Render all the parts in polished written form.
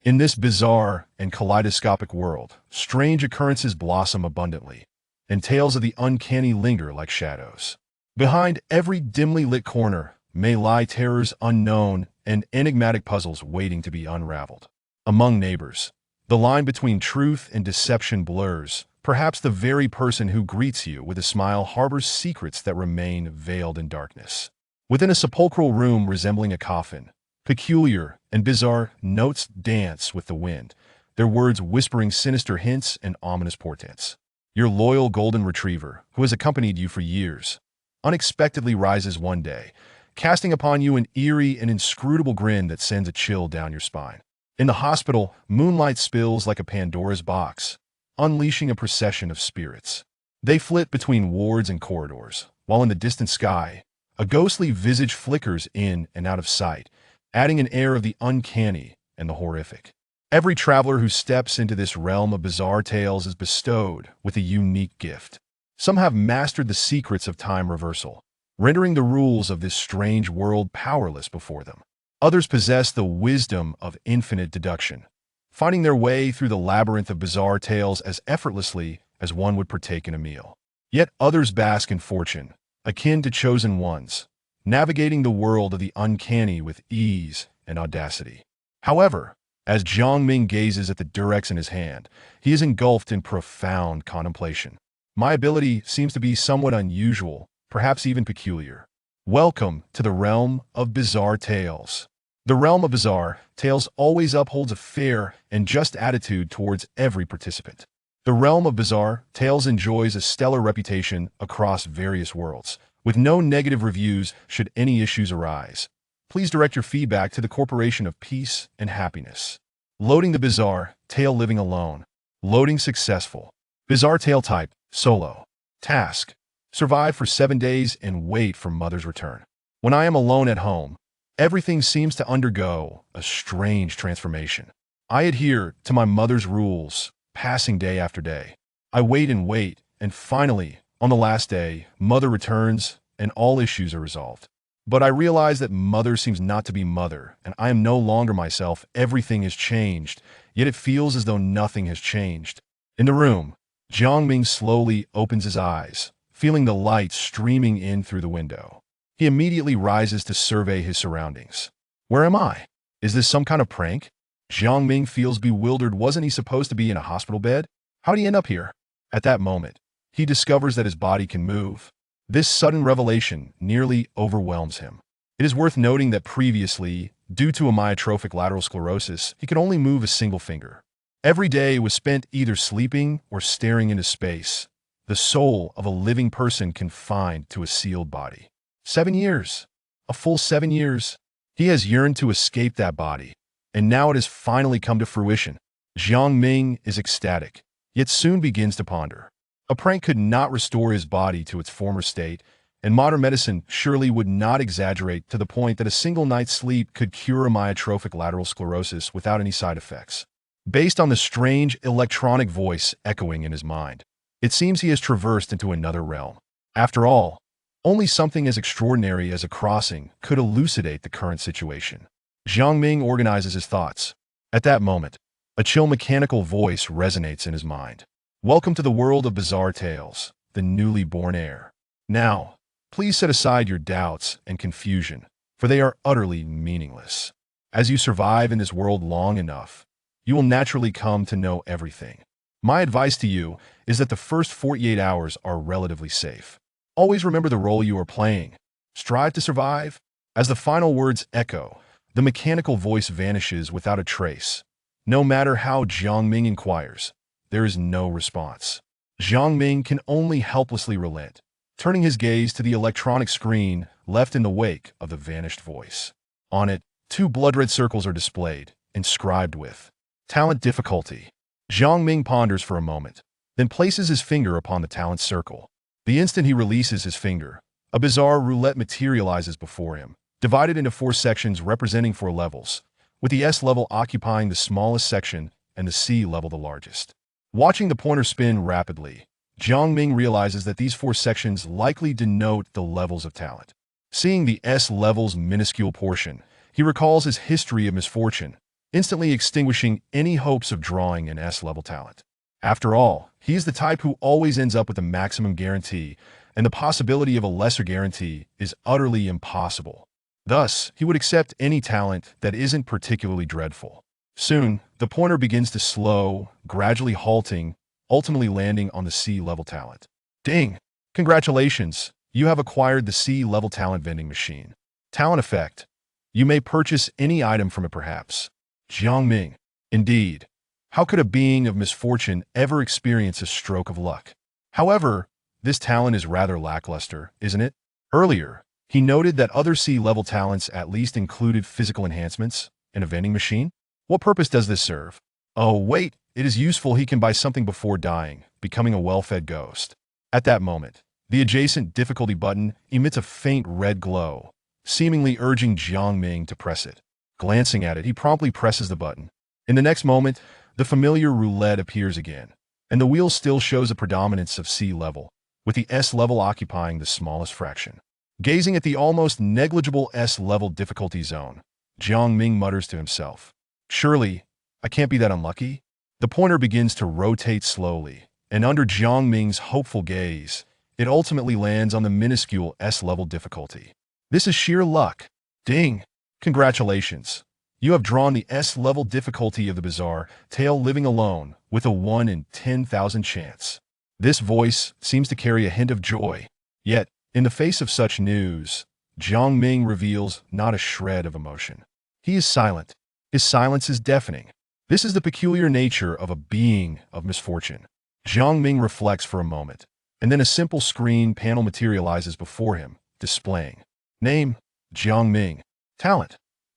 In this bizarre and kaleidoscopic world, strange occurrences blossom abundantly, and tales of the uncanny linger like shadows. Behind every dimly lit corner may lie terrors unknown and enigmatic puzzles waiting to be unraveled. Among neighbors, the line between truth and deception blurs. Perhaps the very person who greets you with a smile harbors secrets that remain veiled in darkness. Within a sepulchral room resembling a coffin, peculiar and bizarre notes dance with the wind, their words whispering sinister hints and ominous portents. Your loyal golden retriever, who has accompanied you for years, unexpectedly rises one day, casting upon you an eerie and inscrutable grin that sends a chill down your spine. In the hospital, moonlight spills like a Pandora's box, unleashing a procession of spirits. They flit between wards and corridors, while in the distant sky, a ghostly visage flickers in and out of sight, adding an air of the uncanny and the horrific. Every traveler who steps into this realm of bizarre tales is bestowed with a unique gift. Some have mastered the secrets of time reversal, rendering the rules of this strange world powerless before them. Others possess the wisdom of infinite deduction, finding their way through the labyrinth of bizarre tales as effortlessly as one would partake in a meal. Yet others bask in fortune, akin to chosen ones, navigating the world of the uncanny with ease and audacity. However, as Jiang Ming gazes at the Durex in his hand, he is engulfed in profound contemplation. My ability seems to be somewhat unusual, perhaps even peculiar. Welcome to the realm of bizarre tales. The realm of bizarre tales always upholds a fair and just attitude towards every participant. The realm of bizarre tales enjoys a stellar reputation across various worlds, with no negative reviews should any issues arise. Please direct your feedback to the Corporation of Peace and Happiness. Loading the bizarre tale living alone. Loading successful. Bizarre tale type, solo. Task: survive for 7 days and wait for mother's return. When I am alone at home, everything seems to undergo a strange transformation. I adhere to my mother's rules, passing day after day. I wait, and finally, on the last day, mother returns and all issues are resolved. But I realize that mother seems not to be mother, and I am no longer myself. Everything has changed, yet it feels as though nothing has changed. In the room, Jiang Ming slowly opens his eyes, feeling the light streaming in through the window. He immediately rises to survey his surroundings. Where am I? Is this some kind of prank? Jiang Ming feels bewildered. Wasn't he supposed to be in a hospital bed? How did he end up here? At that moment, he discovers that his body can move. This sudden revelation nearly overwhelms him. It is worth noting that previously, due to amyotrophic lateral sclerosis, he could only move a single finger. Every day was spent either sleeping or staring into space, the soul of a living person confined to a sealed body. 7 years. A full 7 years. He has yearned to escape that body, and now it has finally come to fruition. Jiang Ming is ecstatic, yet soon begins to ponder. A prank could not restore his body to its former state, and modern medicine surely would not exaggerate to the point that a single night's sleep could cure amyotrophic lateral sclerosis without any side effects. Based on the strange electronic voice echoing in his mind, it seems he has traversed into another realm. After all, only something as extraordinary as a crossing could elucidate the current situation. Jiang Ming organizes his thoughts. At that moment, a chill mechanical voice resonates in his mind. Welcome to the world of bizarre tales, the newly born heir. Now, please set aside your doubts and confusion, for they are utterly meaningless. As you survive in this world long enough, you will naturally come to know everything. My advice to you is that the first 48 hours are relatively safe. Always remember the role you are playing. Strive to survive. As the final words echo, the mechanical voice vanishes without a trace. No matter how Jiang Ming inquires, there is no response. Jiang Ming can only helplessly relent, turning his gaze to the electronic screen left in the wake of the vanished voice. On it, 2 blood-red circles are displayed, inscribed with Talent Difficulty. Jiang Ming ponders for a moment, then places his finger upon the talent circle. The instant he releases his finger, a bizarre roulette materializes before him, divided into 4 sections representing 4 levels, with the S level occupying the smallest section and the C level the largest. Watching the pointer spin rapidly, Jiang Ming realizes that these 4 sections likely denote the levels of talent. Seeing the S level's minuscule portion, he recalls his history of misfortune, instantly extinguishing any hopes of drawing an S-level talent. After all, he's the type who always ends up with a maximum guarantee, and the possibility of a lesser guarantee is utterly impossible. Thus, he would accept any talent that isn't particularly dreadful. Soon, the pointer begins to slow, gradually halting, ultimately landing on the C-level talent. Ding! Congratulations! You have acquired the C-level talent vending machine. Talent effect. You may purchase any item from it perhaps. Jiang Ming. Indeed. How could a being of misfortune ever experience a stroke of luck? However, this talent is rather lackluster, isn't it? Earlier, he noted that other C-level talents at least included physical enhancements and a vending machine. What purpose does this serve? Oh, wait, it is useful. He can buy something before dying, becoming a well-fed ghost. At that moment, the adjacent difficulty button emits a faint red glow, seemingly urging Jiang Ming to press it. Glancing at it, he promptly presses the button. In the next moment, the familiar roulette appears again, and the wheel still shows a predominance of C-level, with the S-level occupying the smallest fraction. Gazing at the almost negligible S-level difficulty zone, Jiang Ming mutters to himself, "Surely, I can't be that unlucky?" The pointer begins to rotate slowly, and under Jiang Ming's hopeful gaze, it ultimately lands on the minuscule S-level difficulty. This is sheer luck. Ding! Congratulations! You have drawn the S-level difficulty of the bizarre tale living alone with a 1 in 10,000 chance. This voice seems to carry a hint of joy. Yet, in the face of such news, Jiang Ming reveals not a shred of emotion. He is silent. His silence is deafening. This is the peculiar nature of a being of misfortune. Jiang Ming reflects for a moment, and then a simple screen panel materializes before him, displaying name, Jiang Ming. Talent,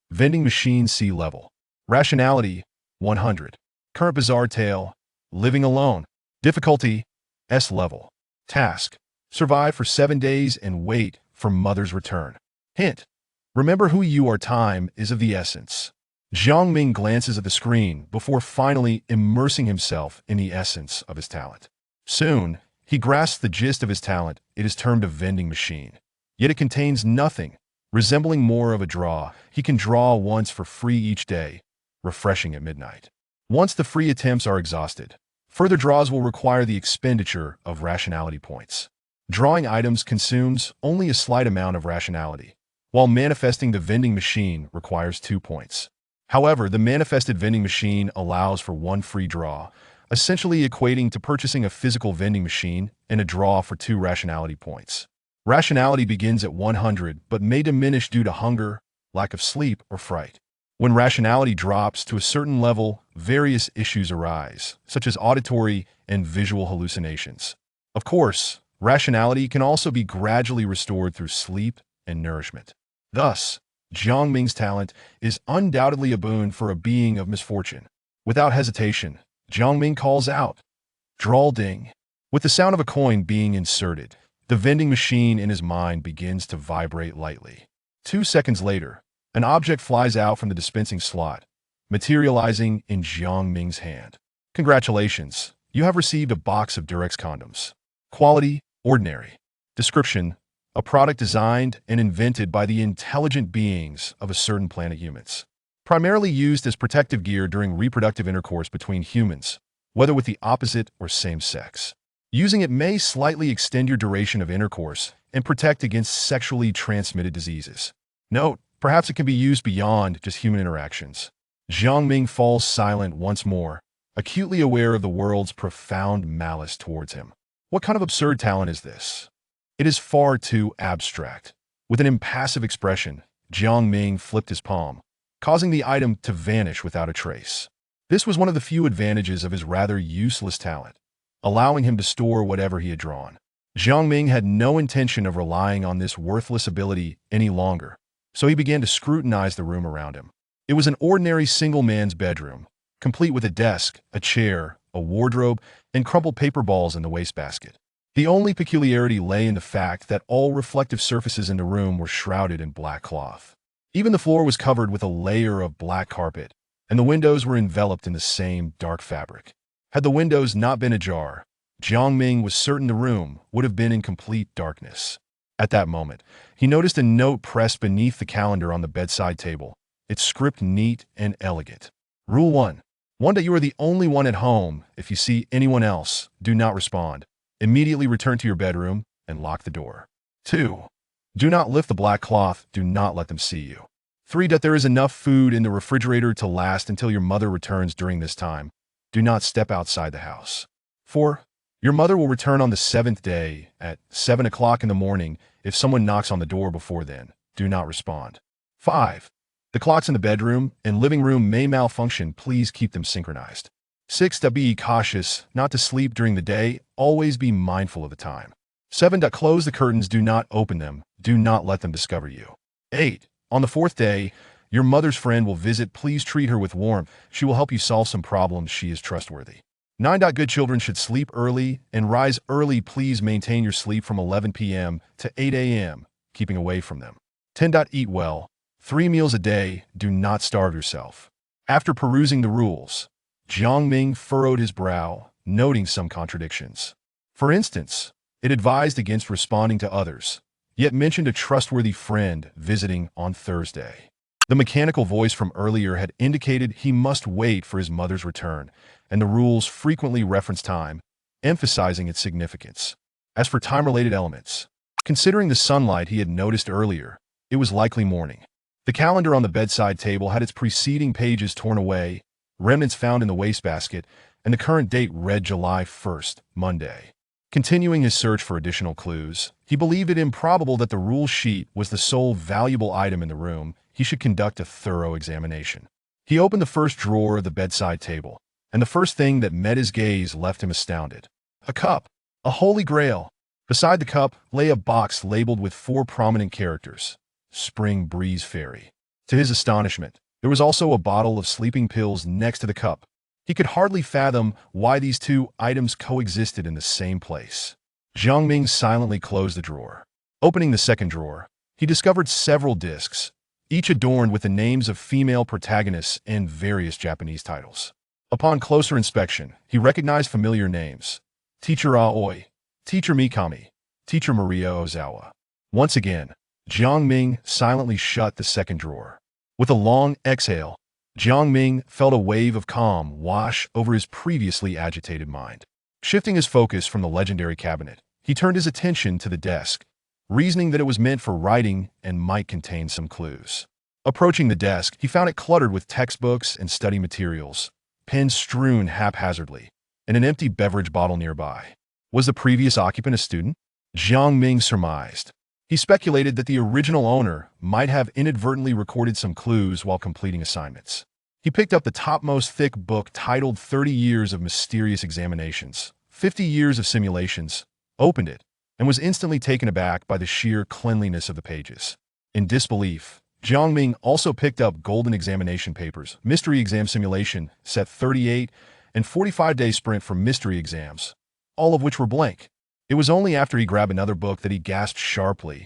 vending machine C-level. Rationality, 100. Current bizarre tale, living alone. Difficulty, S-level. Task, survive for 7 days and wait for mother's return. Hint, remember who you are. Time is of the essence. Jiang Ming glances at the screen before finally immersing himself in the essence of his talent. Soon, he grasps the gist of his talent. It is termed a vending machine. Yet it contains nothing, resembling more of a draw. He can draw once for free each day, refreshing at midnight. Once the free attempts are exhausted, further draws will require the expenditure of rationality points. Drawing items consumes only a slight amount of rationality, while manifesting the vending machine requires 2 points. However, the manifested vending machine allows for 1 free draw, essentially equating to purchasing a physical vending machine and a draw for 2 rationality points. Rationality begins at 100 but may diminish due to hunger, lack of sleep, or fright. When rationality drops to a certain level, various issues arise, such as auditory and visual hallucinations. Of course, rationality can also be gradually restored through sleep and nourishment. Thus, Jiang Ming's talent is undoubtedly a boon for a being of misfortune. Without hesitation, Jiang Ming calls out, "Draw ding." With the sound of a coin being inserted, the vending machine in his mind begins to vibrate lightly. 2 seconds later, an object flies out from the dispensing slot, materializing in Jiang Ming's hand. Congratulations, you have received a box of Durex condoms. Quality, ordinary. Description, a product designed and invented by the intelligent beings of a certain planet humans. Primarily used as protective gear during reproductive intercourse between humans, whether with the opposite or same sex. Using it may slightly extend your duration of intercourse and protect against sexually transmitted diseases. Note, perhaps it can be used beyond just human interactions. Jiang Ming falls silent once more, acutely aware of the world's profound malice towards him. What kind of absurd talent is this? It is far too abstract. With an impassive expression, Jiang Ming flipped his palm, causing the item to vanish without a trace. This was one of the few advantages of his rather useless talent, allowing him to store whatever he had drawn. Jiang Ming had no intention of relying on this worthless ability any longer, so he began to scrutinize the room around him. It was an ordinary single man's bedroom, complete with a desk, a chair, a wardrobe, and crumpled paper balls in the wastebasket. The only peculiarity lay in the fact that all reflective surfaces in the room were shrouded in black cloth. Even the floor was covered with a layer of black carpet, and the windows were enveloped in the same dark fabric. Had the windows not been ajar, Jiang Ming was certain the room would have been in complete darkness. At that moment, he noticed a note pressed beneath the calendar on the bedside table, its script neat and elegant. Rule 1. One, that you are the only one at home. If you see anyone else, do not respond. Immediately return to your bedroom and lock the door. 2. Do not lift the black cloth. Do not let them see you. 3. That there is enough food in the refrigerator to last until your mother returns during this time. Do not step outside the house. 4. Your mother will return on the 7th day at 7 o'clock in the morning. If someone knocks on the door before then, do not respond. 5. The clocks in the bedroom and living room may malfunction. Please keep them synchronized. 6. Be cautious not to sleep during the day. Always be mindful of the time. 7. Close the curtains. Do not open them. Do not let them discover you. 8. On the 4th day, your mother's friend will visit. Please treat her with warmth. She will help you solve some problems. She is trustworthy. 9. Good children should sleep early and rise early. Please maintain your sleep from 11 p.m. to 8 a.m., keeping away from them. 10. Eat well. 3 meals a day. Do not starve yourself. After perusing the rules, Jiang Ming furrowed his brow, noting some contradictions. For instance, it advised against responding to others, yet mentioned a trustworthy friend visiting on Thursday. The mechanical voice from earlier had indicated he must wait for his mother's return, and the rules frequently reference time, emphasizing its significance. As for time-related elements, considering the sunlight he had noticed earlier, it was likely morning. The calendar on the bedside table had its preceding pages torn away, remnants found in the wastebasket, and the current date read July 1st, Monday. Continuing his search for additional clues, he believed it improbable that the rule sheet was the sole valuable item in the room. He should conduct a thorough examination. He opened the first drawer of the bedside table, and the first thing that met his gaze left him astounded. A cup. A holy grail. Beside the cup lay a box labeled with 4 prominent characters. Spring Breeze Fairy. To his astonishment, there was also a bottle of sleeping pills next to the cup. He could hardly fathom why these 2 items coexisted in the same place. Jiang Ming silently closed the drawer. Opening the second drawer, he discovered several discs, each adorned with the names of female protagonists and various Japanese titles. Upon closer inspection, he recognized familiar names: Teacher Aoi, Teacher Mikami, Teacher Maria Ozawa. Once again, Jiang Ming silently shut the second drawer. With a long exhale, Jiang Ming felt a wave of calm wash over his previously agitated mind. Shifting his focus from the legendary cabinet, he turned his attention to the desk, reasoning that it was meant for writing and might contain some clues. Approaching the desk, he found it cluttered with textbooks and study materials, pens strewn haphazardly, and an empty beverage bottle nearby. Was the previous occupant a student? Jiang Ming surmised. He speculated that the original owner might have inadvertently recorded some clues while completing assignments. He picked up the topmost thick book titled 30 Years of Mysterious Examinations, 50 Years of Simulations, opened it, and was instantly taken aback by the sheer cleanliness of the pages. In disbelief, Jiang Ming also picked up Golden Examination Papers, Mystery Exam Simulation, Set 38, and 45-day Sprint for Mystery Exams, all of which were blank. It was only after he grabbed another book that he gasped sharply,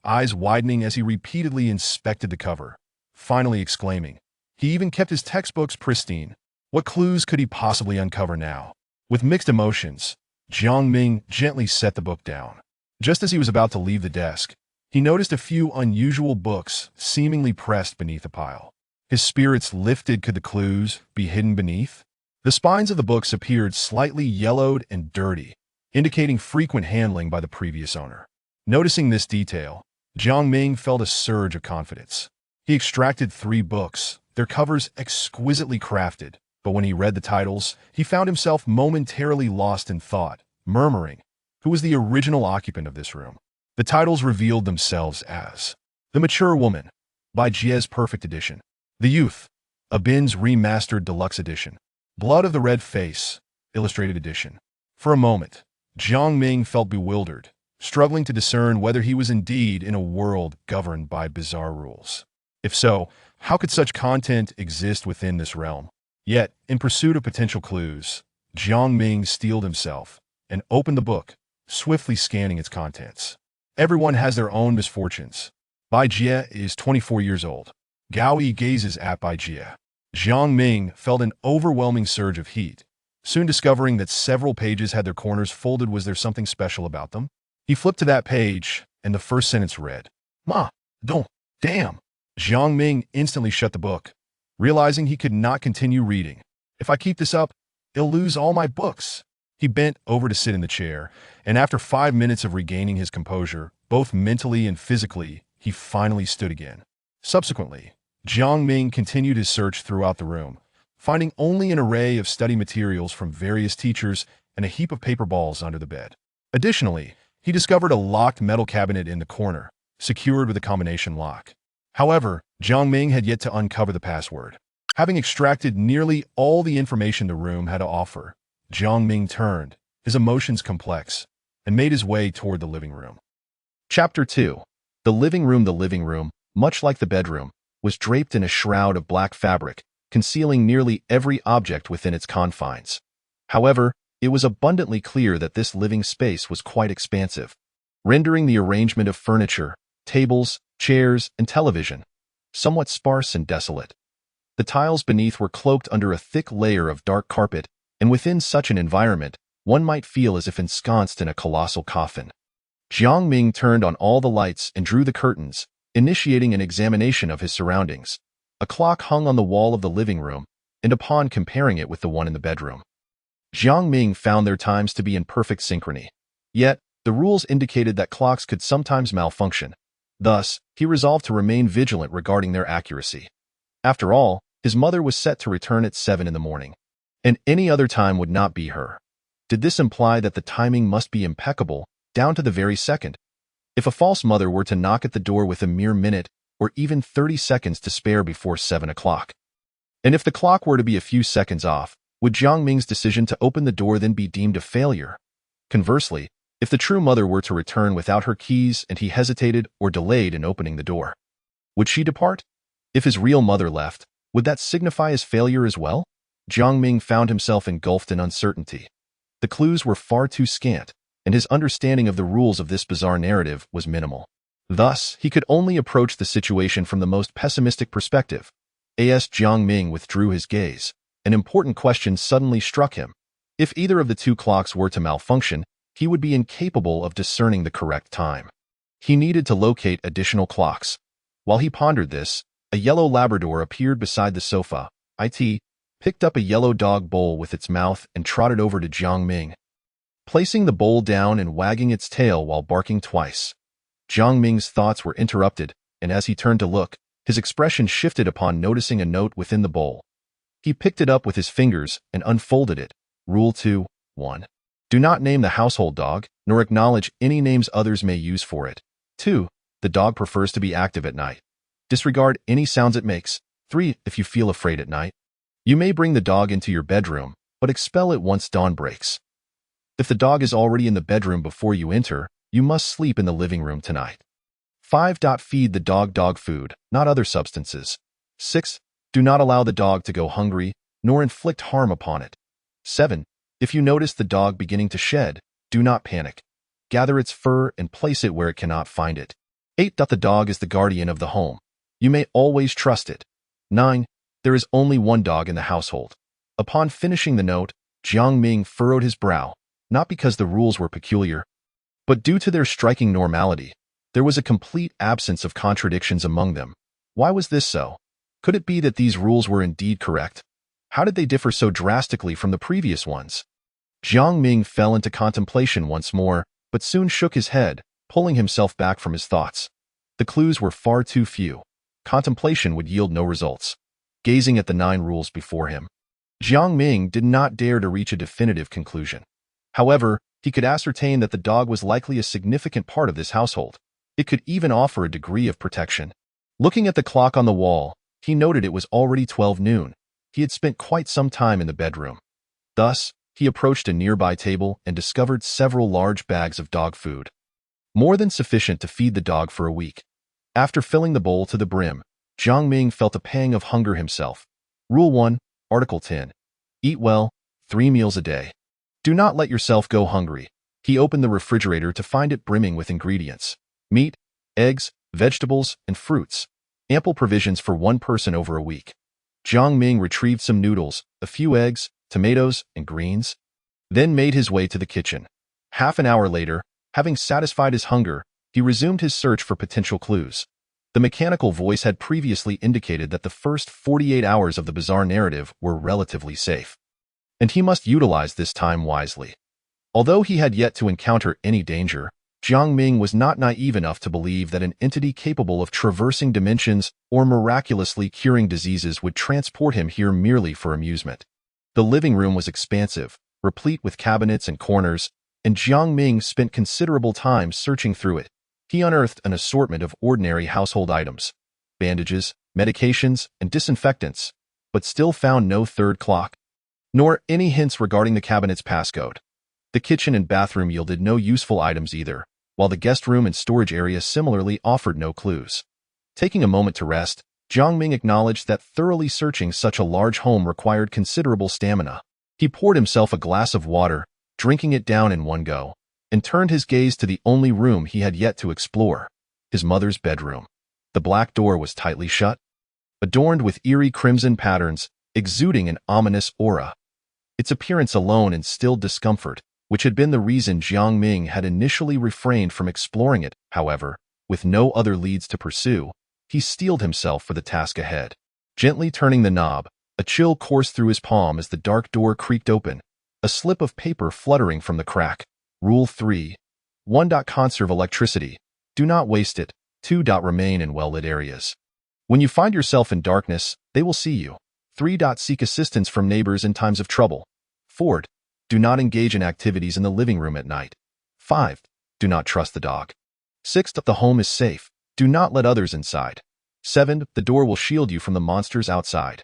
eyes widening as he repeatedly inspected the cover, finally exclaiming. He even kept his textbooks pristine. What clues could he possibly uncover now? With mixed emotions, Jiang Ming gently set the book down. Just as he was about to leave the desk, he noticed a few unusual books seemingly pressed beneath a pile. His spirits lifted. Could the clues be hidden beneath? The spines of the books appeared slightly yellowed and dirty, indicating frequent handling by the previous owner. Noticing this detail, Jiang Ming felt a surge of confidence. He extracted 3 books, their covers exquisitely crafted, but when he read the titles, he found himself momentarily lost in thought, murmuring, "Who was the original occupant of this room?" The titles revealed themselves as The Mature Woman, by Jie's Perfect Edition; The Youth, Abin's Remastered Deluxe Edition; Blood of the Red Face, Illustrated Edition. For a moment, Jiang Ming felt bewildered, struggling to discern whether he was indeed in a world governed by bizarre rules. If so, how could such content exist within this realm? Yet, in pursuit of potential clues, Jiang Ming steeled himself and opened the book, swiftly scanning its contents. Everyone has their own misfortunes. Bai Jie is 24 years old. Gao Yi gazes at Bai Jie. Jiang Ming felt an overwhelming surge of heat, soon discovering that several pages had their corners folded. Was there something special about them? He flipped to that page, and the first sentence read, "Ma, don't, damn." Jiang Ming instantly shut the book, realizing he could not continue reading. If I keep this up, I'll lose all my books. He bent over to sit in the chair, and after 5 minutes of regaining his composure, both mentally and physically, he finally stood again. Subsequently, Jiang Ming continued his search throughout the room, finding only an array of study materials from various teachers and a heap of paper balls under the bed. Additionally, he discovered a locked metal cabinet in the corner, secured with a combination lock. However, Jiang Ming had yet to uncover the password. Having extracted nearly all the information the room had to offer, Jiang Ming turned, his emotions complex, and made his way toward the living room. Chapter 2. The living room. The living room, much like the bedroom, was draped in a shroud of black fabric, concealing nearly every object within its confines. However, it was abundantly clear that this living space was quite expansive, rendering the arrangement of furniture, tables, chairs, and television somewhat sparse and desolate. The tiles beneath were cloaked under a thick layer of dark carpet, and within such an environment, one might feel as if ensconced in a colossal coffin. Jiang Ming turned on all the lights and drew the curtains, initiating an examination of his surroundings. A clock hung on the wall of the living room, and upon comparing it with the one in the bedroom, Jiang Ming found their times to be in perfect synchrony. Yet, the rules indicated that clocks could sometimes malfunction. Thus, he resolved to remain vigilant regarding their accuracy. After all, his mother was set to return at 7 in the morning, and any other time would not be her. Did this imply that the timing must be impeccable, down to the very second? If a false mother were to knock at the door with a mere minute or even 30 seconds to spare before 7 o'clock? And if the clock were to be a few seconds off, would Jiang Ming's decision to open the door then be deemed a failure? Conversely, if the true mother were to return without her keys and he hesitated or delayed in opening the door, would she depart? If his real mother left, would that signify his failure as well? Jiang Ming found himself engulfed in uncertainty. The clues were far too scant, and his understanding of the rules of this bizarre narrative was minimal. Thus, he could only approach the situation from the most pessimistic perspective. As Jiang Ming withdrew his gaze, an important question suddenly struck him. If either of the two clocks were to malfunction, he would be incapable of discerning the correct time. He needed to locate additional clocks. While he pondered this, a yellow Labrador appeared beside the sofa. It picked up a yellow dog bowl with its mouth and trotted over to Jiang Ming, placing the bowl down and wagging its tail while barking twice. Jiang Ming's thoughts were interrupted, and as he turned to look, his expression shifted upon noticing a note within the bowl. He picked it up with his fingers and unfolded it. Rule 2, 1. Do not name the household dog, nor acknowledge any names others may use for it. 2. The dog prefers to be active at night. Disregard any sounds it makes. 3. If you feel afraid at night, you may bring the dog into your bedroom, but expel it once dawn breaks. If the dog is already in the bedroom before you enter, you must sleep in the living room tonight. 5. Feed the dog dog food, not other substances. 6. Do not allow the dog to go hungry, nor inflict harm upon it. 7. If you notice the dog beginning to shed, do not panic. Gather its fur and place it where it cannot find it. 8. The dog is the guardian of the home. You may always trust it. 9. There is only one dog in the household. Upon finishing the note, Jiang Ming furrowed his brow, not because the rules were peculiar, but due to their striking normality. There was a complete absence of contradictions among them. Why was this so? Could it be that these rules were indeed correct? How did they differ so drastically from the previous ones? Jiang Ming fell into contemplation once more, but soon shook his head, pulling himself back from his thoughts. The clues were far too few. Contemplation would yield no results. Gazing at the 9 rules before him, Jiang Ming did not dare to reach a definitive conclusion. However, he could ascertain that the dog was likely a significant part of this household. It could even offer a degree of protection. Looking at the clock on the wall, he noted it was already 12 noon. He had spent quite some time in the bedroom. Thus, he approached a nearby table and discovered several large bags of dog food, more than sufficient to feed the dog for a week. After filling the bowl to the brim, Jiang Ming felt a pang of hunger himself. Rule 1, Article 10. Eat well, 3 meals a day. Do not let yourself go hungry. He opened the refrigerator to find it brimming with ingredients: meat, eggs, vegetables, and fruits. Ample provisions for one person over a week. Jiang Ming retrieved some noodles, a few eggs, tomatoes, and greens, then made his way to the kitchen. Half an hour later, having satisfied his hunger, he resumed his search for potential clues. The mechanical voice had previously indicated that the first 48 hours of the bizarre narrative were relatively safe, and he must utilize this time wisely. Although he had yet to encounter any danger, Jiang Ming was not naive enough to believe that an entity capable of traversing dimensions or miraculously curing diseases would transport him here merely for amusement. The living room was expansive, replete with cabinets and corners, and Jiang Ming spent considerable time searching through it. He unearthed an assortment of ordinary household items, bandages, medications, and disinfectants, but still found no third clock, nor any hints regarding the cabinet's passcode. The kitchen and bathroom yielded no useful items either, while the guest room and storage area similarly offered no clues. Taking a moment to rest, Jiang Ming acknowledged that thoroughly searching such a large home required considerable stamina. He poured himself a glass of water, drinking it down in one go, and turned his gaze to the only room he had yet to explore, his mother's bedroom. The black door was tightly shut, adorned with eerie crimson patterns, exuding an ominous aura. Its appearance alone instilled discomfort, which had been the reason Jiang Ming had initially refrained from exploring it. However, with no other leads to pursue, he steeled himself for the task ahead. Gently turning the knob, a chill coursed through his palm as the dark door creaked open, a slip of paper fluttering from the crack. Rule 3. 1. Conserve electricity. Do not waste it. 2. Remain in well-lit areas. When you find yourself in darkness, they will see you. 3. Seek assistance from neighbors in times of trouble. 4. Do not engage in activities in the living room at night. 5. Do not trust the dog. 6. The home is safe. Do not let others inside. 7. The door will shield you from the monsters outside.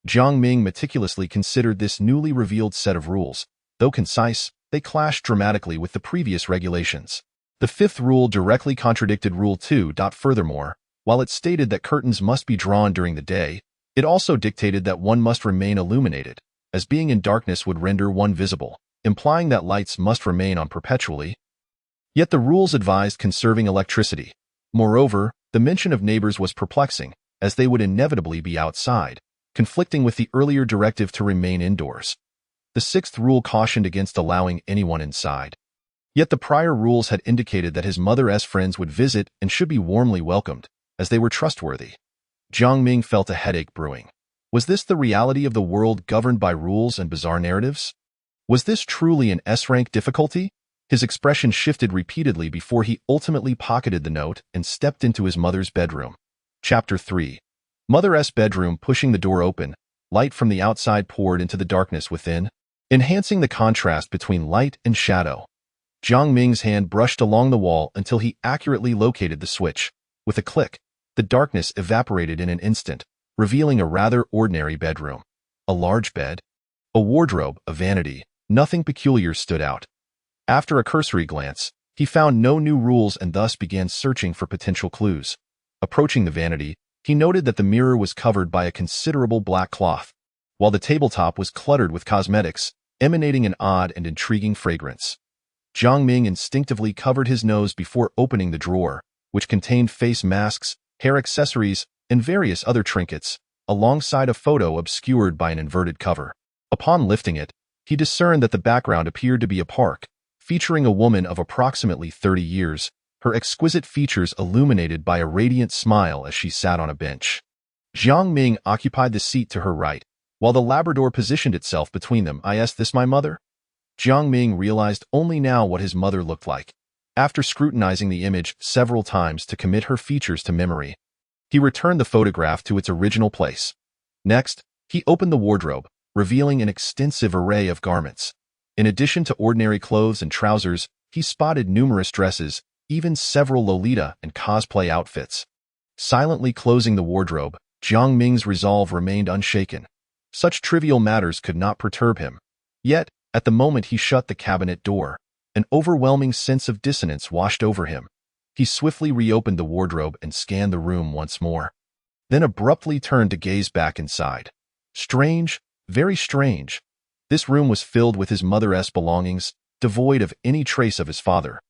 Jiang Ming meticulously considered this newly revealed set of rules. Though concise, they clashed dramatically with the previous regulations. The 5th rule directly contradicted Rule 2. Furthermore, while it stated that curtains must be drawn during the day, it also dictated that one must remain illuminated, as being in darkness would render one visible, implying that lights must remain on perpetually. Yet the rules advised conserving electricity. Moreover, the mention of neighbors was perplexing, as they would inevitably be outside, conflicting with the earlier directive to remain indoors. The 6th rule cautioned against allowing anyone inside. Yet the prior rules had indicated that his mother's friends would visit and should be warmly welcomed, as they were trustworthy. Jiang Ming felt a headache brewing. Was this the reality of the world governed by rules and bizarre narratives? Was this truly an S-rank difficulty? His expression shifted repeatedly before he ultimately pocketed the note and stepped into his mother's bedroom. Chapter 3. Mother's bedroom. Pushing the door open, light from the outside poured into the darkness within, enhancing the contrast between light and shadow. Jiang Ming's hand brushed along the wall until he accurately located the switch. With a click, the darkness evaporated in an instant, revealing a rather ordinary bedroom. A large bed, a wardrobe, a vanity, nothing peculiar stood out. After a cursory glance, he found no new rules and thus began searching for potential clues. Approaching the vanity, he noted that the mirror was covered by a considerable black cloth, while the tabletop was cluttered with cosmetics, emanating an odd and intriguing fragrance. Jiang Ming instinctively covered his nose before opening the drawer, which contained face masks, hair accessories, and various other trinkets, alongside a photo obscured by an inverted cover. Upon lifting it, he discerned that the background appeared to be a park, featuring a woman of approximately 30 years, her exquisite features illuminated by a radiant smile as she sat on a bench. Jiang Ming occupied the seat to her right, while the Labrador positioned itself between them. Is this my mother? Jiang Ming realized only now what his mother looked like. After scrutinizing the image several times to commit her features to memory, he returned the photograph to its original place. Next, he opened the wardrobe, revealing an extensive array of garments. In addition to ordinary clothes and trousers, he spotted numerous dresses, even several Lolita and cosplay outfits. Silently closing the wardrobe, Jiang Ming's resolve remained unshaken. Such trivial matters could not perturb him. Yet, at the moment he shut the cabinet door, an overwhelming sense of dissonance washed over him. He swiftly reopened the wardrobe and scanned the room once more, then abruptly turned to gaze back inside. Strange, very strange. This room was filled with his mother's belongings, devoid of any trace of his father.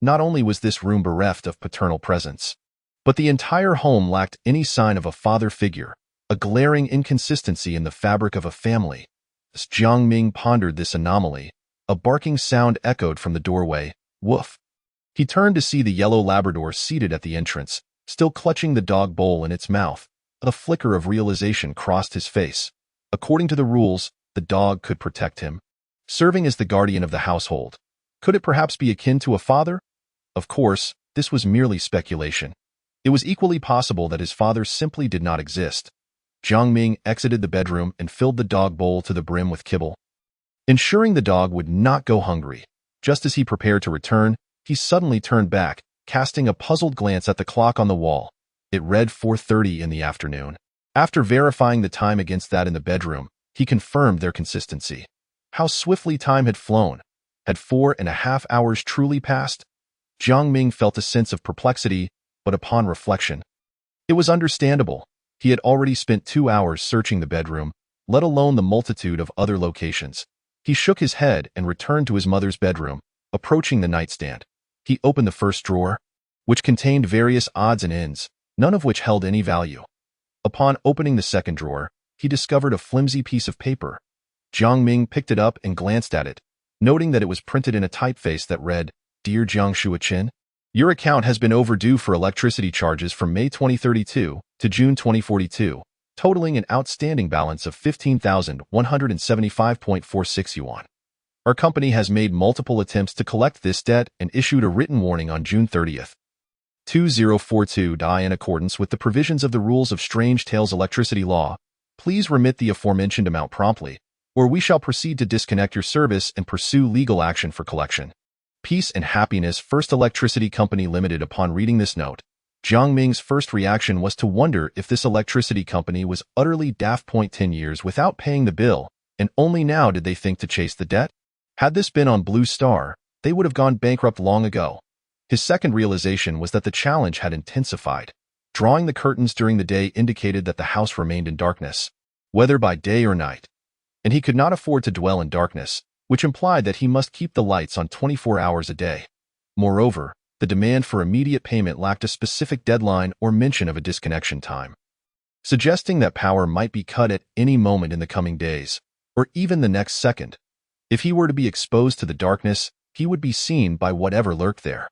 Not only was this room bereft of paternal presence, but the entire home lacked any sign of a father figure, a glaring inconsistency in the fabric of a family. As Jiang Ming pondered this anomaly, a barking sound echoed from the doorway. Woof. He turned to see the yellow Labrador seated at the entrance, Still clutching the dog bowl in its mouth, a flicker of realization crossed his face. According to the rules, the dog could protect him, serving as the guardian of the household. Could it perhaps be akin to a father? Of course, this was merely speculation. It was equally possible that his father simply did not exist. Jiang Ming exited the bedroom and filled the dog bowl to the brim with kibble, ensuring the dog would not go hungry. Just as he prepared to return, he suddenly turned back, casting a puzzled glance at the clock on the wall. It read 4:30 in the afternoon. After verifying the time against that in the bedroom, he confirmed their consistency. How swiftly time had flown. Had 4.5 hours truly passed? Jiang Ming felt a sense of perplexity, but upon reflection, it was understandable. He had already spent 2 hours searching the bedroom, let alone the multitude of other locations. He shook his head and returned to his mother's bedroom. Approaching the nightstand, he opened the first drawer, which contained various odds and ends, none of which held any value. Upon opening the second drawer, he discovered a flimsy piece of paper. Jiang Ming picked it up and glanced at it, noting that it was printed in a typeface that read, "Dear Jiang Shuoqin, your account has been overdue for electricity charges from May 2032 to June 2042, totaling an outstanding balance of 15,175.46 yuan. Our company has made multiple attempts to collect this debt and issued a written warning on June 30th, 2042. In accordance with the provisions of the rules of Strange Tales electricity law, please remit the aforementioned amount promptly, or we shall proceed to disconnect your service and pursue legal action for collection. Peace and Happiness First Electricity Company Limited." Upon reading this note, Jiang Ming's first reaction was to wonder if this electricity company was utterly daft. 10 years without paying the bill, and only now did they think to chase the debt? Had this been on Blue Star, they would have gone bankrupt long ago. His second realization was that the challenge had intensified. Drawing the curtains during the day indicated that the house remained in darkness, whether by day or night, and he could not afford to dwell in darkness, which implied that he must keep the lights on 24 hours a day. Moreover, the demand for immediate payment lacked a specific deadline or mention of a disconnection time, suggesting that power might be cut at any moment in the coming days, or even the next second. If he were to be exposed to the darkness, he would be seen by whatever lurked there.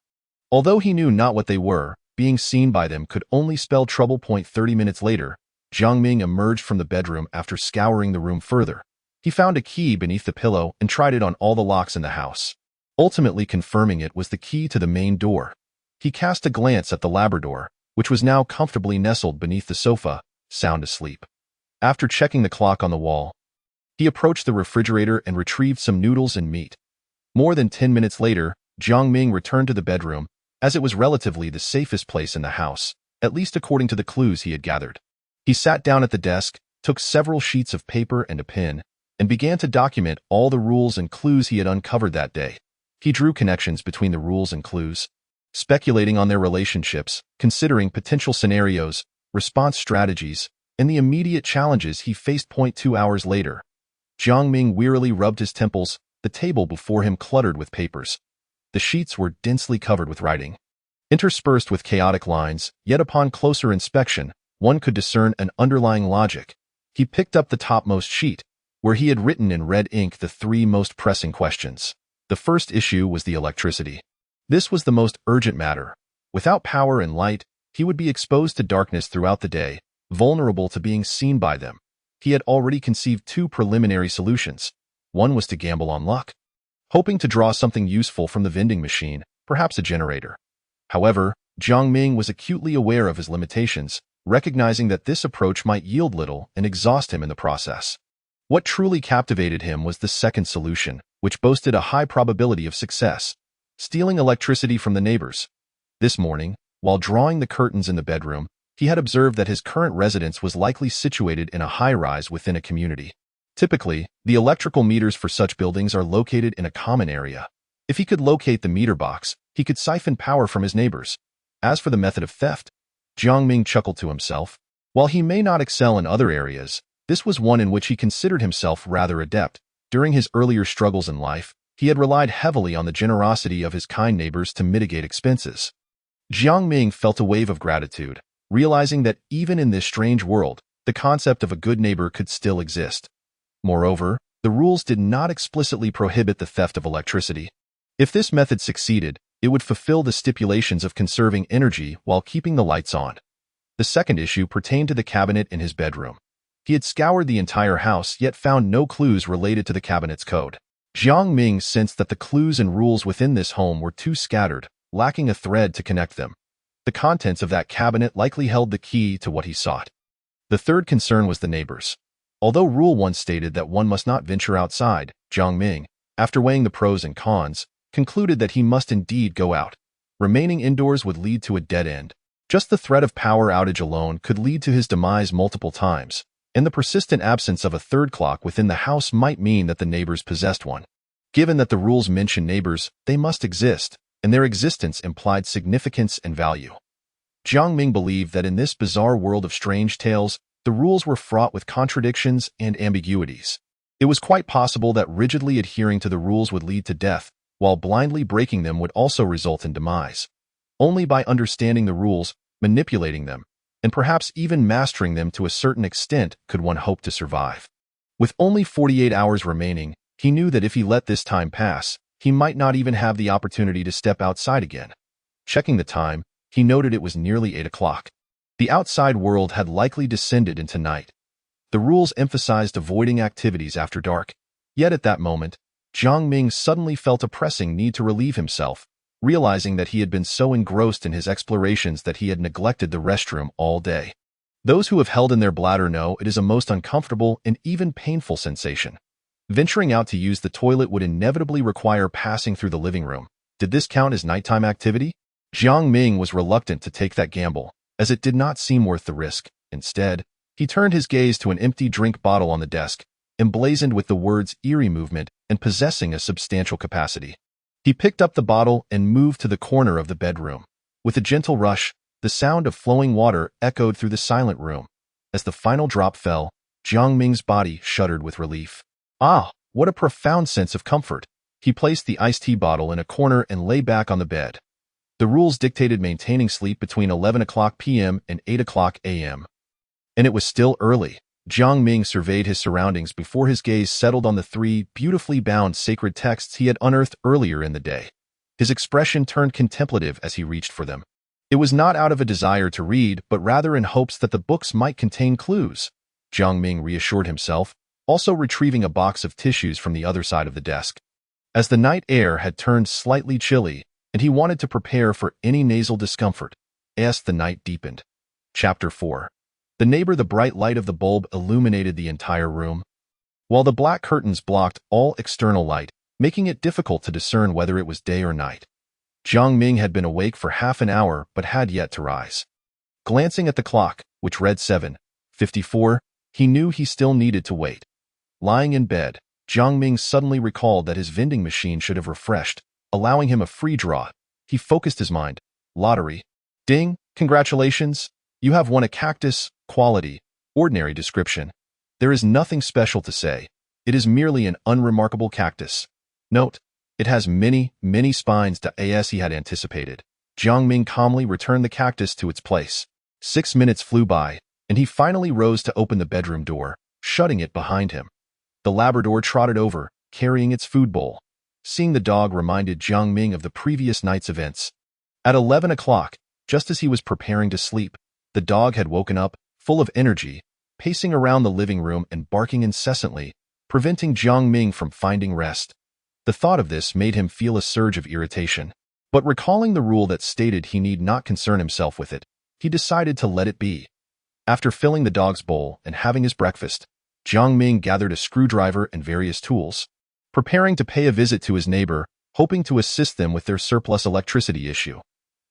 Although he knew not what they were, being seen by them could only spell trouble. 30 minutes later, Jiang Ming emerged from the bedroom after scouring the room further. He found a key beneath the pillow and tried it on all the locks in the house, ultimately confirming it was the key to the main door. He cast a glance at the Labrador, which was now comfortably nestled beneath the sofa, sound asleep. After checking the clock on the wall, he approached the refrigerator and retrieved some noodles and meat. More than 10 minutes later, Jiang Ming returned to the bedroom, as it was relatively the safest place in the house, at least according to the clues he had gathered. He sat down at the desk, took several sheets of paper and a pen, and began to document all the rules and clues he had uncovered that day. He drew connections between the rules and clues, speculating on their relationships, considering potential scenarios, response strategies, and the immediate challenges he faced. 2 hours later, Jiang Ming wearily rubbed his temples, the table before him cluttered with papers. The sheets were densely covered with writing, interspersed with chaotic lines, yet upon closer inspection, one could discern an underlying logic. He picked up the topmost sheet, where he had written in red ink the 3 most pressing questions. The first issue was the electricity. This was the most urgent matter. Without power and light, he would be exposed to darkness throughout the day, vulnerable to being seen by them. He had already conceived 2 preliminary solutions. One was to gamble on luck, hoping to draw something useful from the vending machine, perhaps a generator. However, Jiang Ming was acutely aware of his limitations, recognizing that this approach might yield little and exhaust him in the process. What truly captivated him was the second solution, which boasted a high probability of success: stealing electricity from the neighbors. This morning, while drawing the curtains in the bedroom, he had observed that his current residence was likely situated in a high-rise within a community. Typically, the electrical meters for such buildings are located in a common area. If he could locate the meter box, he could siphon power from his neighbors. As for the method of theft, Jiang Ming chuckled to himself. While he may not excel in other areas, this was one in which he considered himself rather adept. During his earlier struggles in life, he had relied heavily on the generosity of his kind neighbors to mitigate expenses. Jiang Ming felt a wave of gratitude, realizing that even in this strange world, the concept of a good neighbor could still exist. Moreover, the rules did not explicitly prohibit the theft of electricity. If this method succeeded, It would fulfill the stipulations of conserving energy while keeping the lights on. The second issue pertained to the cabinet in his bedroom. He had scoured the entire house yet found no clues related to the cabinet's code. Jiang Ming sensed that the clues and rules within this home were too scattered, lacking a thread to connect them. The contents of that cabinet likely held the key to what he sought. The third concern was the neighbors. Although Rule 1 stated that one must not venture outside, Jiang Ming, after weighing the pros and cons, concluded that he must indeed go out. Remaining indoors would lead to a dead end. Just the threat of power outage alone could lead to his demise multiple times, and the persistent absence of a third clock within the house might mean that the neighbors possessed one. Given that the rules mention neighbors, they must exist, and their existence implied significance and value. Jiang Ming believed that in this bizarre world of strange tales, the rules were fraught with contradictions and ambiguities. It was quite possible that rigidly adhering to the rules would lead to death, while blindly breaking them would also result in demise. Only by understanding the rules, manipulating them, and perhaps even mastering them to a certain extent could one hope to survive. With only 48 hours remaining, he knew that if he let this time pass, he might not even have the opportunity to step outside again. Checking the time, he noted it was nearly 8 o'clock. The outside world had likely descended into night. The rules emphasized avoiding activities after dark. Yet at that moment, Jiang Ming suddenly felt a pressing need to relieve himself, realizing that he had been so engrossed in his explorations that he had neglected the restroom all day. Those who have held in their bladder know it is a most uncomfortable and even painful sensation. Venturing out to use the toilet would inevitably require passing through the living room. Did this count as nighttime activity? Jiang Ming was reluctant to take that gamble, as it did not seem worth the risk. Instead, he turned his gaze to an empty drink bottle on the desk, emblazoned with the words eerie movement and possessing a substantial capacity. He picked up the bottle and moved to the corner of the bedroom. With a gentle rush, the sound of flowing water echoed through the silent room. As the final drop fell, Jiang Ming's body shuddered with relief. Ah, what a profound sense of comfort. He placed the iced tea bottle in a corner and lay back on the bed. The rules dictated maintaining sleep between 11 o'clock p.m. and 8 o'clock a.m. And it was still early. Jiang Ming surveyed his surroundings before his gaze settled on the 3 beautifully bound sacred texts he had unearthed earlier in the day. His expression turned contemplative as he reached for them. It was not out of a desire to read, but rather in hopes that the books might contain clues. Jiang Ming reassured himself, also retrieving a box of tissues from the other side of the desk. As the night air had turned slightly chilly, and he wanted to prepare for any nasal discomfort, as the night deepened. Chapter 4. The bright light of the bulb illuminated the entire room, while the black curtains blocked all external light, making it difficult to discern whether it was day or night. Jiang Ming had been awake for half an hour but had yet to rise. Glancing at the clock, which read 7:54, he knew he still needed to wait. Lying in bed, Jiang Ming suddenly recalled that his vending machine should have refreshed, allowing him a free draw. He focused his mind. Lottery. Ding, congratulations. You have won a cactus, quality, ordinary description. There is nothing special to say. It is merely an unremarkable cactus. Note, it has many, many spines as he had anticipated. Jiang Ming calmly returned the cactus to its place. 6 minutes flew by, and he finally rose to open the bedroom door, shutting it behind him. The Labrador trotted over, carrying its food bowl. Seeing the dog reminded Jiang Ming of the previous night's events. At 11 o'clock, just as he was preparing to sleep, the dog had woken up, full of energy, pacing around the living room and barking incessantly, preventing Jiang Ming from finding rest. The thought of this made him feel a surge of irritation. But recalling the rule that stated he need not concern himself with it, he decided to let it be. After filling the dog's bowl and having his breakfast, Jiang Ming gathered a screwdriver and various tools, preparing to pay a visit to his neighbor, hoping to assist them with their surplus electricity issue.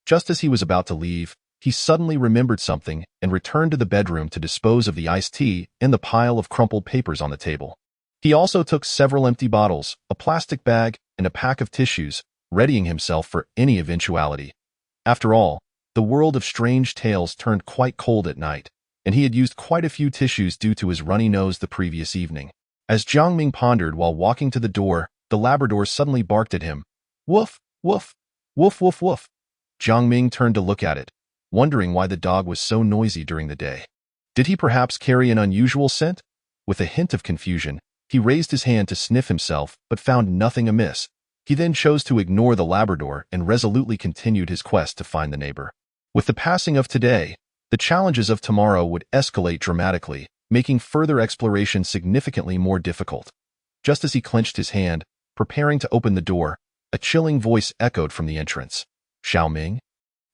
Just as he was about to leave, he suddenly remembered something and returned to the bedroom to dispose of the iced tea and the pile of crumpled papers on the table. He also took several empty bottles, a plastic bag, and a pack of tissues, readying himself for any eventuality. After all, the world of strange tales turned quite cold at night, and he had used quite a few tissues due to his runny nose the previous evening. As Jiang Ming pondered while walking to the door, the Labrador suddenly barked at him. Woof, woof, woof, woof, woof. Jiang Ming turned to look at it, wondering why the dog was so noisy during the day. Did he perhaps carry an unusual scent? With a hint of confusion, he raised his hand to sniff himself but found nothing amiss. He then chose to ignore the Labrador and resolutely continued his quest to find the neighbor. With the passing of today, the challenges of tomorrow would escalate dramatically, making further exploration significantly more difficult. Just as he clenched his hand, preparing to open the door, a chilling voice echoed from the entrance. Xiao Ming?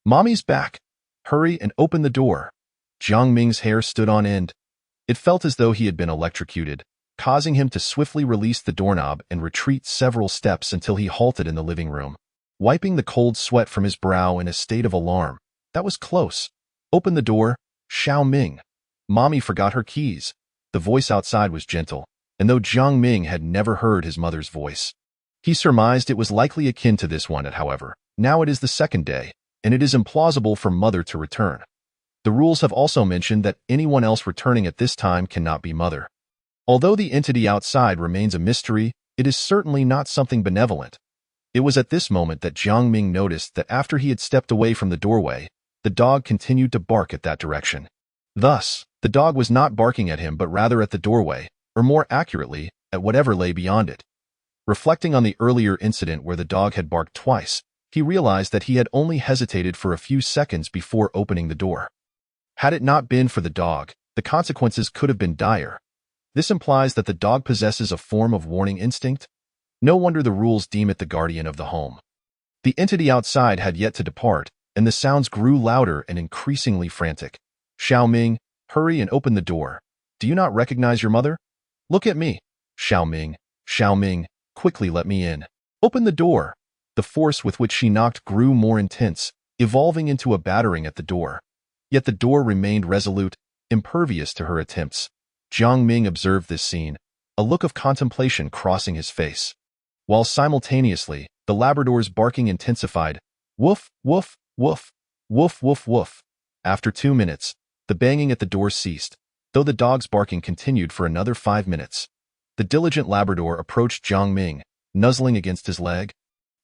Mommy's back. Hurry and open the door. Jiang Ming's hair stood on end. It felt as though he had been electrocuted, causing him to swiftly release the doorknob and retreat several steps until he halted in the living room. Wiping the cold sweat from his brow in a state of alarm. That was close. Open the door, Xiao Ming. Mommy forgot her keys. The voice outside was gentle, and though Jiang Ming had never heard his mother's voice, he surmised it was likely akin to this one. However, now it is the second day, and it is implausible for mother to return. The rules have also mentioned that anyone else returning at this time cannot be mother. Although the entity outside remains a mystery, it is certainly not something benevolent. It was at this moment that Jiang Ming noticed that after he had stepped away from the doorway, the dog continued to bark at that direction. Thus, the dog was not barking at him but rather at the doorway, or more accurately, at whatever lay beyond it. Reflecting on the earlier incident where the dog had barked twice, he realized that he had only hesitated for a few seconds before opening the door. Had it not been for the dog, the consequences could have been dire. This implies that the dog possesses a form of warning instinct. No wonder the rules deem it the guardian of the home. The entity outside had yet to depart, and the sounds grew louder and increasingly frantic. Xiao Ming, hurry and open the door. Do you not recognize your mother? Look at me. Xiao Ming, quickly let me in. Open the door. The force with which she knocked grew more intense, evolving into a battering at the door. Yet the door remained resolute, impervious to her attempts. Jiang Ming observed this scene, a look of contemplation crossing his face. While simultaneously, the Labrador's barking intensified. Woof, woof, woof, woof, woof, woof. After 2 minutes, the banging at the door ceased, though the dog's barking continued for another 5 minutes. The diligent Labrador approached Jiang Ming, nuzzling against his leg,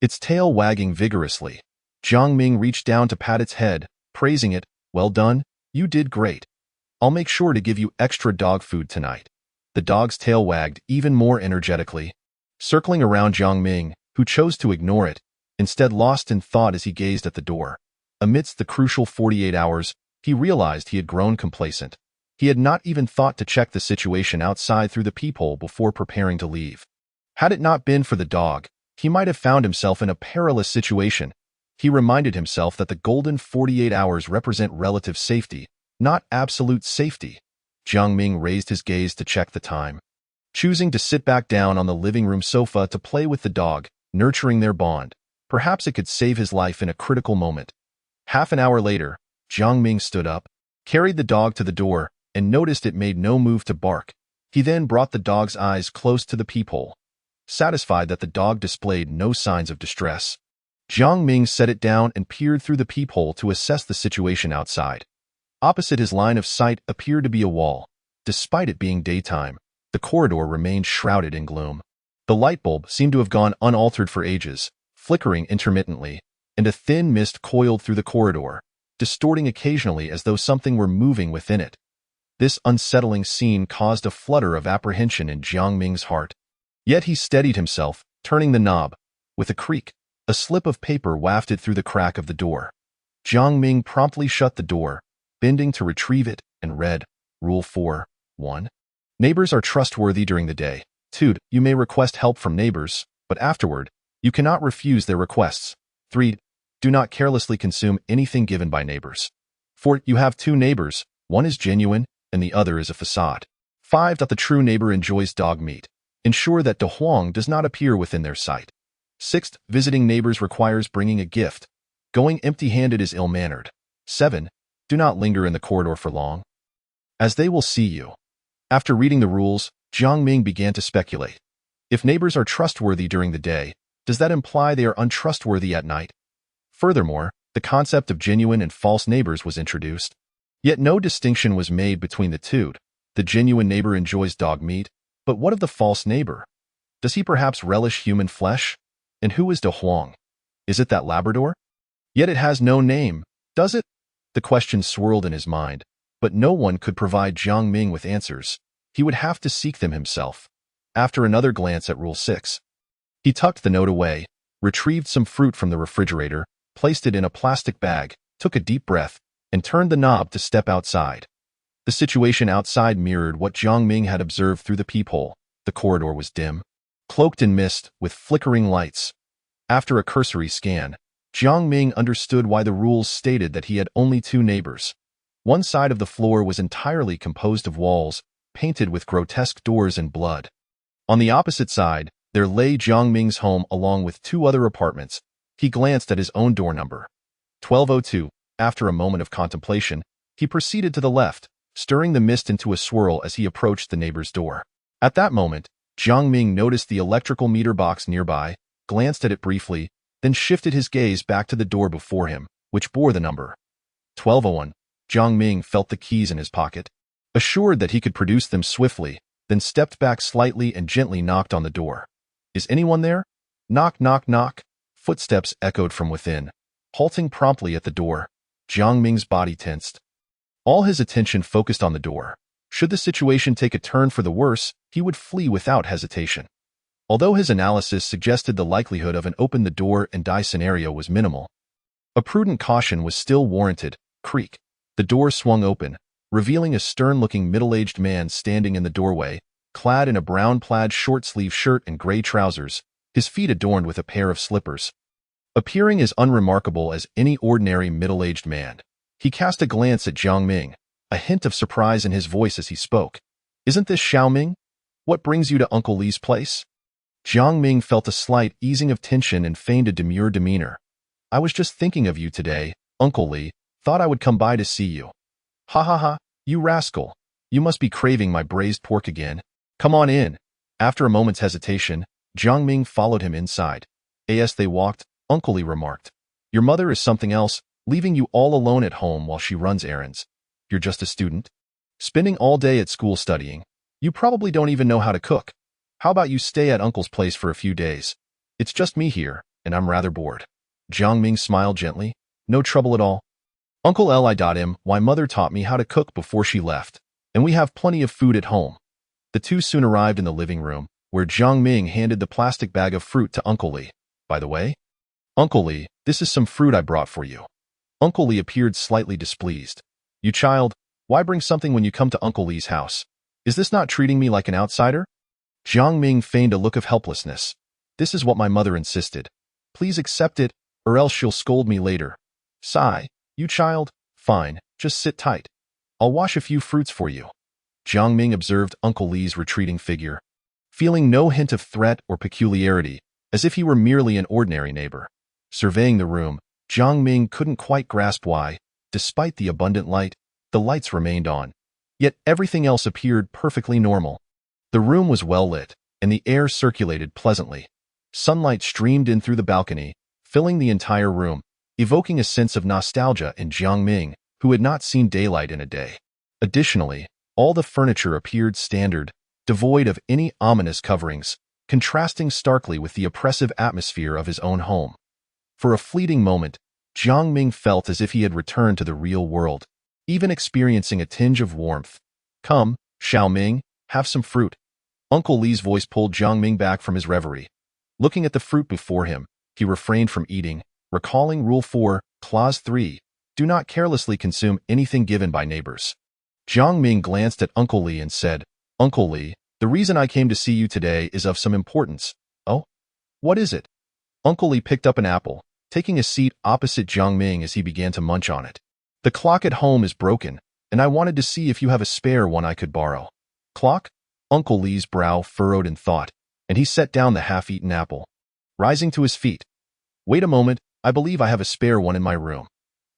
its tail wagging vigorously. Jiang Ming reached down to pat its head, praising it. Well done, you did great. I'll make sure to give you extra dog food tonight. The dog's tail wagged even more energetically, circling around Jiang Ming, who chose to ignore it, instead lost in thought as he gazed at the door. Amidst the crucial 48 hours, he realized he had grown complacent. He had not even thought to check the situation outside through the peephole before preparing to leave. Had it not been for the dog, he might have found himself in a perilous situation. He reminded himself that the golden 48 hours represent relative safety, not absolute safety. Jiang Ming raised his gaze to check the time, choosing to sit back down on the living room sofa to play with the dog, nurturing their bond. Perhaps it could save his life in a critical moment. Half an hour later, Jiang Ming stood up, carried the dog to the door, and noticed it made no move to bark. He then brought the dog's eyes close to the peephole. Satisfied that the dog displayed no signs of distress, Jiang Ming set it down and peered through the peephole to assess the situation outside. Opposite his line of sight appeared to be a wall. Despite it being daytime, the corridor remained shrouded in gloom. The light bulb seemed to have gone unaltered for ages, flickering intermittently, and a thin mist coiled through the corridor, distorting occasionally as though something were moving within it. This unsettling scene caused a flutter of apprehension in Jiang Ming's heart. Yet he steadied himself, turning the knob. With a creak, a slip of paper wafted through the crack of the door. Jiang Ming promptly shut the door, bending to retrieve it, and read, Rule 4, 1. Neighbors are trustworthy during the day. 2. You may request help from neighbors, but afterward, you cannot refuse their requests. 3. Do not carelessly consume anything given by neighbors. 4. You have 2 neighbors, one is genuine, and the other is a facade. 5. The true neighbor enjoys dog meat. Ensure that De Huang does not appear within their sight. 6. Visiting neighbors requires bringing a gift. Going empty-handed is ill-mannered. 7. Do not linger in the corridor for long, as they will see you. After reading the rules, Jiang Ming began to speculate. If neighbors are trustworthy during the day, does that imply they are untrustworthy at night? Furthermore, the concept of genuine and false neighbors was introduced. Yet no distinction was made between the two. The genuine neighbor enjoys dog meat, but what of the false neighbor? Does he perhaps relish human flesh? And who is De Huang? Is it that Labrador? Yet it has no name, does it? The question swirled in his mind, but no one could provide Jiang Ming with answers. He would have to seek them himself. After another glance at Rule 6, he tucked the note away, retrieved some fruit from the refrigerator, placed it in a plastic bag, took a deep breath, and turned the knob to step outside. The situation outside mirrored what Jiang Ming had observed through the peephole. The corridor was dim, cloaked in mist, with flickering lights. After a cursory scan, Jiang Ming understood why the rules stated that he had only 2 neighbors. One side of the floor was entirely composed of walls, painted with grotesque doors and blood. On the opposite side, there lay Jiang Ming's home along with 2 other apartments. He glanced at his own door number, 1202. After a moment of contemplation, he proceeded to the left, stirring the mist into a swirl as he approached the neighbor's door. At that moment, Jiang Ming noticed the electrical meter box nearby, glanced at it briefly, then shifted his gaze back to the door before him, which bore the number 1201. Jiang Ming felt the keys in his pocket, assured that he could produce them swiftly, then stepped back slightly and gently knocked on the door. "Is anyone there?" "Knock, knock, knock." Footsteps echoed from within. Halting promptly at the door, Jiang Ming's body tensed. All his attention focused on the door. Should the situation take a turn for the worse, he would flee without hesitation. Although his analysis suggested the likelihood of an open-the-door-and-die scenario was minimal, a prudent caution was still warranted. Creak. The door swung open, revealing a stern-looking middle-aged man standing in the doorway, clad in a brown plaid short-sleeve shirt and gray trousers, his feet adorned with a pair of slippers. Appearing as unremarkable as any ordinary middle-aged man, he cast a glance at Jiang Ming, a hint of surprise in his voice as he spoke. "Isn't this Xiao Ming? What brings you to Uncle Li's place?" Jiang Ming felt a slight easing of tension and feigned a demure demeanor. "I was just thinking of you today, Uncle Li. Thought I would come by to see you." "Ha ha ha, you rascal. You must be craving my braised pork again. Come on in." After a moment's hesitation, Jiang Ming followed him inside. As they walked, Uncle Li remarked, "Your mother is something else, leaving you all alone at home while she runs errands. You're just a student, spending all day at school studying. You probably don't even know how to cook. How about you stay at Uncle's place for a few days? It's just me here, and I'm rather bored." Jiang Ming smiled gently. "No trouble at all. Uncle Li.M. Why mother taught me how to cook before she left, and we have plenty of food at home." The two soon arrived in the living room, where Jiang Ming handed the plastic bag of fruit to Uncle Li. "By the way, Uncle Li, this is some fruit I brought for you." Uncle Li appeared slightly displeased. "You child, why bring something when you come to Uncle Li's house? Is this not treating me like an outsider?" Jiang Ming feigned a look of helplessness. "This is what my mother insisted. Please accept it, or else she'll scold me later." "Sigh. You child? Fine, just sit tight. I'll wash a few fruits for you." Jiang Ming observed Uncle Li's retreating figure, feeling no hint of threat or peculiarity, as if he were merely an ordinary neighbor. Surveying the room, Jiang Ming couldn't quite grasp why, despite the abundant light, the lights remained on. Yet everything else appeared perfectly normal. The room was well lit, and the air circulated pleasantly. Sunlight streamed in through the balcony, filling the entire room, evoking a sense of nostalgia in Jiang Ming, who had not seen daylight in a day. Additionally, all the furniture appeared standard, devoid of any ominous coverings, contrasting starkly with the oppressive atmosphere of his own home. For a fleeting moment, Jiang Ming felt as if he had returned to the real world, even experiencing a tinge of warmth. "Come, Xiao Ming, have some fruit." Uncle Li's voice pulled Jiang Ming back from his reverie. Looking at the fruit before him, he refrained from eating, recalling Rule 4, Clause 3, do not carelessly consume anything given by neighbors. Jiang Ming glanced at Uncle Li and said, "Uncle Li, the reason I came to see you today is of some importance." "Oh? What is it?" Uncle Li picked up an apple, taking a seat opposite Jiang Ming as he began to munch on it. "The clock at home is broken, and I wanted to see if you have a spare one I could borrow." "Clock?" Uncle Li's brow furrowed in thought, and he set down the half-eaten apple. Rising to his feet, "Wait a moment, I believe I have a spare one in my room.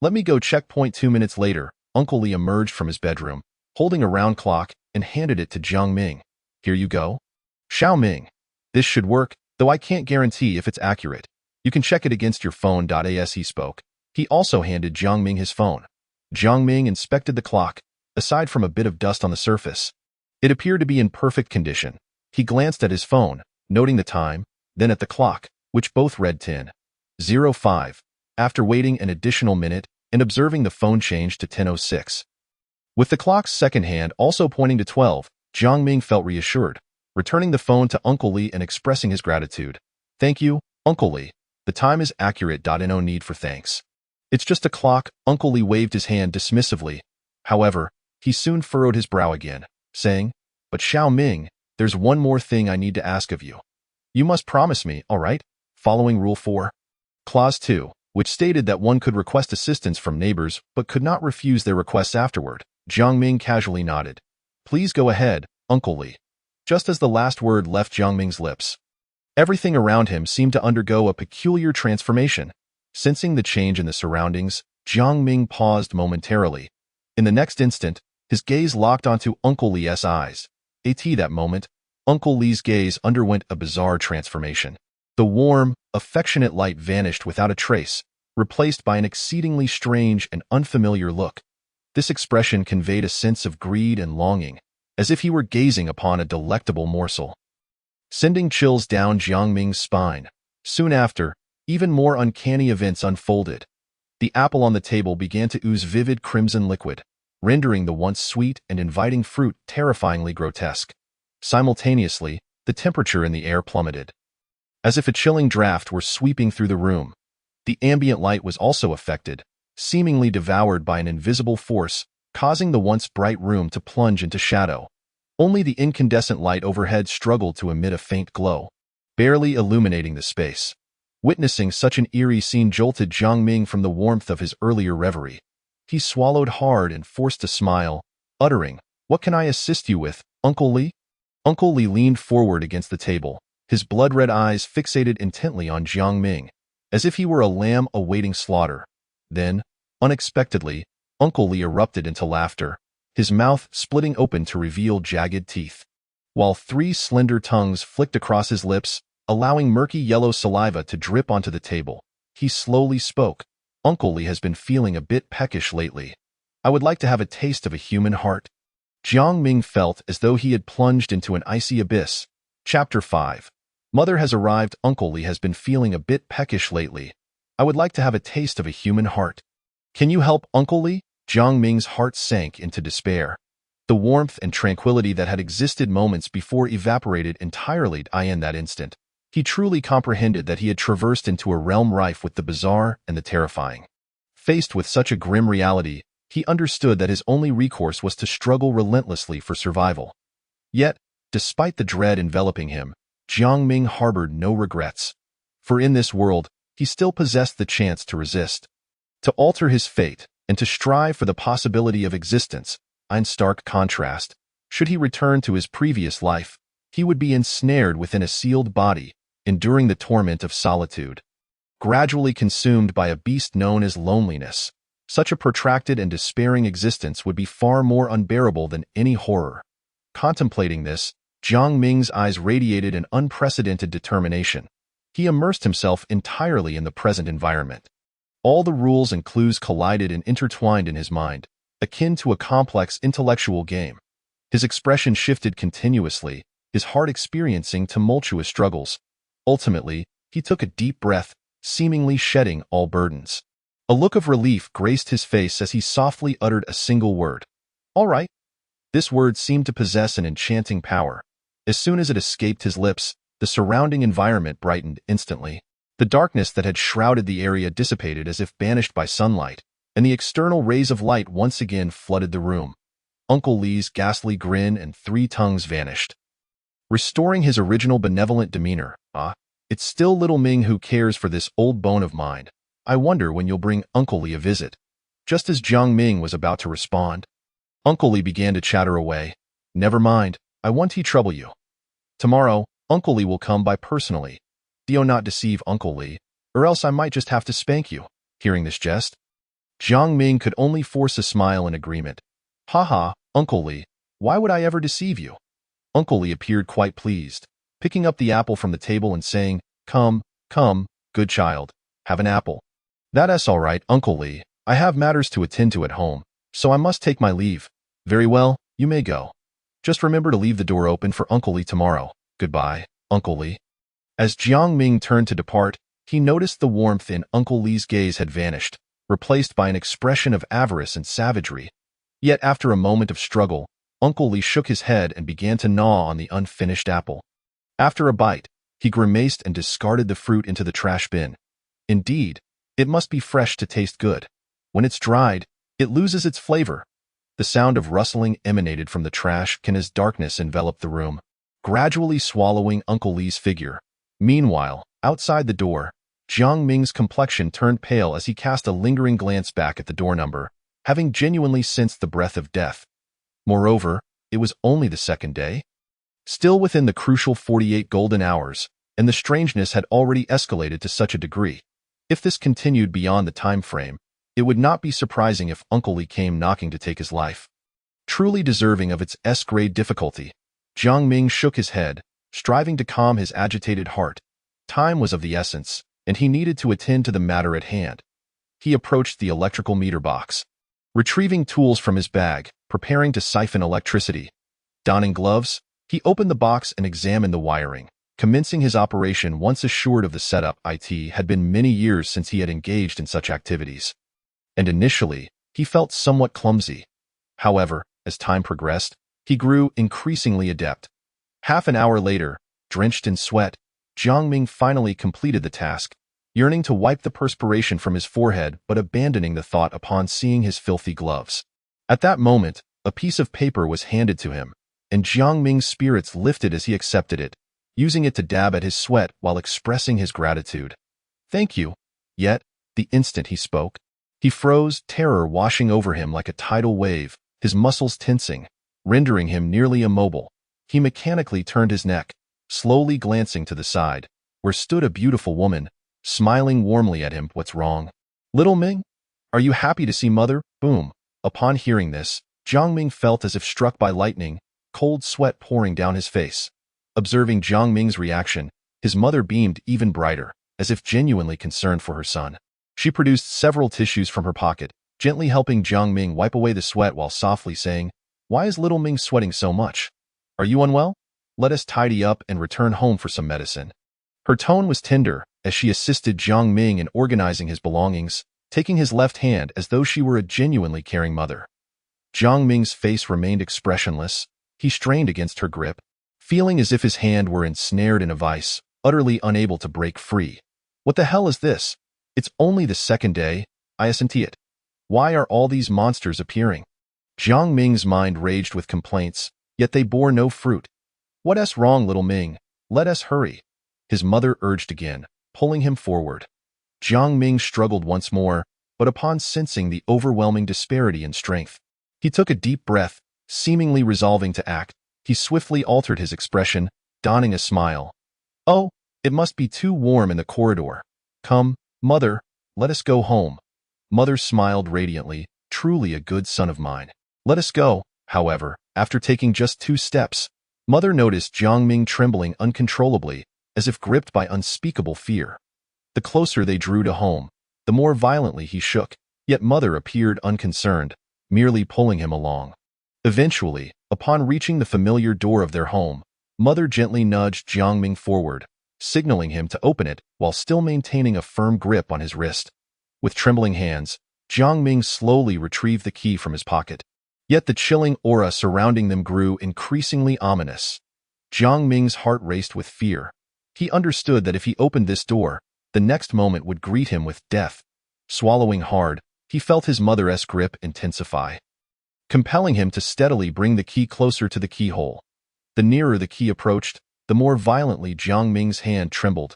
Let me go check." 2 minutes later, Uncle Li emerged from his bedroom, holding a round clock, and handed it to Jiang Ming. "Here you go. Xiao Ming. This should work, though I can't guarantee if it's accurate. You can check it against your phone." As he spoke, he also handed Jiang Ming his phone. Jiang Ming inspected the clock, aside from a bit of dust on the surface. It appeared to be in perfect condition. He glanced at his phone, noting the time, then at the clock, which both read 10:05. After waiting an additional minute and observing the phone change to 10:06. With the clock's second hand also pointing to 12, Jiang Ming felt reassured, returning the phone to Uncle Li and expressing his gratitude. "Thank you, Uncle Li. The time is accurate. No need for thanks. It's just a clock. Uncle Li waved his hand dismissively. However, he soon furrowed his brow again, saying, "But Xiao Ming, there's one more thing I need to ask of you. You must promise me, all right? Following Rule 4. Clause 2, which stated that one could request assistance from neighbors but could not refuse their requests afterward." Jiang Ming casually nodded. "Please go ahead, Uncle Li." Just as the last word left Jiang Ming's lips, everything around him seemed to undergo a peculiar transformation. Sensing the change in the surroundings, Jiang Ming paused momentarily. In the next instant, his gaze locked onto Uncle Li's eyes. That moment, Uncle Li's gaze underwent a bizarre transformation. The warm, affectionate light vanished without a trace, replaced by an exceedingly strange and unfamiliar look. This expression conveyed a sense of greed and longing, as if he were gazing upon a delectable morsel, sending chills down Jiang Ming's spine. Soon after, even more uncanny events unfolded. The apple on the table began to ooze vivid crimson liquid, rendering the once sweet and inviting fruit terrifyingly grotesque. Simultaneously, the temperature in the air plummeted, as if a chilling draft were sweeping through the room. The ambient light was also affected, seemingly devoured by an invisible force, causing the once bright room to plunge into shadow. Only the incandescent light overhead struggled to emit a faint glow, barely illuminating the space. Witnessing such an eerie scene jolted Jiang Ming from the warmth of his earlier reverie. He swallowed hard and forced a smile, uttering, "What can I assist you with, Uncle Li?" Uncle Li leaned forward against the table, his blood-red eyes fixated intently on Jiang Ming, as if he were a lamb awaiting slaughter. Then, unexpectedly, Uncle Li erupted into laughter, his mouth splitting open to reveal jagged teeth, while 3 slender tongues flicked across his lips, allowing murky yellow saliva to drip onto the table. He slowly spoke. "Uncle Li has been feeling a bit peckish lately. I would like to have a taste of a human heart." Jiang Ming felt as though he had plunged into an icy abyss. Chapter 5. Mother has arrived. Uncle Li has been feeling a bit peckish lately. I would like to have a taste of a human heart. Can you help, Uncle Li? Jiang Ming's heart sank into despair. The warmth and tranquility that had existed moments before evaporated entirely in that instant. He truly comprehended that he had traversed into a realm rife with the bizarre and the terrifying. Faced with such a grim reality, he understood that his only recourse was to struggle relentlessly for survival. Yet, despite the dread enveloping him, Jiang Ming harbored no regrets. For in this world, he still possessed the chance to resist, to alter his fate, and to strive for the possibility of existence. In stark contrast, should he return to his previous life, he would be ensnared within a sealed body, enduring the torment of solitude, gradually consumed by a beast known as loneliness. Such a protracted and despairing existence would be far more unbearable than any horror. Contemplating this, Jiang Ming's eyes radiated an unprecedented determination. He immersed himself entirely in the present environment. All the rules and clues collided and intertwined in his mind, akin to a complex intellectual game. His expression shifted continuously, his heart experiencing tumultuous struggles. Ultimately, he took a deep breath, seemingly shedding all burdens. A look of relief graced his face as he softly uttered a single word. "All right." This word seemed to possess an enchanting power. As soon as it escaped his lips, the surrounding environment brightened instantly. The darkness that had shrouded the area dissipated as if banished by sunlight, and the external rays of light once again flooded the room. Uncle Li's ghastly grin and 3 tongues vanished, restoring his original benevolent demeanor. It's still little Ming who cares for this old bone of mine. I wonder when you'll bring Uncle Li a visit." Just as Jiang Ming was about to respond, Uncle Li began to chatter away. "Never mind, I won't trouble you. Tomorrow, Uncle Li will come by personally. Do not deceive Uncle Li, or else I might just have to spank you." Hearing this jest, Jiang Ming could only force a smile in agreement. "Ha, Uncle Li, why would I ever deceive you?" Uncle Li appeared quite pleased, picking up the apple from the table and saying, Come, good child, have an apple." "That's all right, Uncle Li. I have matters to attend to at home, so I must take my leave." "Very well, you may go. Just remember to leave the door open for Uncle Li tomorrow. Goodbye, Uncle Li." As Jiang Ming turned to depart, he noticed the warmth in Uncle Li's gaze had vanished, replaced by an expression of avarice and savagery. Yet after a moment of struggle, Uncle Li shook his head and began to gnaw on the unfinished apple. After a bite, he grimaced and discarded the fruit into the trash bin, Indeed, it must be fresh to taste good. When it's dried, it loses its flavor. The sound of rustling emanated from the trash can as darkness enveloped the room, gradually swallowing Uncle Lee's figure. Meanwhile, outside the door, Jiang Ming's complexion turned pale as he cast a lingering glance back at the door number, having genuinely sensed the breath of death. Moreover, it was only the second day. Still within the crucial 48 golden hours, and the strangeness had already escalated to such a degree. If this continued beyond the time frame, it would not be surprising if Uncle Lee came knocking to take his life. Truly deserving of its S-grade difficulty, Jiang Ming shook his head, striving to calm his agitated heart. Time was of the essence, and he needed to attend to the matter at hand. He approached the electrical meter box, retrieving tools from his bag, preparing to siphon electricity. Donning gloves, he opened the box and examined the wiring, commencing his operation once assured of the setup. It had been many years since he had engaged in such activities, and initially, he felt somewhat clumsy. However, as time progressed, he grew increasingly adept. Half an hour later, drenched in sweat, Jiang Ming finally completed the task, yearning to wipe the perspiration from his forehead but abandoning the thought upon seeing his filthy gloves. At that moment, a piece of paper was handed to him, and Jiang Ming's spirits lifted as he accepted it, using it to dab at his sweat while expressing his gratitude. "Thank you." Yet, the instant he spoke, he froze, terror washing over him like a tidal wave, his muscles tensing, rendering him nearly immobile. He mechanically turned his neck, slowly glancing to the side, where stood a beautiful woman, smiling warmly at him. "What's wrong? Little Ming? Are you happy to see Mother?" Boom. Upon hearing this, Jiang Ming felt as if struck by lightning, cold sweat pouring down his face. Observing Jiang Ming's reaction, his mother beamed even brighter, as if genuinely concerned for her son. She produced several tissues from her pocket, gently helping Jiang Ming wipe away the sweat while softly saying, "Why is little Ming sweating so much? Are you unwell? Let us tidy up and return home for some medicine." Her tone was tender as she assisted Jiang Ming in organizing his belongings, taking his left hand as though she were a genuinely caring mother. Jiang Ming's face remained expressionless. He strained against her grip, feeling as if his hand were ensnared in a vice, utterly unable to break free. "What the hell is this? It's only the second day, I isn't it. Why are all these monsters appearing?" Jiang Ming's mind raged with complaints, yet they bore no fruit. "What's wrong, little Ming? Let us hurry," his mother urged again, pulling him forward. Jiang Ming struggled once more, but upon sensing the overwhelming disparity in strength, he took a deep breath, seemingly resolving to act. He swiftly altered his expression, donning a smile. "Oh, it must be too warm in the corridor. Come, Mother, let us go home." Mother smiled radiantly, truly a good son of mine. Let us go. However, after taking just 2 steps, Mother noticed Jiang Ming trembling uncontrollably, as if gripped by unspeakable fear. The closer they drew to home, the more violently he shook, yet Mother appeared unconcerned, merely pulling him along. Eventually, upon reaching the familiar door of their home, Mother gently nudged Jiang Ming forward, signaling him to open it while still maintaining a firm grip on his wrist. With trembling hands, Jiang Ming slowly retrieved the key from his pocket. Yet the chilling aura surrounding them grew increasingly ominous. Jiang Ming's heart raced with fear. He understood that if he opened this door, the next moment would greet him with death. Swallowing hard, he felt his mother's grip intensify, compelling him to steadily bring the key closer to the keyhole. The nearer the key approached, the more violently Jiang Ming's hand trembled.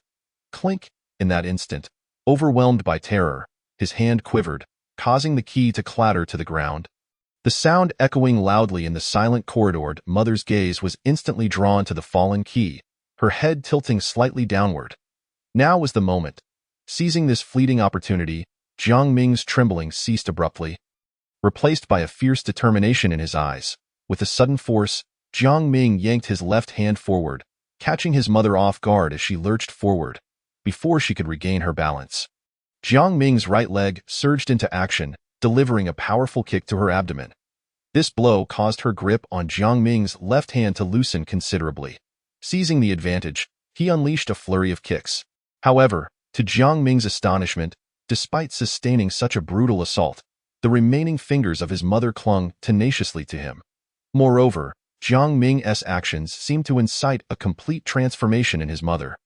Clink! In that instant, overwhelmed by terror, his hand quivered, causing the key to clatter to the ground. The sound echoing loudly in the silent corridor, Mother's gaze was instantly drawn to the fallen key, her head tilting slightly downward. Now was the moment. Seizing this fleeting opportunity, Jiang Ming's trembling ceased abruptly, replaced by a fierce determination in his eyes. With a sudden force, Jiang Ming yanked his left hand forward, catching his mother off guard as she lurched forward, before she could regain her balance. Jiang Ming's right leg surged into action, delivering a powerful kick to her abdomen. This blow caused her grip on Jiang Ming's left hand to loosen considerably. Seizing the advantage, he unleashed a flurry of kicks. However, to Jiang Ming's astonishment, despite sustaining such a brutal assault, the remaining fingers of his mother clung tenaciously to him. Moreover, Jiang Ming's actions seemed to incite a complete transformation in his mother.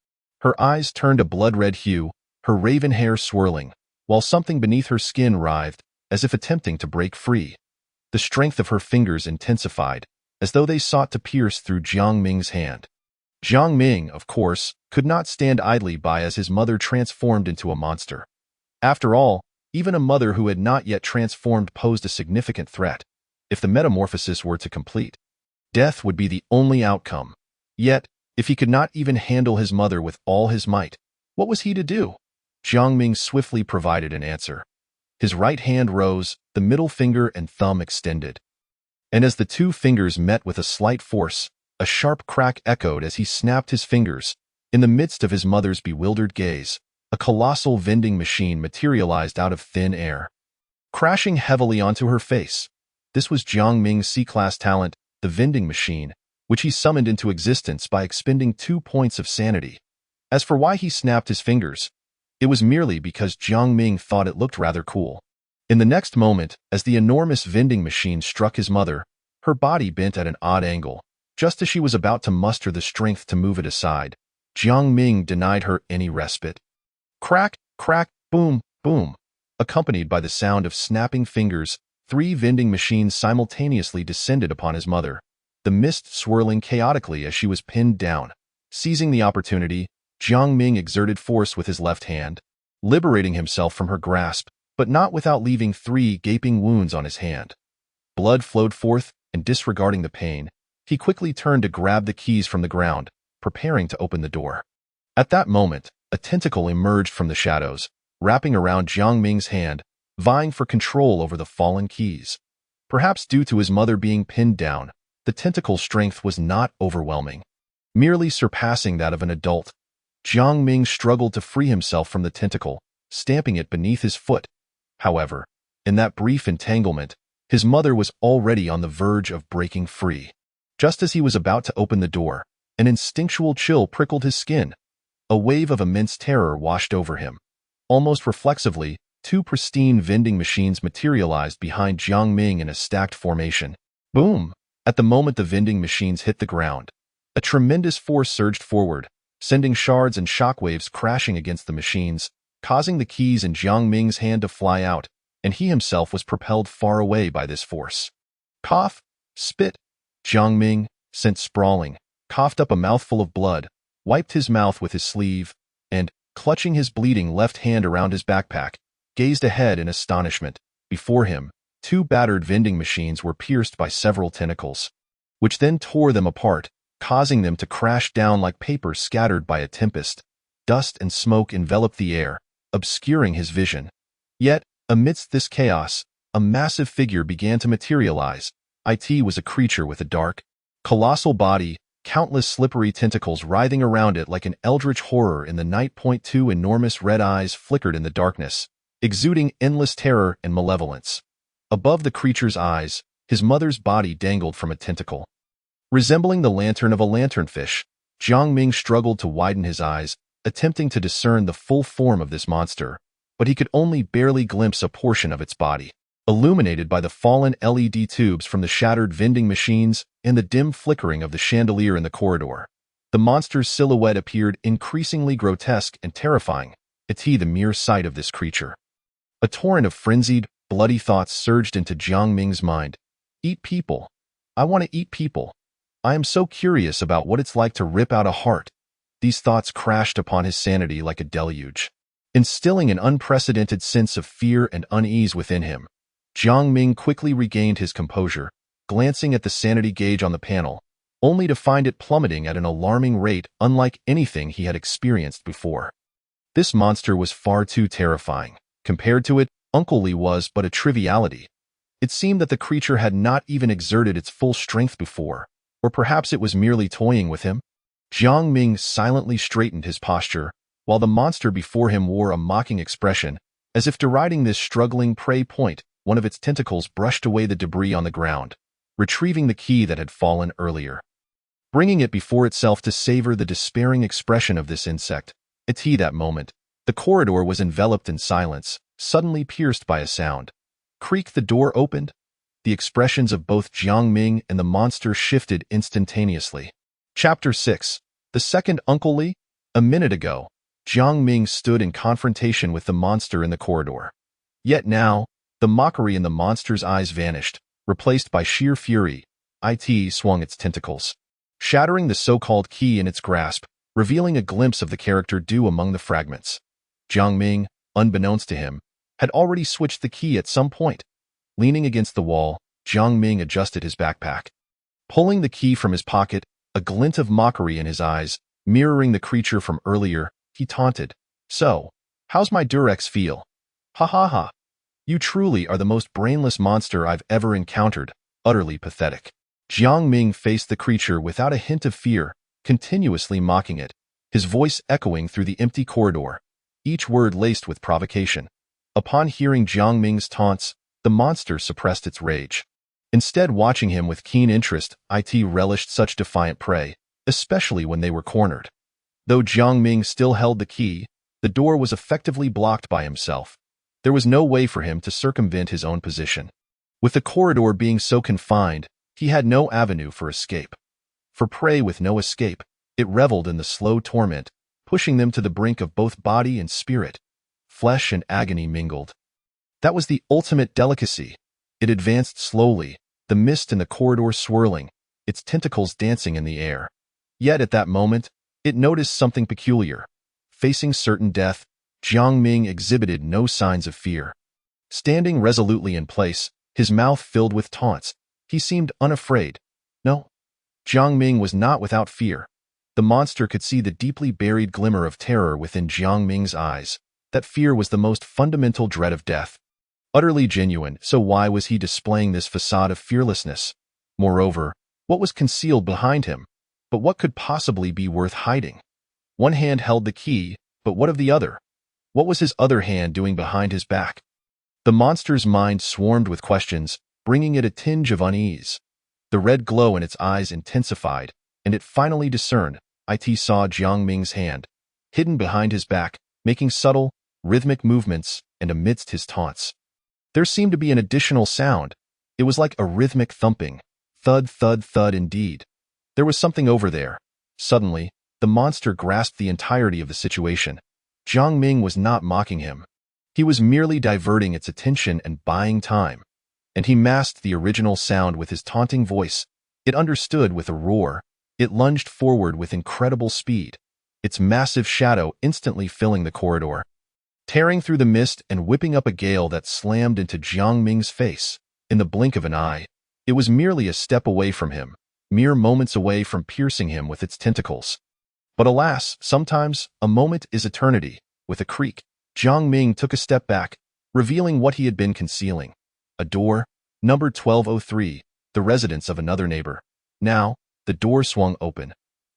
Her eyes turned a blood-red hue, her raven hair swirling, while something beneath her skin writhed, as if attempting to break free. The strength of her fingers intensified, as though they sought to pierce through Jiang Ming's hand. Jiang Ming, of course, could not stand idly by as his mother transformed into a monster. After all, even a mother who had not yet transformed posed a significant threat. If the metamorphosis were to complete, death would be the only outcome. Yet, if he could not even handle his mother with all his might, what was he to do? Jiang Ming swiftly provided an answer. His right hand rose, the middle finger and thumb extended. And as the two fingers met with a slight force, a sharp crack echoed as he snapped his fingers. In the midst of his mother's bewildered gaze, a colossal vending machine materialized out of thin air, crashing heavily onto her face. This was Jiang Ming's C-class talent, the vending machine, which he summoned into existence by expending 2 points of sanity. As for why he snapped his fingers, it was merely because Jiang Ming thought it looked rather cool. In the next moment, as the enormous vending machine struck his mother, her body bent at an odd angle. Just as she was about to muster the strength to move it aside, Jiang Ming denied her any respite. Crack, crack, boom, boom. Accompanied by the sound of snapping fingers, 3 vending machines simultaneously descended upon his mother, the mist swirling chaotically as she was pinned down. Seizing the opportunity, Jiang Ming exerted force with his left hand, liberating himself from her grasp, but not without leaving 3 gaping wounds on his hand. Blood flowed forth, and disregarding the pain, he quickly turned to grab the keys from the ground, preparing to open the door. At that moment, a tentacle emerged from the shadows, wrapping around Jiang Ming's hand, vying for control over the fallen keys. Perhaps due to his mother being pinned down, the tentacle's strength was not overwhelming, merely surpassing that of an adult. Jiang Ming struggled to free himself from the tentacle, stamping it beneath his foot. However, in that brief entanglement, his mother was already on the verge of breaking free. Just as he was about to open the door, an instinctual chill prickled his skin. A wave of immense terror washed over him. Almost reflexively, 2 pristine vending machines materialized behind Jiang Ming in a stacked formation. Boom! At the moment the vending machines hit the ground, a tremendous force surged forward, sending shards and shockwaves crashing against the machines, causing the keys in Jiang Ming's hand to fly out, and he himself was propelled far away by this force. Cough! Spit! Jiang Ming, sent sprawling, coughed up a mouthful of blood, wiped his mouth with his sleeve, and, clutching his bleeding left hand around his backpack, gazed ahead in astonishment. Before him, 2 battered vending machines were pierced by several tentacles, which then tore them apart, causing them to crash down like paper scattered by a tempest. Dust and smoke enveloped the air, obscuring his vision. Yet, amidst this chaos, a massive figure began to materialize. It was a creature with a dark, colossal body, countless slippery tentacles writhing around it like an eldritch horror in the night. 2 enormous red eyes flickered in the darkness, exuding endless terror and malevolence. Above the creature's eyes, his mother's body dangled from a tentacle. Resembling the lantern of a lanternfish, Jiang Ming struggled to widen his eyes, attempting to discern the full form of this monster, but he could only barely glimpse a portion of its body, illuminated by the fallen LED tubes from the shattered vending machines and the dim flickering of the chandelier in the corridor. The monster's silhouette appeared increasingly grotesque and terrifying. The mere sight of this creature. A torrent of frenzied, bloody thoughts surged into Jiang Ming's mind. Eat people. I want to eat people. I am so curious about what it's like to rip out a heart. These thoughts crashed upon his sanity like a deluge, instilling an unprecedented sense of fear and unease within him. Jiang Ming quickly regained his composure, glancing at the sanity gauge on the panel, only to find it plummeting at an alarming rate unlike anything he had experienced before. This monster was far too terrifying. Compared to it, Uncle Li was but a triviality. It seemed that the creature had not even exerted its full strength before, or perhaps it was merely toying with him. Jiang Ming silently straightened his posture, while the monster before him wore a mocking expression, as if deriding this struggling prey. One of its tentacles brushed away the debris on the ground, retrieving the key that had fallen earlier, bringing it before itself to savor the despairing expression of this insect. That moment, the corridor was enveloped in silence, suddenly pierced by a sound. Creak! The door opened. The expressions of both Jiang Ming and the monster shifted instantaneously. Chapter 6. The second Uncle Li. A minute ago, Jiang Ming stood in confrontation with the monster in the corridor. Yet now, the mockery in the monster's eyes vanished, replaced by sheer fury. It swung its tentacles, shattering the so-called key in its grasp, revealing a glimpse of the character due among the fragments. Jiang Ming, unbeknownst to him, had already switched the key at some point. Leaning against the wall, Jiang Ming adjusted his backpack. Pulling the key from his pocket, a glint of mockery in his eyes, mirroring the creature from earlier, he taunted. "So, how's my Durex feel? Ha ha ha. You truly are the most brainless monster I've ever encountered, utterly pathetic." Jiang Ming faced the creature without a hint of fear, continuously mocking it, his voice echoing through the empty corridor, each word laced with provocation. Upon hearing Jiang Ming's taunts, the monster suppressed its rage. Instead, watching him with keen interest, it relished such defiant prey, especially when they were cornered. Though Jiang Ming still held the key, the door was effectively blocked by himself. There was no way for him to circumvent his own position. With the corridor being so confined, he had no avenue for escape. For prey with no escape, it reveled in the slow torment, pushing them to the brink of both body and spirit. Flesh and agony mingled. That was the ultimate delicacy. It advanced slowly, the mist in the corridor swirling, its tentacles dancing in the air. Yet at that moment, it noticed something peculiar. Facing certain death, Jiang Ming exhibited no signs of fear. Standing resolutely in place, his mouth filled with taunts, he seemed unafraid. No, Jiang Ming was not without fear. The monster could see the deeply buried glimmer of terror within Jiang Ming's eyes. That fear was the most fundamental dread of death. Utterly genuine, so why was he displaying this facade of fearlessness? Moreover, what was concealed behind him? But what could possibly be worth hiding? One hand held the key, but what of the other? What was his other hand doing behind his back? The monster's mind swarmed with questions, bringing it a tinge of unease. The red glow in its eyes intensified, and it finally discerned. It saw Jiang Ming's hand, hidden behind his back, making subtle, rhythmic movements, and amidst his taunts. There seemed to be an additional sound. It was like a rhythmic thumping. Thud, thud, thud indeed. There was something over there. Suddenly, the monster grasped the entirety of the situation. Jiang Ming was not mocking him. He was merely diverting its attention and buying time. And he masked the original sound with his taunting voice. It understood with a roar. It lunged forward with incredible speed, its massive shadow instantly filling the corridor, tearing through the mist and whipping up a gale that slammed into Jiang Ming's face. In the blink of an eye, it was merely a step away from him, mere moments away from piercing him with its tentacles. But alas, sometimes a moment is eternity. With a creak, Jiang Ming took a step back, revealing what he had been concealing. A door, number 1203, the residence of another neighbor. Now, the door swung open.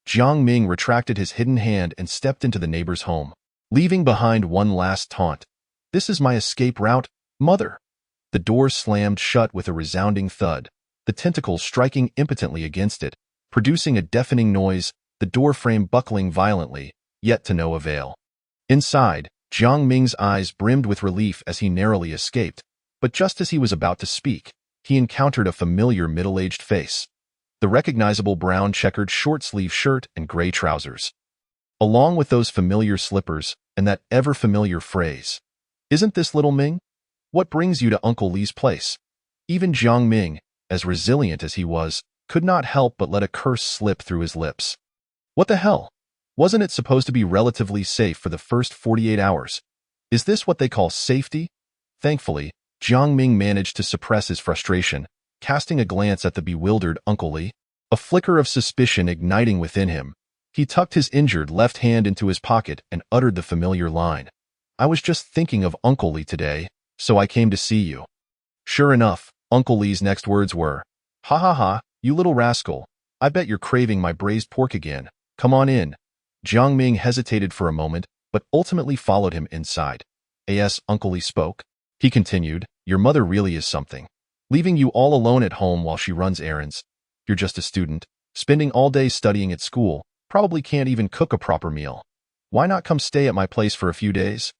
Jiang Ming retracted his hidden hand and stepped into the neighbor's home, leaving behind one last taunt. "This is my escape route, mother." The door slammed shut with a resounding thud, the tentacles striking impotently against it, producing a deafening noise, the door frame buckling violently, yet to no avail. Inside, Jiang Ming's eyes brimmed with relief as he narrowly escaped, but just as he was about to speak, he encountered a familiar middle-aged face. The recognizable brown checkered short-sleeve shirt and gray trousers. Along with those familiar slippers and that ever-familiar phrase, "Isn't this little Ming? What brings you to Uncle Li's place?" Even Jiang Ming, as resilient as he was, could not help but let a curse slip through his lips. What the hell? Wasn't it supposed to be relatively safe for the first 48 hours? Is this what they call safety? Thankfully, Jiang Ming managed to suppress his frustration, casting a glance at the bewildered Uncle Li. A flicker of suspicion igniting within him, he tucked his injured left hand into his pocket and uttered the familiar line. "I was just thinking of Uncle Li today, so I came to see you." Sure enough, Uncle Li's next words were, "Ha ha ha, you little rascal. I bet you're craving my braised pork again. Come on in." Jiang Ming hesitated for a moment, but ultimately followed him inside. "As Uncle Li spoke," he continued, "your mother really is something. Leaving you all alone at home while she runs errands. You're just a student, spending all day studying at school, probably can't even cook a proper meal. Why not come stay at my place for a few days?"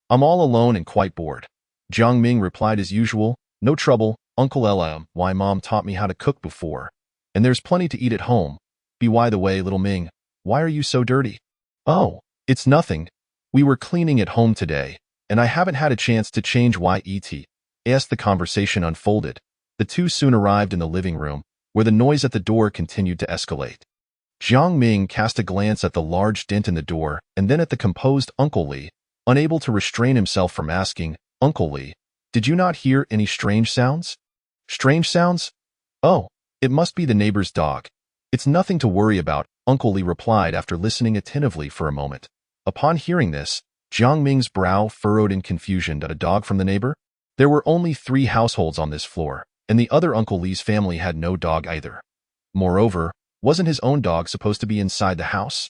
"I'm all alone and quite bored." Jiang Ming replied as usual, "No trouble, Uncle Ella. Why, Mom taught me how to cook before. And there's plenty to eat at home. By the way, little Ming, why are you so dirty?" "Oh, it's nothing. We were cleaning at home today, and I haven't had a chance to change YET. As the conversation unfolded, the two soon arrived in the living room, where the noise at the door continued to escalate. Jiang Ming cast a glance at the large dent in the door and then at the composed Uncle Li, unable to restrain himself from asking, "Uncle Li, did you not hear any strange sounds?" "Strange sounds? Oh, it must be the neighbor's dog. It's nothing to worry about," Uncle Li replied after listening attentively for a moment. Upon hearing this, Jiang Ming's brow furrowed in confusion. "A dog from the neighbor?" There were only 3 households on this floor, and the other Uncle Li's family had no dog either. Moreover, wasn't his own dog supposed to be inside the house?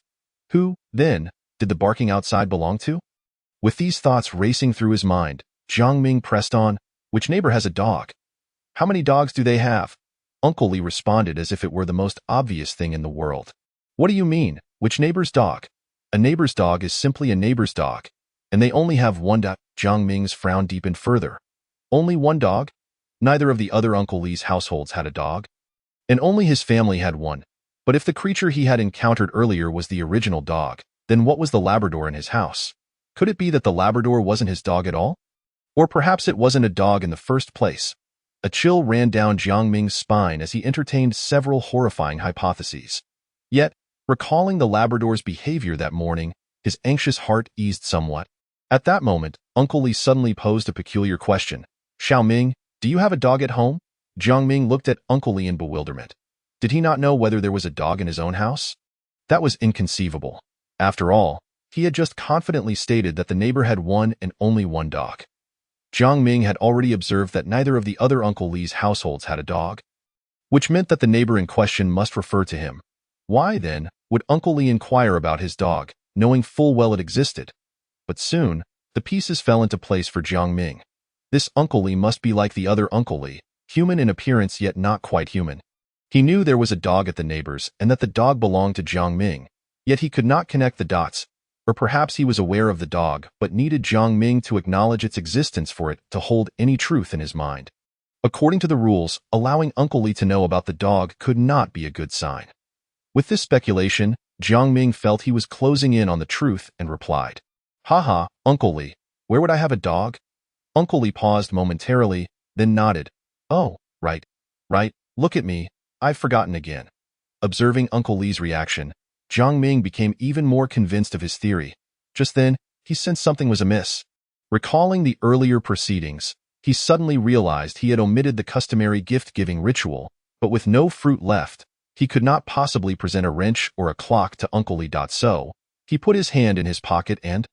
Who, then, did the barking outside belong to? With these thoughts racing through his mind, Jiang Ming pressed on, "Which neighbor has a dog? How many dogs do they have?" Uncle Li responded as if it were the most obvious thing in the world. "What do you mean, which neighbor's dog? A neighbor's dog is simply a neighbor's dog, and they only have one dog." Jiang Ming's frown deepened further. Only one dog? Neither of the other Uncle Li's households had a dog, and only his family had one. But if the creature he had encountered earlier was the original dog, then what was the Labrador in his house? Could it be that the Labrador wasn't his dog at all? Or perhaps it wasn't a dog in the first place? A chill ran down Jiang Ming's spine as he entertained several horrifying hypotheses. Yet, recalling the Labrador's behavior that morning, his anxious heart eased somewhat. At that moment, Uncle Li suddenly posed a peculiar question. "Xiao Ming, do you have a dog at home?" Jiang Ming looked at Uncle Li in bewilderment. Did he not know whether there was a dog in his own house? That was inconceivable. After all, he had just confidently stated that the neighbor had one and only one dog. Jiang Ming had already observed that neither of the other Uncle Li's households had a dog, which meant that the neighbor in question must refer to him. Why, then, would Uncle Li inquire about his dog, knowing full well it existed? But soon, the pieces fell into place for Jiang Ming. This Uncle Li must be like the other Uncle Li, human in appearance yet not quite human. He knew there was a dog at the neighbor's and that the dog belonged to Jiang Ming, yet he could not connect the dots. Or perhaps he was aware of the dog but needed Jiang Ming to acknowledge its existence for it to hold any truth in his mind. According to the rules, allowing Uncle Li to know about the dog could not be a good sign. With this speculation, Jiang Ming felt he was closing in on the truth and replied, "Haha, Uncle Li, where would I have a dog?" Uncle Li paused momentarily, then nodded. "Oh, right, look at me, I've forgotten again." Observing Uncle Li's reaction, Jiang Ming became even more convinced of his theory. Just then, he sensed something was amiss. Recalling the earlier proceedings, he suddenly realized he had omitted the customary gift-giving ritual, but with no fruit left, he could not possibly present a wrench or a clock to Uncle Li. So, he put his hand in his pocket and,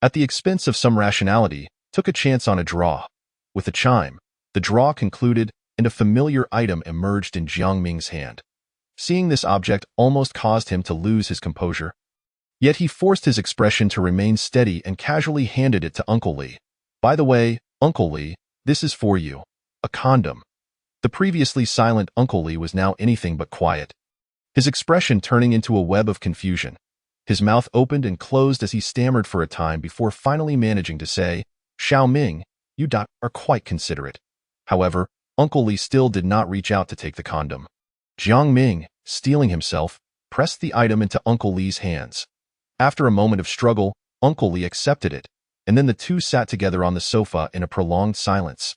at the expense of some rationality, took a chance on a draw. With a chime, the draw concluded and a familiar item emerged in Jiang Ming's hand. Seeing this object almost caused him to lose his composure. Yet he forced his expression to remain steady and casually handed it to Uncle Li. "By the way, Uncle Li, this is for you. A condom." The previously silent Uncle Li was now anything but quiet, his expression turning into a web of confusion. His mouth opened and closed as he stammered for a time before finally managing to say, "Xiao Ming, you are quite considerate." However, Uncle Li still did not reach out to take the condom. Jiang Ming, steeling himself, pressed the item into Uncle Li's hands. After a moment of struggle, Uncle Li accepted it, and then the two sat together on the sofa in a prolonged silence.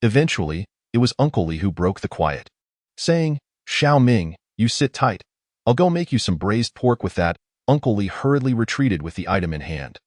Eventually, it was Uncle Li who broke the quiet, saying, "Xiao Ming, you sit tight. I'll go make you some braised pork with that." Uncle Li hurriedly retreated with the item in hand.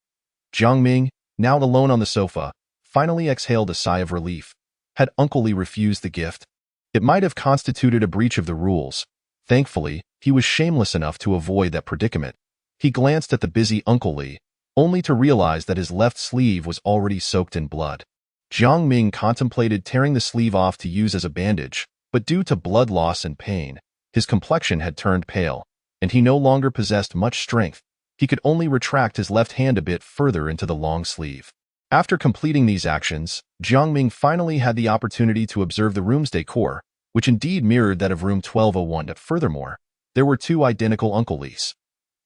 Jiang Ming, now alone on the sofa, finally exhaled a sigh of relief. Had Uncle Li refused the gift, it might have constituted a breach of the rules. Thankfully, he was shameless enough to avoid that predicament. He glanced at the busy Uncle Li, only to realize that his left sleeve was already soaked in blood. Jiang Ming contemplated tearing the sleeve off to use as a bandage, but due to blood loss and pain, his complexion had turned pale, and he no longer possessed much strength. He could only retract his left hand a bit further into the long sleeve. After completing these actions, Jiang Ming finally had the opportunity to observe the room's decor, which indeed mirrored that of room 1201. Furthermore, there were 2 identical Uncle Lis.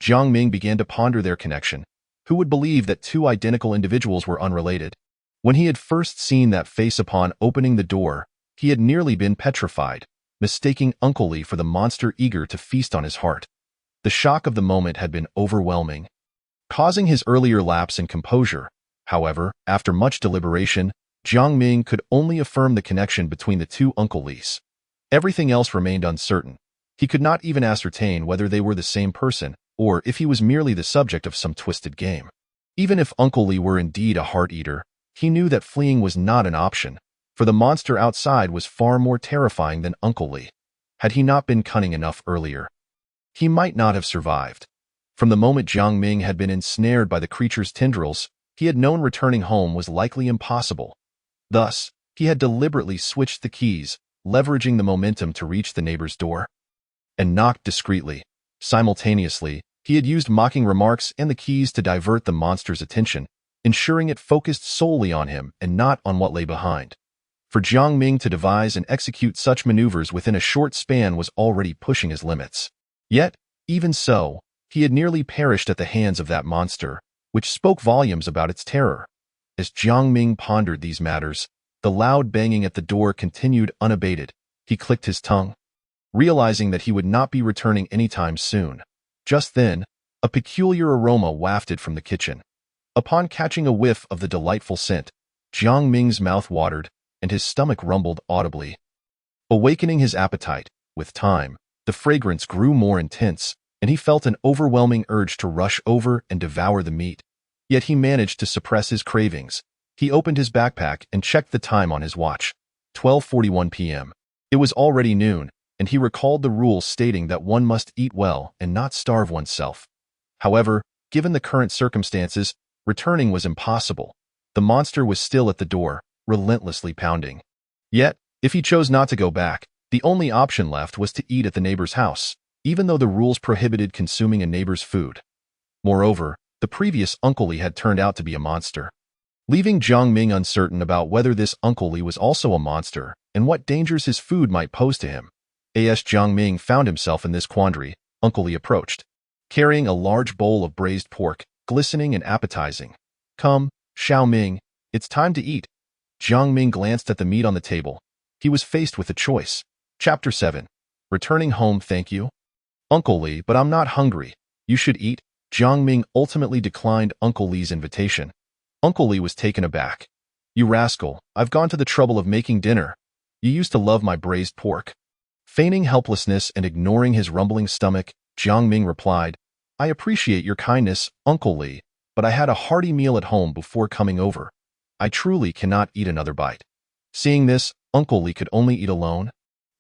Jiang Ming began to ponder their connection. Who would believe that 2 identical individuals were unrelated? When he had first seen that face upon opening the door, he had nearly been petrified, mistaking Uncle Li for the monster eager to feast on his heart. The shock of the moment had been overwhelming. causing his earlier lapse in composure. However, after much deliberation, Jiang Ming could only affirm the connection between the two Uncle Lis. Everything else remained uncertain. He could not even ascertain whether they were the same person, or if he was merely the subject of some twisted game. Even if Uncle Li were indeed a heart-eater, he knew that fleeing was not an option, for the monster outside was far more terrifying than Uncle Li. Had he not been cunning enough earlier, he might not have survived. From the moment Jiang Ming had been ensnared by the creature's tendrils, he had known returning home was likely impossible. Thus, he had deliberately switched the keys, leveraging the momentum to reach the neighbor's door, and knocked discreetly. Simultaneously, he had used mocking remarks and the keys to divert the monster's attention, ensuring it focused solely on him and not on what lay behind. For Jiang Ming to devise and execute such maneuvers within a short span was already pushing his limits. Yet, even so, he had nearly perished at the hands of that monster, which spoke volumes about its terror. As Jiang Ming pondered these matters, the loud banging at the door continued unabated. He clicked his tongue, realizing that he would not be returning anytime soon. Just then, a peculiar aroma wafted from the kitchen. Upon catching a whiff of the delightful scent, Jiang Ming's mouth watered, and his stomach rumbled audibly, awakening his appetite. With time, the fragrance grew more intense, and he felt an overwhelming urge to rush over and devour the meat. Yet he managed to suppress his cravings. He opened his backpack and checked the time on his watch. 12:41 p.m. It was already noon, and he recalled the rules stating that one must eat well and not starve oneself. However, given the current circumstances, returning was impossible. The monster was still at the door, relentlessly pounding. Yet, if he chose not to go back, the only option left was to eat at the neighbor's house, even though the rules prohibited consuming a neighbor's food. Moreover, the previous Uncle Li had turned out to be a monster. Leaving Jiang Ming uncertain about whether this Uncle Li was also a monster and what dangers his food might pose to him, as Jiang Ming found himself in this quandary, Uncle Li approached, carrying a large bowl of braised pork, glistening and appetizing. "Come, Xiao Ming, it's time to eat." Jiang Ming glanced at the meat on the table. He was faced with a choice. Chapter 7. Returning home, thank you. "Uncle Li, but I'm not hungry. You should eat." Jiang Ming ultimately declined Uncle Li's invitation. Uncle Li was taken aback. "You rascal, I've gone to the trouble of making dinner. You used to love my braised pork." Feigning helplessness and ignoring his rumbling stomach, Jiang Ming replied, "I appreciate your kindness, Uncle Li, but I had a hearty meal at home before coming over. I truly cannot eat another bite." Seeing this, Uncle Li could only eat alone,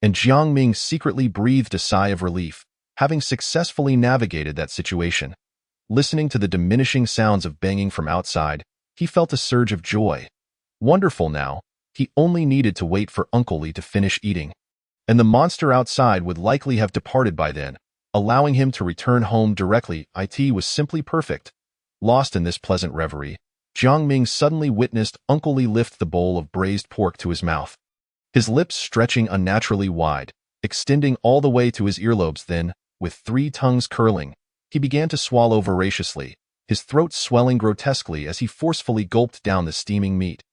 and Jiang Ming secretly breathed a sigh of relief, having successfully navigated that situation. Listening to the diminishing sounds of banging from outside, he felt a surge of joy. Wonderful now, he only needed to wait for Uncle Li to finish eating, and the monster outside would likely have departed by then, allowing him to return home directly. It was simply perfect. Lost in this pleasant reverie, Jiang Ming suddenly witnessed Uncle Li lift the bowl of braised pork to his mouth, his lips stretching unnaturally wide, extending all the way to his earlobes. Then, with 3 tongues curling, he began to swallow voraciously, his throat swelling grotesquely as he forcefully gulped down the steaming meat.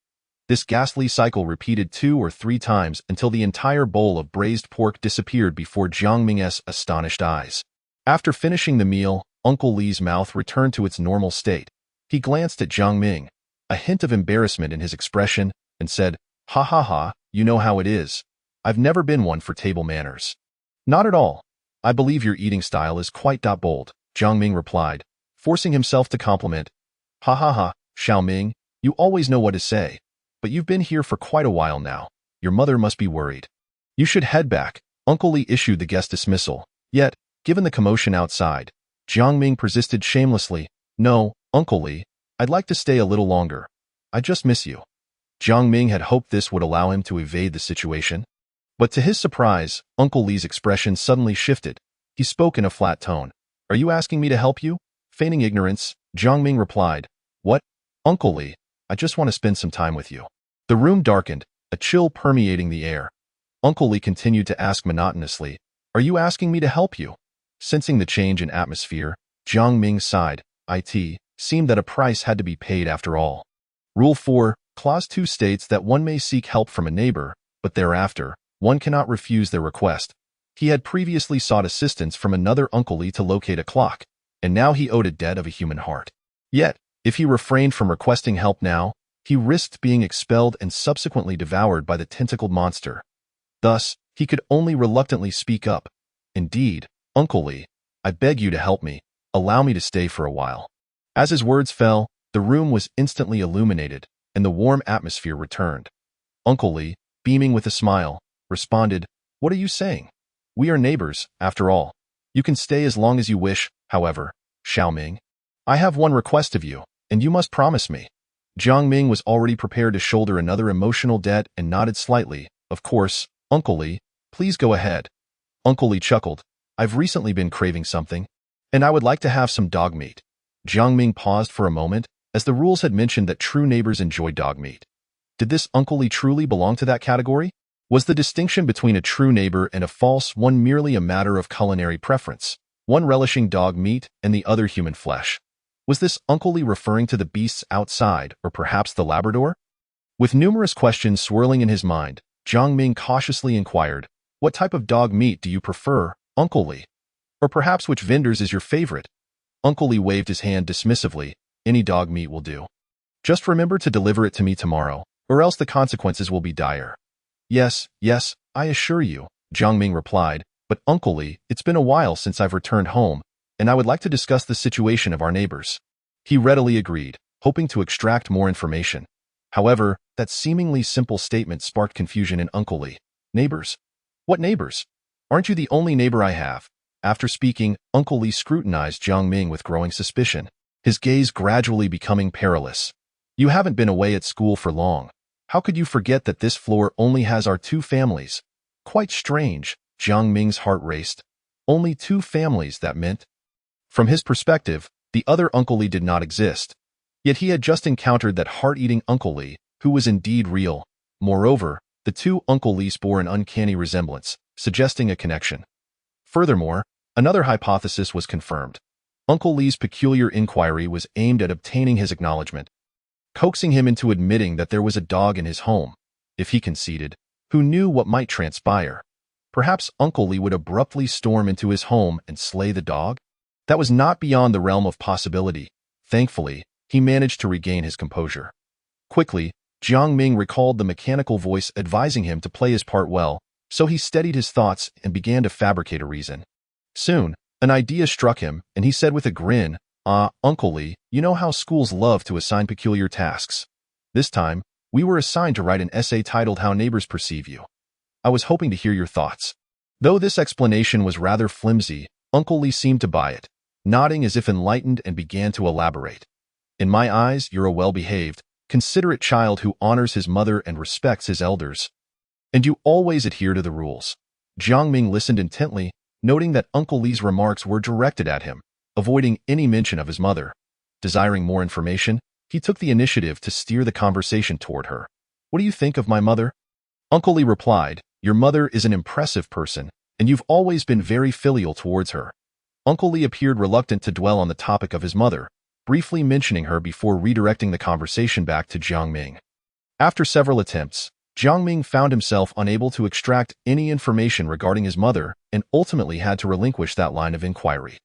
This ghastly cycle repeated 2 or 3 times until the entire bowl of braised pork disappeared before Jiang Ming's astonished eyes. After finishing the meal, Uncle Li's mouth returned to its normal state. He glanced at Jiang Ming, a hint of embarrassment in his expression, and said, "Ha ha ha, you know how it is. I've never been one for table manners." "Not at all. I believe your eating style is quite bold," Jiang Ming replied, forcing himself to compliment. "Ha ha ha, Xiao Ming, you always know what to say. But you've been here for quite a while now. Your mother must be worried. You should head back." Uncle Li issued the guest dismissal. Yet, given the commotion outside, Jiang Ming persisted shamelessly. "No, Uncle Li, I'd like to stay a little longer. I just miss you." Jiang Ming had hoped this would allow him to evade the situation. But to his surprise, Uncle Li's expression suddenly shifted. He spoke in a flat tone. "Are you asking me to help you?" Feigning ignorance, Jiang Ming replied, "What? Uncle Li, I just want to spend some time with you." The room darkened, a chill permeating the air. Uncle Li continued to ask monotonously, "Are you asking me to help you?" Sensing the change in atmosphere, Jiang Ming sighed. It seemed that a price had to be paid after all. Rule 4, Clause 2 states that one may seek help from a neighbor, but thereafter, one cannot refuse their request. He had previously sought assistance from another Uncle Li to locate a clock, and now he owed a debt of a human heart. Yet, if he refrained from requesting help now, he risked being expelled and subsequently devoured by the tentacled monster. Thus, he could only reluctantly speak up. Indeed, Uncle Lee, I beg you to help me. Allow me to stay for a while. As his words fell, the room was instantly illuminated, and the warm atmosphere returned. Uncle Lee, beaming with a smile, responded, "What are you saying? We are neighbors, after all. You can stay as long as you wish, however, Xiao Ming. I have one request of you, and you must promise me." Jiang Ming was already prepared to shoulder another emotional debt and nodded slightly. "Of course, Uncle Lee, please go ahead." Uncle Lee chuckled. "I've recently been craving something, and I would like to have some dog meat." Jiang Ming paused for a moment, as the rules had mentioned that true neighbors enjoy dog meat. Did this Uncle Lee truly belong to that category? Was the distinction between a true neighbor and a false one merely a matter of culinary preference, one relishing dog meat and the other human flesh? Was this Uncle Lee referring to the beasts outside, or perhaps the Labrador? With numerous questions swirling in his mind, Jiang Ming cautiously inquired, "What type of dog meat do you prefer, Uncle Lee? Or perhaps which vendors is your favorite?" Uncle Lee waved his hand dismissively. "Any dog meat will do. Just remember to deliver it to me tomorrow, or else the consequences will be dire." Yes, I assure you," Jiang Ming replied, "but Uncle Lee, it's been a while since I've returned home, and I would like to discuss the situation of our neighbors." He readily agreed, hoping to extract more information. However, that seemingly simple statement sparked confusion in Uncle Lee. "Neighbors? What neighbors? Aren't you the only neighbor I have?" After speaking, Uncle Lee scrutinized Jiang Ming with growing suspicion, his gaze gradually becoming perilous. "You haven't been away at school for long. How could you forget that this floor only has our two families?" Quite strange, Jiang Ming's heart raced. Only two families, that meant. From his perspective, the other Uncle Lee did not exist. Yet he had just encountered that heart-eating Uncle Lee, who was indeed real. Moreover, the two Uncle Lees bore an uncanny resemblance, suggesting a connection. Furthermore, another hypothesis was confirmed. Uncle Lee's peculiar inquiry was aimed at obtaining his acknowledgement, coaxing him into admitting that there was a dog in his home. If he conceded, who knew what might transpire? Perhaps Uncle Lee would abruptly storm into his home and slay the dog? That was not beyond the realm of possibility. Thankfully, he managed to regain his composure. Quickly, Jiang Ming recalled the mechanical voice advising him to play his part well, so he steadied his thoughts and began to fabricate a reason. Soon, an idea struck him, and he said with a grin, Uncle Lee, you know how schools love to assign peculiar tasks. This time, we were assigned to write an essay titled How Neighbors Perceive You. I was hoping to hear your thoughts." Though this explanation was rather flimsy, Uncle Lee seemed to buy it, nodding as if enlightened, and began to elaborate. "In my eyes, you're a well-behaved, considerate child who honors his mother and respects his elders. And you always adhere to the rules." Jiang Ming listened intently, noting that Uncle Lee's remarks were directed at him, avoiding any mention of his mother. Desiring more information, he took the initiative to steer the conversation toward her. "What do you think of my mother?" Uncle Lee replied, "Your mother is an impressive person, and you've always been very filial towards her." Uncle Lee appeared reluctant to dwell on the topic of his mother, briefly mentioning her before redirecting the conversation back to Jiang Ming. After several attempts, Jiang Ming found himself unable to extract any information regarding his mother and ultimately had to relinquish that line of inquiry.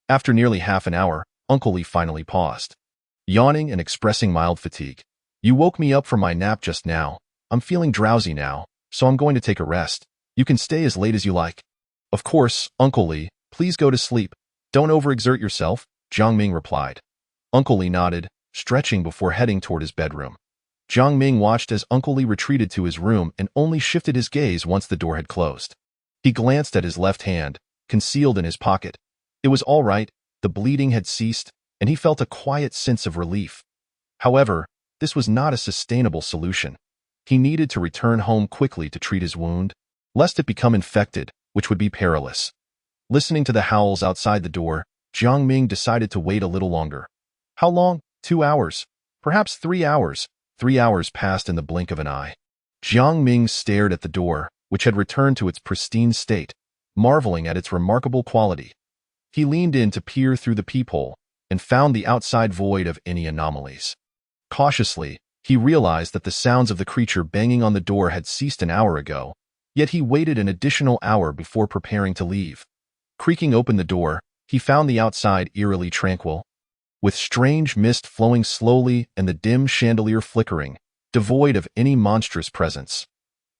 After nearly half an hour, Uncle Lee finally paused, yawning and expressing mild fatigue. "You woke me up from my nap just now. I'm feeling drowsy now, so I'm going to take a rest. You can stay as late as you like." "Of course, Uncle Lee, please go to sleep. Don't overexert yourself," Jiang Ming replied. Uncle Lee nodded, stretching before heading toward his bedroom. Jiang Ming watched as Uncle Lee retreated to his room and only shifted his gaze once the door had closed. He glanced at his left hand, concealed in his pocket. It was all right, the bleeding had ceased, and he felt a quiet sense of relief. However, this was not a sustainable solution. He needed to return home quickly to treat his wound, lest it become infected, which would be perilous. Listening to the howls outside the door, Jiang Ming decided to wait a little longer. How long? 2 hours? Perhaps 3 hours? 3 hours passed in the blink of an eye. Jiang Ming stared at the door, which had returned to its pristine state, marveling at its remarkable quality. He leaned in to peer through the peephole and found the outside void of any anomalies. Cautiously, he realized that the sounds of the creature banging on the door had ceased an hour ago, yet he waited an additional hour before preparing to leave. Creaking open the door, he found the outside eerily tranquil. with strange mist flowing slowly and the dim chandelier flickering, devoid of any monstrous presence.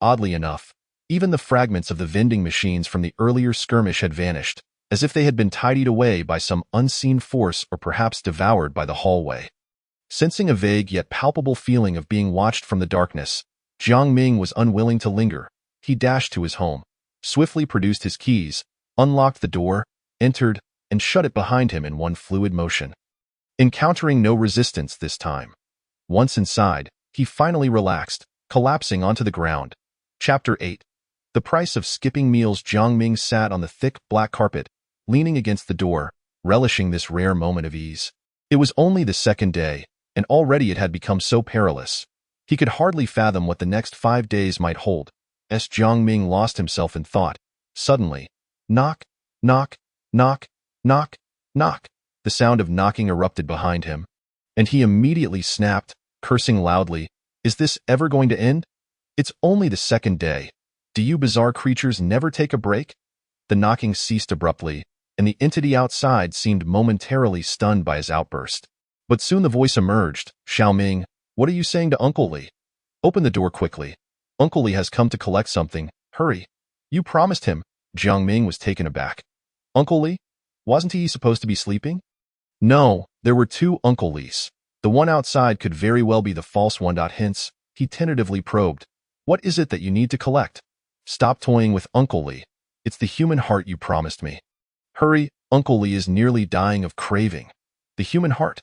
Oddly enough, even the fragments of the vending machines from the earlier skirmish had vanished, as if they had been tidied away by some unseen force or perhaps devoured by the hallway. Sensing a vague yet palpable feeling of being watched from the darkness, Jiang Ming was unwilling to linger. He dashed to his home, swiftly produced his keys, unlocked the door, entered, and shut it behind him in one fluid motion. Encountering no resistance this time. Once inside, he finally relaxed, collapsing onto the ground. Chapter 8. The price of skipping meals. Jiang Ming sat on the thick black carpet, leaning against the door, relishing this rare moment of ease. It was only the second day, and already it had become so perilous. He could hardly fathom what the next 5 days might hold. As Jiang Ming lost himself in thought, suddenly, knock, knock, knock, knock, knock. The sound of knocking erupted behind him, and he immediately snapped, cursing loudly. Is this ever going to end? It's only the second day. Do you bizarre creatures never take a break? The knocking ceased abruptly, and the entity outside seemed momentarily stunned by his outburst. But soon the voice emerged. Xiaoming, what are you saying to Uncle Li? Open the door quickly. Uncle Li has come to collect something. Hurry. You promised him. Jiang Ming was taken aback. Uncle Li? Wasn't he supposed to be sleeping? No, there were 2 Uncle Lis. The one outside could very well be the false one. Hence, he tentatively probed. What is it that you need to collect? Stop toying with Uncle Li. It's the human heart you promised me. Hurry, Uncle Li is nearly dying of craving. The human heart.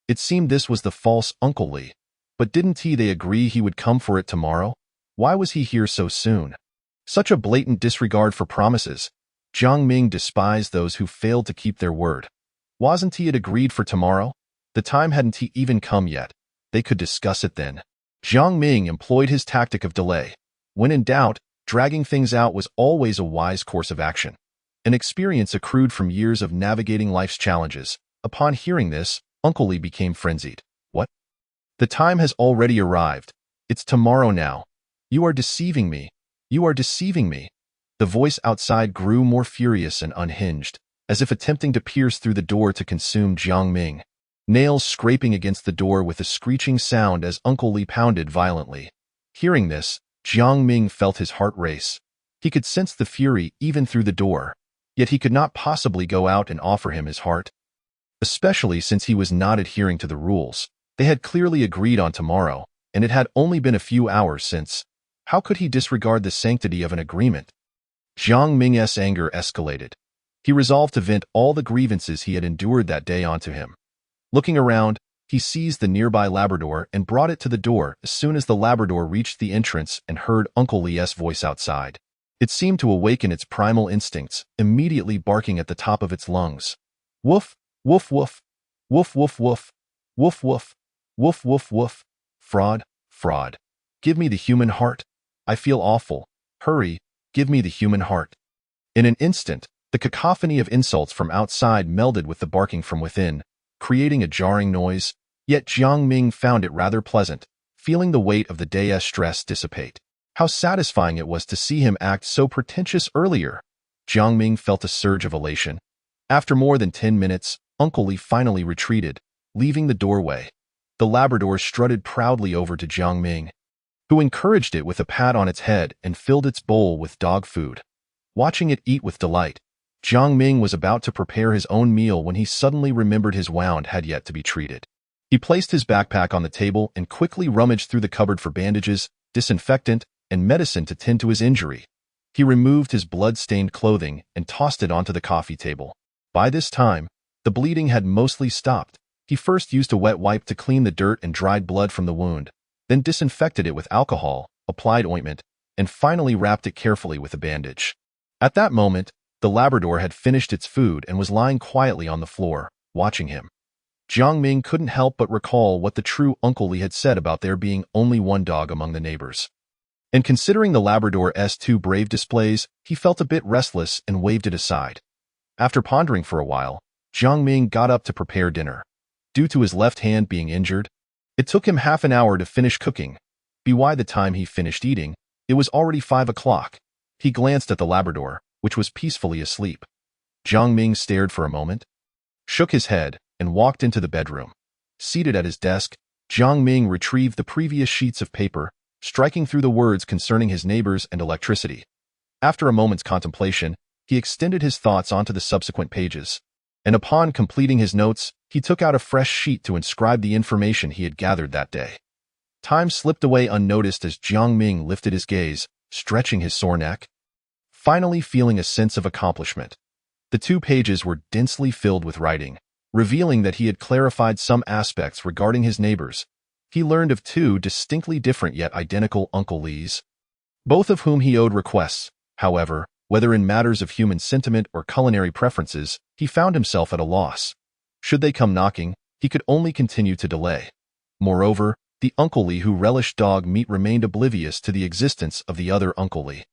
It seemed this was the false Uncle Li. But didn't they agree he would come for it tomorrow? Why was he here so soon? Such a blatant disregard for promises. Jiang Ming despised those who failed to keep their word. Wasn't he agreed for tomorrow? The time hadn't even come yet. They could discuss it then. Jiang Ming employed his tactic of delay. When in doubt, dragging things out was always a wise course of action. An experience accrued from years of navigating life's challenges. Upon hearing this, Uncle Li became frenzied. What? The time has already arrived. It's tomorrow now. You are deceiving me. You are deceiving me. The voice outside grew more furious and unhinged, as if attempting to pierce through the door to consume Jiang Ming. Nails scraping against the door with a screeching sound as Uncle Li pounded violently. Hearing this, Jiang Ming felt his heart race. He could sense the fury even through the door, yet he could not possibly go out and offer him his heart. Especially since he was not adhering to the rules. They had clearly agreed on tomorrow, and it had only been a few hours since. How could he disregard the sanctity of an agreement? Jiang Ming's anger escalated. He resolved to vent all the grievances he had endured that day onto him. Looking around, he seized the nearby Labrador and brought it to the door as soon as the Labrador reached the entrance and heard Uncle Li's voice outside. It seemed to awaken its primal instincts, immediately barking at the top of its lungs. Woof, woof, woof, woof, woof, woof, woof, woof, woof, woof, woof. Fraud, fraud. Give me the human heart. I feel awful. Hurry, give me the human heart. In an instant, the cacophony of insults from outside melded with the barking from within, creating a jarring noise, yet Jiang Ming found it rather pleasant, feeling the weight of the day's stress dissipate. How satisfying it was to see him act so pretentious earlier. Jiang Ming felt a surge of elation. After more than 10 minutes, Uncle Li finally retreated, leaving the doorway. The Labrador strutted proudly over to Jiang Ming, who encouraged it with a pat on its head and filled its bowl with dog food. Watching it eat with delight, Jiang Ming was about to prepare his own meal when he suddenly remembered his wound had yet to be treated. He placed his backpack on the table and quickly rummaged through the cupboard for bandages, disinfectant, and medicine to tend to his injury. He removed his blood-stained clothing and tossed it onto the coffee table. By this time, the bleeding had mostly stopped. He first used a wet wipe to clean the dirt and dried blood from the wound, then disinfected it with alcohol, applied ointment, and finally wrapped it carefully with a bandage. At that moment, the Labrador had finished its food and was lying quietly on the floor, watching him. Jiang Ming couldn't help but recall what the true Uncle Li had said about there being only one dog among the neighbors. And considering the Labrador's 2 brave displays, he felt a bit restless and waved it aside. After pondering for a while, Jiang Ming got up to prepare dinner. Due to his left hand being injured, it took him half an hour to finish cooking. By the time he finished eating, it was already 5 o'clock. He glanced at the Labrador, which was peacefully asleep. Jiang Ming stared for a moment, shook his head, and walked into the bedroom. Seated at his desk, Jiang Ming retrieved the previous sheets of paper, striking through the words concerning his neighbors and electricity. After a moment's contemplation, he extended his thoughts onto the subsequent pages, and upon completing his notes, he took out a fresh sheet to inscribe the information he had gathered that day. Time slipped away unnoticed as Jiang Ming lifted his gaze, stretching his sore neck, finally feeling a sense of accomplishment. The 2 pages were densely filled with writing, revealing that he had clarified some aspects regarding his neighbors. He learned of 2 distinctly different yet identical Uncle Lees, both of whom he owed requests. However, whether in matters of human sentiment or culinary preferences, he found himself at a loss. Should they come knocking, he could only continue to delay. Moreover, the Uncle Lee who relished dog meat remained oblivious to the existence of the other Uncle Lee.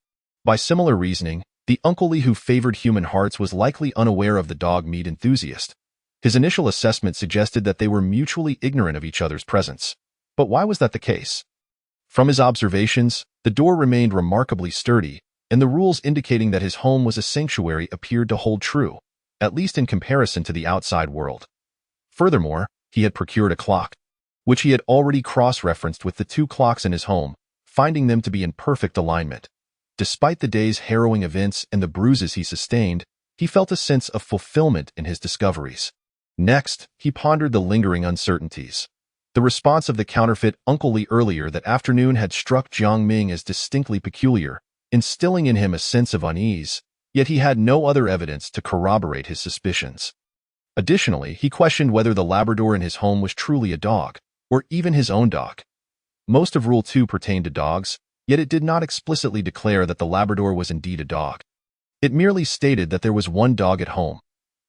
By similar reasoning, the Uncle Lee who favored human hearts was likely unaware of the dog meat enthusiast. His initial assessment suggested that they were mutually ignorant of each other's presence. But why was that the case? From his observations, the door remained remarkably sturdy, and the rules indicating that his home was a sanctuary appeared to hold true, at least in comparison to the outside world. Furthermore, he had procured a clock, which he had already cross-referenced with the 2 clocks in his home, finding them to be in perfect alignment. Despite the day's harrowing events and the bruises he sustained, he felt a sense of fulfillment in his discoveries. Next, he pondered the lingering uncertainties. The response of the counterfeit Uncle Lee earlier that afternoon had struck Jiang Ming as distinctly peculiar, instilling in him a sense of unease, yet he had no other evidence to corroborate his suspicions. Additionally, he questioned whether the Labrador in his home was truly a dog, or even his own dog. Most of Rule 2 pertained to dogs, yet it did not explicitly declare that the Labrador was indeed a dog. It merely stated that there was one dog at home.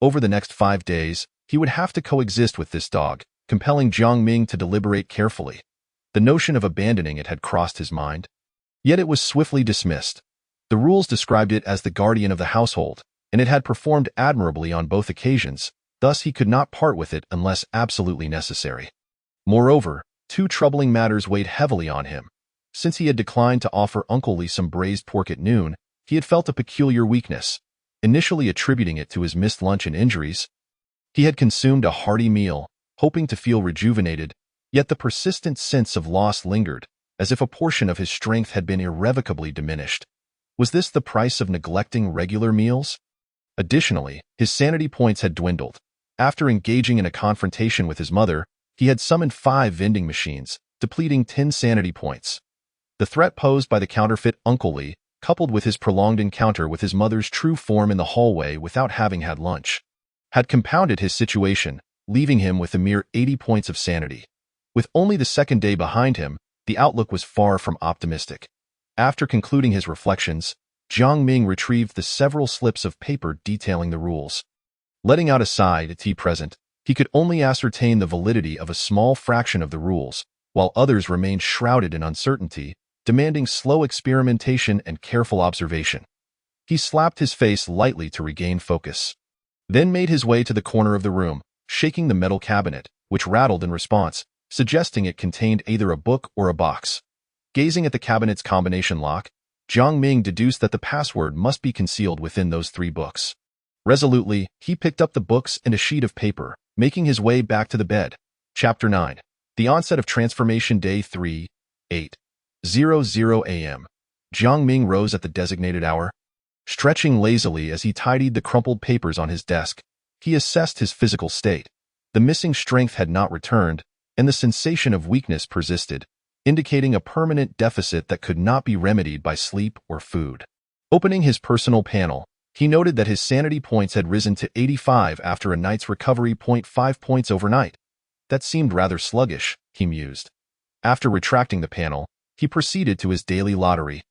Over the next 5 days, he would have to coexist with this dog, compelling Jiang Ming to deliberate carefully. The notion of abandoning it had crossed his mind. Yet it was swiftly dismissed. The rules described it as the guardian of the household, and it had performed admirably on both occasions, thus he could not part with it unless absolutely necessary. Moreover, 2 troubling matters weighed heavily on him. Since he had declined to offer Uncle Lee some braised pork at noon, he had felt a peculiar weakness, initially attributing it to his missed lunch and injuries. He had consumed a hearty meal, hoping to feel rejuvenated, yet the persistent sense of loss lingered, as if a portion of his strength had been irrevocably diminished. Was this the price of neglecting regular meals? Additionally, his sanity points had dwindled. After engaging in a confrontation with his mother, he had summoned 5 vending machines, depleting 10 sanity points. The threat posed by the counterfeit Uncle Lee, coupled with his prolonged encounter with his mother's true form in the hallway without having had lunch, had compounded his situation, leaving him with a mere 80 points of sanity. With only the 2nd day behind him, the outlook was far from optimistic. After concluding his reflections, Jiang Ming retrieved the several slips of paper detailing the rules. Letting out a sigh at tea present, he could only ascertain the validity of a small fraction of the rules, while others remained shrouded in uncertainty, demanding slow experimentation and careful observation. He slapped his face lightly to regain focus, then made his way to the corner of the room, shaking the metal cabinet, which rattled in response, suggesting it contained either a book or a box. Gazing at the cabinet's combination lock, Jiang Ming deduced that the password must be concealed within those 3 books. Resolutely, he picked up the books and a sheet of paper, making his way back to the bed. Chapter 9. The Onset of Transformation Day 3, 8:00 a.m. Jiang Ming rose at the designated hour. Stretching lazily as he tidied the crumpled papers on his desk, he assessed his physical state. The missing strength had not returned, and the sensation of weakness persisted, indicating a permanent deficit that could not be remedied by sleep or food. Opening his personal panel, he noted that his sanity points had risen to 85 after a night's recovery. 5 points overnight. That seemed rather sluggish, he mused. After retracting the panel, he proceeded to his daily lottery.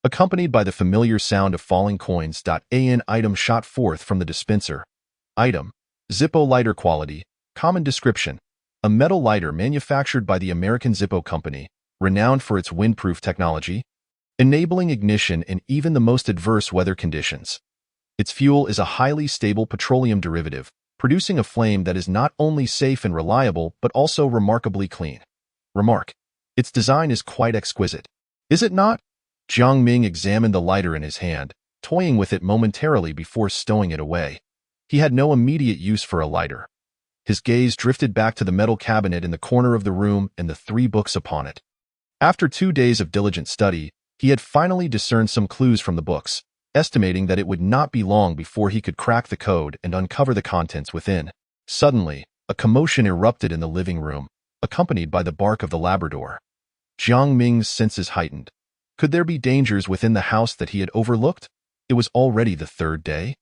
Accompanied by the familiar sound of falling coins. An item shot forth from the dispenser. Item: Zippo lighter quality, common description. A metal lighter manufactured by the American Zippo Company, renowned for its windproof technology, enabling ignition in even the most adverse weather conditions. Its fuel is a highly stable petroleum derivative, producing a flame that is not only safe and reliable but also remarkably clean. Remark: its design is quite exquisite. Is it not? Jiang Ming examined the lighter in his hand, toying with it momentarily before stowing it away. He had no immediate use for a lighter. His gaze drifted back to the metal cabinet in the corner of the room and the 3 books upon it. After 2 days of diligent study, he had finally discerned some clues from the books, estimating that it would not be long before he could crack the code and uncover the contents within. Suddenly, a commotion erupted in the living room, accompanied by the bark of the Labrador. Jiang Ming's senses heightened. Could there be dangers within the house that he had overlooked? It was already the 3rd day.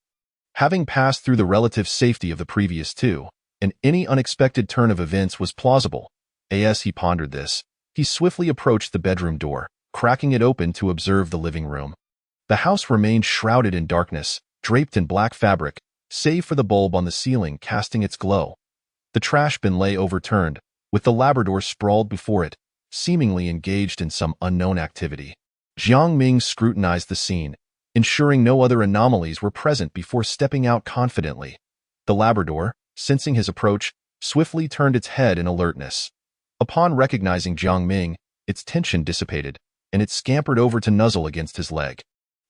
Having passed through the relative safety of the previous 2, and any unexpected turn of events was plausible. As he pondered this, he swiftly approached the bedroom door, cracking it open to observe the living room. The house remained shrouded in darkness, draped in black fabric, save for the bulb on the ceiling casting its glow. The trash bin lay overturned, with the Labrador sprawled before it, seemingly engaged in some unknown activity. Jiang Ming scrutinized the scene, ensuring no other anomalies were present before stepping out confidently. The Labrador, sensing his approach, swiftly turned its head in alertness. Upon recognizing Jiang Ming, its tension dissipated, and it scampered over to nuzzle against his leg.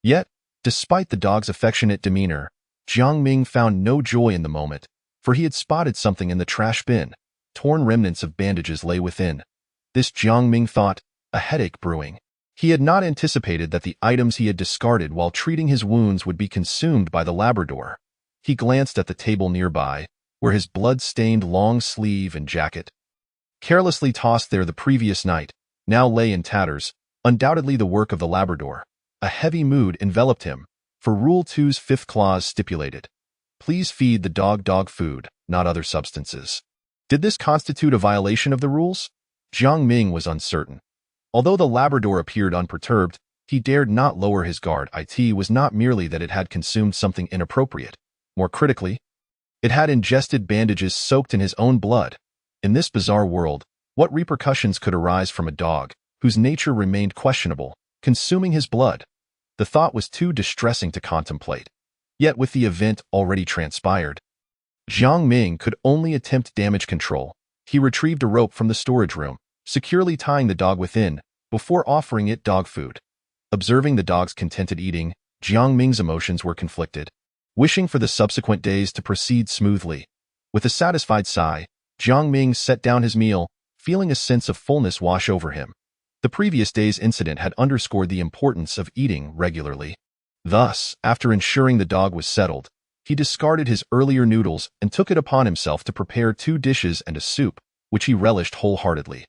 Yet, despite the dog's affectionate demeanor, Jiang Ming found no joy in the moment, for he had spotted something in the trash bin. Torn remnants of bandages lay within. This, Jiang Ming thought, a headache brewing. He had not anticipated that the items he had discarded while treating his wounds would be consumed by the Labrador. He glanced at the table nearby, where his blood-stained long sleeve and jacket, carelessly tossed there the previous night, now lay in tatters, undoubtedly the work of the Labrador. A heavy mood enveloped him, for Rule 2's 5th clause stipulated, "Please feed the dog dog food, not other substances." Did this constitute a violation of the rules? Jiang Ming was uncertain. Although the Labrador appeared unperturbed, he dared not lower his guard. It was not merely that it had consumed something inappropriate. More critically, it had ingested bandages soaked in his own blood. In this bizarre world, what repercussions could arise from a dog, whose nature remained questionable, consuming his blood? The thought was too distressing to contemplate. Yet with the event already transpired, Jiang Ming could only attempt damage control. He retrieved a rope from the storage room, securely tying the dog within, before offering it dog food. Observing the dog's contented eating, Jiang Ming's emotions were conflicted, wishing for the subsequent days to proceed smoothly. With a satisfied sigh, Jiang Ming set down his meal, feeling a sense of fullness wash over him. The previous day's incident had underscored the importance of eating regularly. Thus, after ensuring the dog was settled, he discarded his earlier noodles and took it upon himself to prepare 2 dishes and a soup, which he relished wholeheartedly.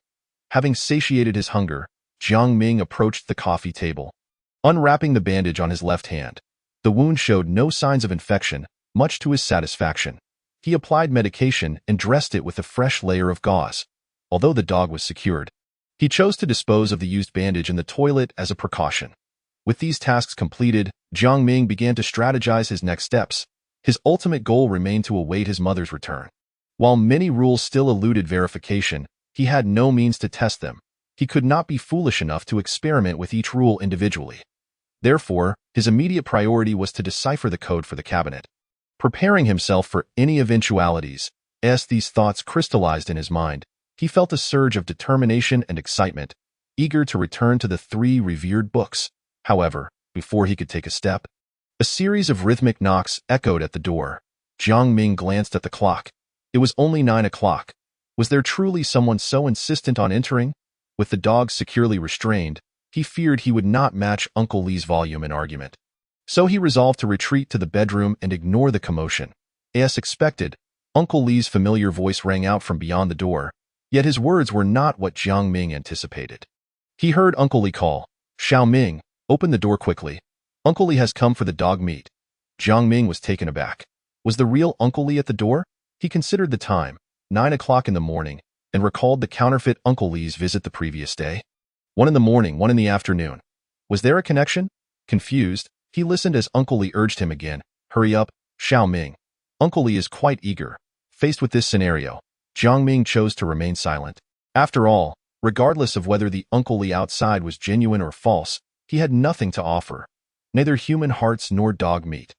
Having satiated his hunger, Jiang Ming approached the coffee table. Unwrapping the bandage on his left hand, the wound showed no signs of infection, much to his satisfaction. He applied medication and dressed it with a fresh layer of gauze. Although the dog was secured, he chose to dispose of the used bandage in the toilet as a precaution. With these tasks completed, Jiang Ming began to strategize his next steps. His ultimate goal remained to await his mother's return. While many rules still eluded verification, he had no means to test them. He could not be foolish enough to experiment with each rule individually. Therefore, his immediate priority was to decipher the code for the cabinet. Preparing himself for any eventualities, as these thoughts crystallized in his mind, he felt a surge of determination and excitement, eager to return to the 3 revered books. However, before he could take a step, a series of rhythmic knocks echoed at the door. Jiang Ming glanced at the clock. It was only 9 o'clock. Was there truly someone so insistent on entering? With the dog securely restrained, he feared he would not match Uncle Lee's volume in argument. So he resolved to retreat to the bedroom and ignore the commotion. As expected, Uncle Lee's familiar voice rang out from beyond the door, yet his words were not what Jiang Ming anticipated. He heard Uncle Lee call, "Xiao Ming, open the door quickly. Uncle Lee has come for the dog meat." Jiang Ming was taken aback. Was the real Uncle Lee at the door? He considered the time, 9 o'clock in the morning, and recalled the counterfeit Uncle Lee's visit the previous day. 1 in the morning, 1 in the afternoon. Was there a connection? Confused, he listened as Uncle Lee urged him again, "Hurry up, Xiao Ming." Uncle Lee is quite eager. Faced with this scenario, Jiang Ming chose to remain silent. After all, regardless of whether the Uncle Lee outside was genuine or false, he had nothing to offer. Neither human hearts nor dog meat.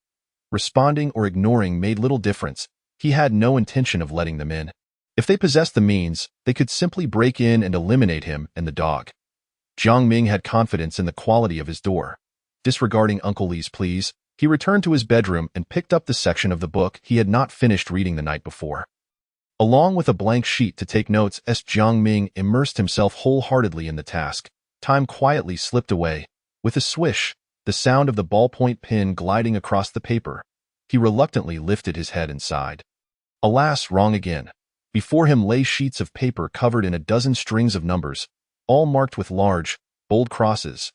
Responding or ignoring made little difference. He had no intention of letting them in. If they possessed the means, they could simply break in and eliminate him and the dog. Jiang Ming had confidence in the quality of his door. Disregarding Uncle Lee's pleas, he returned to his bedroom and picked up the section of the book he had not finished reading the night before. Along with a blank sheet to take notes as Jiang Ming immersed himself wholeheartedly in the task, time quietly slipped away. With a swish, the sound of the ballpoint pen gliding across the paper, he reluctantly lifted his head and sighed. Alas, wrong again. Before him lay sheets of paper covered in a dozen strings of numbers, all marked with large, bold crosses.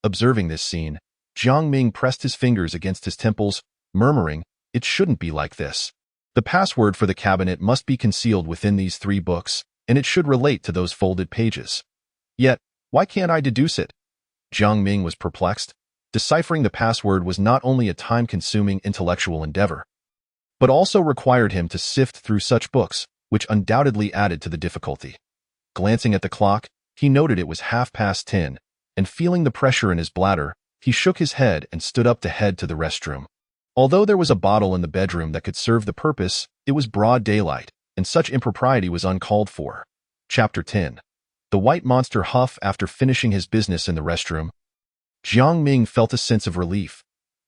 Observing this scene, Jiang Ming pressed his fingers against his temples, murmuring, "It shouldn't be like this. The password for the cabinet must be concealed within these 3 books, and it should relate to those folded pages. Yet, why can't I deduce it?" Jiang Ming was perplexed. Deciphering the password was not only a time-consuming intellectual endeavor, but also required him to sift through such books, which undoubtedly added to the difficulty. Glancing at the clock, he noted it was 10:30, and feeling the pressure in his bladder, he shook his head and stood up to head to the restroom. Although there was a bottle in the bedroom that could serve the purpose, it was broad daylight, and such impropriety was uncalled for. Chapter 10. The White Monster Huff. After finishing his business in the restroom, Jiang Ming felt a sense of relief.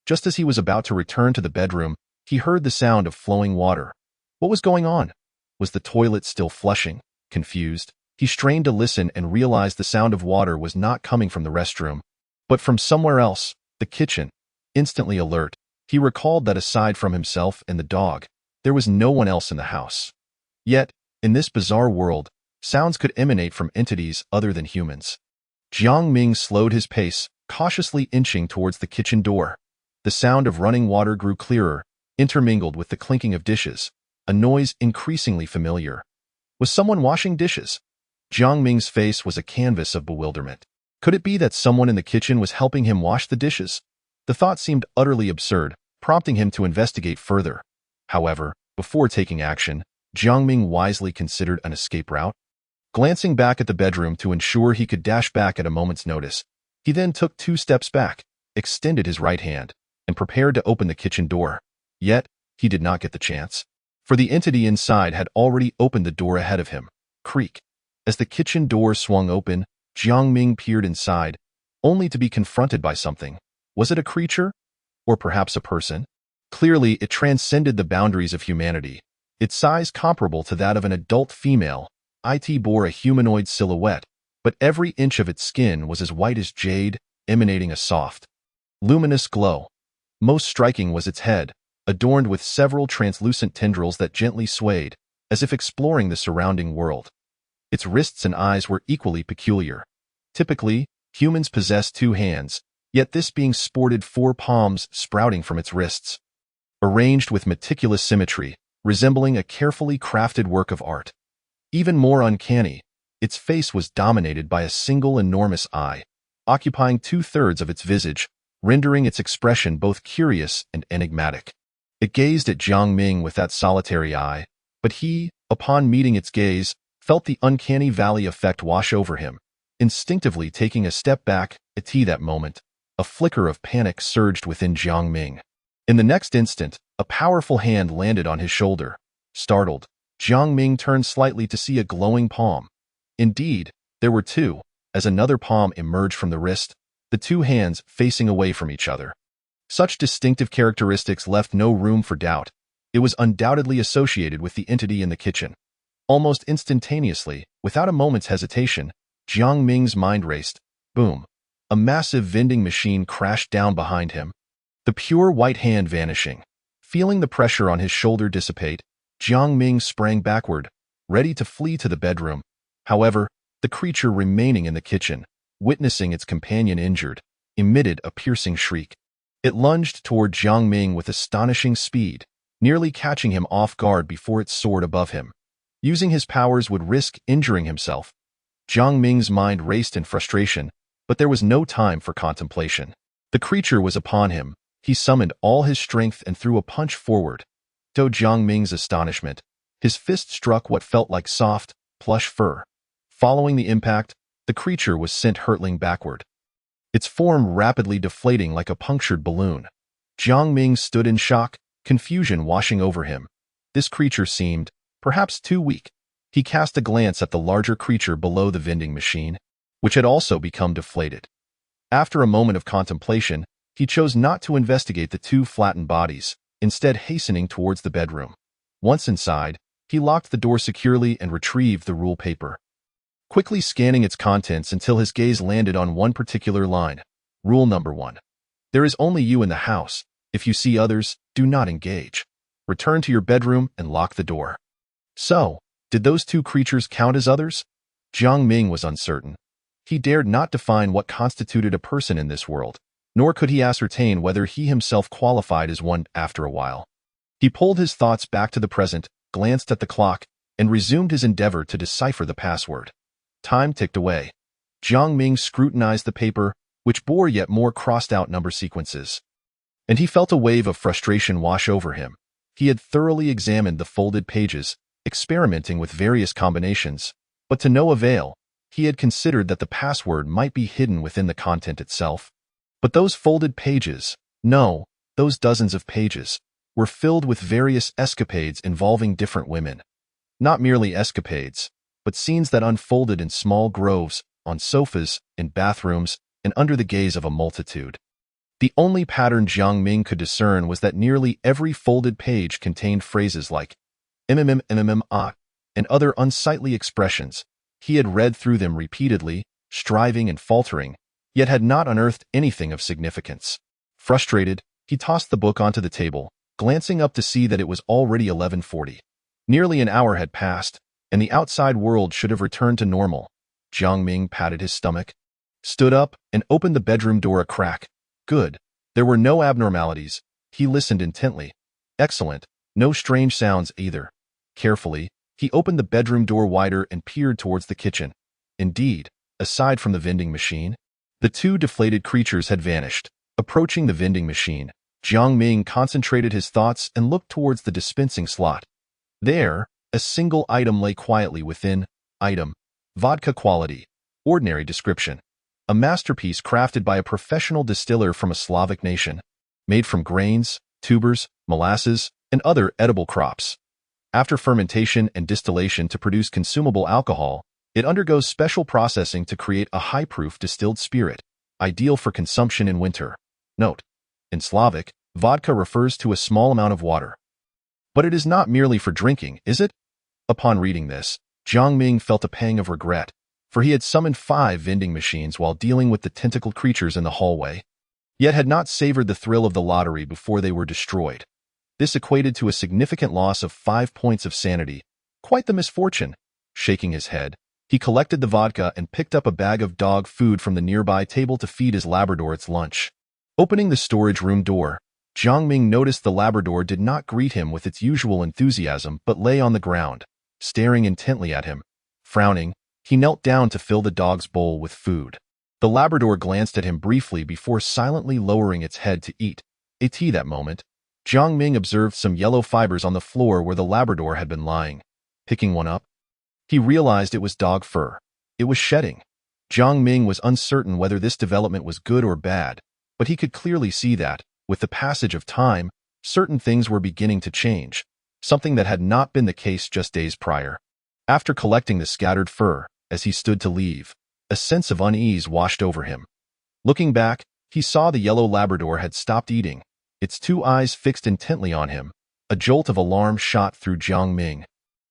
Just as he was about to return to the bedroom, he heard the sound of flowing water. What was going on? Was the toilet still flushing? Confused, he strained to listen and realized the sound of water was not coming from the restroom, but from somewhere else, the kitchen. Instantly alert, he recalled that aside from himself and the dog, there was no one else in the house. Yet, in this bizarre world, sounds could emanate from entities other than humans. Jiang Ming slowed his pace, cautiously inching towards the kitchen door. The sound of running water grew clearer, intermingled with the clinking of dishes, a noise increasingly familiar. Was someone washing dishes? Jiang Ming's face was a canvas of bewilderment. Could it be that someone in the kitchen was helping him wash the dishes? The thought seemed utterly absurd, prompting him to investigate further. However, before taking action, Jiang Ming wisely considered an escape route. Glancing back at the bedroom to ensure he could dash back at a moment's notice, he then took 2 steps back, extended his right hand, and prepared to open the kitchen door. Yet, he did not get the chance, for the entity inside had already opened the door ahead of him. Creak. As the kitchen door swung open, Jiang Ming peered inside, only to be confronted by something. Was it a creature? Or perhaps a person? Clearly, it transcended the boundaries of humanity. Its size comparable to that of an adult female, it bore a humanoid silhouette, but every inch of its skin was as white as jade, emanating a soft, luminous glow. Most striking was its head, adorned with several translucent tendrils that gently swayed, as if exploring the surrounding world. Its wrists and eyes were equally peculiar. Typically, humans possess 2 hands, yet this being sported 4 palms sprouting from its wrists, arranged with meticulous symmetry, resembling a carefully crafted work of art. Even more uncanny, its face was dominated by a single enormous eye, occupying 2/3 of its visage, rendering its expression both curious and enigmatic. It gazed at Jiang Ming with that solitary eye, but he, upon meeting its gaze, felt the uncanny valley effect wash over him. Instinctively taking a step back, at that moment, a flicker of panic surged within Jiang Ming. In the next instant, a powerful hand landed on his shoulder. Startled, Jiang Ming turned slightly to see a glowing palm. Indeed, there were 2, as another palm emerged from the wrist, the 2 hands facing away from each other. Such distinctive characteristics left no room for doubt. It was undoubtedly associated with the entity in the kitchen. Almost instantaneously, without a moment's hesitation, Jiang Ming's mind raced. Boom. A massive vending machine crashed down behind him, the pure white hand vanishing. Feeling the pressure on his shoulder dissipate, Jiang Ming sprang backward, ready to flee to the bedroom. However, the creature remaining in the kitchen, witnessing its companion injured, emitted a piercing shriek. It lunged toward Jiang Ming with astonishing speed, nearly catching him off guard before it soared above him. Using his powers would risk injuring himself. Jiang Ming's mind raced in frustration, but there was no time for contemplation. The creature was upon him. He summoned all his strength and threw a punch forward. To Jiang Ming's astonishment, his fist struck what felt like soft, plush fur. Following the impact, the creature was sent hurtling backward, its form rapidly deflating like a punctured balloon. Jiang Ming stood in shock, confusion washing over him. This creature seemed, perhaps, too weak. He cast a glance at the larger creature below the vending machine, which had also become deflated. After a moment of contemplation, he chose not to investigate the 2 flattened bodies, instead hastening towards the bedroom. Once inside, He locked the door securely and retrieved the rule paper, quickly scanning its contents until his gaze landed on one particular line. Rule number 1. There is only you in the house. If you see others, do not engage. Return to your bedroom and lock the door. So, did those two creatures count as others? Jiang Ming was uncertain. He dared not define what constituted a person in this world, nor could he ascertain whether he himself qualified as one after a while. He pulled his thoughts back to the present, glanced at the clock, and resumed his endeavor to decipher the password. Time ticked away. Jiang Ming scrutinized the paper, which bore yet more crossed-out number sequences. And he felt a wave of frustration wash over him. He had thoroughly examined the folded pages, experimenting with various combinations, but to no avail. He had considered that the password might be hidden within the content itself. But those folded pages, no, those dozens of pages, were filled with various escapades involving different women. Not merely escapades, but scenes that unfolded in small groves, on sofas, in bathrooms, and under the gaze of a multitude. The only pattern Jiang Ming could discern was that nearly every folded page contained phrases like ah, and other unsightly expressions. He had read through them repeatedly, striving and faltering, yet had not unearthed anything of significance. Frustrated, he tossed the book onto the table, glancing up to see that it was already 11:40. Nearly an hour had passed, and the outside world should have returned to normal. Jiang Ming patted his stomach, stood up, and opened the bedroom door a crack. Good. There were no abnormalities. He listened intently. Excellent. No strange sounds either. Carefully, he opened the bedroom door wider and peered towards the kitchen. Indeed, aside from the vending machine, the two deflated creatures had vanished. Approaching the vending machine, Jiang Ming concentrated his thoughts and looked towards the dispensing slot. There, a single item lay quietly within. Item: vodka quality, ordinary description. A masterpiece crafted by a professional distiller from a Slavic nation, made from grains, tubers, molasses, and other edible crops. After fermentation and distillation to produce consumable alcohol, it undergoes special processing to create a high-proof distilled spirit, ideal for consumption in winter. Note: in Slavic, vodka refers to a small amount of water. But it is not merely for drinking, is it? Upon reading this, Jiang Ming felt a pang of regret, for he had summoned 5 vending machines while dealing with the tentacled creatures in the hallway, yet had not savored the thrill of the lottery before they were destroyed. This equated to a significant loss of 5 points of sanity. Quite the misfortune. Shaking his head, he collected the vodka and picked up a bag of dog food from the nearby table to feed his Labrador its lunch. Opening the storage room door, Jiang Ming noticed the Labrador did not greet him with its usual enthusiasm but lay on the ground, staring intently at him. Frowning, he knelt down to fill the dog's bowl with food. The Labrador glanced at him briefly before silently lowering its head to eat. At that moment, Jiang Ming observed some yellow fibers on the floor where the Labrador had been lying. Picking one up, he realized it was dog fur. It was shedding. Jiang Ming was uncertain whether this development was good or bad, but he could clearly see that, with the passage of time, certain things were beginning to change, something that had not been the case just days prior. After collecting the scattered fur, as he stood to leave, a sense of unease washed over him. Looking back, he saw the yellow Labrador had stopped eating, its 2 eyes fixed intently on him. A jolt of alarm shot through Jiang Ming,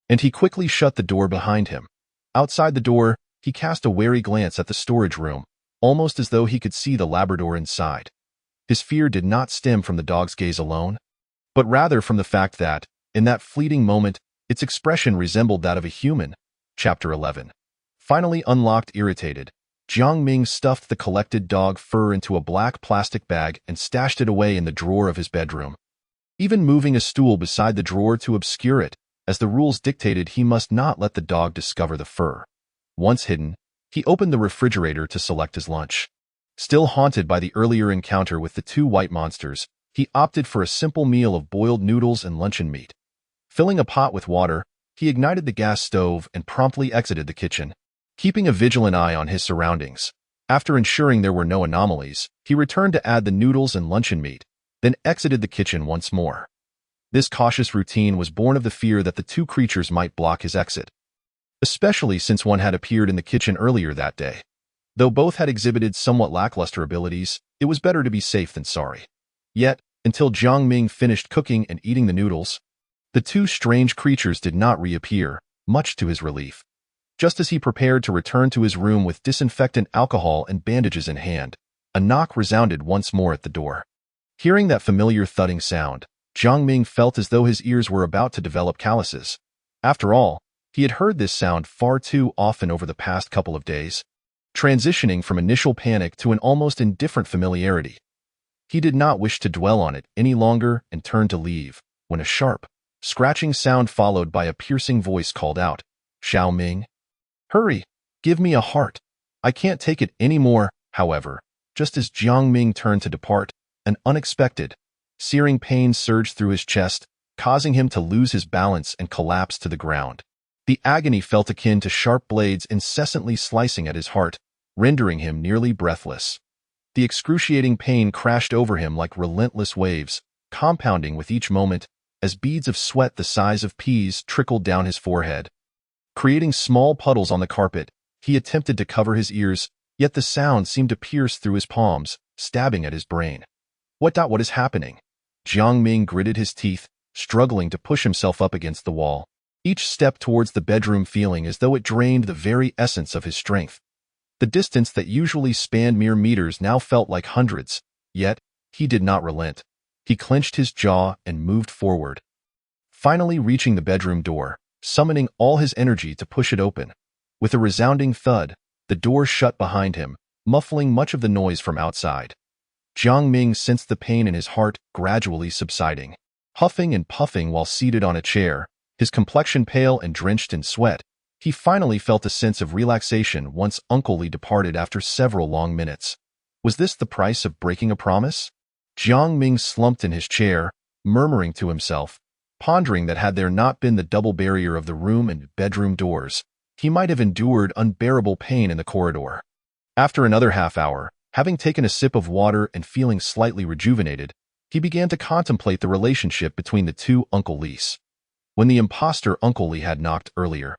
and he quickly shut the door behind him. Outside the door, he cast a wary glance at the storage room, almost as though he could see the Labrador inside. His fear did not stem from the dog's gaze alone, but rather from the fact that, in that fleeting moment, its expression resembled that of a human. Chapter 11. Finally unlocked irritated, Jiang Ming stuffed the collected dog fur into a black plastic bag and stashed it away in the drawer of his bedroom, even moving a stool beside the drawer to obscure it, as the rules dictated he must not let the dog discover the fur. Once hidden, he opened the refrigerator to select his lunch. Still haunted by the earlier encounter with the 2 white monsters, he opted for a simple meal of boiled noodles and luncheon meat. Filling a pot with water, he ignited the gas stove and promptly exited the kitchen, keeping a vigilant eye on his surroundings. After ensuring there were no anomalies, he returned to add the noodles and luncheon meat, then exited the kitchen once more. This cautious routine was born of the fear that the 2 creatures might block his exit, especially since one had appeared in the kitchen earlier that day. Though both had exhibited somewhat lackluster abilities, it was better to be safe than sorry. Yet, until Jiang Ming finished cooking and eating the noodles, The two strange creatures did not reappear, much to his relief. Just as he prepared to return to his room with disinfectant alcohol and bandages in hand, a knock resounded once more at the door. Hearing that familiar thudding sound, Jiang Ming felt as though his ears were about to develop calluses. After all, he had heard this sound far too often over the past couple of days, transitioning from initial panic to an almost indifferent familiarity. He did not wish to dwell on it any longer and turned to leave, when a sharp, scratching sound followed by a piercing voice called out, "Xiao Ming? Hurry, give me a heart. I can't take it anymore." However, just as Jiang Ming turned to depart, an unexpected, searing pain surged through his chest, causing him to lose his balance and collapse to the ground. The agony felt akin to sharp blades incessantly slicing at his heart, rendering him nearly breathless. The excruciating pain crashed over him like relentless waves, compounding with each moment as beads of sweat the size of peas trickled down his forehead. Creating small puddles on the carpet, he attempted to cover his ears, yet the sound seemed to pierce through his palms, stabbing at his brain. What is happening? Jiang Ming gritted his teeth, struggling to push himself up against the wall, each step towards the bedroom feeling as though it drained the very essence of his strength. The distance that usually spanned mere meters now felt like hundreds, yet he did not relent. He clenched his jaw and moved forward, finally reaching the bedroom door, summoning all his energy to push it open. With a resounding thud, the door shut behind him, muffling much of the noise from outside. Jiang Ming sensed the pain in his heart gradually subsiding. Huffing and puffing while seated on a chair, his complexion pale and drenched in sweat, he finally felt a sense of relaxation once Uncle Li departed after several long minutes. Was this the price of breaking a promise? Jiang Ming slumped in his chair, murmuring to himself, pondering that had there not been the double barrier of the room and bedroom doors, he might have endured unbearable pain in the corridor. After another half hour, having taken a sip of water and feeling slightly rejuvenated, he began to contemplate the relationship between the two Uncle Lis. When the imposter Uncle Li had knocked earlier,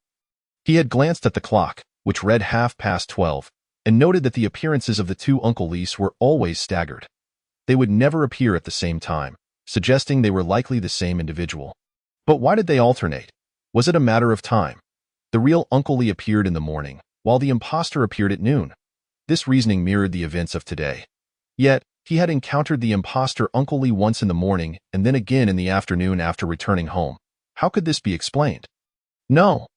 he had glanced at the clock, which read 12:30, and noted that the appearances of the two Uncle Lis were always staggered. They would never appear at the same time, suggesting they were likely the same individual. But why did they alternate? Was it a matter of time? The real Uncle Li appeared in the morning, while the imposter appeared at noon. This reasoning mirrored the events of today. Yet, he had encountered the imposter Uncle Li once in the morning and then again in the afternoon after returning home. How could this be explained? No.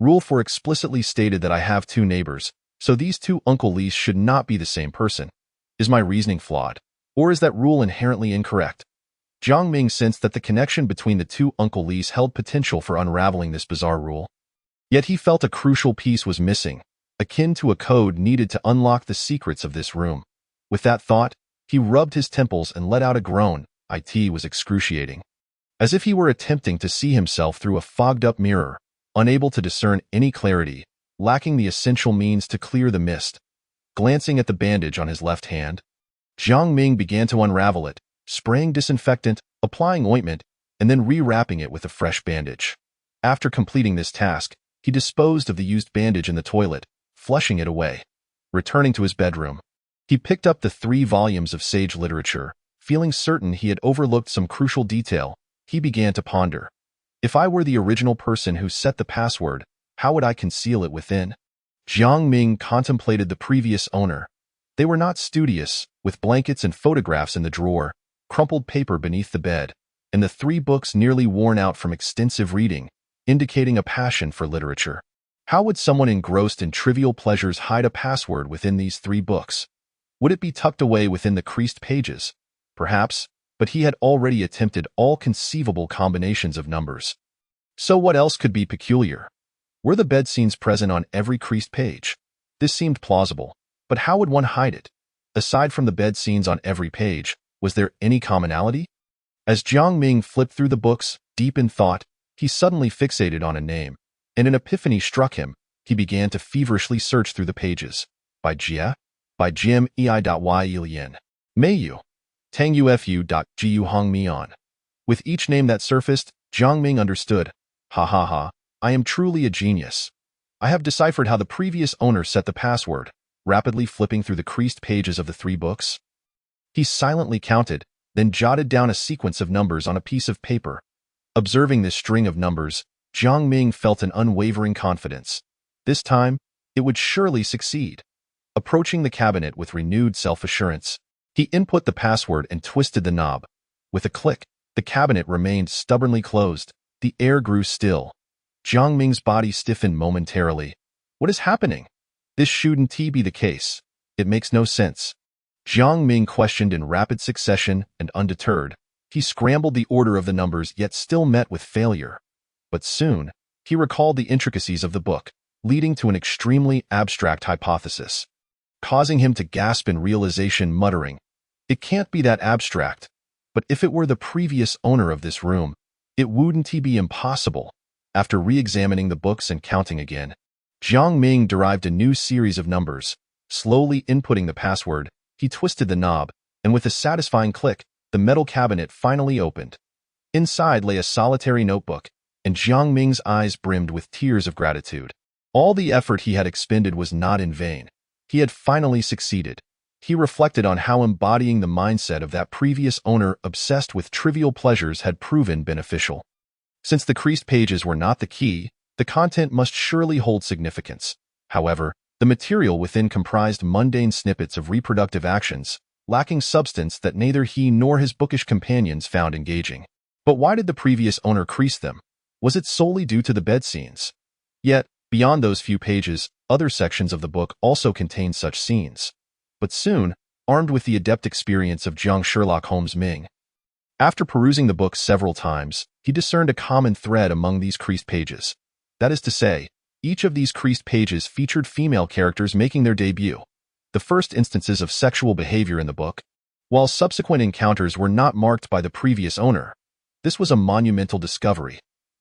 Rule 4 explicitly stated that I have two neighbors, so these two Uncle Lis should not be the same person. Is my reasoning flawed? Or is that rule inherently incorrect? Jiang Ming sensed that the connection between the two Uncle Lis held potential for unraveling this bizarre rule. Yet he felt a crucial piece was missing, akin to a code needed to unlock the secrets of this room. With that thought, he rubbed his temples and let out a groan. It was excruciating. As if he were attempting to see himself through a fogged-up mirror, unable to discern any clarity, lacking the essential means to clear the mist. Glancing at the bandage on his left hand, Jiang Ming began to unravel it, spraying disinfectant, applying ointment, and then rewrapping it with a fresh bandage. After completing this task, he disposed of the used bandage in the toilet, flushing it away. Returning to his bedroom, he picked up the 3 volumes of sage literature. Feeling certain he had overlooked some crucial detail, he began to ponder. If I were the original person who set the password, how would I conceal it within? Jiang Ming contemplated the previous owner. They were not studious, with blankets and photographs in the drawer, crumpled paper beneath the bed, and the 3 books nearly worn out from extensive reading, indicating a passion for literature. How would someone engrossed in trivial pleasures hide a password within these 3 books? Would it be tucked away within the creased pages? Perhaps, but he had already attempted all conceivable combinations of numbers. So what else could be peculiar? Were the bed scenes present on every creased page? This seemed plausible, but how would one hide it? Aside from the bed scenes on every page, was there any commonality? As Jiang Ming flipped through the books, deep in thought, he suddenly fixated on a name, and an epiphany struck him. He began to feverishly search through the pages. By Jia? By Jim Ei.Yilian. Mayu. Tang Ufu. Gu Hong Mian. With each name that surfaced, Jiang Ming understood. Ha, I am truly a genius. I have deciphered how the previous owner set the password, rapidly flipping through the creased pages of the 3 books. He silently counted, then jotted down a sequence of numbers on a piece of paper. Observing this string of numbers, Jiang Ming felt an unwavering confidence. This time, it would surely succeed. Approaching the cabinet with renewed self-assurance, he input the password and twisted the knob. With a click, the cabinet remained stubbornly closed. The air grew still. Jiang Ming's body stiffened momentarily. What is happening? This shouldn't be the case. It makes no sense. Jiang Ming questioned in rapid succession, and undeterred, he scrambled the order of the numbers yet still met with failure. But soon, he recalled the intricacies of the book, leading to an extremely abstract hypothesis, causing him to gasp in realization, muttering, "It can't be that abstract. But if it were the previous owner of this room, it wouldn't be impossible." After re-examining the books and counting again, Jiang Ming derived a new series of numbers. Slowly inputting the password, he twisted the knob, and with a satisfying click, the metal cabinet finally opened. Inside lay a solitary notebook, and Jiang Ming's eyes brimmed with tears of gratitude. All the effort he had expended was not in vain. He had finally succeeded. He reflected on how embodying the mindset of that previous owner obsessed with trivial pleasures had proven beneficial. Since the creased pages were not the key, the content must surely hold significance. However, the material within comprised mundane snippets of reproductive actions, lacking substance that neither he nor his bookish companions found engaging. But why did the previous owner crease them? Was it solely due to the bed scenes? Yet, beyond those few pages, other sections of the book also contained such scenes. But soon, armed with the adept experience of young Sherlock Holmes Ming, after perusing the book several times, he discerned a common thread among these creased pages. That is to say, each of these creased pages featured female characters making their debut, the first instances of sexual behavior in the book, while subsequent encounters were not marked by the previous owner. This was a monumental discovery.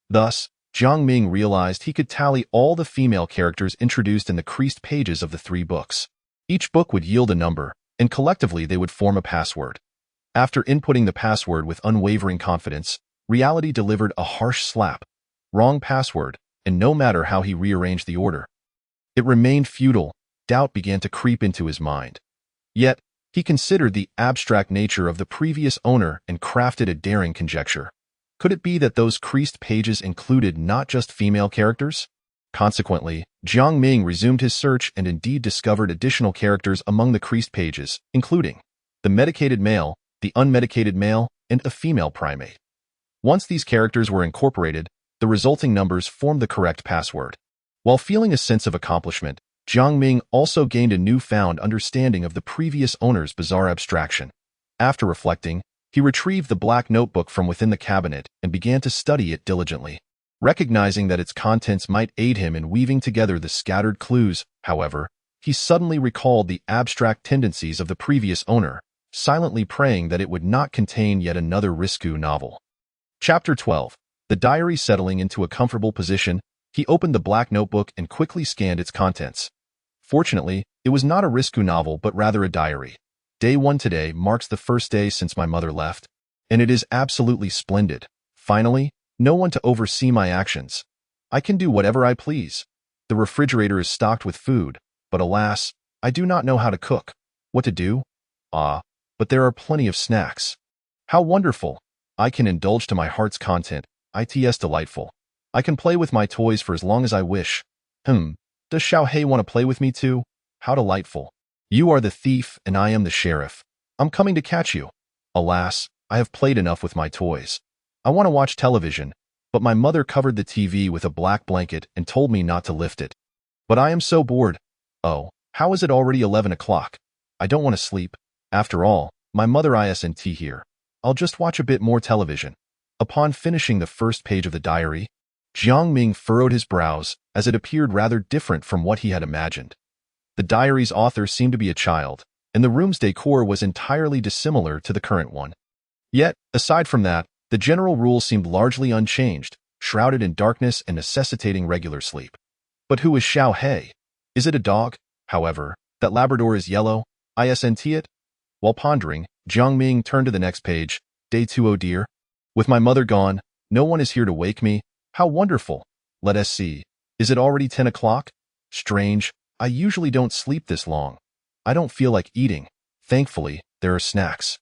Thus, Jiang Ming realized he could tally all the female characters introduced in the creased pages of the 3 books. Each book would yield a number, and collectively they would form a password. After inputting the password with unwavering confidence, reality delivered a harsh slap. Wrong password, and no matter how he rearranged the order, it remained futile. Doubt began to creep into his mind. Yet, he considered the abstract nature of the previous owner and crafted a daring conjecture. Could it be that those creased pages included not just female characters? Consequently, Jiang Ming resumed his search and indeed discovered additional characters among the creased pages, including the medicated male, the unmedicated male, and a female primate. Once these characters were incorporated, the resulting numbers formed the correct password. While feeling a sense of accomplishment, Jiang Ming also gained a newfound understanding of the previous owner's bizarre abstraction. After reflecting, he retrieved the black notebook from within the cabinet and began to study it diligently. Recognizing that its contents might aid him in weaving together the scattered clues, however, he suddenly recalled the abstract tendencies of the previous owner, silently praying that it would not contain yet another Risku novel. Chapter 12. The diary settling into a comfortable position, he opened the black notebook and quickly scanned its contents. Fortunately, it was not a Risku novel but rather a diary. Day 1 today marks the first day since my mother left, and it is absolutely splendid. Finally, no one to oversee my actions. I can do whatever I please. The refrigerator is stocked with food, but alas, I do not know how to cook. What to do? But there are plenty of snacks. How wonderful! I can indulge to my heart's content. It's delightful. I can play with my toys for as long as I wish. Does Xiaohei want to play with me too? How delightful. You are the thief and I am the sheriff. I'm coming to catch you. Alas, I have played enough with my toys. I want to watch television, but my mother covered the TV with a black blanket and told me not to lift it. But I am so bored. Oh, how is it already 11 o'clock? I don't want to sleep. After all, my mother isn't here. I'll just watch a bit more television. Upon finishing the first page of the diary, Jiang Ming furrowed his brows as it appeared rather different from what he had imagined. The diary's author seemed to be a child, and the room's decor was entirely dissimilar to the current one. Yet, aside from that, the general rules seemed largely unchanged, shrouded in darkness and necessitating regular sleep. But who is Xiaohei? Is it a dog? However, that Labrador is yellow, isn't it? While pondering, Jiang Ming turned to the next page. Day 2. Oh dear. With my mother gone, no one is here to wake me. How wonderful. Let us see. Is it already 10 o'clock? Strange. I usually don't sleep this long. I don't feel like eating. Thankfully, there are snacks.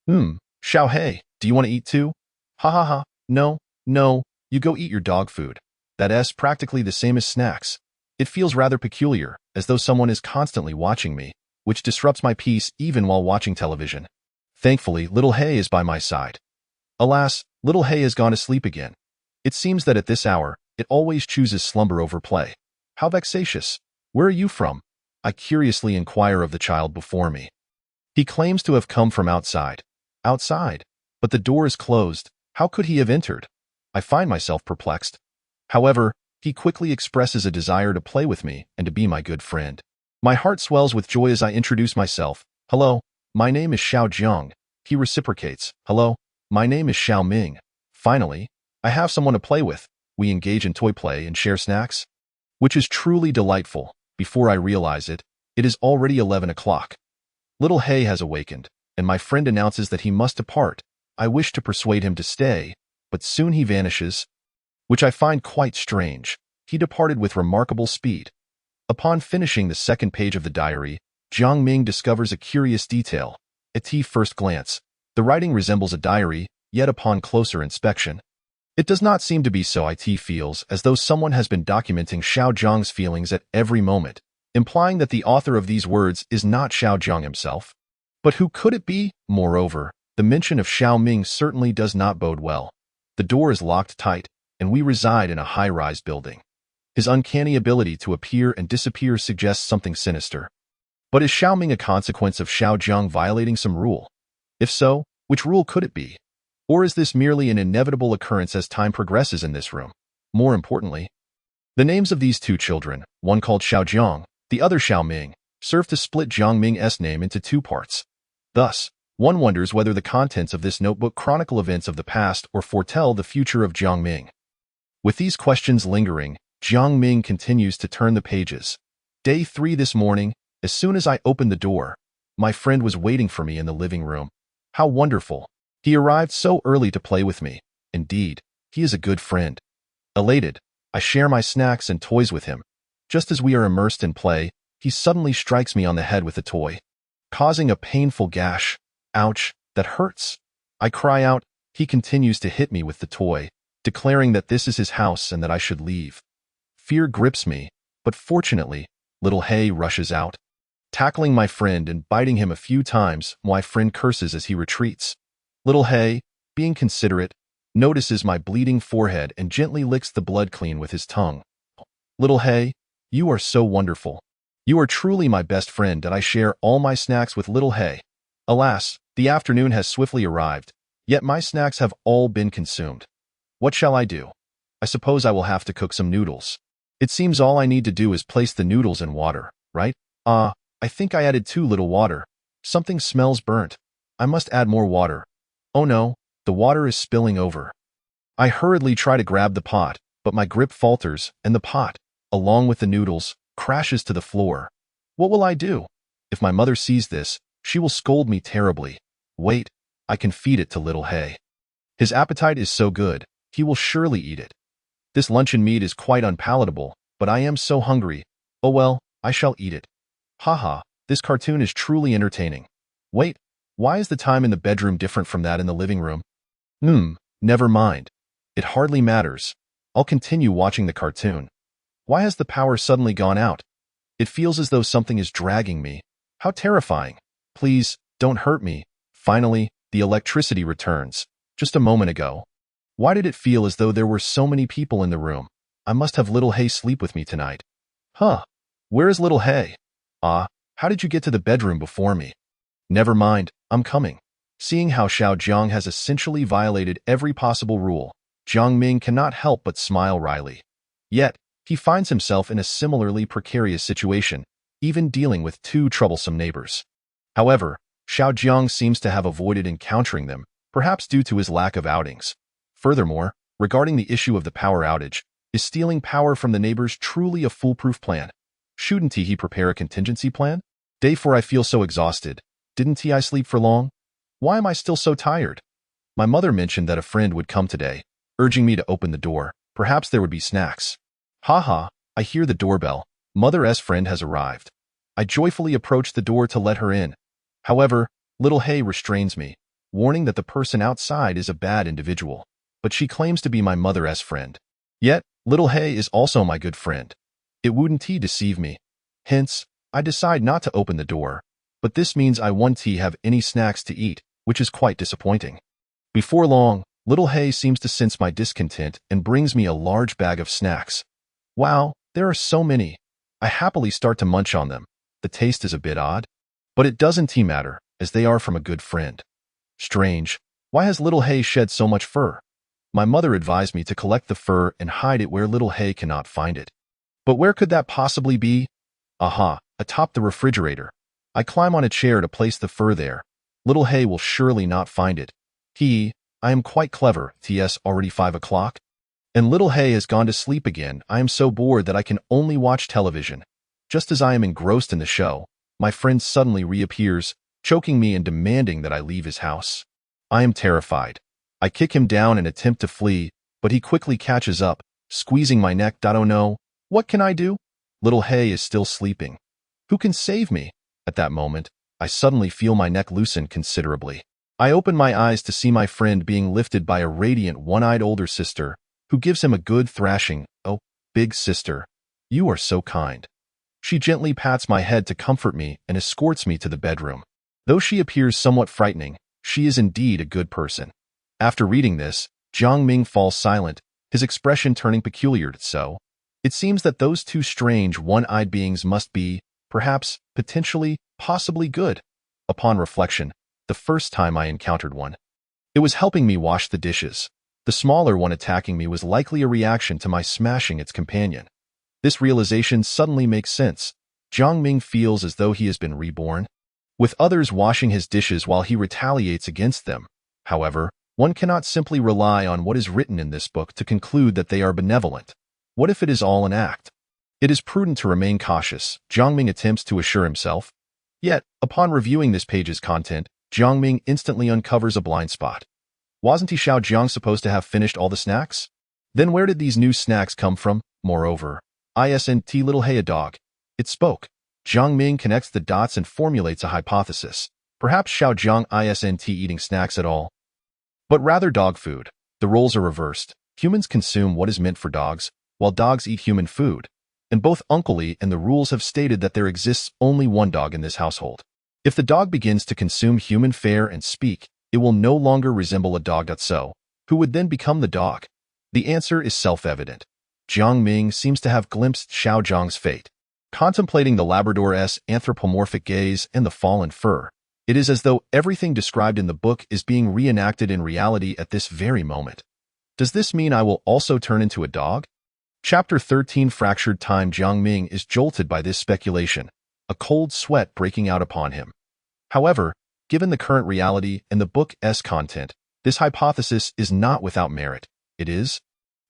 Xiaohei, do you want to eat too? Ha ha ha. No, No, you go eat your dog food. That's practically the same as snacks. It feels rather peculiar, as though someone is constantly watching me, which disrupts my peace even while watching television. Thankfully, little Hay is by my side. Alas, little Hay has gone to sleep again. It seems that at this hour, it always chooses slumber over play. How vexatious. Where are you from? I curiously inquire of the child before me. He claims to have come from outside. Outside? But the door is closed. How could he have entered? I find myself perplexed. However, he quickly expresses a desire to play with me and to be my good friend. My heart swells with joy as I introduce myself. Hello, my name is Xiao Jiang. He reciprocates. Hello, my name is Xiao Ming. Finally, I have someone to play with. We engage in toy play and share snacks, which is truly delightful. Before I realize it, it is already 11 o'clock. Little Hay has awakened, and my friend announces that he must depart. I wish to persuade him to stay, but soon he vanishes, which I find quite strange. He departed with remarkable speed. Upon finishing the second page of the diary, Jiang Ming discovers a curious detail. At first glance, the writing resembles a diary, yet upon closer inspection, it does not seem to be so. It feels as though someone has been documenting Xiao Jiang's feelings at every moment, implying that the author of these words is not Xiao Jiang himself. But who could it be? Moreover, the mention of Xiao Ming certainly does not bode well. The door is locked tight, and we reside in a high-rise building. His uncanny ability to appear and disappear suggests something sinister. But is Xiao Ming a consequence of Xiao Jiang violating some rule? If so, which rule could it be? Or is this merely an inevitable occurrence as time progresses in this room? More importantly, the names of these two children, one called Xiao Jiang, the other Xiao Ming, serve to split Jiang Ming's name into two parts. Thus, one wonders whether the contents of this notebook chronicle events of the past or foretell the future of Jiang Ming. With these questions lingering, Jiang Ming continues to turn the pages. Day 3 this morning, as soon as I opened the door, my friend was waiting for me in the living room. How wonderful! He arrived so early to play with me. Indeed, he is a good friend. Elated, I share my snacks and toys with him. Just as we are immersed in play, he suddenly strikes me on the head with a toy, causing a painful gash. Ouch, that hurts. I cry out. He continues to hit me with the toy, declaring that this is his house and that I should leave. Fear grips me, but fortunately, little Hay rushes out, tackling my friend and biting him a few times. My friend curses as he retreats. Little Hay, being considerate, notices my bleeding forehead and gently licks the blood clean with his tongue. Little Hay, you are so wonderful. You are truly my best friend, and I share all my snacks with Little Hay. Alas, the afternoon has swiftly arrived, yet my snacks have all been consumed. What shall I do? I suppose I will have to cook some noodles. It seems all I need to do is place the noodles in water, right? I think I added too little water. Something smells burnt. I must add more water. Oh no, the water is spilling over. I hurriedly try to grab the pot, but my grip falters, and the pot, along with the noodles, crashes to the floor. What will I do? If my mother sees this, she will scold me terribly. Wait, I can feed it to Little Hay. His appetite is so good, he will surely eat it. This luncheon meat is quite unpalatable, but I am so hungry. Oh well, I shall eat it. Haha, this cartoon is truly entertaining. Wait, why is the time in the bedroom different from that in the living room? Never mind. It hardly matters. I'll continue watching the cartoon. Why has the power suddenly gone out? It feels as though something is dragging me. How terrifying. Please, don't hurt me. Finally, the electricity returns. Just a moment ago. Why did it feel as though there were so many people in the room? I must have Little Hay sleep with me tonight. Where is Little Hay? How did you get to the bedroom before me? Never mind, I'm coming. Seeing how Xiao Jiang has essentially violated every possible rule, Jiang Ming cannot help but smile wryly. Yet, he finds himself in a similarly precarious situation, even dealing with two troublesome neighbors. However, Xiao Jiang seems to have avoided encountering them, perhaps due to his lack of outings. Furthermore, regarding the issue of the power outage, is stealing power from the neighbors truly a foolproof plan? Shouldn't he prepare a contingency plan? Day 4 I feel so exhausted. Didn't I sleep for long? Why am I still so tired? My mother mentioned that a friend would come today, urging me to open the door. Perhaps there would be snacks. I hear the doorbell. Mother's friend has arrived. I joyfully approach the door to let her in. However, Little Hay restrains me, warning that the person outside is a bad individual. but she claims to be my mother's friend. Yet, Little Hay is also my good friend. It wouldn't he deceive me. Hence, I decide not to open the door, but this means I won't have any snacks to eat, which is quite disappointing. Before long, Little Hay seems to sense my discontent and brings me a large bag of snacks. Wow, there are so many. I happily start to munch on them. The taste is a bit odd, but it doesn't matter, as they are from a good friend. Strange, why has Little Hay shed so much fur? My mother advised me to collect the fur and hide it where Little Hay cannot find it. But where could that possibly be? Aha, atop the refrigerator. I climb on a chair to place the fur there. Little Hay will surely not find it. I am quite clever, T.S. already 5 o'clock? And Little Hay has gone to sleep again. I am so bored that I can only watch television. Just as I am engrossed in the show, my friend suddenly reappears, choking me and demanding that I leave his house. I am terrified. I kick him down and attempt to flee, but he quickly catches up, squeezing my neck. Oh no, what can I do? Little Hay is still sleeping. Who can save me? At that moment, I suddenly feel my neck loosen considerably. I open my eyes to see my friend being lifted by a radiant, one-eyed older sister, who gives him a good thrashing. Oh, big sister, you are so kind. She gently pats my head to comfort me and escorts me to the bedroom. Though she appears somewhat frightening, she is indeed a good person. After reading this, Jiang Ming falls silent, his expression turning peculiar. So, it seems that those two strange, one-eyed beings must be, perhaps, potentially, possibly good. Upon reflection, the first time I encountered one, it was helping me wash the dishes. The smaller one attacking me was likely a reaction to my smashing its companion. This realization suddenly makes sense. Jiang Ming feels as though he has been reborn, with others washing his dishes while he retaliates against them. However, one cannot simply rely on what is written in this book to conclude that they are benevolent. What if it is all an act? It is prudent to remain cautious, Jiang Ming attempts to assure himself. Yet, upon reviewing this page's content, Jiang Ming instantly uncovers a blind spot. Wasn't Xiao Jiang supposed to have finished all the snacks? Then where did these new snacks come from? Moreover, isn't Little Hay a dog? It spoke. Jiang Ming connects the dots and formulates a hypothesis. Perhaps Xiao Jiang isn't eating snacks at all, but rather dog food. The roles are reversed. Humans consume what is meant for dogs, while dogs eat human food. And both Uncle Li and the rules have stated that there exists only one dog in this household. If the dog begins to consume human fare and speak, it will no longer resemble a dog. So, who would then become the dog? The answer is self-evident. Jiang Ming seems to have glimpsed Xiao Jiang's fate. Contemplating the Labrador's anthropomorphic gaze and the fallen fur, it is as though everything described in the book is being reenacted in reality at this very moment. Does this mean I will also turn into a dog? Chapter 13 Fractured Time. Jiang Ming is jolted by this speculation, a cold sweat breaking out upon him. However, given the current reality and the book's content, this hypothesis is not without merit. It is,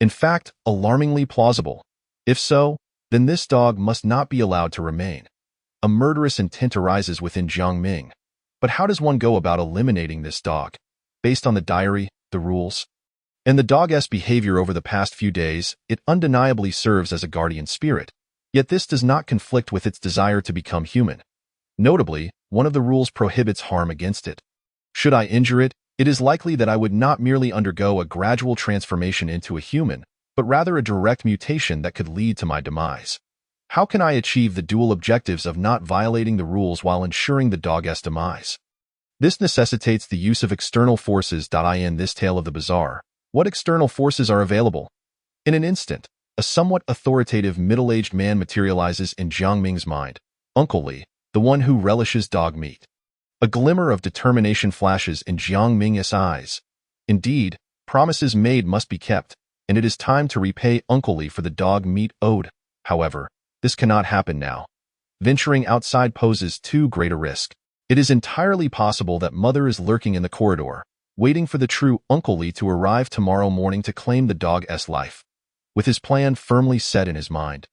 in fact, alarmingly plausible. If so, then this dog must not be allowed to remain. A murderous intent arises within Jiang Ming. But how does one go about eliminating this dog? Based on the diary, the rules, and the dog's behavior over the past few days, it undeniably serves as a guardian spirit. Yet this does not conflict with its desire to become human. Notably, one of the rules prohibits harm against it. Should I injure it, it is likely that I would not merely undergo a gradual transformation into a human, but rather a direct mutation that could lead to my demise. How can I achieve the dual objectives of not violating the rules while ensuring the dog's demise? This necessitates the use of external forces. In this tale of the bazaar, what external forces are available? In an instant, a somewhat authoritative middle-aged man materializes in Jiang Ming's mind. Uncle Li, the one who relishes dog meat. A glimmer of determination flashes in Jiang Ming's eyes. Indeed, promises made must be kept, and it is time to repay Uncle Li for the dog meat owed. However, this cannot happen now. Venturing outside poses too great a risk. It is entirely possible that Mother is lurking in the corridor, waiting for the true Uncle Li to arrive tomorrow morning to claim the dog's life. With his plan firmly set in his mind,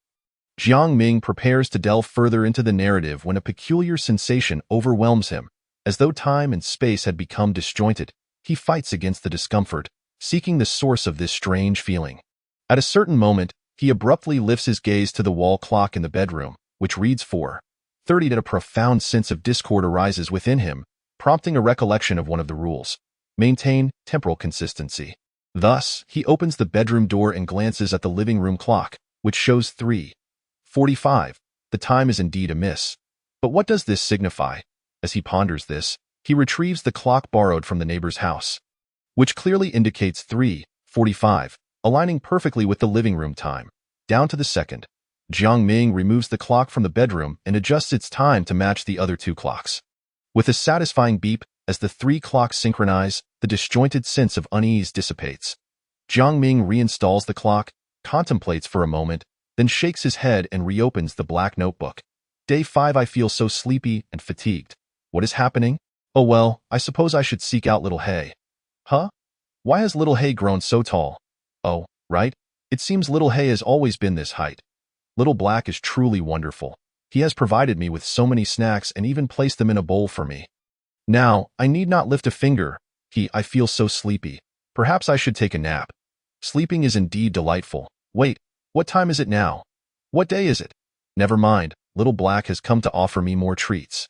Jiang Ming prepares to delve further into the narrative when a peculiar sensation overwhelms him. As though time and space had become disjointed, he fights against the discomfort, seeking the source of this strange feeling. At a certain moment, he abruptly lifts his gaze to the wall clock in the bedroom, which reads 4:30. A profound sense of discord arises within him, prompting a recollection of one of the rules. Maintain temporal consistency. Thus, he opens the bedroom door and glances at the living room clock, which shows 3:45. The time is indeed amiss. But what does this signify? As he ponders this, he retrieves the clock borrowed from the neighbor's house, which clearly indicates 3:45, aligning perfectly with the living room time, down to the second. Jiang Ming removes the clock from the bedroom and adjusts its time to match the other two clocks. With a satisfying beep, as the three clocks synchronize, the disjointed sense of unease dissipates. Jiang Ming reinstalls the clock, contemplates for a moment, then shakes his head and reopens the black notebook. Day 5. I feel so sleepy and fatigued. What is happening? Oh well, I suppose I should seek out Little Hay. Huh? Why has Little Hay grown so tall? Oh, right. It seems Little Hay has always been this height. Little Black is truly wonderful. He has provided me with so many snacks and even placed them in a bowl for me. Now, I need not lift a finger. I feel so sleepy. Perhaps I should take a nap. Sleeping is indeed delightful. Wait, what time is it now? What day is it? Never mind, Little Black has come to offer me more treats.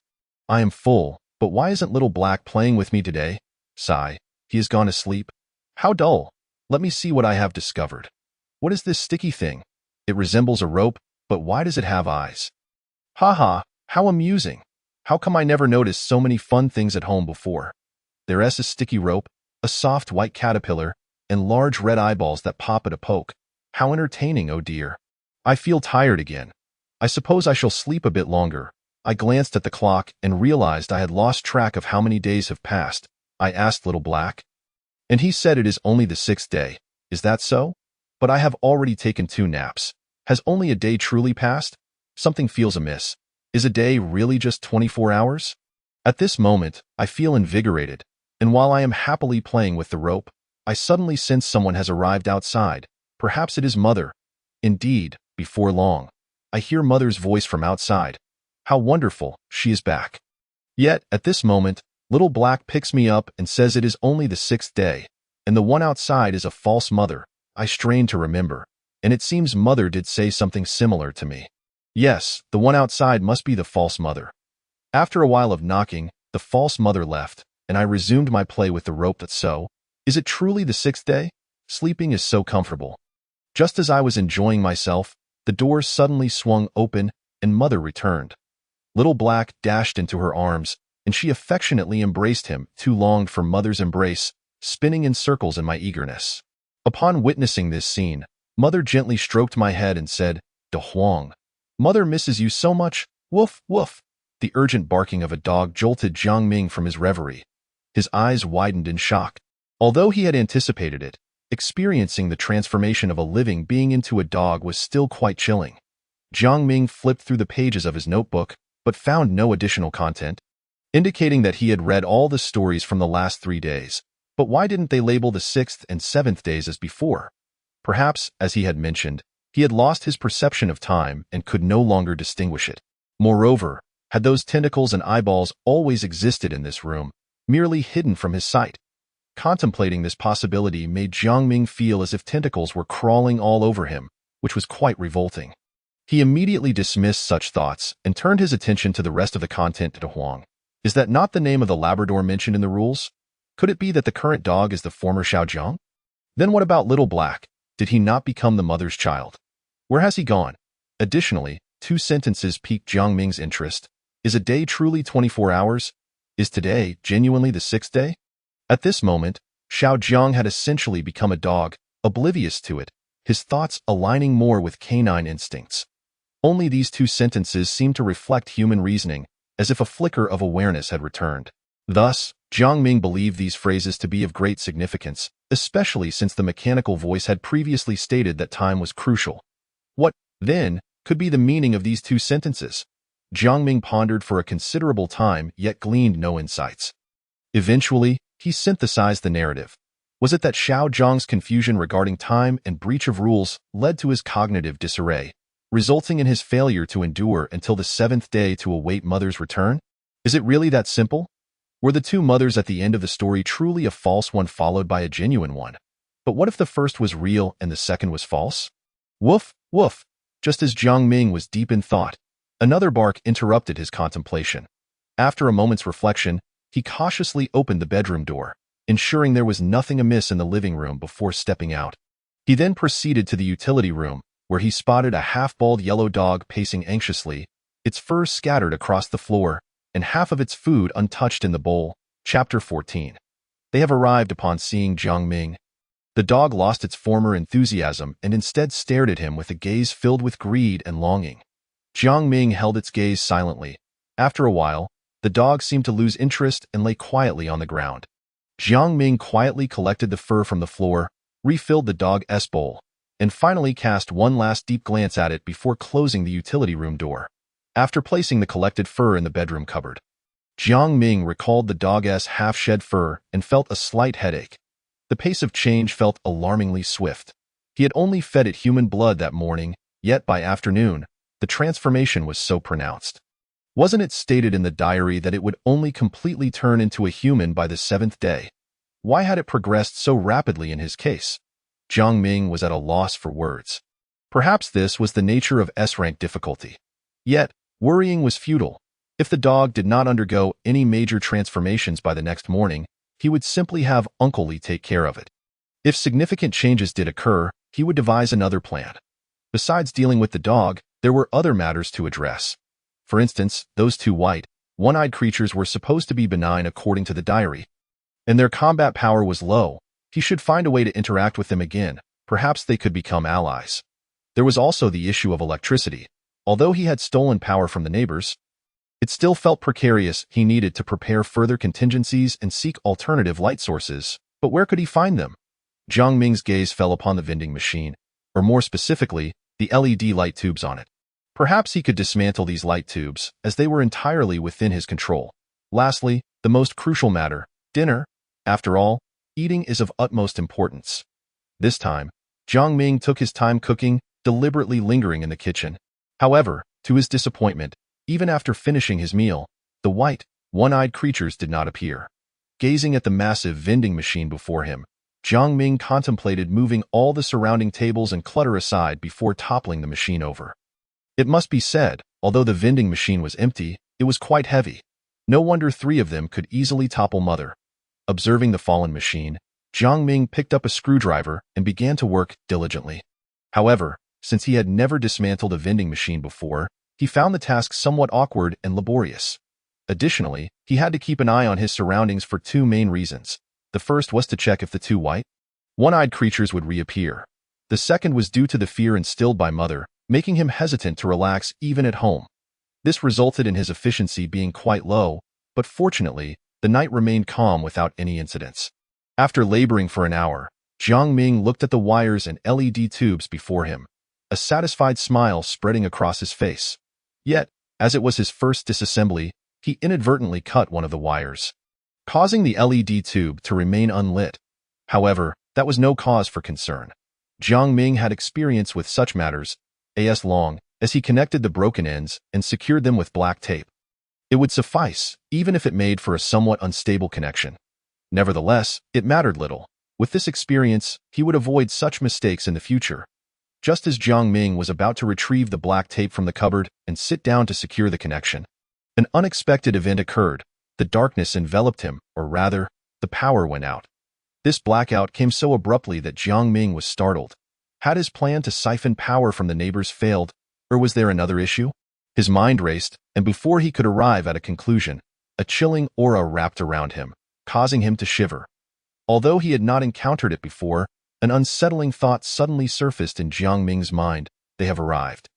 I am full, but why isn't Little Black playing with me today? Sigh, he has gone to sleep. How dull. Let me see what I have discovered. What is this sticky thing? It resembles a rope, but why does it have eyes? Ha, how amusing. How come I never noticed so many fun things at home before? There's a sticky rope, a soft white caterpillar, and large red eyeballs that pop at a poke. How entertaining, oh dear. I feel tired again. I suppose I shall sleep a bit longer. I glanced at the clock and realized I had lost track of how many days have passed. I asked Little Black. And he said it is only the 6th day. Is that so? But I have already taken 2 naps. Has only a day truly passed? Something feels amiss. Is a day really just 24 hours? At this moment, I feel invigorated, and while I am happily playing with the rope, I suddenly sense someone has arrived outside. Perhaps it is Mother. Indeed, before long, I hear Mother's voice from outside. How wonderful, she is back. Yet, at this moment, Little Black picks me up and says it is only the 6th day, and the one outside is a false mother. I strain to remember, and it seems Mother did say something similar to me. Yes, the one outside must be the false mother. After a while of knocking, the false mother left, and I resumed my play with the rope. Is it truly the 6th day? Sleeping is so comfortable. Just as I was enjoying myself, the door suddenly swung open, and Mother returned. Little Black dashed into her arms, and she affectionately embraced him, too longed for Mother's embrace, spinning in circles in my eagerness. Upon witnessing this scene, Mother gently stroked my head and said, "De Huang. Mother misses you so much, woof, woof." The urgent barking of a dog jolted Jiang Ming from his reverie. His eyes widened in shock. Although he had anticipated it, experiencing the transformation of a living being into a dog was still quite chilling. Jiang Ming flipped through the pages of his notebook, but found no additional content, indicating that he had read all the stories from the last 3 days. But why didn't they label the 6th and 7th days as before? Perhaps, as he had mentioned, he had lost his perception of time and could no longer distinguish it. Moreover, had those tentacles and eyeballs always existed in this room, merely hidden from his sight? Contemplating this possibility made Jiang Ming feel as if tentacles were crawling all over him, which was quite revolting. He immediately dismissed such thoughts and turned his attention to the rest of the content. To Huang. Is that not the name of the Labrador mentioned in the rules? Could it be that the current dog is the former Xiaojiang? Then what about Little Black? Did he not become the mother's child? Where has he gone? Additionally, 2 sentences piqued Jiang Ming's interest. Is a day truly 24 hours? Is today genuinely the 6th day? At this moment, Xiaojiang had essentially become a dog, oblivious to it, his thoughts aligning more with canine instincts. Only these 2 sentences seemed to reflect human reasoning, as if a flicker of awareness had returned. Thus, Jiang Ming believed these phrases to be of great significance, especially since the mechanical voice had previously stated that time was crucial. What, then, could be the meaning of these 2 sentences? Jiang Ming pondered for a considerable time, yet gleaned no insights. Eventually, he synthesized the narrative. Was it that Xiaojiang's confusion regarding time and breach of rules led to his cognitive disarray, resulting in his failure to endure until the 7th day to await Mother's return? Is it really that simple? Were the 2 mothers at the end of the story truly a false one followed by a genuine one? But what if the first was real and the second was false? Woof, woof. Just as Jiang Ming was deep in thought, another bark interrupted his contemplation. After a moment's reflection, he cautiously opened the bedroom door. ensuring there was nothing amiss in the living room before stepping out. He then proceeded to the utility room, where he spotted a half-bald yellow dog pacing anxiously, its fur scattered across the floor, and half of its food untouched in the bowl. Chapter 14. They have arrived upon seeing Jiang Ming. The dog lost its former enthusiasm and instead stared at him with a gaze filled with greed and longing. Jiang Ming held its gaze silently. After a while, the dog seemed to lose interest and lay quietly on the ground. Jiang Ming quietly collected the fur from the floor, refilled the dog's bowl, and finally cast one last deep glance at it before closing the utility room door. After placing the collected fur in the bedroom cupboard, Jiang Ming recalled the dog's half-shed fur and felt a slight headache. The pace of change felt alarmingly swift. He had only fed it human blood that morning, yet by afternoon, the transformation was so pronounced. Wasn't it stated in the diary that it would only completely turn into a human by the 7th day? Why had it progressed so rapidly in his case? Jiang Ming was at a loss for words. Perhaps this was the nature of S-rank difficulty. Yet, worrying was futile. If the dog did not undergo any major transformations by the next morning, he would simply have Uncle Li take care of it. If significant changes did occur, he would devise another plan. Besides dealing with the dog, there were other matters to address. For instance, those two white, one-eyed creatures were supposed to be benign according to the diary, and their combat power was low. He should find a way to interact with them again. Perhaps they could become allies. There was also the issue of electricity. Although he had stolen power from the neighbors, it still felt precarious. He needed to prepare further contingencies and seek alternative light sources. But where could he find them? Jiang Ming's gaze fell upon the vending machine, or more specifically, the LED light tubes on it. Perhaps he could dismantle these light tubes, as they were entirely within his control. Lastly, the most crucial matter, dinner. After all, eating is of utmost importance. This time, Jiang Ming took his time cooking, deliberately lingering in the kitchen. However, to his disappointment, even after finishing his meal, the white, one-eyed creatures did not appear. Gazing at the massive vending machine before him, Jiang Ming contemplated moving all the surrounding tables and clutter aside before toppling the machine over. It must be said, although the vending machine was empty, it was quite heavy. No wonder 3 of them could easily topple Mother. Observing the fallen machine, Jiang Ming picked up a screwdriver and began to work diligently. However, since he had never dismantled a vending machine before, he found the task somewhat awkward and laborious. Additionally, he had to keep an eye on his surroundings for 2 main reasons. The first was to check if the 2 white, one-eyed creatures would reappear. The second was due to the fear instilled by Mother, making him hesitant to relax even at home. This resulted in his efficiency being quite low, but fortunately, the night remained calm without any incidents. After laboring for an hour, Jiang Ming looked at the wires and LED tubes before him, a satisfied smile spreading across his face. Yet, as it was his first disassembly, he inadvertently cut one of the wires, causing the LED tube to remain unlit. However, that was no cause for concern. Jiang Ming had experience with such matters, as long as he connected the broken ends and secured them with black tape. It would suffice, even if it made for a somewhat unstable connection. Nevertheless, it mattered little. With this experience, he would avoid such mistakes in the future. Just as Jiang Ming was about to retrieve the black tape from the cupboard and sit down to secure the connection, an unexpected event occurred. The darkness enveloped him, or rather, the power went out. This blackout came so abruptly that Jiang Ming was startled. Had his plan to siphon power from the neighbors failed, or was there another issue? His mind raced, and before he could arrive at a conclusion, a chilling aura wrapped around him, causing him to shiver. Although he had not encountered it before, an unsettling thought suddenly surfaced in Jiang Ming's mind. They have arrived.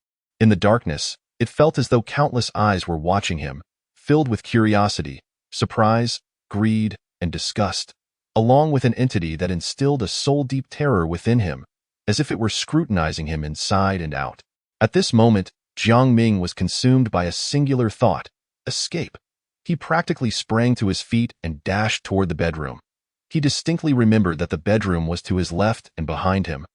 In the darkness, it felt as though countless eyes were watching him, filled with curiosity, surprise, greed, and disgust, along with an entity that instilled a soul-deep terror within him, as if it were scrutinizing him inside and out. At this moment, Jiang Ming was consumed by a singular thought: escape. He practically sprang to his feet and dashed toward the bedroom. He distinctly remembered that the bedroom was to his left and behind him.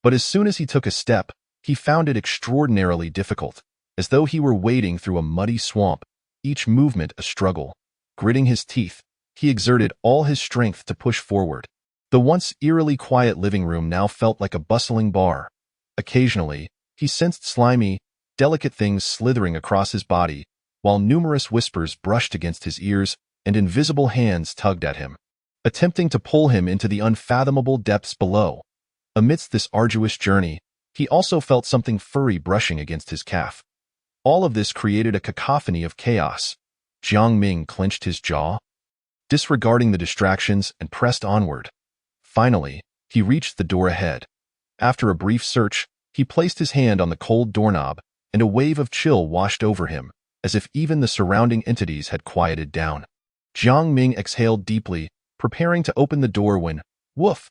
But as soon as he took a step, he found it extraordinarily difficult, as though he were wading through a muddy swamp, each movement a struggle. Gritting his teeth, he exerted all his strength to push forward. The once eerily quiet living room now felt like a bustling bar. Occasionally, he sensed slimy, delicate things slithering across his body, while numerous whispers brushed against his ears and invisible hands tugged at him. attempting to pull him into the unfathomable depths below. Amidst this arduous journey, he also felt something furry brushing against his calf. All of this created a cacophony of chaos. Jiang Ming clenched his jaw, disregarding the distractions, and pressed onward. Finally, he reached the door ahead. After a brief search, he placed his hand on the cold doorknob, and a wave of chill washed over him, as if even the surrounding entities had quieted down. Jiang Ming exhaled deeply, preparing to open the door when, woof!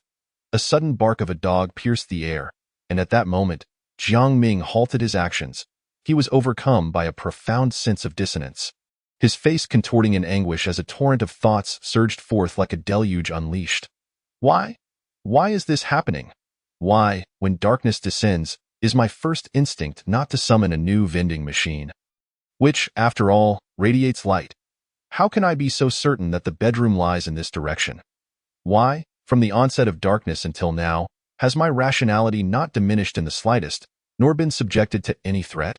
A sudden bark of a dog pierced the air, and at that moment, Jiang Ming halted his actions. He was overcome by a profound sense of dissonance, his face contorting in anguish as a torrent of thoughts surged forth like a deluge unleashed. Why? Why is this happening? Why, when darkness descends, is my first instinct not to summon a new vending machine, which, after all, radiates light? How can I be so certain that the bedroom lies in this direction? Why, from the onset of darkness until now, has my rationality not diminished in the slightest, nor been subjected to any threat?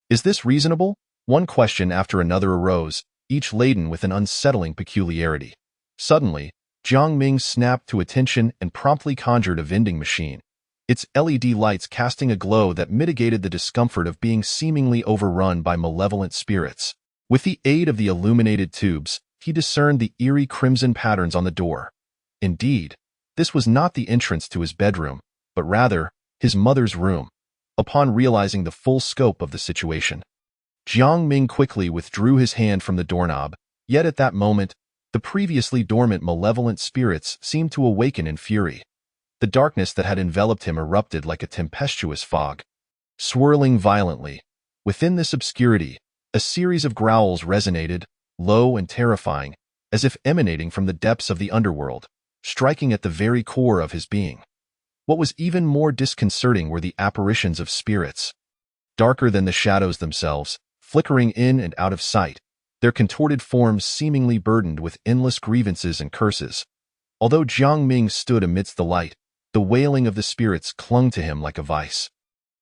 Is this reasonable? One question after another arose, each laden with an unsettling peculiarity. Suddenly, Jiang Ming snapped to attention and promptly conjured a vending machine, its LED lights casting a glow that mitigated the discomfort of being seemingly overrun by malevolent spirits. With the aid of the illuminated tubes, he discerned the eerie crimson patterns on the door. Indeed, this was not the entrance to his bedroom, but rather his mother's room. Upon realizing the full scope of the situation, Jiang Ming quickly withdrew his hand from the doorknob, yet at that moment, the previously dormant malevolent spirits seemed to awaken in fury. The darkness that had enveloped him erupted like a tempestuous fog, swirling violently. Within this obscurity, a series of growls resonated, low and terrifying, as if emanating from the depths of the underworld, striking at the very core of his being. What was even more disconcerting were the apparitions of spirits, darker than the shadows themselves, flickering in and out of sight, their contorted forms seemingly burdened with endless grievances and curses. Although Jiang Ming stood amidst the light, the wailing of the spirits clung to him like a vice,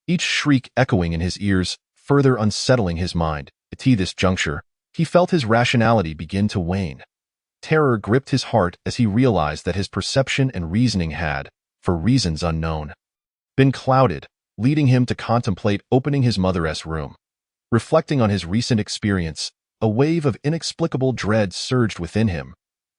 each shriek echoing in his ears, further unsettling his mind. At this juncture, he felt his rationality begin to wane. Terror gripped his heart as he realized that his perception and reasoning had, for reasons unknown, been clouded, leading him to contemplate opening his mother's room. Reflecting on his recent experience, a wave of inexplicable dread surged within him.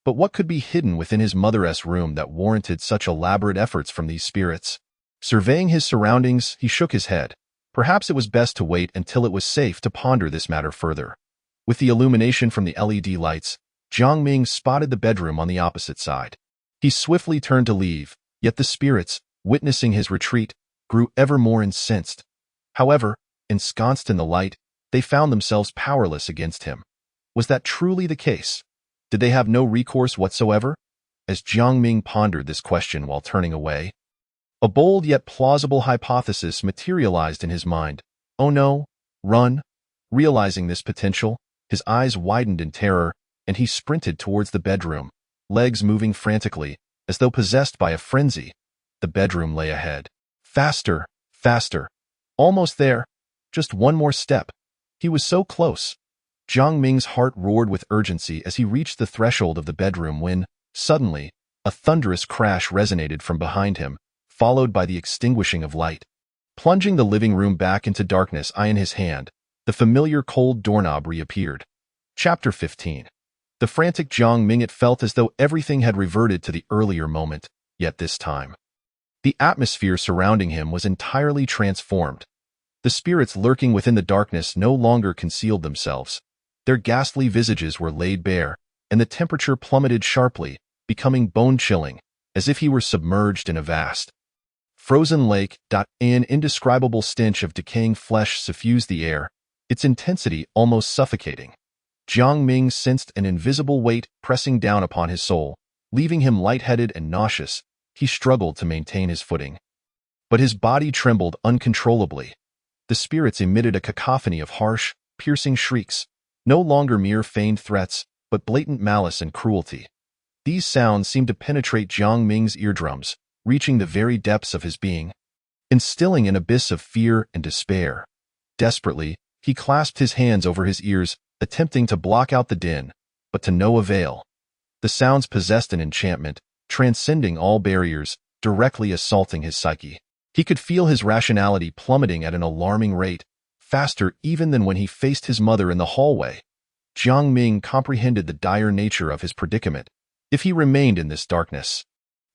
But what could be hidden within his mother's room that warranted such elaborate efforts from these spirits? Surveying his surroundings, he shook his head. Perhaps it was best to wait until it was safe to ponder this matter further. With the illumination from the LED lights, Jiang Ming spotted the bedroom on the opposite side. He swiftly turned to leave, yet the spirits, witnessing his retreat, grew ever more incensed. However, ensconced in the light, they found themselves powerless against him. Was that truly the case? Did they have no recourse whatsoever? As Jiang Ming pondered this question while turning away, a bold yet plausible hypothesis materialized in his mind. Oh no, run! Realizing this potential, his eyes widened in terror, and he sprinted towards the bedroom, legs moving frantically, as though possessed by a frenzy. The bedroom lay ahead. Faster, faster. Almost there. Just one more step. He was so close. Jiang Ming's heart roared with urgency as he reached the threshold of the bedroom when, suddenly, a thunderous crash resonated from behind him, followed by the extinguishing of light. Plunging the living room back into darkness, eye in his hand, the familiar cold doorknob reappeared. Chapter 15. The frantic Jiang Ming, it felt as though everything had reverted to the earlier moment, yet this time, the atmosphere surrounding him was entirely transformed. The spirits lurking within the darkness no longer concealed themselves. Their ghastly visages were laid bare, and the temperature plummeted sharply, becoming bone-chilling, as if he were submerged in a vast, frozen lake. An indescribable stench of decaying flesh suffused the air, its intensity almost suffocating. Jiang Ming sensed an invisible weight pressing down upon his soul, leaving him lightheaded and nauseous. He struggled to maintain his footing, but his body trembled uncontrollably. The spirits emitted a cacophony of harsh, piercing shrieks, no longer mere feigned threats, but blatant malice and cruelty. These sounds seemed to penetrate Jiang Ming's eardrums, reaching the very depths of his being, instilling an abyss of fear and despair. Desperately, he clasped his hands over his ears, attempting to block out the din, but to no avail. The sounds possessed an enchantment, transcending all barriers, directly assaulting his psyche. He could feel his rationality plummeting at an alarming rate, faster even than when he faced his mother in the hallway. Jiang Ming comprehended the dire nature of his predicament. If he remained in this darkness,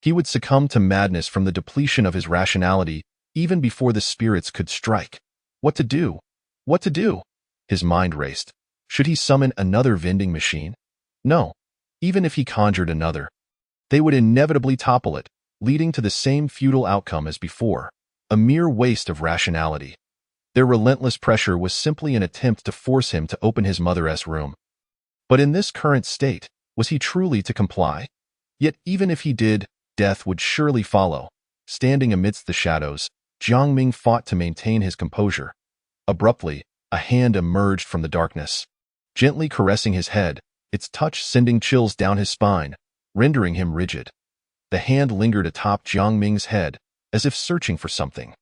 he would succumb to madness from the depletion of his rationality even before the spirits could strike. What to do? What to do? His mind raced. Should he summon another vending machine? No. Even if he conjured another, they would inevitably topple it, leading to the same futile outcome as before, a mere waste of rationality. Their relentless pressure was simply an attempt to force him to open his mother's room. But in this current state, was he truly to comply? Yet even if he did, death would surely follow. Standing amidst the shadows, Jiang Ming fought to maintain his composure. Abruptly, a hand emerged from the darkness, gently caressing his head, its touch sending chills down his spine, rendering him rigid. The hand lingered atop Jiang Ming's head, as if searching for something.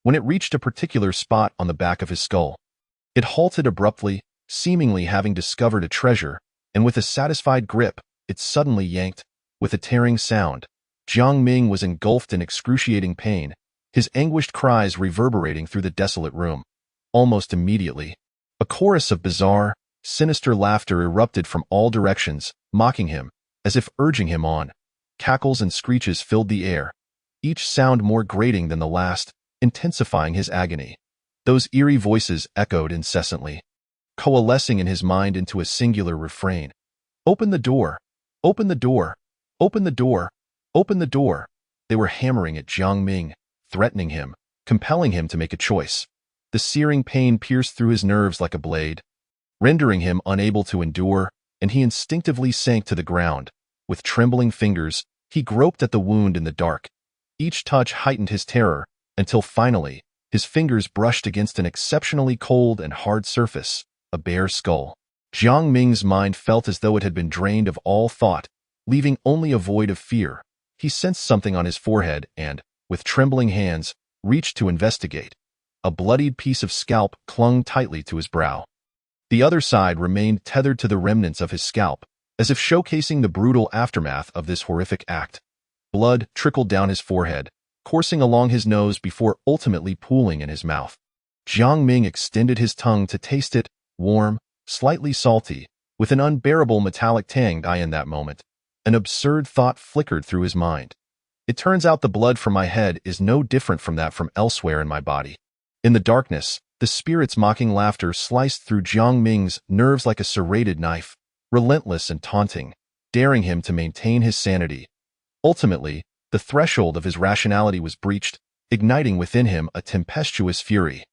When it reached a particular spot on the back of his skull, it halted abruptly, seemingly having discovered a treasure, and with a satisfied grip, it suddenly yanked. With a tearing sound, Jiang Ming was engulfed in excruciating pain, his anguished cries reverberating through the desolate room. Almost immediately, a chorus of bizarre, sinister laughter erupted from all directions, mocking him, as if urging him on. Cackles and screeches filled the air, each sound more grating than the last, intensifying his agony. Those eerie voices echoed incessantly, coalescing in his mind into a singular refrain. "Open the door! Open the door! Open the door! Open the door!" They were hammering at Jiang Ming, threatening him, compelling him to make a choice. The searing pain pierced through his nerves like a blade, rendering him unable to endure, and he instinctively sank to the ground. With trembling fingers, he groped at the wound in the dark. Each touch heightened his terror, until finally, his fingers brushed against an exceptionally cold and hard surface, a bare skull. Jiang Ming's mind felt as though it had been drained of all thought, leaving only a void of fear. He sensed something on his forehead and, with trembling hands, reached to investigate. A bloodied piece of scalp clung tightly to his brow. The other side remained tethered to the remnants of his scalp, as if showcasing the brutal aftermath of this horrific act. Blood trickled down his forehead, coursing along his nose before ultimately pooling in his mouth. Jiang Ming extended his tongue to taste it, warm, slightly salty, with an unbearable metallic tang in that moment. An absurd thought flickered through his mind. It turns out the blood from my head is no different from that from elsewhere in my body. In the darkness, the spirit's mocking laughter sliced through Jiang Ming's nerves like a serrated knife, relentless and taunting, daring him to maintain his sanity. Ultimately, the threshold of his rationality was breached, igniting within him a tempestuous fury.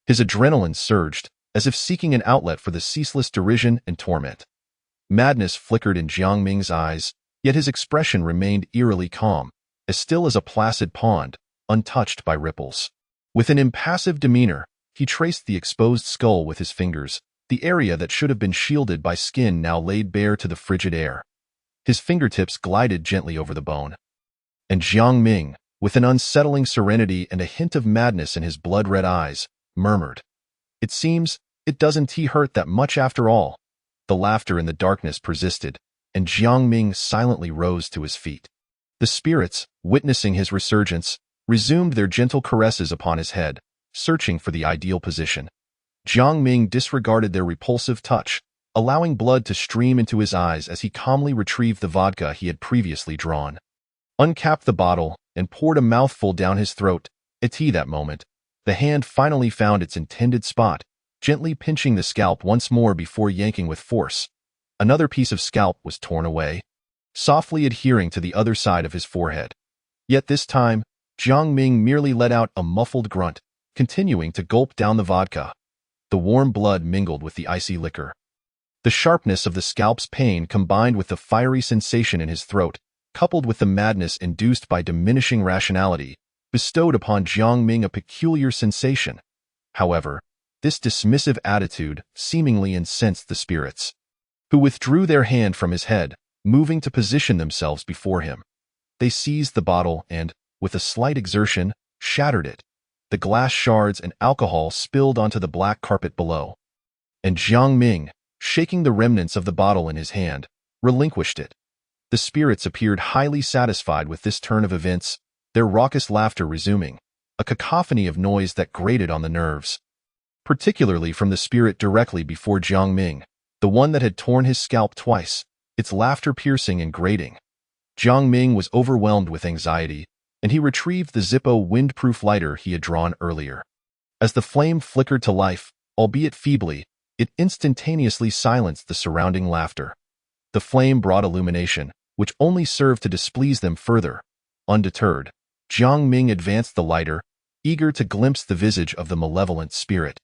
His adrenaline surged, as if seeking an outlet for the ceaseless derision and torment. Madness flickered in Jiang Ming's eyes, yet his expression remained eerily calm, as still as a placid pond, untouched by ripples. With an impassive demeanor, he traced the exposed skull with his fingers, the area that should have been shielded by skin now laid bare to the frigid air. His fingertips glided gently over the bone. And Jiang Ming, with an unsettling serenity and a hint of madness in his blood-red eyes, murmured, "It seems, it doesn't hurt that much after all." The laughter in the darkness persisted, and Jiang Ming silently rose to his feet. The spirits, witnessing his resurgence, resumed their gentle caresses upon his head, searching for the ideal position. Jiang Ming disregarded their repulsive touch, allowing blood to stream into his eyes as he calmly retrieved the vodka he had previously drawn, uncapped the bottle, and poured a mouthful down his throat. At that moment, the hand finally found its intended spot, gently pinching the scalp once more before yanking with force. Another piece of scalp was torn away, softly adhering to the other side of his forehead. Yet this time, Jiang Ming merely let out a muffled grunt, continuing to gulp down the vodka. The warm blood mingled with the icy liquor. The sharpness of the scalp's pain combined with the fiery sensation in his throat, coupled with the madness induced by diminishing rationality, bestowed upon Jiang Ming a peculiar sensation. However, this dismissive attitude seemingly incensed the spirits, who withdrew their hand from his head, moving to position themselves before him. They seized the bottle and, with a slight exertion, shattered it. The glass shards and alcohol spilled onto the black carpet below. And Jiang Ming, shaking the remnants of the bottle in his hand, relinquished it. The spirits appeared highly satisfied with this turn of events, their raucous laughter resuming, a cacophony of noise that grated on the nerves. Particularly from the spirit directly before Jiang Ming, the one that had torn his scalp twice, its laughter piercing and grating. Jiang Ming was overwhelmed with anxiety, and he retrieved the Zippo windproof lighter he had drawn earlier. As the flame flickered to life, albeit feebly, it instantaneously silenced the surrounding laughter. The flame brought illumination, which only served to displease them further. Undeterred, Jiang Ming advanced the lighter, eager to glimpse the visage of the malevolent spirit.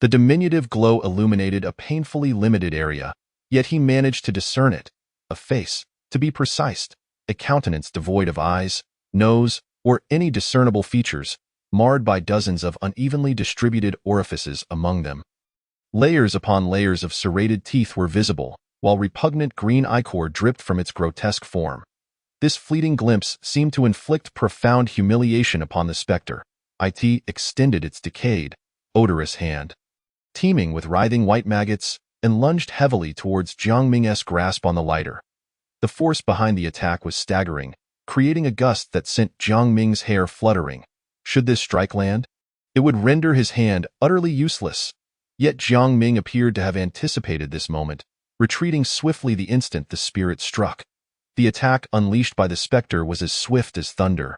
The diminutive glow illuminated a painfully limited area, yet he managed to discern it. A face, to be precise, a countenance devoid of eyes, nose, or any discernible features, marred by dozens of unevenly distributed orifices among them. Layers upon layers of serrated teeth were visible, while repugnant green ichor dripped from its grotesque form. This fleeting glimpse seemed to inflict profound humiliation upon the specter. It extended its decayed, odorous hand, teeming with writhing white maggots, and lunged heavily towards Jiang Ming's grasp on the lighter. The force behind the attack was staggering, creating a gust that sent Jiang Ming's hair fluttering. Should this strike land, it would render his hand utterly useless. Yet Jiang Ming appeared to have anticipated this moment, retreating swiftly the instant the spirit struck. The attack unleashed by the specter was as swift as thunder.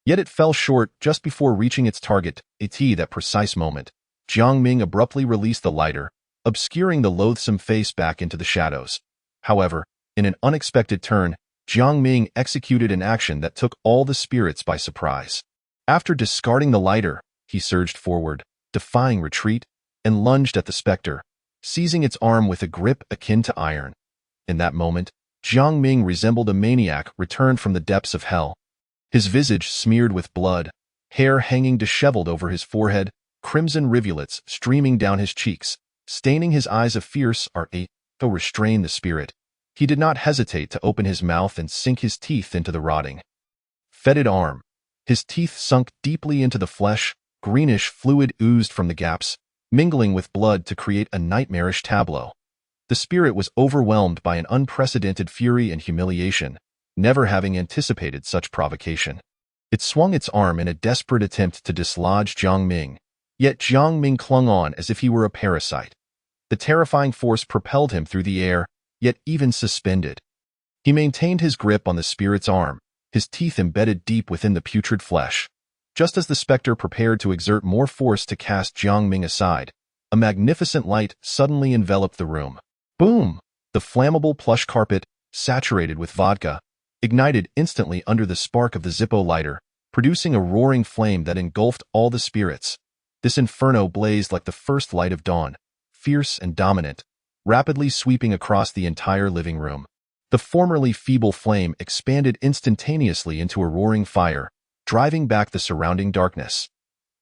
Yet it fell short just before reaching its target. At that precise moment, Jiang Ming abruptly released the lighter, obscuring the loathsome face back into the shadows. However, in an unexpected turn, Jiang Ming executed an action that took all the spirits by surprise. After discarding the lighter, he surged forward, defying retreat, and lunged at the specter, seizing its arm with a grip akin to iron. In that moment, Jiang Ming resembled a maniac returned from the depths of hell. His visage smeared with blood, hair hanging disheveled over his forehead, crimson rivulets streaming down his cheeks, staining his eyes of fierce ardor to restrain the spirit. He did not hesitate to open his mouth and sink his teeth into the rotting, fetid arm. His teeth sunk deeply into the flesh, greenish fluid oozed from the gaps, mingling with blood to create a nightmarish tableau. The spirit was overwhelmed by an unprecedented fury and humiliation, never having anticipated such provocation. It swung its arm in a desperate attempt to dislodge Jiang Ming, yet Jiang Ming clung on as if he were a parasite. The terrifying force propelled him through the air, yet even suspended, he maintained his grip on the spirit's arm, his teeth embedded deep within the putrid flesh. Just as the specter prepared to exert more force to cast Jiang Ming aside, a magnificent light suddenly enveloped the room. Boom! The flammable plush carpet, saturated with vodka, ignited instantly under the spark of the Zippo lighter, producing a roaring flame that engulfed all the spirits. This inferno blazed like the first light of dawn, fierce and dominant, rapidly sweeping across the entire living room. The formerly feeble flame expanded instantaneously into a roaring fire, driving back the surrounding darkness.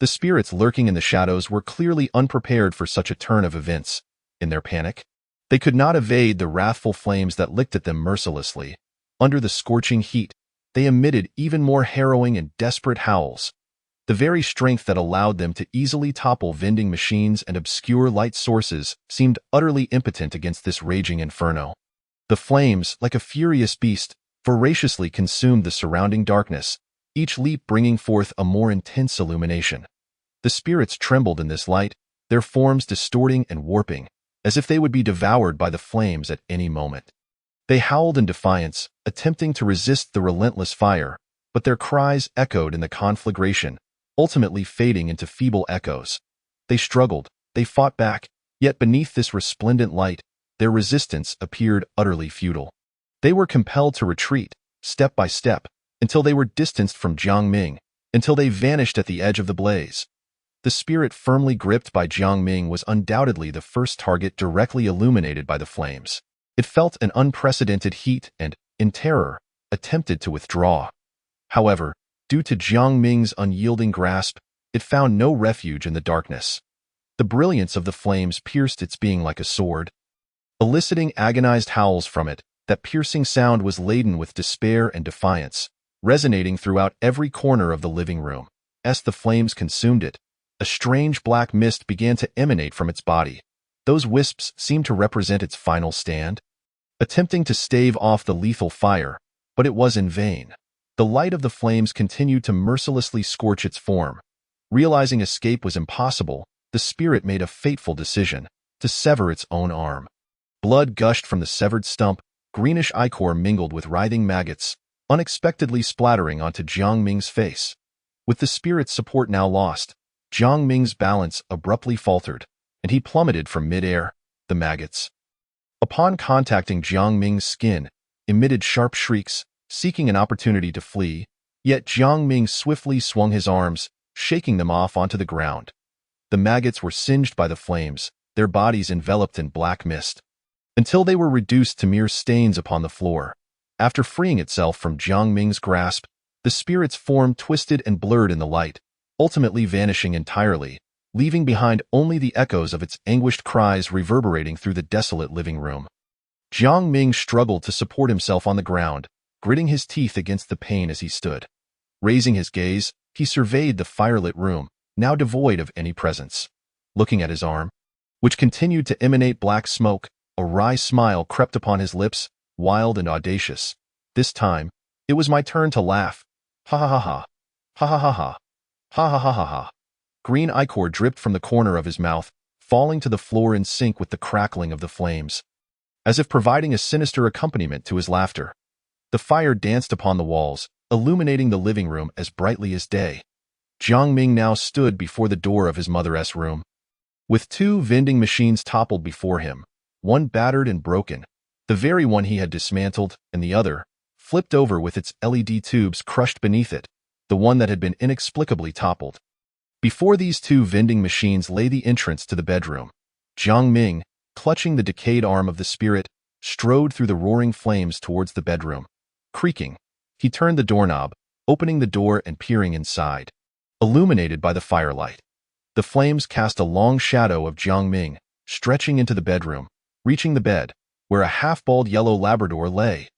The spirits lurking in the shadows were clearly unprepared for such a turn of events. In their panic, they could not evade the wrathful flames that licked at them mercilessly. Under the scorching heat, they emitted even more harrowing and desperate howls. The very strength that allowed them to easily topple vending machines and obscure light sources seemed utterly impotent against this raging inferno. The flames, like a furious beast, voraciously consumed the surrounding darkness, each leap bringing forth a more intense illumination. The spirits trembled in this light, their forms distorting and warping, as if they would be devoured by the flames at any moment. They howled in defiance, attempting to resist the relentless fire, but their cries echoed in the conflagration, ultimately fading into feeble echoes. They struggled, they fought back, yet beneath this resplendent light, their resistance appeared utterly futile. They were compelled to retreat, step by step, until they were distanced from Jiang Ming, until they vanished at the edge of the blaze. The spirit firmly gripped by Jiang Ming was undoubtedly the first target directly illuminated by the flames. It felt an unprecedented heat and, in terror, attempted to withdraw. However, due to Jiang Ming's unyielding grasp, it found no refuge in the darkness. The brilliance of the flames pierced its being like a sword, eliciting agonized howls from it. That piercing sound was laden with despair and defiance, resonating throughout every corner of the living room. As the flames consumed it, a strange black mist began to emanate from its body. Those wisps seemed to represent its final stand. attempting to stave off the lethal fire, but it was in vain. The light of the flames continued to mercilessly scorch its form. Realizing escape was impossible, the spirit made a fateful decision to sever its own arm. Blood gushed from the severed stump, greenish ichor mingled with writhing maggots, unexpectedly splattering onto Jiang Ming's face. With the spirit's support now lost, Jiang Ming's balance abruptly faltered, and he plummeted from mid-air. The maggots, upon contacting Jiang Ming's skin, emitted sharp shrieks, seeking an opportunity to flee, yet Jiang Ming swiftly swung his arms, shaking them off onto the ground. The maggots were singed by the flames, their bodies enveloped in black mist, until they were reduced to mere stains upon the floor. After freeing itself from Jiang Ming's grasp, the spirit's form twisted and blurred in the light, ultimately vanishing entirely, leaving behind only the echoes of its anguished cries reverberating through the desolate living room. Jiang Ming struggled to support himself on the ground, gritting his teeth against the pain as he stood. Raising his gaze, he surveyed the firelit room, now devoid of any presence. Looking at his arm, which continued to emanate black smoke, a wry smile crept upon his lips, wild and audacious. This time, it was my turn to laugh. Ha ha ha ha. Ha ha ha ha. Ha ha ha ha ha. Green ichor dripped from the corner of his mouth, falling to the floor in sync with the crackling of the flames, as if providing a sinister accompaniment to his laughter. The fire danced upon the walls, illuminating the living room as brightly as day. Jiang Ming now stood before the door of his mother's room. With two vending machines toppled before him, one battered and broken, the very one he had dismantled, and the other, flipped over with its LED tubes crushed beneath it, the one that had been inexplicably toppled. Before these two vending machines lay the entrance to the bedroom. Jiang Ming, clutching the decayed arm of the spirit, strode through the roaring flames towards the bedroom. Creaking, he turned the doorknob, opening the door and peering inside. Illuminated by the firelight, the flames cast a long shadow of Jiang Ming, stretching into the bedroom, reaching the bed, where a half-bald yellow Labrador lay.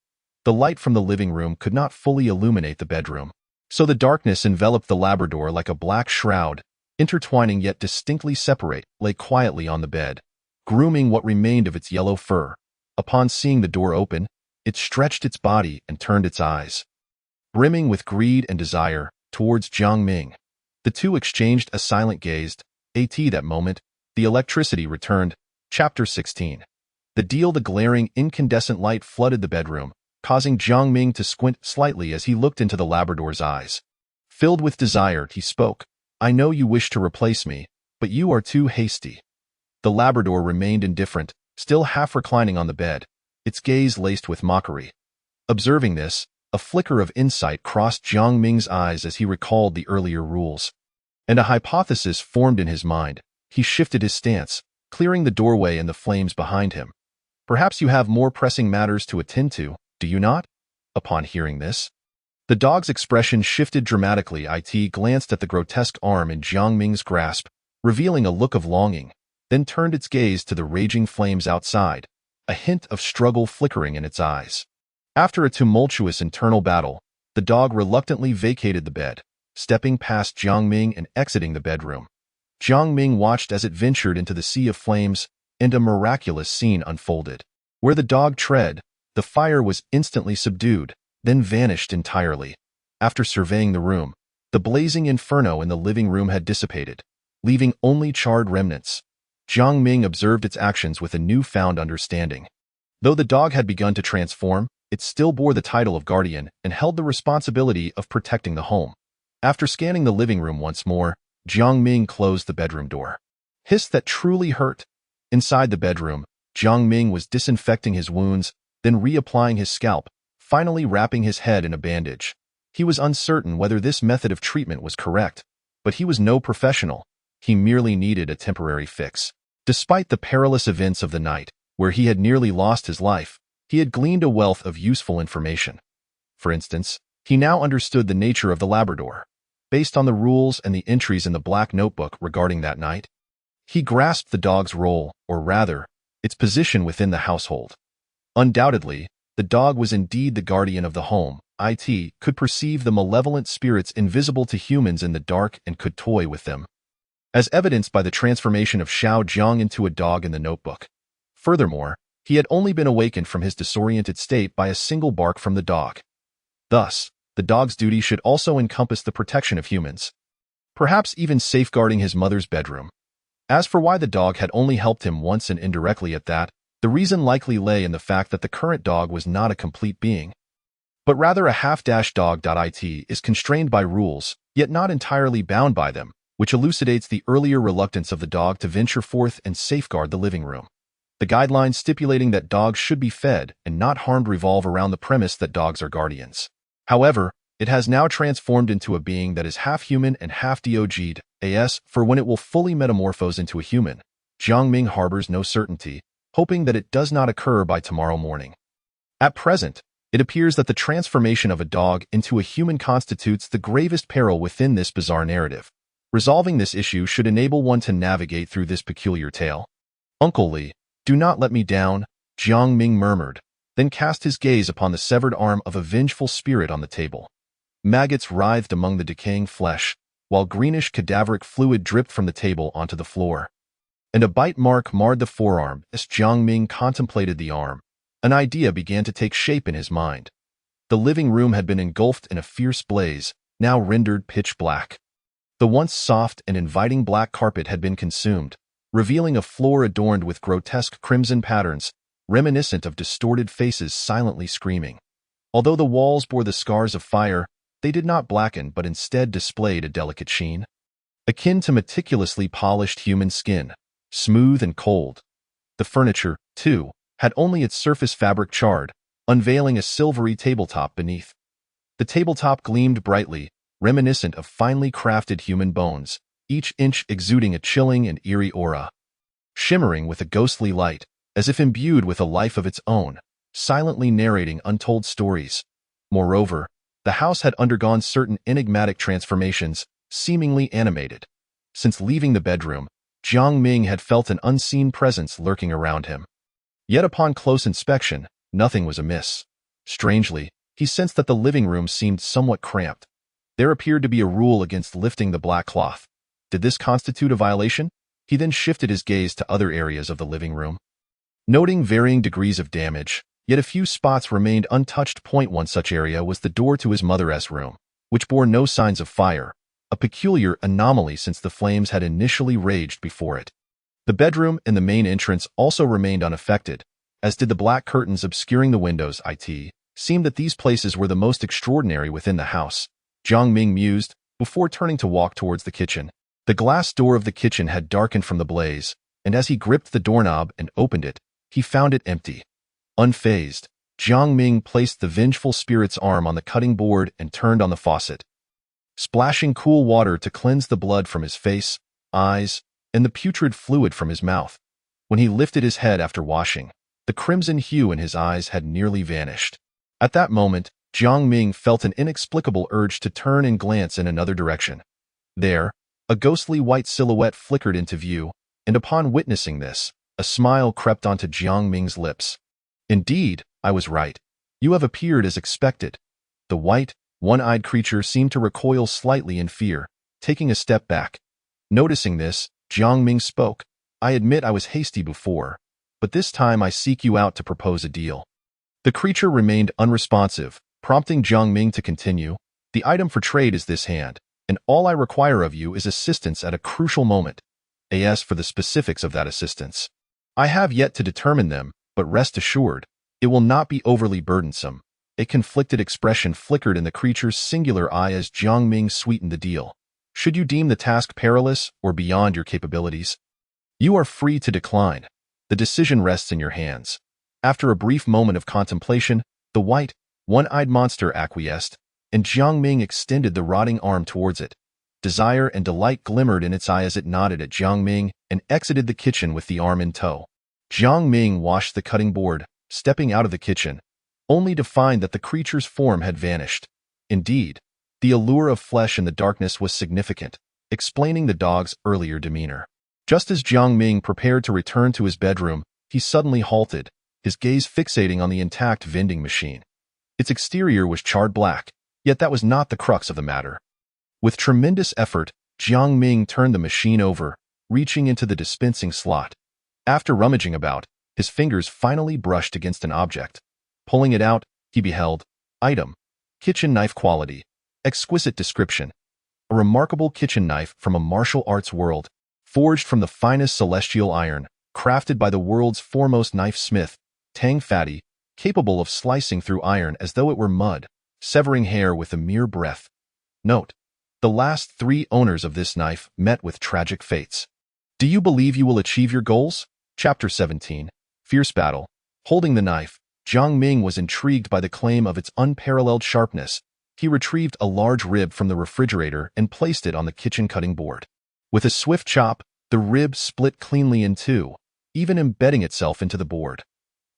The light from the living room could not fully illuminate the bedroom, so the darkness enveloped the Labrador like a black shroud, intertwining yet distinctly separate, lay quietly on the bed, grooming what remained of its yellow fur. Upon seeing the door open, it stretched its body and turned its eyes, brimming with greed and desire, towards Jiang Ming. The two exchanged a silent gaze. That moment, the electricity returned. Chapter 16. The glaring incandescent light flooded the bedroom, causing Jiang Ming to squint slightly as he looked into the Labrador's eyes. Filled with desire, he spoke. I know you wish to replace me, but you are too hasty. The Labrador remained indifferent, still half reclining on the bed, its gaze laced with mockery. Observing this, a flicker of insight crossed Jiang Ming's eyes as he recalled the earlier rules, and a hypothesis formed in his mind. He shifted his stance, clearing the doorway and the flames behind him. Perhaps you have more pressing matters to attend to, do you not? Upon hearing this, the dog's expression shifted dramatically. It glanced at the grotesque arm in Jiang Ming's grasp, revealing a look of longing, then turned its gaze to the raging flames outside, a hint of struggle flickering in its eyes. After a tumultuous internal battle, the dog reluctantly vacated the bed, stepping past Jiang Ming and exiting the bedroom. Jiang Ming watched as it ventured into the sea of flames, and a miraculous scene unfolded. Where the dog tread, the fire was instantly subdued, then vanished entirely. After surveying the room, the blazing inferno in the living room had dissipated, leaving only charred remnants. Jiang Ming observed its actions with a newfound understanding. Though the dog had begun to transform, it still bore the title of guardian and held the responsibility of protecting the home. After scanning the living room once more, Jiang Ming closed the bedroom door. Hiss that truly hurt. Inside the bedroom, Jiang Ming was disinfecting his wounds, then reapplying his scalp, finally wrapping his head in a bandage. He was uncertain whether this method of treatment was correct, but he was no professional. He merely needed a temporary fix. Despite the perilous events of the night, where he had nearly lost his life, he had gleaned a wealth of useful information. For instance, he now understood the nature of the Labrador. Based on the rules and the entries in the black notebook regarding that night, he grasped the dog's role, or rather, its position within the household. Undoubtedly, the dog was indeed the guardian of the home. It could perceive the malevolent spirits invisible to humans in the dark and could toy with them, as evidenced by the transformation of Xiao Zhang into a dog in the notebook. Furthermore, He had only been awakened from his disoriented state by a single bark from the dog. Thus, the dog's duty should also encompass the protection of humans, perhaps even safeguarding his mother's bedroom. As for why the dog had only helped him once and indirectly at that, the reason likely lay in the fact that the current dog was not a complete being, but rather a half-dog. It is constrained by rules, yet not entirely bound by them, which elucidates the earlier reluctance of the dog to venture forth and safeguard the living room. The guidelines stipulating that dogs should be fed and not harmed revolve around the premise that dogs are guardians. However, it has now transformed into a being that is half human and half dog'd, as for when it will fully metamorphose into a human. Jiang Ming harbors no certainty, hoping that it does not occur by tomorrow morning. At present, it appears that the transformation of a dog into a human constitutes the gravest peril within this bizarre narrative. Resolving this issue should enable one to navigate through this peculiar tale. Uncle Li, do not let me down, Jiang Ming murmured, then cast his gaze upon the severed arm of a vengeful spirit on the table. Maggots writhed among the decaying flesh, while greenish cadaveric fluid dripped from the table onto the floor. And a bite mark marred the forearm as Jiang Ming contemplated the arm. An idea began to take shape in his mind. The living room had been engulfed in a fierce blaze, now rendered pitch black. The once soft and inviting black carpet had been consumed, revealing a floor adorned with grotesque crimson patterns, reminiscent of distorted faces silently screaming. Although the walls bore the scars of fire, they did not blacken but instead displayed a delicate sheen, akin to meticulously polished human skin, smooth and cold. The furniture, too, had only its surface fabric charred, unveiling a silvery tabletop beneath. The tabletop gleamed brightly, reminiscent of finely crafted human bones, each inch exuding a chilling and eerie aura. Shimmering with a ghostly light, as if imbued with a life of its own, silently narrating untold stories. Moreover, the house had undergone certain enigmatic transformations, seemingly animated. Since leaving the bedroom, Jiang Ming had felt an unseen presence lurking around him. Yet upon close inspection, nothing was amiss. Strangely, he sensed that the living room seemed somewhat cramped. There appeared to be a rule against lifting the black cloth. Did this constitute a violation? He then shifted his gaze to other areas of the living room. Noting varying degrees of damage, yet a few spots remained untouched. One such area was the door to his mother's room, which bore no signs of fire, a peculiar anomaly since the flames had initially raged before it. The bedroom and the main entrance also remained unaffected, as did the black curtains obscuring the windows. It seemed that these places were the most extraordinary within the house, Jiang Ming mused, before turning to walk towards the kitchen. The glass door of the kitchen had darkened from the blaze, and as he gripped the doorknob and opened it, he found it empty. Unfazed, Jiang Ming placed the vengeful spirit's arm on the cutting board and turned on the faucet, splashing cool water to cleanse the blood from his face, eyes, and the putrid fluid from his mouth. When he lifted his head after washing, the crimson hue in his eyes had nearly vanished. At that moment, Jiang Ming felt an inexplicable urge to turn and glance in another direction. There, a ghostly white silhouette flickered into view, and upon witnessing this, a smile crept onto Jiang Ming's lips. Indeed, I was right. You have appeared as expected. The white, one-eyed creature seemed to recoil slightly in fear, taking a step back. Noticing this, Jiang Ming spoke. I admit I was hasty before, but this time I seek you out to propose a deal. The creature remained unresponsive, prompting Jiang Ming to continue. The item for trade is this hand, and all I require of you is assistance at a crucial moment. As for the specifics of that assistance, I have yet to determine them, but rest assured, it will not be overly burdensome. A conflicted expression flickered in the creature's singular eye as Jiang Ming sweetened the deal. Should you deem the task perilous or beyond your capabilities, you are free to decline. The decision rests in your hands. After a brief moment of contemplation, the white, one-eyed monster acquiesced, and Jiang Ming extended the rotting arm towards it. Desire and delight glimmered in its eye as it nodded at Jiang Ming and exited the kitchen with the arm in tow. Jiang Ming washed the cutting board, stepping out of the kitchen, only to find that the creature's form had vanished. Indeed, the allure of flesh in the darkness was significant, explaining the dog's earlier demeanor. Just as Jiang Ming prepared to return to his bedroom, he suddenly halted, his gaze fixating on the intact vending machine. Its exterior was charred black, yet that was not the crux of the matter. With tremendous effort, Jiang Ming turned the machine over, reaching into the dispensing slot. After rummaging about, His fingers finally brushed against an object. Pulling it out, he beheld, item, kitchen knife quality, exquisite description. A remarkable kitchen knife from a martial arts world, forged from the finest celestial iron, crafted by the world's foremost knife smith, Tang Fatty, capable of slicing through iron as though it were mud, severing hair with a mere breath. Note: the last 3 owners of this knife met with tragic fates. Do you believe you will achieve your goals? Chapter 17. Fierce Battle. Holding the knife, Jiang Ming was intrigued by the claim of its unparalleled sharpness. He retrieved a large rib from the refrigerator and placed it on the kitchen cutting board. With a swift chop, the rib split cleanly in 2, even embedding itself into the board.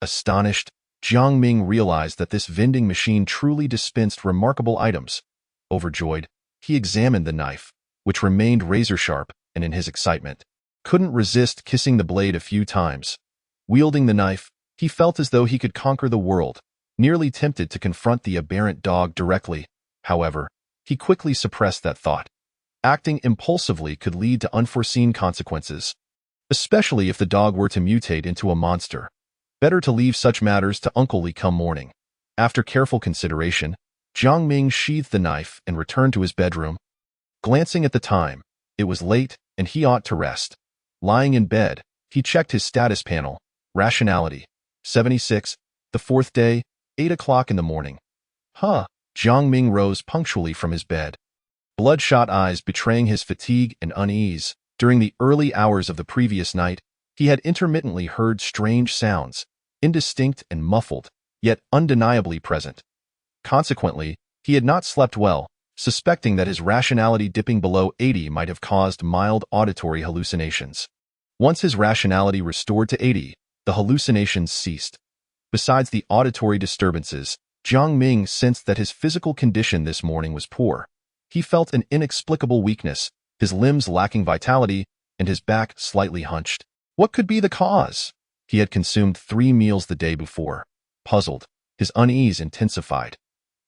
Astonished, Jiang Ming realized that this vending machine truly dispensed remarkable items. Overjoyed, he examined the knife, which remained razor-sharp, and in his excitement, couldn't resist kissing the blade a few times. Wielding the knife, he felt as though he could conquer the world, nearly tempted to confront the aberrant dog directly. However, he quickly suppressed that thought. Acting impulsively could lead to unforeseen consequences, especially if the dog were to mutate into a monster. Better to leave such matters to Uncle Li come morning. After careful consideration, Jiang Ming sheathed the knife and returned to his bedroom. Glancing at the time, it was late and he ought to rest. Lying in bed, he checked his status panel. Rationality: 76, the 4th day, 8 o'clock in the morning. Jiang Ming rose punctually from his bed, bloodshot eyes betraying his fatigue and unease. During the early hours of the previous night, he had intermittently heard strange sounds, indistinct and muffled, yet undeniably present. Consequently, he had not slept well, suspecting that his rationality dipping below 80 might have caused mild auditory hallucinations. Once his rationality restored to 80, the hallucinations ceased. Besides the auditory disturbances, Jiang Ming sensed that his physical condition this morning was poor. He felt an inexplicable weakness, his limbs lacking vitality, and his back slightly hunched. What could be the cause? He had consumed 3 meals the day before. Puzzled, his unease intensified.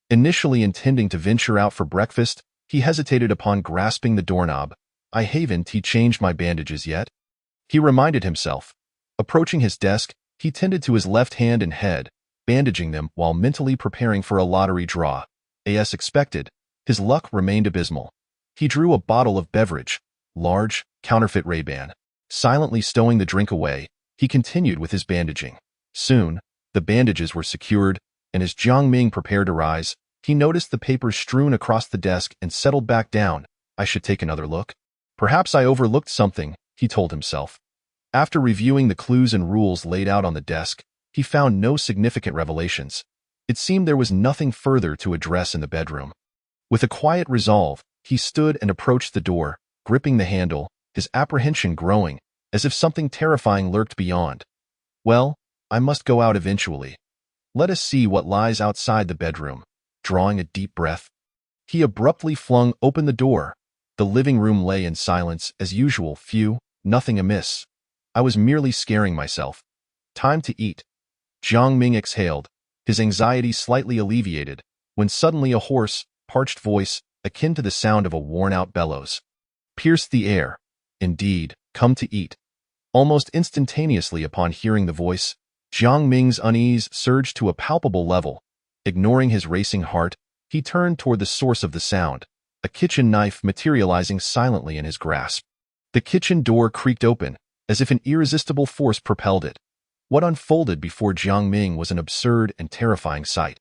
Initially intending to venture out for breakfast, he hesitated upon grasping the doorknob. I haven't changed my bandages yet, he reminded himself. Approaching his desk, he tended to his left hand and head, bandaging them while mentally preparing for a lottery draw. As expected, his luck remained abysmal. He drew a bottle of beverage, large, counterfeit Ray-Ban. Silently stowing the drink away, he continued with his bandaging. Soon, the bandages were secured, and as Jiang Ming prepared to rise, he noticed the papers strewn across the desk and settled back down. I should take another look. Perhaps I overlooked something, he told himself. After reviewing the clues and rules laid out on the desk, he found no significant revelations. It seemed there was nothing further to address in the bedroom. With a quiet resolve, he stood and approached the door, gripping the handle, his apprehension growing, as if something terrifying lurked beyond. Well, I must go out eventually. Let us see what lies outside the bedroom. Drawing a deep breath, he abruptly flung open the door. The living room lay in silence as usual. Nothing amiss. I was merely scaring myself. Time to eat. Jiang Ming exhaled, his anxiety slightly alleviated, when suddenly a hoarse, parched voice, akin to the sound of a worn-out bellows, pierced the air. Indeed, come to eat. Almost instantaneously upon hearing the voice, Jiang Ming's unease surged to a palpable level. Ignoring his racing heart, he turned toward the source of the sound, a kitchen knife materializing silently in his grasp. The kitchen door creaked open, as if an irresistible force propelled it. What unfolded before Jiang Ming was an absurd and terrifying sight.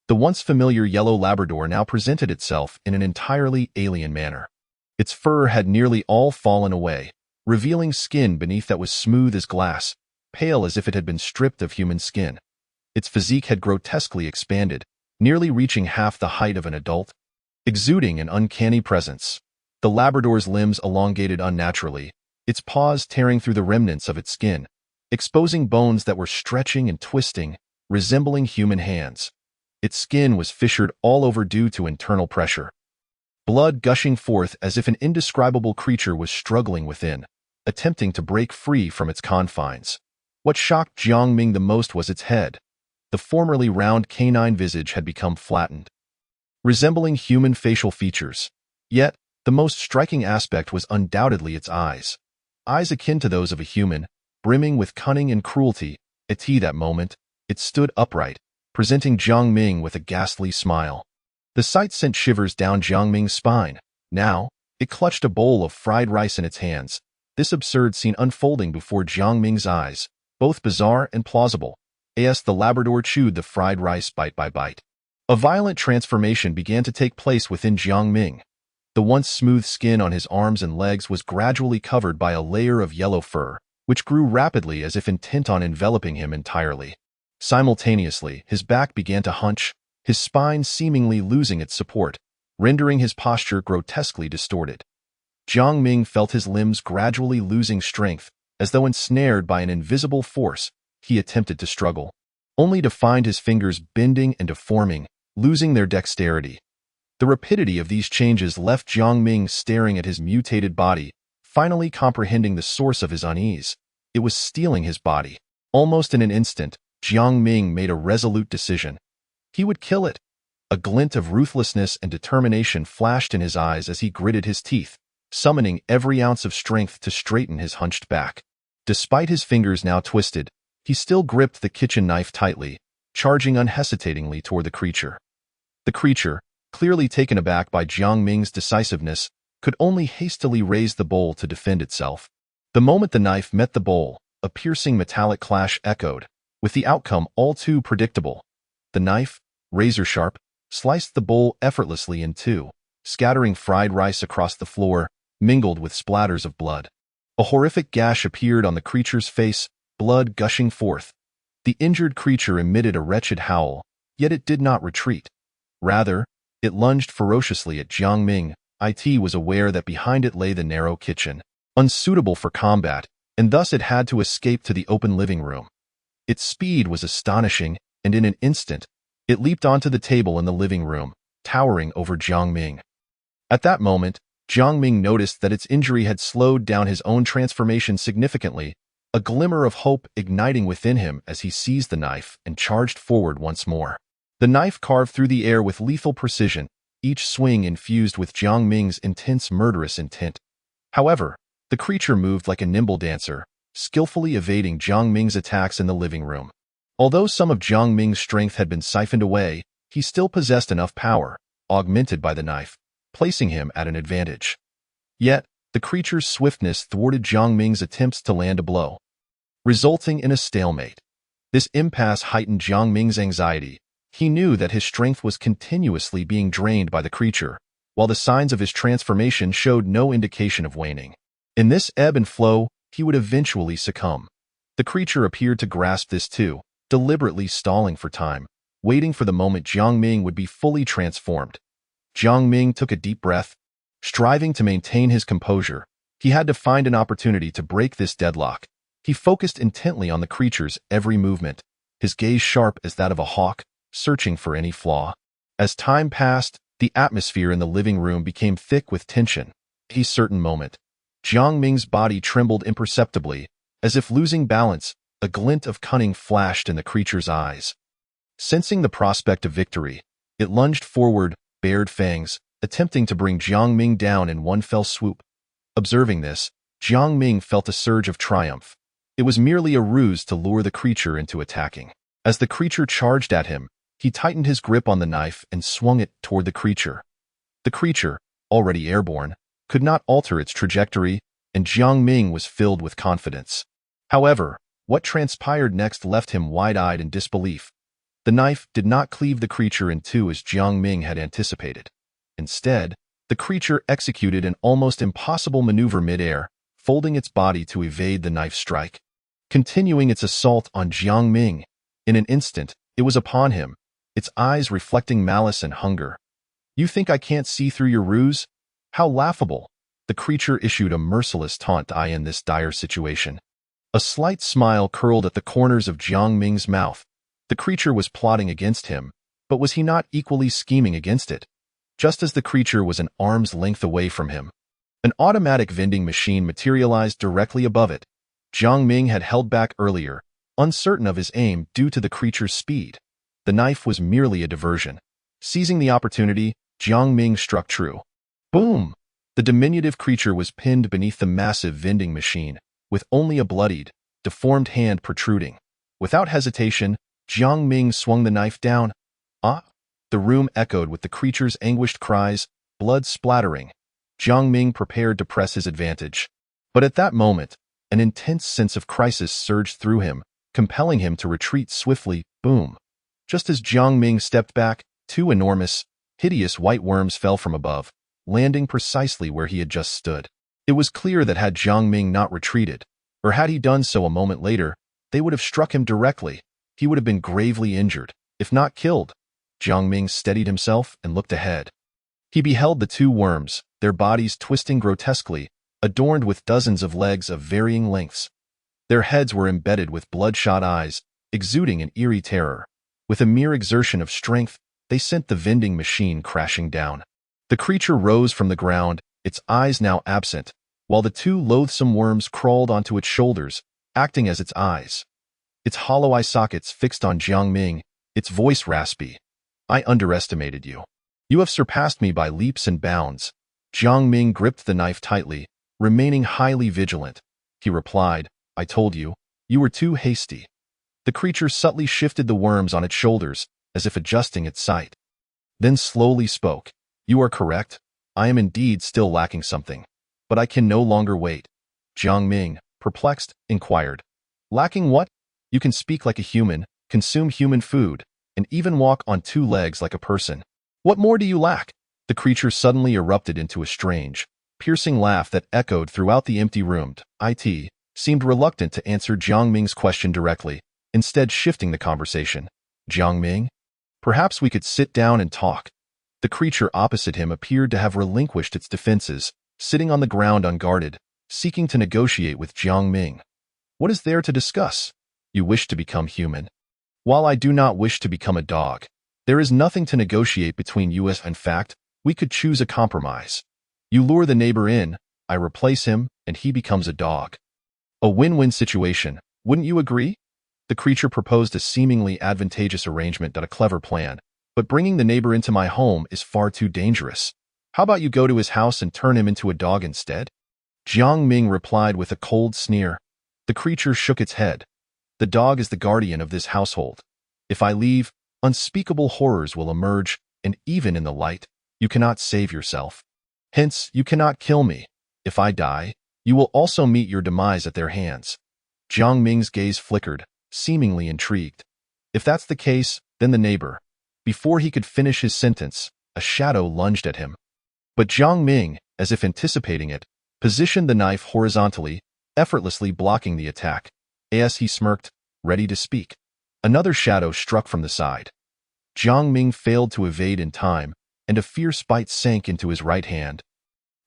The once familiar yellow Labrador now presented itself in an entirely alien manner. Its fur had nearly all fallen away, revealing skin beneath that was smooth as glass, pale as if it had been stripped of human skin. Its physique had grotesquely expanded, nearly reaching half the height of an adult, exuding an uncanny presence. The Labrador's limbs elongated unnaturally, its paws tearing through the remnants of its skin, exposing bones that were stretching and twisting, resembling human hands. Its skin was fissured all over due to internal pressure, blood gushing forth as if an indescribable creature was struggling within, attempting to break free from its confines. What shocked Jiang Ming the most was its head. The formerly round canine visage had become flattened, resembling human facial features. Yet, the most striking aspect was undoubtedly its eyes. Eyes akin to those of a human, brimming with cunning and cruelty, At that moment, it stood upright, presenting Jiang Ming with a ghastly smile. The sight sent shivers down Jiang Ming's spine. Now, it clutched a bowl of fried rice in its hands. This absurd scene unfolding before Jiang Ming's eyes, both bizarre and plausible. As the Labrador chewed the fried rice bite by bite, a violent transformation began to take place within Jiang Ming. The once smooth skin on his arms and legs was gradually covered by a layer of yellow fur, which grew rapidly as if intent on enveloping him entirely. Simultaneously, his back began to hunch, his spine seemingly losing its support, rendering his posture grotesquely distorted. Jiang Ming felt his limbs gradually losing strength, as though ensnared by an invisible force. He attempted to struggle, only to find his fingers bending and deforming, losing their dexterity. The rapidity of these changes left Jiang Ming staring at his mutated body, finally comprehending the source of his unease. It was stealing his body. Almost in an instant, Jiang Ming made a resolute decision. He would kill it. A glint of ruthlessness and determination flashed in his eyes as he gritted his teeth, summoning every ounce of strength to straighten his hunched back. Despite his fingers now twisted, he still gripped the kitchen knife tightly, charging unhesitatingly toward the creature. The creature, clearly taken aback by Jiang Ming's decisiveness, could only hastily raise the bowl to defend itself. The moment the knife met the bowl, a piercing metallic clash echoed, with the outcome all too predictable. The knife, razor-sharp, sliced the bowl effortlessly in two, scattering fried rice across the floor, mingled with splatters of blood. A horrific gash appeared on the creature's face, blood gushing forth. The injured creature emitted a wretched howl, yet it did not retreat. Rather, it lunged ferociously at Jiang Ming. It was aware that behind it lay the narrow kitchen, unsuitable for combat, and thus it had to escape to the open living room. Its speed was astonishing, and in an instant, it leaped onto the table in the living room, towering over Jiang Ming. At that moment, Jiang Ming noticed that its injury had slowed down his own transformation significantly, a glimmer of hope igniting within him as he seized the knife and charged forward once more. The knife carved through the air with lethal precision, each swing infused with Jiang Ming's intense murderous intent. However, the creature moved like a nimble dancer, skillfully evading Jiang Ming's attacks in the living room. Although some of Jiang Ming's strength had been siphoned away, he still possessed enough power, augmented by the knife, placing him at an advantage. Yet, the creature's swiftness thwarted Jiang Ming's attempts to land a blow, resulting in a stalemate. This impasse heightened Jiang Ming's anxiety. He knew that his strength was continuously being drained by the creature, while the signs of his transformation showed no indication of waning. In this ebb and flow, he would eventually succumb. The creature appeared to grasp this too, deliberately stalling for time, waiting for the moment Jiang Ming would be fully transformed. Jiang Ming took a deep breath. Striving to maintain his composure, he had to find an opportunity to break this deadlock. He focused intently on the creature's every movement, his gaze sharp as that of a hawk, searching for any flaw. As time passed, the atmosphere in the living room became thick with tension. At a certain moment, Jiang Ming's body trembled imperceptibly, as if losing balance. A glint of cunning flashed in the creature's eyes. Sensing the prospect of victory, it lunged forward, bared fangs, attempting to bring Jiang Ming down in one fell swoop. Observing this, Jiang Ming felt a surge of triumph. It was merely a ruse to lure the creature into attacking. As the creature charged at him, he tightened his grip on the knife and swung it toward the creature. The creature, already airborne, could not alter its trajectory, and Jiang Ming was filled with confidence. However, what transpired next left him wide-eyed in disbelief. The knife did not cleave the creature in two as Jiang Ming had anticipated. Instead, the creature executed an almost impossible maneuver mid-air, folding its body to evade the knife's strike. Continuing its assault on Jiang Ming, in an instant, it was upon him, its eyes reflecting malice and hunger. "You think I can't see through your ruse? How laughable!" The creature issued a merciless taunt in this dire situation. A slight smile curled at the corners of Jiang Ming's mouth. The creature was plotting against him, but was he not equally scheming against it? Just as the creature was an arm's length away from him, an automatic vending machine materialized directly above it. Jiang Ming had held back earlier, uncertain of his aim due to the creature's speed. The knife was merely a diversion. Seizing the opportunity, Jiang Ming struck true. Boom! The diminutive creature was pinned beneath the massive vending machine, with only a bloodied, deformed hand protruding. Without hesitation, Jiang Ming swung the knife down. Ah! The room echoed with the creature's anguished cries, blood splattering. Jiang Ming prepared to press his advantage. But at that moment, an intense sense of crisis surged through him, compelling him to retreat swiftly. Boom! Just as Jiang Ming stepped back, two enormous, hideous white worms fell from above, landing precisely where he had just stood. It was clear that had Jiang Ming not retreated, or had he done so a moment later, they would have struck him directly. He would have been gravely injured, if not killed. Jiang Ming steadied himself and looked ahead. He beheld the two worms, their bodies twisting grotesquely, adorned with dozens of legs of varying lengths. Their heads were embedded with bloodshot eyes, exuding an eerie terror. With a mere exertion of strength, they sent the vending machine crashing down. The creature rose from the ground, its eyes now absent, while the two loathsome worms crawled onto its shoulders, acting as its eyes. Its hollow eye sockets fixed on Jiang Ming, its voice raspy. I underestimated you. You have surpassed me by leaps and bounds. Jiang Ming gripped the knife tightly, remaining highly vigilant. He replied, I told you, you were too hasty. The creature subtly shifted the worms on its shoulders, as if adjusting its sight. Then slowly spoke. You are correct. I am indeed still lacking something. But I can no longer wait. Jiang Ming, perplexed, inquired. Lacking what? You can speak like a human, consume human food, and even walk on two legs like a person. What more do you lack? The creature suddenly erupted into a strange, piercing laugh that echoed throughout the empty room. It seemed reluctant to answer Jiang Ming's question directly, instead shifting the conversation. Jiang Ming? Perhaps we could sit down and talk. The creature opposite him appeared to have relinquished its defenses, sitting on the ground unguarded, seeking to negotiate with Jiang Ming. What is there to discuss? You wish to become human. While I do not wish to become a dog, there is nothing to negotiate between us. In fact, we could choose a compromise. You lure the neighbor in, I replace him, and he becomes a dog. A win-win situation, wouldn't you agree? The creature proposed a seemingly advantageous arrangement. A clever plan, but bringing the neighbor into my home is far too dangerous. How about you go to his house and turn him into a dog instead? Jiang Ming replied with a cold sneer. The creature shook its head. The dog is the guardian of this household. If I leave, unspeakable horrors will emerge, and even in the light, you cannot save yourself. Hence, you cannot kill me. If I die, you will also meet your demise at their hands. Jiang Ming's gaze flickered, seemingly intrigued. If that's the case, then the neighbor. Before he could finish his sentence, a shadow lunged at him. But Jiang Ming, as if anticipating it, positioned the knife horizontally, effortlessly blocking the attack. As he smirked, ready to speak, another shadow struck from the side. Jiang Ming failed to evade in time, and a fierce bite sank into his right hand.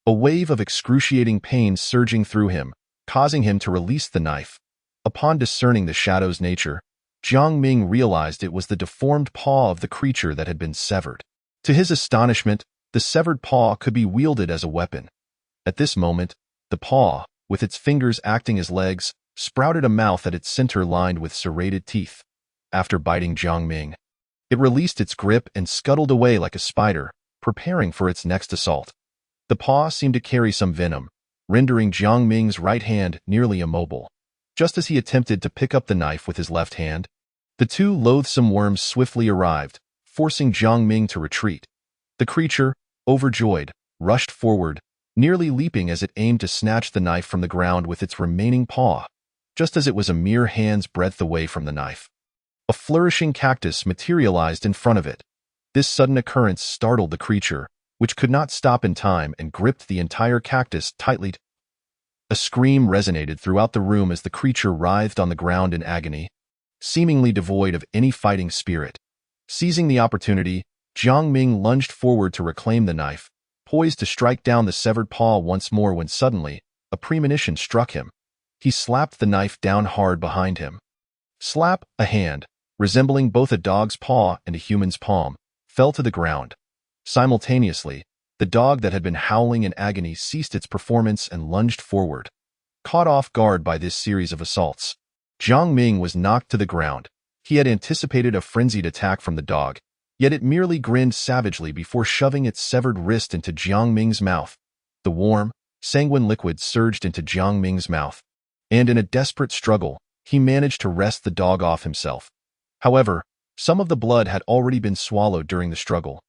A wave of excruciating pain surging through him, causing him to release the knife. Upon discerning the shadow's nature, Jiang Ming realized it was the deformed paw of the creature that had been severed. To his astonishment, the severed paw could be wielded as a weapon. At this moment, the paw, with its fingers acting as legs, sprouted a mouth at its center lined with serrated teeth. After biting Jiang Ming, it released its grip and scuttled away like a spider, preparing for its next assault. The paw seemed to carry some venom, rendering Jiang Ming's right hand nearly immobile. Just as he attempted to pick up the knife with his left hand, the two loathsome worms swiftly arrived, forcing Jiang Ming to retreat. The creature, overjoyed, rushed forward, nearly leaping as it aimed to snatch the knife from the ground with its remaining paw, just as it was a mere hand's breadth away from the knife. A flourishing cactus materialized in front of it. This sudden occurrence startled the creature, which could not stop in time and gripped the entire cactus tightly. A scream resonated throughout the room as the creature writhed on the ground in agony, seemingly devoid of any fighting spirit. Seizing the opportunity, Jiang Ming lunged forward to reclaim the knife, poised to strike down the severed paw once more when suddenly, a premonition struck him. He slapped the knife down hard behind him. Slap, a hand, resembling both a dog's paw and a human's palm, fell to the ground. Simultaneously, the dog that had been howling in agony ceased its performance and lunged forward. Caught off guard by this series of assaults, Jiang Ming was knocked to the ground. He had anticipated a frenzied attack from the dog, yet it merely grinned savagely before shoving its severed wrist into Jiang Ming's mouth. The warm, sanguine liquid surged into Jiang Ming's mouth, and in a desperate struggle, he managed to wrest the dog off himself. However, some of the blood had already been swallowed during the struggle.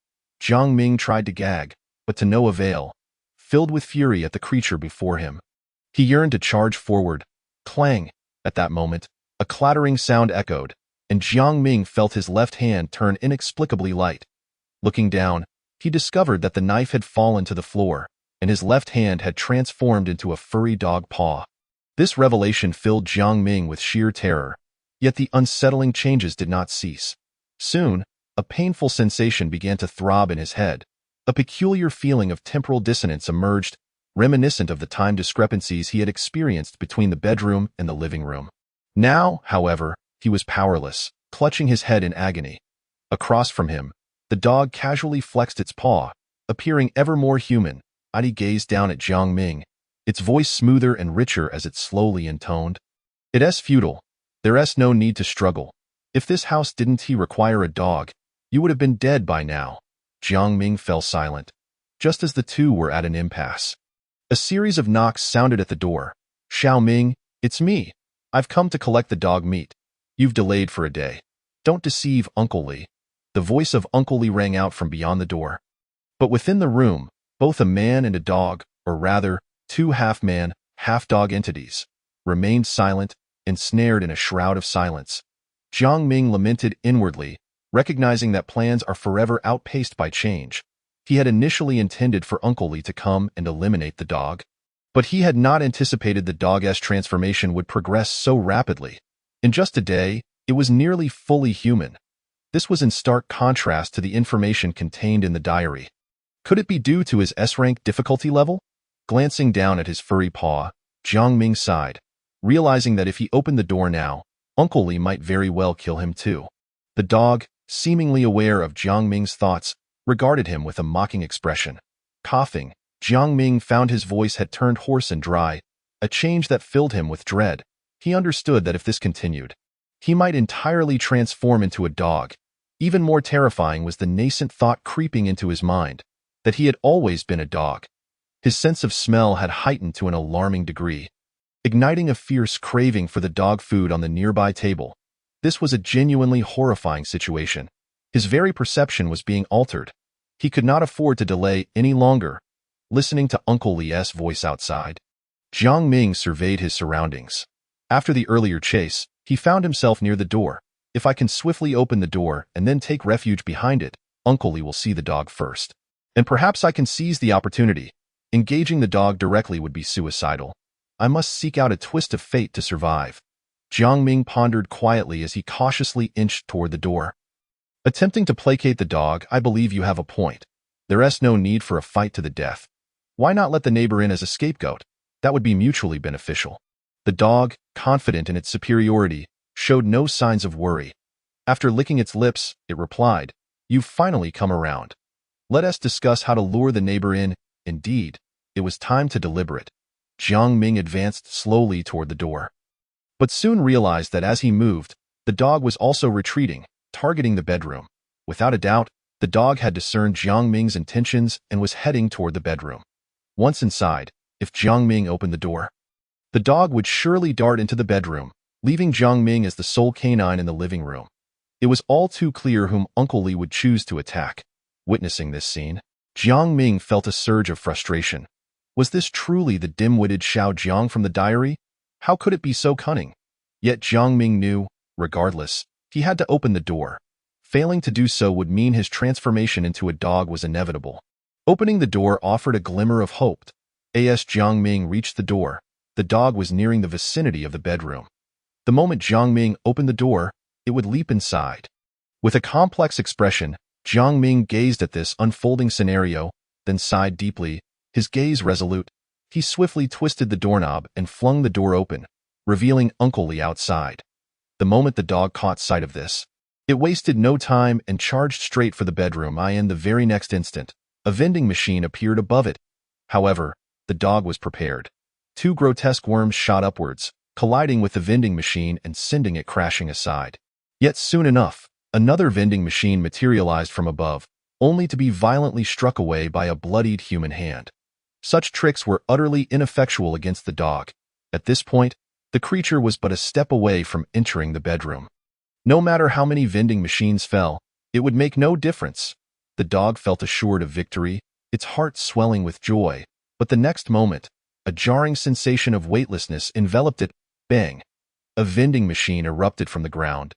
Jiang Ming tried to gag, but to no avail. Filled with fury at the creature before him, he yearned to charge forward. Clang! At that moment, a clattering sound echoed, and Jiang Ming felt his left hand turn inexplicably light. Looking down, he discovered that the knife had fallen to the floor, and his left hand had transformed into a furry dog paw. This revelation filled Jiang Ming with sheer terror, yet the unsettling changes did not cease. Soon, a painful sensation began to throb in his head. A peculiar feeling of temporal dissonance emerged, reminiscent of the time discrepancies he had experienced between the bedroom and the living room. Now, however, he was powerless, clutching his head in agony. Across from him, the dog casually flexed its paw, appearing ever more human. Adi gazed down at Jiang Ming, its voice smoother and richer as it slowly intoned. "It's futile. There's no need to struggle. If this house didn't require a dog, you would have been dead by now." Jiang Ming fell silent, just as the two were at an impasse. A series of knocks sounded at the door. "Xiao Ming, it's me. I've come to collect the dog meat. You've delayed for a day. Don't deceive Uncle Li." The voice of Uncle Li rang out from beyond the door. But within the room, both a man and a dog, or rather, two half-man, half-dog entities, remained silent, ensnared in a shroud of silence. Jiang Ming lamented inwardly, recognizing that plans are forever outpaced by change. He had initially intended for Uncle Li to come and eliminate the dog, but he had not anticipated the dog's transformation would progress so rapidly. In just a day, it was nearly fully human. This was in stark contrast to the information contained in the diary. Could it be due to his S-rank difficulty level? Glancing down at his furry paw, Jiang Ming sighed, realizing that if he opened the door now, Uncle Li might very well kill him too. The dog, seemingly aware of Jiang Ming's thoughts, regarded him with a mocking expression. Coughing, Jiang Ming found his voice had turned hoarse and dry, a change that filled him with dread. He understood that if this continued, he might entirely transform into a dog. Even more terrifying was the nascent thought creeping into his mind, that he had always been a dog. His sense of smell had heightened to an alarming degree, igniting a fierce craving for the dog food on the nearby table. This was a genuinely horrifying situation. His very perception was being altered. He could not afford to delay any longer. Listening to Uncle Li's voice outside, Jiang Ming surveyed his surroundings. After the earlier chase, he found himself near the door. If I can swiftly open the door and then take refuge behind it, Uncle Li will see the dog first. And perhaps I can seize the opportunity. Engaging the dog directly would be suicidal. I must seek out a twist of fate to survive. Jiang Ming pondered quietly as he cautiously inched toward the door. Attempting to placate the dog, I believe you have a point. There's no need for a fight to the death. Why not let the neighbor in as a scapegoat? That would be mutually beneficial. The dog, confident in its superiority, showed no signs of worry. After licking its lips, it replied, "You've finally come around. Let us discuss how to lure the neighbor in." Indeed, it was time to deliberate. Jiang Ming advanced slowly toward the door, but soon realized that as he moved, the dog was also retreating, targeting the bedroom. Without a doubt, the dog had discerned Jiang Ming's intentions and was heading toward the bedroom. Once inside, if Jiang Ming opened the door, the dog would surely dart into the bedroom, leaving Jiang Ming as the sole canine in the living room. It was all too clear whom Uncle Li would choose to attack. Witnessing this scene, Jiang Ming felt a surge of frustration. Was this truly the dim-witted Xiao Jiang from the diary? How could it be so cunning? Yet Jiang Ming knew, regardless, he had to open the door. Failing to do so would mean his transformation into a dog was inevitable. Opening the door offered a glimmer of hope. As Jiang Ming reached the door, the dog was nearing the vicinity of the bedroom. The moment Jiang Ming opened the door, it would leap inside. With a complex expression, Jiang Ming gazed at this unfolding scenario, then sighed deeply, his gaze resolute. He swiftly twisted the doorknob and flung the door open, revealing Uncle Li outside. The moment the dog caught sight of this, it wasted no time and charged straight for the bedroom. The very next instant, a vending machine appeared above it. However, the dog was prepared. Two grotesque worms shot upwards, colliding with the vending machine and sending it crashing aside. Yet soon enough, another vending machine materialized from above, only to be violently struck away by a bloodied human hand. Such tricks were utterly ineffectual against the dog. At this point, The creature was but a step away from entering the bedroom. No matter how many vending machines fell, it would make no difference. The dog felt assured of victory, its heart swelling with joy, but the next moment, a jarring sensation of weightlessness enveloped it. Bang! A vending machine erupted from the ground,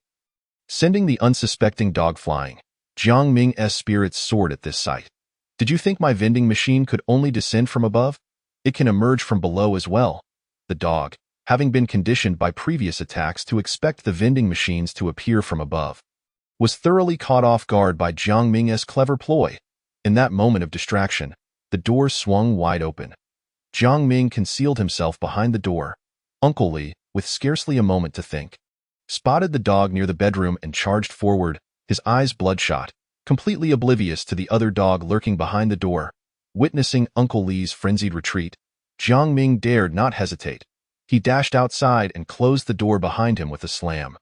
sending the unsuspecting dog flying. Jiang Ming's spirits soared at this sight. Did you think my vending machine could only descend from above? It can emerge from below as well. The dog, having been conditioned by previous attacks to expect the vending machines to appear from above, was thoroughly caught off guard by Jiang Ming's clever ploy. In that moment of distraction, the door swung wide open. Jiang Ming concealed himself behind the door. Uncle Li, with scarcely a moment to think, spotted the dog near the bedroom and charged forward, his eyes bloodshot, completely oblivious to the other dog lurking behind the door. Witnessing Uncle Li's frenzied retreat, Jiang Ming dared not hesitate. He dashed outside and closed the door behind him with a slam.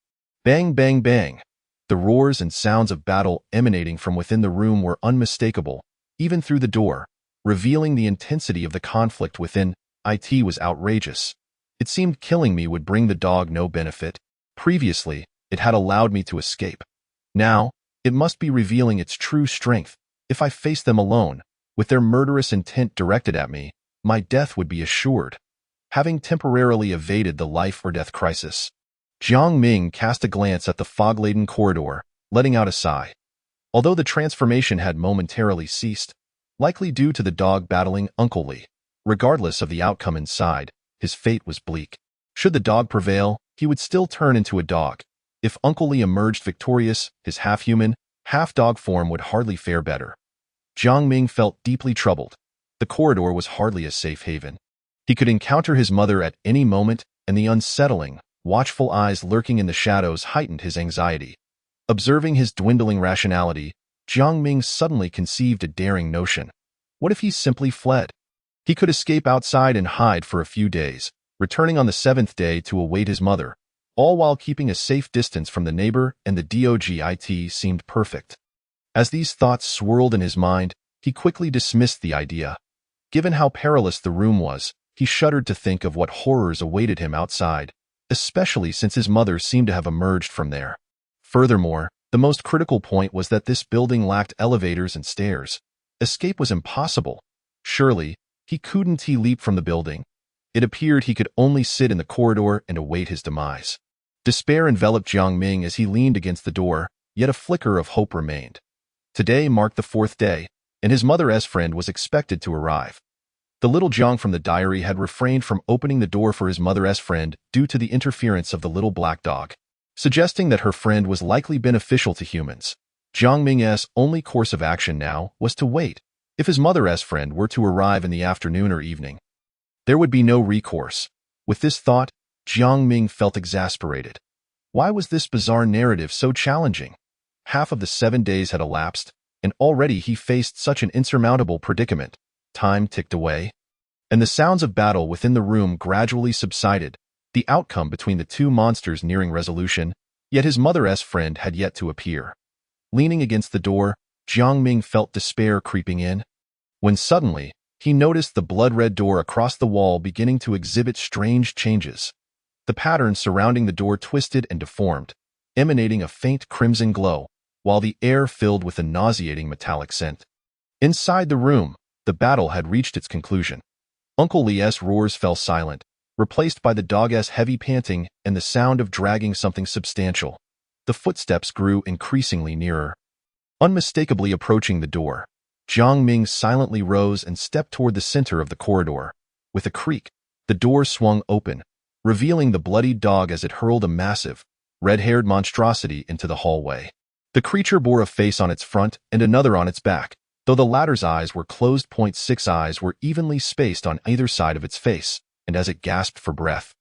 Bang, bang, bang. The roars and sounds of battle emanating from within the room were unmistakable, even through the door, revealing the intensity of the conflict within. It was outrageous. It seemed killing me would bring the dog no benefit. Previously, it had allowed me to escape. Now, it must be revealing its true strength. If I faced them alone, with their murderous intent directed at me, my death would be assured. Having temporarily evaded the life-or-death crisis, Jiang Ming cast a glance at the fog-laden corridor, letting out a sigh. Although the transformation had momentarily ceased, likely due to the dog battling Uncle Li, regardless of the outcome inside, his fate was bleak. Should the dog prevail, he would still turn into a dog. If Uncle Li emerged victorious, his half-human, half-dog form would hardly fare better. Jiang Ming felt deeply troubled. The corridor was hardly a safe haven. He could encounter his mother at any moment, and the unsettling, watchful eyes lurking in the shadows heightened his anxiety. Observing his dwindling rationality, Jiang Ming suddenly conceived a daring notion. What if he simply fled? He could escape outside and hide for a few days, returning on the 7th day to await his mother, all while keeping a safe distance from the neighbor and the dog. It seemed perfect. As these thoughts swirled in his mind, he quickly dismissed the idea. Given how perilous the room was, he shuddered to think of what horrors awaited him outside, especially since his mother seemed to have emerged from there. Furthermore, the most critical point was that this building lacked elevators and stairs. Escape was impossible. Surely, he couldn't leap from the building. It appeared he could only sit in the corridor and await his demise. Despair enveloped Jiang Ming as he leaned against the door, yet a flicker of hope remained. Today marked the 4th day, and his mother's friend was expected to arrive. The little Jiang from the diary had refrained from opening the door for his mother's friend due to the interference of the little black dog, suggesting that her friend was likely beneficial to humans. Jiang Ming's only course of action now was to wait. If his mother's friend were to arrive in the afternoon or evening, there would be no recourse. With this thought, Jiang Ming felt exasperated. Why was this bizarre narrative so challenging? Half of the 7 days had elapsed, and already he faced such an insurmountable predicament. Time ticked away, and the sounds of battle within the room gradually subsided, the outcome between the two monsters nearing resolution, yet his mother's friend had yet to appear. Leaning against the door, Jiang Ming felt despair creeping in, when suddenly, he noticed the blood-red door across the wall beginning to exhibit strange changes. The pattern surrounding the door twisted and deformed, emanating a faint crimson glow, while the air filled with a nauseating metallic scent. Inside the room, the battle had reached its conclusion. Uncle Li's roars fell silent, replaced by the dog's heavy panting and the sound of dragging something substantial. The footsteps grew increasingly nearer. Unmistakably approaching the door, Jiang Ming silently rose and stepped toward the center of the corridor. With a creak, the door swung open, revealing the bloodied dog as it hurled a massive, red-haired monstrosity into the hallway. The creature bore a face on its front and another on its back, though the latter's eyes were closed. 6 eyes were evenly spaced on either side of its face, and as it gasped for breath,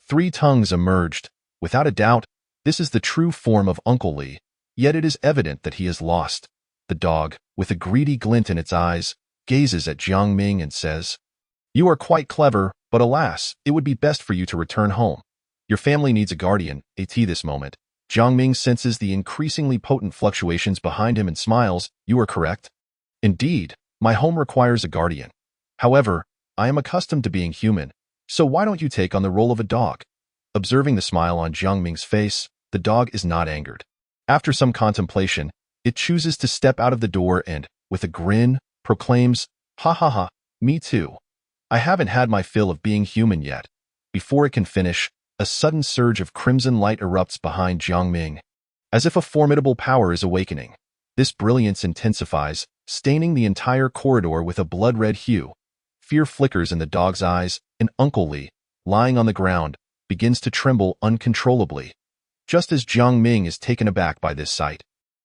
3 tongues emerged. Without a doubt, this is the true form of Uncle Li, yet it is evident that he is lost. The dog, with a greedy glint in its eyes, gazes at Jiang Ming and says, "You are quite clever, but alas, it would be best for you to return home. Your family needs a guardian." At this moment, Jiang Ming senses the increasingly potent fluctuations behind him and smiles. "You are correct. Indeed, my home requires a guardian. However, I am accustomed to being human, so why don't you take on the role of a dog? Observing the smile on Jiang Ming's face, the dog is not angered. After some contemplation, it chooses to step out of the door and, with a grin, proclaims, "Ha ha ha, me too. I haven't had my fill of being human yet." Before it can finish, a sudden surge of crimson light erupts behind Jiang Ming, as if a formidable power is awakening. This brilliance intensifies, staining the entire corridor with a blood-red hue. Fear flickers in the dog's eyes, and Uncle Li, lying on the ground, begins to tremble uncontrollably. Just as Jiang Ming is taken aback by this sight,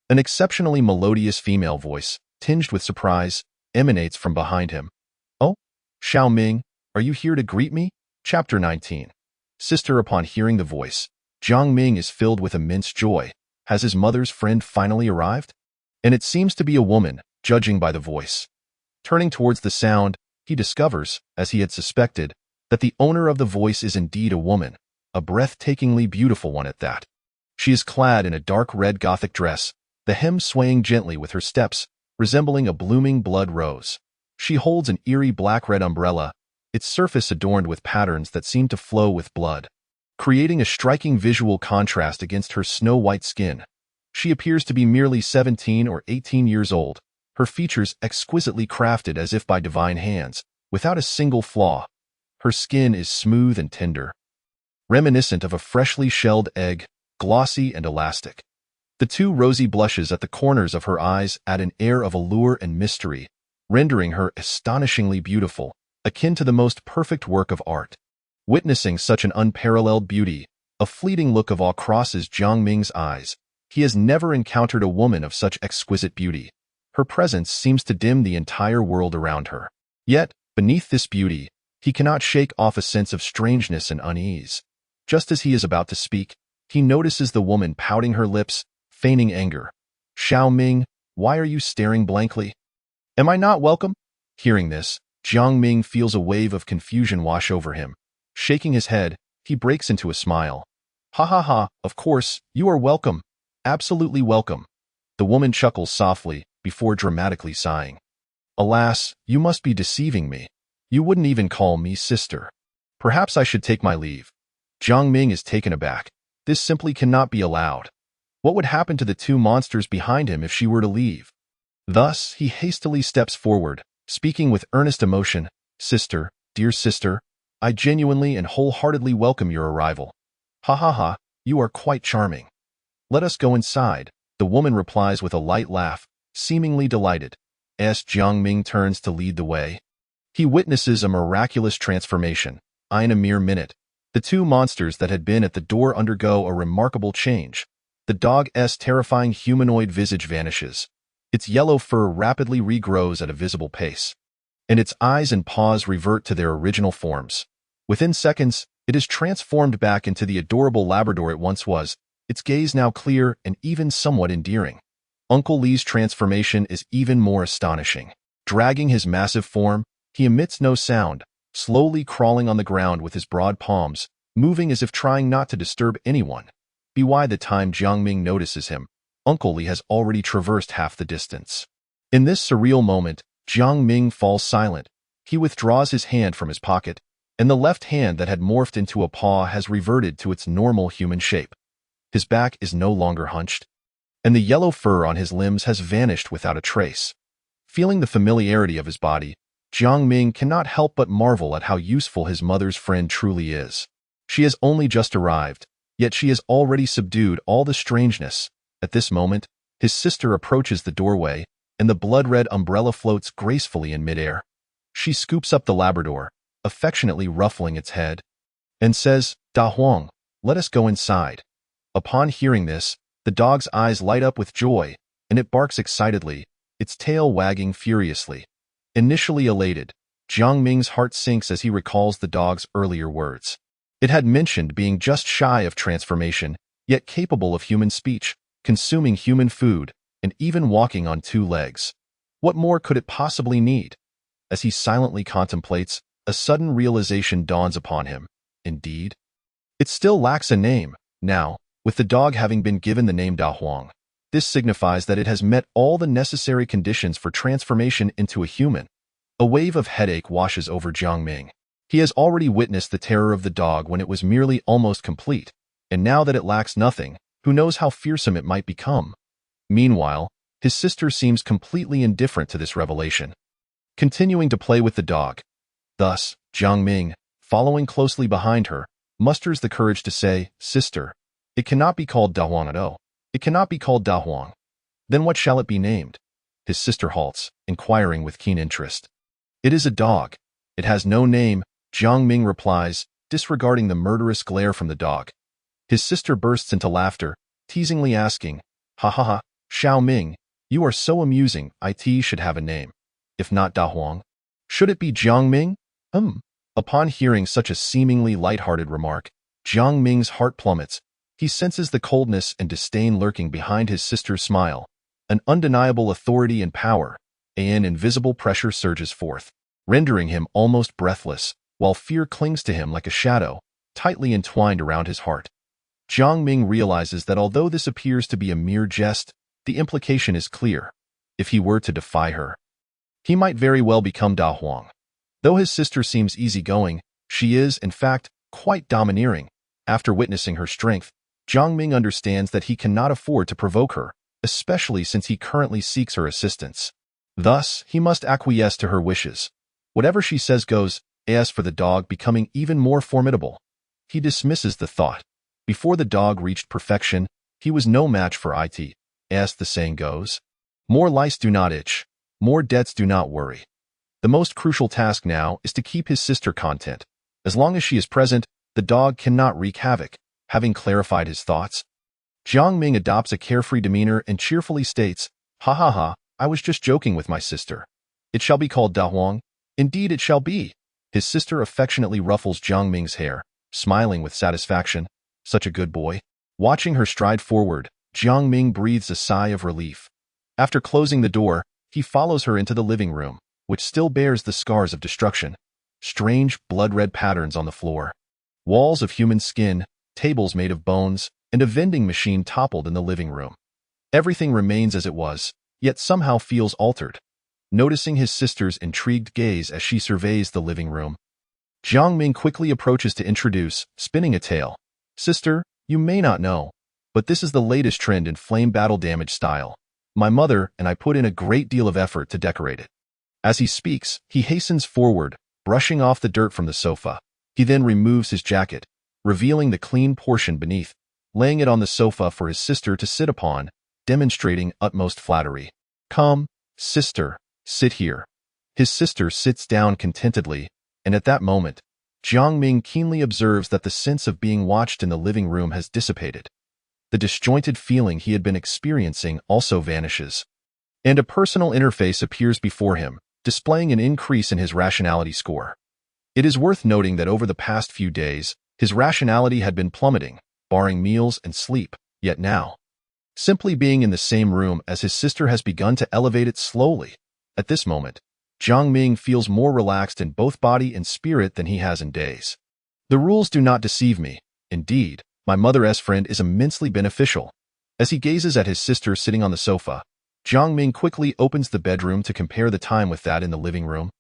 an exceptionally melodious female voice, tinged with surprise, emanates from behind him. "Oh, Xiao Ming, are you here to greet me?" Chapter 19. Sister. Upon hearing the voice, Jiang Ming is filled with immense joy. Has his mother's friend finally arrived? And it seems to be a woman, judging by the voice. Turning towards the sound, he discovers, as he had suspected, that the owner of the voice is indeed a woman, a breathtakingly beautiful one at that. She is clad in a dark red Gothic dress, the hem swaying gently with her steps, resembling a blooming blood rose. She holds an eerie black-red umbrella, its surface adorned with patterns that seem to flow with blood, creating a striking visual contrast against her snow-white skin. She appears to be merely 17 or 18 years old, her features exquisitely crafted as if by divine hands, without a single flaw. Her skin is smooth and tender, reminiscent of a freshly shelled egg, glossy and elastic. The two rosy blushes at the corners of her eyes add an air of allure and mystery, rendering her astonishingly beautiful, akin to the most perfect work of art. Witnessing such an unparalleled beauty, a fleeting look of awe crosses Jiang Ming's eyes. He has never encountered a woman of such exquisite beauty. Her presence seems to dim the entire world around her. Yet, beneath this beauty, he cannot shake off a sense of strangeness and unease. Just as he is about to speak, he notices the woman pouting her lips, feigning anger. "Xiao Ming, why are you staring blankly? Am I not welcome?" Hearing this, Jiang Ming feels a wave of confusion wash over him. Shaking his head, he breaks into a smile. "Ha ha ha, of course, you are welcome. Absolutely welcome." The woman chuckles softly, before dramatically sighing. "Alas, you must be deceiving me. You wouldn't even call me sister. Perhaps I should take my leave." Jiang Ming is taken aback. This simply cannot be allowed. What would happen to the two monsters behind him if she were to leave? Thus, he hastily steps forward, speaking with earnest emotion. "Sister, dear sister, I genuinely and wholeheartedly welcome your arrival. Ha ha ha, you are quite charming. Let us go inside," the woman replies with a light laugh, seemingly delighted. As Jiang Ming turns to lead the way, he witnesses a miraculous transformation. In a mere minute, the two monsters that had been at the door undergo a remarkable change. The dog's terrifying humanoid visage vanishes. Its yellow fur rapidly regrows at a visible pace, and its eyes and paws revert to their original forms. Within seconds, it is transformed back into the adorable Labrador it once was, its gaze now clear and even somewhat endearing. Uncle Li's transformation is even more astonishing. Dragging his massive form, he emits no sound, slowly crawling on the ground with his broad palms, moving as if trying not to disturb anyone. By the time Jiang Ming notices him, Uncle Li has already traversed half the distance. In this surreal moment, Jiang Ming falls silent. He withdraws his hand from his pocket, and the left hand that had morphed into a paw has reverted to its normal human shape. His back is no longer hunched, and the yellow fur on his limbs has vanished without a trace. Feeling the familiarity of his body, Jiang Ming cannot help but marvel at how useful his mother's friend truly is. She has only just arrived, yet she has already subdued all the strangeness. At this moment, his sister approaches the doorway, and the blood-red umbrella floats gracefully in midair. She scoops up the Labrador, affectionately ruffling its head, and says, "Da Huang, let us go inside." Upon hearing this, the dog's eyes light up with joy, and it barks excitedly, its tail wagging furiously. Initially elated, Jiang Ming's heart sinks as he recalls the dog's earlier words. It had mentioned being just shy of transformation, yet capable of human speech, consuming human food, and even walking on two legs. What more could it possibly need? As he silently contemplates, a sudden realization dawns upon him. Indeed, it still lacks a name. Now, with the dog having been given the name Da Huang, this signifies that it has met all the necessary conditions for transformation into a human. A wave of headache washes over Jiang Ming. He has already witnessed the terror of the dog when it was merely almost complete, and now that it lacks nothing, who knows how fearsome it might become. Meanwhile, his sister seems completely indifferent to this revelation, continuing to play with the dog. Thus, Jiang Ming, following closely behind her, musters the courage to say, "Sister, it cannot be called Dahuang at all. It cannot be called Dahuang. Then what shall it be named?" His sister halts, inquiring with keen interest. "It is a dog. It has no name," Jiang Ming replies, disregarding the murderous glare from the dog. His sister bursts into laughter, teasingly asking, "Ha ha ha, Xiao Ming, you are so amusing. It should have a name. If not Dahuang, should it be Jiang Ming?" Upon hearing such a seemingly light-hearted remark, Jiang Ming's heart plummets. He senses the coldness and disdain lurking behind his sister's smile. An undeniable authority and power, an invisible pressure surges forth, rendering him almost breathless, while fear clings to him like a shadow, tightly entwined around his heart. Jiang Ming realizes that although this appears to be a mere jest, the implication is clear. If he were to defy her, he might very well become Dahuang. Though his sister seems easygoing, she is, in fact, quite domineering. After witnessing her strength, Jiang Ming understands that he cannot afford to provoke her, especially since he currently seeks her assistance. Thus, he must acquiesce to her wishes. Whatever she says goes. As for the dog becoming even more formidable, he dismisses the thought. Before the dog reached perfection, he was no match for it. As the saying goes, more lice do not itch, more debts do not worry. The most crucial task now is to keep his sister content. As long as she is present, the dog cannot wreak havoc. Having clarified his thoughts, Jiang Ming adopts a carefree demeanor and cheerfully states, "Ha ha ha, I was just joking with my sister. It shall be called Dahuang. Indeed it shall be." His sister affectionately ruffles Jiang Ming's hair, smiling with satisfaction. Such a good boy. Watching her stride forward, Jiang Ming breathes a sigh of relief. After closing the door, he follows her into the living room, which still bears the scars of destruction. Strange, blood-red patterns on the floor. Walls of human skin, tables made of bones, and a vending machine toppled in the living room. Everything remains as it was, yet somehow feels altered. Noticing his sister's intrigued gaze as she surveys the living room, Jiang Ming quickly approaches to introduce, spinning a tale. "Sister, you may not know, but this is the latest trend in flame battle damage style. My mother and I put in a great deal of effort to decorate it." As he speaks, he hastens forward, brushing off the dirt from the sofa. He then removes his jacket, revealing the clean portion beneath, laying it on the sofa for his sister to sit upon, demonstrating utmost flattery. "Come, sister, sit here." His sister sits down contentedly, and at that moment, Jiang Ming keenly observes that the sense of being watched in the living room has dissipated. The disjointed feeling he had been experiencing also vanishes, and a personal interface appears before him, displaying an increase in his rationality score. It is worth noting that over the past few days, his rationality had been plummeting, barring meals and sleep, yet now, simply being in the same room as his sister has begun to elevate it slowly. At this moment, Jiang Ming feels more relaxed in both body and spirit than he has in days. The rules do not deceive me. Indeed, my mother's friend is immensely beneficial. As he gazes at his sister sitting on the sofa, Jiang Ming quickly opens the bedroom to compare the time with that in the living room.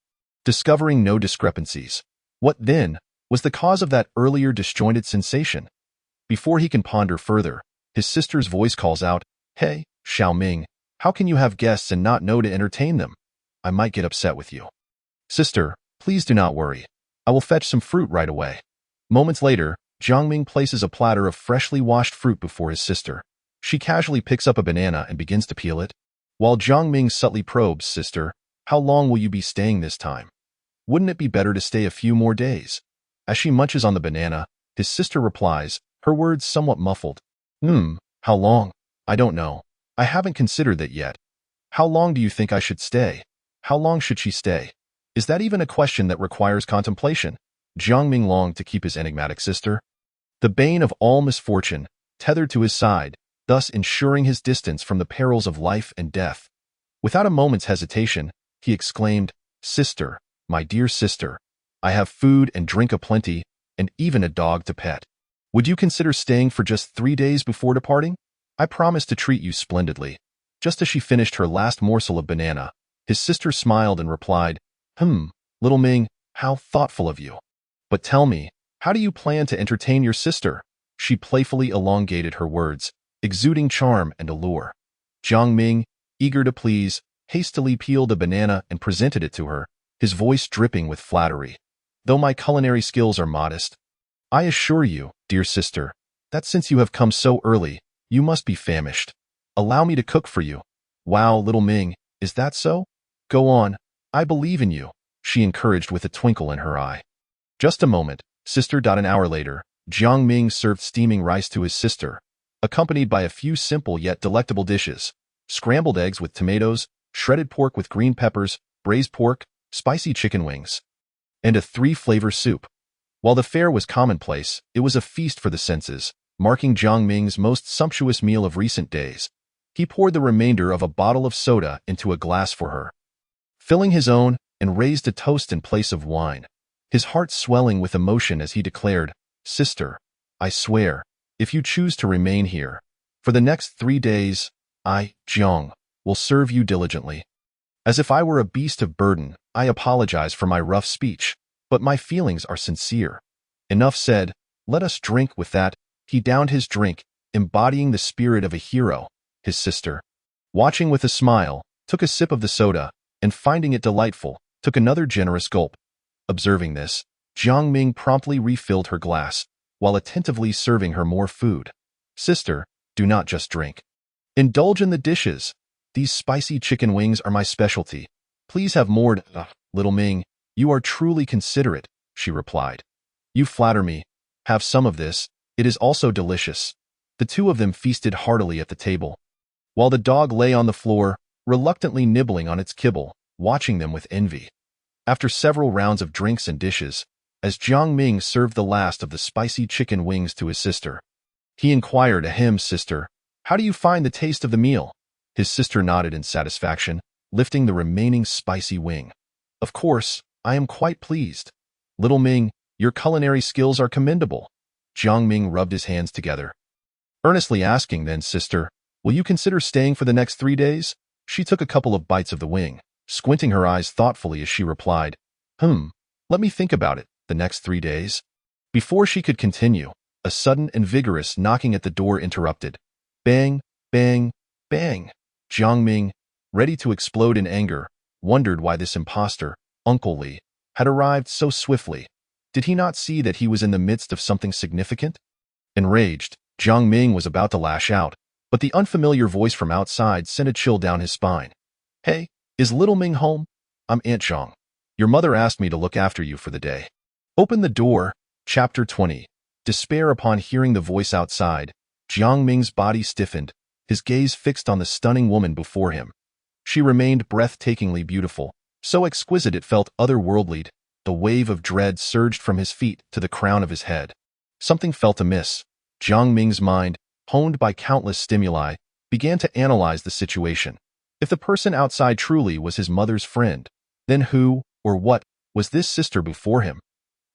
Discovering no discrepancies, what then was the cause of that earlier disjointed sensation? Before he can ponder further, his sister's voice calls out, "Hey, Xiao Ming, how can you have guests and not know to entertain them? I might get upset with you." "Sister, please do not worry. I will fetch some fruit right away." Moments later, Jiang Ming places a platter of freshly washed fruit before his sister. She casually picks up a banana and begins to peel it. While Jiang Ming subtly probes, "Sister, how long will you be staying this time? Wouldn't it be better to stay a few more days?" As she munches on the banana, his sister replies, her words somewhat muffled. How long? I don't know. I haven't considered that yet. How long do you think I should stay? How long should she stay? Is that even a question that requires contemplation?" Jiang Ming longed to keep his enigmatic sister, the bane of all misfortune, tethered to his side, thus ensuring his distance from the perils of life and death. Without a moment's hesitation, he exclaimed, "Sister, my dear sister, I have food and drink aplenty, and even a dog to pet. Would you consider staying for just 3 days before departing? I promise to treat you splendidly." Just as she finished her last morsel of banana, his sister smiled and replied, Little Ming, how thoughtful of you. But tell me, how do you plan to entertain your sister? She playfully elongated her words, exuding charm and allure. Jiang Ming, eager to please, hastily peeled a banana and presented it to her, his voice dripping with flattery. Though my culinary skills are modest, I assure you, dear sister, that since you have come so early, you must be famished. Allow me to cook for you. Wow, little Ming, is that so? Go on, I believe in you, she encouraged with a twinkle in her eye. Just a moment, sister. An hour later, Jiang Ming served steaming rice to his sister, accompanied by a few simple yet delectable dishes: scrambled eggs with tomatoes, shredded pork with green peppers, braised pork, spicy chicken wings, and a three-flavor soup. While the fare was commonplace, it was a feast for the senses, marking Jiang Ming's most sumptuous meal of recent days. He poured the remainder of a bottle of soda into a glass for her, filling his own, and raised a toast in place of wine, his heart swelling with emotion as he declared, "Sister, I swear, if you choose to remain here, for the next 3 days, I, Jiang, will serve you diligently." As if I were a beast of burden, I apologize for my rough speech, but my feelings are sincere. Enough said, let us drink. With that, he downed his drink, embodying the spirit of a hero. His sister, watching with a smile, took a sip of the soda, and finding it delightful, took another generous gulp. Observing this, Jiang Ming promptly refilled her glass, while attentively serving her more food. Sister, do not just drink. Indulge in the dishes. These spicy chicken wings are my specialty. Please have more. Little Ming, you are truly considerate, she replied. You flatter me. Have some of this. It is also delicious. The two of them feasted heartily at the table, while the dog lay on the floor, reluctantly nibbling on its kibble, watching them with envy. After several rounds of drinks and dishes, as Jiang Ming served the last of the spicy chicken wings to his sister, he inquired, "Ahem, sister, how do you find the taste of the meal?" His sister nodded in satisfaction, lifting the remaining spicy wing. "Of course, I am quite pleased. Little Ming, your culinary skills are commendable." Jiang Ming rubbed his hands together, earnestly asking, "Then, sister, will you consider staying for the next 3 days?" She took a couple of bites of the wing, squinting her eyes thoughtfully as she replied, Let me think about it, the next 3 days." Before she could continue, a sudden and vigorous knocking at the door interrupted. Bang, bang, bang. Jiang Ming, ready to explode in anger, wondered why this impostor, Uncle Li, had arrived so swiftly. Did he not see that he was in the midst of something significant? Enraged, Jiang Ming was about to lash out, but the unfamiliar voice from outside sent a chill down his spine. "Hey, is little Ming home? I'm Aunt Zhang. Your mother asked me to look after you for the day." Open the door. Chapter 20. Despair. Upon hearing the voice outside, Jiang Ming's body stiffened, his gaze fixed on the stunning woman before him. She remained breathtakingly beautiful, so exquisite it felt otherworldly. The wave of dread surged from his feet to the crown of his head. Something felt amiss. Jiang Ming's mind, honed by countless stimuli, began to analyze the situation. If the person outside truly was his mother's friend, then who, or what, was this sister before him?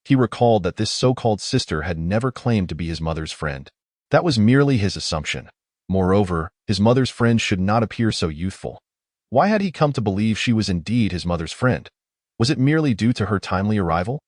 He recalled that this so-called sister had never claimed to be his mother's friend. That was merely his assumption. Moreover, his mother's friend should not appear so youthful. Why had he come to believe she was indeed his mother's friend? Was it merely due to her timely arrival?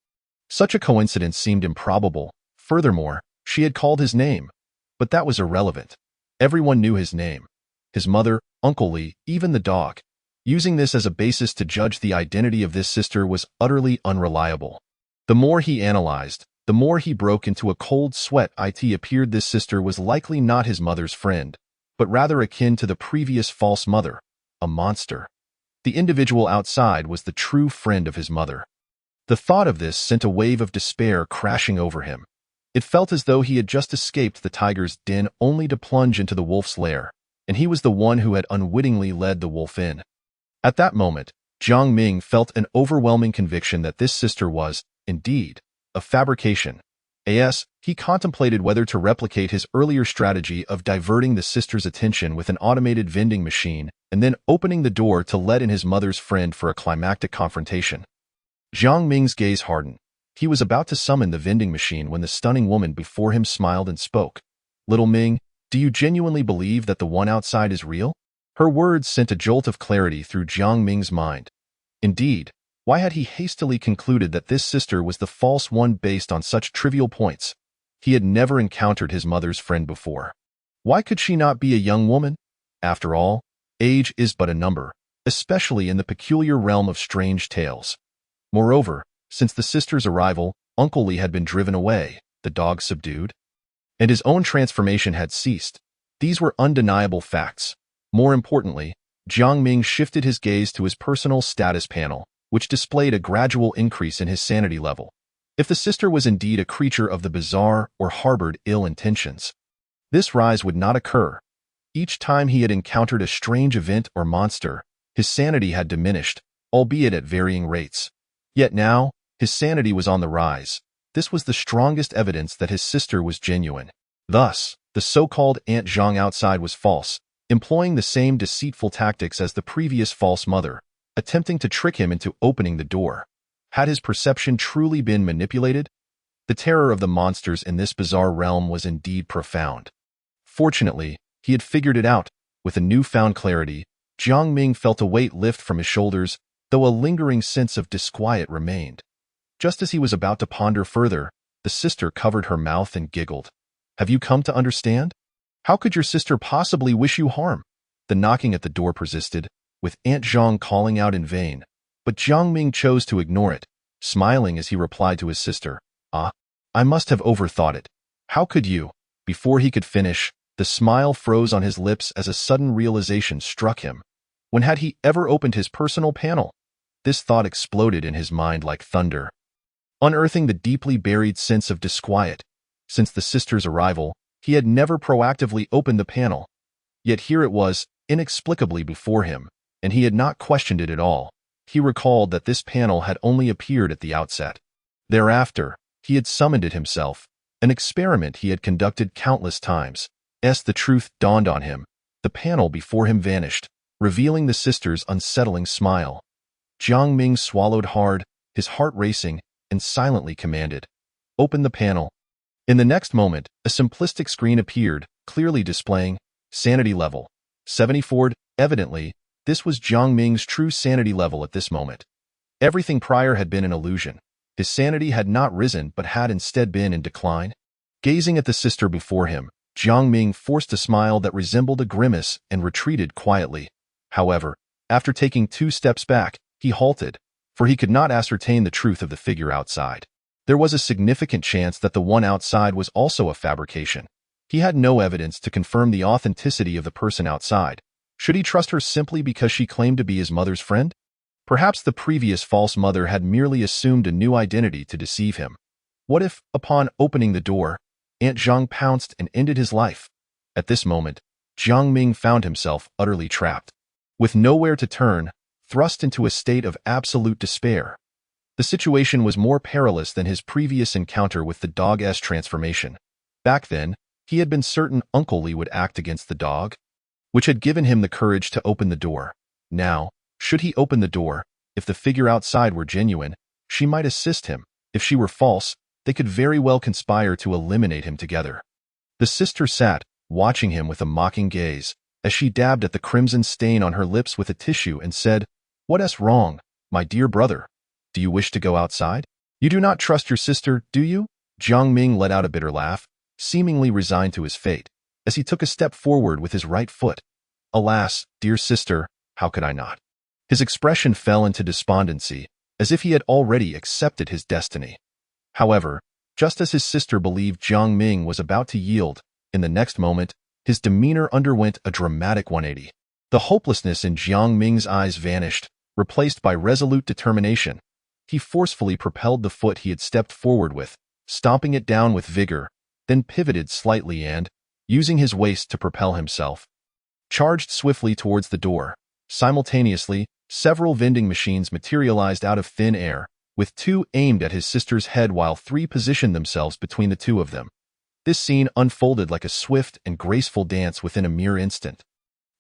Such a coincidence seemed improbable. Furthermore, she had called his name. But that was irrelevant. Everyone knew his name. His mother, Uncle Li, even the dog. Using this as a basis to judge the identity of this sister was utterly unreliable. The more he analyzed, the more he broke into a cold sweat. It appeared this sister was likely not his mother's friend, but rather akin to the previous false mother, a monster. The individual outside was the true friend of his mother. The thought of this sent a wave of despair crashing over him. It felt as though he had just escaped the tiger's den only to plunge into the wolf's lair, and he was the one who had unwittingly led the wolf in. At that moment, Jiang Ming felt an overwhelming conviction that this sister was, indeed, a fabrication. He contemplated whether to replicate his earlier strategy of diverting the sister's attention with an automated vending machine and then opening the door to let in his mother's friend for a climactic confrontation. Jiang Ming's gaze hardened. He was about to summon the vending machine when the stunning woman before him smiled and spoke. "Little Ming, do you genuinely believe that the one outside is real?" Her words sent a jolt of clarity through Jiang Ming's mind. Indeed, Why had he hastily concluded that this sister was the false one based on such trivial points? He had never encountered his mother's friend before. Why could she not be a young woman? After all, age is but a number, especially in the peculiar realm of strange tales. Moreover, since the sister's arrival, Uncle Lee had been driven away, the dog subdued, and his own transformation had ceased. These were undeniable facts. More importantly, Jiang Ming shifted his gaze to his personal status panel, which displayed a gradual increase in his sanity level. If the sister was indeed a creature of the bizarre or harbored ill intentions, this rise would not occur. Each time he had encountered a strange event or monster, his sanity had diminished, albeit at varying rates. Yet now, his sanity was on the rise. This was the strongest evidence that his sister was genuine. Thus, the so-called Aunt Zhang outside was false, employing the same deceitful tactics as the previous false mother, attempting to trick him into opening the door. Had his perception truly been manipulated? The terror of the monsters in this bizarre realm was indeed profound. Fortunately, he had figured it out. With a newfound clarity, Jiang Ming felt a weight lift from his shoulders, though a lingering sense of disquiet remained. Just as he was about to ponder further, the sister covered her mouth and giggled. "Have you come to understand? How could your sister possibly wish you harm?" The knocking at the door persisted, with Aunt Zhang calling out in vain, but Jiang Ming chose to ignore it, smiling as he replied to his sister, "Ah, I must have overthought it. How could you?" Before he could finish, the smile froze on his lips as a sudden realization struck him. When had he ever opened his personal panel? This thought exploded in his mind like thunder, unearthing the deeply buried sense of disquiet. Since the sister's arrival, he had never proactively opened the panel. Yet here it was, inexplicably before him, and he had not questioned it at all. He recalled that this panel had only appeared at the outset. Thereafter, he had summoned it himself, an experiment he had conducted countless times. As the truth dawned on him, the panel before him vanished, revealing the sister's unsettling smile. Jiang Ming swallowed hard, his heart racing, and silently commanded, "Open the panel." In the next moment, a simplistic screen appeared, clearly displaying sanity level 74. Evidently, this was Jiang Ming's true sanity level at this moment. Everything prior had been an illusion. His sanity had not risen but had instead been in decline. Gazing at the sister before him, Jiang Ming forced a smile that resembled a grimace and retreated quietly. However, after taking 2 steps back, he halted, for he could not ascertain the truth of the figure outside. There was a significant chance that the one outside was also a fabrication. He had no evidence to confirm the authenticity of the person outside. Should he trust her simply because she claimed to be his mother's friend? Perhaps the previous false mother had merely assumed a new identity to deceive him. What if, upon opening the door, Aunt Zhang pounced and ended his life? At this moment, Jiang Ming found himself utterly trapped. With nowhere to turn, thrust into a state of absolute despair. The situation was more perilous than his previous encounter with the dog-s transformation. Back then, he had been certain Uncle Lee would act against the dog, which had given him the courage to open the door. Now, should he open the door, if the figure outside were genuine, she might assist him. If she were false, they could very well conspire to eliminate him together. The sister sat, watching him with a mocking gaze, as she dabbed at the crimson stain on her lips with a tissue and said, "What's wrong, my dear brother? Do you wish to go outside? You do not trust your sister, do you?" Jiang Ming let out a bitter laugh, seemingly resigned to his fate, as he took a step forward with his right foot. "Alas, dear sister, how could I not?" His expression fell into despondency, as if he had already accepted his destiny. However, just as his sister believed Jiang Ming was about to yield, in the next moment, his demeanor underwent a dramatic 180. The hopelessness in Jiang Ming's eyes vanished, replaced by resolute determination. He forcefully propelled the foot he had stepped forward with, stomping it down with vigor, then pivoted slightly and, using his waist to propel himself, charged swiftly towards the door. Simultaneously, several vending machines materialized out of thin air, with 2 aimed at his sister's head while 3 positioned themselves between the 2 of them. This scene unfolded like a swift and graceful dance within a mere instant.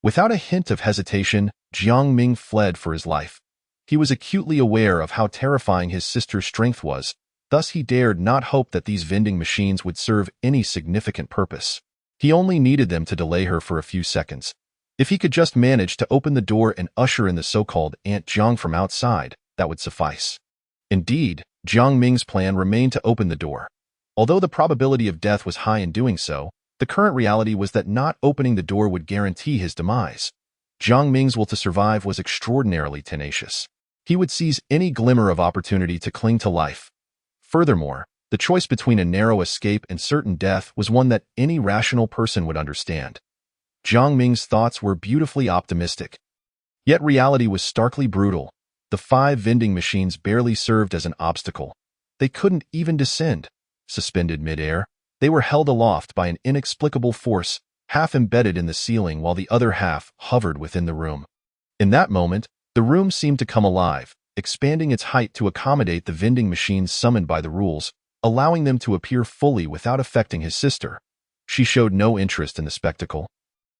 Without a hint of hesitation, Jiang Ming fled for his life. He was acutely aware of how terrifying his sister's strength was, thus he dared not hope that these vending machines would serve any significant purpose. He only needed them to delay her for a few seconds. If he could just manage to open the door and usher in the so-called Aunt Zhang from outside, that would suffice. Indeed, Jiang Ming's plan remained to open the door. Although the probability of death was high in doing so, the current reality was that not opening the door would guarantee his demise. Jiang Ming's will to survive was extraordinarily tenacious. He would seize any glimmer of opportunity to cling to life. Furthermore, the choice between a narrow escape and certain death was one that any rational person would understand. Jiang Ming's thoughts were beautifully optimistic. Yet reality was starkly brutal. The 5 vending machines barely served as an obstacle. They couldn't even descend. Suspended midair, they were held aloft by an inexplicable force, half embedded in the ceiling while the other half hovered within the room. In that moment, the room seemed to come alive, expanding its height to accommodate the vending machines summoned by the rules, allowing them to appear fully without affecting his sister. She showed no interest in the spectacle,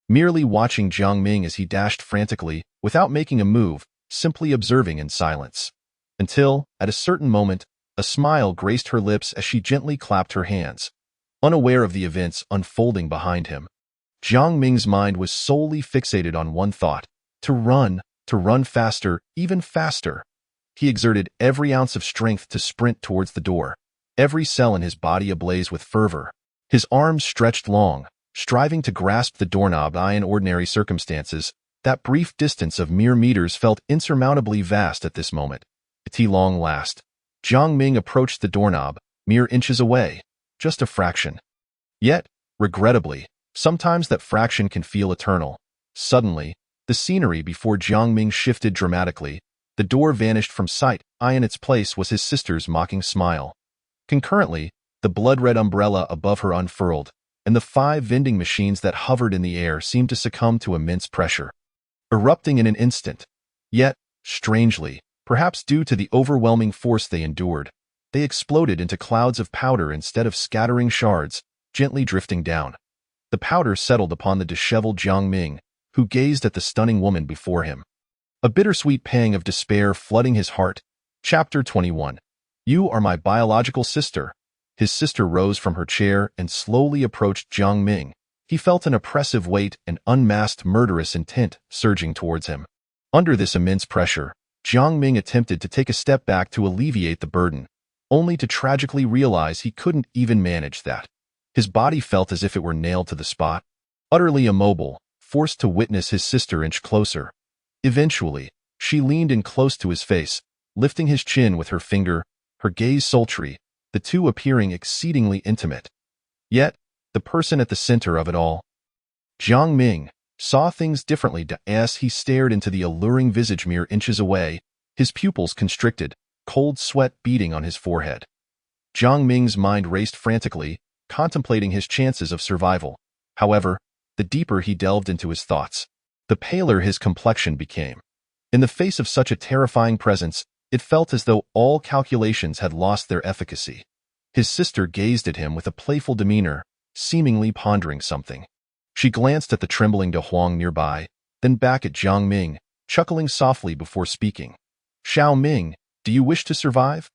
merely watching Jiang Ming as he dashed frantically, without making a move, simply observing in silence. Until, at a certain moment, a smile graced her lips as she gently clapped her hands, unaware of the events unfolding behind him. Jiang Ming's mind was solely fixated on one thought: to run faster, even faster. He exerted every ounce of strength to sprint towards the door, every cell in his body ablaze with fervor. His arms stretched long, striving to grasp the doorknob. In ordinary circumstances, that brief distance of mere meters felt insurmountably vast at this moment. At long last, Jiang Ming approached the doorknob, mere inches away, just a fraction. Yet, regrettably, sometimes that fraction can feel eternal. Suddenly, the scenery before Jiang Ming shifted dramatically. The door vanished from sight. In its place was his sister's mocking smile. Concurrently, the blood-red umbrella above her unfurled, and the 5 vending machines that hovered in the air seemed to succumb to immense pressure, erupting in an instant. Yet, strangely, perhaps due to the overwhelming force they endured, they exploded into clouds of powder instead of scattering shards, gently drifting down. The powder settled upon the disheveled Jiang Ming, who gazed at the stunning woman before him. A bittersweet pang of despair flooding his heart. Chapter 21. You are my biological sister. His sister rose from her chair and slowly approached Jiang Ming. He felt an oppressive weight and unmasked murderous intent surging towards him. Under this immense pressure, Jiang Ming attempted to take a step back to alleviate the burden, only to tragically realize he couldn't even manage that. His body felt as if it were nailed to the spot, utterly immobile, forced to witness his sister inch closer. Eventually, she leaned in close to his face, lifting his chin with her finger, her gaze sultry, the two appearing exceedingly intimate. Yet, the person at the center of it all, Jiang Ming, saw things differently as he stared into the alluring visage mere inches away, his pupils constricted, cold sweat beading on his forehead. Jiang Ming's mind raced frantically, contemplating his chances of survival. However, the deeper he delved into his thoughts, the paler his complexion became. In the face of such a terrifying presence, it felt as though all calculations had lost their efficacy. His sister gazed at him with a playful demeanor, seemingly pondering something. She glanced at the trembling De Huang nearby, then back at Jiang Ming, chuckling softly before speaking. Xiao Ming, do you wish to survive?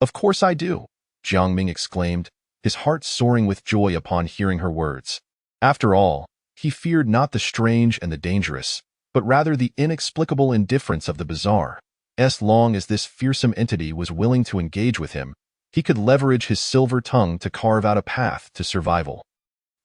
Of course I do, Jiang Ming exclaimed, his heart soaring with joy upon hearing her words. After all, he feared not the strange and the dangerous, but rather the inexplicable indifference of the bizarre. As long as this fearsome entity was willing to engage with him, he could leverage his silver tongue to carve out a path to survival.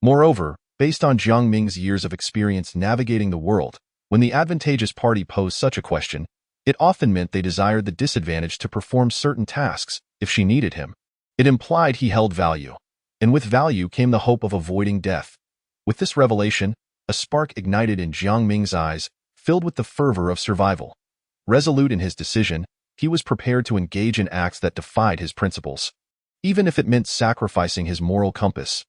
Moreover, based on Jiang Ming's years of experience navigating the world, when the advantageous party posed such a question, it often meant they desired the disadvantage to perform certain tasks if she needed him. It implied he held value, and with value came the hope of avoiding death. With this revelation, a spark ignited in Jiang Ming's eyes, filled with the fervor of survival. Resolute in his decision, he was prepared to engage in acts that defied his principles, even if it meant sacrificing his moral compass.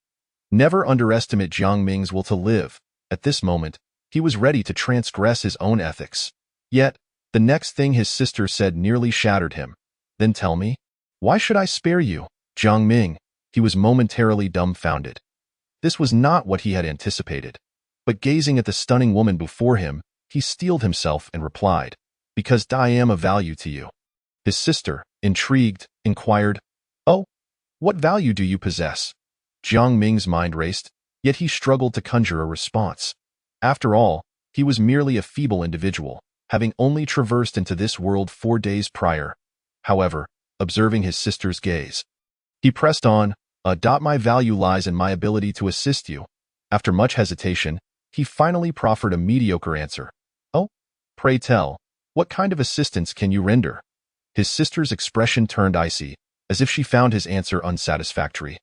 Never underestimate Jiang Ming's will to live. At this moment, he was ready to transgress his own ethics. Yet, the next thing his sister said nearly shattered him. Then tell me, why should I spare you, Jiang Ming? He was momentarily dumbfounded. This was not what he had anticipated. But gazing at the stunning woman before him, he steeled himself and replied, because I am of value to you. His sister, intrigued, inquired, Oh, what value do you possess? Jiang Ming's mind raced, yet he struggled to conjure a response. After all, he was merely a feeble individual, having only traversed into this world 4 days prior. However, observing his sister's gaze, he pressed on, My value lies in my ability to assist you." After much hesitation, he finally proffered a mediocre answer. "Oh, pray tell, what kind of assistance can you render?" His sister's expression turned icy, as if she found his answer unsatisfactory.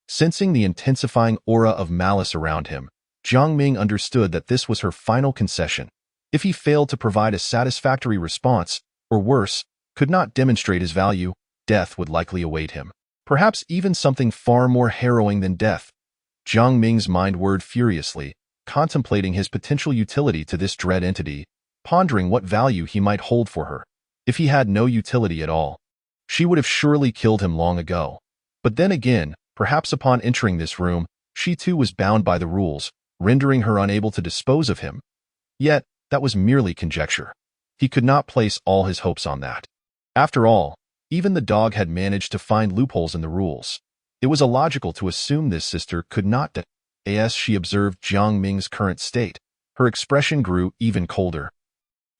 Sensing the intensifying aura of malice around him, Jiang Ming understood that this was her final concession. If he failed to provide a satisfactory response, or worse, could not demonstrate his value, death would likely await him. Perhaps even something far more harrowing than death. Jiang Ming's mind whirred furiously, contemplating his potential utility to this dread entity, pondering what value he might hold for her. If he had no utility at all, she would have surely killed him long ago. But then again, perhaps upon entering this room, she too was bound by the rules, rendering her unable to dispose of him. Yet, that was merely conjecture. He could not place all his hopes on that. After all, even the dog had managed to find loopholes in the rules. It was illogical to assume this sister could not as she observed Jiang Ming's current state. Her expression grew even colder,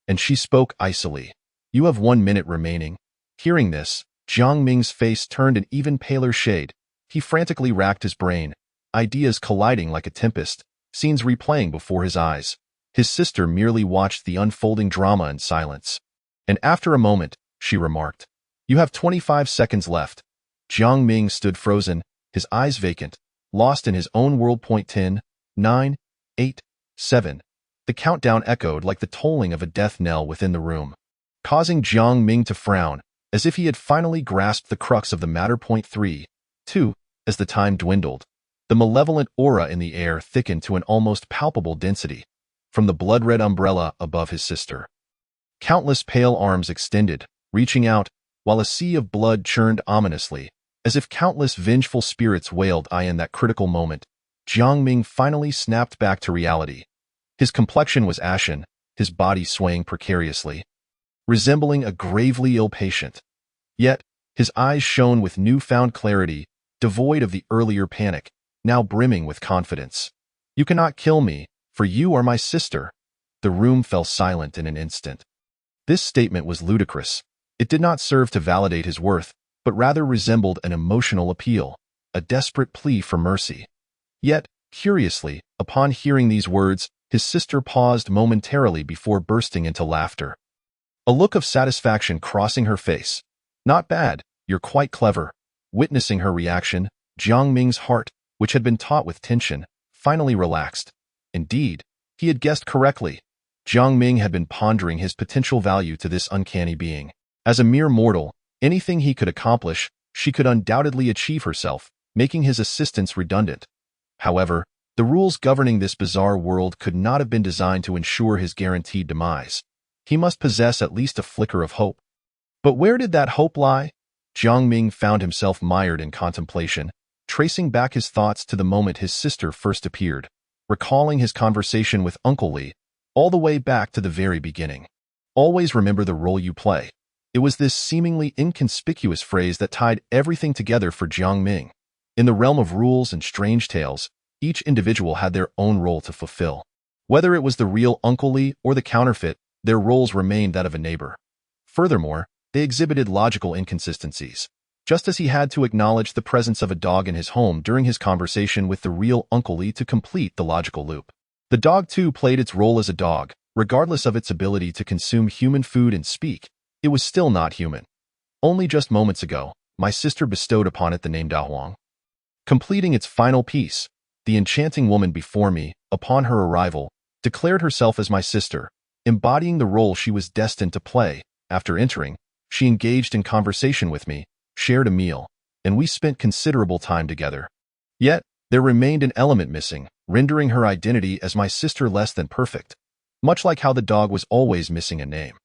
and she spoke icily. "You have 1 minute remaining." Hearing this, Jiang Ming's face turned an even paler shade. He frantically racked his brain, ideas colliding like a tempest, scenes replaying before his eyes. His sister merely watched the unfolding drama in silence. And after a moment, she remarked, "You have 25 seconds left." Jiang Ming stood frozen, his eyes vacant, lost in his own world. 10, 9, 8, 7. The countdown echoed like the tolling of a death knell within the room, causing Jiang Ming to frown, as if he had finally grasped the crux of the matter. 3, 2. As the time dwindled, the malevolent aura in the air thickened to an almost palpable density. From the blood-red umbrella above his sister, countless pale arms extended, reaching out, while a sea of blood churned ominously, as if countless vengeful spirits wailed. In that critical moment, Jiang Ming finally snapped back to reality. His complexion was ashen, his body swaying precariously, resembling a gravely ill patient. Yet, his eyes shone with newfound clarity, devoid of the earlier panic, now brimming with confidence. "You cannot kill me, for you are my sister." The room fell silent in an instant. This statement was ludicrous. It did not serve to validate his worth, but rather resembled an emotional appeal, a desperate plea for mercy. Yet, curiously, upon hearing these words, his sister paused momentarily before bursting into laughter, a look of satisfaction crossing her face. "Not bad, you're quite clever." Witnessing her reaction, Jiang Ming's heart, which had been taut with tension, finally relaxed. Indeed, he had guessed correctly. Jiang Ming had been pondering his potential value to this uncanny being. As a mere mortal, anything he could accomplish, she could undoubtedly achieve herself, making his assistance redundant. However, the rules governing this bizarre world could not have been designed to ensure his guaranteed demise. He must possess at least a flicker of hope. But where did that hope lie? Jiang Ming found himself mired in contemplation, tracing back his thoughts to the moment his sister first appeared, recalling his conversation with Uncle Li, all the way back to the very beginning. "Always remember the role you play." It was this seemingly inconspicuous phrase that tied everything together for Jiang Ming. In the realm of rules and strange tales, each individual had their own role to fulfill. Whether it was the real Uncle Li or the counterfeit, their roles remained that of a neighbor. Furthermore, they exhibited logical inconsistencies. Just as he had to acknowledge the presence of a dog in his home during his conversation with the real Uncle Li to complete the logical loop. The dog too played its role as a dog, regardless of its ability to consume human food and speak. It was still not human. Only just moments ago, my sister bestowed upon it the name Dahuang. Completing its final piece, the enchanting woman before me, upon her arrival, declared herself as my sister, embodying the role she was destined to play. After entering, she engaged in conversation with me, shared a meal, and we spent considerable time together. Yet, there remained an element missing, rendering her identity as my sister less than perfect, much like how the dog was always missing a name.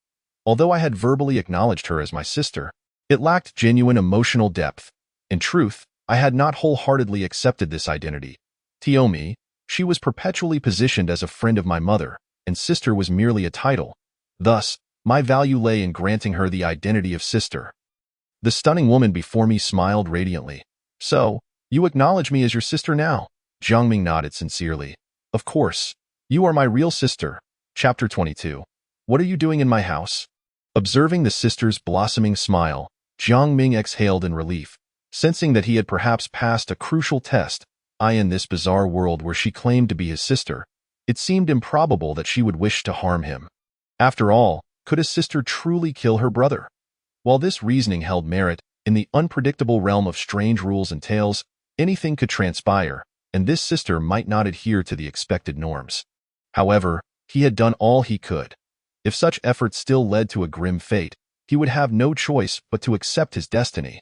Although I had verbally acknowledged her as my sister, it lacked genuine emotional depth. In truth, I had not wholeheartedly accepted this identity. Tiomi, she was perpetually positioned as a friend of my mother, and sister was merely a title. Thus, my value lay in granting her the identity of sister. The stunning woman before me smiled radiantly. "So, you acknowledge me as your sister now?" Jiang Ming nodded sincerely. "Of course. You are my real sister." Chapter 22. What are you doing in my house? Observing the sister's blossoming smile, Jiang Ming exhaled in relief, sensing that he had perhaps passed a crucial test. In this bizarre world where she claimed to be his sister, it seemed improbable that she would wish to harm him. After all, could a sister truly kill her brother? While this reasoning held merit, in the unpredictable realm of strange rules and tales, anything could transpire, and this sister might not adhere to the expected norms. However, he had done all he could. If such efforts still led to a grim fate, he would have no choice but to accept his destiny.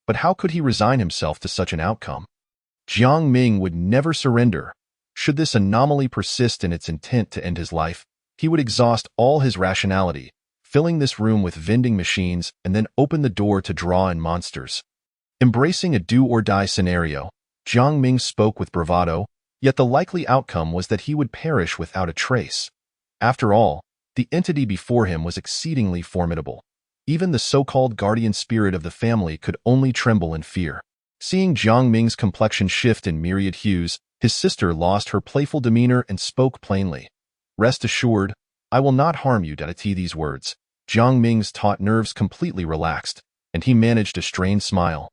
But how could he resign himself to such an outcome? Jiang Ming would never surrender. Should this anomaly persist in its intent to end his life, he would exhaust all his rationality, filling this room with vending machines and then open the door to draw in monsters. Embracing a do-or-die scenario, Jiang Ming spoke with bravado, yet the likely outcome was that he would perish without a trace. After all, the entity before him was exceedingly formidable. Even the so-called guardian spirit of the family could only tremble in fear. Seeing Jiang Ming's complexion shift in myriad hues, his sister lost her playful demeanor and spoke plainly. Rest assured, I will not harm you. These words. Jiang Ming's taut nerves completely relaxed, and he managed a strained smile.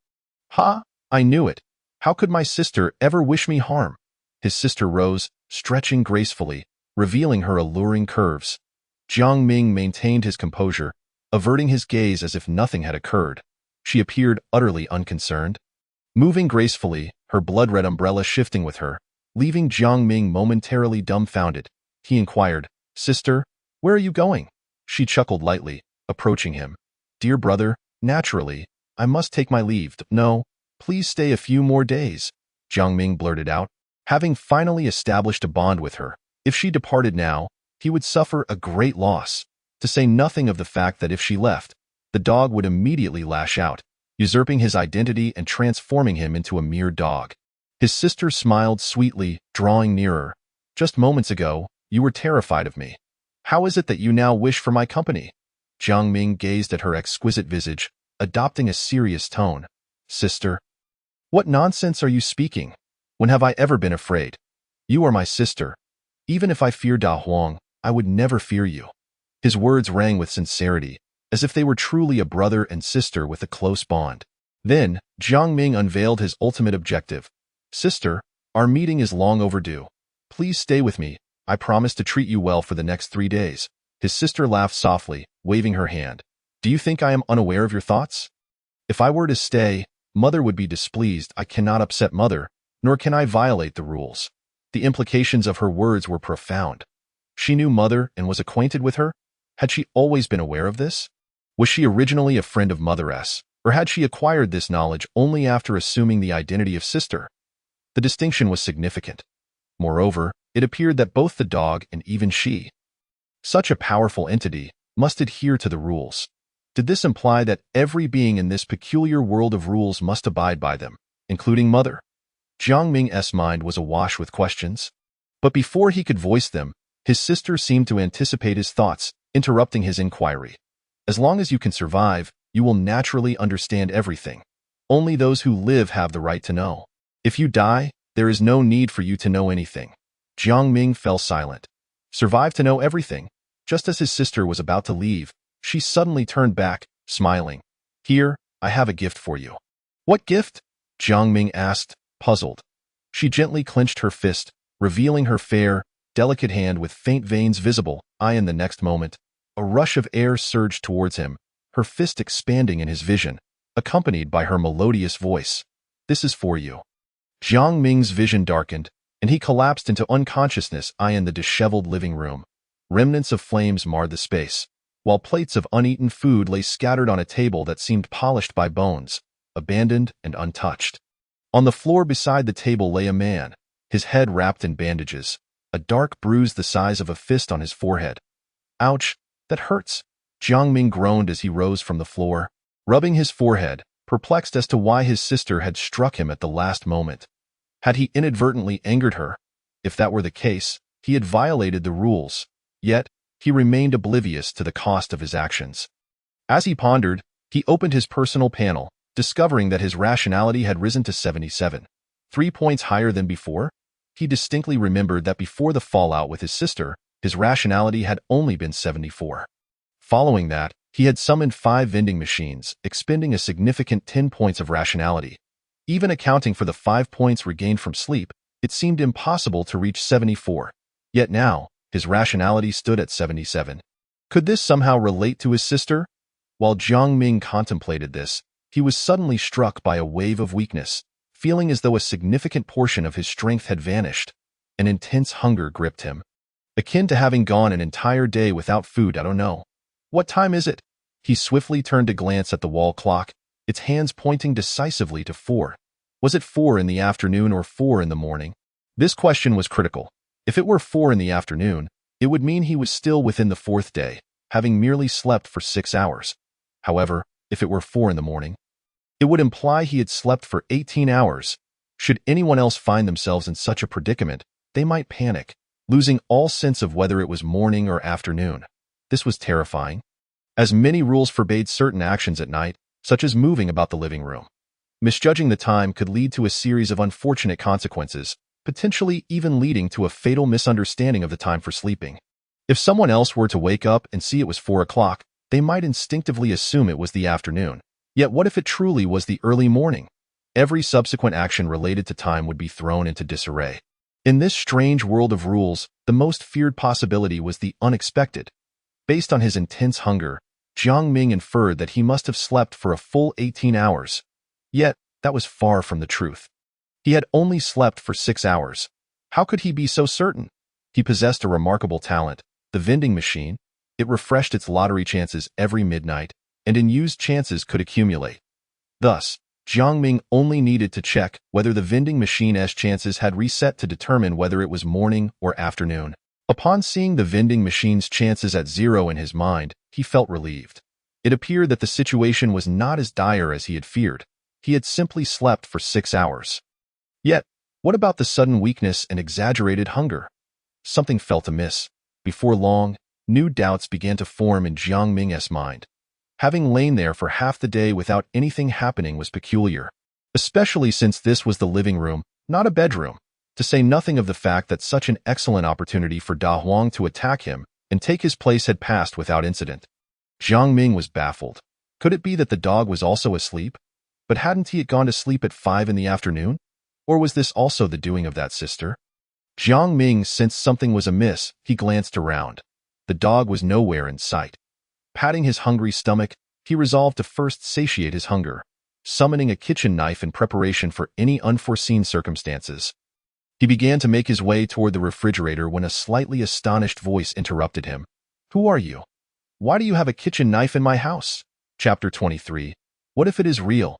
Ha! I knew it. How could my sister ever wish me harm? His sister rose, stretching gracefully, revealing her alluring curves. Jiang Ming maintained his composure, averting his gaze as if nothing had occurred. She appeared utterly unconcerned. Moving gracefully, her blood-red umbrella shifting with her, leaving Jiang Ming momentarily dumbfounded, he inquired, Sister, where are you going? She chuckled lightly, approaching him. Dear brother, naturally, I must take my leave. No, please stay a few more days, Jiang Ming blurted out, having finally established a bond with her. If she departed now, he would suffer a great loss, to say nothing of the fact that if she left, the dog would immediately lash out, usurping his identity and transforming him into a mere dog. His sister smiled sweetly, drawing nearer. Just moments ago, you were terrified of me. How is it that you now wish for my company? Jiang Ming gazed at her exquisite visage, adopting a serious tone. Sister? What nonsense are you speaking? When have I ever been afraid? You are my sister. Even if I fear Da Huang, I would never fear you. His words rang with sincerity, as if they were truly a brother and sister with a close bond. Then, Jiang Ming unveiled his ultimate objective. Sister, our meeting is long overdue. Please stay with me. I promise to treat you well for the next 3 days. His sister laughed softly, waving her hand. Do you think I am unaware of your thoughts? If I were to stay, Mother would be displeased. I cannot upset Mother, nor can I violate the rules. The implications of her words were profound. She knew Mother and was acquainted with her? Had she always been aware of this? Was she originally a friend of Mother S, or had she acquired this knowledge only after assuming the identity of sister? The distinction was significant. Moreover, it appeared that both the dog and even she, such a powerful entity, must adhere to the rules. Did this imply that every being in this peculiar world of rules must abide by them, including Mother? Jiang Ming's mind was awash with questions. But before he could voice them, his sister seemed to anticipate his thoughts, interrupting his inquiry. As long as you can survive, you will naturally understand everything. Only those who live have the right to know. If you die, there is no need for you to know anything. Jiang Ming fell silent. Survive to know everything. Just as his sister was about to leave, she suddenly turned back, smiling. Here, I have a gift for you. What gift? Jiang Ming asked, puzzled. She gently clenched her fist, revealing her fair, delicate hand with faint veins visible. In the next moment, a rush of air surged towards him, her fist expanding in his vision, accompanied by her melodious voice. This is for you. Jiang Ming's vision darkened, and he collapsed into unconsciousness in the disheveled living room. Remnants of flames marred the space, while plates of uneaten food lay scattered on a table that seemed polished by bones, abandoned and untouched. On the floor beside the table lay a man, his head wrapped in bandages, a dark bruise the size of a fist on his forehead. Ouch, that hurts, Jiang Ming groaned as he rose from the floor, rubbing his forehead, perplexed as to why his sister had struck him at the last moment. Had he inadvertently angered her? If that were the case, he had violated the rules, yet he remained oblivious to the cost of his actions. As he pondered, he opened his personal panel, discovering that his rationality had risen to 77, 3 points higher than before. He distinctly remembered that before the fallout with his sister, his rationality had only been 74. Following that, he had summoned 5 vending machines, expending a significant 10 points of rationality. Even accounting for the 5 points regained from sleep, it seemed impossible to reach 74. Yet now, his rationality stood at 77. Could this somehow relate to his sister? While Jiang Ming contemplated this, he was suddenly struck by a wave of weakness, feeling as though a significant portion of his strength had vanished. An intense hunger gripped him, akin to having gone an entire day without food. I don't know. What time is it? He swiftly turned to glance at the wall clock, its hands pointing decisively to 4. Was it 4 in the afternoon or 4 in the morning? This question was critical. If it were 4 in the afternoon, it would mean he was still within the 4th day, having merely slept for 6 hours. However, if it were 4 in the morning, it would imply he had slept for 18 hours. Should anyone else find themselves in such a predicament, they might panic, losing all sense of whether it was morning or afternoon. This was terrifying, as many rules forbade certain actions at night, such as moving about the living room. Misjudging the time could lead to a series of unfortunate consequences, potentially even leading to a fatal misunderstanding of the time for sleeping. If someone else were to wake up and see it was 4 o'clock, they might instinctively assume it was the afternoon. Yet what if it truly was the early morning? Every subsequent action related to time would be thrown into disarray. In this strange world of rules, the most feared possibility was the unexpected. Based on his intense hunger, Jiang Ming inferred that he must have slept for a full 18 hours. Yet, that was far from the truth. He had only slept for 6 hours. How could he be so certain? He possessed a remarkable talent, the vending machine. It refreshed its lottery chances every midnight, and unused chances could accumulate. Thus, Jiang Ming only needed to check whether the vending machine's chances had reset to determine whether it was morning or afternoon. Upon seeing the vending machine's chances at 0 in his mind, he felt relieved. It appeared that the situation was not as dire as he had feared. He had simply slept for 6 hours. Yet, what about the sudden weakness and exaggerated hunger? Something felt amiss. Before long, new doubts began to form in Jiang Ming's mind. Having lain there for half the day without anything happening was peculiar, especially since this was the living room, not a bedroom, to say nothing of the fact that such an excellent opportunity for Da Huang to attack him and take his place had passed without incident. Jiang Ming was baffled. Could it be that the dog was also asleep? But hadn't he gone to sleep at 5 in the afternoon? Or was this also the doing of that sister? Jiang Ming sensed something was amiss. He glanced around. The dog was nowhere in sight. Patting his hungry stomach, he resolved to first satiate his hunger, summoning a kitchen knife in preparation for any unforeseen circumstances. He began to make his way toward the refrigerator when a slightly astonished voice interrupted him. "Who are you? Why do you have a kitchen knife in my house?" Chapter 23. What if it is real?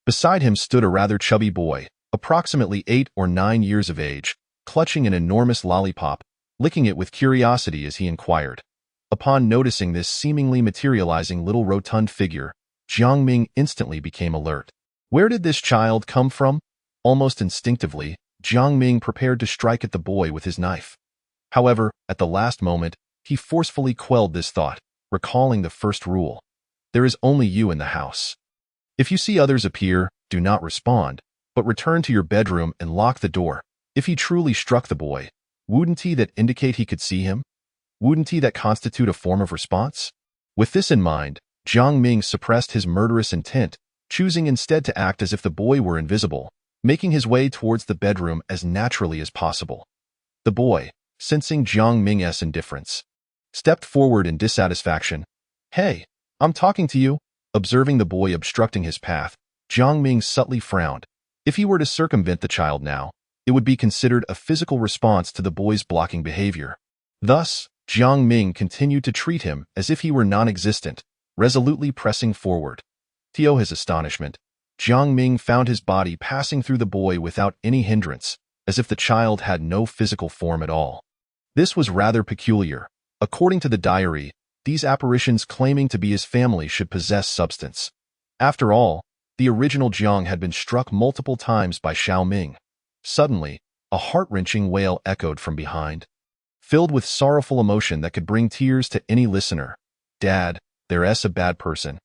Beside him stood a rather chubby boy, approximately 8 or 9 years of age, clutching an enormous lollipop, licking it with curiosity as he inquired. Upon noticing this seemingly materializing little rotund figure, Jiang Ming instantly became alert. Where did this child come from? Almost instinctively, Jiang Ming prepared to strike at the boy with his knife. However, at the last moment, he forcefully quelled this thought, recalling the first rule. There is only you in the house. If you see others appear, do not respond, but return to your bedroom and lock the door. If he truly struck the boy, wouldn't that indicate he could see him? Wouldn't that constitute a form of response? With this in mind, Jiang Ming suppressed his murderous intent, choosing instead to act as if the boy were invisible, making his way towards the bedroom as naturally as possible. The boy, sensing Jiang Ming's indifference, stepped forward in dissatisfaction. "Hey, I'm talking to you." Observing the boy obstructing his path, Jiang Ming subtly frowned. If he were to circumvent the child now, it would be considered a physical response to the boy's blocking behavior. Thus, Jiang Ming continued to treat him as if he were non-existent, resolutely pressing forward. To his astonishment, Jiang Ming found his body passing through the boy without any hindrance, as if the child had no physical form at all. This was rather peculiar. According to the diary, these apparitions claiming to be his family should possess substance. After all, the original Jiang had been struck multiple times by Xiao Ming. Suddenly, a heart-wrenching wail echoed from behind, filled with sorrowful emotion that could bring tears to any listener. "Dad, there's a bad person.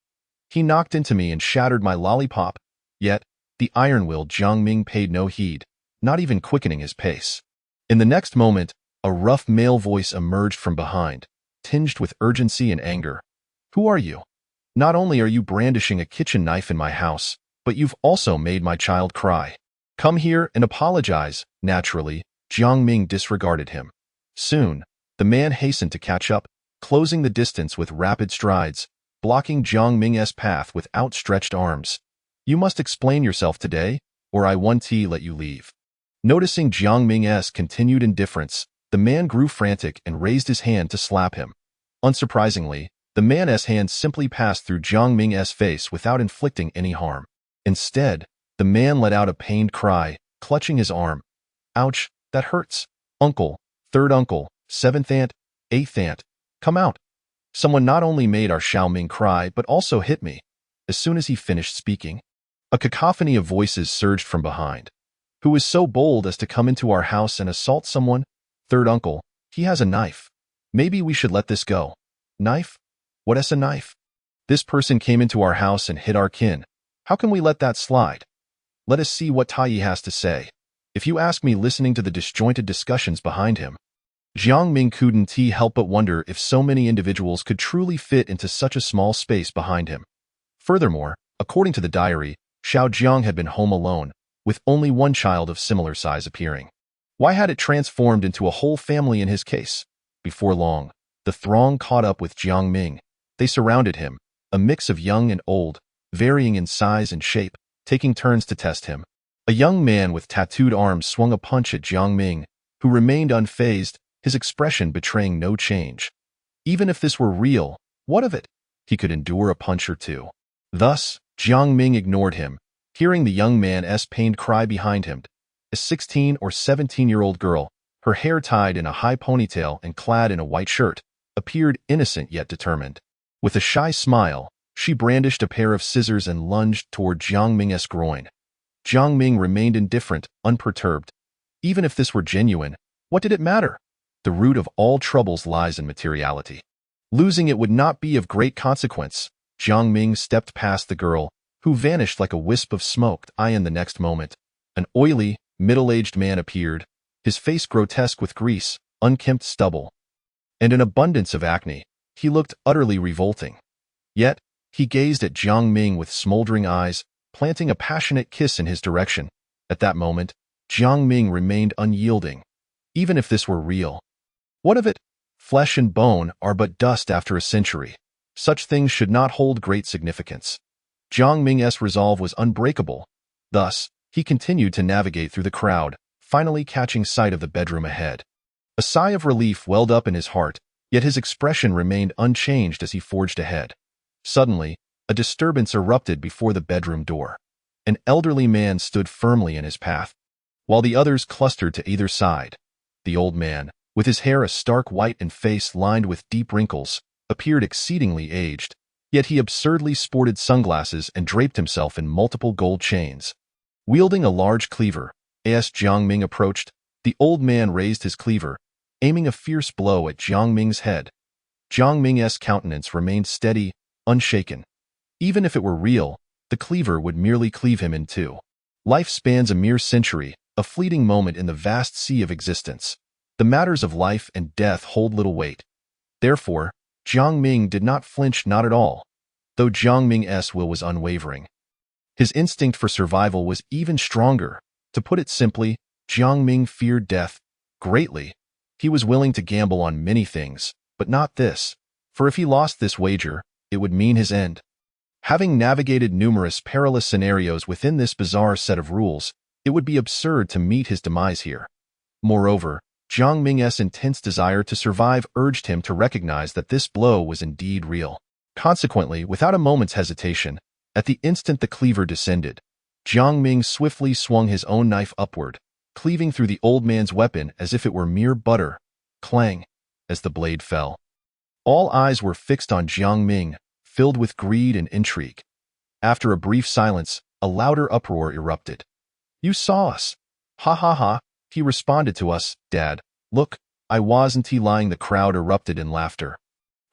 He knocked into me and shattered my lollipop." Yet, the iron-willed Jiang Ming paid no heed, not even quickening his pace. In the next moment, A rough male voice emerged from behind, tinged with urgency and anger. "Who are you? Not only are you brandishing a kitchen knife in my house, but you've also made my child cry. Come here and apologize." Naturally, Jiang Ming disregarded him. Soon, the man hastened to catch up, closing the distance with rapid strides, blocking Jiang Ming's path with outstretched arms. "You must explain yourself today, or I won't let you leave." Noticing Jiang Ming's continued indifference, the man grew frantic and raised his hand to slap him. Unsurprisingly, the man's hand simply passed through Jiang Ming's face without inflicting any harm. Instead, the man let out a pained cry, clutching his arm. "Ouch, that hurts. Uncle, third uncle, seventh aunt, eighth aunt, come out. Someone not only made our Xiaoming cry but also hit me." As soon as he finished speaking, a cacophony of voices surged from behind. "Who is so bold as to come into our house and assault someone? Third uncle, he has a knife. Maybe we should let this go." "Knife? What is a knife? This person came into our house and hit our kin. How can we let that slide? Let us see what Taiyi has to say." If you ask me, listening to the disjointed discussions behind him, Jiang Ming couldn't help but wonder if so many individuals could truly fit into such a small space behind him. Furthermore, according to the diary, Xiao Jiang had been home alone, with only one child of similar size appearing. Why had it transformed into a whole family in his case? Before long, the throng caught up with Jiang Ming. They surrounded him, a mix of young and old, varying in size and shape, taking turns to test him. A young man with tattooed arms swung a punch at Jiang Ming, who remained unfazed, his expression betraying no change. Even if this were real, what of it? He could endure a punch or two. Thus, Jiang Ming ignored him, hearing the young man's pained cry behind him. A 16 or 17-year-old girl, her hair tied in a high ponytail and clad in a white shirt, appeared innocent yet determined. With a shy smile, she brandished a pair of scissors and lunged toward Jiang Ming's groin. Jiang Ming remained indifferent, unperturbed. Even if this were genuine, what did it matter? The root of all troubles lies in materiality. Losing it would not be of great consequence. Jiang Ming stepped past the girl, who vanished like a wisp of smoke. In the next moment, an oily, middle-aged man appeared, his face grotesque with grease, unkempt stubble, and an abundance of acne. He looked utterly revolting. Yet, he gazed at Jiang Ming with smoldering eyes, planting a passionate kiss in his direction. At that moment, Jiang Ming remained unyielding. Even if this were real, what of it? Flesh and bone are but dust after a century. Such things should not hold great significance. Jiang Ming's resolve was unbreakable. Thus, he continued to navigate through the crowd, finally catching sight of the bedroom ahead. A sigh of relief welled up in his heart, yet his expression remained unchanged as he forged ahead. Suddenly, a disturbance erupted before the bedroom door. An elderly man stood firmly in his path, while the others clustered to either side. The old man, with his hair a stark white and face lined with deep wrinkles, appeared exceedingly aged, yet he absurdly sported sunglasses and draped himself in multiple gold chains. Wielding a large cleaver, as Jiang Ming approached, the old man raised his cleaver, aiming a fierce blow at Jiang Ming's head. Jiang Ming's countenance remained steady, unshaken. Even if it were real, the cleaver would merely cleave him in two. Life spans a mere century, a fleeting moment in the vast sea of existence. The matters of life and death hold little weight. Therefore, Jiang Ming did not flinch, not at all, though Jiang Ming's will was unwavering. His instinct for survival was even stronger. To put it simply, Jiang Ming feared death greatly. He was willing to gamble on many things, but not this, for if he lost this wager, it would mean his end. Having navigated numerous perilous scenarios within this bizarre set of rules, it would be absurd to meet his demise here. Moreover, Jiang Ming's intense desire to survive urged him to recognize that this blow was indeed real. Consequently, without a moment's hesitation, at the instant the cleaver descended, Jiang Ming swiftly swung his own knife upward, cleaving through the old man's weapon as if it were mere butter. Clang! As the blade fell. All eyes were fixed on Jiang Ming, filled with greed and intrigue. After a brief silence, a louder uproar erupted. "You saw us! Ha ha ha! He responded to us, Dad. Look, I wasn't lying." The crowd erupted in laughter,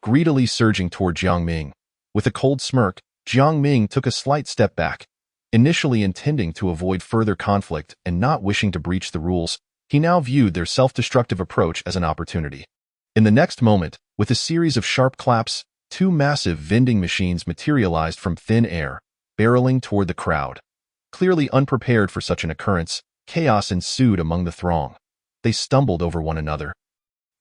greedily surging toward Jiang Ming. With a cold smirk, Jiang Ming took a slight step back. Initially intending to avoid further conflict and not wishing to breach the rules, He now viewed their self-destructive approach as an opportunity. In the next moment, with a series of sharp claps, two massive vending machines materialized from thin air, barreling toward the crowd. Clearly unprepared for such an occurrence, chaos ensued among the throng. They stumbled over one another,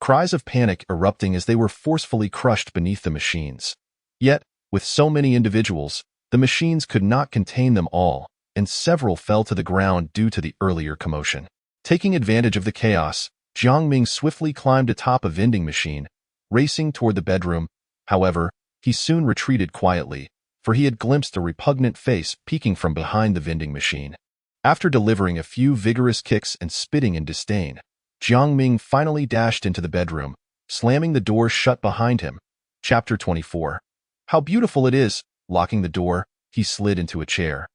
cries of panic erupting as they were forcefully crushed beneath the machines. Yet, with so many individuals, the machines could not contain them all, and several fell to the ground due to the earlier commotion. Taking advantage of the chaos, Jiang Ming swiftly climbed atop a vending machine, racing toward the bedroom. However, he soon retreated quietly, for he had glimpsed a repugnant face peeking from behind the vending machine. After delivering a few vigorous kicks and spitting in disdain, Jiang Ming finally dashed into the bedroom, slamming the door shut behind him. Chapter 24. How beautiful it is! Locking the door, he slid into a chair.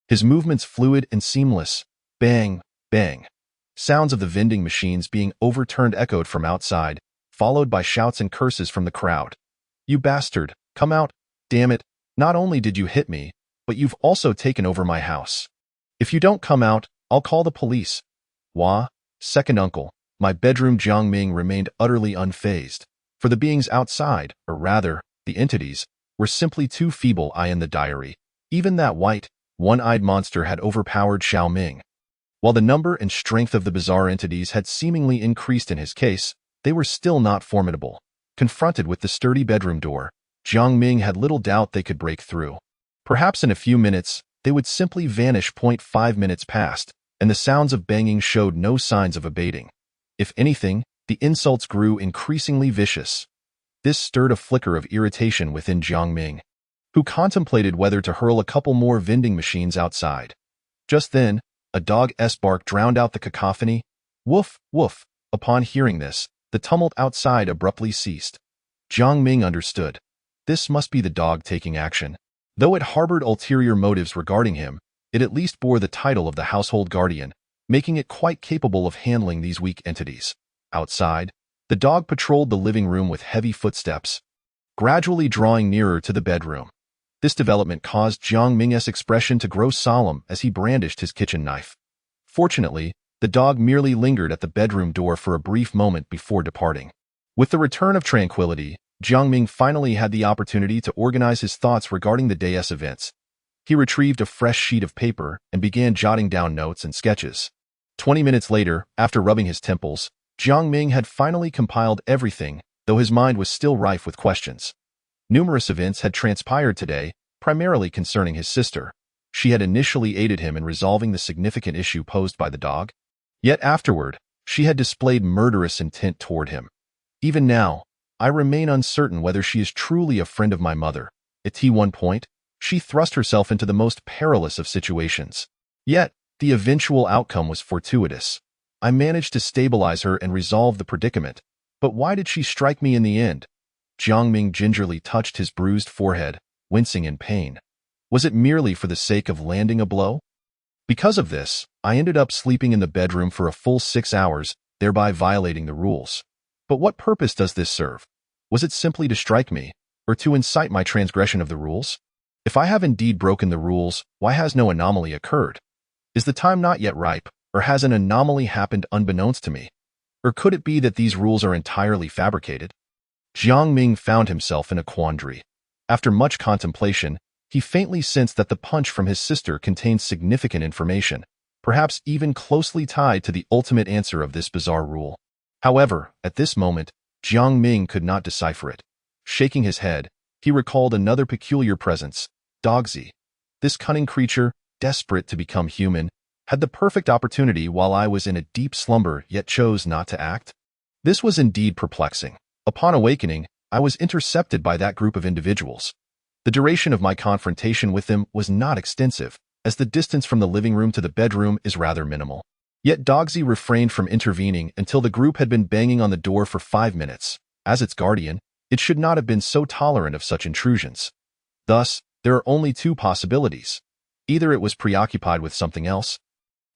His movements fluid and seamless. Bang, bang. Sounds of the vending machines being overturned echoed from outside, followed by shouts and curses from the crowd. You bastard, come out, damn it. Not only did you hit me, but you've also taken over my house. If you don't come out, I'll call the police. Wah, second uncle. My bedroom. Jiang Ming remained utterly unfazed, for the beings outside, or rather, the entities, were simply too feeble. In the diary, even that white, one-eyed monster had overpowered Xiao Ming. While the number and strength of the bizarre entities had seemingly increased in his case, they were still not formidable. Confronted with the sturdy bedroom door, Jiang Ming had little doubt they could break through. Perhaps in a few minutes, they would simply vanish. 5 minutes passed, and the sounds of banging showed no signs of abating. If anything, the insults grew increasingly vicious. This stirred a flicker of irritation within Jiang Ming, who contemplated whether to hurl a couple more vending machines outside. Just then, a dog's bark drowned out the cacophony. Woof, woof. Upon hearing this, the tumult outside abruptly ceased. Jiang Ming understood. This must be the dog taking action. Though it harbored ulterior motives regarding him, it at least bore the title of the household guardian, making it quite capable of handling these weak entities. Outside, the dog patrolled the living room with heavy footsteps, gradually drawing nearer to the bedroom. This development caused Jiang Ming's expression to grow solemn as he brandished his kitchen knife. Fortunately, the dog merely lingered at the bedroom door for a brief moment before departing. With the return of tranquility, Jiang Ming finally had the opportunity to organize his thoughts regarding the day's events. He retrieved a fresh sheet of paper and began jotting down notes and sketches. 20 minutes later, after rubbing his temples, Jiang Ming had finally compiled everything, though his mind was still rife with questions. Numerous events had transpired today, primarily concerning his sister. She had initially aided him in resolving the significant issue posed by the dog. Yet afterward, she had displayed murderous intent toward him. Even now, I remain uncertain whether she is truly a friend of my mother. At one point, she thrust herself into the most perilous of situations. Yet, the eventual outcome was fortuitous. I managed to stabilize her and resolve the predicament. But why did she strike me in the end? Jiang Ming gingerly touched his bruised forehead, wincing in pain. Was it merely for the sake of landing a blow? Because of this, I ended up sleeping in the bedroom for a full 6 hours, thereby violating the rules. But what purpose does this serve? Was it simply to strike me, or to incite my transgression of the rules? If I have indeed broken the rules, why has no anomaly occurred? Is the time not yet ripe, or has an anomaly happened unbeknownst to me? Or could it be that these rules are entirely fabricated? Jiang Ming found himself in a quandary. After much contemplation, he faintly sensed that the punch from his sister contained significant information, perhaps even closely tied to the ultimate answer of this bizarre rule. However, at this moment, Jiang Ming could not decipher it. Shaking his head, he recalled another peculiar presence, Dogsy. This cunning creature, desperate to become human, had the perfect opportunity while I was in a deep slumber yet chose not to act. This was indeed perplexing. Upon awakening, I was intercepted by that group of individuals. The duration of my confrontation with them was not extensive, as the distance from the living room to the bedroom is rather minimal. Yet Dogsy refrained from intervening until the group had been banging on the door for 5 minutes. As its guardian, it should not have been so tolerant of such intrusions. Thus, there are only two possibilities. Either it was preoccupied with something else,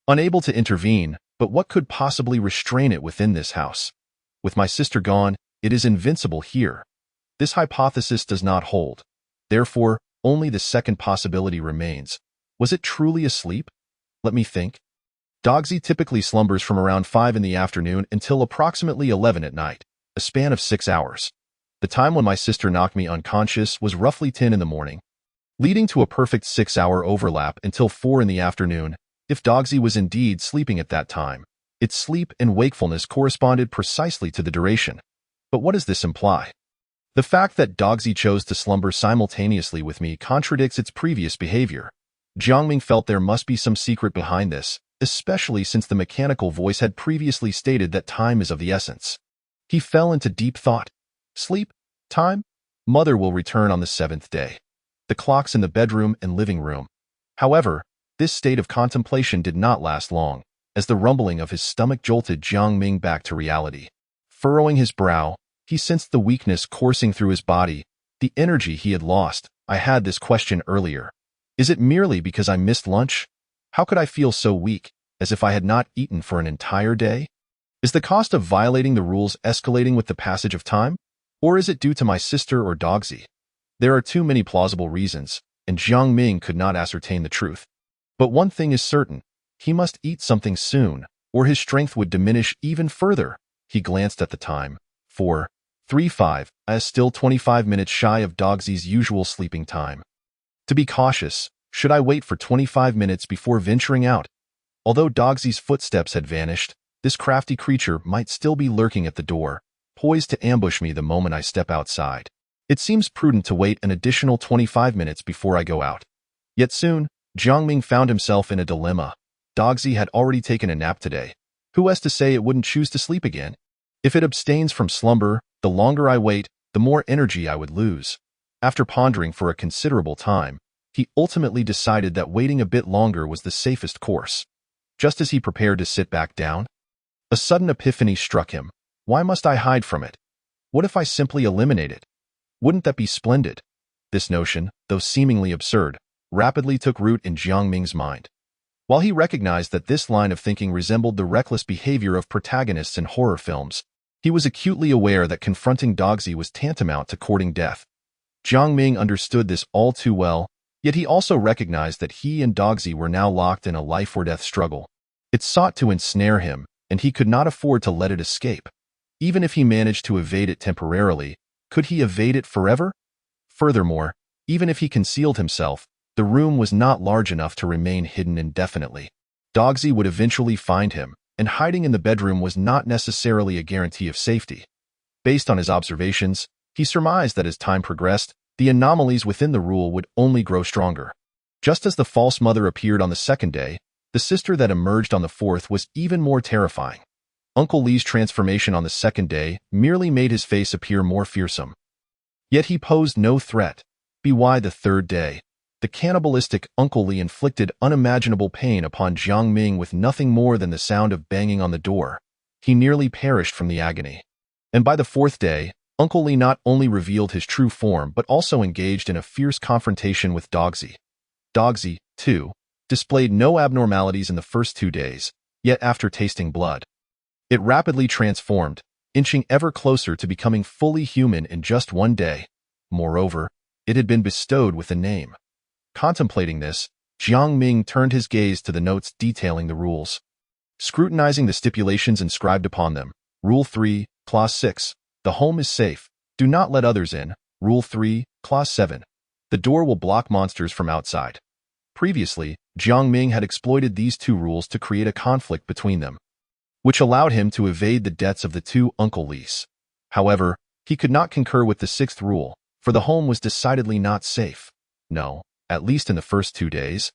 unable to intervene, but what could possibly restrain it within this house? With my sister gone, it is invincible here. This hypothesis does not hold. Therefore, only the second possibility remains. Was it truly asleep? Let me think. Dogsy typically slumbers from around 5 in the afternoon until approximately 11 at night, a span of 6 hours. The time when my sister knocked me unconscious was roughly 10 in the morning, leading to a perfect 6-hour overlap until 4 in the afternoon. If Dogsy was indeed sleeping at that time, its sleep and wakefulness corresponded precisely to the duration. But what does this imply? The fact that Dogsy chose to slumber simultaneously with me contradicts its previous behavior. Jiangming felt there must be some secret behind this, especially since the mechanical voice had previously stated that time is of the essence. He fell into deep thought. Sleep? Time? Mother will return on the 7th day. The clocks in the bedroom and living room. However, this state of contemplation did not last long, as the rumbling of his stomach jolted Jiangming back to reality. Furrowing his brow, he sensed the weakness coursing through his body, the energy he had lost. I had this question earlier. Is it merely because I missed lunch? How could I feel so weak, as if I had not eaten for an entire day? Is the cost of violating the rules escalating with the passage of time? Or is it due to my sister or Dogsy? There are too many plausible reasons, and Jiangming could not ascertain the truth. But one thing is certain, he must eat something soon, or his strength would diminish even further. He glanced at the time. 4:35, as still 25 minutes shy of Dogsy's usual sleeping time. To be cautious, should I wait for 25 minutes before venturing out? Although Dogsy's footsteps had vanished, this crafty creature might still be lurking at the door, poised to ambush me the moment I step outside. It seems prudent to wait an additional 25 minutes before I go out. Yet soon, Jiangming found himself in a dilemma. Dogsy had already taken a nap today. Who has to say it wouldn't choose to sleep again? If it abstains from slumber, the longer I wait, the more energy I would lose. After pondering for a considerable time, he ultimately decided that waiting a bit longer was the safest course. Just as he prepared to sit back down, a sudden epiphany struck him. Why must I hide from it? What if I simply eliminate it? Wouldn't that be splendid? This notion, though seemingly absurd, rapidly took root in Jiangming's mind. While he recognized that this line of thinking resembled the reckless behavior of protagonists in horror films, he was acutely aware that confronting Dogsy was tantamount to courting death. Jiangming understood this all too well, yet he also recognized that he and Dogsy were now locked in a life-or-death struggle. It sought to ensnare him, and he could not afford to let it escape. Even if he managed to evade it temporarily, could he evade it forever? Furthermore, even if he concealed himself, the room was not large enough to remain hidden indefinitely. Dogsy would eventually find him, and hiding in the bedroom was not necessarily a guarantee of safety. Based on his observations, he surmised that as time progressed, the anomalies within the rule would only grow stronger. Just as the false mother appeared on the 2nd day, the sister that emerged on the 4th was even more terrifying. Uncle Lee's transformation on the 2nd day merely made his face appear more fearsome. Yet he posed no threat. By the 3rd day, the cannibalistic Uncle Lee inflicted unimaginable pain upon Jiangming with nothing more than the sound of banging on the door. He nearly perished from the agony. And by the 4th day, Uncle Lee not only revealed his true form but also engaged in a fierce confrontation with Dogsy. Dogsy, too, displayed no abnormalities in the first 2 days, yet after tasting blood, it rapidly transformed, inching ever closer to becoming fully human in just 1 day. Moreover, it had been bestowed with a name. Contemplating this, Jiangming turned his gaze to the notes detailing the rules. Scrutinizing the stipulations inscribed upon them, Rule 3, Clause 6, the home is safe. Do not let others in. Rule 3, Clause 7, the door will block monsters from outside. Previously, Jiangming had exploited these 2 rules to create a conflict between them, which allowed him to evade the debts of the 2 Uncle Lees. However, he could not concur with the 6th rule, for the home was decidedly not safe. No, at least in the first 2 days.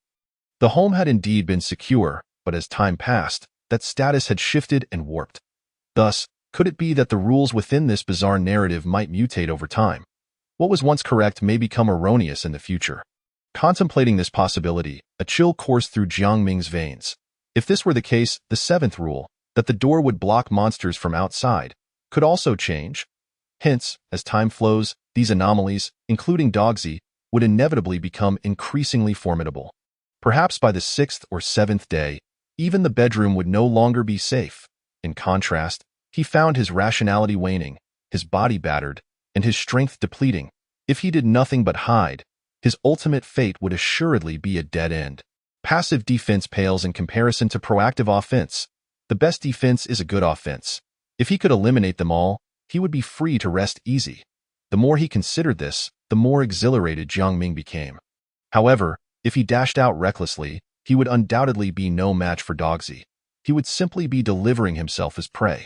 The home had indeed been secure, but as time passed, that status had shifted and warped. Thus, could it be that the rules within this bizarre narrative might mutate over time? What was once correct may become erroneous in the future. Contemplating this possibility, a chill coursed through Jiangming's veins. If this were the case, the 7th rule, that the door would block monsters from outside, could also change. Hence, as time flows, these anomalies, including Dogsy, would inevitably become increasingly formidable. Perhaps by the 6th or 7th day, even the bedroom would no longer be safe. In contrast, he found his rationality waning, his body battered, and his strength depleting. If he did nothing but hide, his ultimate fate would assuredly be a dead end. Passive defense pales in comparison to proactive offense. The best defense is a good offense. If he could eliminate them all, he would be free to rest easy. The more he considered this, the more exhilarated Jiang Ming became. However, if he dashed out recklessly, he would undoubtedly be no match for Dogsy. He would simply be delivering himself as prey.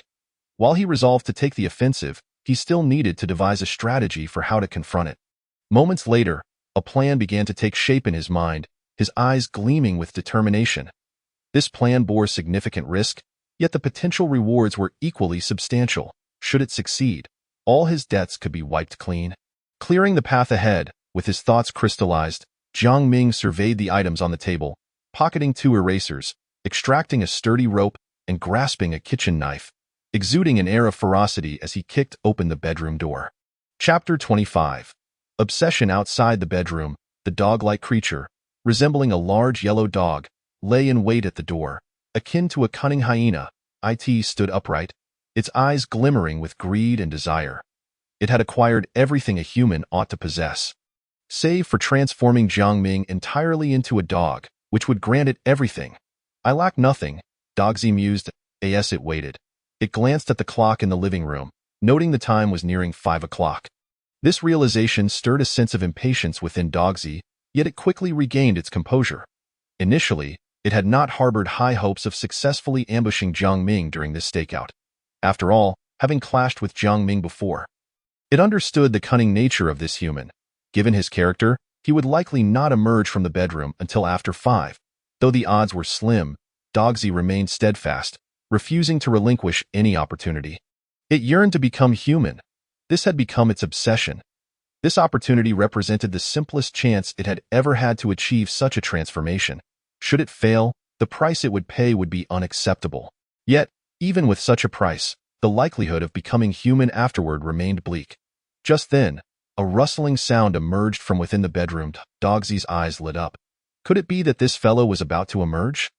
While he resolved to take the offensive, he still needed to devise a strategy for how to confront it. Moments later, a plan began to take shape in his mind, his eyes gleaming with determination. This plan bore significant risk, yet the potential rewards were equally substantial. Should it succeed, all his debts could be wiped clean. Clearing the path ahead, with his thoughts crystallized, Jiang Ming surveyed the items on the table, pocketing 2 erasers, extracting a sturdy rope, and grasping a kitchen knife, exuding an air of ferocity as he kicked open the bedroom door. Chapter 25. Obsession. Outside the bedroom, the dog-like creature, resembling a large yellow dog, lay in wait at the door. Akin to a cunning hyena, it stood upright, its eyes glimmering with greed and desire. It had acquired everything a human ought to possess, save for transforming Jiang Ming entirely into a dog, which would grant it everything. I lack nothing, Dogsy mused, as it waited. It glanced at the clock in the living room, noting the time was nearing 5 o'clock. This realization stirred a sense of impatience within Dogsy, yet it quickly regained its composure. Initially, it had not harbored high hopes of successfully ambushing Jiang Ming during this stakeout. After all, having clashed with Jiang Ming before, it understood the cunning nature of this human. Given his character, he would likely not emerge from the bedroom until after 5. Though the odds were slim, Dogsy remained steadfast, refusing to relinquish any opportunity. It yearned to become human. This had become its obsession. This opportunity represented the simplest chance it had ever had to achieve such a transformation. Should it fail, the price it would pay would be unacceptable. Yet, even with such a price, the likelihood of becoming human afterward remained bleak. Just then, a rustling sound emerged from within the bedroom. Dogsy's eyes lit up. Could it be that this fellow was about to emerge?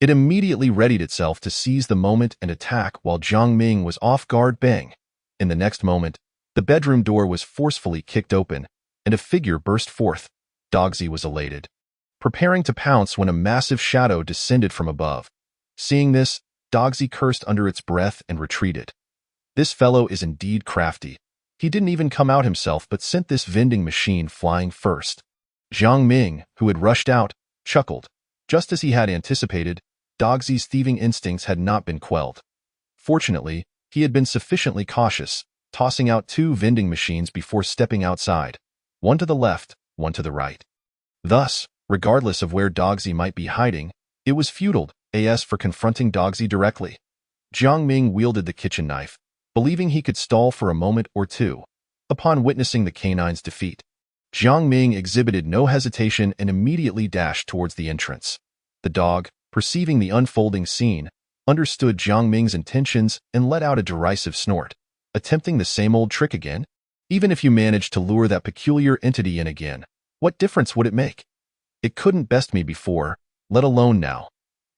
It immediately readied itself to seize the moment and attack while Jiang Ming was off guard. Bang! In the next moment, the bedroom door was forcefully kicked open, and a figure burst forth. Dogsy was elated, preparing to pounce when a massive shadow descended from above. Seeing this, Dogsy cursed under its breath and retreated. This fellow is indeed crafty. He didn't even come out himself but sent this vending machine flying first. Jiang Ming, who had rushed out, chuckled. Just as he had anticipated, Dogsy's thieving instincts had not been quelled. Fortunately, he had been sufficiently cautious, tossing out 2 vending machines before stepping outside, one to the left, one to the right. Thus, regardless of where Dogsy might be hiding, it was futile as for confronting Dogsy directly. Jiang Ming wielded the kitchen knife, believing he could stall for a moment or two. Upon witnessing the canine's defeat, Jiang Ming exhibited no hesitation and immediately dashed towards the entrance. The dog, perceiving the unfolding scene, understood Jiang Ming's intentions and let out a derisive snort. Attempting the same old trick again? Even if you managed to lure that peculiar entity in again, what difference would it make? It couldn't best me before, let alone now.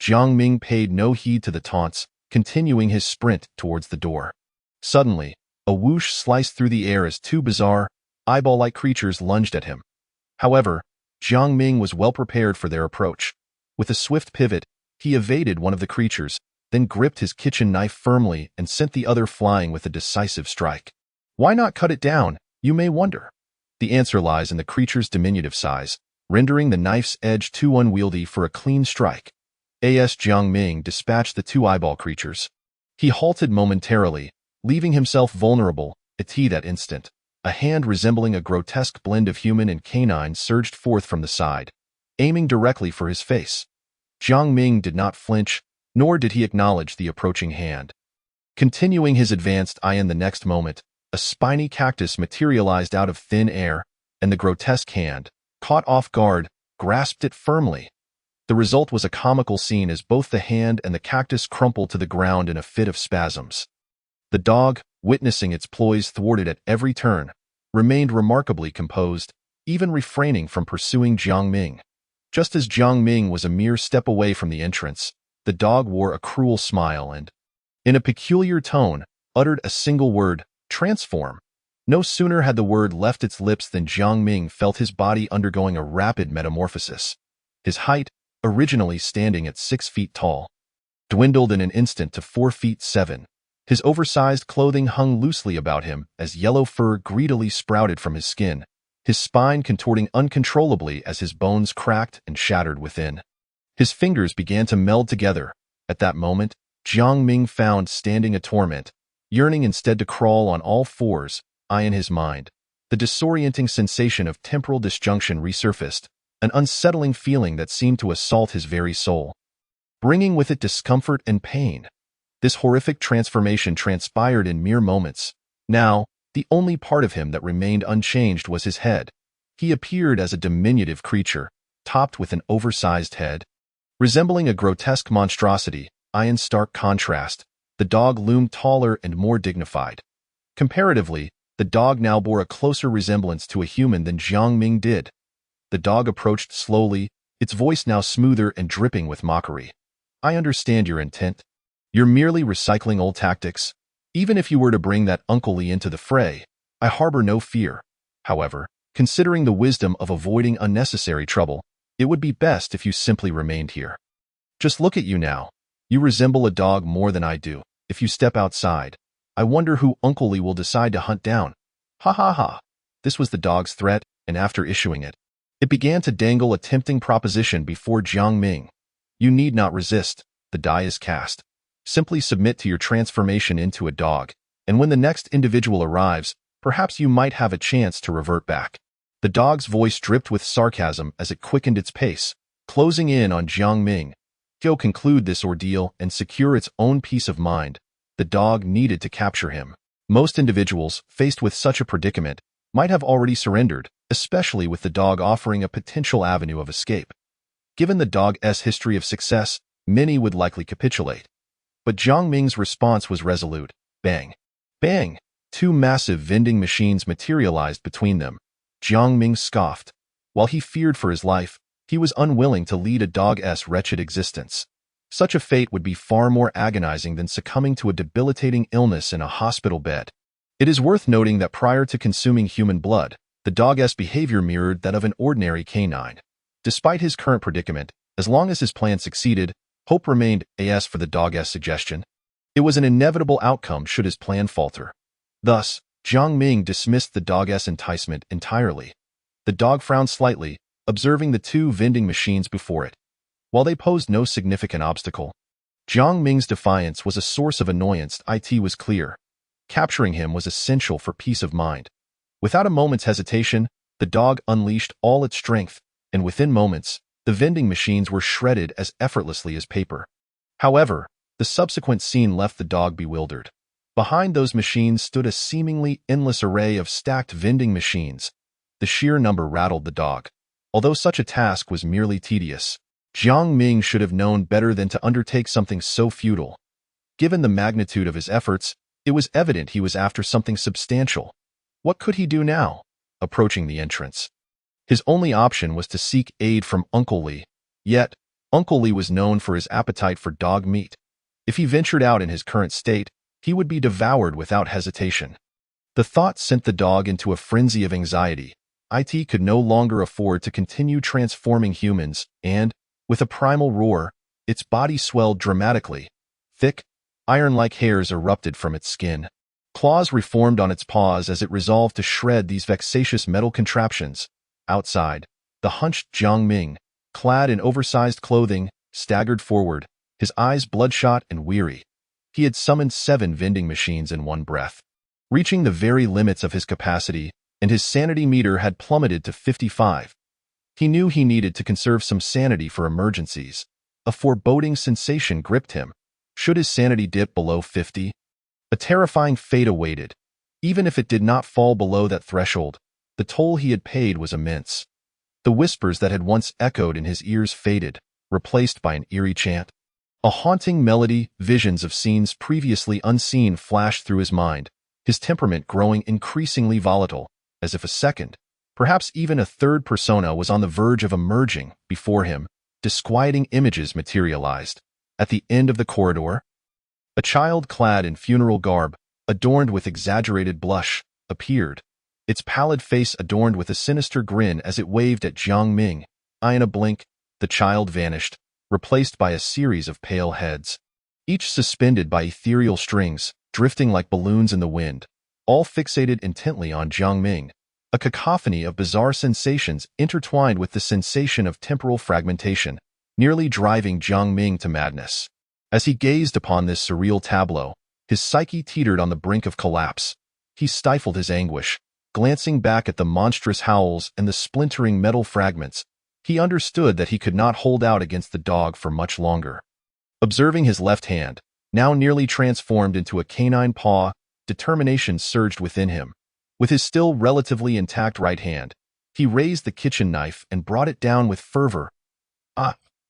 Jiang Ming paid no heed to the taunts, continuing his sprint towards the door. Suddenly, a whoosh sliced through the air as 2 bizarre, eyeball-like creatures lunged at him. However, Jiang Ming was well prepared for their approach. With a swift pivot, he evaded one of the creatures, then gripped his kitchen knife firmly and sent the other flying with a decisive strike. Why not cut it down, you may wonder? The answer lies in the creature's diminutive size, rendering the knife's edge too unwieldy for a clean strike. As Jiang Ming dispatched the 2 eyeball creatures, he halted momentarily, leaving himself vulnerable. At that instant, a hand resembling a grotesque blend of human and canine surged forth from the side, aiming directly for his face. Jiang Ming did not flinch, nor did he acknowledge the approaching hand. Continuing his advanced eye, in the next moment, a spiny cactus materialized out of thin air, and the grotesque hand, caught off guard, grasped it firmly. The result was a comical scene as both the hand and the cactus crumpled to the ground in a fit of spasms. The dog, witnessing its ploys thwarted at every turn, remained remarkably composed, even refraining from pursuing Jiang Ming. Just as Jiang Ming was a mere step away from the entrance, the dog wore a cruel smile and, in a peculiar tone, uttered a single word, transform. No sooner had the word left its lips than Jiang Ming felt his body undergoing a rapid metamorphosis. His height, originally standing at 6 feet tall, dwindled in an instant to 4 feet 7. His oversized clothing hung loosely about him as yellow fur greedily sprouted from his skin, his spine contorting uncontrollably as his bones cracked and shattered within. His fingers began to meld together. At that moment, Jiang Ming found standing a torment, yearning instead to crawl on all fours, eye in his mind. The disorienting sensation of temporal disjunction resurfaced, an unsettling feeling that seemed to assault his very soul, bringing with it discomfort and pain. This horrific transformation transpired in mere moments. Now, the only part of him that remained unchanged was his head. He appeared as a diminutive creature, topped with an oversized head. Resembling a grotesque monstrosity, in stark contrast, the dog loomed taller and more dignified. Comparatively, the dog now bore a closer resemblance to a human than Jiang Ming did. The dog approached slowly, its voice now smoother and dripping with mockery. "I understand your intent. You're merely recycling old tactics. Even if you were to bring that Uncle Li into the fray, I harbor no fear. However, considering the wisdom of avoiding unnecessary trouble, it would be best if you simply remained here. Just look at you now. You resemble a dog more than I do. If you step outside, I wonder who Uncle Li will decide to hunt down." Ha ha ha. This was the dog's threat, and after issuing it, it began to dangle a tempting proposition before Jiang Ming. "You need not resist. The die is cast. Simply submit to your transformation into a dog, and when the next individual arrives, perhaps you might have a chance to revert back." The dog's voice dripped with sarcasm as it quickened its pace, closing in on Jiang Ming. To conclude this ordeal and secure its own peace of mind, the dog needed to capture him. Most individuals, faced with such a predicament, might have already surrendered, especially with the dog offering a potential avenue of escape. Given the dog's history of success, many would likely capitulate. But Jiang Ming's response was resolute. Bang! Bang! Two massive vending machines materialized between them. Jiang Ming scoffed. While he feared for his life, he was unwilling to lead a dog's wretched existence. Such a fate would be far more agonizing than succumbing to a debilitating illness in a hospital bed. It is worth noting that prior to consuming human blood, the dog's behavior mirrored that of an ordinary canine. Despite his current predicament, as long as his plan succeeded, hope remained as for the dog's suggestion. It was an inevitable outcome should his plan falter. Thus, Jiang Ming dismissed the dog's enticement entirely. The dog frowned slightly, observing the two vending machines before it. While they posed no significant obstacle, Jiang Ming's defiance was a source of annoyance. It was clear. Capturing him was essential for peace of mind. Without a moment's hesitation, the dog unleashed all its strength, and within moments, the vending machines were shredded as effortlessly as paper. However, the subsequent scene left the dog bewildered. Behind those machines stood a seemingly endless array of stacked vending machines. The sheer number rattled the dog. Although such a task was merely tedious, Jiang Ming should have known better than to undertake something so futile. Given the magnitude of his efforts, it was evident he was after something substantial. What could he do now? Approaching the entrance, his only option was to seek aid from Uncle Li. Yet, Uncle Li was known for his appetite for dog meat. If he ventured out in his current state, he would be devoured without hesitation. The thought sent the dog into a frenzy of anxiety. It could no longer afford to continue transforming humans, and, with a primal roar, its body swelled dramatically. Thick, iron-like hairs erupted from its skin. Claws reformed on its paws as it resolved to shred these vexatious metal contraptions. Outside, the hunched Jiang Ming, clad in oversized clothing, staggered forward, his eyes bloodshot and weary. He had summoned 7 vending machines in one breath, reaching the very limits of his capacity, and his sanity meter had plummeted to 55. He knew he needed to conserve some sanity for emergencies. A foreboding sensation gripped him. Should his sanity dip below 50? A terrifying fate awaited. Even if it did not fall below that threshold, the toll he had paid was immense. The whispers that had once echoed in his ears faded, replaced by an eerie chant. A haunting melody, visions of scenes previously unseen flashed through his mind, his temperament growing increasingly volatile, as if a second, perhaps even a third persona was on the verge of emerging before him. Disquieting images materialized. At the end of the corridor, a child clad in funeral garb, adorned with exaggerated blush, appeared, its pallid face adorned with a sinister grin as it waved at Jiang Ming. In a blink, the child vanished, replaced by a series of pale heads, each suspended by ethereal strings, drifting like balloons in the wind, all fixated intently on Jiang Ming, a cacophony of bizarre sensations intertwined with the sensation of temporal fragmentation, nearly driving Jiang Ming to madness. As he gazed upon this surreal tableau, his psyche teetered on the brink of collapse. He stifled his anguish, glancing back at the monstrous howls and the splintering metal fragments. He understood that he could not hold out against the dog for much longer. Observing his left hand, now nearly transformed into a canine paw, determination surged within him. With his still relatively intact right hand, he raised the kitchen knife and brought it down with fervor.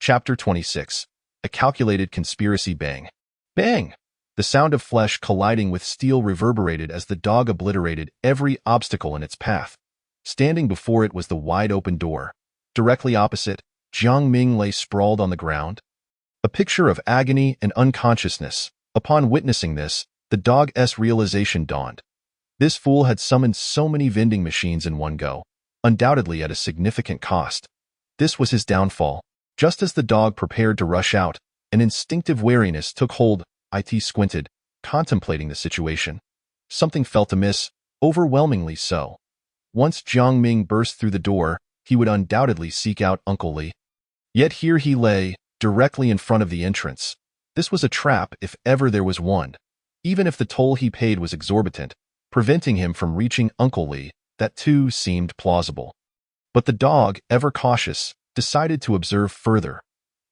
Chapter 26. A calculated conspiracy. Bang. Bang! The sound of flesh colliding with steel reverberated as the dog obliterated every obstacle in its path. Standing before it was the wide-open door. Directly opposite, Jiang Ming lay sprawled on the ground. A picture of agony and unconsciousness. Upon witnessing this, the dog's realization dawned. This fool had summoned so many vending machines in one go, undoubtedly at a significant cost. This was his downfall. Just as the dog prepared to rush out, an instinctive wariness took hold. It squinted, contemplating the situation. Something felt amiss, overwhelmingly so. Once Jiang Ming burst through the door, he would undoubtedly seek out Uncle Li. Yet here he lay, directly in front of the entrance. This was a trap if ever there was one. Even if the toll he paid was exorbitant, preventing him from reaching Uncle Li, that too seemed plausible. But the dog, ever cautious, decided to observe further.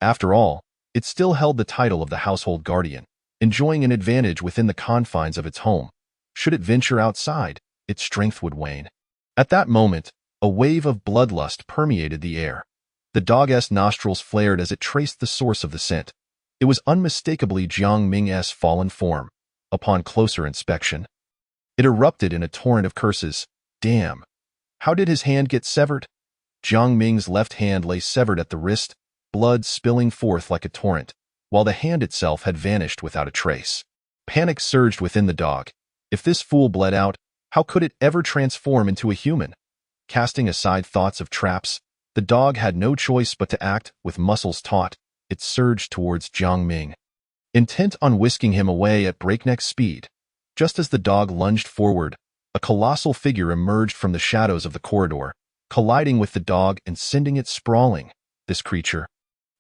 After all, it still held the title of the household guardian, enjoying an advantage within the confines of its home. Should it venture outside, its strength would wane. At that moment, a wave of bloodlust permeated the air. The dog's nostrils flared as it traced the source of the scent. It was unmistakably Jiang Ming's fallen form. Upon closer inspection, it erupted in a torrent of curses. Damn! How did his hand get severed? Jiang Ming's left hand lay severed at the wrist, blood spilling forth like a torrent, while the hand itself had vanished without a trace. Panic surged within the dog. If this fool bled out, how could it ever transform into a human? Casting aside thoughts of traps, the dog had no choice but to act. With muscles taut, it surged towards Jiang Ming, intent on whisking him away at breakneck speed. Just as the dog lunged forward, a colossal figure emerged from the shadows of the corridor, colliding with the dog and sending it sprawling. This creature,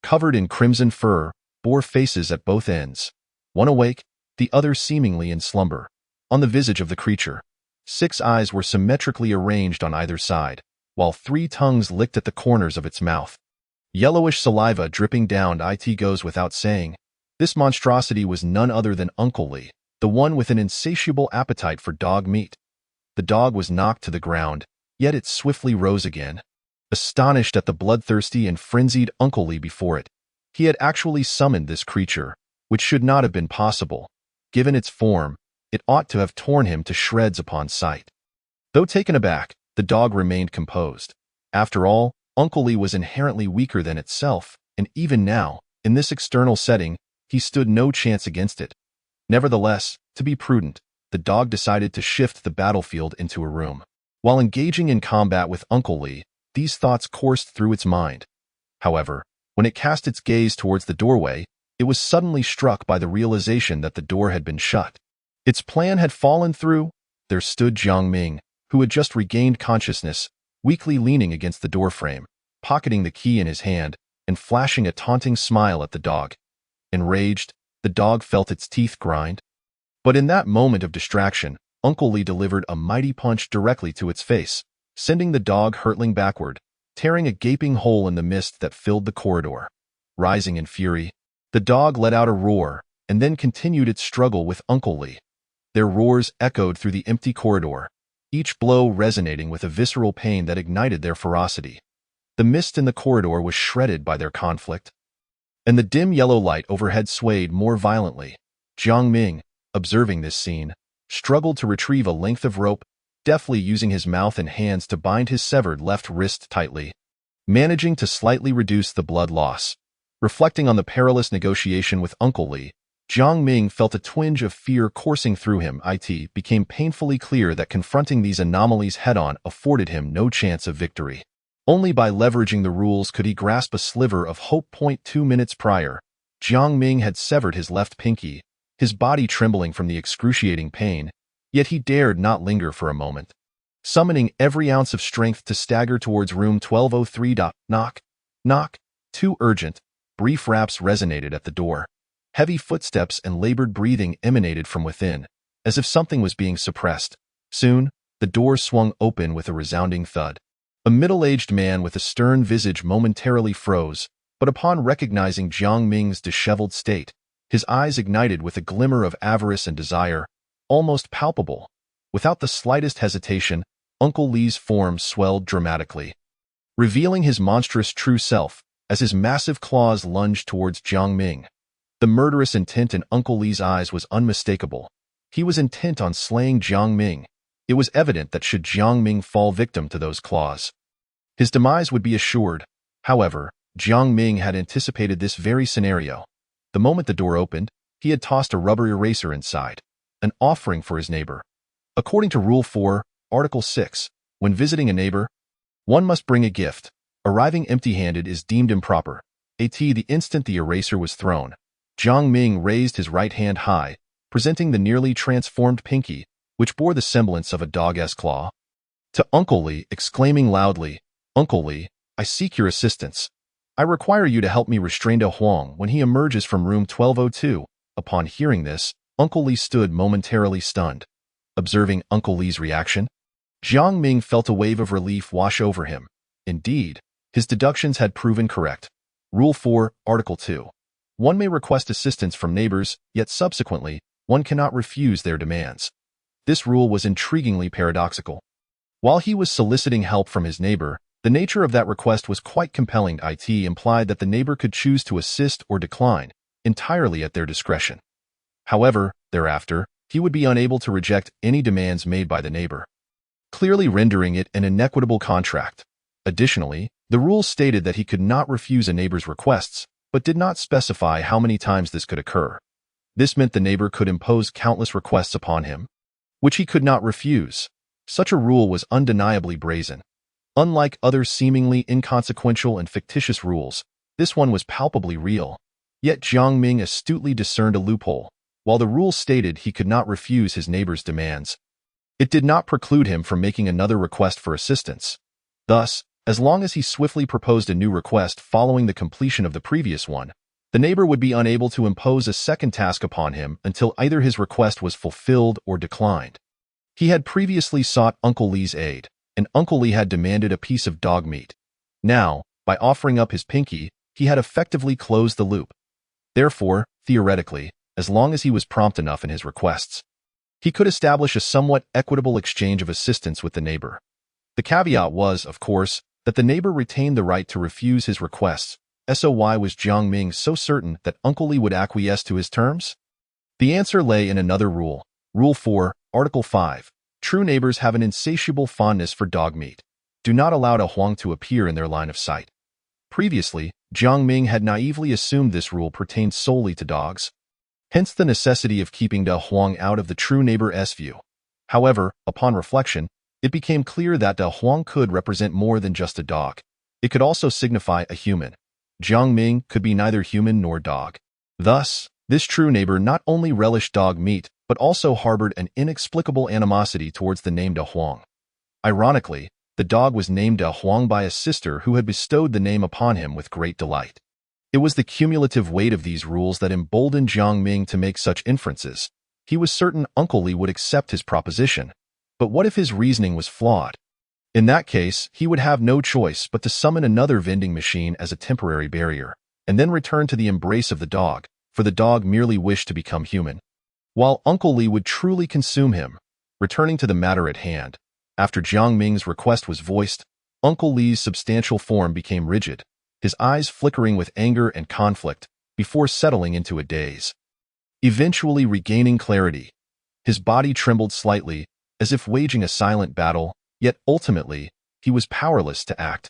covered in crimson fur, bore faces at both ends, one awake, the other seemingly in slumber. On the visage of the creature, 6 eyes were symmetrically arranged on either side, while 3 tongues licked at the corners of its mouth. Yellowish saliva dripping down. It goes without saying, this monstrosity was none other than Uncle Li, the one with an insatiable appetite for dog meat. The dog was knocked to the ground, yet it swiftly rose again. Astonished at the bloodthirsty and frenzied Uncle Li before it, he had actually summoned this creature, which should not have been possible. Given its form, it ought to have torn him to shreds upon sight. Though taken aback, the dog remained composed. After all, Uncle Li was inherently weaker than itself, and even now, in this external setting, he stood no chance against it. Nevertheless, to be prudent, the dog decided to shift the battlefield into a room. While engaging in combat with Uncle Li, these thoughts coursed through its mind. However, when it cast its gaze towards the doorway, it was suddenly struck by the realization that the door had been shut. Its plan had fallen through. There stood Jiang Ming, who had just regained consciousness, weakly leaning against the doorframe, pocketing the key in his hand, and flashing a taunting smile at the dog. Enraged, the dog felt its teeth grind. But in that moment of distraction, Uncle Li delivered a mighty punch directly to its face, sending the dog hurtling backward, tearing a gaping hole in the mist that filled the corridor. Rising in fury, the dog let out a roar, and then continued its struggle with Uncle Li. Their roars echoed through the empty corridor, each blow resonating with a visceral pain that ignited their ferocity. The mist in the corridor was shredded by their conflict, and the dim yellow light overhead swayed more violently. Jiang Ming, observing this scene, struggled to retrieve a length of rope, deftly using his mouth and hands to bind his severed left wrist tightly, managing to slightly reduce the blood loss. Reflecting on the perilous negotiation with Uncle Li, Jiang Ming felt a twinge of fear coursing through him. It became painfully clear that confronting these anomalies head-on afforded him no chance of victory. Only by leveraging the rules could he grasp a sliver of hope. 2 minutes prior, Jiang Ming had severed his left pinky, his body trembling from the excruciating pain, yet he dared not linger for a moment. Summoning every ounce of strength to stagger towards room 1203. Knock, knock, too urgent, brief raps resonated at the door. Heavy footsteps and labored breathing emanated from within, as if something was being suppressed. Soon, the door swung open with a resounding thud. A middle-aged man with a stern visage momentarily froze, but upon recognizing Jiang Ming's disheveled state, his eyes ignited with a glimmer of avarice and desire, almost palpable. Without the slightest hesitation, Uncle Li's form swelled dramatically, revealing his monstrous true self as his massive claws lunged towards Jiang Ming. The murderous intent in Uncle Li's eyes was unmistakable. He was intent on slaying Jiang Ming. It was evident that should Jiang Ming fall victim to those claws, his demise would be assured. However, Jiang Ming had anticipated this very scenario. The moment the door opened, he had tossed a rubber eraser inside, an offering for his neighbor. According to Rule 4, Article 6, when visiting a neighbor, one must bring a gift. Arriving empty-handed is deemed improper. The instant the eraser was thrown, Jiang Ming raised his right hand high, presenting the nearly transformed pinky, which bore the semblance of a dog's claw, to Uncle Li, exclaiming loudly, "Uncle Li, I seek your assistance. I require you to help me restrain De Huang when he emerges from room 1202. Upon hearing this, Uncle Li stood momentarily stunned. Observing Uncle Li's reaction, Jiang Ming felt a wave of relief wash over him. Indeed, his deductions had proven correct. Rule 4, Article 2. One may request assistance from neighbors, yet subsequently, one cannot refuse their demands. This rule was intriguingly paradoxical. While he was soliciting help from his neighbor, the nature of that request was quite compelling. It implied that the neighbor could choose to assist or decline, entirely at their discretion. However, thereafter, he would be unable to reject any demands made by the neighbor, clearly rendering it an inequitable contract. Additionally, the rules stated that he could not refuse a neighbor's requests, but did not specify how many times this could occur. This meant the neighbor could impose countless requests upon him, which he could not refuse. Such a rule was undeniably brazen. Unlike other seemingly inconsequential and fictitious rules, this one was palpably real. Yet Jiang Ming astutely discerned a loophole. While the rule stated he could not refuse his neighbor's demands, it did not preclude him from making another request for assistance. Thus, as long as he swiftly proposed a new request following the completion of the previous one, the neighbor would be unable to impose a second task upon him until either his request was fulfilled or declined. He had previously sought Uncle Li's aid, and Uncle Li had demanded a piece of dog meat. Now, by offering up his pinky, he had effectively closed the loop. Therefore, theoretically, as long as he was prompt enough in his requests, he could establish a somewhat equitable exchange of assistance with the neighbor. The caveat was, of course, that the neighbor retained the right to refuse his requests. Why was Jiang Ming so certain that Uncle Li would acquiesce to his terms? The answer lay in another rule. Rule 4, Article 5. True neighbors have an insatiable fondness for dog meat. Do not allow De Huang to appear in their line of sight. Previously, Jiang Ming had naively assumed this rule pertained solely to dogs. Hence the necessity of keeping De Huang out of the true neighbor's view. However, upon reflection, it became clear that De Huang could represent more than just a dog. It could also signify a human. Jiang Ming could be neither human nor dog. Thus, this true neighbor not only relished dog meat, but also harbored an inexplicable animosity towards the name De Huang. Ironically, the dog was named De Huang by a sister who had bestowed the name upon him with great delight. It was the cumulative weight of these rules that emboldened Jiang Ming to make such inferences. He was certain Uncle Li would accept his proposition. But what if his reasoning was flawed? In that case, he would have no choice but to summon another vending machine as a temporary barrier, and then return to the embrace of the dog, for the dog merely wished to become human, while Uncle Li would truly consume him. Returning to the matter at hand, after Jiang Ming's request was voiced, Uncle Li's substantial form became rigid, his eyes flickering with anger and conflict, before settling into a daze. Eventually regaining clarity, his body trembled slightly, as if waging a silent battle, yet ultimately, he was powerless to act.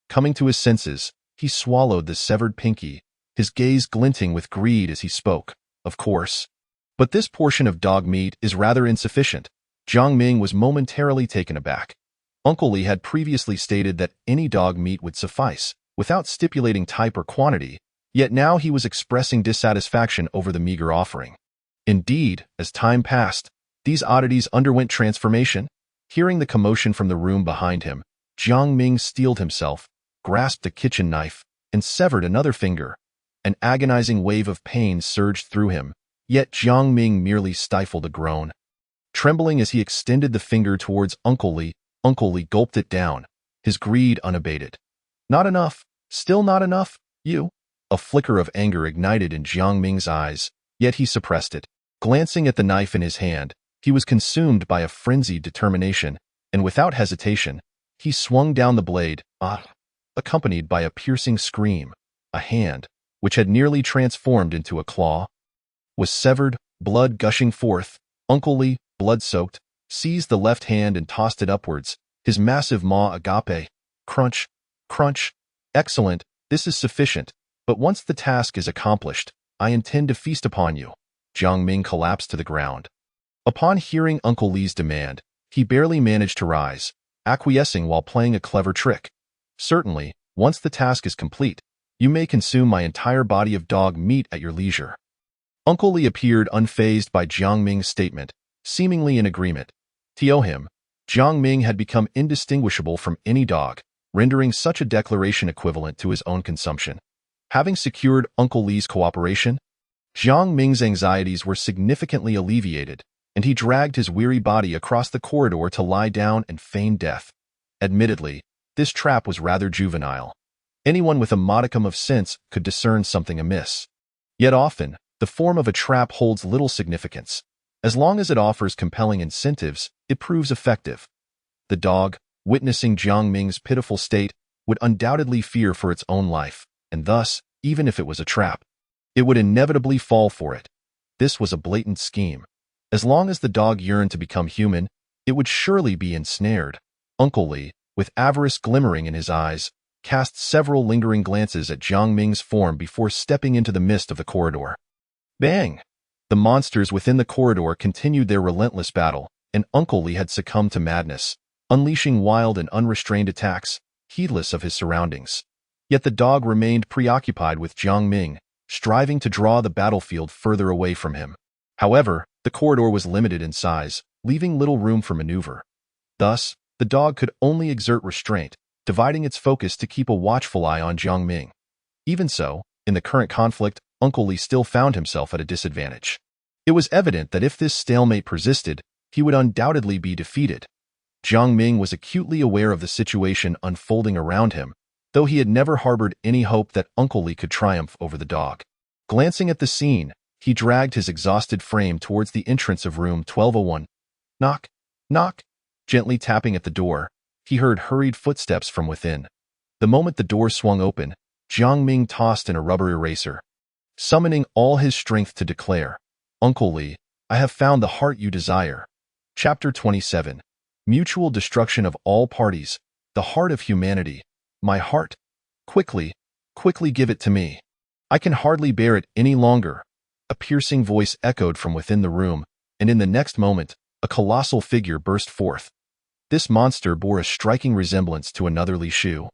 Coming to his senses, he swallowed the severed pinky, his gaze glinting with greed as he spoke. Of course. But this portion of dog meat is rather insufficient. Jiang Ming was momentarily taken aback. Uncle Li had previously stated that any dog meat would suffice, without stipulating type or quantity, yet now he was expressing dissatisfaction over the meager offering. Indeed, as time passed, these oddities underwent transformation. Hearing the commotion from the room behind him, Jiang Ming steeled himself, grasped a kitchen knife, and severed another finger. An agonizing wave of pain surged through him, yet Jiang Ming merely stifled a groan. Trembling as he extended the finger towards Uncle Li gulped it down, his greed unabated. Not enough, still not enough, you? A flicker of anger ignited in Jiang Ming's eyes, yet he suppressed it. Glancing at the knife in his hand, he was consumed by a frenzied determination, and without hesitation, he swung down the blade, accompanied by a piercing scream. A hand, which had nearly transformed into a claw, was severed, blood gushing forth. Uncle Li, blood-soaked, seized the left hand and tossed it upwards, his massive maw agape. Crunch, crunch. Excellent, this is sufficient, but once the task is accomplished, I intend to feast upon you. Jiang Ming collapsed to the ground. Upon hearing Uncle Li's demand, he barely managed to rise, acquiescing while playing a clever trick. Certainly, once the task is complete, you may consume my entire body of dog meat at your leisure. Uncle Li appeared unfazed by Jiang Ming's statement, seemingly in agreement. To him, Jiang Ming had become indistinguishable from any dog, rendering such a declaration equivalent to his own consumption. Having secured Uncle Li's cooperation, Jiang Ming's anxieties were significantly alleviated, and he dragged his weary body across the corridor to lie down and feign death. Admittedly, this trap was rather juvenile. Anyone with a modicum of sense could discern something amiss. Yet often, the form of a trap holds little significance. As long as it offers compelling incentives, it proves effective. The dog, witnessing Jiang Ming's pitiful state, would undoubtedly fear for its own life, and thus, even if it was a trap, it would inevitably fall for it. This was a blatant scheme. As long as the dog yearned to become human, it would surely be ensnared. Uncle Li, with avarice glimmering in his eyes, cast several lingering glances at Jiang Ming's form before stepping into the mist of the corridor. Bang! The monsters within the corridor continued their relentless battle, and Uncle Li had succumbed to madness, unleashing wild and unrestrained attacks, heedless of his surroundings. Yet the dog remained preoccupied with Jiang Ming, striving to draw the battlefield further away from him. However, the corridor was limited in size, leaving little room for maneuver. Thus, the dog could only exert restraint, dividing its focus to keep a watchful eye on Jiang Ming. Even so, in the current conflict, Uncle Li still found himself at a disadvantage. It was evident that if this stalemate persisted, he would undoubtedly be defeated. Jiang Ming was acutely aware of the situation unfolding around him, though he had never harbored any hope that Uncle Li could triumph over the dog. Glancing at the scene, he dragged his exhausted frame towards the entrance of room 1201. Knock, knock. Gently tapping at the door, he heard hurried footsteps from within. The moment the door swung open, Jiang Ming tossed in a rubber eraser, summoning all his strength to declare, Uncle Li, I have found the heart you desire. Chapter 27. Mutual destruction of all parties, the heart of humanity. My heart? Quickly, quickly give it to me. I can hardly bear it any longer. A piercing voice echoed from within the room, and in the next moment, a colossal figure burst forth. This monster bore a striking resemblance to another Li Shu,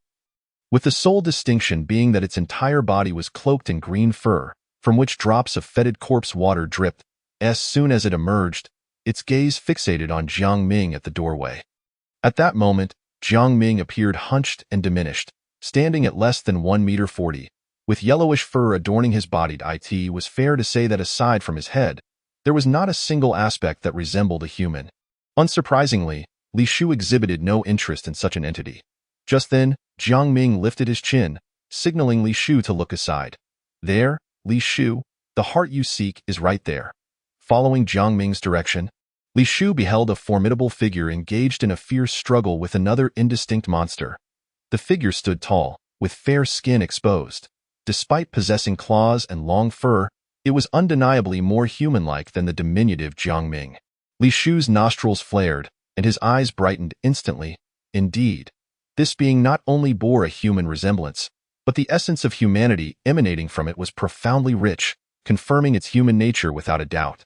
with the sole distinction being that its entire body was cloaked in green fur, from which drops of fetid corpse water dripped. As soon as it emerged, its gaze fixated on Jiang Ming at the doorway. At that moment, Jiang Ming appeared hunched and diminished, standing at less than 1.40 meters, with yellowish fur adorning his body. It was fair to say that aside from his head, there was not a single aspect that resembled a human. Unsurprisingly, Li Shu exhibited no interest in such an entity. Just then, Jiang Ming lifted his chin, signaling Li Shu to look aside. There, Li Shu, the heart you seek is right there. Following Jiang Ming's direction, Li Shu beheld a formidable figure engaged in a fierce struggle with another indistinct monster. The figure stood tall, with fair skin exposed. Despite possessing claws and long fur, it was undeniably more human-like than the diminutive Jiang Ming. Li Shu's nostrils flared, and his eyes brightened instantly. Indeed, this being not only bore a human resemblance, but the essence of humanity emanating from it was profoundly rich, confirming its human nature without a doubt.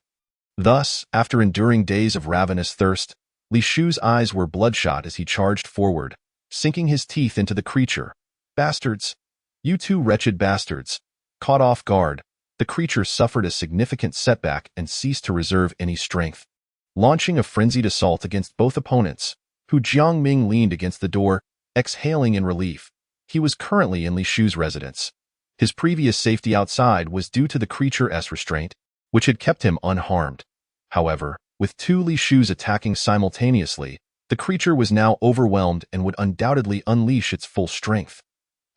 Thus, after enduring days of ravenous thirst, Li Shu's eyes were bloodshot as he charged forward, sinking his teeth into the creature. Bastards! You two wretched bastards! Caught off guard, the creature suffered a significant setback and ceased to reserve any strength. Launching a frenzied assault against both opponents, Hu Jiangming leaned against the door, exhaling in relief. He was currently in Li Shu's residence. His previous safety outside was due to the creature's restraint, which had kept him unharmed. However, with two Li Shus attacking simultaneously, the creature was now overwhelmed and would undoubtedly unleash its full strength.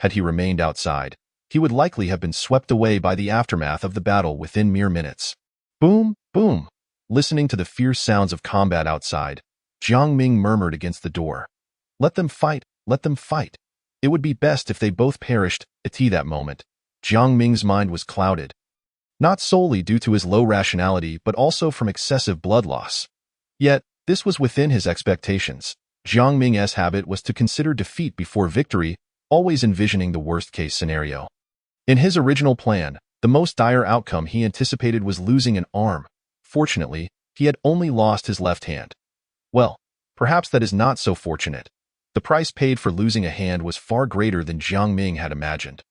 Had he remained outside, he would likely have been swept away by the aftermath of the battle within mere minutes. Boom, boom. Listening to the fierce sounds of combat outside, Jiang Ming murmured against the door. Let them fight, let them fight. It would be best if they both perished. At that moment, Jiang Ming's mind was clouded, not solely due to his low rationality but also from excessive blood loss. Yet, this was within his expectations. Jiang Ming's habit was to consider defeat before victory, always envisioning the worst-case scenario. In his original plan, the most dire outcome he anticipated was losing an arm. Fortunately, he had only lost his left hand. Well, perhaps that is not so fortunate. The price paid for losing a hand was far greater than Jiang Ming had imagined.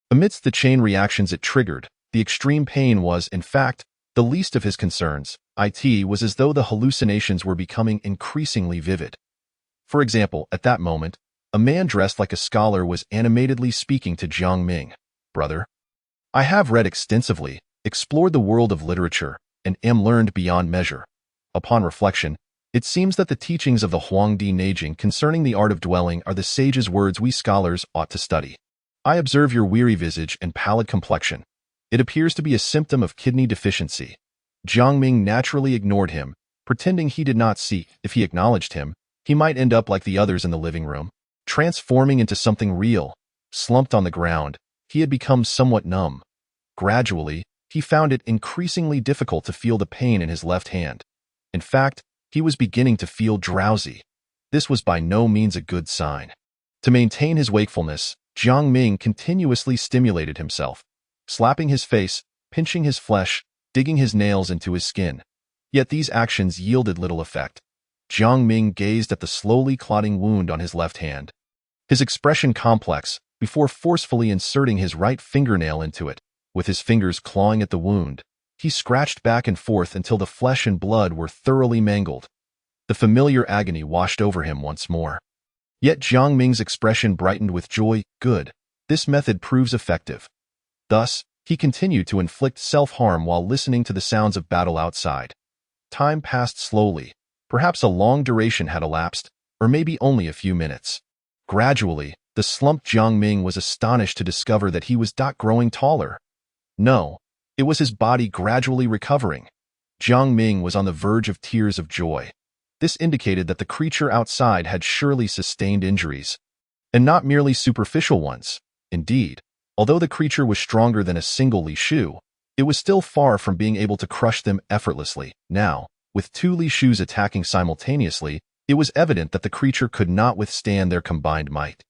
Amidst the chain reactions it triggered, the extreme pain was, in fact, the least of his concerns. It was as though the hallucinations were becoming increasingly vivid. For example, at that moment, a man dressed like a scholar was animatedly speaking to Jiang Ming. Brother, I have read extensively, explored the world of literature, and am learned beyond measure. Upon reflection, it seems that the teachings of the Huangdi Neijing concerning the art of dwelling are the sage's words we scholars ought to study. I observe your weary visage and pallid complexion. It appears to be a symptom of kidney deficiency. Jiang Ming naturally ignored him, pretending he did not see. If he acknowledged him, he might end up like the others in the living room, transforming into something real. Slumped on the ground, he had become somewhat numb. Gradually, he found it increasingly difficult to feel the pain in his left hand. In fact, he was beginning to feel drowsy. This was by no means a good sign. To maintain his wakefulness, Jiang Ming continuously stimulated himself, slapping his face, pinching his flesh, digging his nails into his skin. Yet these actions yielded little effect. Jiang Ming gazed at the slowly clotting wound on his left hand. His expression complex, before forcefully inserting his right fingernail into it. With his fingers clawing at the wound, he scratched back and forth until the flesh and blood were thoroughly mangled. The familiar agony washed over him once more. Yet Jiang Ming's expression brightened with joy. Good. This method proves effective. Thus, he continued to inflict self-harm while listening to the sounds of battle outside. Time passed slowly. Perhaps a long duration had elapsed, or maybe only a few minutes. Gradually, the slumped Jiang Ming was astonished to discover that he was not growing taller. No, it was his body gradually recovering. Jiang Ming was on the verge of tears of joy. This indicated that the creature outside had surely sustained injuries, and not merely superficial ones. Indeed, although the creature was stronger than a single Li Shu, it was still far from being able to crush them effortlessly. Now, with two Li Shus attacking simultaneously, it was evident that the creature could not withstand their combined might.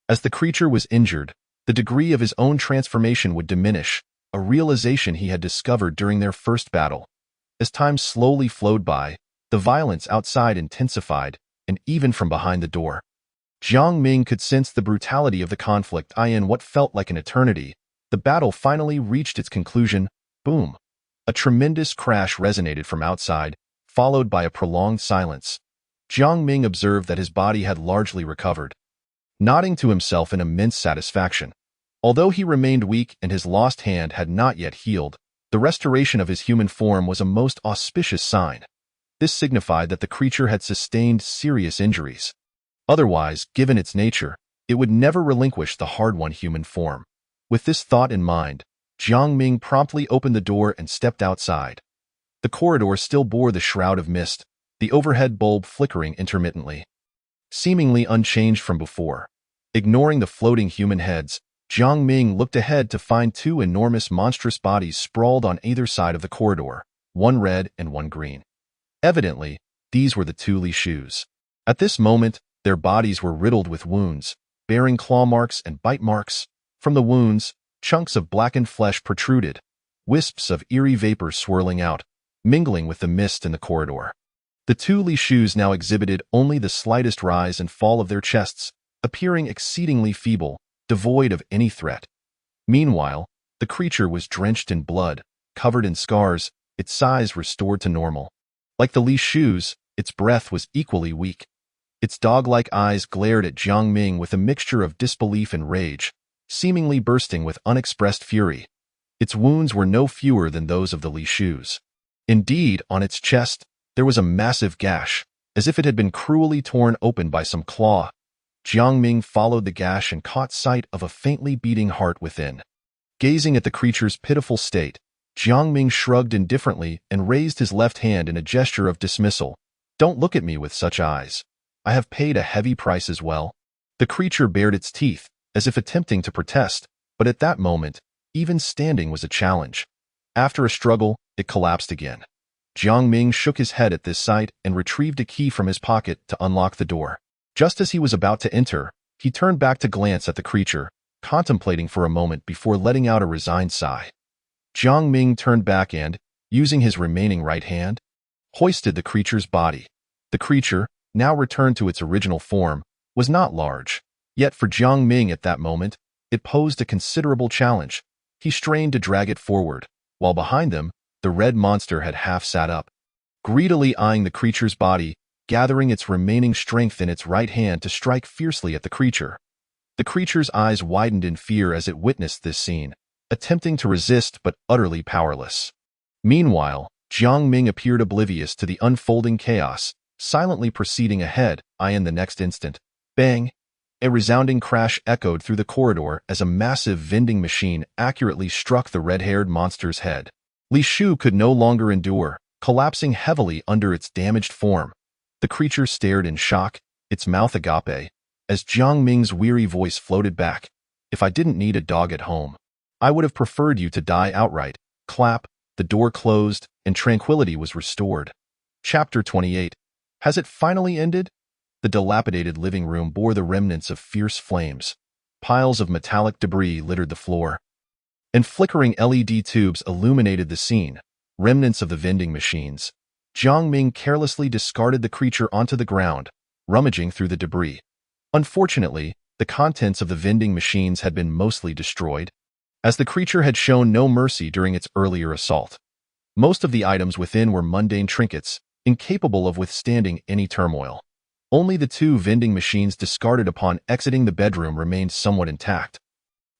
As the creature was injured, the degree of his own transformation would diminish, a realization he had discovered during their first battle. As time slowly flowed by, the violence outside intensified, and even from behind the door. Jiang Ming could sense the brutality of the conflict. In what felt like an eternity, the battle finally reached its conclusion. Boom! A tremendous crash resonated from outside, followed by a prolonged silence. Jiang Ming observed that his body had largely recovered, nodding to himself in immense satisfaction. Although he remained weak and his lost hand had not yet healed, the restoration of his human form was a most auspicious sign. This signified that the creature had sustained serious injuries. Otherwise, given its nature, it would never relinquish the hard-won human form. With this thought in mind, Jiang Ming promptly opened the door and stepped outside. The corridor still bore the shroud of mist, the overhead bulb flickering intermittently, seemingly unchanged from before. Ignoring the floating human heads, Jiang Ming looked ahead to find two enormous monstrous bodies sprawled on either side of the corridor, one red and one green. Evidently, these were the two Li Shus. At this moment, their bodies were riddled with wounds, bearing claw marks and bite marks. From the wounds, chunks of blackened flesh protruded, wisps of eerie vapor swirling out, mingling with the mist in the corridor. The two Li Shus now exhibited only the slightest rise and fall of their chests, appearing exceedingly feeble, devoid of any threat. Meanwhile, the creature was drenched in blood, covered in scars, its size restored to normal. Like the Li Shus, its breath was equally weak. Its dog-like eyes glared at Jiang Ming with a mixture of disbelief and rage, seemingly bursting with unexpressed fury. Its wounds were no fewer than those of the Li Shus. Indeed, on its chest, there was a massive gash, as if it had been cruelly torn open by some claw. Jiang Ming followed the gash and caught sight of a faintly beating heart within. Gazing at the creature's pitiful state, Jiang Ming shrugged indifferently and raised his left hand in a gesture of dismissal. "Don't look at me with such eyes. I have paid a heavy price as well." The creature bared its teeth, as if attempting to protest, but at that moment, even standing was a challenge. After a struggle, it collapsed again. Jiang Ming shook his head at this sight and retrieved a key from his pocket to unlock the door. Just as he was about to enter, he turned back to glance at the creature, contemplating for a moment before letting out a resigned sigh. Jiang Ming turned back and, using his remaining right hand, hoisted the creature's body. The creature, now returned to its original form, was not large. Yet for Jiang Ming at that moment, it posed a considerable challenge. He strained to drag it forward, while behind them, the red monster had half sat up, greedily eyeing the creature's body, gathering its remaining strength in its right hand to strike fiercely at the creature. The creature's eyes widened in fear as it witnessed this scene, attempting to resist but utterly powerless. Meanwhile, Jiang Ming appeared oblivious to the unfolding chaos, silently proceeding ahead, in the next instant. Bang! A resounding crash echoed through the corridor as a massive vending machine accurately struck the red-haired monster's head. Li Shu could no longer endure, collapsing heavily under its damaged form. The creature stared in shock, its mouth agape, as Jiang Ming's weary voice floated back. "If I didn't need a dog at home, I would have preferred you to die outright." Clap, the door closed, and tranquility was restored. Chapter 28. Has it finally ended? The dilapidated living room bore the remnants of fierce flames. Piles of metallic debris littered the floor, and flickering LED tubes illuminated the scene, remnants of the vending machines. Jiang Ming carelessly discarded the creature onto the ground, rummaging through the debris. Unfortunately, the contents of the vending machines had been mostly destroyed, as the creature had shown no mercy during its earlier assault. Most of the items within were mundane trinkets, incapable of withstanding any turmoil. Only the two vending machines discarded upon exiting the bedroom remained somewhat intact,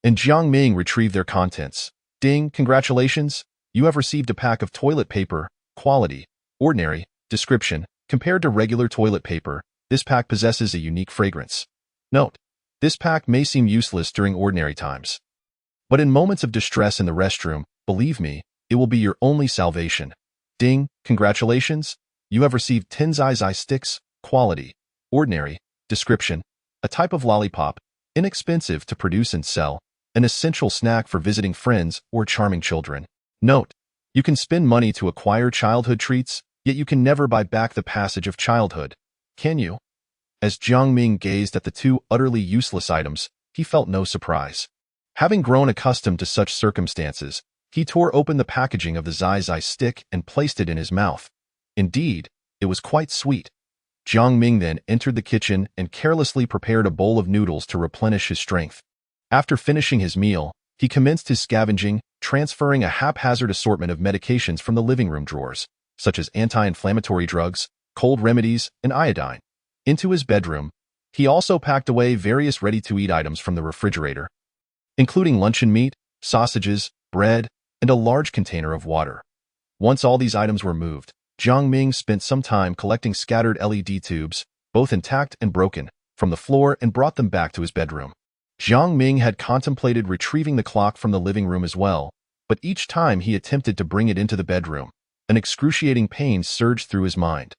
and Jiang Ming retrieved their contents. "Ding, congratulations! You have received a pack of toilet paper, quality, ordinary, description. Compared to regular toilet paper, this pack possesses a unique fragrance. Note: this pack may seem useless during ordinary times, but in moments of distress in the restroom, believe me, it will be your only salvation. Ding, congratulations! You have received 10 Zai Zai sticks, quality, ordinary, description, a type of lollipop, inexpensive to produce and sell, an essential snack for visiting friends or charming children. Note: you can spend money to acquire childhood treats, yet you can never buy back the passage of childhood. Can you?" As Jiang Ming gazed at the two utterly useless items, he felt no surprise. Having grown accustomed to such circumstances, he tore open the packaging of the Zai Zai stick and placed it in his mouth. Indeed, it was quite sweet. Jiang Ming then entered the kitchen and carelessly prepared a bowl of noodles to replenish his strength. After finishing his meal, he commenced his scavenging, transferring a haphazard assortment of medications from the living room drawers, such as anti-inflammatory drugs, cold remedies, and iodine, into his bedroom. He also packed away various ready-to-eat items from the refrigerator, including luncheon meat, sausages, bread, and a large container of water. Once all these items were moved, Jiang Ming spent some time collecting scattered LED tubes, both intact and broken, from the floor and brought them back to his bedroom. Jiang Ming had contemplated retrieving the clock from the living room as well, but each time he attempted to bring it into the bedroom, an excruciating pain surged through his mind.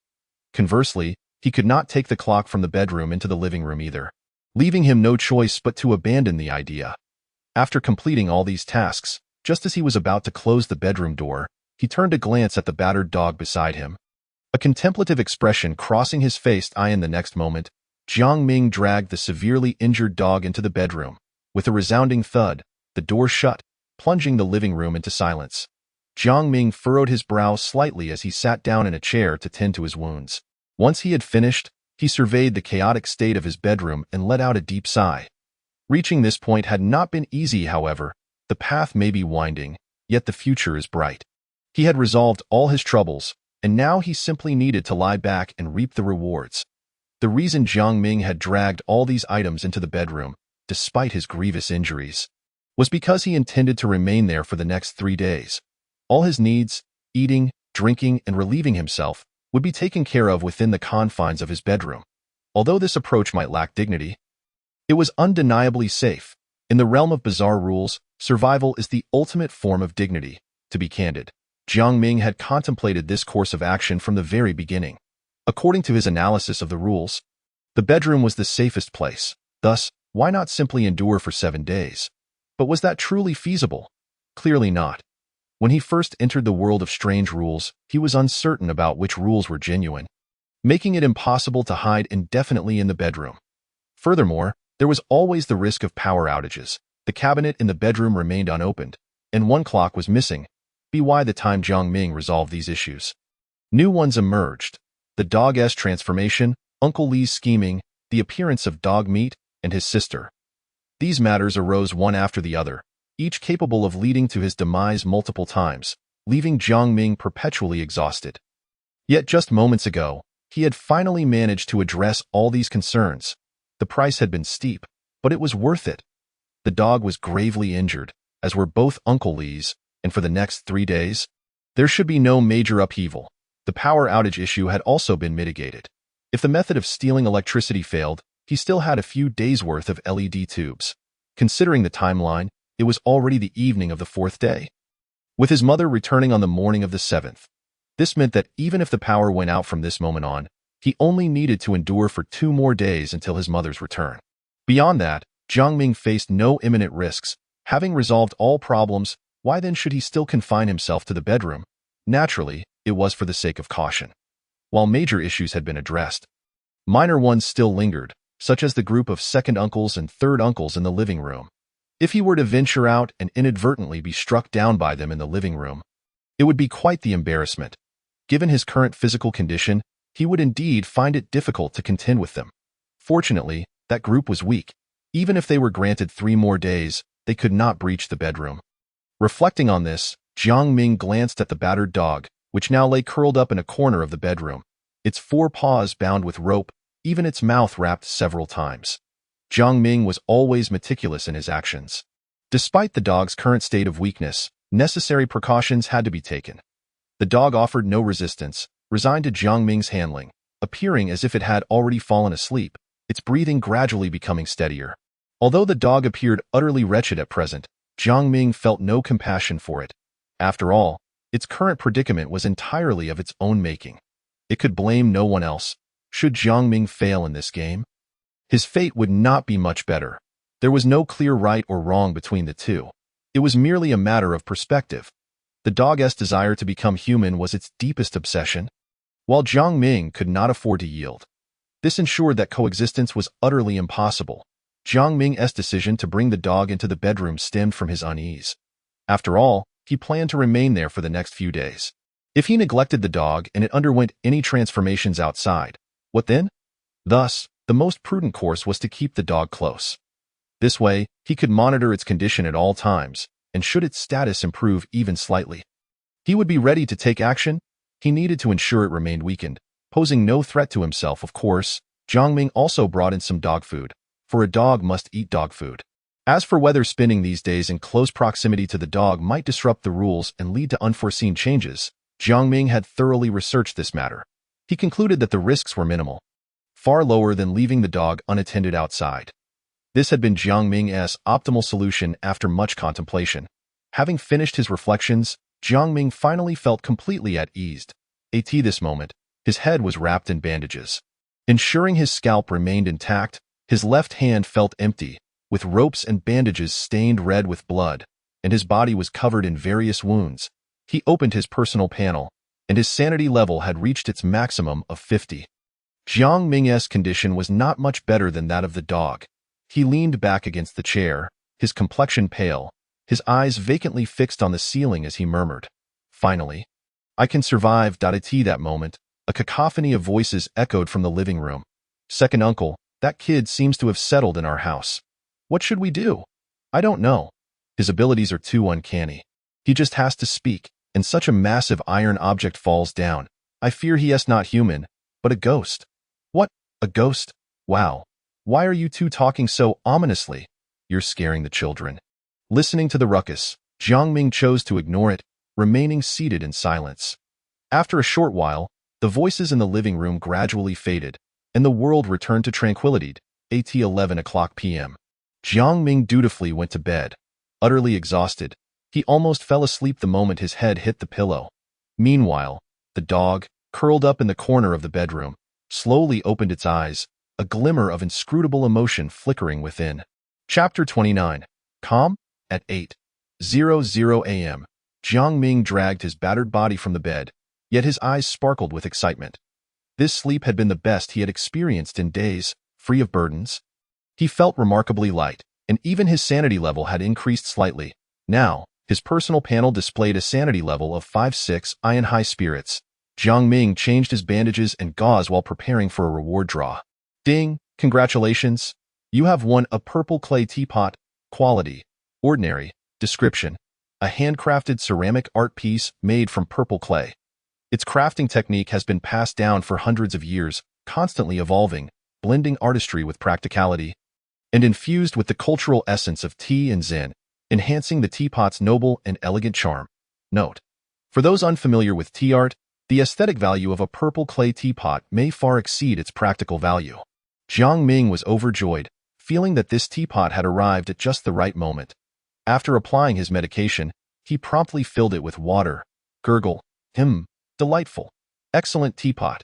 Conversely, he could not take the clock from the bedroom into the living room either, leaving him no choice but to abandon the idea. After completing all these tasks, just as he was about to close the bedroom door, he turned to glance at the battered dog beside him. A contemplative expression crossing his face, in the next moment, Jiang Ming dragged the severely injured dog into the bedroom. With a resounding thud, the door shut, plunging the living room into silence. Jiang Ming furrowed his brow slightly as he sat down in a chair to tend to his wounds. Once he had finished, he surveyed the chaotic state of his bedroom and let out a deep sigh. Reaching this point had not been easy, however. The path may be winding, yet the future is bright. He had resolved all his troubles, and now he simply needed to lie back and reap the rewards. The reason Jiang Ming had dragged all these items into the bedroom, despite his grievous injuries, was because he intended to remain there for the next 3 days. All his needs, eating, drinking, and relieving himself, would be taken care of within the confines of his bedroom. Although this approach might lack dignity, it was undeniably safe. In the realm of bizarre rules, survival is the ultimate form of dignity. To be candid, Jiang Ming had contemplated this course of action from the very beginning. According to his analysis of the rules, the bedroom was the safest place. Thus, why not simply endure for 7 days? But was that truly feasible? Clearly not. When he first entered the world of strange rules, he was uncertain about which rules were genuine, making it impossible to hide indefinitely in the bedroom. Furthermore, there was always the risk of power outages. The cabinet in the bedroom remained unopened, and one clock was missing. By the time Jiang Ming resolved these issues, new ones emerged. The dog-s transformation, Uncle Li's scheming, the appearance of dog meat, and his sister. These matters arose one after the other, each capable of leading to his demise multiple times, leaving Jiang Ming perpetually exhausted. Yet just moments ago, he had finally managed to address all these concerns. The price had been steep, but it was worth it. The dog was gravely injured, as were both Uncle Li's, and for the next 3 days, there should be no major upheaval. The power outage issue had also been mitigated. If the method of stealing electricity failed, he still had a few days' worth of LED tubes. Considering the timeline, it was already the evening of the 4th day, with his mother returning on the morning of the 7th. This meant that even if the power went out from this moment on, he only needed to endure for 2 more days until his mother's return. Beyond that, Jiang Ming faced no imminent risks. Having resolved all problems, why then should he still confine himself to the bedroom? Naturally, it was for the sake of caution. While major issues had been addressed, minor ones still lingered, such as the group of second uncles and third uncles in the living room. If he were to venture out and inadvertently be struck down by them in the living room, it would be quite the embarrassment. Given his current physical condition, he would indeed find it difficult to contend with them. Fortunately, that group was weak. Even if they were granted 3 more days, they could not breach the bedroom. Reflecting on this, Jiang Ming glanced at the battered dog, which now lay curled up in a corner of the bedroom, its 4 paws bound with rope, even its mouth wrapped several times. Jiang Ming was always meticulous in his actions. Despite the dog's current state of weakness, necessary precautions had to be taken. The dog offered no resistance, resigned to Jiang Ming's handling, appearing as if it had already fallen asleep, its breathing gradually becoming steadier. Although the dog appeared utterly wretched at present, Jiang Ming felt no compassion for it. After all, its current predicament was entirely of its own making. It could blame no one else. Should Jiang Ming fail in this game, his fate would not be much better. There was no clear right or wrong between the two. It was merely a matter of perspective. The dog's desire to become human was its deepest obsession, while Jiang Ming could not afford to yield. This ensured that coexistence was utterly impossible. Jiang Ming's decision to bring the dog into the bedroom stemmed from his unease. After all, he planned to remain there for the next few days. If he neglected the dog and it underwent any transformations outside, what then? Thus, the most prudent course was to keep the dog close. This way, he could monitor its condition at all times, and should its status improve even slightly, he would be ready to take action. He needed to ensure it remained weakened, posing no threat to himself, of course. Jiang Ming also brought in some dog food, for a dog must eat dog food. As for whether spending these days in close proximity to the dog might disrupt the rules and lead to unforeseen changes, Jiang Ming had thoroughly researched this matter. He concluded that the risks were minimal, far lower than leaving the dog unattended outside. This had been Jiang Ming's optimal solution after much contemplation. Having finished his reflections, Jiang Ming finally felt completely at ease. At this moment, his head was wrapped in bandages. Ensuring his scalp remained intact, his left hand felt empty, with ropes and bandages stained red with blood, and his body was covered in various wounds. He opened his personal panel, and his sanity level had reached its maximum of 50. Jiang Ming's condition was not much better than that of the dog. He leaned back against the chair, his complexion pale, his eyes vacantly fixed on the ceiling as he murmured, finally. I can survive. At that moment, a cacophony of voices echoed from the living room. Second uncle, that kid seems to have settled in our house. What should we do? I don't know. His abilities are too uncanny. He just has to speak, and such a massive iron object falls down. I fear he is not human, but a ghost. What? A ghost? Wow. Why are you two talking so ominously? You're scaring the children. Listening to the ruckus, Jiangming chose to ignore it, remaining seated in silence. After a short while, the voices in the living room gradually faded, and the world returned to tranquility. At 11 o'clock p.m. Jiangming dutifully went to bed. Utterly exhausted, he almost fell asleep the moment his head hit the pillow. Meanwhile, the dog, curled up in the corner of the bedroom, slowly opened its eyes, a glimmer of inscrutable emotion flickering within. Chapter 29. Calm? At 8:00 a.m., Jiangming dragged his battered body from the bed, yet his eyes sparkled with excitement. This sleep had been the best he had experienced in days, free of burdens. He felt remarkably light, and even his sanity level had increased slightly. Now, his personal panel displayed a sanity level of 5-6 in high spirits. Jiangming changed his bandages and gauze while preparing for a reward draw. Ding! Congratulations! You have won a purple clay teapot. Quality: ordinary. Description: a handcrafted ceramic art piece made from purple clay. Its crafting technique has been passed down for hundreds of years, constantly evolving, blending artistry with practicality, and infused with the cultural essence of tea and Zen, enhancing the teapot's noble and elegant charm. Note: for those unfamiliar with tea art, the aesthetic value of a purple clay teapot may far exceed its practical value. Jiangming was overjoyed, feeling that this teapot had arrived at just the right moment. After applying his medication, he promptly filled it with water. Gurgle. Delightful. Excellent teapot.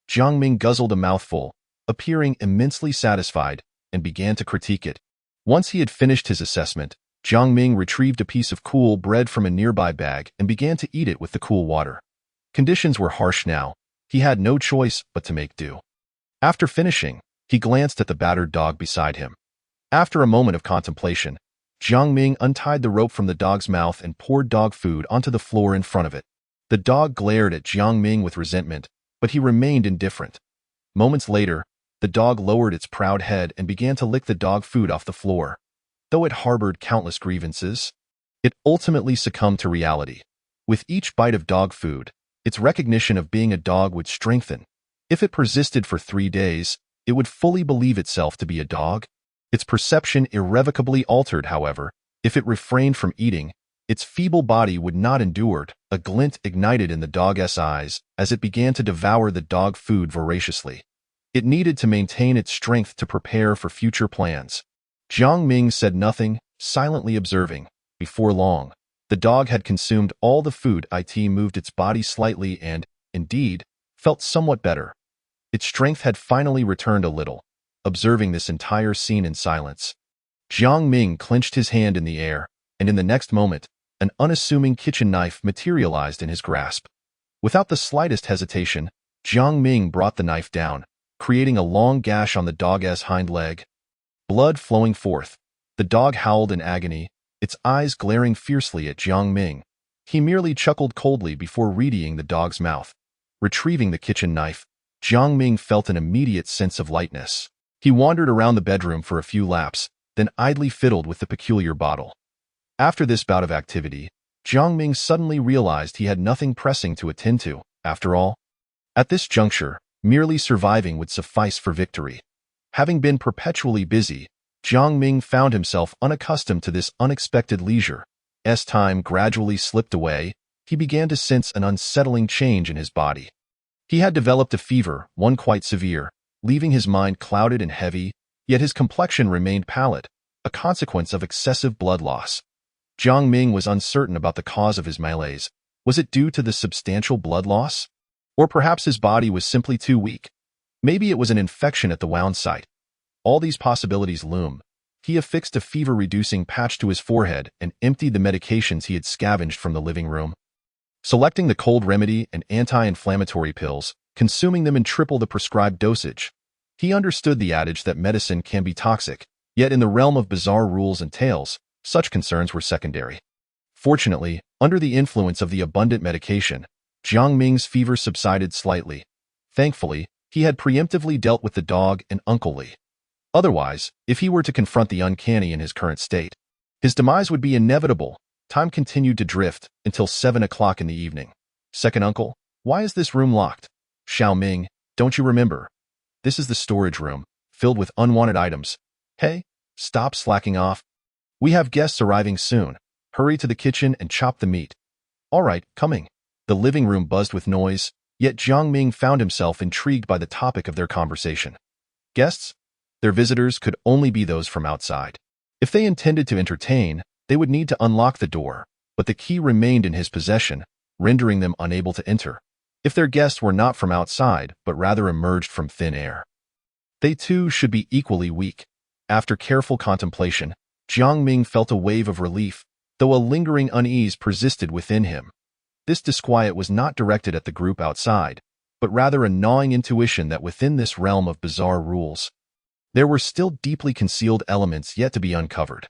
Jiangming guzzled a mouthful, appearing immensely satisfied, and began to critique it. Once he had finished his assessment, Jiangming retrieved a piece of cool bread from a nearby bag and began to eat it with the cool water. Conditions were harsh now. He had no choice but to make do. After finishing, he glanced at the battered dog beside him. After a moment of contemplation, Jiangming untied the rope from the dog's mouth and poured dog food onto the floor in front of it. The dog glared at Jiangming with resentment, but he remained indifferent. Moments later, the dog lowered its proud head and began to lick the dog food off the floor. Though it harbored countless grievances, it ultimately succumbed to reality. With each bite of dog food, its recognition of being a dog would strengthen. If it persisted for 3 days, it would fully believe itself to be a dog. Its perception irrevocably altered, however. If it refrained from eating, its feeble body would not endure. A glint ignited in the dog's eyes as it began to devour the dog food voraciously. It needed to maintain its strength to prepare for future plans. Jiangming said nothing, silently observing. Before long, the dog had consumed all the food. It moved its body slightly and, indeed, felt somewhat better. Its strength had finally returned a little. Observing this entire scene in silence, Jiangming clenched his hand in the air, and in the next moment, an unassuming kitchen knife materialized in his grasp. Without the slightest hesitation, Jiangming brought the knife down, creating a long gash on the dog's hind leg. Blood flowing forth, the dog howled in agony, its eyes glaring fiercely at Jiangming. He merely chuckled coldly before readying the dog's mouth. Retrieving the kitchen knife, Jiangming felt an immediate sense of lightness. He wandered around the bedroom for a few laps, then idly fiddled with the peculiar bottle. After this bout of activity, Jiangming suddenly realized he had nothing pressing to attend to, after all. At this juncture, merely surviving would suffice for victory. Having been perpetually busy, Jiangming found himself unaccustomed to this unexpected leisure. As time gradually slipped away, he began to sense an unsettling change in his body. He had developed a fever, one quite severe, leaving his mind clouded and heavy, yet his complexion remained pallid, a consequence of excessive blood loss. Jiangming was uncertain about the cause of his malaise. Was it due to the substantial blood loss? Or perhaps his body was simply too weak. Maybe it was an infection at the wound site. All these possibilities loomed. He affixed a fever-reducing patch to his forehead and emptied the medications he had scavenged from the living room. Selecting the cold remedy and anti-inflammatory pills, consuming them in triple the prescribed dosage. He understood the adage that medicine can be toxic, yet in the realm of bizarre rules and tales, such concerns were secondary. Fortunately, under the influence of the abundant medication, Jiang Ming's fever subsided slightly. Thankfully, he had preemptively dealt with the dog and Uncle Li. Otherwise, if he were to confront the uncanny in his current state, his demise would be inevitable. Time continued to drift until 7 o'clock in the evening. Second uncle, why is this room locked? Xiao Ming, don't you remember? This is the storage room, filled with unwanted items. Hey, stop slacking off. We have guests arriving soon. Hurry to the kitchen and chop the meat. All right, coming. The living room buzzed with noise, yet Jiang Ming found himself intrigued by the topic of their conversation. Guests? Their visitors could only be those from outside. If they intended to entertain, they would need to unlock the door, but the key remained in his possession, rendering them unable to enter. If their guests were not from outside, but rather emerged from thin air, they too should be equally weak. After careful contemplation, Jiang Ming felt a wave of relief, though a lingering unease persisted within him. This disquiet was not directed at the group outside, but rather a gnawing intuition that within this realm of bizarre rules, there were still deeply concealed elements yet to be uncovered.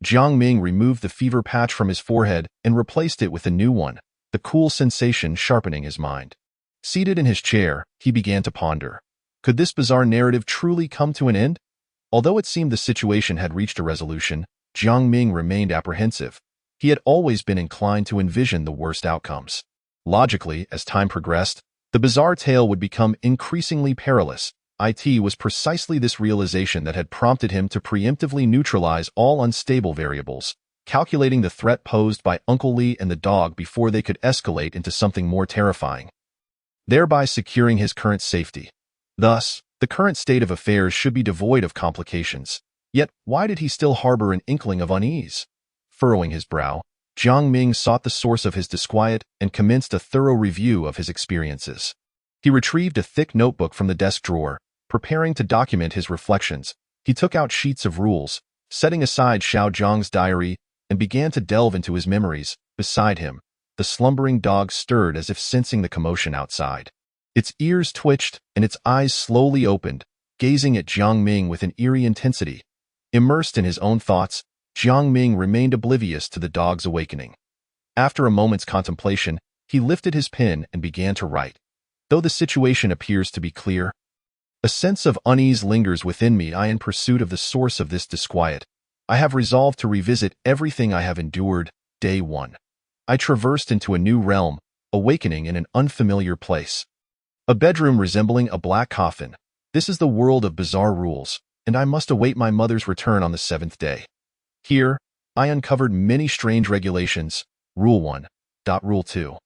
Jiang Ming removed the fever patch from his forehead and replaced it with a new one, the cool sensation sharpening his mind. Seated in his chair, he began to ponder. Could this bizarre narrative truly come to an end? Although it seemed the situation had reached a resolution, Jiang Ming remained apprehensive. He had always been inclined to envision the worst outcomes. Logically, as time progressed, the bizarre tale would become increasingly perilous. It was precisely this realization that had prompted him to preemptively neutralize all unstable variables, calculating the threat posed by Uncle Li and the dog before they could escalate into something more terrifying, thereby securing his current safety. Thus, the current state of affairs should be devoid of complications. Yet, why did he still harbor an inkling of unease? Furrowing his brow, Jiang Ming sought the source of his disquiet and commenced a thorough review of his experiences. He retrieved a thick notebook from the desk drawer, preparing to document his reflections. He took out sheets of rules, setting aside Xiao Zhang's diary, and began to delve into his memories. Beside him, the slumbering dog stirred as if sensing the commotion outside. Its ears twitched and its eyes slowly opened, gazing at Jiang Ming with an eerie intensity. Immersed in his own thoughts, Jiang Ming remained oblivious to the dog's awakening. After a moment's contemplation, he lifted his pen and began to write. Though the situation appears to be clear, a sense of unease lingers within me. In pursuit of the source of this disquiet, I have resolved to revisit everything I have endured. Day 1. I traversed into a new realm, awakening in an unfamiliar place. A bedroom resembling a black coffin. This is the world of bizarre rules, and I must await my mother's return on the 7th day. Here, I uncovered many strange regulations. Rule 1. Rule 2.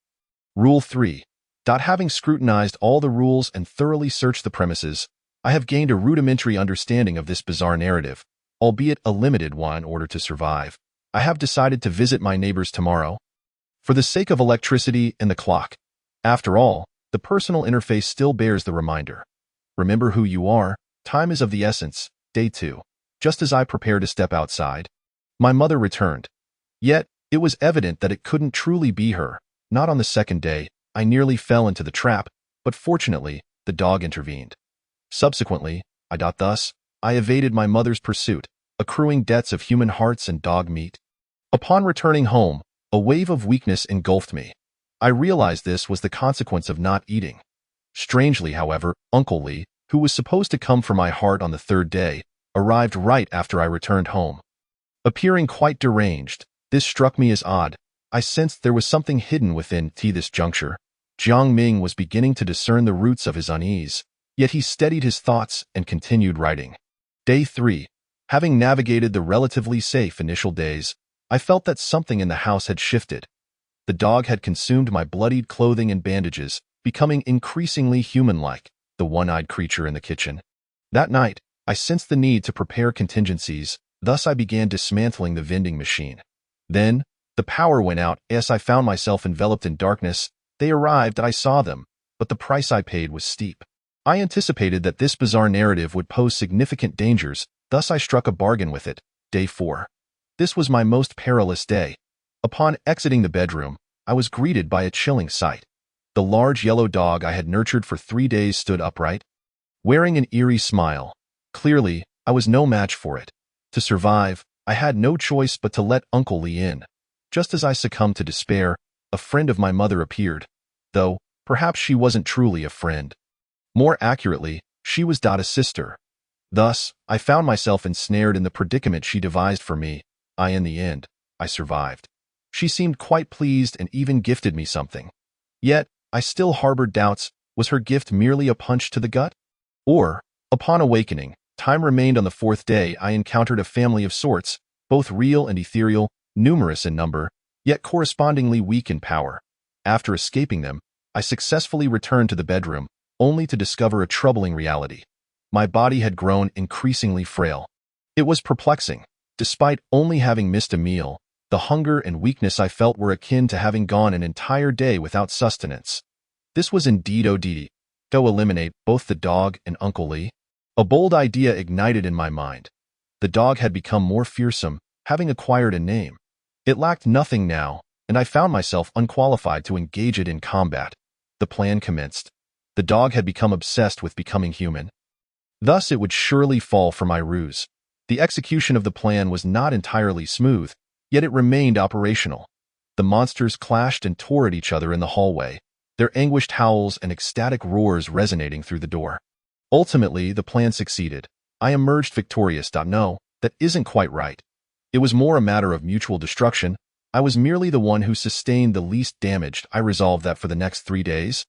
Rule 3. Having scrutinized all the rules and thoroughly searched the premises, I have gained a rudimentary understanding of this bizarre narrative, albeit a limited one. In order to survive, I have decided to visit my neighbors tomorrow, for the sake of electricity and the clock. After all, the personal interface still bears the reminder. Remember who you are. Time is of the essence. Day 2. Just as I prepared to step outside, my mother returned. Yet, it was evident that it couldn't truly be her. Not on the 2nd day. I nearly fell into the trap, but fortunately, the dog intervened. Subsequently, I evaded my mother's pursuit, accruing debts of human hearts and dog meat. Upon returning home, a wave of weakness engulfed me. I realized this was the consequence of not eating. Strangely, however, Uncle Li, who was supposed to come for my heart on the 3rd day, arrived right after I returned home. Appearing quite deranged, this struck me as odd. I sensed there was something hidden within this juncture. Jiang Ming was beginning to discern the roots of his unease, yet he steadied his thoughts and continued writing. Day 3. Having navigated the relatively safe initial days, I felt that something in the house had shifted. The dog had consumed my bloodied clothing and bandages, becoming increasingly human-like, the one-eyed creature in the kitchen. That night, I sensed the need to prepare contingencies, thus I began dismantling the vending machine. Then, the power went out as I found myself enveloped in darkness. They arrived and I saw them, but the price I paid was steep. I anticipated that this bizarre narrative would pose significant dangers, thus I struck a bargain with it. Day 4. This was my most perilous day. Upon exiting the bedroom, I was greeted by a chilling sight. The large yellow dog I had nurtured for 3 days stood upright, wearing an eerie smile. Clearly, I was no match for it. To survive, I had no choice but to let Uncle Li in. Just as I succumbed to despair, a friend of my mother appeared, though perhaps she wasn't truly a friend. More accurately, she was Dada's sister. Thus, I found myself ensnared in the predicament she devised for me. In the end, I survived. She seemed quite pleased and even gifted me something. Yet, I still harbored doubts. Was her gift merely a punch to the gut? Or, upon awakening, time remained on the fourth day, I encountered a family of sorts, both real and ethereal, numerous in number, yet correspondingly weak in power. After escaping them, I successfully returned to the bedroom, only to discover a troubling reality. My body had grown increasingly frail. It was perplexing. Despite only having missed a meal, the hunger and weakness I felt were akin to having gone an entire day without sustenance. This was indeed ODD. To eliminate both the dog and Uncle Lee. A bold idea ignited in my mind. The dog had become more fearsome, having acquired a name. It lacked nothing now, and I found myself unqualified to engage it in combat. The plan commenced. The dog had become obsessed with becoming human. Thus it would surely fall for my ruse. The execution of the plan was not entirely smooth, yet it remained operational. The monsters clashed and tore at each other in the hallway, their anguished howls and ecstatic roars resonating through the door. Ultimately, the plan succeeded. I emerged victorious. No, that isn't quite right. It was more a matter of mutual destruction. I was merely the one who sustained the least damage. I resolved that for the next 3 days,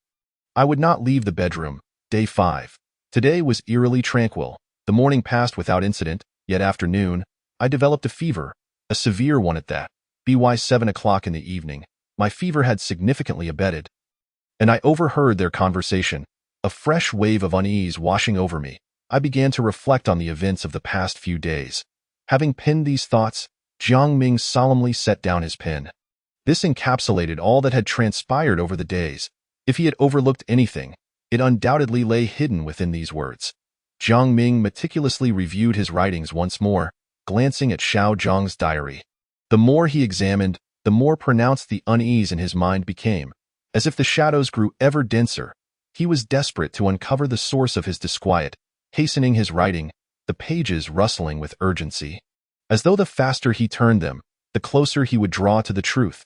I would not leave the bedroom. Day 5. Today was eerily tranquil. The morning passed without incident, yet after noon, I developed a fever, a severe one at that. By 7 o'clock in the evening, my fever had significantly abated, and I overheard their conversation. A fresh wave of unease washing over me, I began to reflect on the events of the past few days. Having penned these thoughts, Jiang Ming solemnly set down his pen. This encapsulated all that had transpired over the days. If he had overlooked anything, it undoubtedly lay hidden within these words. Jiang Ming meticulously reviewed his writings once more, glancing at Xiao Zhang's diary. The more he examined, the more pronounced the unease in his mind became. As if the shadows grew ever denser, he was desperate to uncover the source of his disquiet, hastening his writing, the pages rustling with urgency. As though the faster he turned them, the closer he would draw to the truth.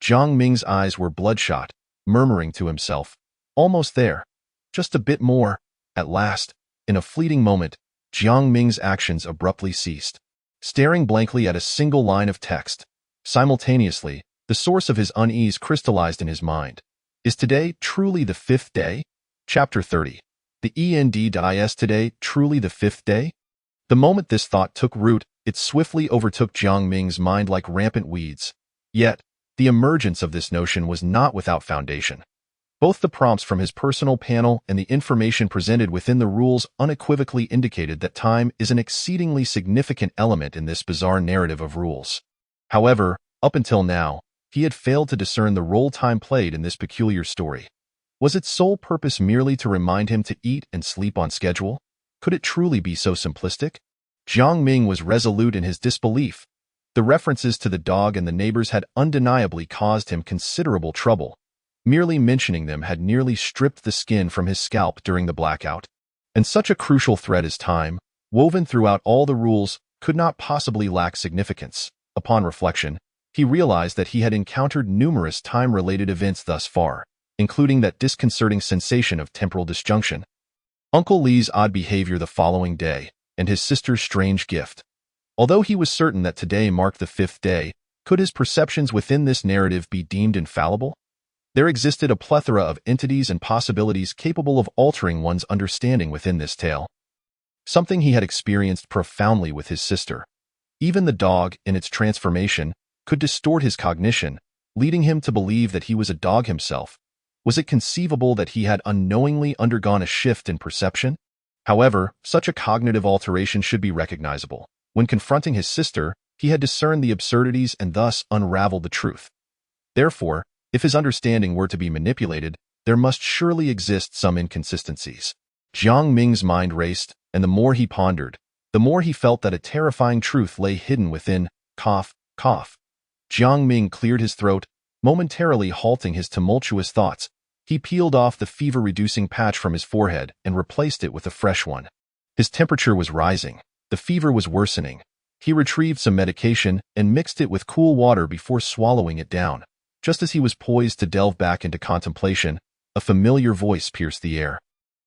Jiang Ming's eyes were bloodshot, murmuring to himself, "Almost there. Just a bit more." At last, in a fleeting moment, Jiang Ming's actions abruptly ceased, staring blankly at a single line of text. Simultaneously, the source of his unease crystallized in his mind. Is today truly the 5th day? Chapter 30. The Is today truly the 5th day? The moment this thought took root, it swiftly overtook Jiang Ming's mind like rampant weeds. Yet, the emergence of this notion was not without foundation. Both the prompts from his personal panel and the information presented within the rules unequivocally indicated that time is an exceedingly significant element in this bizarre narrative of rules. However, up until now, he had failed to discern the role time played in this peculiar story. Was its sole purpose merely to remind him to eat and sleep on schedule? Could it truly be so simplistic? Jiang Ming was resolute in his disbelief. The references to the dog and the neighbors had undeniably caused him considerable trouble. Merely mentioning them had nearly stripped the skin from his scalp during the blackout. And such a crucial thread as time, woven throughout all the rules, could not possibly lack significance. Upon reflection, he realized that he had encountered numerous time-related events thus far, including that disconcerting sensation of temporal disjunction, Uncle Lee's odd behavior the following day, and his sister's strange gift. Although he was certain that today marked the 5th day, could his perceptions within this narrative be deemed infallible? There existed a plethora of entities and possibilities capable of altering one's understanding within this tale. Something he had experienced profoundly with his sister. Even the dog, in its transformation, could distort his cognition, leading him to believe that he was a dog himself. Was it conceivable that he had unknowingly undergone a shift in perception? However, such a cognitive alteration should be recognizable. When confronting his sister, he had discerned the absurdities and thus unraveled the truth. Therefore, if his understanding were to be manipulated, there must surely exist some inconsistencies. Jiang Ming's mind raced, and the more he pondered, the more he felt that a terrifying truth lay hidden within. Cough, cough. Jiang Ming cleared his throat, momentarily halting his tumultuous thoughts. He peeled off the fever-reducing patch from his forehead and replaced it with a fresh one. His temperature was rising. The fever was worsening. He retrieved some medication and mixed it with cool water before swallowing it down. Just as he was poised to delve back into contemplation, a familiar voice pierced the air.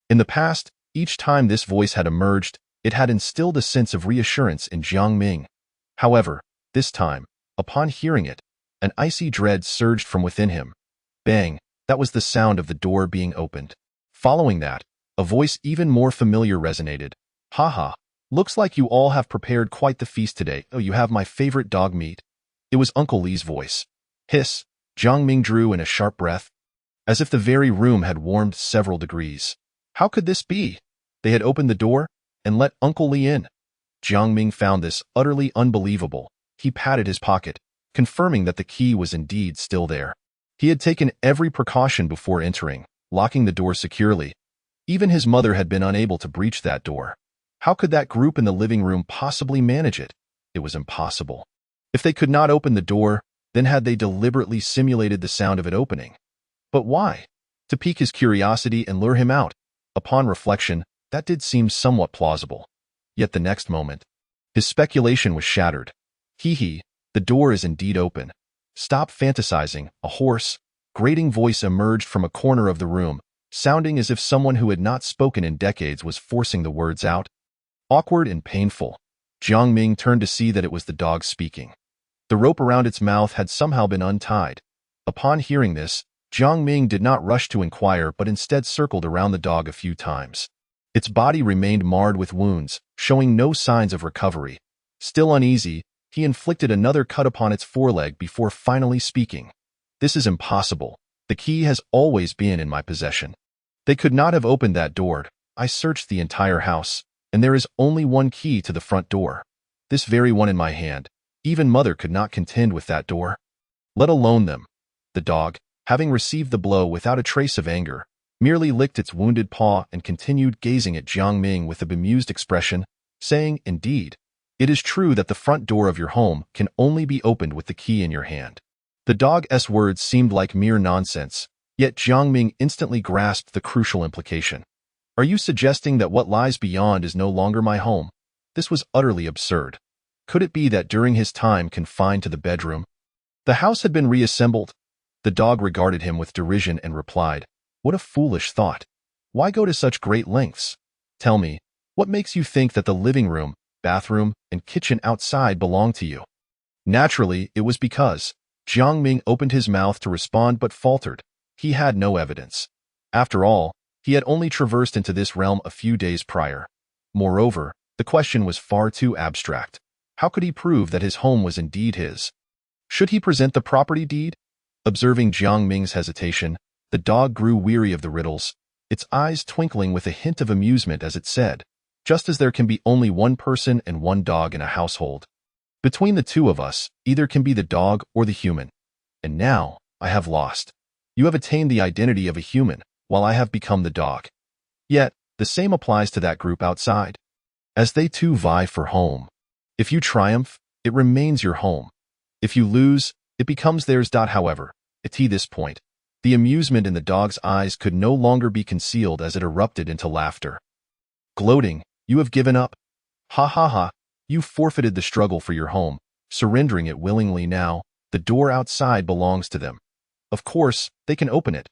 In the past, each time this voice had emerged, it had instilled a sense of reassurance in Jiang Ming. However, this time, upon hearing it, an icy dread surged from within him. Bang! That was the sound of the door being opened. Following that, a voice even more familiar resonated. Haha, looks like you all have prepared quite the feast today. Oh, you have my favorite dog meat. It was Uncle Li's voice. Hiss! Jiang Ming drew in a sharp breath, as if the very room had warmed several degrees. How could this be? They had opened the door and let Uncle Li in. Jiang Ming found this utterly unbelievable. He patted his pocket, confirming that the key was indeed still there. He had taken every precaution before entering, locking the door securely. Even his mother had been unable to breach that door. How could that group in the living room possibly manage it? It was impossible. If they could not open the door, then had they deliberately simulated the sound of it opening? But why? To pique his curiosity and lure him out. Upon reflection, that did seem somewhat plausible. Yet the next moment, his speculation was shattered. Hee, the door is indeed open. Stop fantasizing, a hoarse, grating voice emerged from a corner of the room, sounding as if someone who had not spoken in decades was forcing the words out. Awkward and painful, Jiang Ming turned to see that it was the dog speaking. The rope around its mouth had somehow been untied. Upon hearing this, Jiang Ming did not rush to inquire but instead circled around the dog a few times. Its body remained marred with wounds, showing no signs of recovery. Still uneasy, he inflicted another cut upon its foreleg before finally speaking. This is impossible. The key has always been in my possession. They could not have opened that door. I searched the entire house, and there is only one key to the front door. This very one in my hand. Even Mother could not contend with that door. Let alone them. The dog, having received the blow without a trace of anger, merely licked its wounded paw and continued gazing at Jiang Ming with a bemused expression, saying, "Indeed, it is true that the front door of your home can only be opened with the key in your hand." The dog's words seemed like mere nonsense, yet Jiang Ming instantly grasped the crucial implication. Are you suggesting that what lies beyond is no longer my home? This was utterly absurd. Could it be that during his time confined to the bedroom, the house had been reassembled? The dog regarded him with derision and replied, "What a foolish thought. Why go to such great lengths? Tell me, what makes you think that the living room, bathroom, and kitchen outside belong to you?" Naturally, it was because Jiang Ming opened his mouth to respond but faltered. He had no evidence. After all, he had only traversed into this realm a few days prior. Moreover, the question was far too abstract. How could he prove that his home was indeed his? Should he present the property deed? Observing Jiang Ming's hesitation, the dog grew weary of the riddles, its eyes twinkling with a hint of amusement as it said, "Just as there can be only one person and one dog in a household. Between the two of us, either can be the dog or the human. And now, I have lost. You have attained the identity of a human, while I have become the dog. Yet, the same applies to that group outside. As they too vie for home. If you triumph, it remains your home. If you lose, it becomes theirs. However, at this point, the amusement in the dog's eyes could no longer be concealed as it erupted into laughter. Gloating, you have given up. Ha ha ha, you forfeited the struggle for your home, surrendering it willingly now. The door outside belongs to them. Of course, they can open it.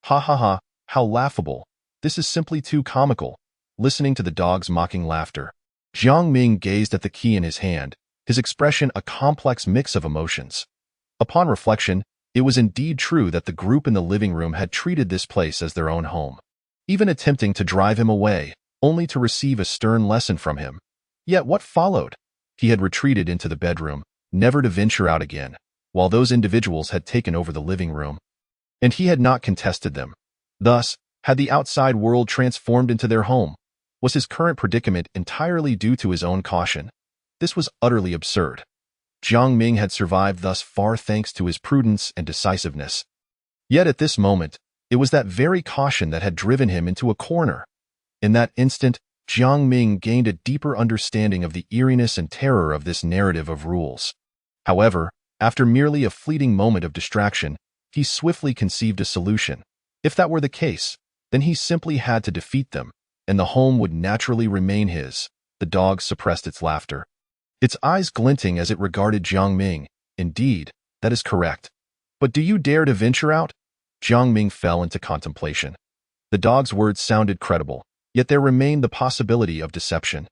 Ha ha ha, how laughable. This is simply too comical. Listening to the dog's mocking laughter, Jiang Ming gazed at the key in his hand, his expression a complex mix of emotions. Upon reflection, it was indeed true that the group in the living room had treated this place as their own home, even attempting to drive him away, only to receive a stern lesson from him. Yet what followed? He had retreated into the bedroom, never to venture out again, while those individuals had taken over the living room. And he had not contested them. Thus, had the outside world transformed into their home? Was his current predicament entirely due to his own caution? This was utterly absurd. Jiang Ming had survived thus far thanks to his prudence and decisiveness. Yet at this moment, it was that very caution that had driven him into a corner. In that instant, Jiang Ming gained a deeper understanding of the eeriness and terror of this narrative of rules. However, after merely a fleeting moment of distraction, he swiftly conceived a solution. If that were the case, then he simply had to defeat them, and the home would naturally remain his. The dog suppressed its laughter. its eyes glinting as it regarded Jiang Ming. Indeed, that is correct. But do you dare to venture out? Jiang Ming fell into contemplation. The dog's words sounded credible, yet there remained the possibility of deception.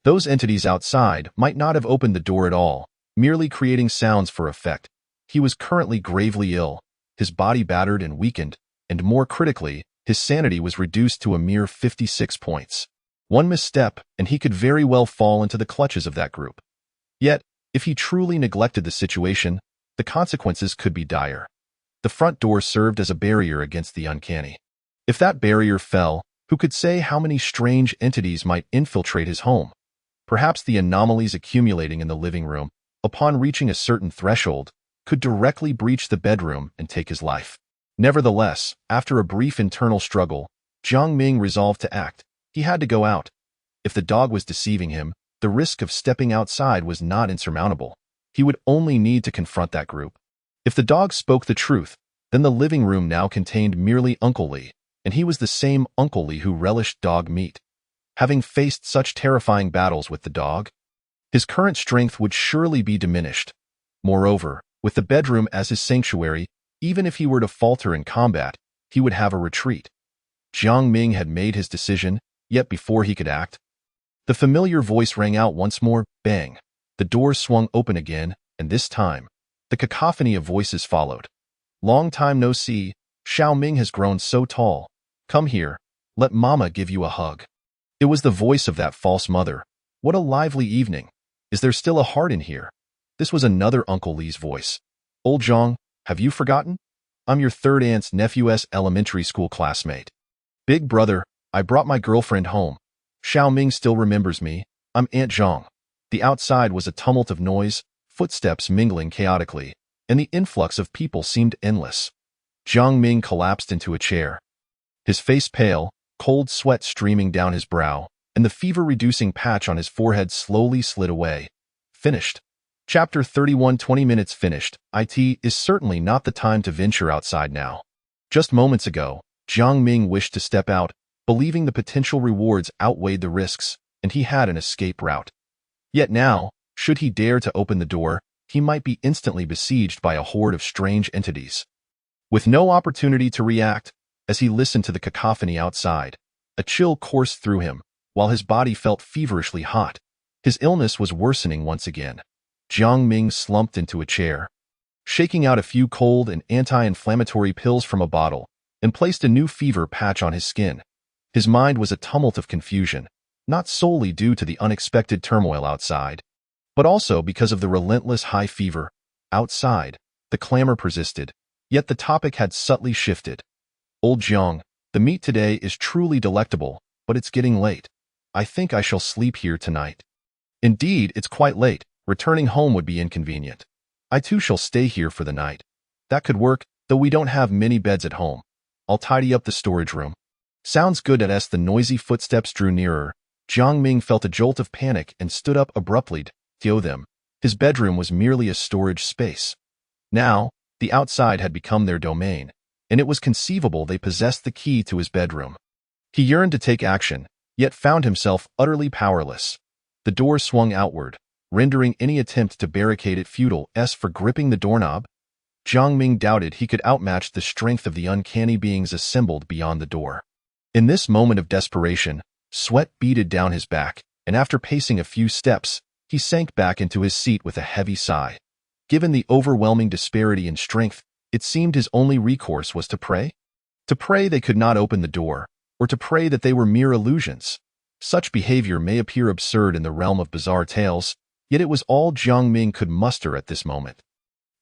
Those entities outside might not have opened the door at all, merely creating sounds for effect. He was currently gravely ill, his body battered and weakened, and more critically, his sanity was reduced to a mere 56 points. One misstep, and he could very well fall into the clutches of that group. Yet, if he truly neglected the situation, the consequences could be dire. The front door served as a barrier against the uncanny. If that barrier fell, who could say how many strange entities might infiltrate his home? Perhaps the anomalies accumulating in the living room, upon reaching a certain threshold, could directly breach the bedroom and take his life. Nevertheless, after a brief internal struggle, Jiang Ming resolved to act. He had to go out. If the dog was deceiving him, the risk of stepping outside was not insurmountable. He would only need to confront that group. If the dog spoke the truth, then the living room now contained merely Uncle Lee, and he was the same Uncle Lee who relished dog meat. Having faced such terrifying battles with the dog, his current strength would surely be diminished. Moreover, with the bedroom as his sanctuary, even if he were to falter in combat, he would have a retreat. Jiang Ming had made his decision, yet before he could act, the familiar voice rang out once more, bang. The door swung open again, and this time, the cacophony of voices followed. Long time no see, Xiao Ming has grown so tall. Come here, let Mama give you a hug. It was the voice of that false mother. What a lively evening. Is there still a heart in here? This was another Uncle Lee's voice. Old Zhang, have you forgotten? I'm your third aunt's nephew's elementary school classmate. Big brother, I brought my girlfriend home. Xiao Ming still remembers me. I'm Aunt Zhang. The outside was a tumult of noise, footsteps mingling chaotically, and the influx of people seemed endless. Jiang Ming collapsed into a chair. His face pale, cold sweat streaming down his brow, and the fever-reducing patch on his forehead slowly slid away. Finished. Chapter 31. 20 minutes finished. It is certainly not the time to venture outside now. Just moments ago, Jiang Ming wished to step out, believing the potential rewards outweighed the risks, and he had an escape route. Yet now, should he dare to open the door, he might be instantly besieged by a horde of strange entities. With no opportunity to react, as he listened to the cacophony outside, a chill coursed through him, while his body felt feverishly hot. His illness was worsening once again. Jiang Ming slumped into a chair, shaking out a few cold and anti-inflammatory pills from a bottle, and placed a new fever patch on his skin. His mind was a tumult of confusion, not solely due to the unexpected turmoil outside, but also because of the relentless high fever. Outside, the clamor persisted, yet the topic had subtly shifted. Old Jiang, the meat today is truly delectable, but it's getting late. I think I shall sleep here tonight. Indeed, it's quite late. Returning home would be inconvenient. I too shall stay here for the night. That could work, though we don't have many beds at home. I'll tidy up the storage room. Sounds good. As the noisy footsteps drew nearer, Jiang Ming felt a jolt of panic and stood up abruptly to throw them. His bedroom was merely a storage space. Now, the outside had become their domain, and it was conceivable they possessed the key to his bedroom. He yearned to take action, yet found himself utterly powerless. The door swung outward, rendering any attempt to barricade it futile. As for gripping the doorknob, Jiang Ming doubted he could outmatch the strength of the uncanny beings assembled beyond the door. In this moment of desperation, sweat beaded down his back, and after pacing a few steps, he sank back into his seat with a heavy sigh. Given the overwhelming disparity in strength, it seemed his only recourse was to pray. To pray they could not open the door, or to pray that they were mere illusions. Such behavior may appear absurd in the realm of bizarre tales, yet it was all Jiang Ming could muster at this moment.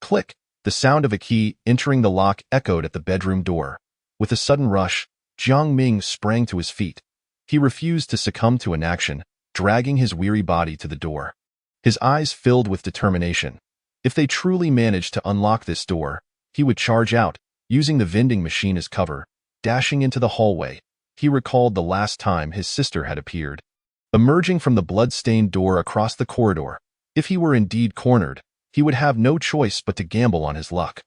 Click! The sound of a key entering the lock echoed at the bedroom door. With a sudden rush, Jiang Ming sprang to his feet. He refused to succumb to inaction, dragging his weary body to the door. His eyes filled with determination. If they truly managed to unlock this door, he would charge out, using the vending machine as cover, dashing into the hallway. He recalled the last time his sister had appeared. Emerging from the blood-stained door across the corridor, if he were indeed cornered, he would have no choice but to gamble on his luck.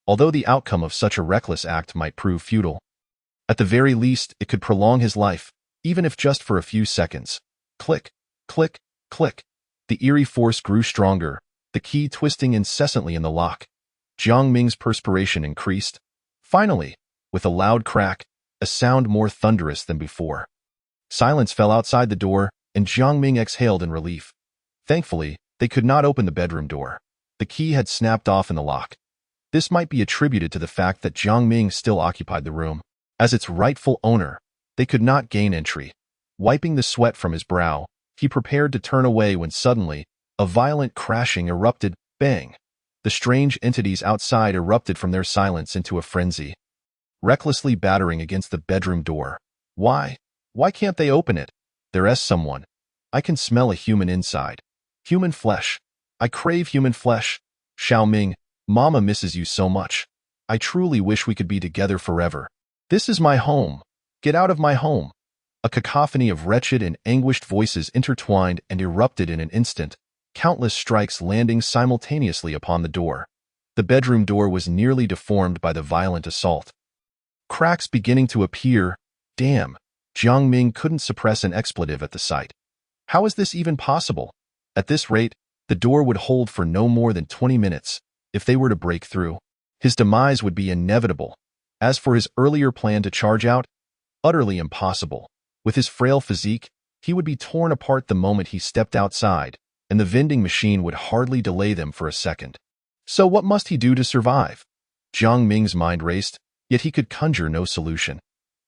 Although the outcome of such a reckless act might prove futile, at the very least it could prolong his life, even if just for a few seconds. Click, click, click. The eerie force grew stronger, the key twisting incessantly in the lock. Jiang Ming's perspiration increased. Finally, with a loud crack, a sound more thunderous than before. Silence fell outside the door, and Jiang Ming exhaled in relief. Thankfully, they could not open the bedroom door. The key had snapped off in the lock. This might be attributed to the fact that Jiang Ming still occupied the room. As its rightful owner, they could not gain entry. Wiping the sweat from his brow, he prepared to turn away when suddenly, a violent crashing erupted. Bang! The strange entities outside erupted from their silence into a frenzy, recklessly battering against the bedroom door. Why? Why can't they open it? There's someone. I can smell a human inside. Human flesh. I crave human flesh. Xiao Ming, Mama misses you so much. I truly wish we could be together forever. This is my home. Get out of my home. A cacophony of wretched and anguished voices intertwined and erupted in an instant, countless strikes landing simultaneously upon the door. The bedroom door was nearly deformed by the violent assault. Cracks beginning to appear. Damn. Jiang Ming couldn't suppress an expletive at the sight. How is this even possible? At this rate, the door would hold for no more than 20 minutes. If they were to break through, his demise would be inevitable. As for his earlier plan to charge out, utterly impossible. With his frail physique, he would be torn apart the moment he stepped outside, and the vending machine would hardly delay them for a second. So what must he do to survive? Jiang Ming's mind raced, yet he could conjure no solution.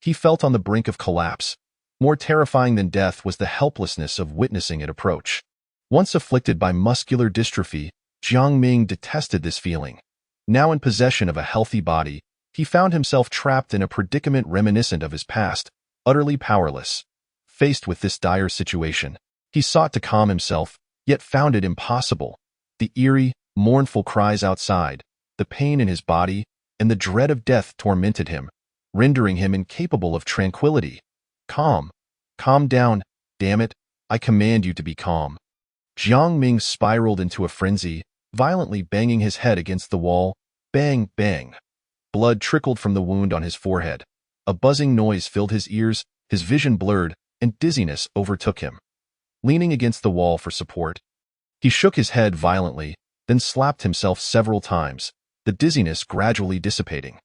He felt on the brink of collapse. More terrifying than death was the helplessness of witnessing it approach. Once afflicted by muscular dystrophy, Jiang Ming detested this feeling. Now in possession of a healthy body, he found himself trapped in a predicament reminiscent of his past, utterly powerless. Faced with this dire situation, he sought to calm himself, yet found it impossible. The eerie, mournful cries outside, the pain in his body, and the dread of death tormented him, rendering him incapable of tranquility. Calm. Calm down, damn it, I command you to be calm. Jiang Ming spiraled into a frenzy, violently banging his head against the wall. Bang, bang. Blood trickled from the wound on his forehead. A buzzing noise filled his ears, his vision blurred, and dizziness overtook him. Leaning against the wall for support, he shook his head violently, then slapped himself several times, the dizziness gradually dissipating.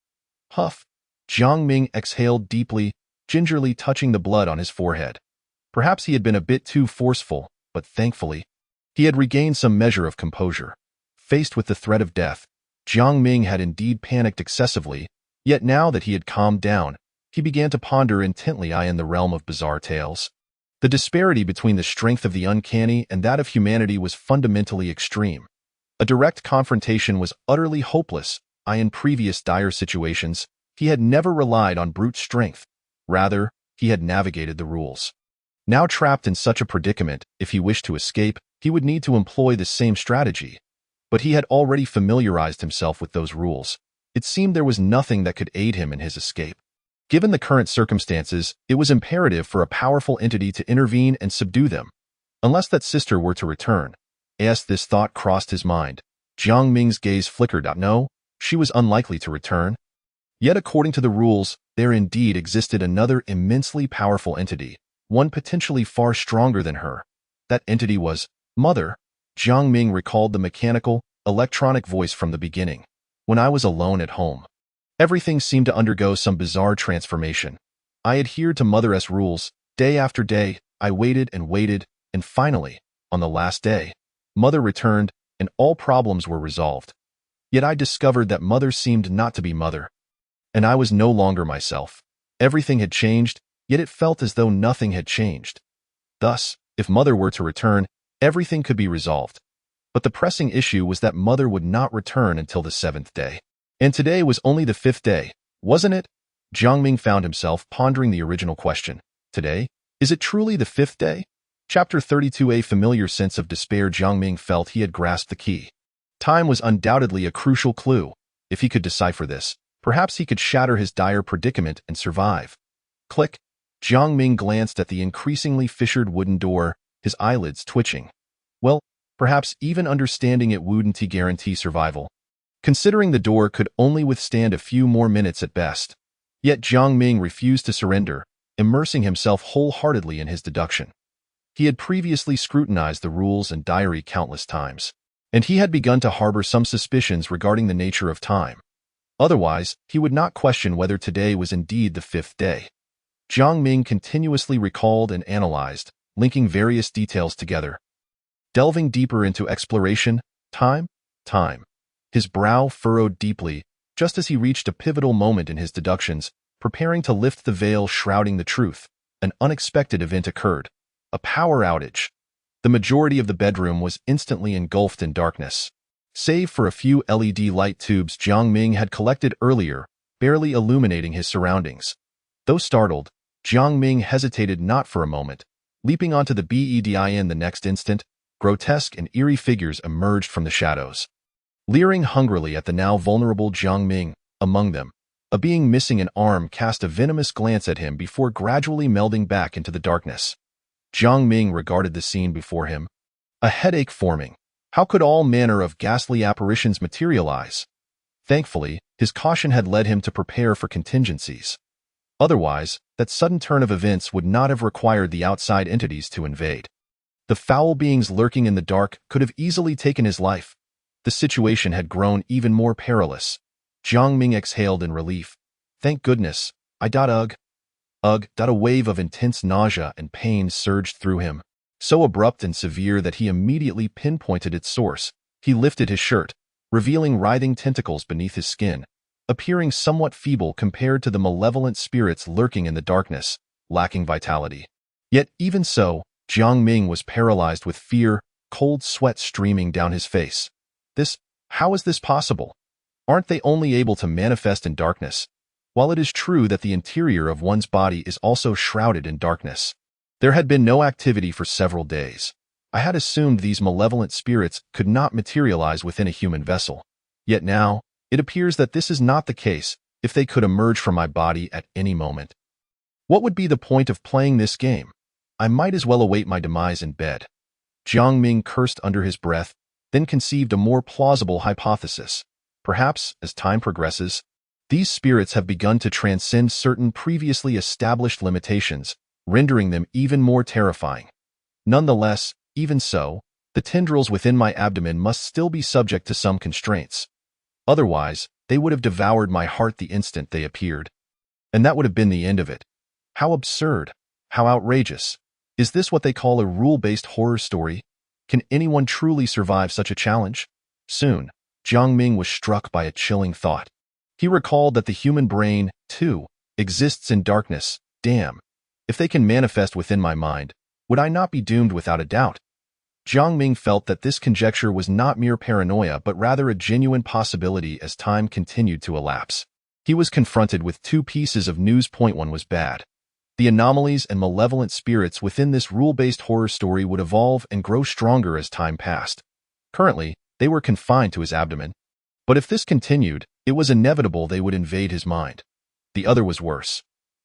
Huff. Jiang Ming exhaled deeply, gingerly touching the blood on his forehead. Perhaps he had been a bit too forceful, but thankfully, he had regained some measure of composure. Faced with the threat of death, Jiang Ming had indeed panicked excessively, yet now that he had calmed down, he began to ponder intently in the realm of bizarre tales. The disparity between the strength of the uncanny and that of humanity was fundamentally extreme. A direct confrontation was utterly hopeless. In previous dire situations, he had never relied on brute strength. Rather, he had navigated the rules. Now trapped in such a predicament, if he wished to escape, he would need to employ the same strategy. But he had already familiarized himself with those rules. It seemed there was nothing that could aid him in his escape. Given the current circumstances, it was imperative for a powerful entity to intervene and subdue them. Unless that sister were to return. As this thought crossed his mind, Jiang Ming's gaze flickered. No, she was unlikely to return. Yet according to the rules, there indeed existed another immensely powerful entity, one potentially far stronger than her. That entity was Mother. Jiang Ming recalled the mechanical, electronic voice from the beginning. When I was alone at home, everything seemed to undergo some bizarre transformation. I adhered to Mother's rules. Day after day, I waited and waited, and finally, on the last day, Mother returned, and all problems were resolved. Yet I discovered that Mother seemed not to be Mother, and I was no longer myself. Everything had changed, yet it felt as though nothing had changed. Thus, if Mother were to return, everything could be resolved. But the pressing issue was that Mother would not return until the 7th day. And today was only the 5th day, wasn't it? Jiang Ming found himself pondering the original question. Today? Is it truly the 5th day? Chapter 32. A familiar sense of despair. Jiang Ming felt he had grasped the key. Time was undoubtedly a crucial clue. If he could decipher this, perhaps he could shatter his dire predicament and survive. Click. Jiang Ming glanced at the increasingly fissured wooden door, his eyelids twitching. Well, perhaps even understanding it wouldn't guarantee survival, considering the door could only withstand a few more minutes at best. Yet Jiang Ming refused to surrender, immersing himself wholeheartedly in his deduction. He had previously scrutinized the rules and diary countless times, and he had begun to harbor some suspicions regarding the nature of time. Otherwise, he would not question whether today was indeed the fifth day. Jiang Ming continuously recalled and analyzed, linking various details together. Delving deeper into exploration, time. His brow furrowed deeply, just as he reached a pivotal moment in his deductions, preparing to lift the veil shrouding the truth. An unexpected event occurred. A power outage. The majority of the bedroom was instantly engulfed in darkness. Save for a few LED light tubes Jiang Ming had collected earlier, barely illuminating his surroundings. Though startled, Jiang Ming hesitated not for a moment. Leaping onto the bed the next instant, grotesque and eerie figures emerged from the shadows. Leering hungrily at the now vulnerable Jiang Ming, among them, a being missing an arm cast a venomous glance at him before gradually melding back into the darkness. Jiang Ming regarded the scene before him. A headache forming. How could all manner of ghastly apparitions materialize? Thankfully, his caution had led him to prepare for contingencies. Otherwise, that sudden turn of events would not have required the outside entities to invade. The foul beings lurking in the dark could have easily taken his life. The situation had grown even more perilous. Jiang Ming exhaled in relief. Thank goodness. Ugh. A wave of intense nausea and pain surged through him, so abrupt and severe that he immediately pinpointed its source. He lifted his shirt, revealing writhing tentacles beneath his skin, appearing somewhat feeble compared to the malevolent spirits lurking in the darkness, lacking vitality. Yet even so, Jiang Ming was paralyzed with fear, cold sweat streaming down his face. How is this possible? Aren't they only able to manifest in darkness? While it is true that the interior of one's body is also shrouded in darkness, there had been no activity for several days. I had assumed these malevolent spirits could not materialize within a human vessel. Yet now, it appears that this is not the case if they could emerge from my body at any moment. What would be the point of playing this game? I might as well await my demise in bed. Jiang Ming cursed under his breath, then conceived a more plausible hypothesis. Perhaps, as time progresses, these spirits have begun to transcend certain previously established limitations, rendering them even more terrifying. Nonetheless, even so, the tendrils within my abdomen must still be subject to some constraints. Otherwise, they would have devoured my heart the instant they appeared. And that would have been the end of it. How absurd. How outrageous. Is this what they call a rule-based horror story? Can anyone truly survive such a challenge? Soon, Jiang Ming was struck by a chilling thought. He recalled that the human brain, too, exists in darkness. Damn. If they can manifest within my mind, would I not be doomed without a doubt? Jiang Ming felt that this conjecture was not mere paranoia but rather a genuine possibility as time continued to elapse. He was confronted with two pieces of news. Point one was bad. The anomalies and malevolent spirits within this rule-based horror story would evolve and grow stronger as time passed. Currently, they were confined to his abdomen. But if this continued, it was inevitable they would invade his mind. The other was worse.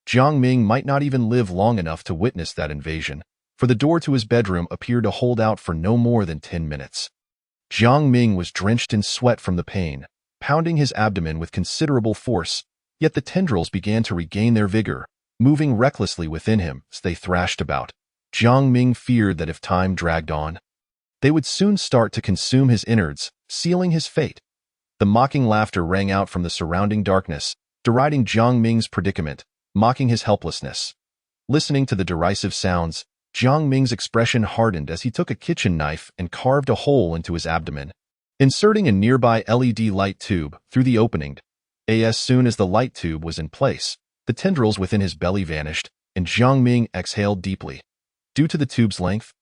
Jiang Ming might not even live long enough to witness that invasion, for the door to his bedroom appeared to hold out for no more than 10 minutes. Jiang Ming was drenched in sweat from the pain, pounding his abdomen with considerable force, yet the tendrils began to regain their vigor, moving recklessly within him as they thrashed about. Jiang Ming feared that if time dragged on, they would soon start to consume his innards, sealing his fate. The mocking laughter rang out from the surrounding darkness, deriding Jiang Ming's predicament, mocking his helplessness. Listening to the derisive sounds, Jiang Ming's expression hardened as he took a kitchen knife and carved a hole into his abdomen, inserting a nearby LED light tube through the opening. As soon as the light tube was in place, the tendrils within his belly vanished, and Jiang Ming exhaled deeply. Due to the tube's length,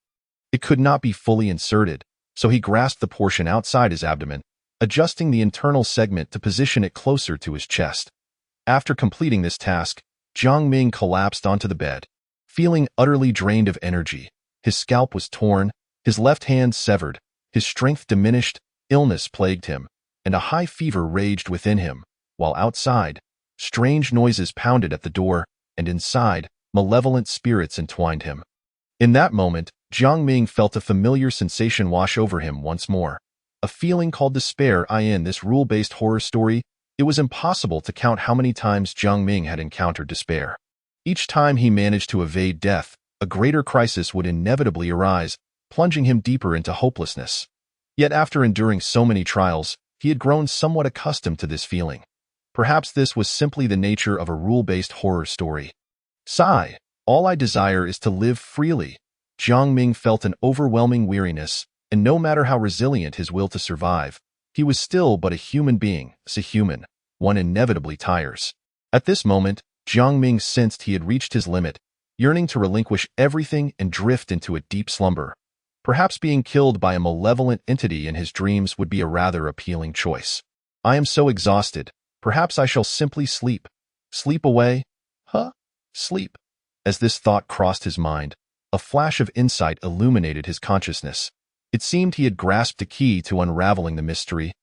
it could not be fully inserted, so he grasped the portion outside his abdomen, adjusting the internal segment to position it closer to his chest. After completing this task, Jiang Ming collapsed onto the bed, feeling utterly drained of energy. His scalp was torn, his left hand severed, his strength diminished, illness plagued him, and a high fever raged within him, while outside, strange noises pounded at the door, and inside, malevolent spirits entwined him. In that moment, Jiang Ming felt a familiar sensation wash over him once more. A feeling called despair. In this rule-based horror story, it was impossible to count how many times Jiang Ming had encountered despair. Each time he managed to evade death, a greater crisis would inevitably arise, plunging him deeper into hopelessness. Yet after enduring so many trials, he had grown somewhat accustomed to this feeling. Perhaps this was simply the nature of a rule-based horror story. Sigh, all I desire is to live freely. Jiang Ming felt an overwhelming weariness, and no matter how resilient his will to survive, he was still but a human being, a human. One inevitably tires. At this moment, Jiang Ming sensed he had reached his limit, yearning to relinquish everything and drift into a deep slumber. Perhaps being killed by a malevolent entity in his dreams would be a rather appealing choice. I am so exhausted. Perhaps I shall simply sleep. Sleep away? Sleep. As this thought crossed his mind, a flash of insight illuminated his consciousness. It seemed he had grasped a key to unraveling the mystery,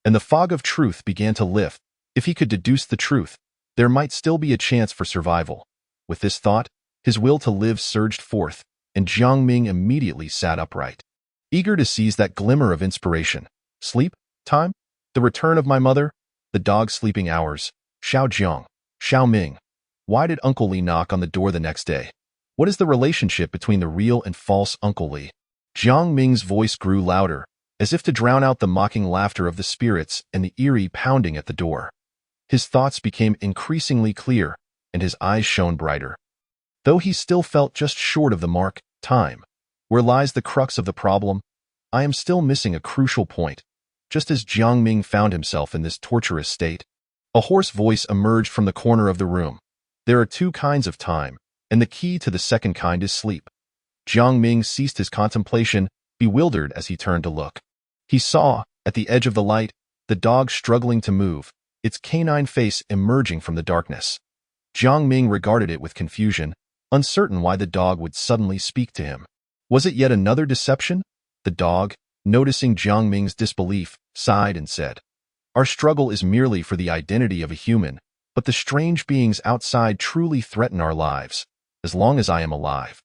and the fog of truth began to lift. If he could deduce the truth, there might still be a chance for survival. With this thought, his will to live surged forth, and Jiang Ming immediately sat upright, eager to seize that glimmer of inspiration. Sleep? Time? The return of my mother? The dog's sleeping hours? Xiao Ming. Why did Uncle Li knock on the door the next day? What is the relationship between the real and false Uncle Li? Jiang Ming's voice grew louder, as if to drown out the mocking laughter of the spirits and the eerie pounding at the door. His thoughts became increasingly clear, and his eyes shone brighter. Though he still felt just short of the mark, time, where lies the crux of the problem, I am still missing a crucial point. Just as Jiang Ming found himself in this torturous state, a hoarse voice emerged from the corner of the room. There are two kinds of time, and the key to the second kind is sleep. Jiang Ming ceased his contemplation, bewildered as he turned to look. He saw, at the edge of the light, the dog struggling to move, its canine face emerging from the darkness. Jiang Ming regarded it with confusion, uncertain why the dog would suddenly speak to him. Was it yet another deception? The dog, noticing Jiang Ming's disbelief, sighed and said, "Our struggle is merely for the identity of a human, but the strange beings outside truly threaten our lives. As long as I am alive,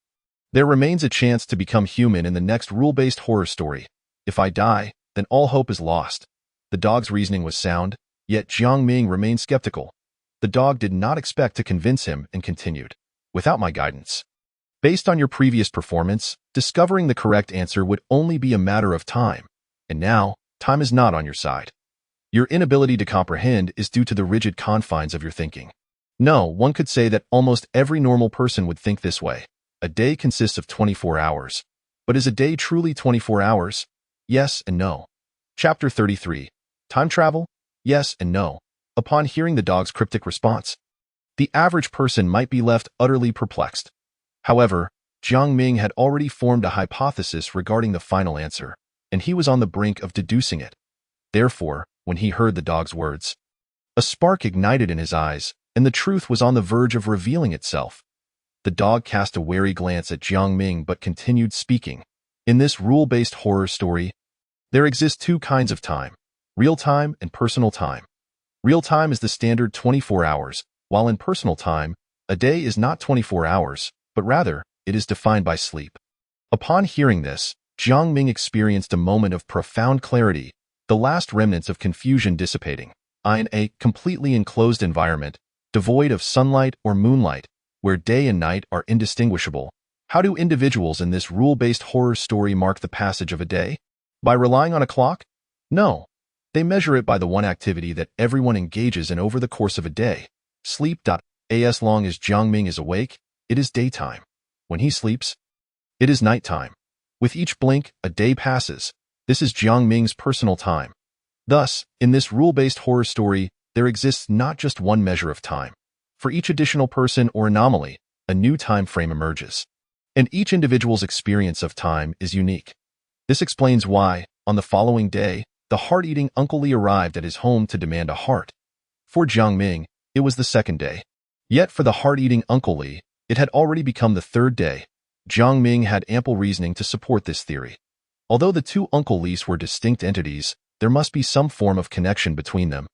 there remains a chance to become human in the next rule-based horror story. If I die, then all hope is lost." The dog's reasoning was sound, yet Jiang Ming remained skeptical. The dog did not expect to convince him and continued, "Without my guidance, based on your previous performance, discovering the correct answer would only be a matter of time. And now, time is not on your side. Your inability to comprehend is due to the rigid confines of your thinking. No, one could say that almost every normal person would think this way. A day consists of 24 hours. But is a day truly 24 hours? Yes and no. Chapter 33. Time travel? Yes and no. Upon hearing the dog's cryptic response, the average person might be left utterly perplexed. However, Jiang Ming had already formed a hypothesis regarding the final answer, and he was on the brink of deducing it. Therefore, when he heard the dog's words, a spark ignited in his eyes, and the truth was on the verge of revealing itself. The dog cast a wary glance at Jiang Ming but continued speaking. In this rule-based horror story, there exist two kinds of time: real time and personal time. Real time is the standard 24 hours, while in personal time, a day is not 24 hours, but rather, it is defined by sleep. Upon hearing this, Jiang Ming experienced a moment of profound clarity, the last remnants of confusion dissipating. In a completely enclosed environment, devoid of sunlight or moonlight, where day and night are indistinguishable, how do individuals in this rule-based horror story mark the passage of a day? By relying on a clock? No. They measure it by the one activity that everyone engages in over the course of a day. Sleep. As long as Jiang Ming is awake, it is daytime. When he sleeps, it is nighttime. With each blink, a day passes. This is Jiang Ming's personal time. Thus, in this rule-based horror story, there exists not just one measure of time. For each additional person or anomaly, a new time frame emerges. And each individual's experience of time is unique. This explains why, on the following day, the heart-eating Uncle Li arrived at his home to demand a heart. For Jiang Ming, it was the second day. Yet for the heart-eating Uncle Li, it had already become the third day. Jiang Ming had ample reasoning to support this theory. Although the two Uncle Lis were distinct entities, there must be some form of connection between them.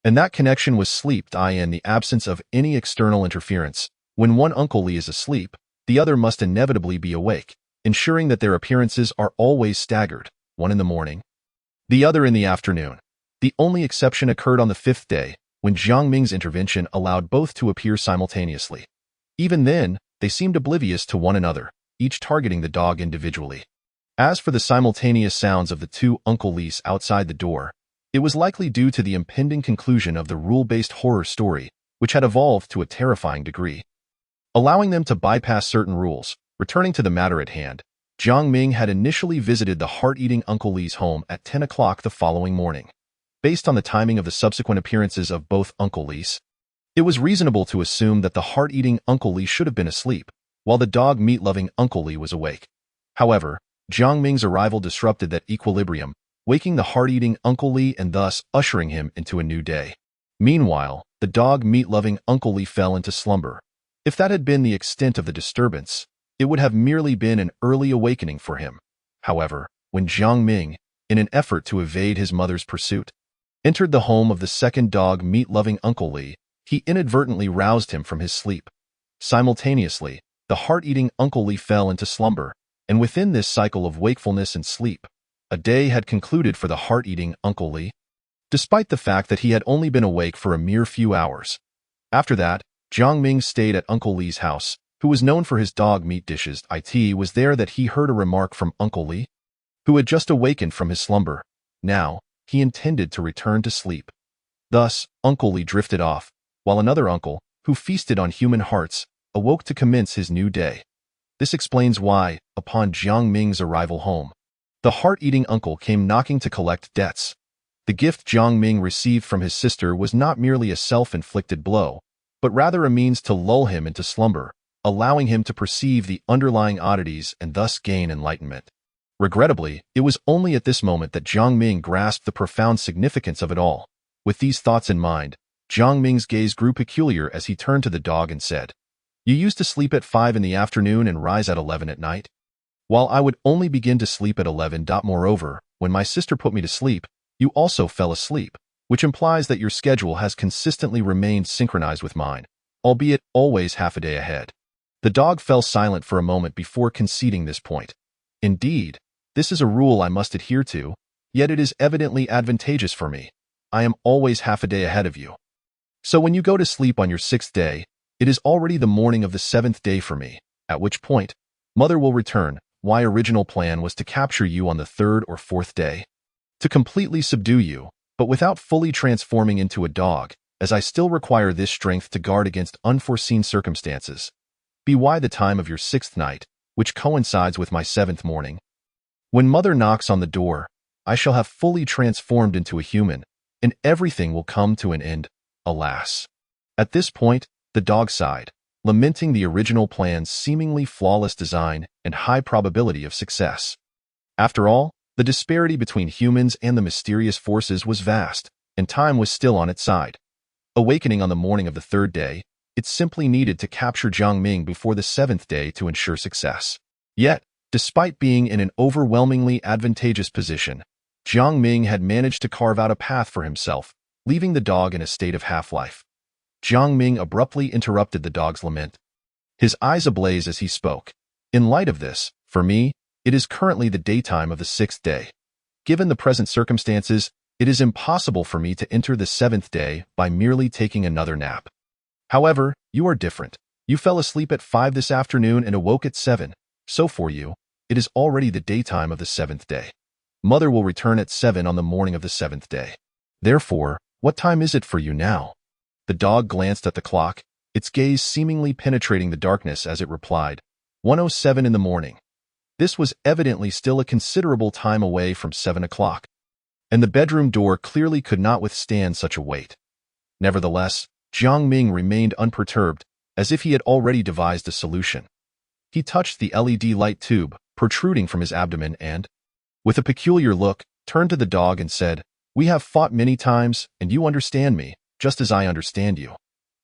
And that connection was sleep, in the absence of any external interference. When one Uncle Li is asleep, the other must inevitably be awake, ensuring that their appearances are always staggered, one in the morning, the other in the afternoon. The only exception occurred on the fifth day, when Jiang Ming's intervention allowed both to appear simultaneously. Even then, They seemed oblivious to one another, each targeting the dog individually. As for the simultaneous sounds of the two Uncle Lees outside the door, it was likely due to the impending conclusion of the rule-based horror story, which had evolved to a terrifying degree. Allowing them to bypass certain rules, returning to the matter at hand, Jiang Ming had initially visited the heart-eating Uncle Lee's home at 10 o'clock the following morning. Based on the timing of the subsequent appearances of both Uncle Lees, it was reasonable to assume that the heart-eating Uncle Lee should have been asleep, while the dog meat-loving Uncle Lee was awake. However, Jiang Ming's arrival disrupted that equilibrium, waking the heart-eating Uncle Lee and thus ushering him into a new day. Meanwhile, the dog meat-loving Uncle Lee fell into slumber. If that had been the extent of the disturbance, it would have merely been an early awakening for him. However, when Jiang Ming, in an effort to evade his mother's pursuit, entered the home of the second dog meat-loving Uncle Lee, he inadvertently roused him from his sleep. Simultaneously, the heart-eating Uncle Lee fell into slumber, and within this cycle of wakefulness and sleep, a day had concluded for the heart-eating Uncle Lee, despite the fact that he had only been awake for a mere few hours. After that, Jiang Ming stayed at Uncle Lee's house, who was known for his dog meat dishes. It was there that he heard a remark from Uncle Lee, who had just awakened from his slumber. Now, he intended to return to sleep. Thus, Uncle Lee drifted off, while another uncle, who feasted on human hearts, awoke to commence his new day. This explains why, upon Jiang Ming's arrival home, the heart-eating uncle came knocking to collect debts. The gift Jiang Ming received from his sister was not merely a self-inflicted blow, but rather a means to lull him into slumber, allowing him to perceive the underlying oddities and thus gain enlightenment. Regrettably, it was only at this moment that Jiang Ming grasped the profound significance of it all. With these thoughts in mind, Jiang Ming's gaze grew peculiar as he turned to the dog and said, "You used to sleep at 5 in the afternoon and rise at 11 at night? While I would only begin to sleep at 11. Moreover, when my sister put me to sleep, you also fell asleep, which implies that your schedule has consistently remained synchronized with mine, albeit always half a day ahead." The dog fell silent for a moment before conceding this point. "Indeed, this is a rule I must adhere to, yet it is evidently advantageous for me. I am always half a day ahead of you. So when you go to sleep on your 6th day, it is already the morning of the 7th day for me, at which point, Mother will return. My original plan was to capture you on the 3rd or 4th day, to completely subdue you, but without fully transforming into a dog, as I still require this strength to guard against unforeseen circumstances. By the time of your 6th night, which coincides with my 7th morning, when Mother knocks on the door, I shall have fully transformed into a human, and everything will come to an end, alas." At this point, the dog sighed, lamenting the original plan's seemingly flawless design and high probability of success. After all, the disparity between humans and the mysterious forces was vast, and time was still on its side. Awakening on the morning of the 3rd day, it simply needed to capture Jiang Ming before the 7th day to ensure success. Yet, despite being in an overwhelmingly advantageous position, Jiang Ming had managed to carve out a path for himself, leaving the dog in a state of half-life. Jiang Ming abruptly interrupted the dog's lament, his eyes ablaze as he spoke. "In light of this, for me, it is currently the daytime of the 6th day. Given the present circumstances, it is impossible for me to enter the 7th day by merely taking another nap. However, you are different. You fell asleep at 5 this afternoon and awoke at 7, so for you, it is already the daytime of the 7th day. Mother will return at 7 on the morning of the 7th day. Therefore, what time is it for you now?" The dog glanced at the clock, its gaze seemingly penetrating the darkness as it replied, 1:07 in the morning. This was evidently still a considerable time away from 7 o'clock, and the bedroom door clearly could not withstand such a wait. Nevertheless, Jiang Ming remained unperturbed, as if he had already devised a solution. He touched the LED light tube protruding from his abdomen and, with a peculiar look, turned to the dog and said, "We have fought many times, and you understand me, just as I understand you.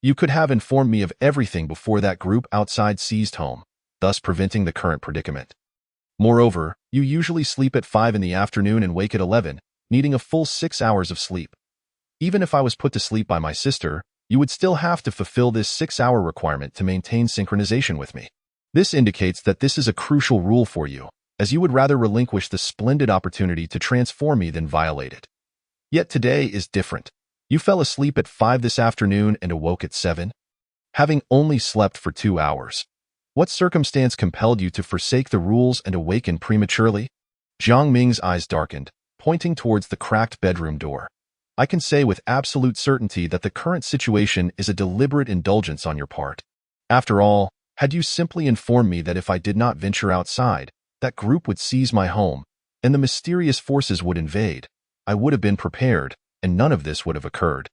You could have informed me of everything before that group outside seized home, thus preventing the current predicament. Moreover, you usually sleep at 5 in the afternoon and wake at 11, needing a full 6 hours of sleep. Even if I was put to sleep by my sister, you would still have to fulfill this 6-hour requirement to maintain synchronization with me. This indicates that this is a crucial rule for you, as you would rather relinquish the splendid opportunity to transform me than violate it. Yet today is different. You fell asleep at 5 this afternoon and awoke at 7, having only slept for 2 hours. What circumstance compelled you to forsake the rules and awaken prematurely? Jiang Ming's eyes darkened, pointing towards the cracked bedroom door. I can say with absolute certainty that the current situation is a deliberate indulgence on your part. After all, had you simply informed me that if I did not venture outside, that group would seize my home, and the mysterious forces would invade, I would have been prepared, and none of this would have occurred.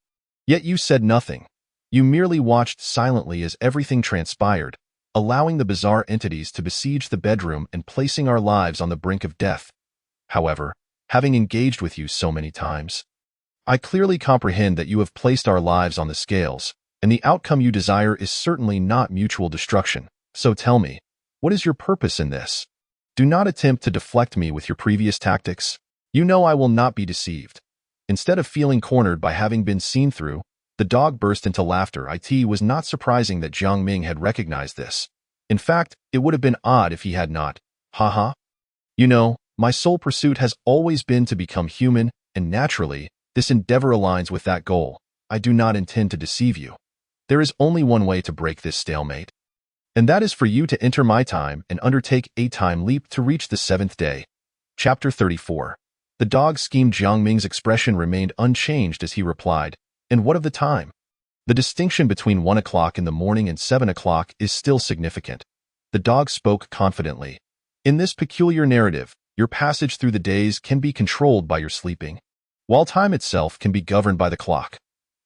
Yet you said nothing. You merely watched silently as everything transpired, allowing the bizarre entities to besiege the bedroom and placing our lives on the brink of death. However, having engaged with you so many times, I clearly comprehend that you have placed our lives on the scales, and the outcome you desire is certainly not mutual destruction. So tell me, what is your purpose in this? Do not attempt to deflect me with your previous tactics. You know I will not be deceived. Instead of feeling cornered by having been seen through, the dog burst into laughter. It was not surprising that Jiang Ming had recognized this. In fact, it would have been odd if he had not. Haha. You know, my sole pursuit has always been to become human, and naturally, this endeavor aligns with that goal. I do not intend to deceive you. There is only one way to break this stalemate, and that is for you to enter my time and undertake a time leap to reach the 7th day. Chapter 34. The dog schemed. Jiang Ming's expression remained unchanged as he replied, "And what of the time? The distinction between 1 o'clock in the morning and 7 o'clock is still significant." The dog spoke confidently. "In this peculiar narrative, your passage through the days can be controlled by your sleeping, while time itself can be governed by the clock.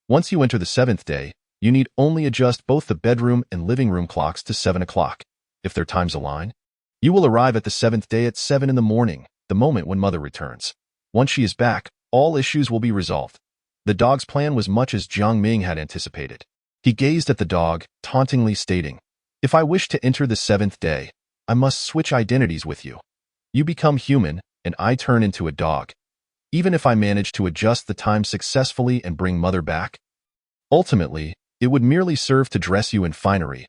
Once you enter the 7th day, you need only adjust both the bedroom and living room clocks to 7 o'clock. If their times align, you will arrive at the 7th day at 7 in the morning, the moment when mother returns. Once she is back, all issues will be resolved." The dog's plan was much as Jiang Ming had anticipated. He gazed at the dog, tauntingly stating, "If I wish to enter the 7th day, I must switch identities with you. You become human, and I turn into a dog. Even if I manage to adjust the time successfully and bring mother back, ultimately, it would merely serve to dress you in finery.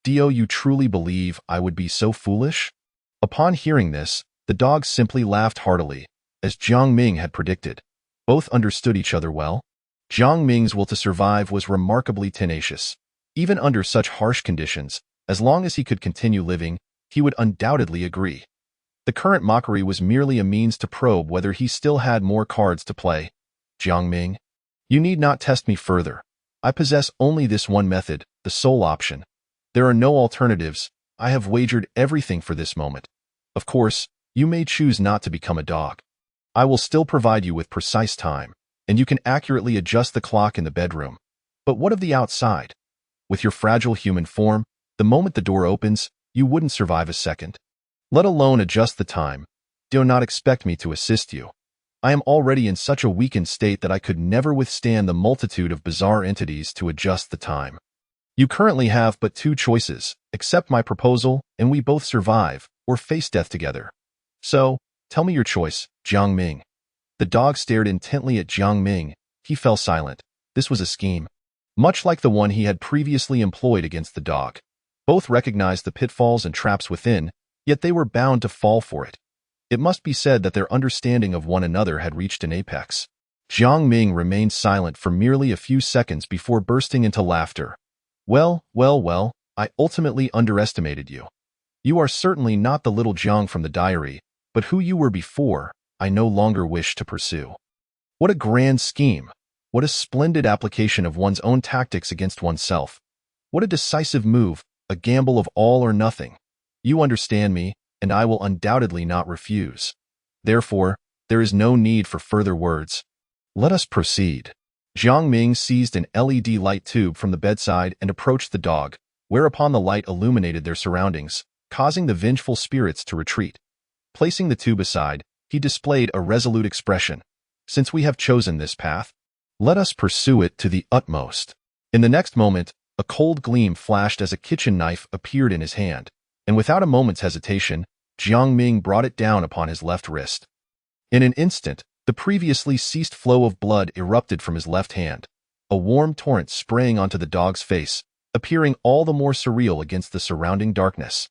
Do you truly believe I would be so foolish?" Upon hearing this, the dog simply laughed heartily, as Jiang Ming had predicted. Both understood each other well. Jiang Ming's will to survive was remarkably tenacious. Even under such harsh conditions, as long as he could continue living, he would undoubtedly agree. The current mockery was merely a means to probe whether he still had more cards to play. "Jiang Ming, you need not test me further. I possess only this one method, the sole option. There are no alternatives. I have wagered everything for this moment. Of course, you may choose not to become a dog. I will still provide you with precise time, and you can accurately adjust the clock in the bedroom. But what of the outside? With your fragile human form, the moment the door opens, you wouldn't survive a second. Let alone adjust the time. Do not expect me to assist you. I am already in such a weakened state that I could never withstand the multitude of bizarre entities to adjust the time. You currently have but two choices: accept my proposal, and we both survive, or face death together. So, tell me your choice, Jiang Ming." The dog stared intently at Jiang Ming. He fell silent. This was a scheme, much like the one he had previously employed against the dog. Both recognized the pitfalls and traps within, yet they were bound to fall for it. It must be said that their understanding of one another had reached an apex. Jiang Ming remained silent for merely a few seconds before bursting into laughter. Well, I ultimately underestimated you. You are certainly not the little Jiang from the diary, but who you were before, I no longer wish to pursue." What a grand scheme! What a splendid application of one's own tactics against oneself! What a decisive move, a gamble of all or nothing! You understand me, and I will undoubtedly not refuse. Therefore, there is no need for further words. Let us proceed. Jiang Ming seized an LED light tube from the bedside and approached the dog, whereupon the light illuminated their surroundings, causing the vengeful spirits to retreat. Placing the tube aside, he displayed a resolute expression. "Since we have chosen this path, let us pursue it to the utmost." In the next moment, a cold gleam flashed as a kitchen knife appeared in his hand, and without a moment's hesitation, Jiang Ming brought it down upon his left wrist. In an instant, the previously ceased flow of blood erupted from his left hand, a warm torrent spraying onto the dog's face, appearing all the more surreal against the surrounding darkness.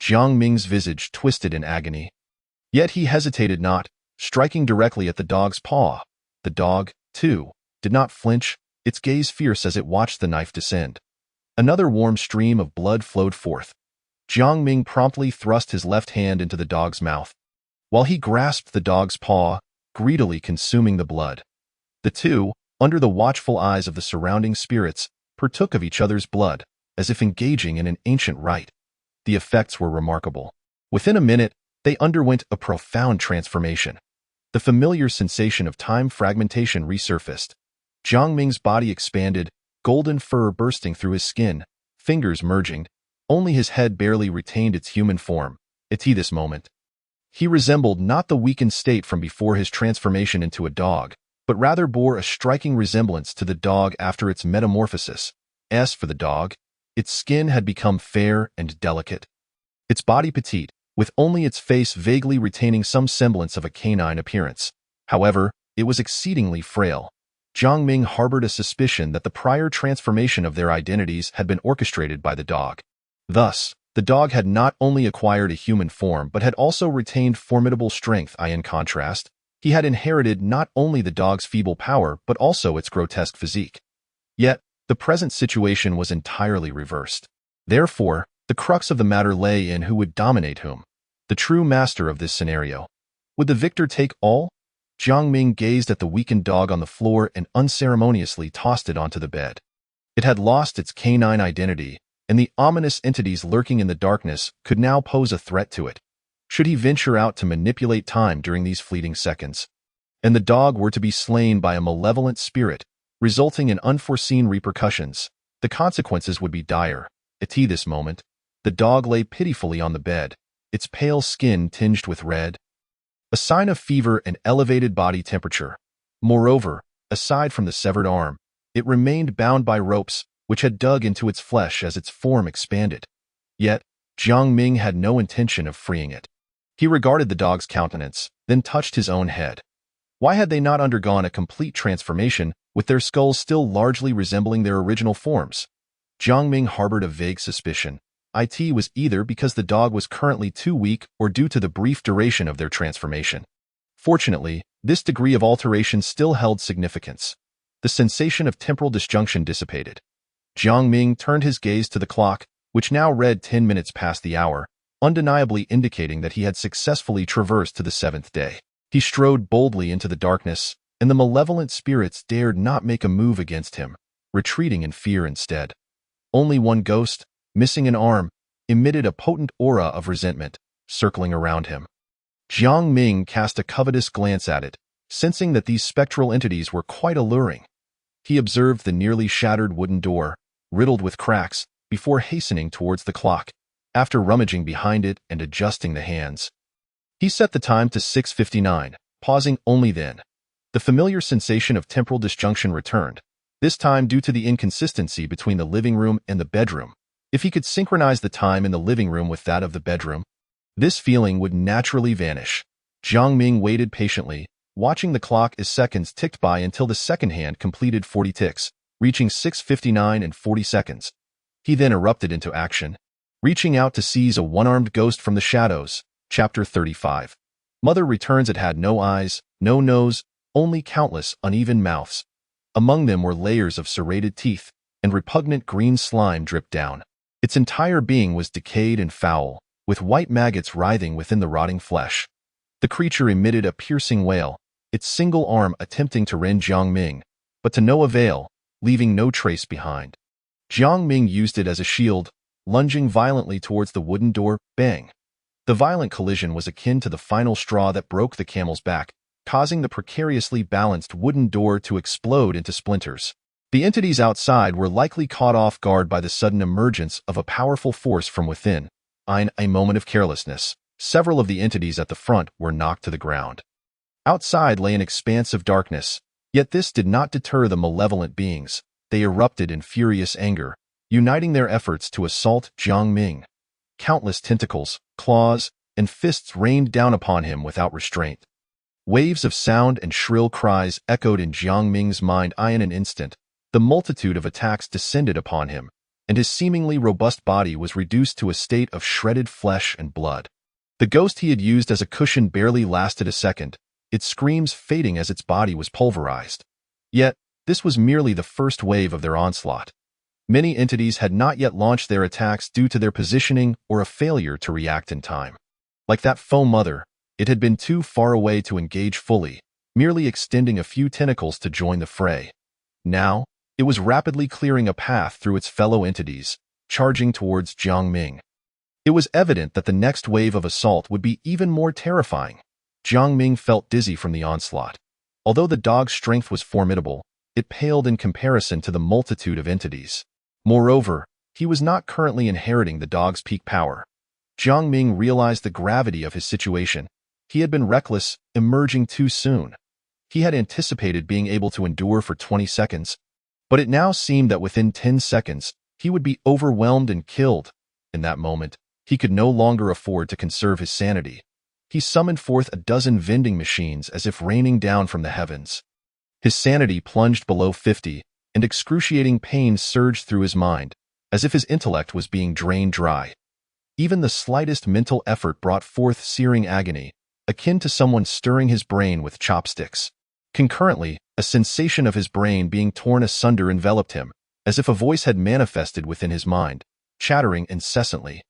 Jiang Ming's visage twisted in agony. Yet he hesitated not, striking directly at the dog's paw. The dog, too, did not flinch, its gaze fierce as it watched the knife descend. Another warm stream of blood flowed forth. Jiang Ming promptly thrust his left hand into the dog's mouth, while he grasped the dog's paw, greedily consuming the blood. The two, under the watchful eyes of the surrounding spirits, partook of each other's blood, as if engaging in an ancient rite. The effects were remarkable. Within a minute, they underwent a profound transformation. The familiar sensation of time fragmentation resurfaced. Jiang Ming's body expanded, golden fur bursting through his skin, fingers merging. Only his head barely retained its human form. At this moment, he resembled not the weakened state from before his transformation into a dog, but rather bore a striking resemblance to the dog after its metamorphosis. As for the dog, its skin had become fair and delicate. Its body petite, with only its face vaguely retaining some semblance of a canine appearance. However, it was exceedingly frail. Jiang Ming harbored a suspicion that the prior transformation of their identities had been orchestrated by the dog. Thus, the dog had not only acquired a human form but had also retained formidable strength. In contrast, he had inherited not only the dog's feeble power but also its grotesque physique. Yet, the present situation was entirely reversed. Therefore, the crux of the matter lay in who would dominate whom. The true master of this scenario. Would the victor take all? Jiang Ming gazed at the weakened dog on the floor and unceremoniously tossed it onto the bed. It had lost its canine identity, and the ominous entities lurking in the darkness could now pose a threat to it. Should he venture out to manipulate time during these fleeting seconds, and the dog were to be slain by a malevolent spirit, resulting in unforeseen repercussions, the consequences would be dire. At this moment, the dog lay pitifully on the bed, its pale skin tinged with red, a sign of fever and elevated body temperature. Moreover, aside from the severed arm, it remained bound by ropes, which had dug into its flesh as its form expanded. Yet, Jiang Ming had no intention of freeing it. He regarded the dog's countenance, then touched his own head. Why had they not undergone a complete transformation, with their skulls still largely resembling their original forms? Jiang Ming harbored a vague suspicion. It was either because the dog was currently too weak or due to the brief duration of their transformation. Fortunately, this degree of alteration still held significance. The sensation of temporal disjunction dissipated. Jiang Ming turned his gaze to the clock, which now read 10 minutes past the hour, undeniably indicating that he had successfully traversed to the seventh day. He strode boldly into the darkness, and the malevolent spirits dared not make a move against him, retreating in fear instead. Only one ghost, missing an arm, emitted a potent aura of resentment, circling around him. Jiang Ming cast a covetous glance at it, sensing that these spectral entities were quite alluring. He observed the nearly shattered wooden door, riddled with cracks, before hastening towards the clock, after rummaging behind it and adjusting the hands. He set the time to 6:59, pausing only then. The familiar sensation of temporal disjunction returned, this time due to the inconsistency between the living room and the bedroom. If he could synchronize the time in the living room with that of the bedroom, this feeling would naturally vanish. Jiang Ming waited patiently, watching the clock as seconds ticked by until the second hand completed 40 ticks, reaching 6:59 and 40 seconds. He then erupted into action, reaching out to seize a one-armed ghost from the shadows. Chapter 35. Mother returns. It had no eyes, no nose, only countless uneven mouths. Among them were layers of serrated teeth, and repugnant green slime dripped down. Its entire being was decayed and foul, with white maggots writhing within the rotting flesh. The creature emitted a piercing wail, its single arm attempting to rend Jiang Ming, but to no avail, leaving no trace behind. Jiang Ming used it as a shield, lunging violently towards the wooden door. Bang! The violent collision was akin to the final straw that broke the camel's back, causing the precariously balanced wooden door to explode into splinters. The entities outside were likely caught off guard by the sudden emergence of a powerful force from within. In a moment of carelessness, several of the entities at the front were knocked to the ground. Outside lay an expanse of darkness, yet this did not deter the malevolent beings. They erupted in furious anger, uniting their efforts to assault Jiang Ming. Countless tentacles, claws, and fists rained down upon him without restraint. Waves of sound and shrill cries echoed in Jiang Ming's mind. In an instant, the multitude of attacks descended upon him, and his seemingly robust body was reduced to a state of shredded flesh and blood. The ghost he had used as a cushion barely lasted a second, its screams fading as its body was pulverized. Yet, this was merely the first wave of their onslaught. Many entities had not yet launched their attacks due to their positioning or a failure to react in time. Like that foe mother, it had been too far away to engage fully, merely extending a few tentacles to join the fray. Now, it was rapidly clearing a path through its fellow entities, charging towards Jiang Ming. It was evident that the next wave of assault would be even more terrifying. Jiang Ming felt dizzy from the onslaught. Although the dog's strength was formidable, it paled in comparison to the multitude of entities. Moreover, he was not currently inheriting the dog's peak power. Jiang Ming realized the gravity of his situation. He had been reckless, emerging too soon. He had anticipated being able to endure for 20 seconds, but it now seemed that within 10 seconds, he would be overwhelmed and killed. In that moment, he could no longer afford to conserve his sanity. He summoned forth a dozen vending machines as if raining down from the heavens. His sanity plunged below 50, and excruciating pain surged through his mind, as if his intellect was being drained dry. Even the slightest mental effort brought forth searing agony, akin to someone stirring his brain with chopsticks. Concurrently, a sensation of his brain being torn asunder enveloped him, as if a voice had manifested within his mind, chattering incessantly.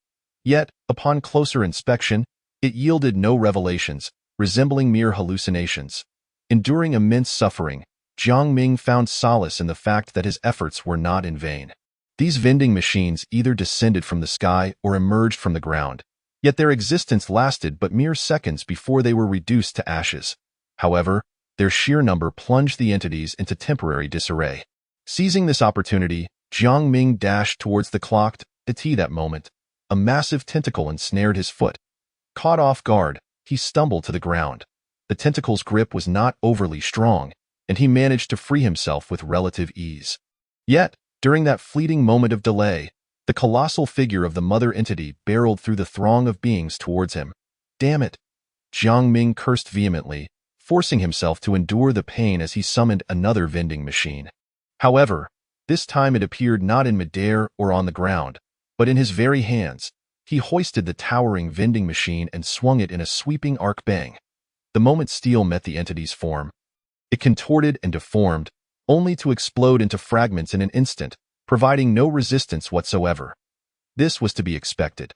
Yet, upon closer inspection, it yielded no revelations, resembling mere hallucinations. Enduring immense suffering, Jiang Ming found solace in the fact that his efforts were not in vain. These vending machines either descended from the sky or emerged from the ground, yet their existence lasted but mere seconds before they were reduced to ashes. However, their sheer number plunged the entities into temporary disarray. Seizing this opportunity, Jiang Ming dashed towards the clocked ET that moment. A massive tentacle ensnared his foot. Caught off guard, he stumbled to the ground. The tentacle's grip was not overly strong, and he managed to free himself with relative ease. Yet, during that fleeting moment of delay, the colossal figure of the mother entity barreled through the throng of beings towards him. Damn it! Jiang Ming cursed vehemently, forcing himself to endure the pain as he summoned another vending machine. However, this time it appeared not in midair or on the ground, but in his very hands. He hoisted the towering vending machine and swung it in a sweeping arc bang. The moment steel met the entity's form, it contorted and deformed, only to explode into fragments in an instant, providing no resistance whatsoever. This was to be expected.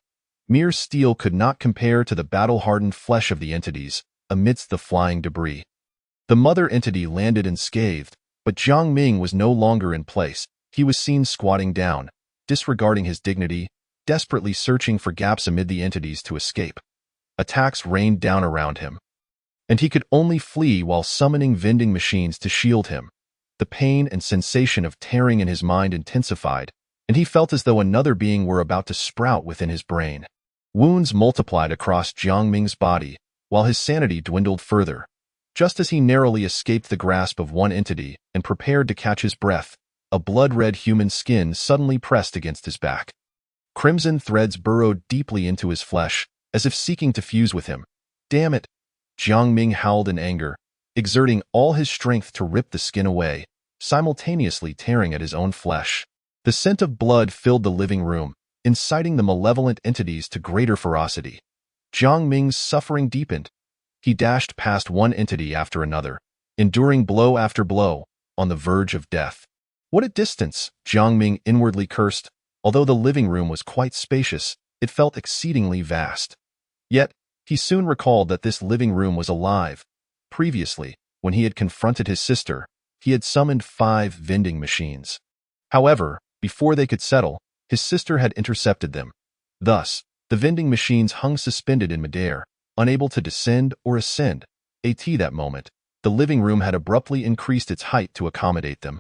Mere steel could not compare to the battle-hardened flesh of the entities amidst the flying debris. The mother entity landed unscathed, but Jiang Ming was no longer in place. He was seen squatting down, disregarding his dignity, desperately searching for gaps amid the entities to escape. Attacks rained down around him, and he could only flee while summoning vending machines to shield him. The pain and sensation of tearing in his mind intensified, and he felt as though another being were about to sprout within his brain. Wounds multiplied across Jiang Ming's body, while his sanity dwindled further. Just as he narrowly escaped the grasp of one entity and prepared to catch his breath, a blood-red human skin suddenly pressed against his back. Crimson threads burrowed deeply into his flesh, as if seeking to fuse with him. Damn it! Jiang Ming howled in anger, exerting all his strength to rip the skin away, simultaneously tearing at his own flesh. The scent of blood filled the living room, inciting the malevolent entities to greater ferocity. Jiang Ming's suffering deepened. He dashed past one entity after another, enduring blow after blow, on the verge of death. What a distance, Jiang Ming inwardly cursed. Although the living room was quite spacious, it felt exceedingly vast. Yet, he soon recalled that this living room was alive. Previously, when he had confronted his sister, he had summoned 5 vending machines. However, before they could settle, his sister had intercepted them. Thus, the vending machines hung suspended in midair, unable to descend or ascend. At that moment, the living room had abruptly increased its height to accommodate them.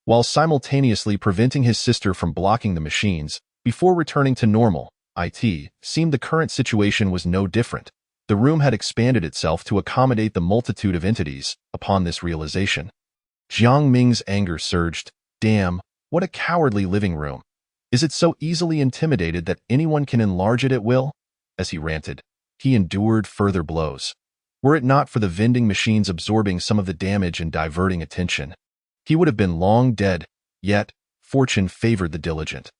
While simultaneously preventing his sister from blocking the machines, before returning to normal, it seemed the current situation was no different. The room had expanded itself to accommodate the multitude of entities. Upon this realization, Jiang Ming's anger surged. Damn, what a cowardly living room. Is it so easily intimidated that anyone can enlarge it at will? As he ranted, he endured further blows. Were it not for the vending machines absorbing some of the damage and diverting attention, he would have been long dead. Yet, fortune favored the diligent.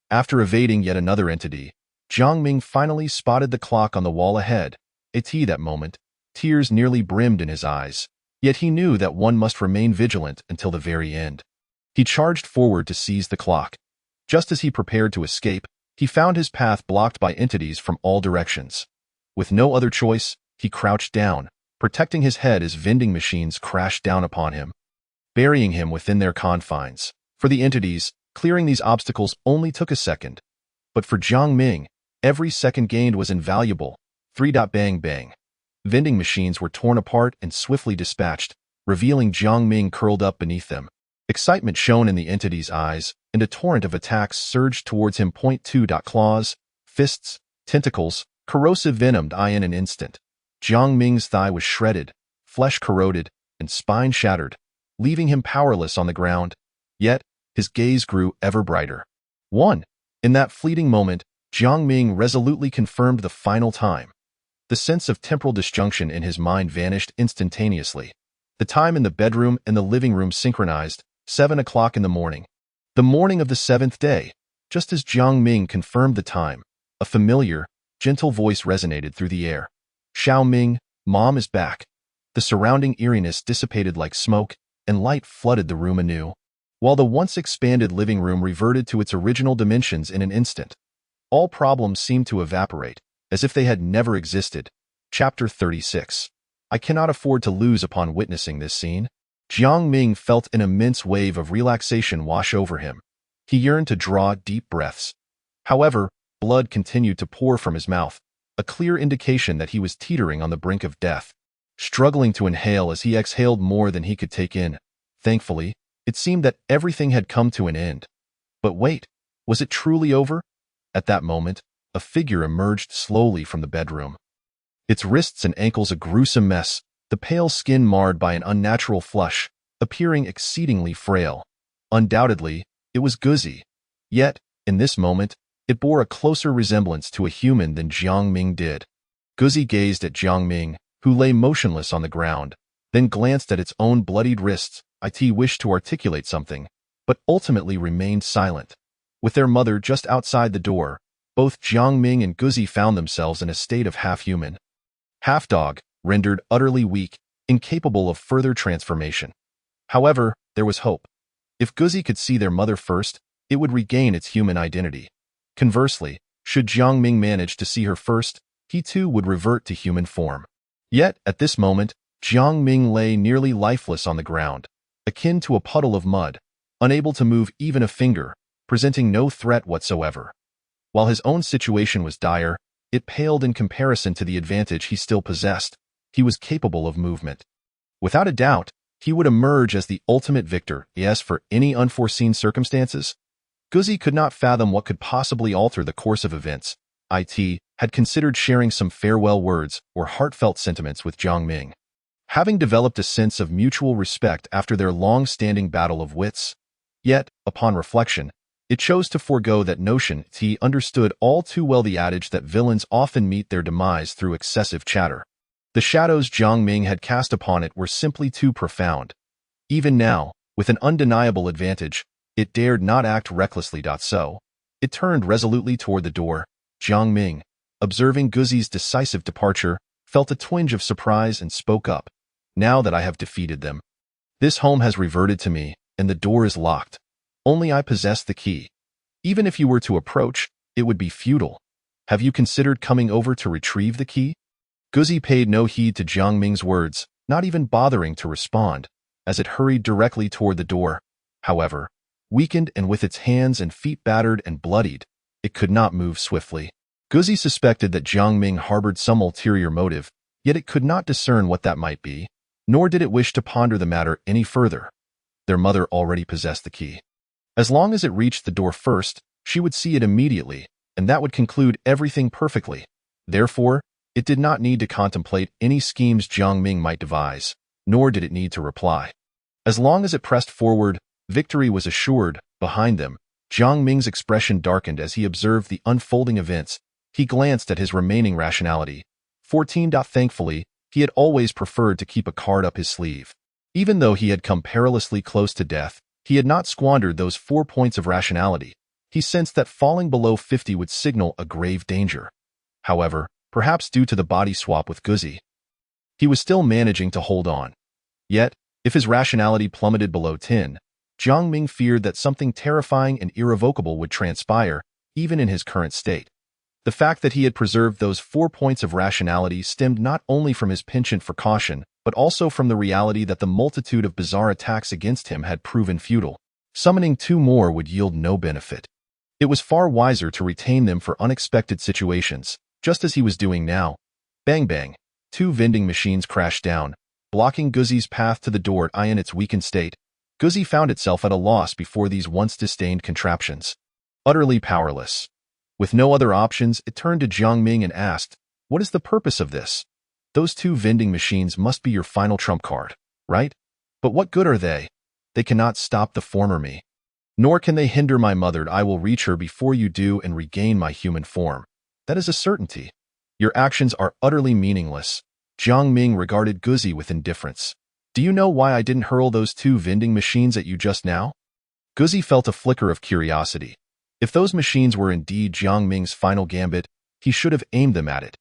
After evading yet another entity, Jiang Ming finally spotted the clock on the wall ahead. At that moment, tears nearly brimmed in his eyes, yet he knew that one must remain vigilant until the very end. He charged forward to seize the clock. Just as he prepared to escape, he found his path blocked by entities from all directions. With no other choice, he crouched down, protecting his head as vending machines crashed down upon him, burying him within their confines. For the entities, clearing these obstacles only took a second. But for Jiang Ming, every second gained was invaluable. 3. Bang bang. Vending machines were torn apart and swiftly dispatched, revealing Jiang Ming curled up beneath them. Excitement shone in the entity's eyes, and a torrent of attacks surged towards him. 2. Claws, fists, tentacles, corrosive venomed in an instant. Jiang Ming's thigh was shredded, flesh corroded, and spine shattered, leaving him powerless on the ground. Yet, his gaze grew ever brighter. 1. In that fleeting moment, Jiang Ming resolutely confirmed the final time. The sense of temporal disjunction in his mind vanished instantaneously. The time in the bedroom and the living room synchronized, 7 o'clock in the morning. The morning of the 7th day. Just as Jiang Ming confirmed the time, a familiar, gentle voice resonated through the air. Xiao Ming, Mom is back. The surrounding eeriness dissipated like smoke, and light flooded the room anew, while the once expanded living room reverted to its original dimensions in an instant. All problems seemed to evaporate, as if they had never existed. Chapter 36. I cannot afford to lose upon witnessing this scene. Jiang Ming felt an immense wave of relaxation wash over him. He yearned to draw deep breaths. However, blood continued to pour from his mouth, a clear indication that he was teetering on the brink of death. Struggling to inhale as he exhaled more than he could take in. Thankfully, it seemed that everything had come to an end. But wait, was it truly over? At that moment, a figure emerged slowly from the bedroom. Its wrists and ankles a gruesome mess, the pale skin marred by an unnatural flush, appearing exceedingly frail. Undoubtedly, it was Guzi. Yet, in this moment, it bore a closer resemblance to a human than Jiang Ming did. Guzi gazed at Jiang Ming, who lay motionless on the ground, then glanced at its own bloodied wrists. It wished to articulate something, but ultimately remained silent. With their mother just outside the door, both Jiang Ming and Guzi found themselves in a state of half-human, half-dog, rendered utterly weak, incapable of further transformation. However, there was hope. If Guzi could see their mother first, it would regain its human identity. Conversely, should Jiang Ming manage to see her first, he too would revert to human form. Yet, at this moment, Jiang Ming lay nearly lifeless on the ground, akin to a puddle of mud, unable to move even a finger, presenting no threat whatsoever. While his own situation was dire, it paled in comparison to the advantage he still possessed. He was capable of movement. Without a doubt, he would emerge as the ultimate victor, yes, for any unforeseen circumstances. Guzi could not fathom what could possibly alter the course of events. It had considered sharing some farewell words or heartfelt sentiments with Jiang Ming. Having developed a sense of mutual respect after their long-standing battle of wits, yet, upon reflection, it chose to forego that notion. He understood all too well the adage that villains often meet their demise through excessive chatter. The shadows Jiang Ming had cast upon it were simply too profound. Even now, with an undeniable advantage, it dared not act recklessly. So, it turned resolutely toward the door. Jiang Ming, observing Guzi's decisive departure, felt a twinge of surprise and spoke up. Now that I have defeated them, this home has reverted to me, and the door is locked. Only I possess the key. Even if you were to approach, it would be futile. Have you considered coming over to retrieve the key? Guzi paid no heed to Jiang Ming's words, not even bothering to respond, as it hurried directly toward the door. However, weakened and with its hands and feet battered and bloodied, it could not move swiftly. Guzi suspected that Jiang Ming harbored some ulterior motive, yet it could not discern what that might be, nor did it wish to ponder the matter any further. Their mother already possessed the key. As long as it reached the door first, she would see it immediately, and that would conclude everything perfectly. Therefore, it did not need to contemplate any schemes Jiang Ming might devise, nor did it need to reply. As long as it pressed forward, victory was assured. Behind them, Jiang Ming's expression darkened as he observed the unfolding events. He glanced at his remaining rationality. 14. Thankfully, he had always preferred to keep a card up his sleeve. Even though he had come perilously close to death, he had not squandered those 4 points of rationality. He sensed that falling below 50 would signal a grave danger. However, perhaps due to the body swap with Guzi, he was still managing to hold on. Yet, if his rationality plummeted below 10, Jiang Ming feared that something terrifying and irrevocable would transpire, even in his current state. The fact that he had preserved those 4 points of rationality stemmed not only from his penchant for caution, but also from the reality that the multitude of bizarre attacks against him had proven futile. Summoning 2 more would yield no benefit. It was far wiser to retain them for unexpected situations, just as he was doing now. Bang bang. 2 vending machines crashed down, blocking Guzi's path to the door in its weakened state. Guzi found itself at a loss before these once disdained contraptions. Utterly powerless. With no other options, it turned to Jiang Ming and asked, "What is the purpose of this? Those 2 vending machines must be your final trump card, right? But what good are they? They cannot stop the former me. Nor can they hinder my mother. I will reach her before you do and regain my human form. That is a certainty. Your actions are utterly meaningless." Jiang Ming regarded Guzi with indifference. "Do you know why I didn't hurl those 2 vending machines at you just now?" Guzi felt a flicker of curiosity. If those machines were indeed Jiang Ming's final gambit, he should have aimed them at it.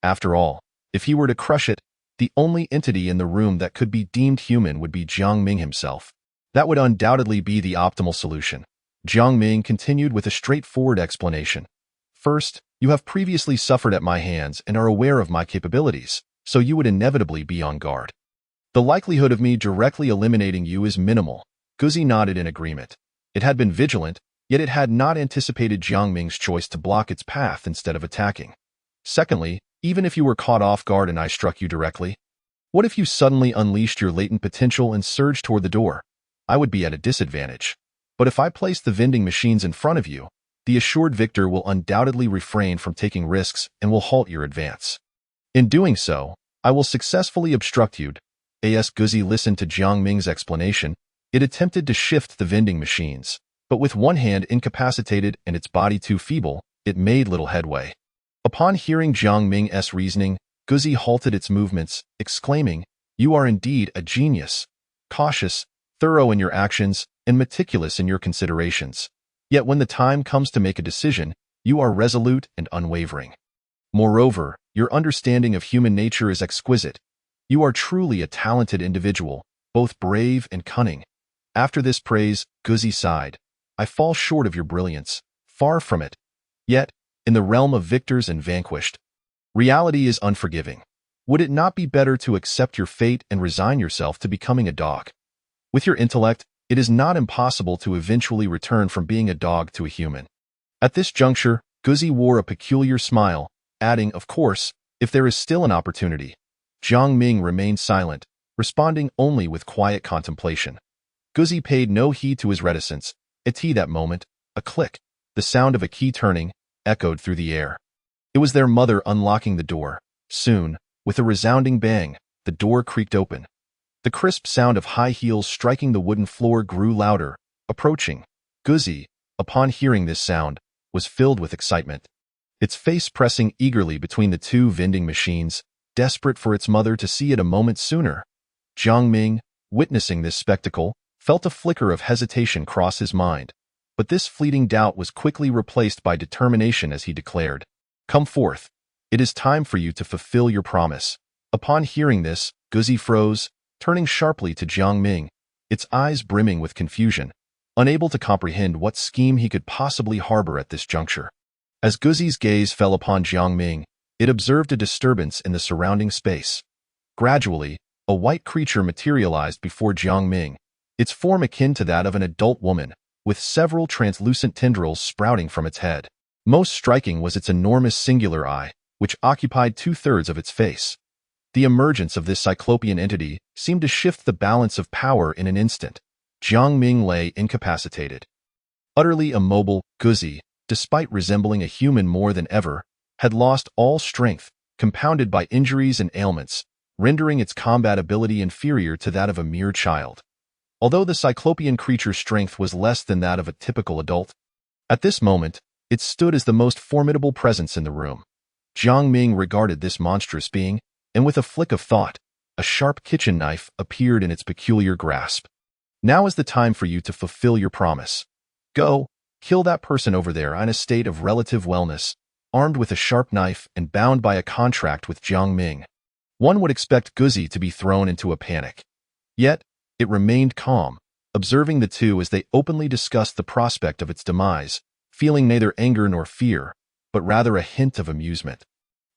After all, if he were to crush it, the only entity in the room that could be deemed human would be Jiang Ming himself. That would undoubtedly be the optimal solution. Jiang Ming continued with a straightforward explanation. "First, you have previously suffered at my hands and are aware of my capabilities, so you would inevitably be on guard. The likelihood of me directly eliminating you is minimal." Guzi nodded in agreement. It had been vigilant, yet it had not anticipated Jiang Ming's choice to block its path instead of attacking. "Secondly, even if you were caught off guard and I struck you directly, what if you suddenly unleashed your latent potential and surged toward the door? I would be at a disadvantage. But if I place the vending machines in front of you, the assured victor will undoubtedly refrain from taking risks and will halt your advance. In doing so, I will successfully obstruct you." As Guzi listened to Jiang Ming's explanation, it attempted to shift the vending machines, but with one hand incapacitated and its body too feeble, it made little headway. Upon hearing Jiang Ming's reasoning, Guzi halted its movements, exclaiming, "You are indeed a genius. Cautious, thorough in your actions, and meticulous in your considerations. Yet when the time comes to make a decision, you are resolute and unwavering. Moreover, your understanding of human nature is exquisite. You are truly a talented individual, both brave and cunning." After this praise, Guzi sighed. "I fall short of your brilliance, far from it. Yet, in the realm of victors and vanquished, reality is unforgiving. Would it not be better to accept your fate and resign yourself to becoming a dog? With your intellect, it is not impossible to eventually return from being a dog to a human." At this juncture, Guzi wore a peculiar smile, adding, "Of course, if there is still an opportunity." Jiang Ming remained silent, responding only with quiet contemplation. Guzi paid no heed to his reticence. At that moment, a click, the sound of a key turning, echoed through the air. It was their mother unlocking the door. Soon, with a resounding bang, the door creaked open. The crisp sound of high heels striking the wooden floor grew louder, approaching. Guzi, upon hearing this sound, was filled with excitement. Its face pressing eagerly between the 2 vending machines, desperate for its mother to see it a moment sooner. Jiang Ming, witnessing this spectacle, felt a flicker of hesitation cross his mind, but this fleeting doubt was quickly replaced by determination as he declared, "Come forth. It is time for you to fulfill your promise." Upon hearing this, Guzi froze, turning sharply to Jiang Ming, its eyes brimming with confusion, unable to comprehend what scheme he could possibly harbor at this juncture. As Guzi's gaze fell upon Jiang Ming, it observed a disturbance in the surrounding space. Gradually, a white creature materialized before Jiang Ming, its form akin to that of an adult woman, with several translucent tendrils sprouting from its head. Most striking was its enormous singular eye, which occupied 2/3 of its face. The emergence of this cyclopean entity seemed to shift the balance of power in an instant. Jiang Ming lay incapacitated. Utterly immobile, Guzi, despite resembling a human more than ever, had lost all strength, compounded by injuries and ailments, rendering its combat ability inferior to that of a mere child. Although the cyclopean creature's strength was less than that of a typical adult, at this moment, it stood as the most formidable presence in the room. Jiang Ming regarded this monstrous being, and with a flick of thought, a sharp kitchen knife appeared in its peculiar grasp. "Now is the time for you to fulfill your promise. Go, kill that person over there in a state of relative wellness, armed with a sharp knife and bound by a contract with Jiang Ming." One would expect Guzi to be thrown into a panic. Yet, it remained calm, observing the two as they openly discussed the prospect of its demise, feeling neither anger nor fear, but rather a hint of amusement.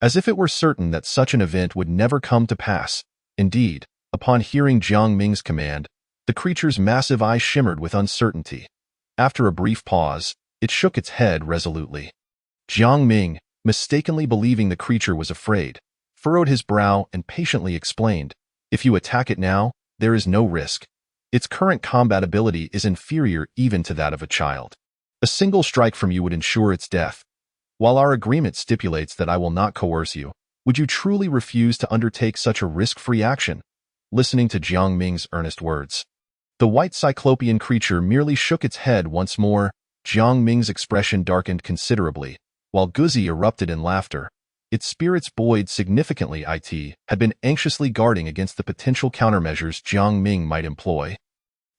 As if it were certain that such an event would never come to pass. Indeed, upon hearing Jiang Ming's command, the creature's massive eye shimmered with uncertainty. After a brief pause, it shook its head resolutely. Jiang Ming, mistakenly believing the creature was afraid, furrowed his brow and patiently explained, "If you attack it now, there is no risk. Its current combat ability is inferior even to that of a child. A single strike from you would ensure its death. While our agreement stipulates that I will not coerce you, would you truly refuse to undertake such a risk-free action?" Listening to Jiang Ming's earnest words, the white cyclopean creature merely shook its head once more. Jiang Ming's expression darkened considerably, while Guzi erupted in laughter. Its spirits buoyed significantly. It had been anxiously guarding against the potential countermeasures Jiang Ming might employ.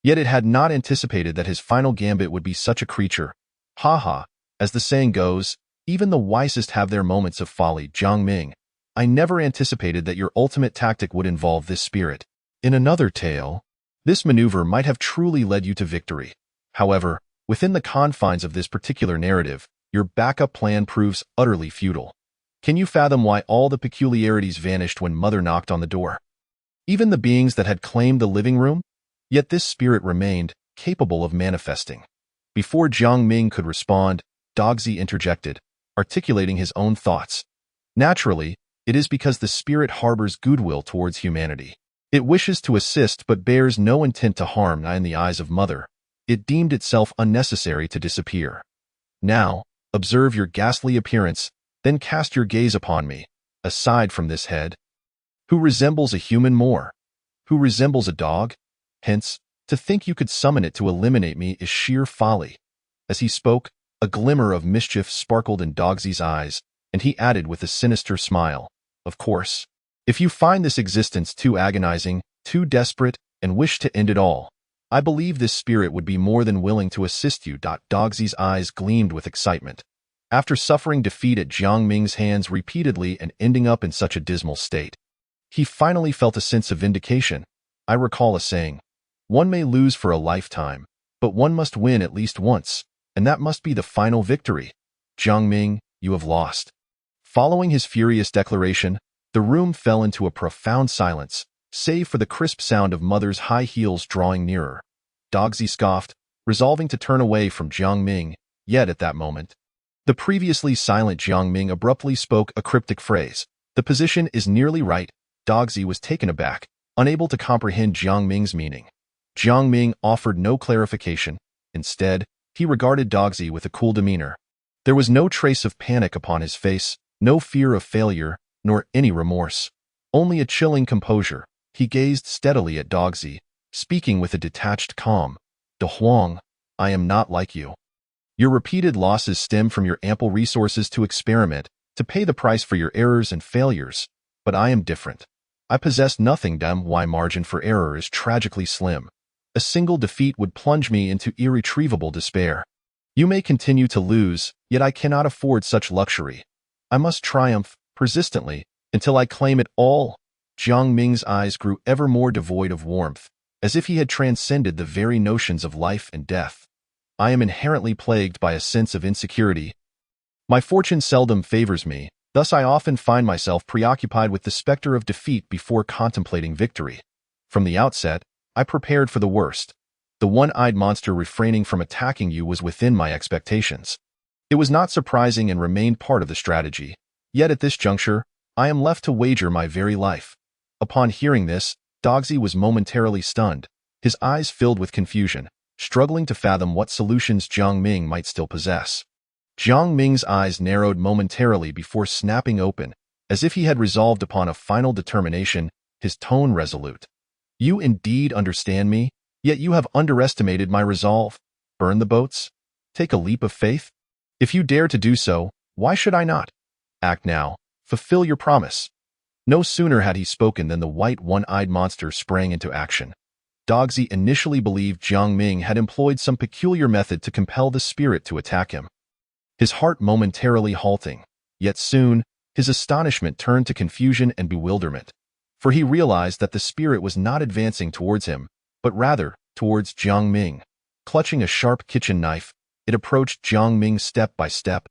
Yet it had not anticipated that his final gambit would be such a creature. Ha ha, as the saying goes, even the wisest have their moments of folly. Jiang Ming, I never anticipated that your ultimate tactic would involve this spirit. In another tale, this maneuver might have truly led you to victory. However, within the confines of this particular narrative, your backup plan proves utterly futile. Can you fathom why all the peculiarities vanished when Mother knocked on the door? Even the beings that had claimed the living room? Yet this spirit remained capable of manifesting. Before Jiang Ming could respond, Dogzi interjected, articulating his own thoughts. Naturally, it is because the spirit harbors goodwill towards humanity. It wishes to assist but bears no intent to harm. In the eyes of Mother, it deemed itself unnecessary to disappear. Now, observe your ghastly appearance, then cast your gaze upon me. Aside from this head, who resembles a human more? Who resembles a dog? Hence, to think you could summon it to eliminate me is sheer folly." As he spoke, a glimmer of mischief sparkled in Dogzi's eyes, and he added with a sinister smile, "Of course, if you find this existence too agonizing, too desperate, and wish to end it all, I believe this spirit would be more than willing to assist you." Dogzi's eyes gleamed with excitement. After suffering defeat at Jiang Ming's hands repeatedly and ending up in such a dismal state, he finally felt a sense of vindication. I recall a saying, "One may lose for a lifetime, but one must win at least once, and that must be the final victory. Jiang Ming, you have lost." Following his furious declaration, the room fell into a profound silence, save for the crisp sound of Mother's high heels drawing nearer. Dogzi scoffed, resolving to turn away from Jiang Ming, yet at that moment, the previously silent Jiang Ming abruptly spoke a cryptic phrase. "The position is nearly right." Dogzi was taken aback, unable to comprehend Jiang Ming's meaning. Jiang Ming offered no clarification. Instead, he regarded Dogzi with a cool demeanor. There was no trace of panic upon his face, no fear of failure, nor any remorse. Only a chilling composure. He gazed steadily at Dogzi, speaking with a detached calm. "De Huang, I am not like you. Your repeated losses stem from your ample resources to experiment, to pay the price for your errors and failures. But I am different. I possess nothing. My margin for error is tragically slim. A single defeat would plunge me into irretrievable despair. You may continue to lose, yet I cannot afford such luxury. I must triumph, persistently, until I claim it all." Jiang Ming's eyes grew ever more devoid of warmth, as if he had transcended the very notions of life and death. "I am inherently plagued by a sense of insecurity. My fortune seldom favors me, thus I often find myself preoccupied with the specter of defeat before contemplating victory. From the outset, I prepared for the worst. The one-eyed monster refraining from attacking you was within my expectations. It was not surprising and remained part of the strategy. Yet at this juncture, I am left to wager my very life." Upon hearing this, Dogzi was momentarily stunned, his eyes filled with confusion, struggling to fathom what solutions Jiang Ming might still possess. Jiang Ming's eyes narrowed momentarily before snapping open, as if he had resolved upon a final determination, his tone resolute. "You indeed understand me, yet you have underestimated my resolve. Burn the boats? Take a leap of faith? If you dare to do so, why should I not? Act now. Fulfill your promise." No sooner had he spoken than the white one-eyed monster sprang into action. Dogzi initially believed Jiang Ming had employed some peculiar method to compel the spirit to attack him, his heart momentarily halting. Yet soon, his astonishment turned to confusion and bewilderment, for he realized that the spirit was not advancing towards him, but rather towards Jiang Ming. Clutching a sharp kitchen knife, it approached Jiang Ming step by step.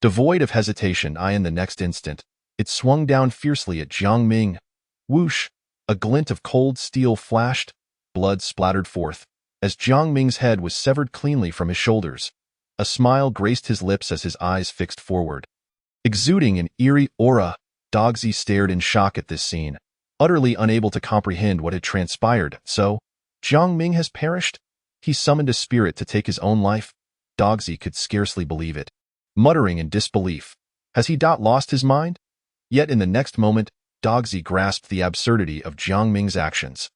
Devoid of hesitation, in the next instant, it swung down fiercely at Jiang Ming. Whoosh! A glint of cold steel flashed, blood splattered forth, as Jiang Ming's head was severed cleanly from his shoulders. A smile graced his lips as his eyes fixed forward. Exuding an eerie aura, Dogsy stared in shock at this scene, utterly unable to comprehend what had transpired. So, Jiang Ming has perished? He summoned a spirit to take his own life? Dogsy could scarcely believe it. Muttering in disbelief, has he lost his mind? Yet in the next moment, Dogsy grasped the absurdity of Jiang Ming's actions.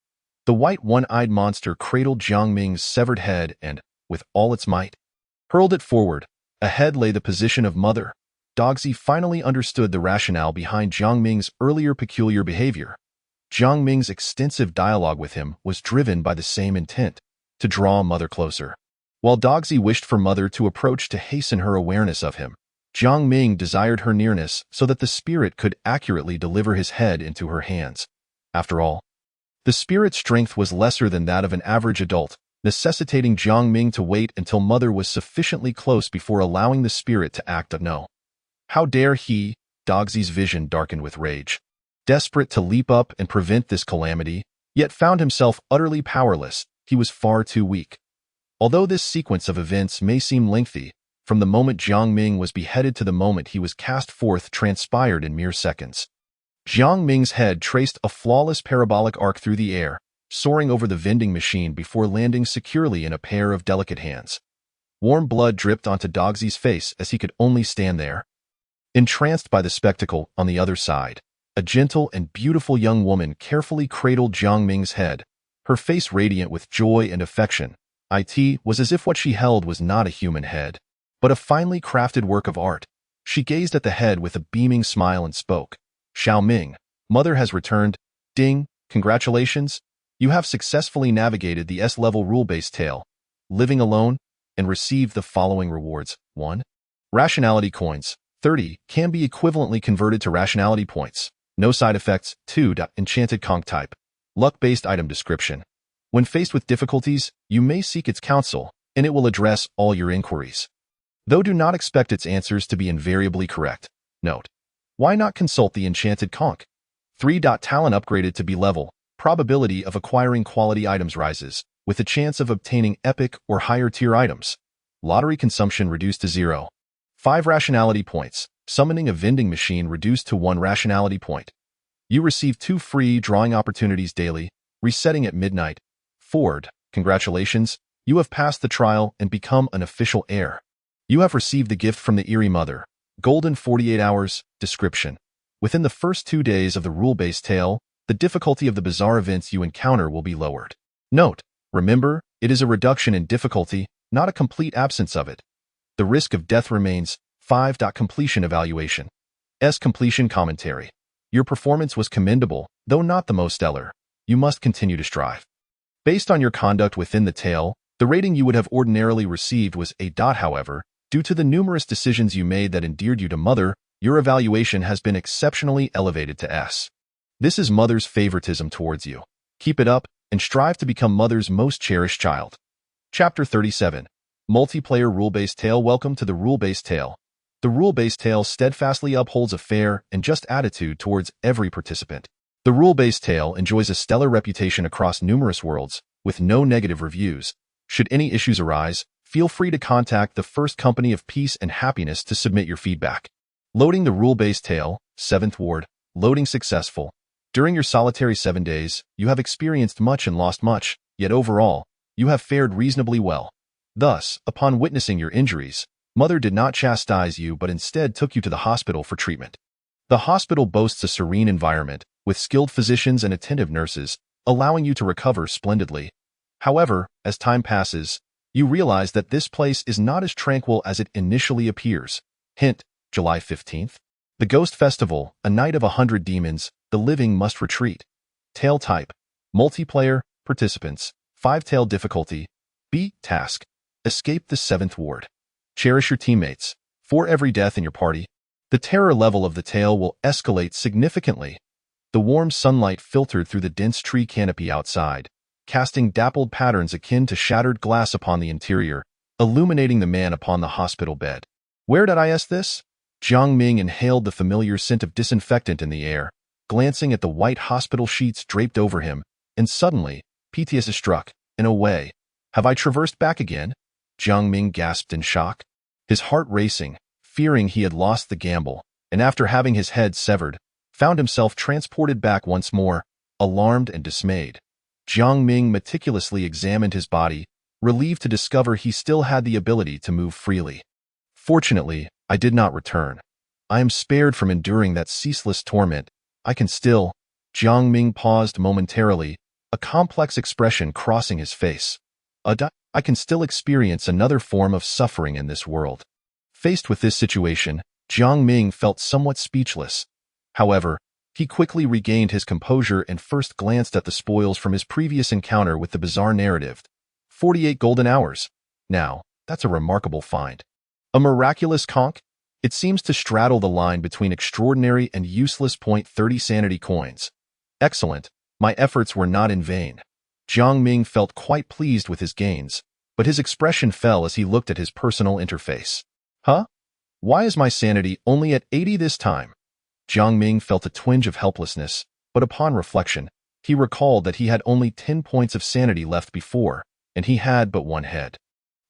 The white one-eyed monster cradled Jiang Ming's severed head and, with all its might, hurled it forward. Ahead lay the position of mother. Dogsy finally understood the rationale behind Jiang Ming's earlier peculiar behavior. Jiang Ming's extensive dialogue with him was driven by the same intent, to draw mother closer. While Dogsy wished for mother to approach to hasten her awareness of him, Jiang Ming desired her nearness so that the spirit could accurately deliver his head into her hands. After all, the spirit's strength was lesser than that of an average adult, necessitating Jiang Ming to wait until mother was sufficiently close before allowing the spirit to act. No. How dare he? Dogsy's vision darkened with rage. Desperate to leap up and prevent this calamity, yet found himself utterly powerless. He was far too weak. Although this sequence of events may seem lengthy, from the moment Jiang Ming was beheaded to the moment he was cast forth transpired in mere seconds. Jiang Ming's head traced a flawless parabolic arc through the air, soaring over the vending machine before landing securely in a pair of delicate hands. Warm blood dripped onto Dogsy's face as he could only stand there. Entranced by the spectacle, on the other side, a gentle and beautiful young woman carefully cradled Jiang Ming's head, her face radiant with joy and affection. It was as if what she held was not a human head, but a finely crafted work of art. She gazed at the head with a beaming smile and spoke. Xiao Ming, mother has returned. Ding, congratulations. You have successfully navigated the S-level rule-based tale, living alone, and received the following rewards. 1. Rationality coins, 30, can be equivalently converted to rationality points. No side effects. 2. Enchanted conch type. Luck-based item description. When faced with difficulties, you may seek its counsel, and it will address all your inquiries. Though do not expect its answers to be invariably correct. Note. Why not consult the enchanted conch? 3. Talent upgraded to B-level. Probability of acquiring quality items rises, with a chance of obtaining epic or higher tier items. Lottery consumption reduced to 0. 5 rationality points. Summoning a vending machine reduced to 1 rationality point. You receive 2 free drawing opportunities daily, resetting at midnight. 4. Congratulations, you have passed the trial and become an official heir. You have received the gift from the Eerie Mother. Golden 48 hours. Description. Within the first 2 days of the rule-based tale, the difficulty of the bizarre events you encounter will be lowered. Note, remember, it is a reduction in difficulty, not a complete absence of it. The risk of death remains. 5. Completion evaluation. Completion commentary. Your performance was commendable, though not the most stellar. You must continue to strive. Based on your conduct within the tale, the rating you would have ordinarily received was A. However, due to the numerous decisions you made that endeared you to Mother, your evaluation has been exceptionally elevated to S. This is Mother's favoritism towards you. Keep it up, and strive to become Mother's most cherished child. Chapter 37. Multiplayer Rule-Based Tale. Welcome to the Rule-Based Tale. The rule-based tale steadfastly upholds a fair and just attitude towards every participant. The rule-based tale enjoys a stellar reputation across numerous worlds, with no negative reviews. Should any issues arise, feel free to contact the First Company of Peace and Happiness to submit your feedback. Loading the rule-based tale, 7th Ward, loading successful. During your solitary 7 days, you have experienced much and lost much, yet overall, you have fared reasonably well. Thus, upon witnessing your injuries, Mother did not chastise you but instead took you to the hospital for treatment. The hospital boasts a serene environment, with skilled physicians and attentive nurses, allowing you to recover splendidly. However, as time passes, you realize that this place is not as tranquil as it initially appears. Hint, July 15th. The Ghost Festival, a night of 100 demons, the living must retreat. Tale type. Multiplayer, participants. 5-tail difficulty. B. Task. Escape the 7th Ward. Cherish your teammates. For every death in your party, the terror level of the tale will escalate significantly. The warm sunlight filtered through the dense tree canopy outside, casting dappled patterns akin to shattered glass upon the interior, illuminating the man upon the hospital bed. Where did I ask this? Jiang Ming inhaled the familiar scent of disinfectant in the air, glancing at the white hospital sheets draped over him, and suddenly, PTSD struck. In a way, have I traversed back again? Jiang Ming gasped in shock, his heart racing, fearing he had lost the gamble, and after having his head severed, found himself transported back once more, alarmed and dismayed. Jiang Ming meticulously examined his body, relieved to discover he still had the ability to move freely. Fortunately, I did not return. I am spared from enduring that ceaseless torment. I can still— Jiang Ming paused momentarily, a complex expression crossing his face. I can still experience another form of suffering in this world. Faced with this situation, Jiang Ming felt somewhat speechless. However, he quickly regained his composure and first glanced at the spoils from his previous encounter with the bizarre narrative. 48 golden hours. Now, that's a remarkable find. A miraculous conch? It seems to straddle the line between extraordinary and useless. 30 sanity coins. Excellent. My efforts were not in vain. Jiang Ming felt quite pleased with his gains, but his expression fell as he looked at his personal interface. Huh? Why is my sanity only at 80 this time? Jiang Ming felt a twinge of helplessness, but upon reflection, he recalled that he had only 10 points of sanity left before, and he had but one head.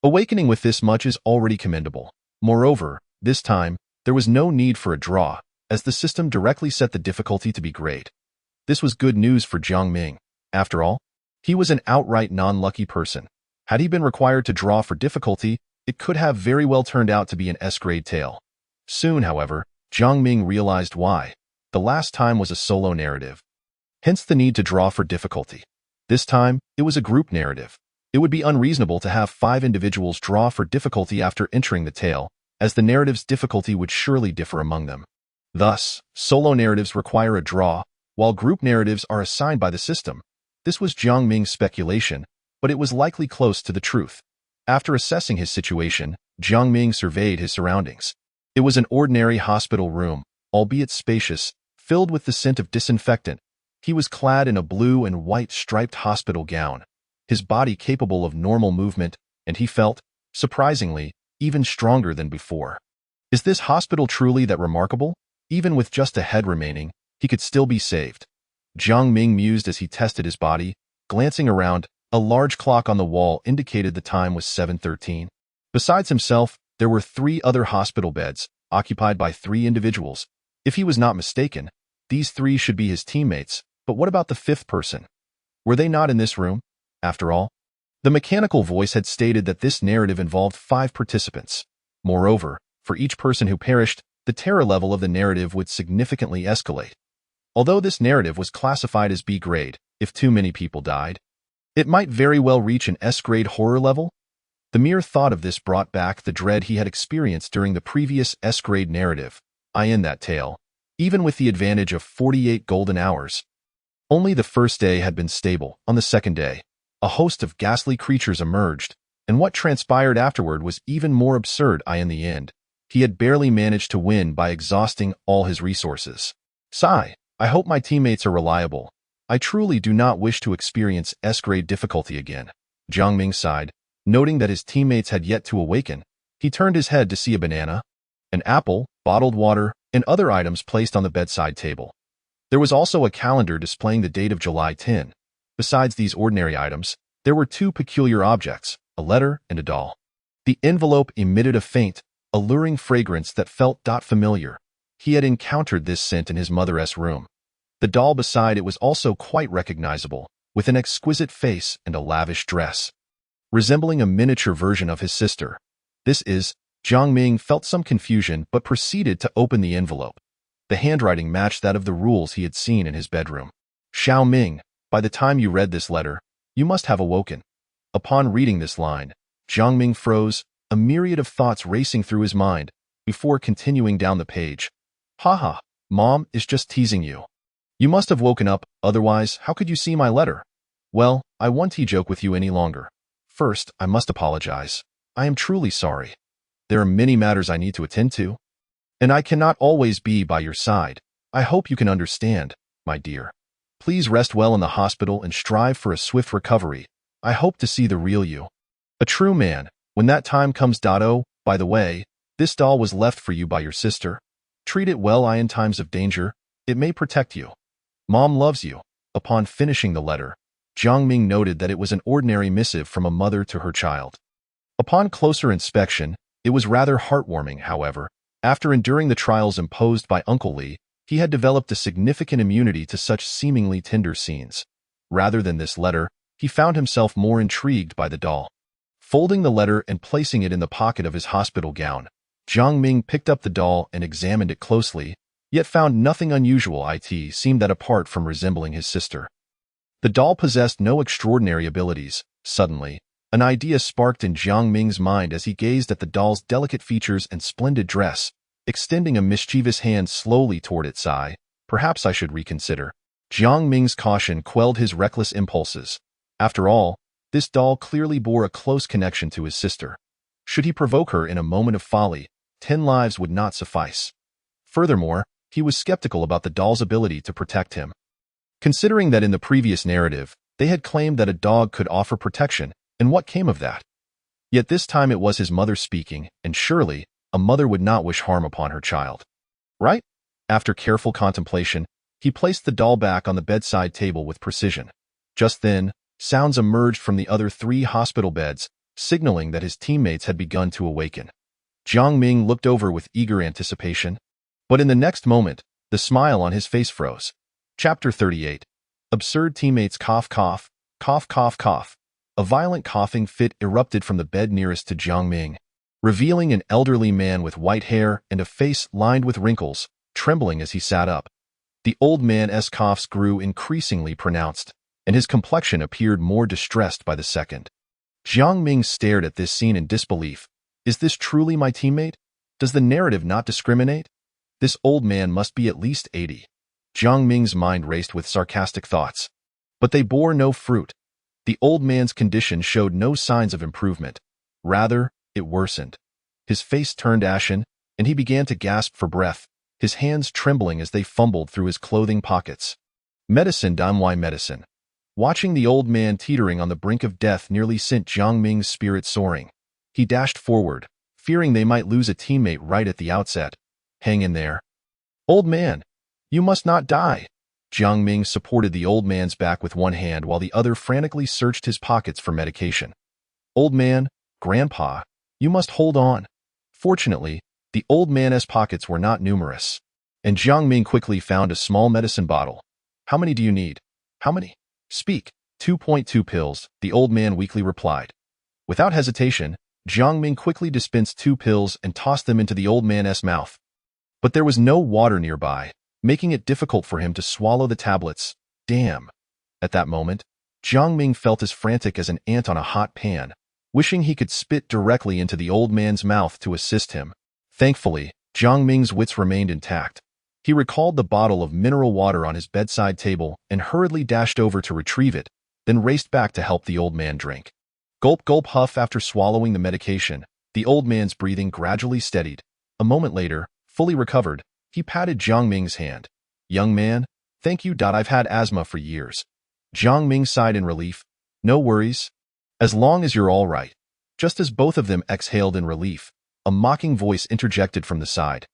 Awakening with this much is already commendable. Moreover, this time, there was no need for a draw, as the system directly set the difficulty to be great. This was good news for Jiang Ming. After all, he was an outright non-lucky person. Had he been required to draw for difficulty, it could have very well turned out to be an S-grade tale. Soon, however, Jiang Ming realized why. The last time was a solo narrative. Hence the need to draw for difficulty. This time, it was a group narrative. It would be unreasonable to have 5 individuals draw for difficulty after entering the tale, as the narrative's difficulty would surely differ among them. Thus, solo narratives require a draw, while group narratives are assigned by the system. This was Jiang Ming's speculation, but it was likely close to the truth. After assessing his situation, Jiang Ming surveyed his surroundings. It was an ordinary hospital room, albeit spacious, filled with the scent of disinfectant. He was clad in a blue and white striped hospital gown, his body capable of normal movement, and he felt, surprisingly, even stronger than before. Is this hospital truly that remarkable? Even with just a head remaining, he could still be saved. Jiang Ming mused as he tested his body. Glancing around, a large clock on the wall indicated the time was 7:13. Besides himself, there were 3 other hospital beds, occupied by 3 individuals. If he was not mistaken, these 3 should be his teammates, but what about the 5th person? Were they not in this room? After all, the mechanical voice had stated that this narrative involved 5 participants. Moreover, for each person who perished, the terror level of the narrative would significantly escalate. Although this narrative was classified as B grade, if too many people died, it might very well reach an S grade horror level. The mere thought of this brought back the dread he had experienced during the previous S grade narrative. I end that tale, even with the advantage of 48 golden hours. Only the first day had been stable. On the second day, a host of ghastly creatures emerged, and what transpired afterward was even more absurd. In the end, he had barely managed to win by exhausting all his resources. Sigh. I hope my teammates are reliable. I truly do not wish to experience S-grade difficulty again. Jiang Ming sighed, noting that his teammates had yet to awaken. He turned his head to see a banana, an apple, bottled water, and other items placed on the bedside table. There was also a calendar displaying the date of July 10. Besides these ordinary items, there were 2 peculiar objects, a letter and a doll. The envelope emitted a faint, alluring fragrance that felt familiar. He had encountered this scent in his mother's room. The doll beside it was also quite recognizable, with an exquisite face and a lavish dress, resembling a miniature version of his sister. Jiang Ming felt some confusion but proceeded to open the envelope. The handwriting matched that of the rules he had seen in his bedroom. Xiao Ming, by the time you read this letter, you must have awoken. Upon reading this line, Jiang Ming froze, a myriad of thoughts racing through his mind, before continuing down the page. Haha, Mom is just teasing you. You must have woken up, otherwise how could you see my letter? Well, I won't joke with you any longer. First, I must apologize. I am truly sorry. There are many matters I need to attend to, and I cannot always be by your side. I hope you can understand, my dear. Please rest well in the hospital and strive for a swift recovery. I hope to see the real you. A true man. When that time comes. Oh, by the way, this doll was left for you by your sister. Treat it well. In times of danger, it may protect you. Mom loves you. Upon finishing the letter, Jiang Ming noted that it was an ordinary missive from a mother to her child. Upon closer inspection, it was rather heartwarming, however. After enduring the trials imposed by Uncle Li, he had developed a significant immunity to such seemingly tender scenes. Rather than this letter, he found himself more intrigued by the doll. Folding the letter and placing it in the pocket of his hospital gown, Jiang Ming picked up the doll and examined it closely, yet found nothing unusual. It seemed that apart from resembling his sister, the doll possessed no extraordinary abilities. Suddenly, an idea sparked in Jiang Ming's mind as he gazed at the doll's delicate features and splendid dress. Extending a mischievous hand slowly toward its eye, perhaps I should reconsider. Jiang Ming's caution quelled his reckless impulses. After all, this doll clearly bore a close connection to his sister. Should he provoke her in a moment of folly, 10 lives would not suffice. Furthermore, he was skeptical about the doll's ability to protect him. Considering that in the previous narrative, they had claimed that a dog could offer protection, and what came of that? Yet this time it was his mother speaking, and surely, a mother would not wish harm upon her child. Right? After careful contemplation, he placed the doll back on the bedside table with precision. Just then, sounds emerged from the other 3 hospital beds, signaling that his teammates had begun to awaken. Jiang Ming looked over with eager anticipation. But in the next moment, the smile on his face froze. Chapter 38. Absurd teammates. Cough, cough, cough, cough, cough. A violent coughing fit erupted from the bed nearest to Jiang Ming, revealing an elderly man with white hair and a face lined with wrinkles, trembling as he sat up. The old man's coughs grew increasingly pronounced, and his complexion appeared more distressed by the second. Jiang Ming stared at this scene in disbelief. Is this truly my teammate? Does the narrative not discriminate? This old man must be at least 80. Jiang Ming's mind raced with sarcastic thoughts. But they bore no fruit. The old man's condition showed no signs of improvement. Rather, it worsened. His face turned ashen, and he began to gasp for breath, his hands trembling as they fumbled through his clothing pockets. Medicine, damn why medicine. Watching the old man teetering on the brink of death nearly sent Jiang Ming's spirit soaring. He dashed forward, fearing they might lose a teammate right at the outset. Hang in there. Old man, you must not die. Jiang Ming supported the old man's back with one hand while the other frantically searched his pockets for medication. Old man, Grandpa, you must hold on. Fortunately, the old man's pockets were not numerous, and Jiang Ming quickly found a small medicine bottle. How many do you need? How many? Speak. 2.2 pills, the old man weakly replied. Without hesitation, Jiang Ming quickly dispensed 2 pills and tossed them into the old man's mouth. But there was no water nearby, making it difficult for him to swallow the tablets. Damn. At that moment, Jiang Ming felt as frantic as an ant on a hot pan, wishing he could spit directly into the old man's mouth to assist him. Thankfully, Jiang Ming's wits remained intact. He recalled the bottle of mineral water on his bedside table and hurriedly dashed over to retrieve it, then raced back to help the old man drink. Gulp, gulp, huff. After swallowing the medication, the old man's breathing gradually steadied. A moment later, fully recovered, he patted Jiang Ming's hand. Young man, thank you. I've had asthma for years. Jiang Ming sighed in relief. No worries. As long as you're all right. Just as both of them exhaled in relief, a mocking voice interjected from the side.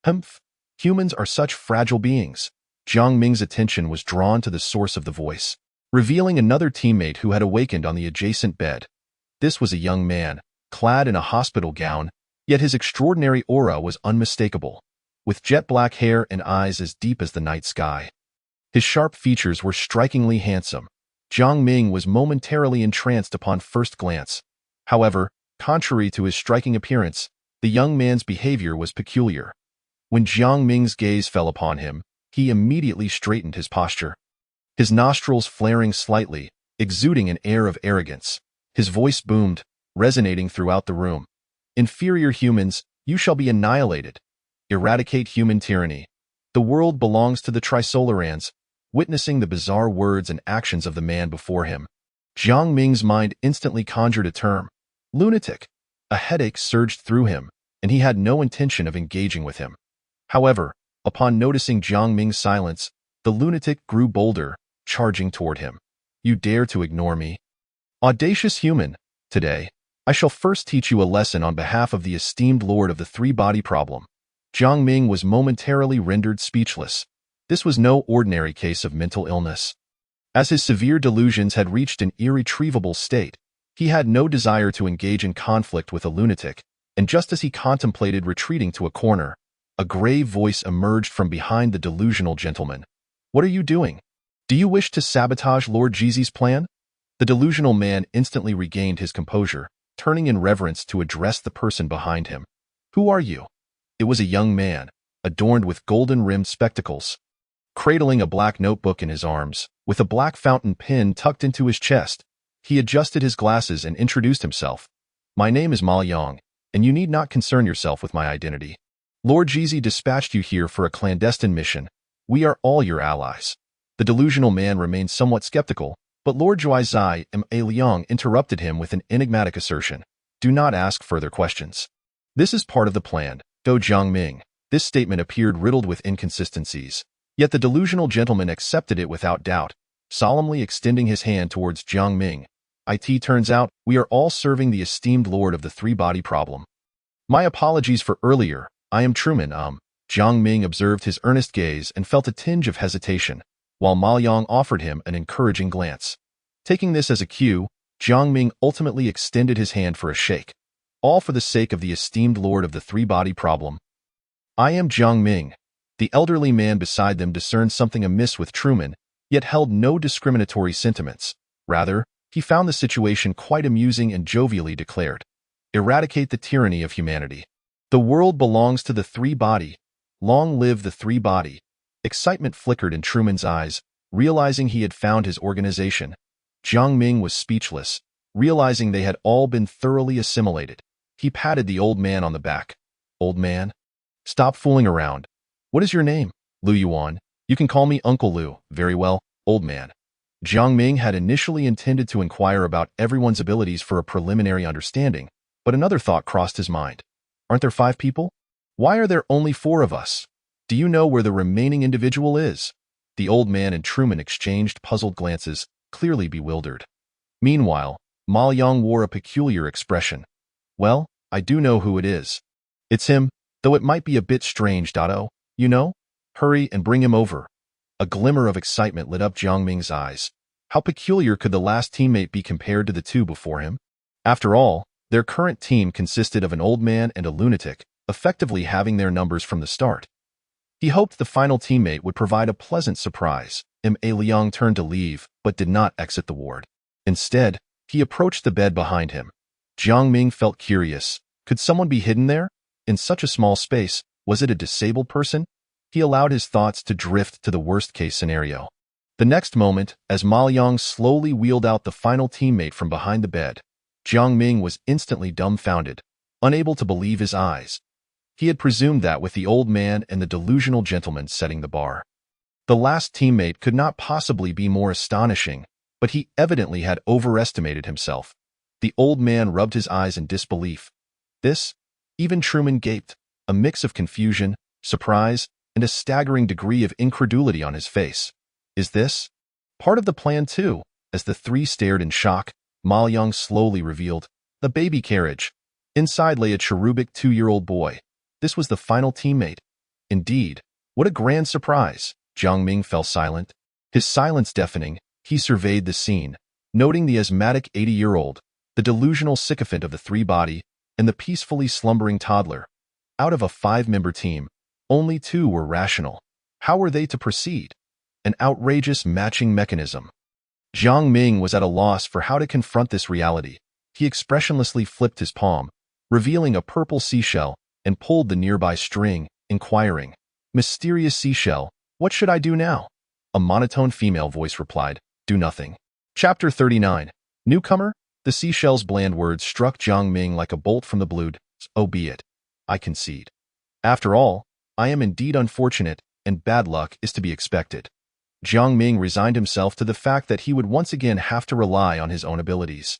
Humph. Humans are such fragile beings. Jiang Ming's attention was drawn to the source of the voice, revealing another teammate who had awakened on the adjacent bed. This was a young man, clad in a hospital gown, yet his extraordinary aura was unmistakable, with jet black hair and eyes as deep as the night sky. His sharp features were strikingly handsome. Jiang Ming was momentarily entranced upon first glance. However, contrary to his striking appearance, the young man's behavior was peculiar. When Jiang Ming's gaze fell upon him, he immediately straightened his posture, his nostrils flaring slightly, exuding an air of arrogance. His voice boomed, resonating throughout the room. Inferior humans, you shall be annihilated. Eradicate human tyranny. The world belongs to the Trisolarans. Witnessing the bizarre words and actions of the man before him, Jiang Ming's mind instantly conjured a term. Lunatic. A headache surged through him, and he had no intention of engaging with him. However, upon noticing Jiang Ming's silence, the lunatic grew bolder, charging toward him. You dare to ignore me? Audacious human, today, I shall first teach you a lesson on behalf of the esteemed lord of the three-body problem. Jiang Ming was momentarily rendered speechless. This was no ordinary case of mental illness. As his severe delusions had reached an irretrievable state, he had no desire to engage in conflict with a lunatic, and just as he contemplated retreating to a corner, a grave voice emerged from behind the delusional gentleman. What are you doing? Do you wish to sabotage Lord Jizi's plan? The delusional man instantly regained his composure, turning in reverence to address the person behind him. Who are you? It was a young man, adorned with golden-rimmed spectacles. Cradling a black notebook in his arms, with a black fountain pen tucked into his chest, he adjusted his glasses and introduced himself. My name is Ma Yang, and you need not concern yourself with my identity. Lord Jizi dispatched you here for a clandestine mission. We are all your allies. The delusional man remained somewhat skeptical, but Lord Zhuai M.A. Liang interrupted him with an enigmatic assertion. Do not ask further questions. This is part of the plan, Go Jiang Ming. This statement appeared riddled with inconsistencies, yet the delusional gentleman accepted it without doubt, solemnly extending his hand towards Jiang Ming. It turns out, we are all serving the esteemed lord of the three-body problem. My apologies for earlier, I am Truman, Jiang Ming observed his earnest gaze and felt a tinge of hesitation, while Ma Yang offered him an encouraging glance. Taking this as a cue, Jiang Ming ultimately extended his hand for a shake, all for the sake of the esteemed lord of the three-body problem. I am Jiang Ming. The elderly man beside them discerned something amiss with Truman, yet held no discriminatory sentiments. Rather, he found the situation quite amusing and jovially declared, Eradicate the tyranny of humanity. The world belongs to the three-body. Long live the three-body. Excitement flickered in Truman's eyes, realizing he had found his organization. Jiang Ming was speechless, realizing they had all been thoroughly assimilated. He patted the old man on the back. Old man? Stop fooling around. What is your name? Lu Yuan. You can call me Uncle Lu. Very well, old man. Jiang Ming had initially intended to inquire about everyone's abilities for a preliminary understanding, but another thought crossed his mind. Aren't there 5 people? Why are there only 4 of us? Do you know where the remaining individual is? The old man and Truman exchanged puzzled glances, clearly bewildered. Meanwhile, Ma Yang wore a peculiar expression. Well, I do know who it is. It's him, though it might be a bit strange, Dotto. You know? Hurry and bring him over. A glimmer of excitement lit up Jiang Ming's eyes. How peculiar could the last teammate be compared to the 2 before him? After all, their current team consisted of an old man and a lunatic, effectively having their numbers from the start. He hoped the final teammate would provide a pleasant surprise. M.A. Liang turned to leave, but did not exit the ward. Instead, he approached the bed behind him. Jiang Ming felt curious. Could someone be hidden there? In such a small space, was it a disabled person? He allowed his thoughts to drift to the worst-case scenario. The next moment, as Ma Yang slowly wheeled out the final teammate from behind the bed, Jiang Ming was instantly dumbfounded, unable to believe his eyes. He had presumed that with the old man and the delusional gentleman setting the bar. The last teammate could not possibly be more astonishing, but he evidently had overestimated himself. The old man rubbed his eyes in disbelief. This? Even Truman gaped, a mix of confusion, surprise, and a staggering degree of incredulity on his face. Is this part of the plan too? As the 3 stared in shock, Ma Yang slowly revealed the baby carriage. Inside lay a cherubic 2-year-old boy. This was the final teammate. Indeed, what a grand surprise. Jiang Ming fell silent. His silence deafening, he surveyed the scene, noting the asthmatic 80-year-old, the delusional sycophant of the three-body, and the peacefully slumbering toddler. Out of a 5-member team, only 2 were rational. How were they to proceed? An outrageous matching mechanism. Jiang Ming was at a loss for how to confront this reality. He expressionlessly flipped his palm, revealing a purple seashell, and pulled the nearby string, inquiring, Mysterious seashell, what should I do now? A monotone female voice replied, Do nothing. Chapter 39. Newcomer? The seashell's bland words struck Jiang Ming like a bolt from the blue. Oh, be it. I concede. After all, I am indeed unfortunate, and bad luck is to be expected. Jiang Ming resigned himself to the fact that he would once again have to rely on his own abilities.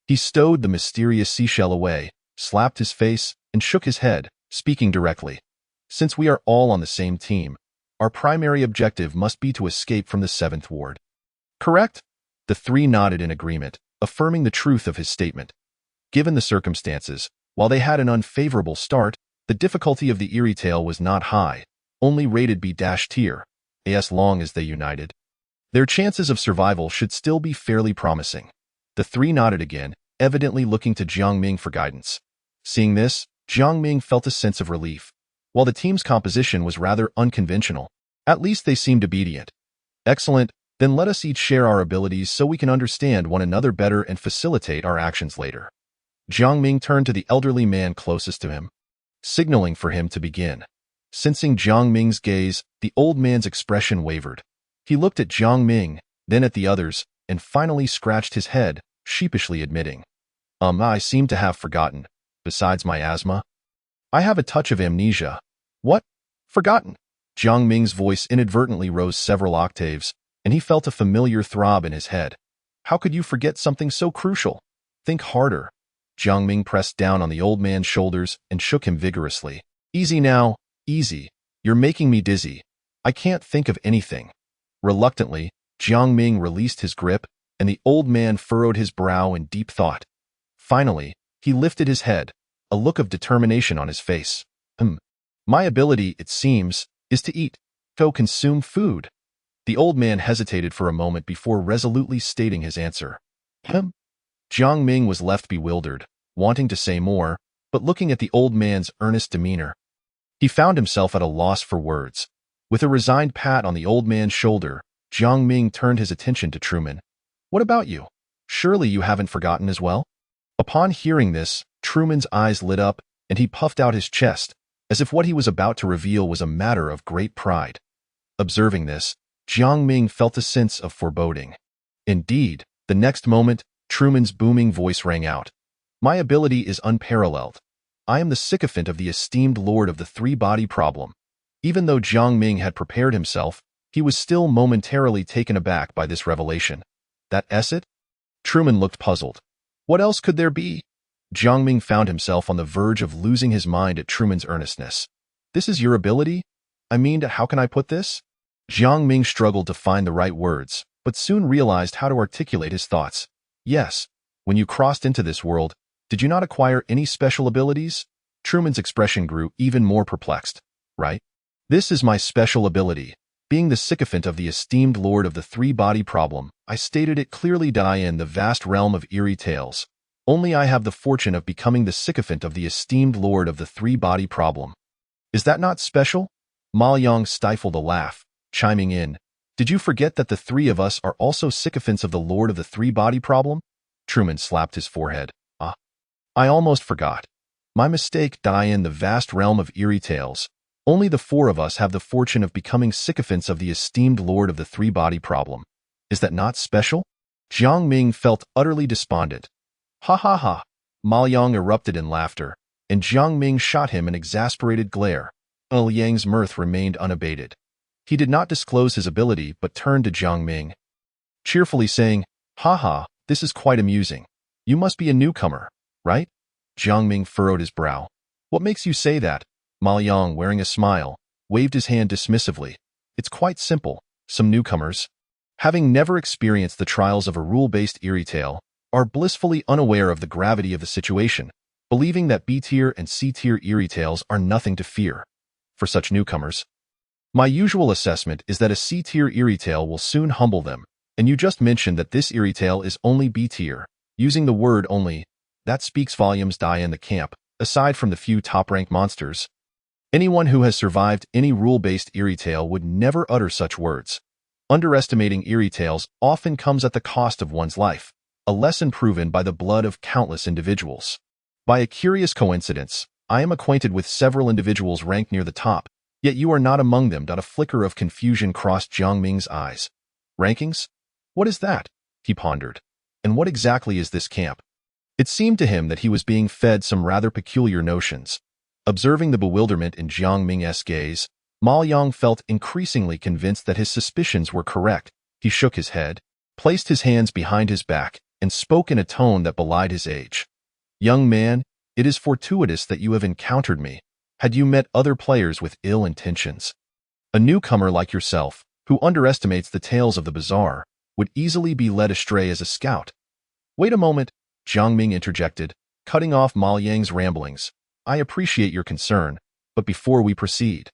He stowed the mysterious seashell away, slapped his face, and shook his head, speaking directly. Since we are all on the same team, our primary objective must be to escape from the 7th ward. Correct? The three nodded in agreement, affirming the truth of his statement. Given the circumstances, while they had an unfavorable start, the difficulty of the Eerie Tale was not high, only rated B-tier, as long as they united. Their chances of survival should still be fairly promising. The three nodded again, evidently looking to Jiang Ming for guidance. Seeing this, Jiang Ming felt a sense of relief. While the team's composition was rather unconventional, at least they seemed obedient. Excellent, then let us each share our abilities so we can understand one another better and facilitate our actions later. Jiang Ming turned to the elderly man closest to him, signaling for him to begin. Sensing Jiang Ming's gaze, the old man's expression wavered. He looked at Jiang Ming, then at the others, and finally scratched his head, sheepishly admitting, I seem to have forgotten. Besides my asthma, I have a touch of amnesia. What? Forgotten? Jiang Ming's voice inadvertently rose several octaves, and he felt a familiar throb in his head. How could you forget something so crucial? Think harder. Jiang Ming pressed down on the old man's shoulders and shook him vigorously. Easy now, easy. You're making me dizzy. I can't think of anything. Reluctantly, Jiang Ming released his grip, and the old man furrowed his brow in deep thought. Finally, he lifted his head, a look of determination on his face. My ability, it seems, is to eat, to consume food. The old man hesitated for a moment before resolutely stating his answer. Jiang Ming was left bewildered, wanting to say more, but looking at the old man's earnest demeanor. He found himself at a loss for words. With a resigned pat on the old man's shoulder, Jiang Ming turned his attention to Truman. What about you? Surely you haven't forgotten as well? Upon hearing this, Truman's eyes lit up, and he puffed out his chest, as if what he was about to reveal was a matter of great pride. Observing this, Jiang Ming felt a sense of foreboding. Indeed, the next moment, Truman's booming voice rang out. My ability is unparalleled. I am the sycophant of the esteemed lord of the three-body problem. Even though Jiang Ming had prepared himself, he was still momentarily taken aback by this revelation. That's it? Truman looked puzzled. What else could there be? Jiang Ming found himself on the verge of losing his mind at Truman's earnestness. This is your ability? I mean, how can I put this? Jiang Ming struggled to find the right words, but soon realized how to articulate his thoughts. Yes, when you crossed into this world, did you not acquire any special abilities? Truman's expression grew even more perplexed. Right? This is my special ability. Being the sycophant of the esteemed lord of the three-body problem, I stated it clearly. In the vast realm of eerie tales, only I have the fortune of becoming the sycophant of the esteemed lord of the three-body problem. Is that not special? Ma Yang stifled a laugh, chiming in. Did you forget that the three of us are also sycophants of the lord of the three-body problem? Truman slapped his forehead. I almost forgot. My mistake. In the vast realm of eerie tales, only the four of us have the fortune of becoming sycophants of the esteemed lord of the three-body problem. Is that not special? Jiang Ming felt utterly despondent. Ha ha ha. Ma Yang erupted in laughter, and Jiang Ming shot him an exasperated glare. Yang's mirth remained unabated. He did not disclose his ability but turned to Jiang Ming, cheerfully saying, Ha ha, this is quite amusing. You must be a newcomer, right? Jiang Ming furrowed his brow. What makes you say that? Ma Yang, wearing a smile, waved his hand dismissively. It's quite simple. Some newcomers, having never experienced the trials of a rule-based eerie tale, are blissfully unaware of the gravity of the situation, believing that B-tier and C-tier eerie tales are nothing to fear. For such newcomers, my usual assessment is that a C-tier eerie tale will soon humble them, and you just mentioned that this eerie tale is only B-tier. Using the word only, that speaks volumes. In the camp, aside from the few top-ranked monsters, anyone who has survived any rule-based eerie tale would never utter such words. Underestimating eerie tales often comes at the cost of one's life, a lesson proven by the blood of countless individuals. By a curious coincidence, I am acquainted with several individuals ranked near the top, yet you are not among them. A flicker of confusion crossed Jiang Ming's eyes. Rankings? What is that? He pondered. And what exactly is this camp? It seemed to him that he was being fed some rather peculiar notions. Observing the bewilderment in Jiang Ming's gaze, Ma Yang felt increasingly convinced that his suspicions were correct. He shook his head, placed his hands behind his back, and spoke in a tone that belied his age. Young man, it is fortuitous that you have encountered me. Had you met other players with ill intentions, a newcomer like yourself, who underestimates the tales of the bizarre, would easily be led astray as a scout. Wait a moment, Jiang Ming interjected, cutting off Ma Yang's ramblings. I appreciate your concern, but before we proceed,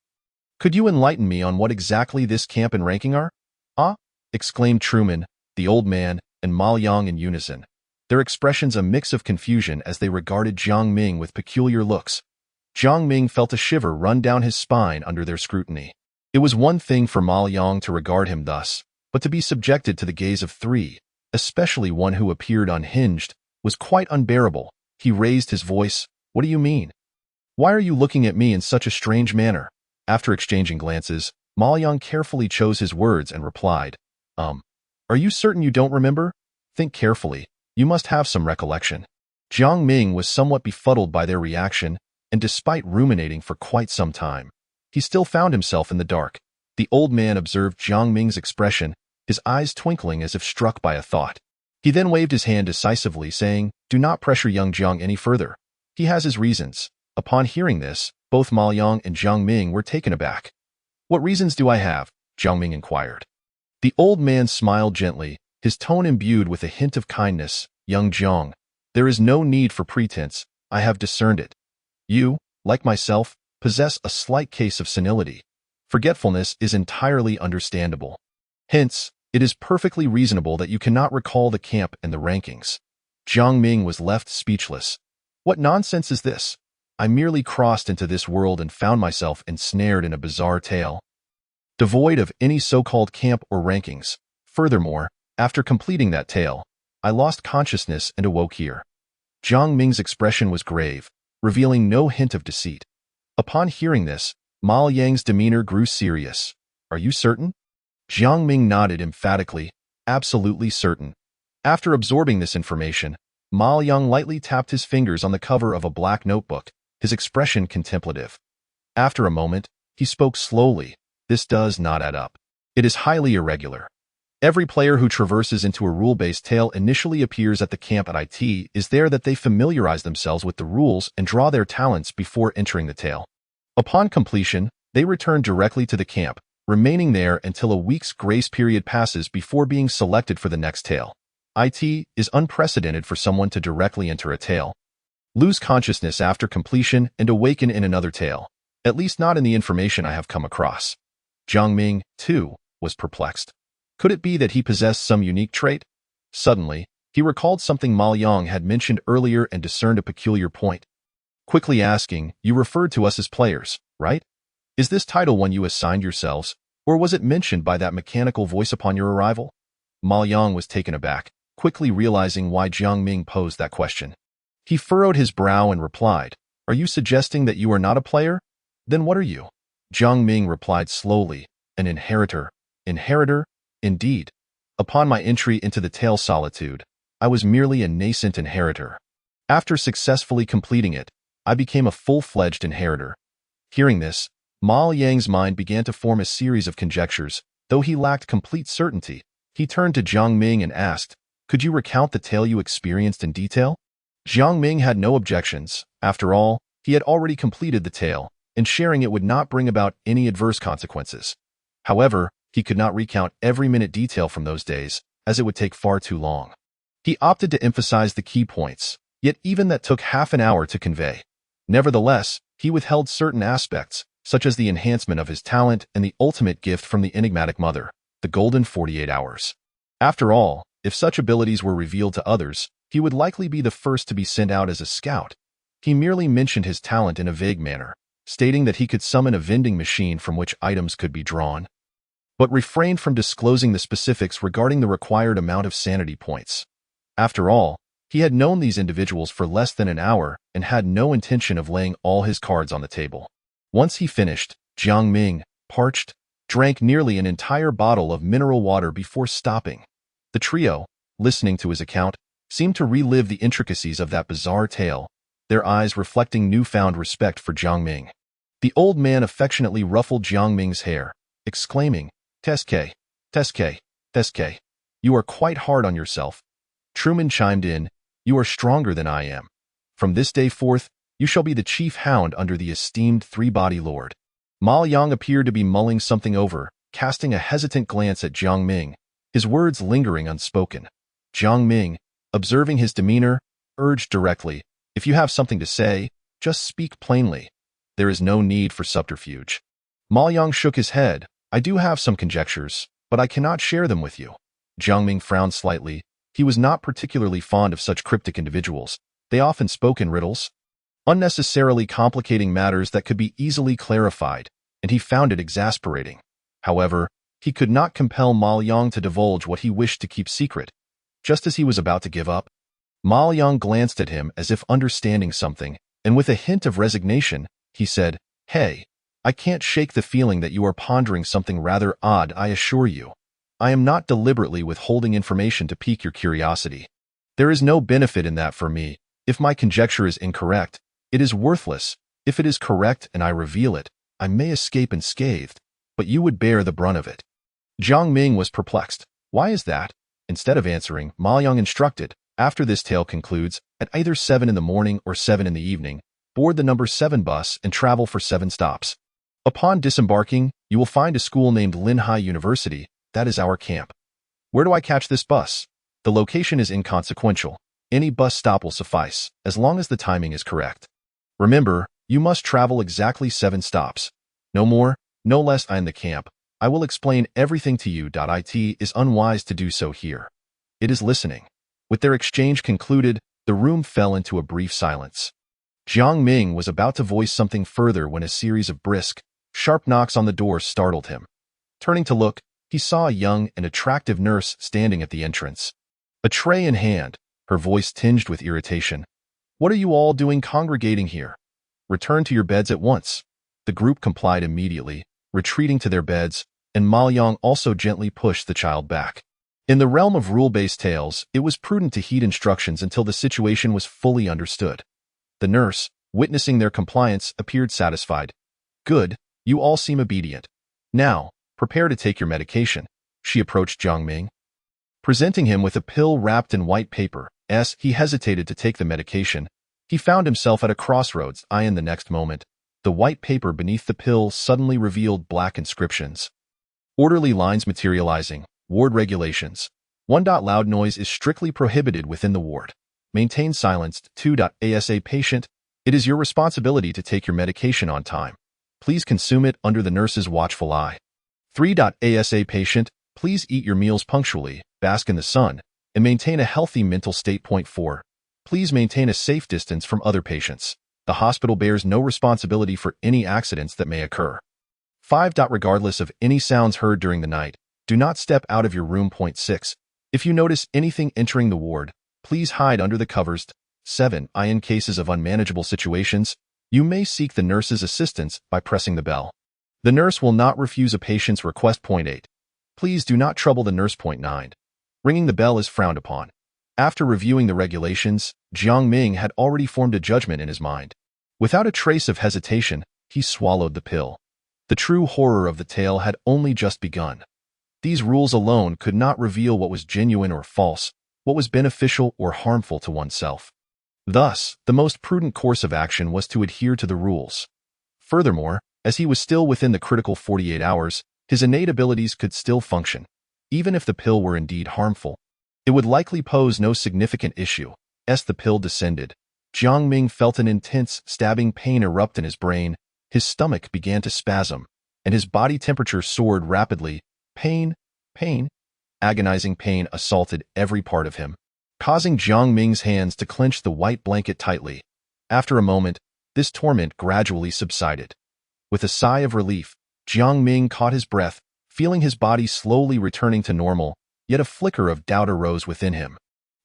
could you enlighten me on what exactly this camp and ranking are? Ah, exclaimed Truman, the old man, and Ma Yang in unison, their expressions a mix of confusion as they regarded Jiang Ming with peculiar looks. Jiang Ming felt a shiver run down his spine under their scrutiny. It was one thing for Ma Yang to regard him thus, but to be subjected to the gaze of three, especially one who appeared unhinged, was quite unbearable. He raised his voice. What do you mean? Why are you looking at me in such a strange manner? After exchanging glances, Ma Yang carefully chose his words and replied, Are you certain you don't remember? Think carefully. You must have some recollection. Jiang Ming was somewhat befuddled by their reaction, and despite ruminating for quite some time, he still found himself in the dark. The old man observed Jiang Ming's expression, his eyes twinkling as if struck by a thought. He then waved his hand decisively, saying, Do not pressure young Jiang any further. He has his reasons. Upon hearing this, both Ma Yang and Jiang Ming were taken aback. What reasons do I have? Jiang Ming inquired. The old man smiled gently, his tone imbued with a hint of kindness. Young Jiang, there is no need for pretense. I have discerned it. You, like myself, possess a slight case of senility. Forgetfulness is entirely understandable. Hence, it is perfectly reasonable that you cannot recall the camp and the rankings. Jiang Ming was left speechless. What nonsense is this? I merely crossed into this world and found myself ensnared in a bizarre tale, devoid of any so-called camp or rankings. Furthermore, after completing that tale, I lost consciousness and awoke here. Jiang Ming's expression was grave, revealing no hint of deceit. Upon hearing this, Ma Yang's demeanor grew serious. Are you certain? Jiang Ming nodded emphatically, absolutely certain. After absorbing this information, Ma Yang lightly tapped his fingers on the cover of a black notebook, his expression contemplative. After a moment, he spoke slowly. This does not add up. It is highly irregular. Every player who traverses into a rule-based tale initially appears at the camp at IT is there that they familiarize themselves with the rules and draw their talents before entering the tale. Upon completion, they return directly to the camp, remaining there until a week's grace period passes before being selected for the next tale. IT is unprecedented for someone to directly enter a tale, lose consciousness after completion, and awaken in another tale, at least not in the information I have come across. Jiang Ming, too, was perplexed. Could it be that he possessed some unique trait? Suddenly, he recalled something Ma Yang had mentioned earlier and discerned a peculiar point. Quickly asking, You referred to us as players, right? Is this title one you assigned yourselves, or was it mentioned by that mechanical voice upon your arrival? Ma Yang was taken aback, quickly realizing why Jiang Ming posed that question. He furrowed his brow and replied, Are you suggesting that you are not a player? Then what are you? Jiang Ming replied slowly, An inheritor. Inheritor? Indeed. Upon my entry into the tale Solitude, I was merely a nascent inheritor. After successfully completing it, I became a full-fledged inheritor. Hearing this, Ma Yang's mind began to form a series of conjectures. Though he lacked complete certainty, he turned to Jiang Ming and asked, Could you recount the tale you experienced in detail? Jiang Ming had no objections. After all, he had already completed the tale, and sharing it would not bring about any adverse consequences. However, he could not recount every minute detail from those days, as it would take far too long. He opted to emphasize the key points, yet even that took half an hour to convey. Nevertheless, he withheld certain aspects, such as the enhancement of his talent and the ultimate gift from the enigmatic mother, the golden 48 hours. After all, if such abilities were revealed to others, he would likely be the first to be sent out as a scout. He merely mentioned his talent in a vague manner, stating that he could summon a vending machine from which items could be drawn, but refrained from disclosing the specifics regarding the required amount of sanity points. After all, he had known these individuals for less than an hour and had no intention of laying all his cards on the table. Once he finished, Jiang Ming, parched, drank nearly an entire bottle of mineral water before stopping. The trio, listening to his account, seemed to relive the intricacies of that bizarre tale, their eyes reflecting newfound respect for Jiang Ming. The old man affectionately ruffled Jiang Ming's hair, exclaiming, Teske, Teske, Teske, you are quite hard on yourself. Truman chimed in, You are stronger than I am. From this day forth, you shall be the chief hound under the esteemed three-body lord. Ma Yang appeared to be mulling something over, casting a hesitant glance at Jiang Ming, his words lingering unspoken. Jiang Ming, observing his demeanor, urged directly, "If you have something to say, just speak plainly. There is no need for subterfuge." Ma Yang shook his head. "I do have some conjectures, but I cannot share them with you." Jiang Ming frowned slightly. He was not particularly fond of such cryptic individuals. They often spoke in riddles, unnecessarily complicating matters that could be easily clarified, and he found it exasperating. However, he could not compel Ma Yang to divulge what he wished to keep secret. Just as he was about to give up, Ma Yang glanced at him as if understanding something, and with a hint of resignation, he said, "Hey, I can't shake the feeling that you are pondering something rather odd, I assure you. I am not deliberately withholding information to pique your curiosity. There is no benefit in that for me. If my conjecture is incorrect, it is worthless. If it is correct and I reveal it, I may escape unscathed, but you would bear the brunt of it." Jiang Ming was perplexed. "Why is that?" Instead of answering, Ma Yang instructed, "After this tale concludes, at either 7 in the morning or 7 in the evening, board the number 7 bus and travel for 7 stops. Upon disembarking, you will find a school named Linhai University. That is our camp. Where do I catch this bus? The location is inconsequential. Any bus stop will suffice, as long as the timing is correct. Remember, you must travel exactly 7 stops. No more, no less. I am the camp. I will explain everything to you. It is unwise to do so here." It is listening. With their exchange concluded, the room fell into a brief silence. Jiang Ming was about to voice something further when a series of brisk, sharp knocks on the door startled him. Turning to look, he saw a young and attractive nurse standing at the entrance. A tray in hand, her voice tinged with irritation. "What are you all doing congregating here? Return to your beds at once." The group complied immediately, retreating to their beds, and Ma Yang also gently pushed the child back. In the realm of rule-based tales, it was prudent to heed instructions until the situation was fully understood. The nurse, witnessing their compliance, appeared satisfied. "Good, you all seem obedient. Now, prepare to take your medication." She approached Jiang Ming, presenting him with a pill wrapped in white paper. As he hesitated to take the medication, he found himself at a crossroads. In the next moment, the white paper beneath the pill suddenly revealed black inscriptions. Orderly lines materializing. Ward regulations. 1. Loud noise is strictly prohibited within the ward. Maintain silence. 2. ASA patient, it is your responsibility to take your medication on time. Please consume it under the nurse's watchful eye. 3. ASA patient, please eat your meals punctually, bask in the sun, and maintain a healthy mental state. 4. Please maintain a safe distance from other patients. The hospital bears no responsibility for any accidents that may occur. 5. Regardless of any sounds heard during the night, do not step out of your room. 6. If you notice anything entering the ward, please hide under the covers. 7. In cases of unmanageable situations, you may seek the nurse's assistance by pressing the bell. The nurse will not refuse a patient's request. 8. Please do not trouble the nurse. 9. Ringing the bell is frowned upon. After reviewing the regulations, Jiang Ming had already formed a judgment in his mind. Without a trace of hesitation, he swallowed the pill. The true horror of the tale had only just begun. These rules alone could not reveal what was genuine or false, what was beneficial or harmful to oneself. Thus, the most prudent course of action was to adhere to the rules. Furthermore, as he was still within the critical 48 hours, his innate abilities could still function. Even if the pill were indeed harmful, it would likely pose no significant issue. As the pill descended, Jiang Ming felt an intense, stabbing pain erupt in his brain. His stomach began to spasm, and his body temperature soared rapidly. Pain, agonizing pain assaulted every part of him, causing Jiang Ming's hands to clench the white blanket tightly. After a moment, this torment gradually subsided. With a sigh of relief, Jiang Ming caught his breath, feeling his body slowly returning to normal, yet a flicker of doubt arose within him.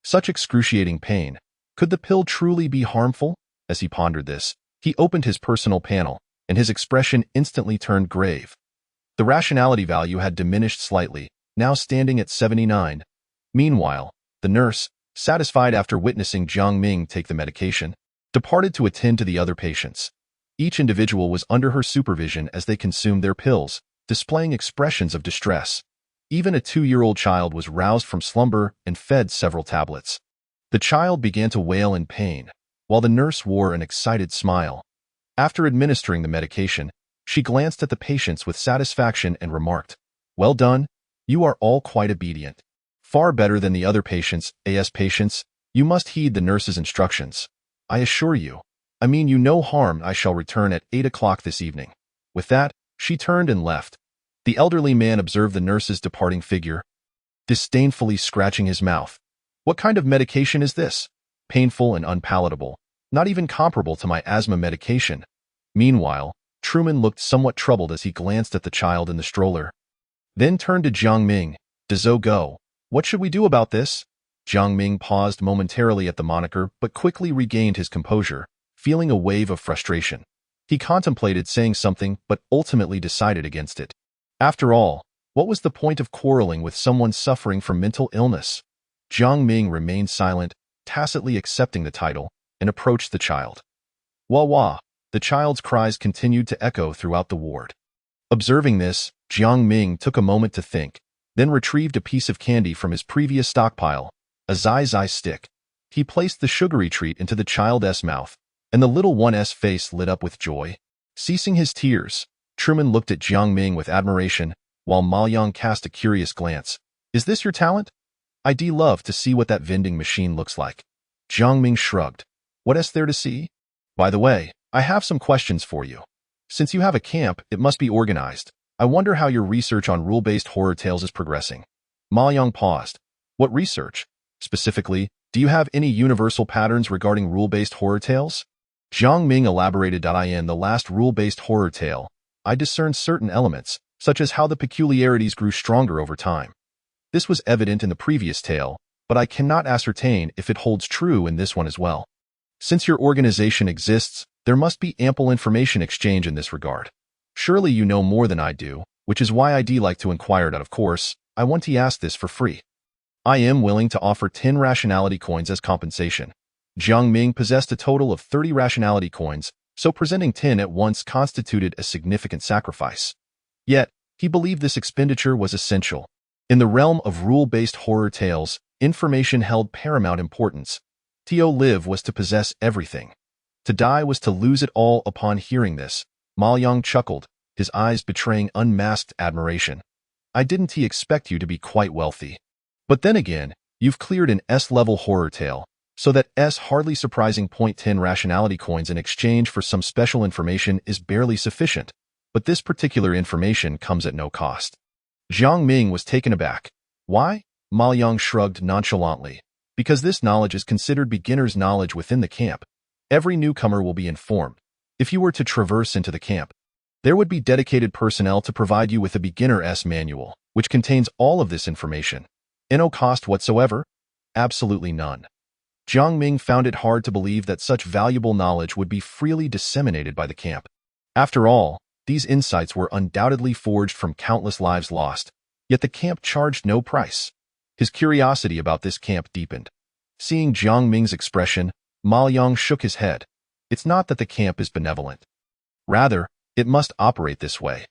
Such excruciating pain. Could the pill truly be harmful? As he pondered this, he opened his personal panel, and his expression instantly turned grave. The rationality value had diminished slightly, now standing at 79. Meanwhile, the nurse, satisfied after witnessing Jiang Ming take the medication, departed to attend to the other patients. Each individual was under her supervision as they consumed their pills, displaying expressions of distress. Even a 2-year-old child was roused from slumber and fed several tablets. The child began to wail in pain, while the nurse wore an excited smile. After administering the medication, she glanced at the patients with satisfaction and remarked, "Well done, You are all quite obedient. Far better than the other patients, patients. You must heed the nurse's instructions. I assure you. I mean you no harm. I shall return at 8 o'clock this evening. With that, she turned and left. The elderly man observed the nurse's departing figure, disdainfully scratching his mouth. What kind of medication is this? Painful and unpalatable, not even comparable to my asthma medication. Meanwhile, Truman looked somewhat troubled as he glanced at the child in the stroller. Then turned to Jiang Ming. Dezhou Go. What should we do about this? Jiang Ming paused momentarily at the moniker but quickly regained his composure, feeling a wave of frustration. He contemplated saying something but ultimately decided against it. After all, what was the point of quarreling with someone suffering from mental illness? Jiang Ming remained silent, tacitly accepting the title, and approached the child. Wah wah, the child's cries continued to echo throughout the ward. Observing this, Jiang Ming took a moment to think, then retrieved a piece of candy from his previous stockpile, a Zai Zai stick. He placed the sugary treat into the child's mouth, and the little one's face lit up with joy. Ceasing his tears, Truman looked at Jiang Ming with admiration, while Ma Yang cast a curious glance. Is this your talent? I'd love to see what that vending machine looks like. Jiang Ming shrugged. What's there to see? By the way, I have some questions for you. Since you have a camp, it must be organized. I wonder how your research on rule-based horror tales is progressing. Ma Yang paused. What research? Specifically, do you have any universal patterns regarding rule-based horror tales? Jiang Ming elaborated. In the last rule-based horror tale, I discerned certain elements, such as how the peculiarities grew stronger over time. This was evident in the previous tale, but I cannot ascertain if it holds true in this one as well. Since your organization exists, there must be ample information exchange in this regard. Surely you know more than I do, which is why I'd like to inquire that. Of course, I want to ask this for free. I am willing to offer 10 rationality coins as compensation. Jiang Ming possessed a total of 30 rationality coins, so presenting 10 at once constituted a significant sacrifice. Yet, he believed this expenditure was essential. In the realm of rule-based horror tales, information held paramount importance. To live was to possess everything. To die was to lose it all. Upon hearing this, Ma Yang chuckled, his eyes betraying unmasked admiration. I didn't expect you to be quite wealthy. But then again, you've cleared an S-level horror tale, so that hardly surprising. 10 rationality coins in exchange for some special information is barely sufficient, but this particular information comes at no cost. Jiang Ming was taken aback. Why? Ma Yang shrugged nonchalantly. Because this knowledge is considered beginner's knowledge within the camp. Every newcomer will be informed. If you were to traverse into the camp, there would be dedicated personnel to provide you with a beginner's manual, which contains all of this information. No cost whatsoever? Absolutely none. Jiang Ming found it hard to believe that such valuable knowledge would be freely disseminated by the camp. After all, these insights were undoubtedly forged from countless lives lost, yet the camp charged no price. His curiosity about this camp deepened. Seeing Jiang Ming's expression, Ma Yang shook his head. It's not that the camp is benevolent. Rather, it must operate this way.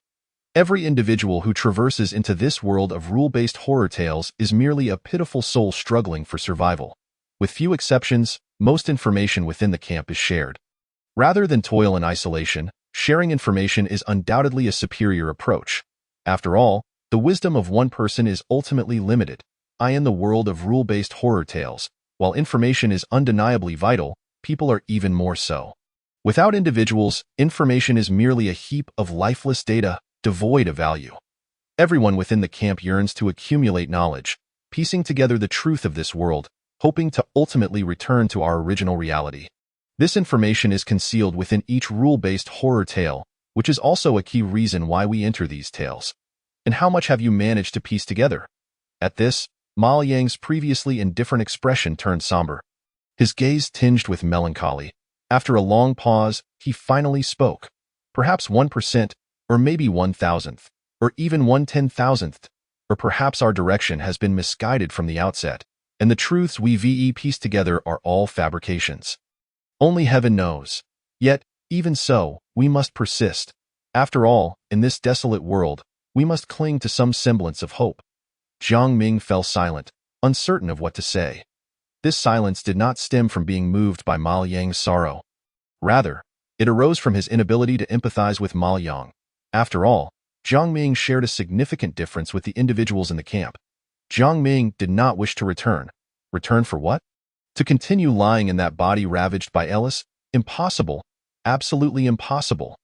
Every individual who traverses into this world of rule-based horror tales is merely a pitiful soul struggling for survival. With few exceptions, most information within the camp is shared. Rather than toil in isolation, sharing information is undoubtedly a superior approach. After all, the wisdom of one person is ultimately limited. In the world of rule-based horror tales, while information is undeniably vital, people are even more so. Without individuals, information is merely a heap of lifeless data, devoid of value. Everyone within the camp yearns to accumulate knowledge, piecing together the truth of this world, hoping to ultimately return to our original reality. This information is concealed within each rule-based horror tale, which is also a key reason why we enter these tales. And how much have you managed to piece together? At this, Ma Yang's previously indifferent expression turned somber. His gaze tinged with melancholy. After a long pause, he finally spoke. Perhaps 1%, or maybe 1,000th, or even 1/10,000th, or perhaps our direction has been misguided from the outset, and the truths we piece together are all fabrications. Only heaven knows. Yet, even so, we must persist. After all, in this desolate world, we must cling to some semblance of hope. Jiang Ming fell silent, uncertain of what to say. This silence did not stem from being moved by Ma Yang's sorrow. Rather, it arose from his inability to empathize with Ma Yang. After all, Jiang Ming shared a significant difference with the individuals in the camp. Jiang Ming did not wish to return. Return for what? To continue lying in that body ravaged by Ellis? Impossible. Absolutely impossible.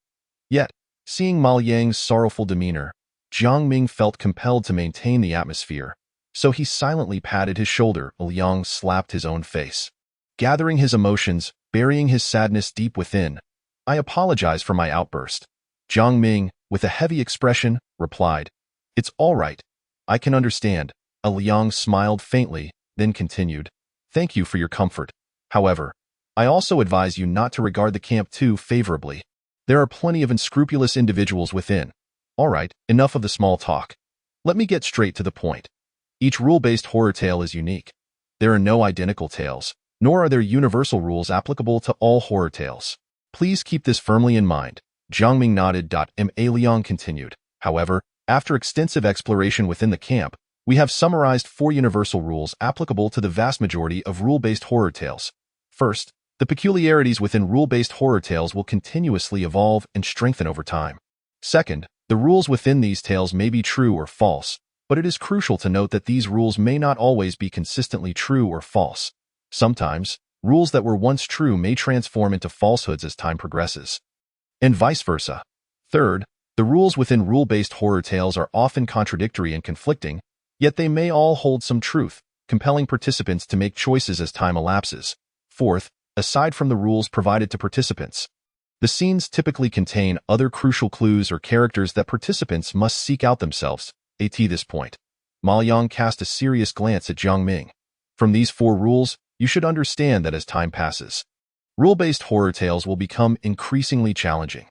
Yet, seeing Ma Yang's sorrowful demeanor, Jiang Ming felt compelled to maintain the atmosphere, so he silently patted his shoulder. Liang slapped his own face. Gathering his emotions, burying his sadness deep within, I apologize for my outburst. Jiang Ming, with a heavy expression, replied, It's all right. I can understand. Liang smiled faintly, then continued, Thank you for your comfort. However, I also advise you not to regard the camp too favorably. There are plenty of unscrupulous individuals within. All right, enough of the small talk. Let me get straight to the point. Each rule-based horror tale is unique. There are no identical tales, nor are there universal rules applicable to all horror tales. Please keep this firmly in mind. Jiang Ming nodded. Ma Liang continued. However, after extensive exploration within the camp, we have summarized 4 universal rules applicable to the vast majority of rule-based horror tales. First, the peculiarities within rule-based horror tales will continuously evolve and strengthen over time. Second, the rules within these tales may be true or false, but it is crucial to note that these rules may not always be consistently true or false. Sometimes, rules that were once true may transform into falsehoods as time progresses, and vice versa. Third, the rules within rule-based horror tales are often contradictory and conflicting, yet they may all hold some truth, compelling participants to make choices as time elapses. Fourth, aside from the rules provided to participants, the scenes typically contain other crucial clues or characters that participants must seek out themselves. At this point, Ma Yang cast a serious glance at Jiang Ming. From these 4 rules, you should understand that as time passes, rule-based horror tales will become increasingly challenging.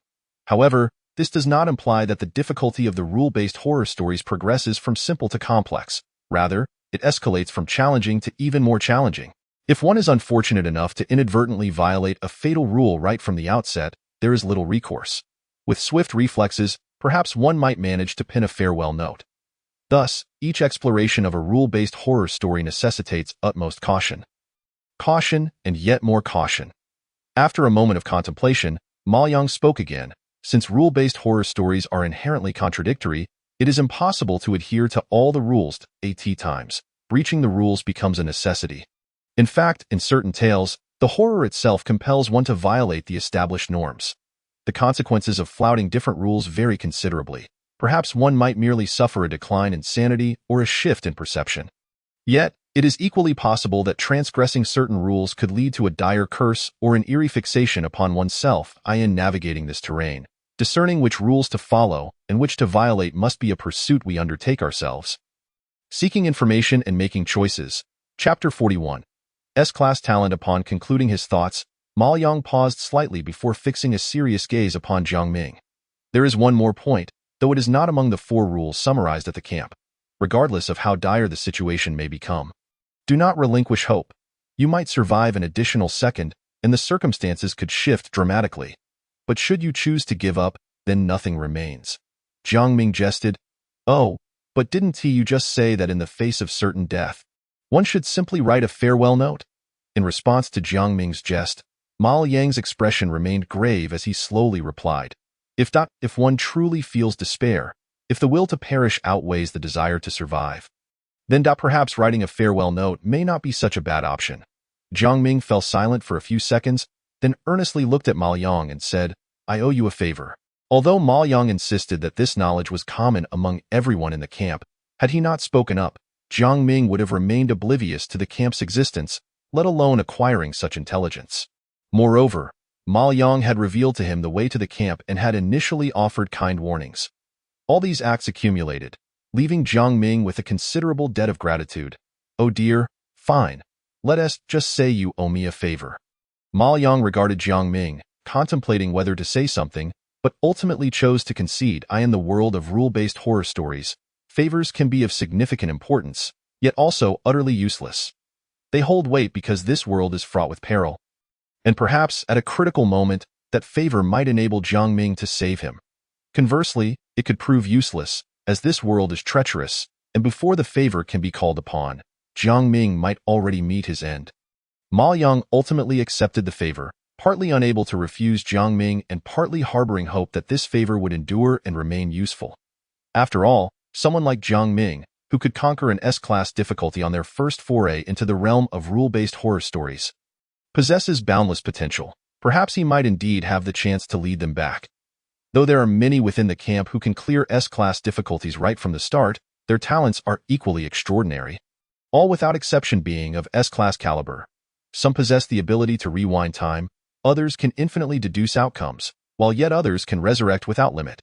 However, this does not imply that the difficulty of the rule-based horror stories progresses from simple to complex. Rather, it escalates from challenging to even more challenging. If one is unfortunate enough to inadvertently violate a fatal rule right from the outset, there is little recourse. With swift reflexes, perhaps one might manage to pin a farewell note. Thus, each exploration of a rule-based horror story necessitates utmost caution. Caution and yet more caution. After a moment of contemplation, Ma Yang spoke again. Since rule-based horror stories are inherently contradictory, it is impossible to adhere to all the rules at times. Breaching the rules becomes a necessity. In fact, in certain tales, the horror itself compels one to violate the established norms. The consequences of flouting different rules vary considerably. Perhaps one might merely suffer a decline in sanity or a shift in perception. Yet, it is equally possible that transgressing certain rules could lead to a dire curse or an eerie fixation upon oneself. In navigating this terrain, discerning which rules to follow and which to violate must be a pursuit we undertake ourselves. Seeking information and making choices. Chapter 41. S-Class Talent. Upon concluding his thoughts, Ma Yang paused slightly before fixing a serious gaze upon Jiang Ming. There is one more point, though it is not among the 4 rules summarized at the camp. Regardless of how dire the situation may become, do not relinquish hope. You might survive an additional second, and the circumstances could shift dramatically. But should you choose to give up, then nothing remains. Jiang Ming jested. Oh, but didn't you just say that in the face of certain death, one should simply write a farewell note? In response to Jiang Ming's jest, Ma Yang's expression remained grave as he slowly replied, If one truly feels despair, if the will to perish outweighs the desire to survive, then perhaps writing a farewell note may not be such a bad option. Jiang Ming fell silent for a few seconds, then earnestly looked at Ma Yang and said, I owe you a favor. Although Ma Yang insisted that this knowledge was common among everyone in the camp, had he not spoken up, Jiang Ming would have remained oblivious to the camp's existence, let alone acquiring such intelligence. Moreover, Ma Yang had revealed to him the way to the camp and had initially offered kind warnings. All these acts accumulated, leaving Jiang Ming with a considerable debt of gratitude. Oh dear, fine. Let us just say you owe me a favor. Ma Yang regarded Jiang Ming, contemplating whether to say something, but ultimately chose to concede. In the world of rule-based horror stories, favors can be of significant importance, yet also utterly useless. They hold weight because this world is fraught with peril. And perhaps, at a critical moment, that favor might enable Jiang Ming to save him. Conversely, it could prove useless, as this world is treacherous, and before the favor can be called upon, Jiang Ming might already meet his end. Ma Yang ultimately accepted the favor, partly unable to refuse Jiang Ming and partly harboring hope that this favor would endure and remain useful. After all, someone like Jiang Ming, who could conquer an S-class difficulty on their first foray into the realm of rule-based horror stories, possesses boundless potential. Perhaps he might indeed have the chance to lead them back. Though there are many within the camp who can clear S-class difficulties right from the start, their talents are equally extraordinary, all without exception being of S-class caliber. Some possess the ability to rewind time, others can infinitely deduce outcomes, while yet others can resurrect without limit.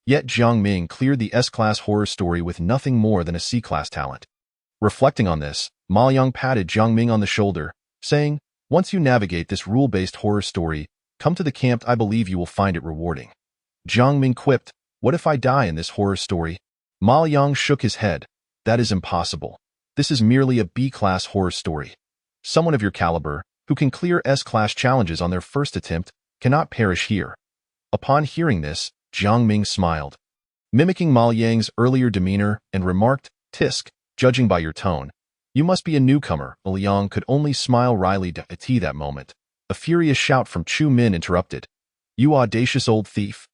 Yet Jiang Ming cleared the S-class horror story with nothing more than a C-class talent. Reflecting on this, Ma Yang patted Jiang Ming on the shoulder, saying, "Once you navigate this rule-based horror story, come to the camp. I believe you will find it rewarding." Jiang Ming quipped, "What if I die in this horror story?" Ma Yang shook his head. "That is impossible. This is merely a B-class horror story. Someone of your caliber, who can clear S-class challenges on their first attempt, cannot perish here." Upon hearing this, Jiang Ming smiled, mimicking Ma Yang's earlier demeanor, and remarked, "Tisk, judging by your tone, you must be a newcomer." Liang could only smile wryly at that moment. A furious shout from Chu Min interrupted. "You audacious old thief!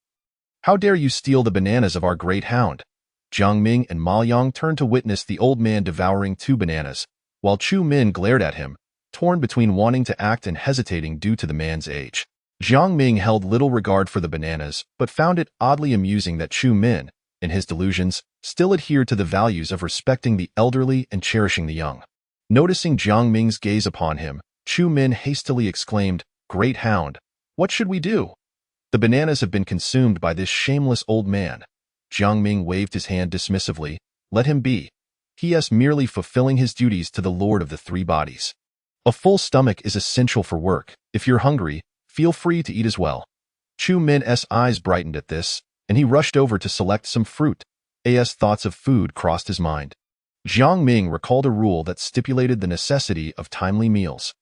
How dare you steal the bananas of our great hound?" Jiang Ming and Ma Yang turned to witness the old man devouring 2 bananas, while Chu Min glared at him, torn between wanting to act and hesitating due to the man's age. Jiang Ming held little regard for the bananas, but found it oddly amusing that Chu Min, in his delusions, still adhered to the values of respecting the elderly and cherishing the young. Noticing Jiang Ming's gaze upon him, Chu Min hastily exclaimed, "Great hound, what should we do? The bananas have been consumed by this shameless old man." Jiang Ming waved his hand dismissively. "Let him be. He is merely fulfilling his duties to the Lord of the Three Bodies. A full stomach is essential for work. If you're hungry, feel free to eat as well." Chu Min's eyes brightened at this, and he rushed over to select some fruit. As thoughts of food crossed his mind, Jiang Ming recalled a rule that stipulated the necessity of timely meals.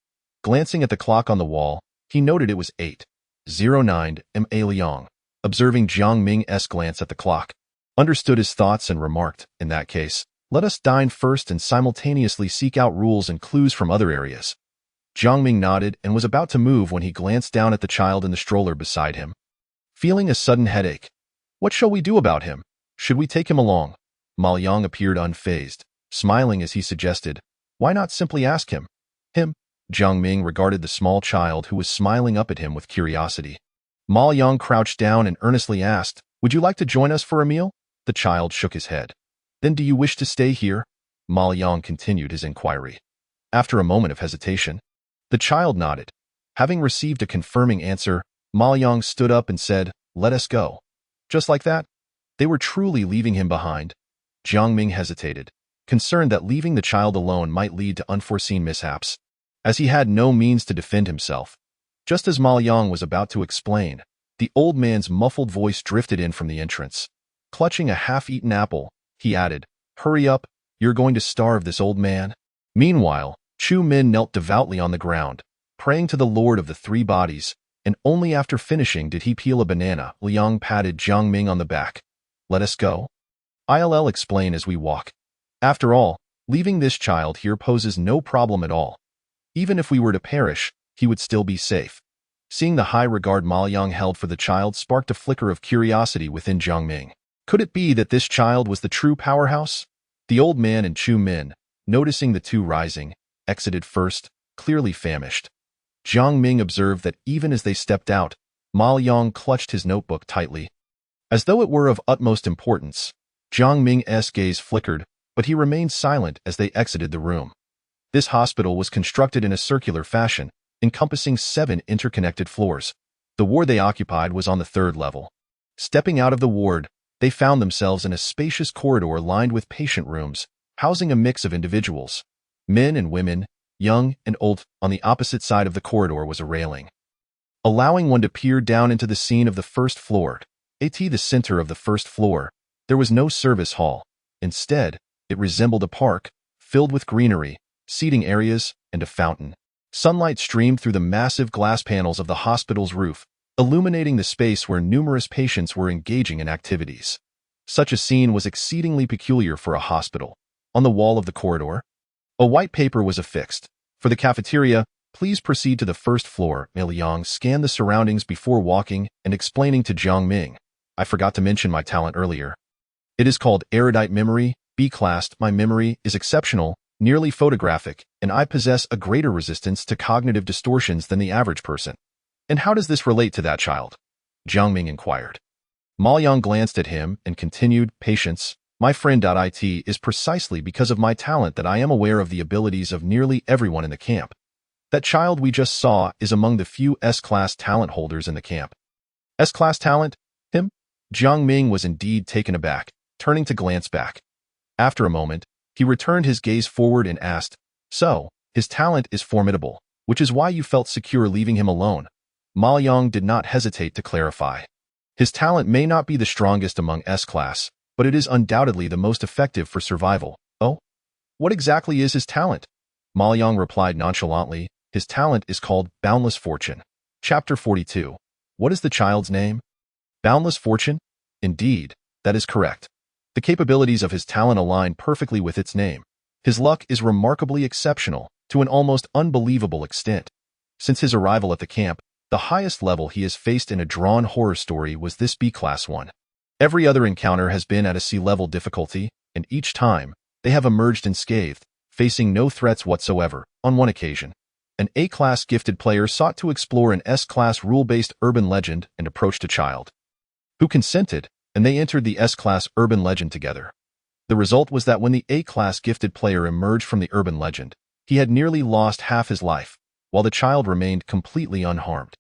Glancing at the clock on the wall, he noted it was 8:09 M. Liang, observing Jiang Ming's glance at the clock, understood his thoughts and remarked, "In that case, let us dine first and simultaneously seek out rules and clues from other areas." Jiang Ming nodded and was about to move when he glanced down at the child in the stroller beside him, feeling a sudden headache. "What shall we do about him? Should we take him along?" Ma Yang appeared unfazed, smiling as he suggested, "Why not simply ask him?" "Him?" Jiang Ming regarded the small child who was smiling up at him with curiosity. Ma Yang crouched down and earnestly asked, "Would you like to join us for a meal?" The child shook his head. "Then do you wish to stay here?" Ma Yang continued his inquiry. After a moment of hesitation, the child nodded. Having received a confirming answer, Ma Yang stood up and said, "Let us go." Just like that, they were truly leaving him behind. Jiang Ming hesitated, concerned that leaving the child alone might lead to unforeseen mishaps, as he had no means to defend himself. Just as Ma Yang was about to explain, the old man's muffled voice drifted in from the entrance. Clutching a half-eaten apple, he added, "Hurry up, you're going to starve this old man." Meanwhile, Chu Min knelt devoutly on the ground, praying to the Lord of the Three Bodies, and only after finishing did he peel a banana. Liang patted Jiang Ming on the back. "Let us go. I'll explain as we walk. After all, leaving this child here poses no problem at all. Even if we were to perish, he would still be safe." Seeing the high regard Ma Yang held for the child sparked a flicker of curiosity within Jiang Ming. Could it be that this child was the true powerhouse? The old man and Chu Min, noticing the two rising, exited first, clearly famished. Jiang Ming observed that even as they stepped out, Ma Yang clutched his notebook tightly. As though it were of utmost importance, Jiang Ming's gaze flickered, but he remained silent as they exited the room. This hospital was constructed in a circular fashion, encompassing 7 interconnected floors. The ward they occupied was on the 3rd level. Stepping out of the ward, they found themselves in a spacious corridor lined with patient rooms, housing a mix of individuals, men and women, young and old. On the opposite side of the corridor was a railing, allowing one to peer down into the scene of the 1st floor. At the center of the 1st floor, there was no service hall. Instead, it resembled a park, filled with greenery, seating areas, and a fountain. Sunlight streamed through the massive glass panels of the hospital's roof, illuminating the space where numerous patients were engaging in activities. Such a scene was exceedingly peculiar for a hospital. On the wall of the corridor, a white paper was affixed. "For the cafeteria, please proceed to the 1st floor." Liang scanned the surroundings before walking and explaining to Jiang Ming, "I forgot to mention my talent earlier. It is called erudite memory, B-class. My memory is exceptional, nearly photographic, and I possess a greater resistance to cognitive distortions than the average person. And how does this relate to that child? Jiang Ming inquired. Ma Yang glanced at him and continued, patience. My friend. It is precisely because of my talent that I am aware of the abilities of nearly everyone in the camp. That child we just saw is among the few S-class talent holders in the camp. S-class talent? Him? Jiang Ming was indeed taken aback, turning to glance back. After a moment, he returned his gaze forward and asked, so, his talent is formidable, which is why you felt secure leaving him alone. Ma Yang did not hesitate to clarify. His talent may not be the strongest among S-class, but it is undoubtedly the most effective for survival. Oh? What exactly is his talent? Ma Yang replied nonchalantly, his talent is called Boundless Fortune. Chapter 42. What is the child's name? Boundless Fortune? Indeed, that is correct. The capabilities of his talent align perfectly with its name. His luck is remarkably exceptional, to an almost unbelievable extent. Since his arrival at the camp, the highest level he has faced in a drawn horror story was this B-class one. Every other encounter has been at a C-level difficulty, and each time, they have emerged unscathed, facing no threats whatsoever. On one occasion, an A-class gifted player sought to explore an S-class rule-based urban legend and approached a child, who consented, and they entered the S-class urban legend together. The result was that when the A-class gifted player emerged from the urban legend, he had nearly lost half his life, while the child remained completely unharmed.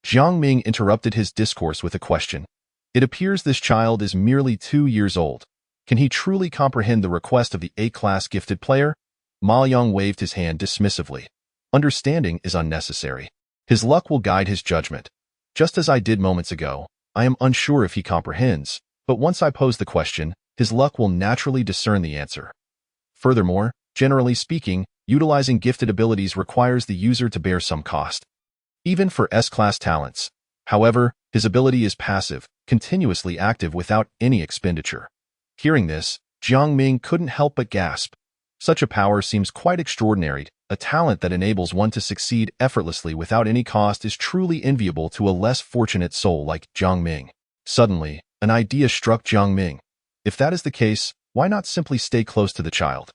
Jiang Ming interrupted his discourse with a question. It appears this child is merely 2 years old. Can he truly comprehend the request of the A-class gifted player? Ma Yang waved his hand dismissively. Understanding is unnecessary. His luck will guide his judgment. Just as I did moments ago, I am unsure if he comprehends, but once I pose the question, his luck will naturally discern the answer. Furthermore, generally speaking, utilizing gifted abilities requires the user to bear some cost. Even for S-class talents. However, his ability is passive, continuously active without any expenditure. Hearing this, Jiang Ming couldn't help but gasp. Such a power seems quite extraordinary. A talent that enables one to succeed effortlessly without any cost is truly enviable to a less fortunate soul like Jiang Ming. Suddenly, an idea struck Jiang Ming. If that is the case, why not simply stay close to the child?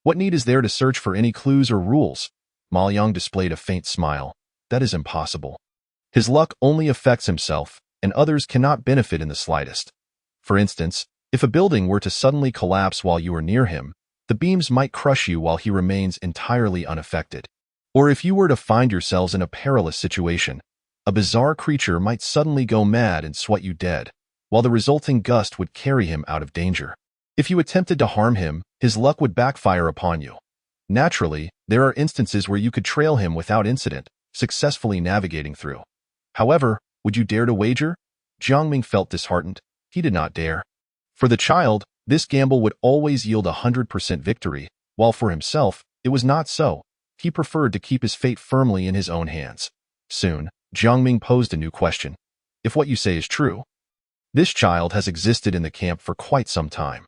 What need is there to search for any clues or rules? Ma Yang displayed a faint smile. That is impossible. His luck only affects himself, and others cannot benefit in the slightest. For instance, if a building were to suddenly collapse while you are near him, the beams might crush you while he remains entirely unaffected. Or if you were to find yourselves in a perilous situation, a bizarre creature might suddenly go mad and sweat you dead, while the resulting gust would carry him out of danger. If you attempted to harm him, his luck would backfire upon you. Naturally, there are instances where you could trail him without incident, successfully navigating through. However, would you dare to wager? Jiang Ming felt disheartened. He did not dare. For the child, this gamble would always yield 100% victory, while for himself, it was not so. He preferred to keep his fate firmly in his own hands. Soon, Jiang Ming posed a new question. If what you say is true, this child has existed in the camp for quite some time.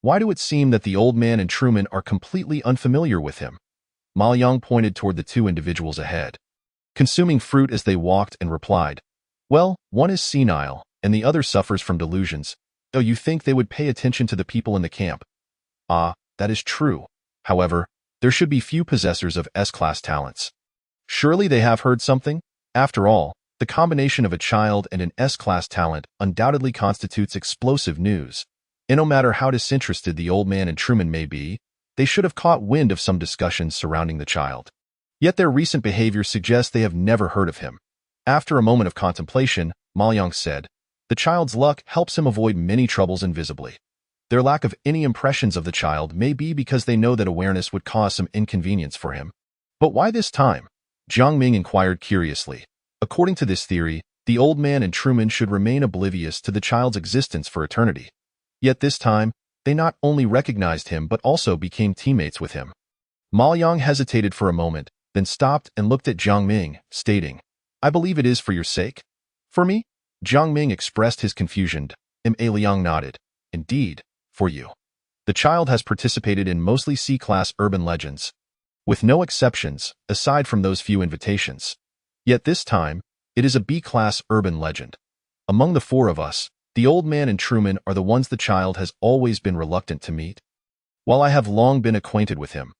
Why do it seem that the old man and Truman are completely unfamiliar with him? Ma Yang pointed toward the two individuals ahead, consuming fruit as they walked, and replied, well, one is senile, and the other suffers from delusions. Oh, you think they would pay attention to the people in the camp? Ah, that is true. However, there should be few possessors of S-class talents. Surely they have heard something? After all, the combination of a child and an S-class talent undoubtedly constitutes explosive news. And no matter how disinterested the old man and Truman may be, they should have caught wind of some discussions surrounding the child. Yet their recent behavior suggests they have never heard of him. After a moment of contemplation, Ma Yang said, the child's luck helps him avoid many troubles invisibly. Their lack of any impressions of the child may be because they know that awareness would cause some inconvenience for him. But why this time? Jiang Ming inquired curiously. According to this theory, the old man and Truman should remain oblivious to the child's existence for eternity. Yet this time, they not only recognized him but also became teammates with him. Ma Yang hesitated for a moment, then stopped and looked at Jiang Ming, stating, I believe it is for your sake. For me? Jiang Ming expressed his confusion. Ma Liang nodded. Indeed, for you. The child has participated in mostly C-class urban legends, with no exceptions, aside from those few invitations. Yet this time, it is a B-class urban legend. Among the four of us, The old man and Truman are the ones the child has always been reluctant to meet. While I have long been acquainted with him,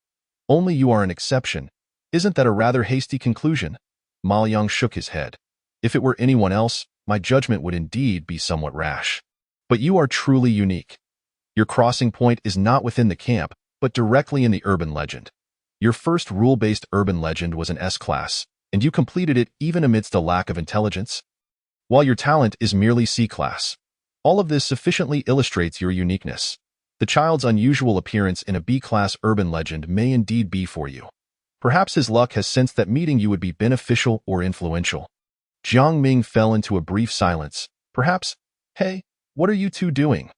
only you are an exception. Isn't that a rather hasty conclusion? Ma Liang shook his head. If it were anyone else, my judgment would indeed be somewhat rash. But you are truly unique. Your crossing point is not within the camp, but directly in the urban legend. Your first rule-based urban legend was an S-class, and you completed it even amidst a lack of intelligence. While your talent is merely C-class. All of this sufficiently illustrates your uniqueness. The child's unusual appearance in a B-class urban legend may indeed be for you. Perhaps his luck has sensed that meeting you would be beneficial or influential. Jiang Ming fell into a brief silence. Perhaps, "Hey, what are you two doing?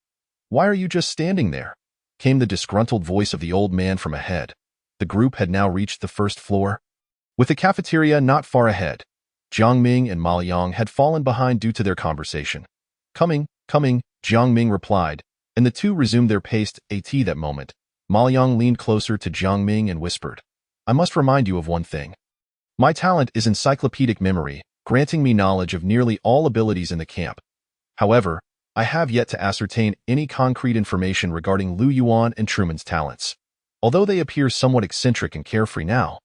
Why are you just standing there?" came the disgruntled voice of the old man from ahead. The group had now reached the first floor. With the cafeteria not far ahead, Jiang Ming and Ma Liang had fallen behind due to their conversation. Coming, Jiang Ming replied, and the two resumed their pace. At that moment, Ma Liang leaned closer to Jiang Ming and whispered, "I must remind you of one thing. My talent is encyclopedic memory, granting me knowledge of nearly all abilities in the camp. However, I have yet to ascertain any concrete information regarding Lu Yuan and Truman's talents. Although they appear somewhat eccentric and carefree now,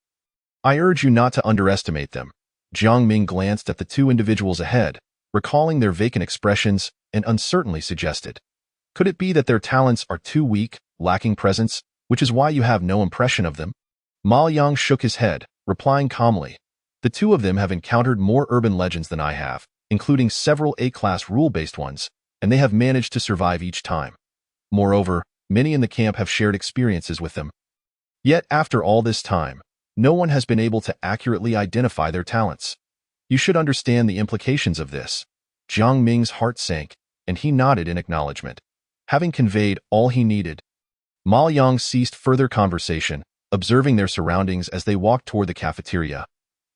I urge you not to underestimate them." Jiang Ming glanced at the two individuals ahead, recalling their vacant expressions, and uncertainly suggested, "Could it be that their talents are too weak, lacking presence, which is why you have no impression of them?" Ma Liang shook his head, replying calmly, "The two of them have encountered more urban legends than I have, including several A-class rule-based ones, and they have managed to survive each time. Moreover, many in the camp have shared experiences with them. Yet, after all this time, no one has been able to accurately identify their talents. You should understand the implications of this." Jiang Ming's heart sank, and he nodded in acknowledgement. Having conveyed all he needed, Ma Liang ceased further conversation, observing their surroundings as they walked toward the cafeteria.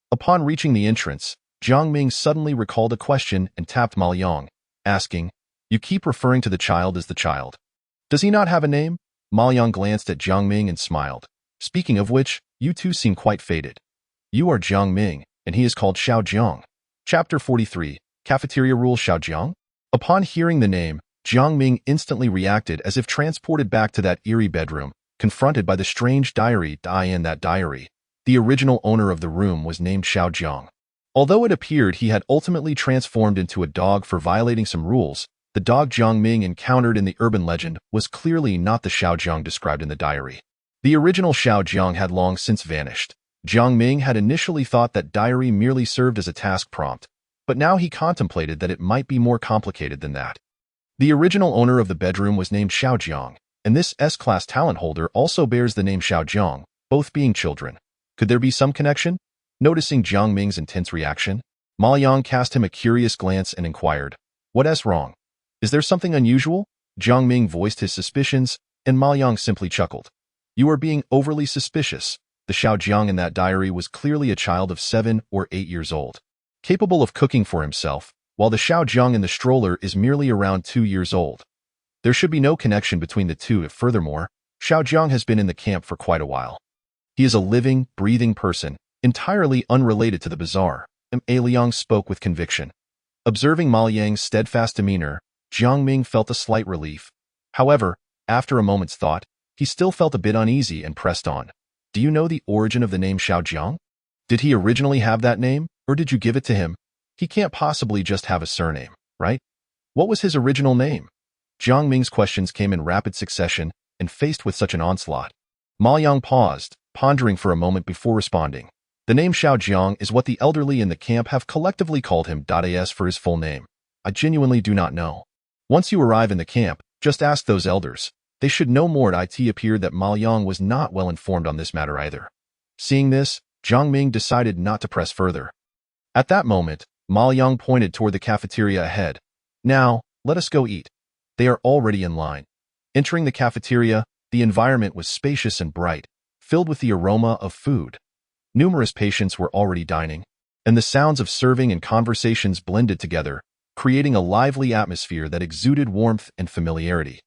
Upon reaching the entrance, Jiang Ming suddenly recalled a question and tapped Ma Liang, asking, "You keep referring to the child as the child. Does he not have a name?" Ma Liang glanced at Jiang Ming and smiled. "Speaking of which, you two seem quite faded. You are Jiang Ming, and he is called Xiao Jiang." Chapter 43, Cafeteria Rule Xiao Jiang? Upon hearing the name, Jiang Ming instantly reacted as if transported back to that eerie bedroom, confronted by the strange diary. In that diary, the original owner of the room was named Xiao Jiang. Although it appeared he had ultimately transformed into a dog for violating some rules, the dog Jiang Ming encountered in the urban legend was clearly not the Xiao Jiang described in the diary. The original Xiao Jiang had long since vanished. Jiang Ming had initially thought that diary merely served as a task prompt, but now he contemplated that it might be more complicated than that. The original owner of the bedroom was named Xiao Jiang, and this S-class talent holder also bears the name Xiao Jiang, both being children. Could there be some connection? Noticing Jiang Ming's intense reaction, Ma Liang cast him a curious glance and inquired, "What's wrong? Is there something unusual?" Jiang Ming voiced his suspicions, and Ma Liang simply chuckled. "You are being overly suspicious. The Xiao Jiang in that diary was clearly a child of 7 or 8 years old, capable of cooking for himself, while the Xiao Jiang in the stroller is merely around 2 years old. There should be no connection between the two if furthermore, Xiao Jiang has been in the camp for quite a while. He is a living, breathing person, entirely unrelated to the bazaar." Ma Liang spoke with conviction. Observing Ma Liang's steadfast demeanor, Jiang Ming felt a slight relief. However, after a moment's thought, he still felt a bit uneasy and pressed on. "Do you know the origin of the name Xiao Jiang? Did he originally have that name, or did you give it to him? He can't possibly just have a surname, right? What was his original name?" Jiang Ming's questions came in rapid succession, and faced with such an onslaught, Ma Liang paused, pondering for a moment before responding. "The name Xiao Jiang is what the elderly in the camp have collectively called him. As for his full name, I genuinely do not know. Once you arrive in the camp, just ask those elders. They should know more." It appeared that Ma Liang was not well informed on this matter either. Seeing this, Jiang Ming decided not to press further. At that moment, Ma Liang pointed toward the cafeteria ahead. "Now, let us go eat." They are already in line. Entering the cafeteria, the environment was spacious and bright, filled with the aroma of food. Numerous patients were already dining, and the sounds of serving and conversations blended together, creating a lively atmosphere that exuded warmth and familiarity.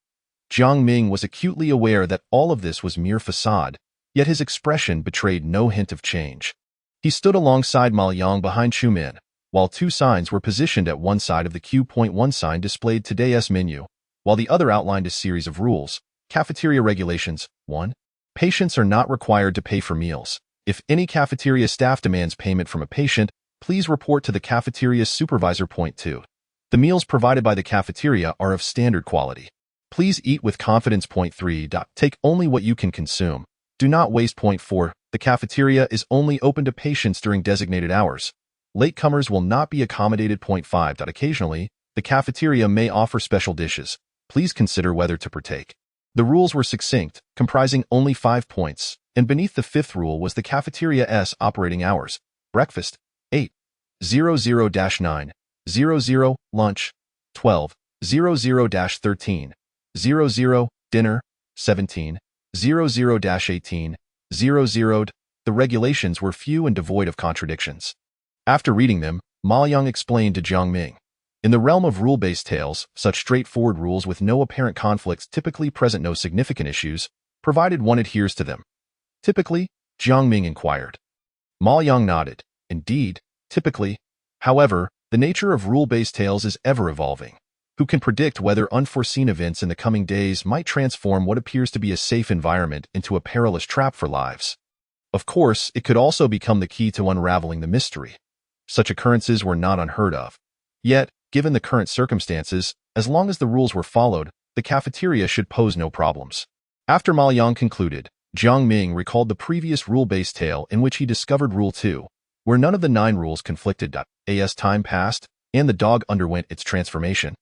Jiang Ming was acutely aware that all of this was mere facade, yet his expression betrayed no hint of change. He stood alongside Ma Liang behind Chu Min, while two signs were positioned at one side of the Q.1 sign displayed today's menu, while the other outlined a series of rules. Cafeteria regulations. 1. Patients are not required to pay for meals. If any cafeteria staff demands payment from a patient, please report to the cafeteria's supervisor. Point 2. The meals provided by the cafeteria are of standard quality. Please eat with confidence. Point 3. Take only what you can consume. Do not waste. Point 4. The cafeteria is only open to patients during designated hours. Latecomers will not be accommodated. Point 5. Occasionally, the cafeteria may offer special dishes. Please consider whether to partake. The rules were succinct, comprising only 5 points, and beneath the 5th rule was the cafeteria's operating hours. Breakfast, 8:00-9:00, lunch, 12:00-13:00, dinner, 17:00-18:00. The regulations were few and devoid of contradictions. After reading them, Ma Yang explained to Jiang Ming. In the realm of rule-based tales, such straightforward rules with no apparent conflicts typically present no significant issues, provided one adheres to them. Typically, Jiang Ming inquired. Ma Yang nodded. Indeed, typically. However, the nature of rule-based tales is ever-evolving. Who can predict whether unforeseen events in the coming days might transform what appears to be a safe environment into a perilous trap for lives? Of course, it could also become the key to unraveling the mystery. Such occurrences were not unheard of. Yet, given the current circumstances, as long as the rules were followed, the cafeteria should pose no problems. After Ma Yang concluded, Jiang Ming recalled the previous rule-based tale in which he discovered Rule 2, where none of the 9 rules conflicted. As time passed, and the dog underwent its transformation,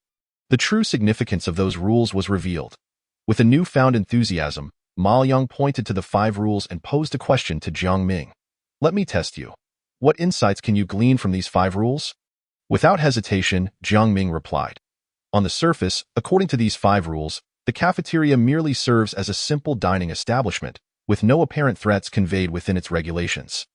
the true significance of those rules was revealed. With a newfound enthusiasm, Ma Yang pointed to the 5 rules and posed a question to Jiang Ming. Let me test you. What insights can you glean from these 5 rules? Without hesitation, Jiang Ming replied. On the surface, according to these 5 rules, the cafeteria merely serves as a simple dining establishment, with no apparent threats conveyed within its regulations.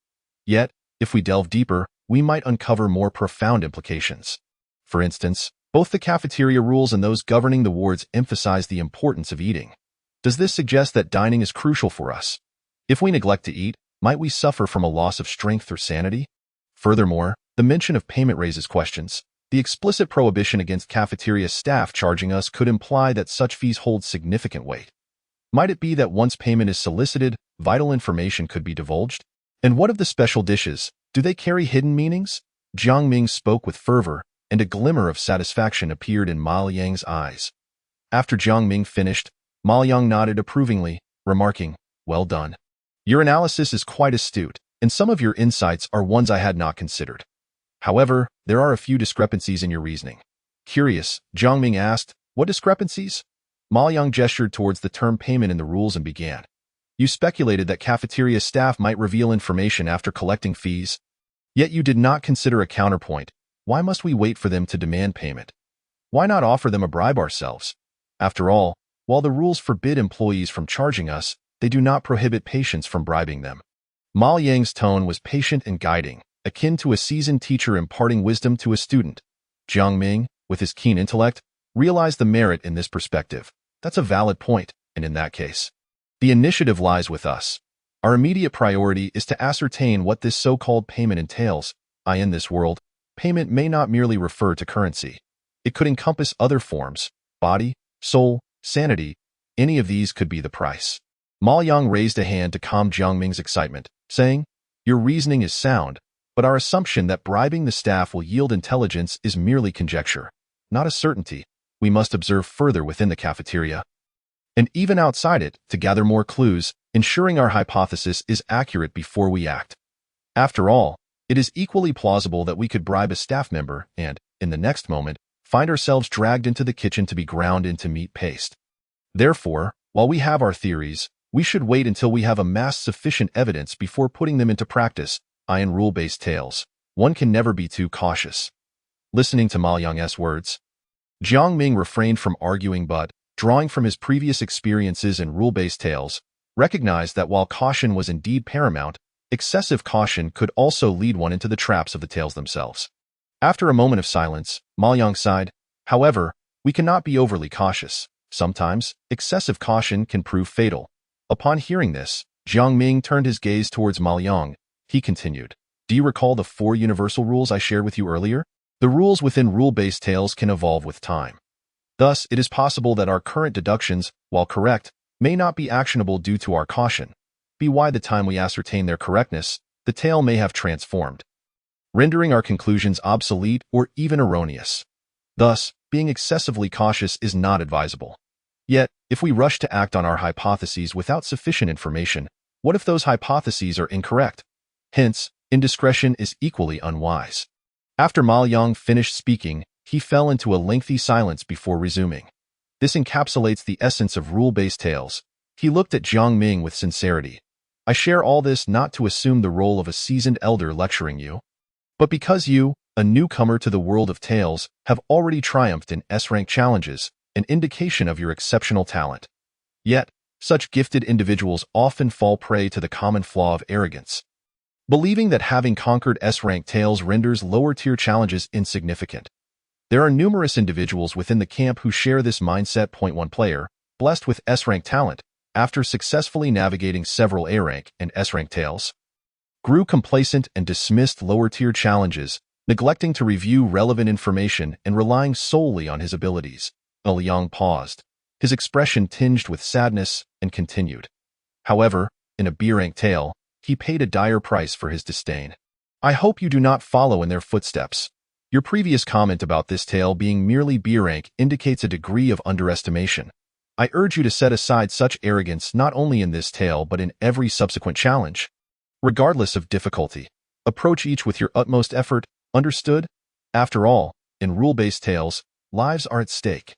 Yet, if we delve deeper, we might uncover more profound implications. For instance, both the cafeteria rules and those governing the wards emphasize the importance of eating. Does this suggest that dining is crucial for us? If we neglect to eat, might we suffer from a loss of strength or sanity? Furthermore, the mention of payment raises questions. The explicit prohibition against cafeteria staff charging us could imply that such fees hold significant weight. Might it be that once payment is solicited, vital information could be divulged? And what of the special dishes? Do they carry hidden meanings? Jiang Ming spoke with fervor, and a glimmer of satisfaction appeared in Ma Yang's eyes. After Jiang Ming finished, Ma Yang nodded approvingly, remarking, "Well done. Your analysis is quite astute, and some of your insights are ones I had not considered. However, there are a few discrepancies in your reasoning." Curious, Jiang Ming asked, "What discrepancies?" Ma Yang gestured towards the term payment in the rules and began. "You speculated that cafeteria staff might reveal information after collecting fees. Yet you did not consider a counterpoint. Why must we wait for them to demand payment? Why not offer them a bribe ourselves? After all, while the rules forbid employees from charging us, they do not prohibit patients from bribing them." Ma Yang's tone was patient and guiding, akin to a seasoned teacher imparting wisdom to a student. Jiang Ming, with his keen intellect, realized the merit in this perspective. That's a valid point, and in that case, the initiative lies with us. Our immediate priority is to ascertain what this so-called payment entails. In this world, payment may not merely refer to currency. It could encompass other forms: body, soul, sanity. Any of these could be the price. Ma Yang raised a hand to calm Jiang Ming's excitement, saying, "Your reasoning is sound, but our assumption that bribing the staff will yield intelligence is merely conjecture, not a certainty. We must observe further within the cafeteria, and even outside it, to gather more clues, ensuring our hypothesis is accurate before we act. After all, it is equally plausible that we could bribe a staff member and, in the next moment, find ourselves dragged into the kitchen to be ground into meat paste. Therefore, while we have our theories, we should wait until we have amassed sufficient evidence before putting them into practice. In rule-based tales, one can never be too cautious." Listening to Ma Yang's words, Jiang Ming refrained from arguing but, drawing from his previous experiences in rule-based tales, recognized that while caution was indeed paramount, excessive caution could also lead one into the traps of the tales themselves. After a moment of silence, Ma Yang sighed, "However, we cannot be overly cautious. Sometimes, excessive caution can prove fatal." Upon hearing this, Jiang Ming turned his gaze towards Ma Yang. He continued, Do you recall the 4 universal rules I shared with you earlier? The rules within rule-based tales can evolve with time. Thus, it is possible that our current deductions, while correct, may not be actionable due to our caution. By the time we ascertain their correctness, the tale may have transformed, rendering our conclusions obsolete or even erroneous. Thus, being excessively cautious is not advisable. Yet, if we rush to act on our hypotheses without sufficient information, what if those hypotheses are incorrect? Hence, indiscretion is equally unwise. After Ma Yang finished speaking, he fell into a lengthy silence before resuming. This encapsulates the essence of rule-based tales. He looked at Jiang Ming with sincerity. I share all this not to assume the role of a seasoned elder lecturing you, but because you, a newcomer to the world of tales, have already triumphed in S-rank challenges, an indication of your exceptional talent. Yet, such gifted individuals often fall prey to the common flaw of arrogance, believing that having conquered S-rank tales renders lower-tier challenges insignificant. There are numerous individuals within the camp who share this mindset. Point 1 player, blessed with S-rank talent, after successfully navigating several A-rank and S-rank tales, grew complacent and dismissed lower-tier challenges, neglecting to review relevant information and relying solely on his abilities. Liang paused, his expression tinged with sadness, and continued. However, in a B-rank tale, he paid a dire price for his disdain. I hope you do not follow in their footsteps. Your previous comment about this tale being merely B-rank indicates a degree of underestimation. I urge you to set aside such arrogance not only in this tale but in every subsequent challenge. Regardless of difficulty, approach each with your utmost effort, understood? After all, in rule-based tales, lives are at stake.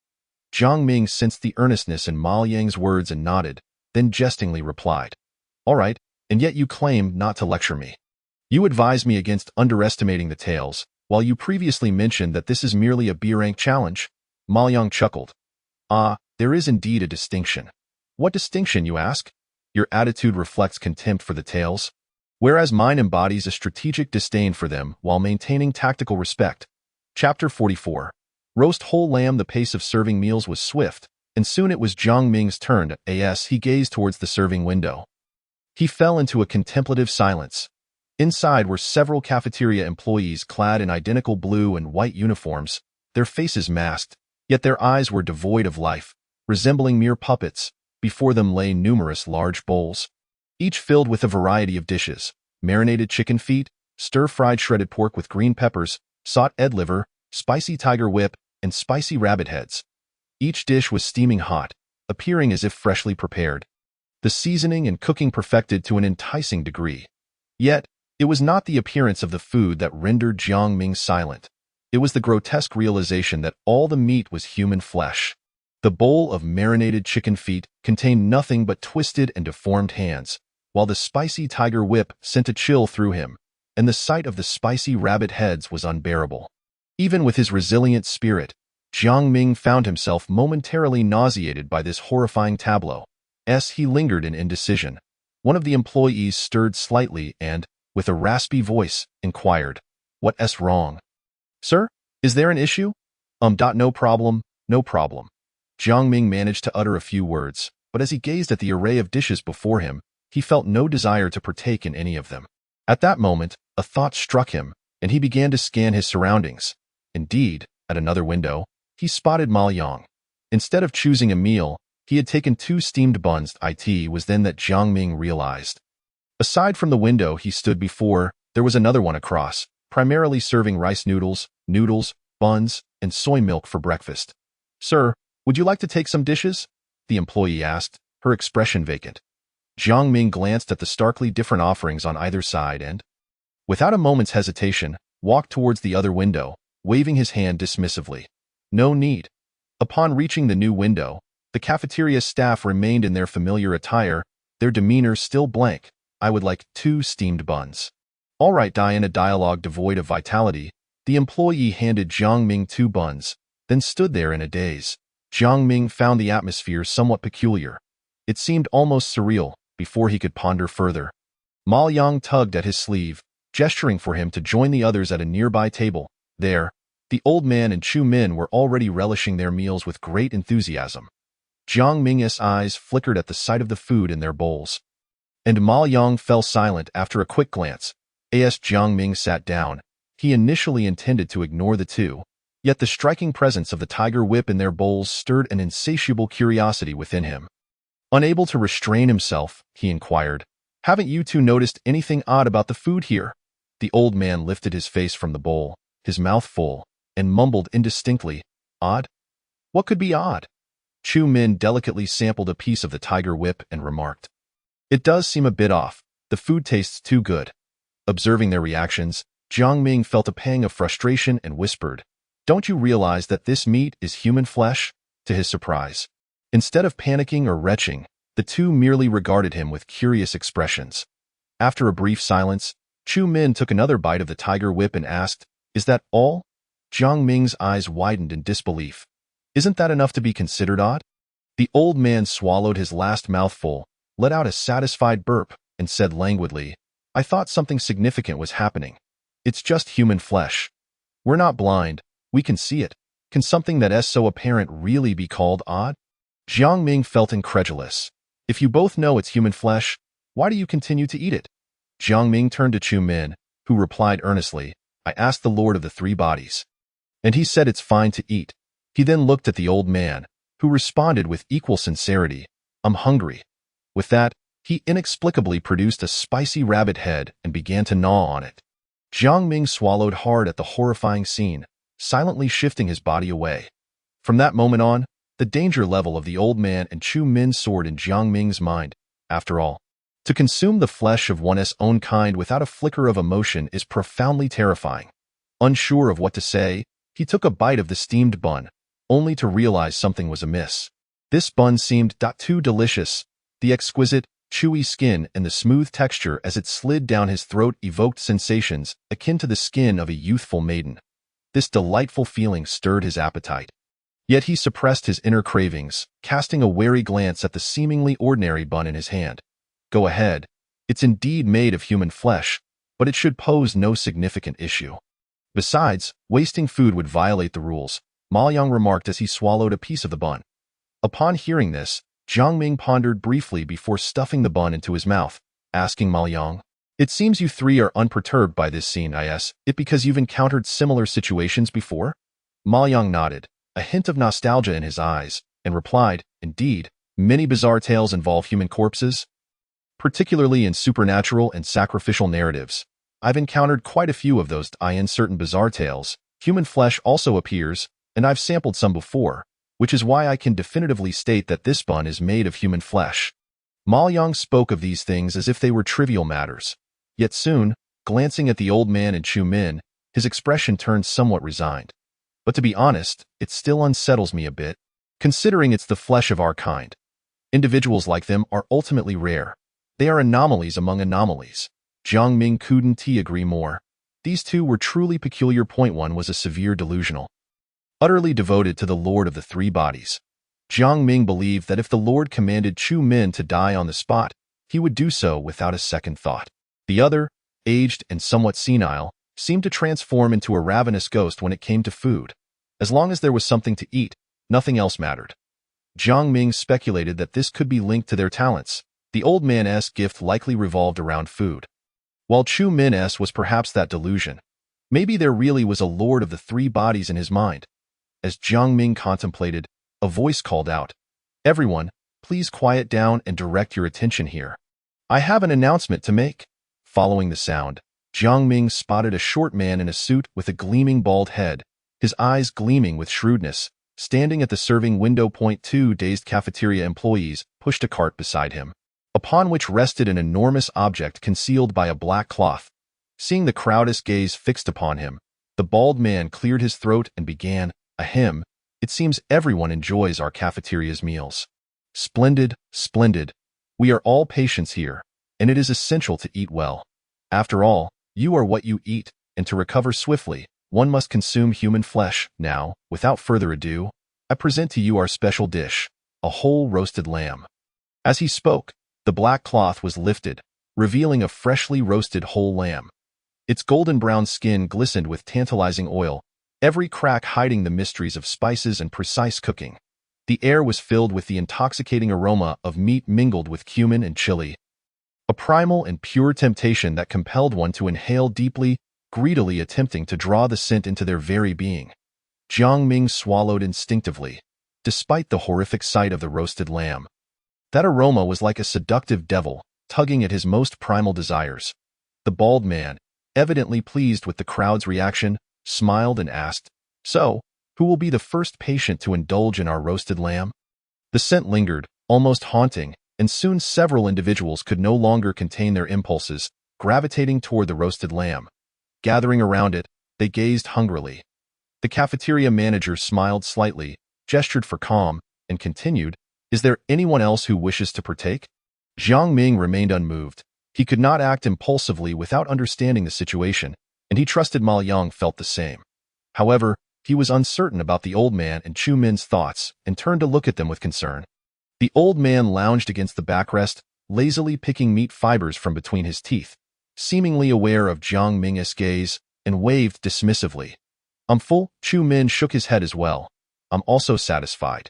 Jiang Ming sensed the earnestness in Ma Yang's words and nodded, then jestingly replied. All right, and yet you claim not to lecture me. You advise me against underestimating the tales, while you previously mentioned that this is merely a B-rank challenge. Ma Yang chuckled. Ah, there is indeed a distinction. What distinction, you ask? Your attitude reflects contempt for the tales, whereas mine embodies a strategic disdain for them while maintaining tactical respect. Chapter 44. Roast whole lamb. The pace of serving meals was swift, and soon it was Jiang Ming's turn. As he gazed towards the serving window, he fell into a contemplative silence. Inside were several cafeteria employees clad in identical blue and white uniforms, their faces masked, yet their eyes were devoid of life, resembling mere puppets. Before them lay numerous large bowls, each filled with a variety of dishes: marinated chicken feet, stir-fried shredded pork with green peppers, sauteed liver, spicy tiger whip, and spicy rabbit heads. Each dish was steaming hot, appearing as if freshly prepared, the seasoning and cooking perfected to an enticing degree. Yet, it was not the appearance of the food that rendered Jiang Ming silent. It was the grotesque realization that all the meat was human flesh. The bowl of marinated chicken feet contained nothing but twisted and deformed hands, while the spicy tiger whip sent a chill through him, and the sight of the spicy rabbit heads was unbearable. Even with his resilient spirit, Jiang Ming found himself momentarily nauseated by this horrifying tableau. As he lingered in indecision, one of the employees stirred slightly and, with a raspy voice, inquired, "What's wrong? Sir, is there an issue?" No problem, no problem." Jiang Ming managed to utter a few words, but as he gazed at the array of dishes before him, he felt no desire to partake in any of them. At that moment, a thought struck him, and he began to scan his surroundings. Indeed, at another window, he spotted Ma Yang. Instead of choosing a meal, he had taken 2 steamed buns. It was then that Jiang Ming realized. Aside from the window he stood before, there was another one across, primarily serving rice noodles, buns, and soy milk for breakfast. "Sir, would you like to take some dishes?" the employee asked, her expression vacant. Jiang Ming glanced at the starkly different offerings on either side and, without a moment's hesitation, walked towards the other window, waving his hand dismissively. No need. Upon reaching the new window, the cafeteria staff remained in their familiar attire, their demeanor still blank. "I would like 2 steamed buns." "All right." In a dialogue devoid of vitality, the employee handed Jiang Ming 2 buns, then stood there in a daze. Jiang Ming found the atmosphere somewhat peculiar. It seemed almost surreal. Before he could ponder further, Ma Yang tugged at his sleeve, gesturing for him to join the others at a nearby table. There, the old man and Chu Min were already relishing their meals with great enthusiasm. Jiang Ming's eyes flickered at the sight of the food in their bowls, and Ma Yang fell silent after a quick glance. As Jiang Ming sat down, he initially intended to ignore the two, yet the striking presence of the tiger whip in their bowls stirred an insatiable curiosity within him. Unable to restrain himself, he inquired, "Haven't you two noticed anything odd about the food here?" The old man lifted his face from the bowl, his mouth full, and mumbled indistinctly, "Odd? What could be odd?" Chu Min delicately sampled a piece of the tiger whip and remarked, "It does seem a bit off. The food tastes too good." Observing their reactions, Jiang Ming felt a pang of frustration and whispered, "Don't you realize that this meat is human flesh?" To his surprise, instead of panicking or retching, the two merely regarded him with curious expressions. After a brief silence, Chu Min took another bite of the tiger whip and asked, "Is that all?" Jiang Ming's eyes widened in disbelief. "Isn't that enough to be considered odd?" The old man swallowed his last mouthful, let out a satisfied burp, and said languidly, "I thought something significant was happening. It's just human flesh. We're not blind. We can see it. Can something that is so apparent really be called odd?" Jiang Ming felt incredulous. "If you both know it's human flesh, why do you continue to eat it?" Jiang Ming turned to Chu Min, who replied earnestly, "I asked the Lord of the Three Bodies, and he said it's fine to eat." He then looked at the old man, who responded with equal sincerity, "I'm hungry." With that, he inexplicably produced a spicy rabbit head and began to gnaw on it. Jiang Ming swallowed hard at the horrifying scene, silently shifting his body away. From that moment on, the danger level of the old man and Chu Min soared in Jiang Ming's mind. After all, to consume the flesh of one's own kind without a flicker of emotion is profoundly terrifying. Unsure of what to say, he took a bite of the steamed bun, only to realize something was amiss. This bun seemed too delicious. The exquisite, chewy skin and the smooth texture as it slid down his throat evoked sensations akin to the skin of a youthful maiden. This delightful feeling stirred his appetite. Yet he suppressed his inner cravings, casting a wary glance at the seemingly ordinary bun in his hand. Go ahead. It's indeed made of human flesh, but it should pose no significant issue. Besides, wasting food would violate the rules, Ma Yang remarked as he swallowed a piece of the bun. Upon hearing this, Jiang Ming pondered briefly before stuffing the bun into his mouth, asking Ma Yang, "It seems you three are unperturbed by this scene, is it because you've encountered similar situations before?" Ma Yang nodded, a hint of nostalgia in his eyes, and replied, "Indeed, many bizarre tales involve human corpses, particularly in supernatural and sacrificial narratives. I've encountered quite a few of those. In certain bizarre tales, human flesh also appears, and I've sampled some before, which is why I can definitively state that this bun is made of human flesh." Ma Yang spoke of these things as if they were trivial matters. Yet soon, glancing at the old man and Chu Min, his expression turned somewhat resigned. "But to be honest, it still unsettles me a bit, considering it's the flesh of our kind. Individuals like them are ultimately rare. They are anomalies among anomalies." Jiang Ming couldn't agree more. These two were truly peculiar. One was a severe delusional, utterly devoted to the Lord of the Three Bodies. Jiang Ming believed that if the Lord commanded Chu Min to die on the spot, he would do so without a second thought. The other, aged and somewhat senile, seemed to transform into a ravenous ghost when it came to food. As long as there was something to eat, nothing else mattered. Jiang Ming speculated that this could be linked to their talents. The old man's gift likely revolved around food, while Chu Min's was perhaps that delusion. Maybe there really was a Lord of the Three Bodies in his mind. As Jiang Ming contemplated, a voice called out, "Everyone, please quiet down and direct your attention here. I have an announcement to make." Following the sound, Jiang Ming spotted a short man in a suit with a gleaming bald head, his eyes gleaming with shrewdness, standing at the serving window. Two dazed cafeteria employees pushed a cart beside him, upon which rested an enormous object concealed by a black cloth. Seeing the crowd's gaze fixed upon him, the bald man cleared his throat and began, "Ahem, it seems everyone enjoys our cafeteria's meals. Splendid, splendid. We are all patients here, and it is essential to eat well. After all, you are what you eat, and to recover swiftly, one must consume human flesh. Now, without further ado, I present to you our special dish, a whole roasted lamb." As he spoke, the black cloth was lifted, revealing a freshly roasted whole lamb. Its golden brown skin glistened with tantalizing oil, every crack hiding the mysteries of spices and precise cooking. The air was filled with the intoxicating aroma of meat mingled with cumin and chili. a primal and pure temptation that compelled one to inhale deeply, greedily attempting to draw the scent into their very being. Jiang Ming swallowed instinctively, despite the horrific sight of the roasted lamb. That aroma was like a seductive devil, tugging at his most primal desires. The bald man, evidently pleased with the crowd's reaction, smiled and asked, "So, who will be the first patient to indulge in our roasted lamb?" The scent lingered, almost haunting, and soon several individuals could no longer contain their impulses, gravitating toward the roasted lamb. Gathering around it, they gazed hungrily. The cafeteria manager smiled slightly, gestured for calm, and continued, "Is there anyone else who wishes to partake?" Jiang Ming remained unmoved. He could not act impulsively without understanding the situation, and he trusted Ma Yang felt the same. However, he was uncertain about the old man and Chu Min's thoughts and turned to look at them with concern. The old man lounged against the backrest, lazily picking meat fibers from between his teeth, seemingly aware of Jiang Ming's gaze, and waved dismissively. "I'm full." Chu Min shook his head as well. "I'm also satisfied."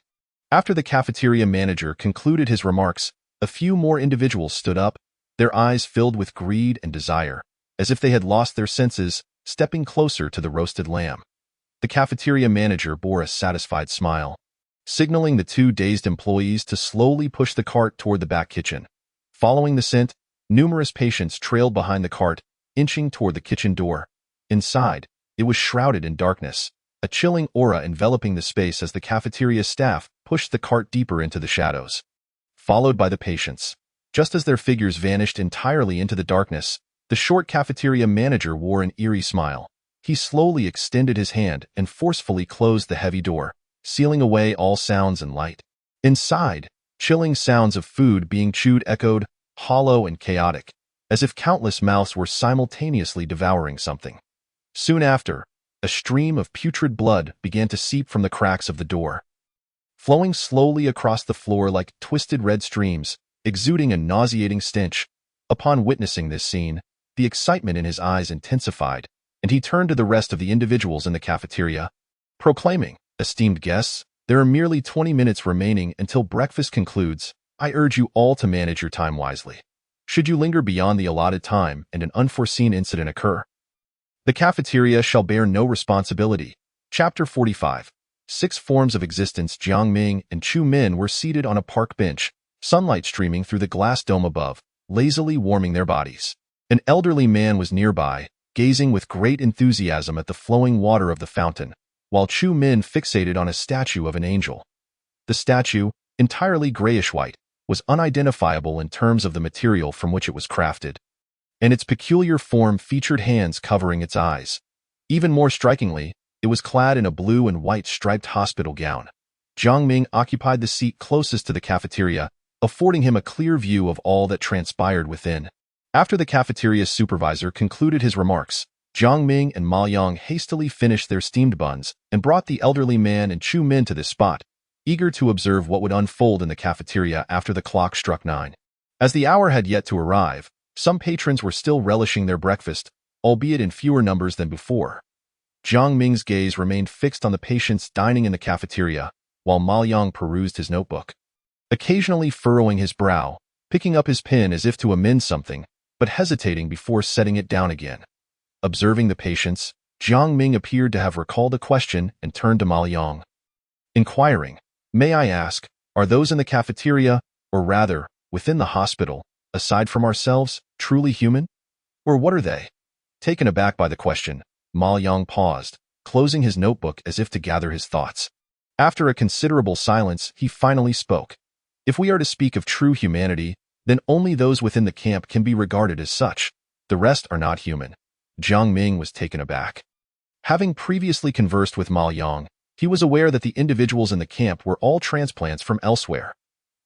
After the cafeteria manager concluded his remarks, a few more individuals stood up, their eyes filled with greed and desire, as if they had lost their senses, stepping closer to the roasted lamb. The cafeteria manager bore a satisfied smile, signaling the two dazed employees to slowly push the cart toward the back kitchen. Following the scent, numerous patients trailed behind the cart, inching toward the kitchen door. Inside, it was shrouded in darkness, a chilling aura enveloping the space as the cafeteria staff pushed the cart deeper into the shadows. Followed by the patients. Just as their figures vanished entirely into the darkness, the short cafeteria manager wore an eerie smile. He slowly extended his hand and forcefully closed the heavy door, sealing away all sounds and light. Inside, chilling sounds of food being chewed echoed, hollow and chaotic, as if countless mouths were simultaneously devouring something. Soon after, a stream of putrid blood began to seep from the cracks of the door, flowing slowly across the floor like twisted red streams, exuding a nauseating stench. Upon witnessing this scene, the excitement in his eyes intensified, and he turned to the rest of the individuals in the cafeteria, proclaiming, "Esteemed guests, there are merely 20 minutes remaining until breakfast concludes. I urge you all to manage your time wisely. Should you linger beyond the allotted time and an unforeseen incident occur, the cafeteria shall bear no responsibility." Chapter 45. 6 Forms of Existence. Jiang Ming and Chu Min were seated on a park bench, sunlight streaming through the glass dome above, lazily warming their bodies. An elderly man was nearby, gazing with great enthusiasm at the flowing water of the fountain, while Chu Min fixated on a statue of an angel. The statue, entirely grayish-white, was unidentifiable in terms of the material from which it was crafted, and its peculiar form featured hands covering its eyes. Even more strikingly, it was clad in a blue and white striped hospital gown. Jiang Ming occupied the seat closest to the cafeteria, affording him a clear view of all that transpired within. After the cafeteria's supervisor concluded his remarks, Jiang Ming and Ma Yang hastily finished their steamed buns and brought the elderly man and Chu Min to this spot, eager to observe what would unfold in the cafeteria after the clock struck 9. As the hour had yet to arrive, some patrons were still relishing their breakfast, albeit in fewer numbers than before. Jiang Ming's gaze remained fixed on the patients dining in the cafeteria, while Ma Yang perused his notebook, occasionally furrowing his brow, picking up his pen as if to amend something, but hesitating before setting it down again. Observing the patients, Jiang Ming appeared to have recalled a question and turned to Ma Yang, inquiring, "May I ask, are those in the cafeteria, or rather, within the hospital, aside from ourselves, truly human? Or what are they?" Taken aback by the question, Ma Yang paused, closing his notebook as if to gather his thoughts. After a considerable silence, he finally spoke. "If we are to speak of true humanity, then only those within the camp can be regarded as such. The rest are not human." Jiang Ming was taken aback. Having previously conversed with Ma Yang, he was aware that the individuals in the camp were all transplants from elsewhere.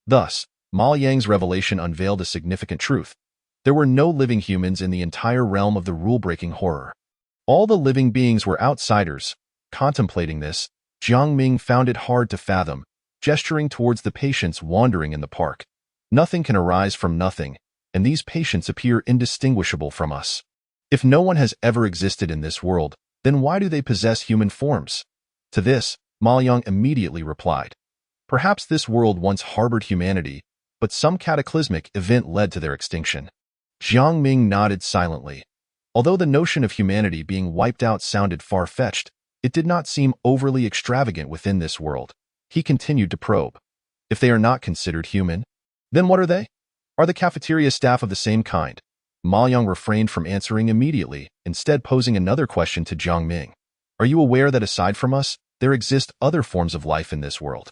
Thus, Ma Yang's revelation unveiled a significant truth. There were no living humans in the entire realm of the rule-breaking horror. All the living beings were outsiders. Contemplating this, Jiang Ming found it hard to fathom, gesturing towards the patients wandering in the park. Nothing can arise from nothing, and these patients appear indistinguishable from us. If no one has ever existed in this world, then why do they possess human forms? To this, Ma Yang immediately replied, "Perhaps this world once harbored humanity, but some cataclysmic event led to their extinction. Jiang Ming nodded silently. Although the notion of humanity being wiped out sounded far-fetched, it did not seem overly extravagant within this world. He continued to probe. If they are not considered human, then what are they? Are the cafeteria staff of the same kind? Ma Yang refrained from answering immediately, instead posing another question to Jiang Ming. Are you aware that aside from us, there exist other forms of life in this world?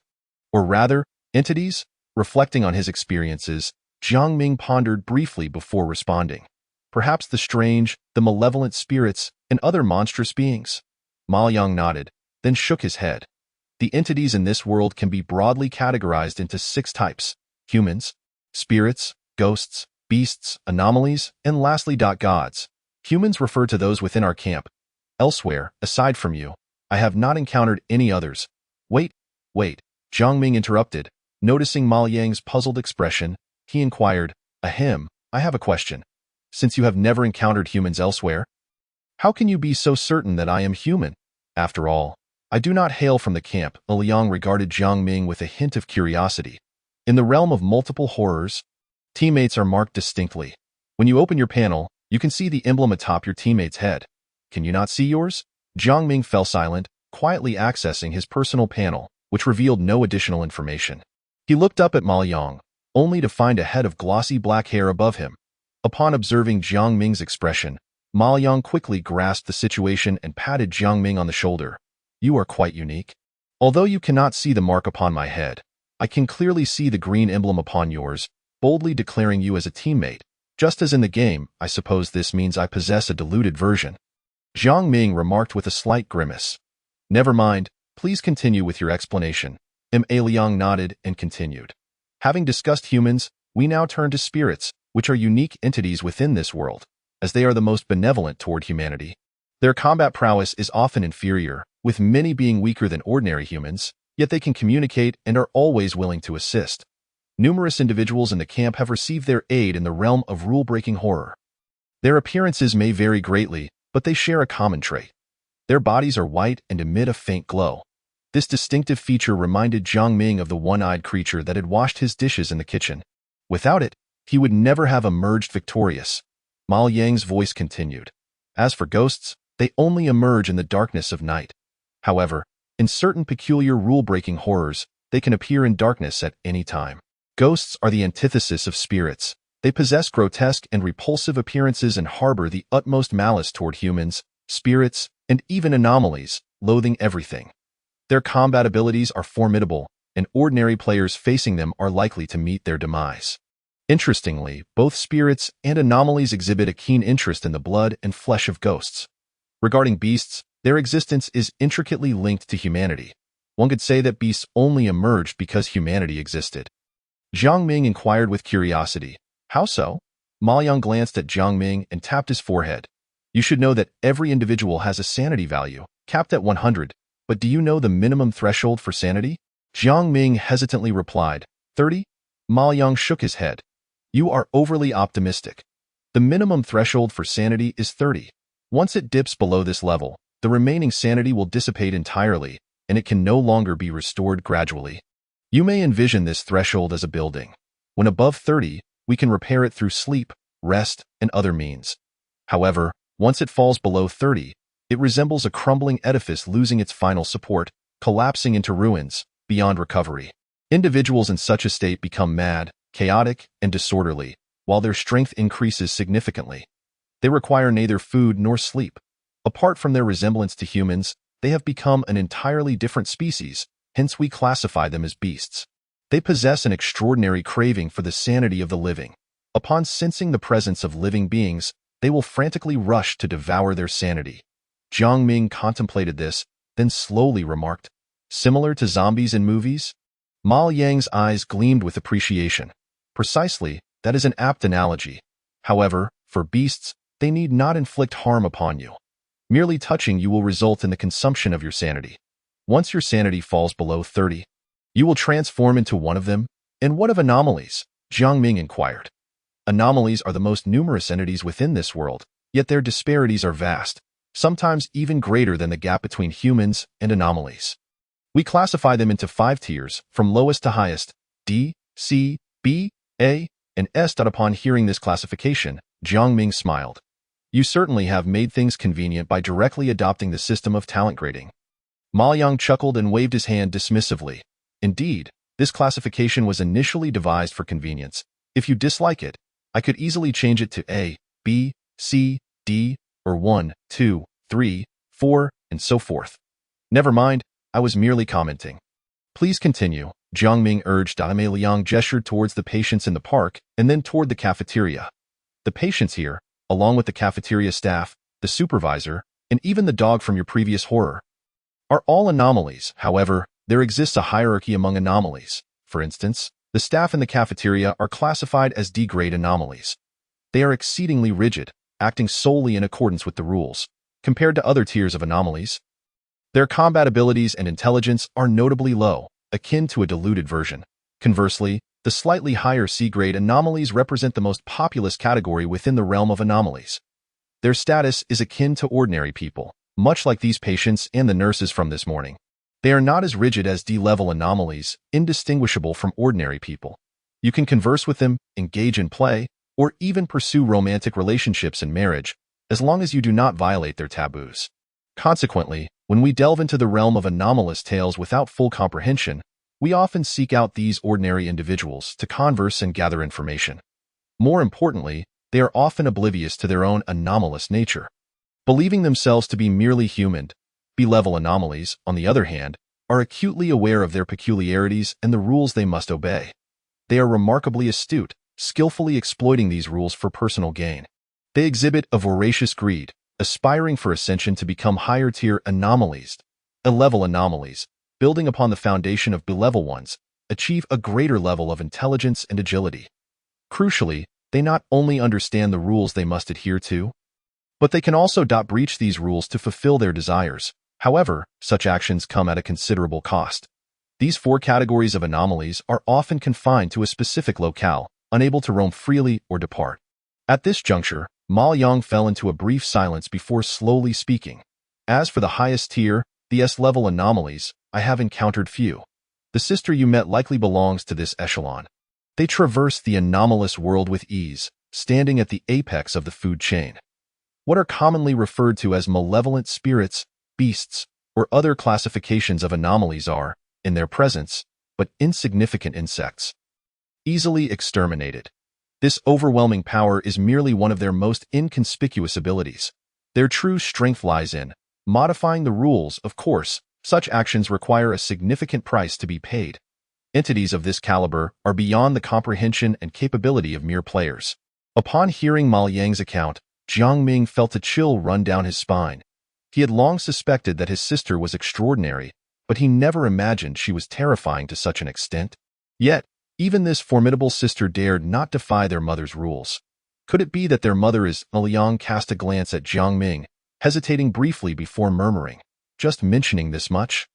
Or rather, entities? Reflecting on his experiences, Jiang Ming pondered briefly before responding. Perhaps the strange, the malevolent spirits, and other monstrous beings? Ma Yang nodded, then shook his head. The entities in this world can be broadly categorized into 6 types: humans, spirits, ghosts, beasts, anomalies, and lastly, gods. Humans refer to those within our camp. Elsewhere, aside from you, I have not encountered any others. Wait, Jiang Ming interrupted. Noticing Ma Yang's puzzled expression, he inquired, Ahem, I have a question. Since you have never encountered humans elsewhere, how can you be so certain that I am human? After all, I do not hail from the camp. Liang regarded Jiang Ming with a hint of curiosity. In the realm of multiple horrors, teammates are marked distinctly. When you open your panel, you can see the emblem atop your teammate's head. Can you not see yours? Jiang Ming fell silent, quietly accessing his personal panel, which revealed no additional information. He looked up at Ma Yang, only to find a head of glossy black hair above him. Upon observing Jiang Ming's expression, Ma Yang quickly grasped the situation and patted Jiang Ming on the shoulder. You are quite unique. Although you cannot see the mark upon my head, I can clearly see the green emblem upon yours, boldly declaring you as a teammate. Just as in the game, I suppose this means I possess a diluted version. Jiang Ming remarked with a slight grimace. Never mind, please continue with your explanation. Liang nodded and continued. Having discussed humans, we now turn to spirits, which are unique entities within this world, as they are the most benevolent toward humanity. Their combat prowess is often inferior, with many being weaker than ordinary humans, yet they can communicate and are always willing to assist. Numerous individuals in the camp have received their aid in the realm of rule-breaking horror. Their appearances may vary greatly, but they share a common trait. Their bodies are white and emit a faint glow. This distinctive feature reminded Jiang Ming of the one-eyed creature that had washed his dishes in the kitchen. Without it, he would never have emerged victorious. Ma Yang's voice continued. As for ghosts, they only emerge in the darkness of night. However, in certain peculiar rule-breaking horrors, they can appear in darkness at any time. Ghosts are the antithesis of spirits. They possess grotesque and repulsive appearances and harbor the utmost malice toward humans, spirits, and even anomalies, loathing everything. Their combat abilities are formidable, and ordinary players facing them are likely to meet their demise. Interestingly, both spirits and anomalies exhibit a keen interest in the blood and flesh of ghosts. Regarding beasts, their existence is intricately linked to humanity. One could say that beasts only emerged because humanity existed. Jiang Ming inquired with curiosity. How so? Ma Yang glanced at Jiang Ming and tapped his forehead. You should know that every individual has a sanity value, capped at 100, but do you know the minimum threshold for sanity? Jiang Ming hesitantly replied, 30? Ma Yang shook his head. You are overly optimistic. The minimum threshold for sanity is 30. Once it dips below this level, the remaining sanity will dissipate entirely, and it can no longer be restored gradually. You may envision this threshold as a building. When above 30, we can repair it through sleep, rest, and other means. However, once it falls below 30, it resembles a crumbling edifice losing its final support, collapsing into ruins, beyond recovery. Individuals in such a state become mad, chaotic, and disorderly, while their strength increases significantly. They require neither food nor sleep. Apart from their resemblance to humans, they have become an entirely different species, hence we classify them as beasts. They possess an extraordinary craving for the sanity of the living. Upon sensing the presence of living beings, they will frantically rush to devour their sanity. Jiang Ming contemplated this, then slowly remarked, similar to zombies in movies? Ma Yang's eyes gleamed with appreciation. Precisely, that is an apt analogy. However, for beasts, they need not inflict harm upon you. Merely touching you will result in the consumption of your sanity. Once your sanity falls below 30, you will transform into one of them. And what of anomalies? Jiang Ming inquired. Anomalies are the most numerous entities within this world, yet their disparities are vast, sometimes even greater than the gap between humans and anomalies. We classify them into 5 tiers, from lowest to highest, D, C, B, A, and S. Upon hearing this classification, Jiang Ming smiled. You certainly have made things convenient by directly adopting the system of talent grading. Ma Yang chuckled and waved his hand dismissively. Indeed, this classification was initially devised for convenience. If you dislike it, I could easily change it to A, B, C, D, or 1, 2, 3, 4, and so forth. Never mind, I was merely commenting. Please continue, Jiang Ming urged. Mei Liang gestured towards the patients in the park and then toward the cafeteria. The patients here, along with the cafeteria staff, the supervisor, and even the dog from your previous horror, are all anomalies. However, there exists a hierarchy among anomalies. For instance, the staff in the cafeteria are classified as D-grade anomalies. They are exceedingly rigid, acting solely in accordance with the rules. Compared to other tiers of anomalies, their combat abilities and intelligence are notably low, akin to a diluted version. Conversely, the slightly higher C-grade anomalies represent the most populous category within the realm of anomalies. Their status is akin to ordinary people, much like these patients and the nurses from this morning. They are not as rigid as D-level anomalies, indistinguishable from ordinary people. You can converse with them, engage in play, or even pursue romantic relationships and marriage, as long as you do not violate their taboos. Consequently, when we delve into the realm of anomalous tales without full comprehension, we often seek out these ordinary individuals to converse and gather information. More importantly, they are often oblivious to their own anomalous nature. Believing themselves to be merely human, B-level anomalies, on the other hand, are acutely aware of their peculiarities and the rules they must obey. They are remarkably astute, skillfully exploiting these rules for personal gain. They exhibit a voracious greed, aspiring for ascension to become higher-tier anomalies. A-level anomalies, building upon the foundation of B-level ones, achieve a greater level of intelligence and agility. Crucially, they not only understand the rules they must adhere to, but they can also breach these rules to fulfill their desires. However, such actions come at a considerable cost. These four categories of anomalies are often confined to a specific locale, unable to roam freely or depart. At this juncture, Ma Yang fell into a brief silence before slowly speaking. As for the highest tier, the S-level anomalies, I have encountered few. The sister you met likely belongs to this echelon. They traverse the anomalous world with ease, standing at the apex of the food chain. What are commonly referred to as malevolent spirits, beasts, or other classifications of anomalies are, in their presence, but insignificant insects. Easily exterminated. This overwhelming power is merely one of their most inconspicuous abilities. Their true strength lies in modifying the rules. Of course, such actions require a significant price to be paid. Entities of this caliber are beyond the comprehension and capability of mere players. Upon hearing Ma Yang's account, Jiang Ming felt a chill run down his spine. He had long suspected that his sister was extraordinary, but he never imagined she was terrifying to such an extent. Yet, even this formidable sister dared not defy their mother's rules. Could it be that their mother is? Liang cast a glance at Jiang Ming, hesitating briefly before murmuring, "Just mentioning this much?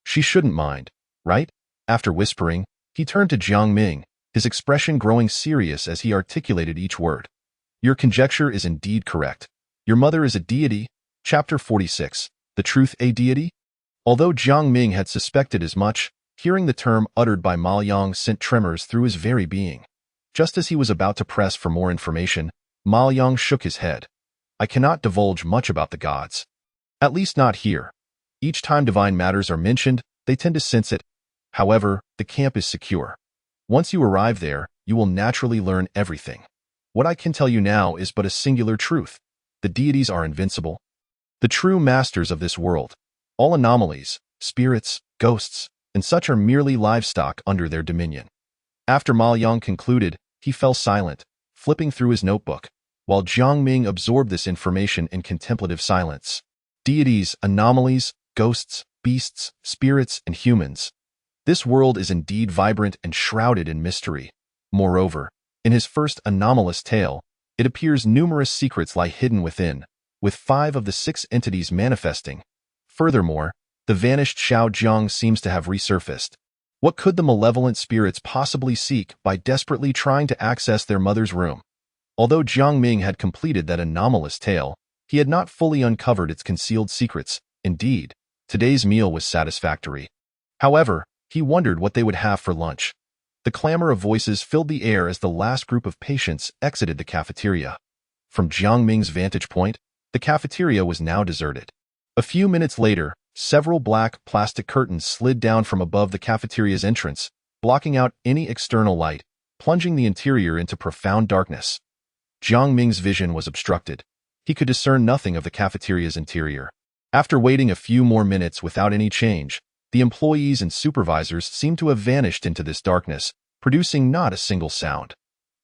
She shouldn't mind, right?" After whispering, he turned to Jiang Ming, his expression growing serious as he articulated each word. "Your conjecture is indeed correct. Your mother is a deity." Chapter 46. The Truth a Deity? Although Jiang Ming had suspected as much, hearing the term uttered by Ma Yang sent tremors through his very being. Just as he was about to press for more information, Ma Yang shook his head. "I cannot divulge much about the gods. At least not here. Each time divine matters are mentioned, they tend to sense it. However, the camp is secure. Once you arrive there, you will naturally learn everything. What I can tell you now is but a singular truth. The deities are invincible. The true masters of this world. All anomalies, spirits, ghosts, and such are merely livestock under their dominion." After Ma Yang concluded, he fell silent, flipping through his notebook, while Jiang Ming absorbed this information in contemplative silence. Deities, anomalies, ghosts, beasts, spirits, and humans. This world is indeed vibrant and shrouded in mystery. Moreover, in his first anomalous tale, it appears numerous secrets lie hidden within, with 5 of the 6 entities manifesting. Furthermore, the vanished Xiao Jiang seems to have resurfaced. What could the malevolent spirits possibly seek by desperately trying to access their mother's room? Although Jiang Ming had completed that anomalous tale, he had not fully uncovered its concealed secrets. Indeed, today's meal was satisfactory. However, he wondered what they would have for lunch. The clamor of voices filled the air as the last group of patients exited the cafeteria. From Jiang Ming's vantage point, the cafeteria was now deserted. A few minutes later, several black plastic curtains slid down from above the cafeteria's entrance, blocking out any external light, plunging the interior into profound darkness. Jiang Ming's vision was obstructed. He could discern nothing of the cafeteria's interior. After waiting a few more minutes without any change, the employees and supervisors seemed to have vanished into this darkness, producing not a single sound.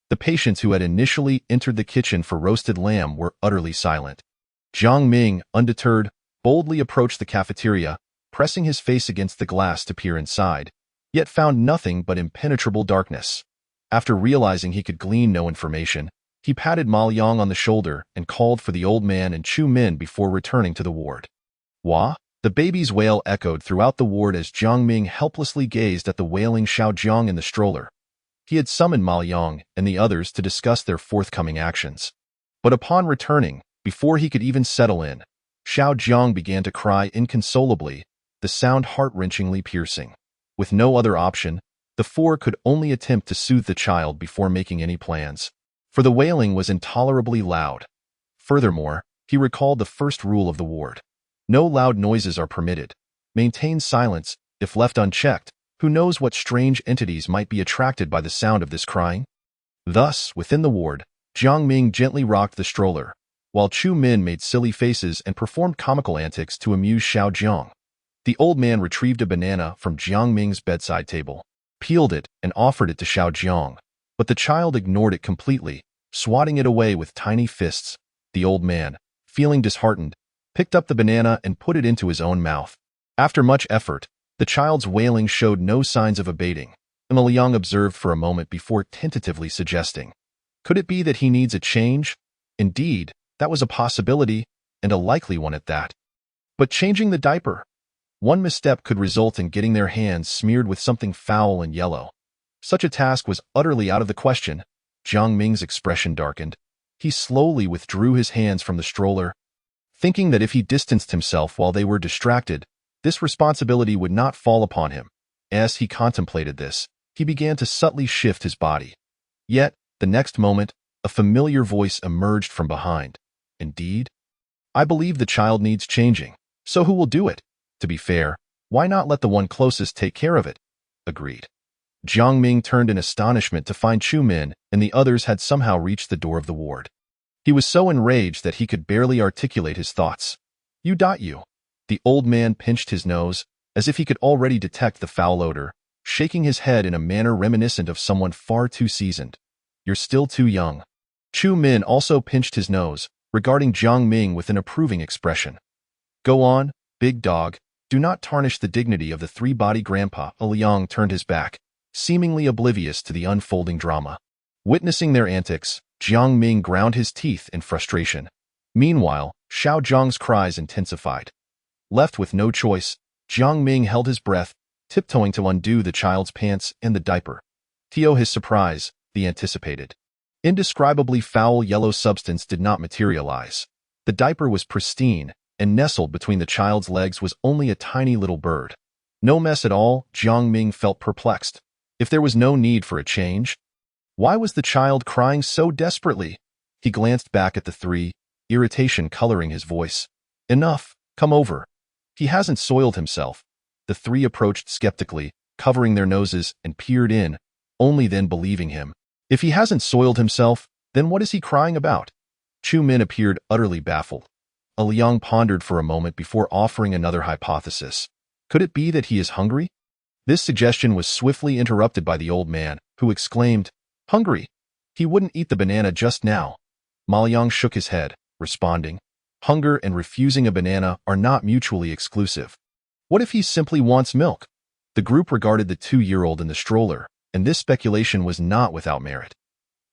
The patients who had initially entered the kitchen for roasted lamb were utterly silent. Jiang Ming, undeterred, boldly approached the cafeteria, pressing his face against the glass to peer inside, yet found nothing but impenetrable darkness. After realizing he could glean no information, he patted Ma Liang on the shoulder and called for the old man and Chu Min before returning to the ward. Wah! The baby's wail echoed throughout the ward as Jiang Ming helplessly gazed at the wailing Xiao Jiang in the stroller. He had summoned Ma Liang and the others to discuss their forthcoming actions. But upon returning, before he could even settle in, Xiao Jiang began to cry inconsolably, the sound heart-wrenchingly piercing. With no other option, the four could only attempt to soothe the child before making any plans, for the wailing was intolerably loud. Furthermore, he recalled the first rule of the ward. No loud noises are permitted. Maintain silence. If left unchecked, who knows what strange entities might be attracted by the sound of this crying? Thus, within the ward, Jiang Ming gently rocked the stroller, while Chu Min made silly faces and performed comical antics to amuse Xiao Jiang. The old man retrieved a banana from Jiang Ming's bedside table, peeled it, and offered it to Xiao Jiang, but the child ignored it completely, swatting it away with tiny fists. The old man, feeling disheartened, picked up the banana and put it into his own mouth. After much effort, the child's wailing showed no signs of abating, and Ma Liang observed for a moment before tentatively suggesting, could it be that he needs a change? Indeed, that was a possibility, and a likely one at that. But changing the diaper? One misstep could result in getting their hands smeared with something foul and yellow. Such a task was utterly out of the question. Jiang Ming's expression darkened. He slowly withdrew his hands from the stroller, thinking that if he distanced himself while they were distracted, this responsibility would not fall upon him. As he contemplated this, he began to subtly shift his body. Yet, the next moment, a familiar voice emerged from behind. Indeed? I believe the child needs changing. So who will do it? To be fair, why not let the one closest take care of it? Agreed. Jiang Ming turned in astonishment to find Chu Min and the others had somehow reached the door of the ward. He was so enraged that he could barely articulate his thoughts. You. The old man pinched his nose, as if he could already detect the foul odor, shaking his head in a manner reminiscent of someone far too seasoned. You're still too young. Chu Min also pinched his nose, regarding Jiang Ming with an approving expression. Go on, big dog. Do not tarnish the dignity of the three-body grandpa. Liang turned his back, seemingly oblivious to the unfolding drama. Witnessing their antics, Jiang Ming ground his teeth in frustration. Meanwhile, Xiao Jiang's cries intensified. Left with no choice, Jiang Ming held his breath, tiptoeing to undo the child's pants and the diaper. To his surprise, the anticipated indescribably foul yellow substance did not materialize. The diaper was pristine, and nestled between the child's legs was only a tiny little bird. No mess at all. Jiang Ming felt perplexed. If there was no need for a change, why was the child crying so desperately? He glanced back at the three, irritation coloring his voice. Enough, come over. He hasn't soiled himself. The three approached skeptically, covering their noses, and peered in, only then believing him. If he hasn't soiled himself, then what is he crying about? Chu Min appeared utterly baffled. Liang pondered for a moment before offering another hypothesis. Could it be that he is hungry? This suggestion was swiftly interrupted by the old man, who exclaimed, Hungry? He wouldn't eat the banana just now. Ma Liang shook his head, responding, Hunger and refusing a banana are not mutually exclusive. What if he simply wants milk? The group regarded the 2-year-old in the stroller, and this speculation was not without merit.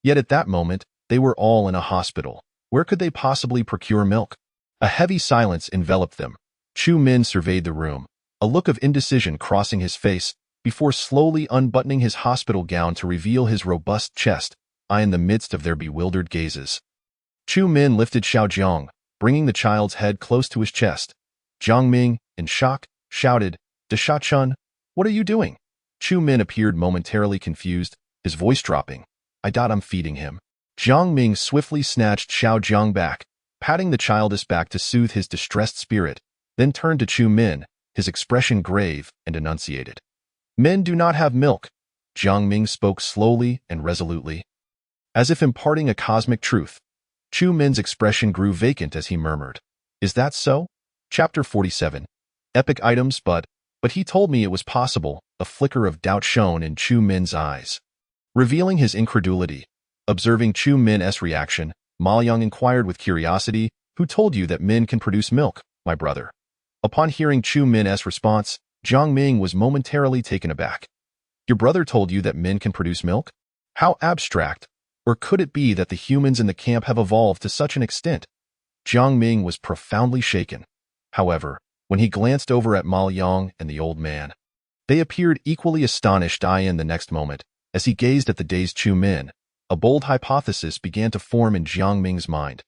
Yet at that moment, they were all in a hospital. Where could they possibly procure milk? A heavy silence enveloped them. Chu Min surveyed the room, a look of indecision crossing his face, before slowly unbuttoning his hospital gown to reveal his robust chest, in the midst of their bewildered gazes. Chu Min lifted Xiao Jiang, bringing the child's head close to his chest. Jiang Ming, in shock, shouted, Sha Chun, what are you doing? Chu Min appeared momentarily confused, his voice dropping. I'm feeding him. Jiang Ming swiftly snatched Xiao Jiang back, patting the childish back to soothe his distressed spirit, then turned to Chu Min, his expression grave and enunciated. Men do not have milk. Jiang Ming spoke slowly and resolutely, as if imparting a cosmic truth. Chu Min's expression grew vacant as he murmured, "Is that so?" Chapter 47. Epic items, but he told me it was possible. A flicker of doubt shone in Chu Min's eyes, revealing his incredulity. Observing Chu Min's reaction, Ma Yang inquired with curiosity, "Who told you that men can produce milk, my brother?" Upon hearing Chu Min's response, Jiang Ming was momentarily taken aback. "Your brother told you that men can produce milk? How abstract! Or could it be that the humans in the camp have evolved to such an extent?" Jiang Ming was profoundly shaken. However, when he glanced over at Ma Yang and the old man, they appeared equally astonished. In the next moment, as he gazed at the dazed Chu Min, a bold hypothesis began to form in Jiang Ming's mind.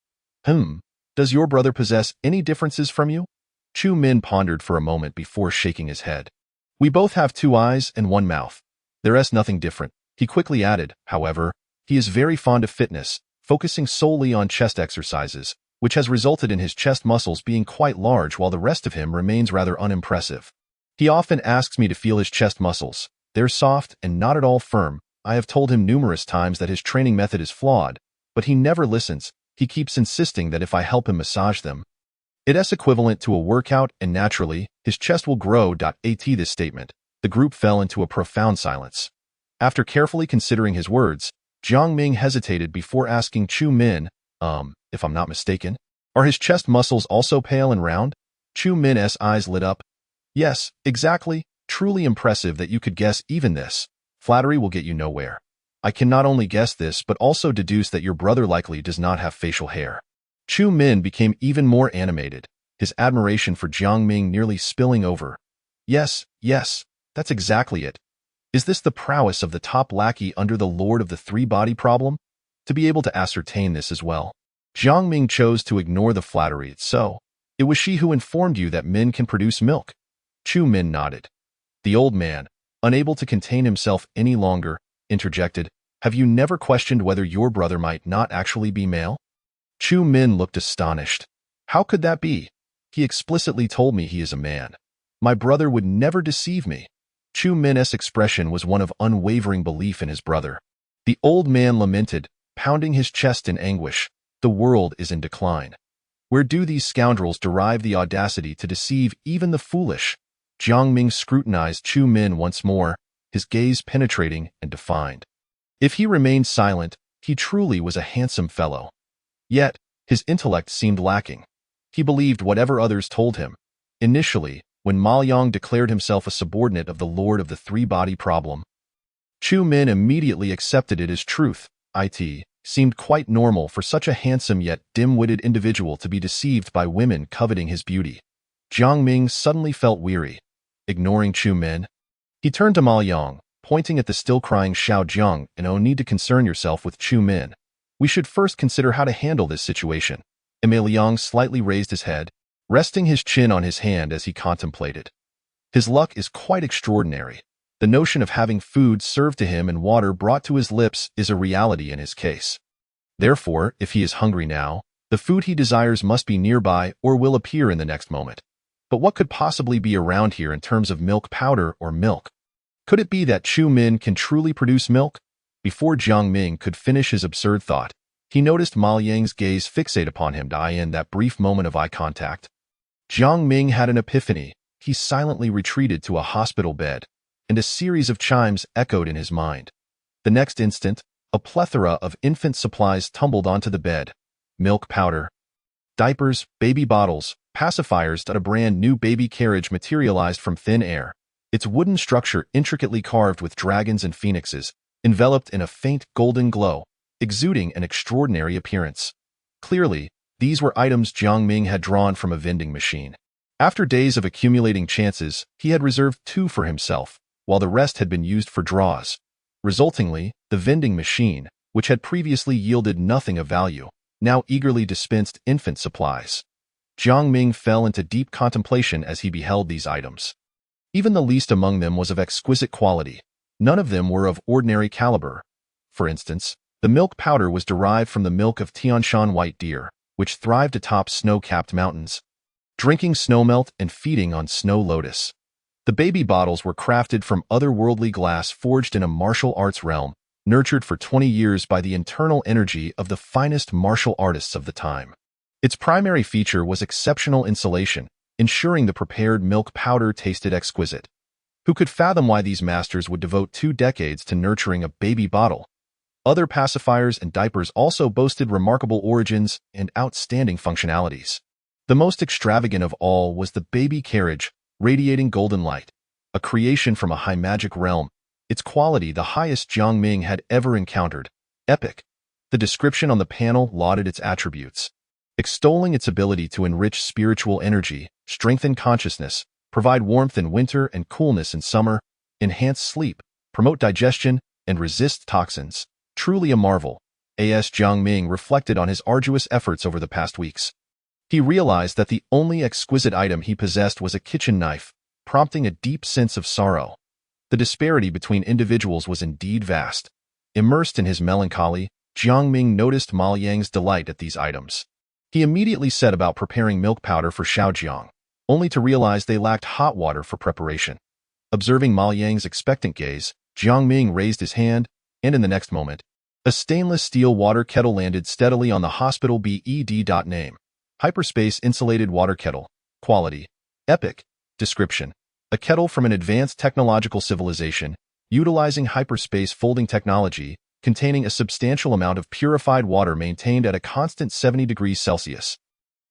Does your brother possess any differences from you?" Chu Min pondered for a moment before shaking his head. "We both have 2 eyes and 1 mouth. There is nothing different," he quickly added. "However, he is very fond of fitness, focusing solely on chest exercises, which has resulted in his chest muscles being quite large while the rest of him remains rather unimpressive. He often asks me to feel his chest muscles. They're soft and not at all firm. I have told him numerous times that his training method is flawed, but he never listens. He keeps insisting that if I help him massage them, it is equivalent to a workout and naturally, his chest will grow. At this statement, the group fell into a profound silence. After carefully considering his words, Jiang Ming hesitated before asking Chu Min, if I'm not mistaken, are his chest muscles also pale and round?" Chu Min's eyes lit up. "Yes, exactly. Truly impressive that you could guess even this. Flattery will get you nowhere. I can not only guess this but also deduce that your brother likely does not have facial hair." Chu Min became even more animated, his admiration for Jiang Ming nearly spilling over. Yes, that's exactly it. Is this the prowess of the top lackey under the Lord of the Three-Body Problem? To be able to ascertain this as well, Jiang Ming chose to ignore the flattery. "So, it was she who informed you that men can produce milk?" Chu Min nodded. The old man, unable to contain himself any longer, interjected, "Have you never questioned whether your brother might not actually be male?" Chu Min looked astonished. "How could that be? He explicitly told me he is a man. My brother would never deceive me." Chu Min's expression was one of unwavering belief in his brother. The old man lamented, pounding his chest in anguish. "The world is in decline. Where do these scoundrels derive the audacity to deceive even the foolish?" Jiang Ming scrutinized Chu Min once more, his gaze penetrating and defined. If he remained silent, he truly was a handsome fellow. Yet, his intellect seemed lacking. He believed whatever others told him. Initially, when Ma Yang declared himself a subordinate of the Lord of the Three-Body Problem, Chu Min immediately accepted it as truth. It seemed quite normal for such a handsome yet dim-witted individual to be deceived by women coveting his beauty. Jiang Ming suddenly felt weary. Ignoring Chu Min, he turned to Ma Yang, pointing at the still-crying Xiao Jiang, "And no need to concern yourself with Chu Min. We should first consider how to handle this situation." Ma Liang slightly raised his head, resting his chin on his hand as he contemplated. His luck is quite extraordinary. The notion of having food served to him and water brought to his lips is a reality in his case. Therefore, if he is hungry now, the food he desires must be nearby or will appear in the next moment. But what could possibly be around here in terms of milk powder or milk? Could it be that Chu Min can truly produce milk? Before Jiang Ming could finish his absurd thought, he noticed Ma Yang's gaze fixate upon him. In that brief moment of eye contact, Jiang Ming had an epiphany. He silently retreated to a hospital bed, and a series of chimes echoed in his mind. The next instant, a plethora of infant supplies tumbled onto the bed. Milk powder, diapers, baby bottles, pacifiers. A brand new baby carriage materialized from thin air, its wooden structure intricately carved with dragons and phoenixes, enveloped in a faint golden glow, exuding an extraordinary appearance. Clearly, these were items Jiang Ming had drawn from a vending machine. After days of accumulating chances, he had reserved 2 for himself, while the rest had been used for draws. Resultingly, the vending machine, which had previously yielded nothing of value, now eagerly dispensed infant supplies. Jiang Ming fell into deep contemplation as he beheld these items. Even the least among them was of exquisite quality. None of them were of ordinary caliber. For instance, The milk powder was derived from the milk of Tianshan white deer, which thrived atop snow-capped mountains, drinking snowmelt and feeding on snow lotus. The baby bottles were crafted from otherworldly glass forged in a martial arts realm, nurtured for 20 years by the internal energy of the finest martial artists of the time. Its primary feature was exceptional insulation, ensuring the prepared milk powder tasted exquisite. Who could fathom why these masters would devote 2 decades to nurturing a baby bottle? Other pacifiers and diapers also boasted remarkable origins and outstanding functionalities. The most extravagant of all was the baby carriage, radiating golden light, a creation from a high magic realm, its quality the highest Jiang Ming had ever encountered. Epic. The description on the panel lauded its attributes, extolling its ability to enrich spiritual energy, strengthen consciousness, provide warmth in winter and coolness in summer, enhance sleep, promote digestion, and resist toxins. Truly a marvel. As Jiang Ming reflected on his arduous efforts over the past weeks, he realized that the only exquisite item he possessed was a kitchen knife, prompting a deep sense of sorrow. The disparity between individuals was indeed vast. Immersed in his melancholy, Jiang Ming noticed Ma Yang's delight at these items. He immediately set about preparing milk powder for Xiaojiang, only to realize they lacked hot water for preparation. Observing Ma Yang's expectant gaze, Jiang Ming raised his hand, and in the next moment, a stainless steel water kettle landed steadily on the hospital bed. Name: Hyperspace Insulated Water Kettle. Quality: Epic. Description: a kettle from an advanced technological civilization, utilizing hyperspace folding technology, containing a substantial amount of purified water maintained at a constant 70 degrees Celsius.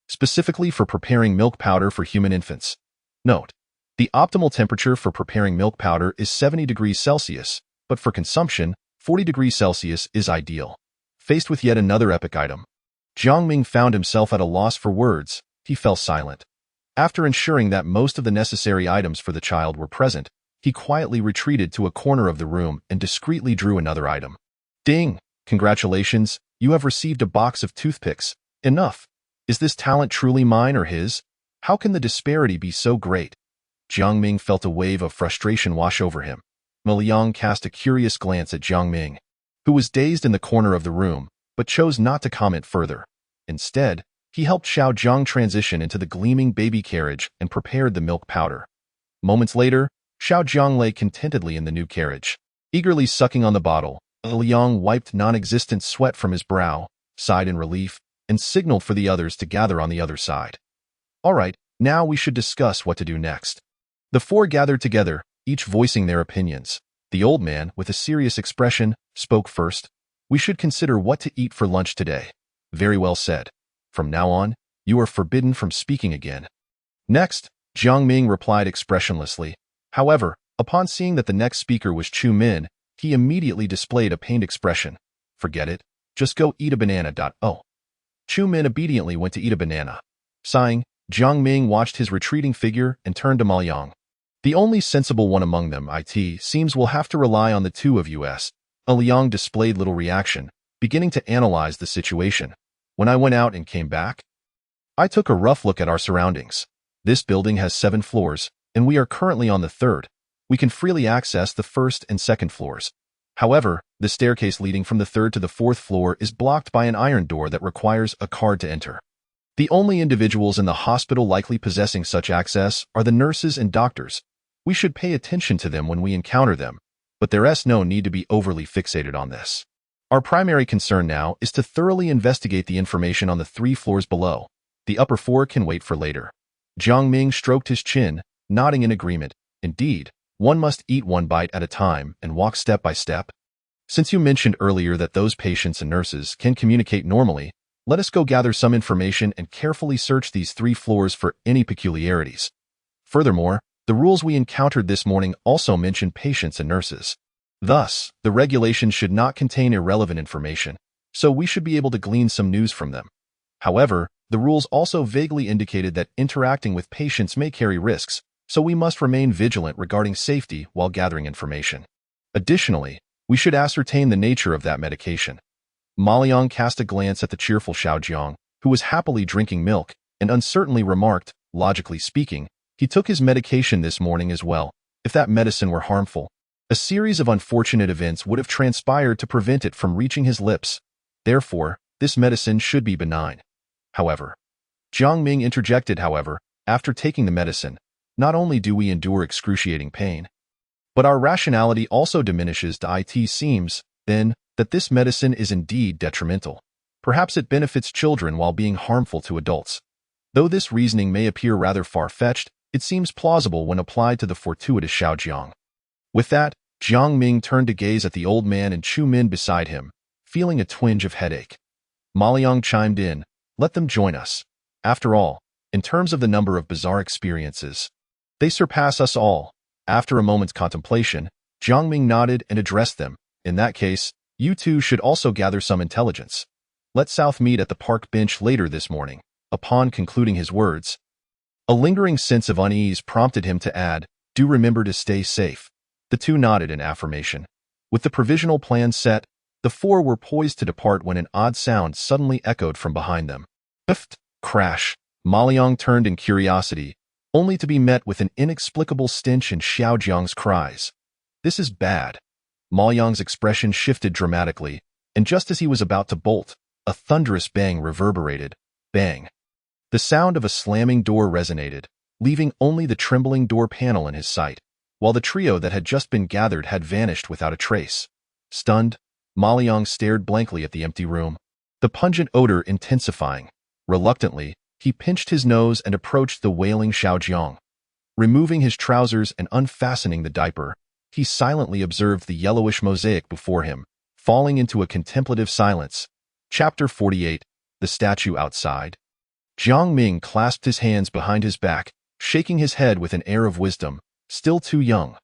Specifically for preparing milk powder for human infants. Note: the optimal temperature for preparing milk powder is 70 degrees Celsius, but for consumption, 40 degrees Celsius is ideal. Faced with yet another epic item, Jiang Ming found himself at a loss for words. He fell silent. After ensuring that most of the necessary items for the child were present, he quietly retreated to a corner of the room and discreetly drew another item. Ding! Congratulations, you have received a box of toothpicks. Enough. Is this talent truly mine or his? How can the disparity be so great? Jiang Ming felt a wave of frustration wash over him. Ma Liang cast a curious glance at Jiang Ming, who was dazed in the corner of the room, but chose not to comment further. Instead, he helped Xiaojiang transition into the gleaming baby carriage and prepared the milk powder. Moments later, Xiaojiang lay contentedly in the new carriage, eagerly sucking on the bottle. Ma Liang wiped non-existent sweat from his brow, sighed in relief, and signaled for the others to gather on the other side. All right, now we should discuss what to do next. The 4 gathered together, each voicing their opinions. The old man, with a serious expression, spoke first. We should consider what to eat for lunch today. Very well said. From now on, you are forbidden from speaking again. Next, Jiang Ming replied expressionlessly. However, upon seeing that the next speaker was Chu Min, he immediately displayed a pained expression. Forget it. Just go eat a banana. Oh. Chu Min obediently went to eat a banana. Sighing, Jiang Ming watched his retreating figure and turned to Ma Liang. The only sensible one among them, seems will have to rely on the 2 of us. Ma Liang displayed little reaction, beginning to analyze the situation. When I went out and came back, I took a rough look at our surroundings. This building has 7 floors, and we are currently on the 3rd. We can freely access the 1st and 2nd floors. However, the staircase leading from the 3rd to the 4th floor is blocked by an iron door that requires a card to enter. The only individuals in the hospital likely possessing such access are the nurses and doctors. We should pay attention to them when we encounter them, but there is no need to be overly fixated on this. Our primary concern now is to thoroughly investigate the information on the 3 floors below. The upper 4 can wait for later. Jiang Ming stroked his chin, nodding in agreement. Indeed, one must eat one bite at a time and walk step by step. Since you mentioned earlier that those patients and nurses can communicate normally, let us go gather some information and carefully search these 3 floors for any peculiarities. Furthermore, the rules we encountered this morning also mention patients and nurses. Thus, the regulations should not contain irrelevant information, so we should be able to glean some news from them. However, the rules also vaguely indicated that interacting with patients may carry risks, so we must remain vigilant regarding safety while gathering information. Additionally, we should ascertain the nature of that medication. Ma Liang cast a glance at the cheerful Xiaojiang, who was happily drinking milk, and uncertainly remarked, logically speaking, he took his medication this morning as well. If that medicine were harmful, A series of unfortunate events would have transpired to prevent it from reaching his lips. Therefore, this medicine should be benign. However, Jiang Ming interjected, after taking the medicine, not only do we endure excruciating pain, but our rationality also diminishes. It seems, then, that this medicine is indeed detrimental. Perhaps it benefits children while being harmful to adults. Though this reasoning may appear rather far-fetched, it seems plausible when applied to the fortuitous Xiao Jiang. With that, Jiang Ming turned to gaze at the old man and Chu Min beside him, feeling a twinge of headache. Ma Liang chimed in, "Let them join us. After all, in terms of the number of bizarre experiences, they surpass us all." After a moment's contemplation, Jiang Ming nodded and addressed them. "In that case, you two should also gather some intelligence. Let South meet at the park bench later this morning." Upon concluding his words, a lingering sense of unease prompted him to add, "Do remember to stay safe." The two nodded in affirmation. With the provisional plan set, the four were poised to depart when an odd sound suddenly echoed from behind them. Biffed! Crash! Ma Liang turned in curiosity, only to be met with an inexplicable stench in Xiao Jiang's cries. "This is bad." Ma Liang's expression shifted dramatically, and just as he was about to bolt, a thunderous bang reverberated. Bang! The sound of a slamming door resonated, leaving only the trembling door panel in his sight, while the trio that had just been gathered had vanished without a trace. Stunned, Ma Liang stared blankly at the empty room, the pungent odor intensifying. Reluctantly, he pinched his nose and approached the wailing Xiao Jiang. Removing his trousers and unfastening the diaper, he silently observed the yellowish mosaic before him, falling into a contemplative silence. Chapter 48. The Statue Outside. Jiang Ming clasped his hands behind his back, shaking his head with an air of wisdom. "Still too young."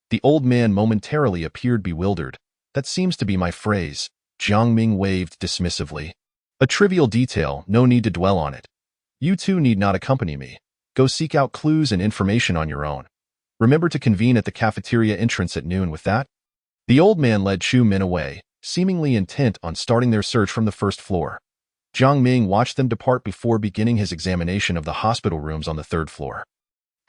The old man momentarily appeared bewildered. "That seems to be my phrase," Jiang Ming waved dismissively. "A trivial detail, no need to dwell on it. You two need not accompany me. Go seek out clues and information on your own. Remember to convene at the cafeteria entrance at noon. With that, the old man led Chu Min away, seemingly intent on starting their search from the first floor. Jiang Ming watched them depart before beginning his examination of the hospital rooms on the third floor.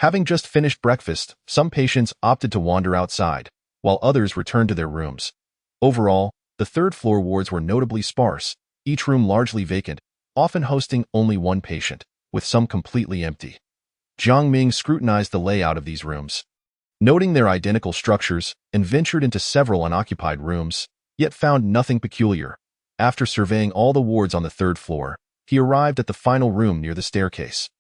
Having just finished breakfast, some patients opted to wander outside, while others returned to their rooms. Overall, the third-floor wards were notably sparse, each room largely vacant, often hosting only one patient, with some completely empty. Jiang Ming scrutinized the layout of these rooms, noting their identical structures, and ventured into several unoccupied rooms, yet found nothing peculiar. After surveying all the wards on the third floor, he arrived at the final room near the staircase.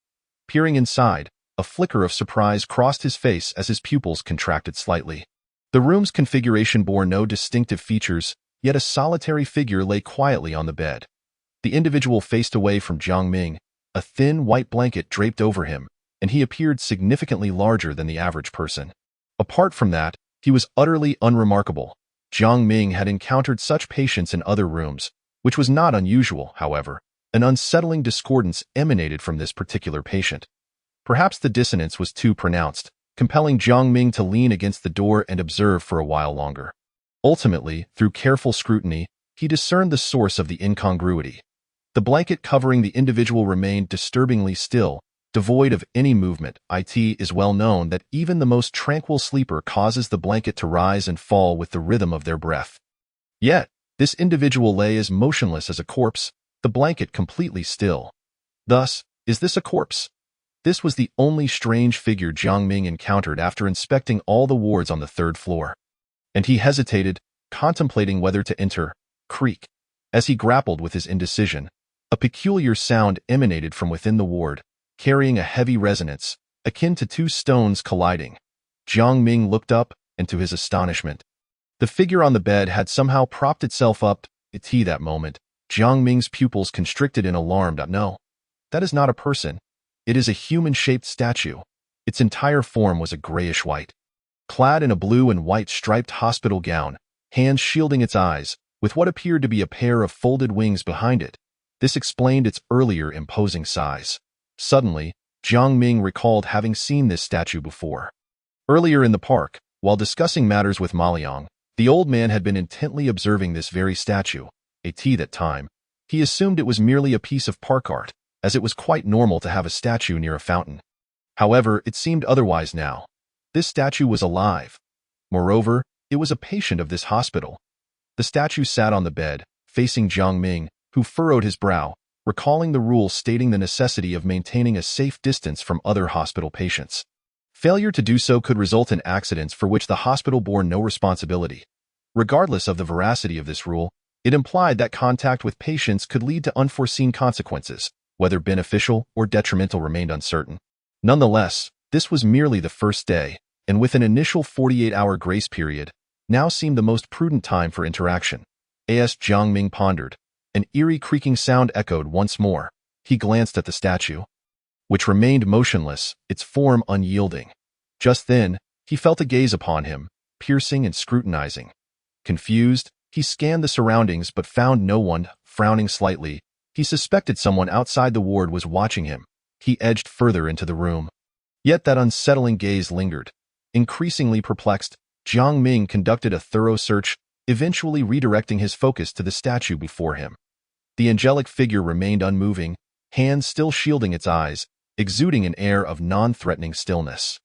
Peering inside, a flicker of surprise crossed his face as his pupils contracted slightly. The room's configuration bore no distinctive features, yet a solitary figure lay quietly on the bed. The individual faced away from Jiang Ming, a thin white blanket draped over him, and he appeared significantly larger than the average person. Apart from that, he was utterly unremarkable. Jiang Ming had encountered such patients in other rooms, which was not unusual, however. An unsettling discordance emanated from this particular patient. Perhaps the dissonance was too pronounced, compelling Jiang Ming to lean against the door and observe for a while longer. Ultimately, through careful scrutiny, he discerned the source of the incongruity. The blanket covering the individual remained disturbingly still, devoid of any movement. It is well known that even the most tranquil sleeper causes the blanket to rise and fall with the rhythm of their breath. Yet, this individual lay as motionless as a corpse, the blanket completely still. Thus, is this a corpse? This was the only strange figure Jiang Ming encountered after inspecting all the wards on the third floor. And he hesitated, contemplating whether to enter. Creak. As he grappled with his indecision, a peculiar sound emanated from within the ward, carrying a heavy resonance, akin to two stones colliding. Jiang Ming looked up, and to his astonishment, the figure on the bed had somehow propped itself up. At that moment, Jiang Ming's pupils constricted in alarm. No, that is not a person. It is a human-shaped statue. Its entire form was a grayish-white. Clad in a blue and white striped hospital gown, hands shielding its eyes, with what appeared to be a pair of folded wings behind it. This explained its earlier imposing size. Suddenly, Jiang Ming recalled having seen this statue before. Earlier in the park, while discussing matters with Ma Liang, the old man had been intently observing this very statue. At that time, he assumed it was merely a piece of park art, as it was quite normal to have a statue near a fountain. However, it seemed otherwise now. This statue was alive. Moreover, it was a patient of this hospital. The statue sat on the bed, facing Jiang Ming, who furrowed his brow, recalling the rule stating the necessity of maintaining a safe distance from other hospital patients. Failure to do so could result in accidents for which the hospital bore no responsibility. Regardless of the veracity of this rule, it implied that contact with patients could lead to unforeseen consequences, whether beneficial or detrimental remained uncertain. Nonetheless, this was merely the first day, and with an initial 48-hour grace period, now seemed the most prudent time for interaction. As Jiang Ming pondered, an eerie creaking sound echoed once more. He glanced at the statue, which remained motionless, its form unyielding. Just then, he felt a gaze upon him, piercing and scrutinizing. Confused, he scanned the surroundings but found no one. Frowning slightly, he suspected someone outside the ward was watching him. He edged further into the room. Yet that unsettling gaze lingered. Increasingly perplexed, Jiang Ming conducted a thorough search, eventually redirecting his focus to the statue before him. The angelic figure remained unmoving, hands still shielding its eyes, exuding an air of non-threatening stillness.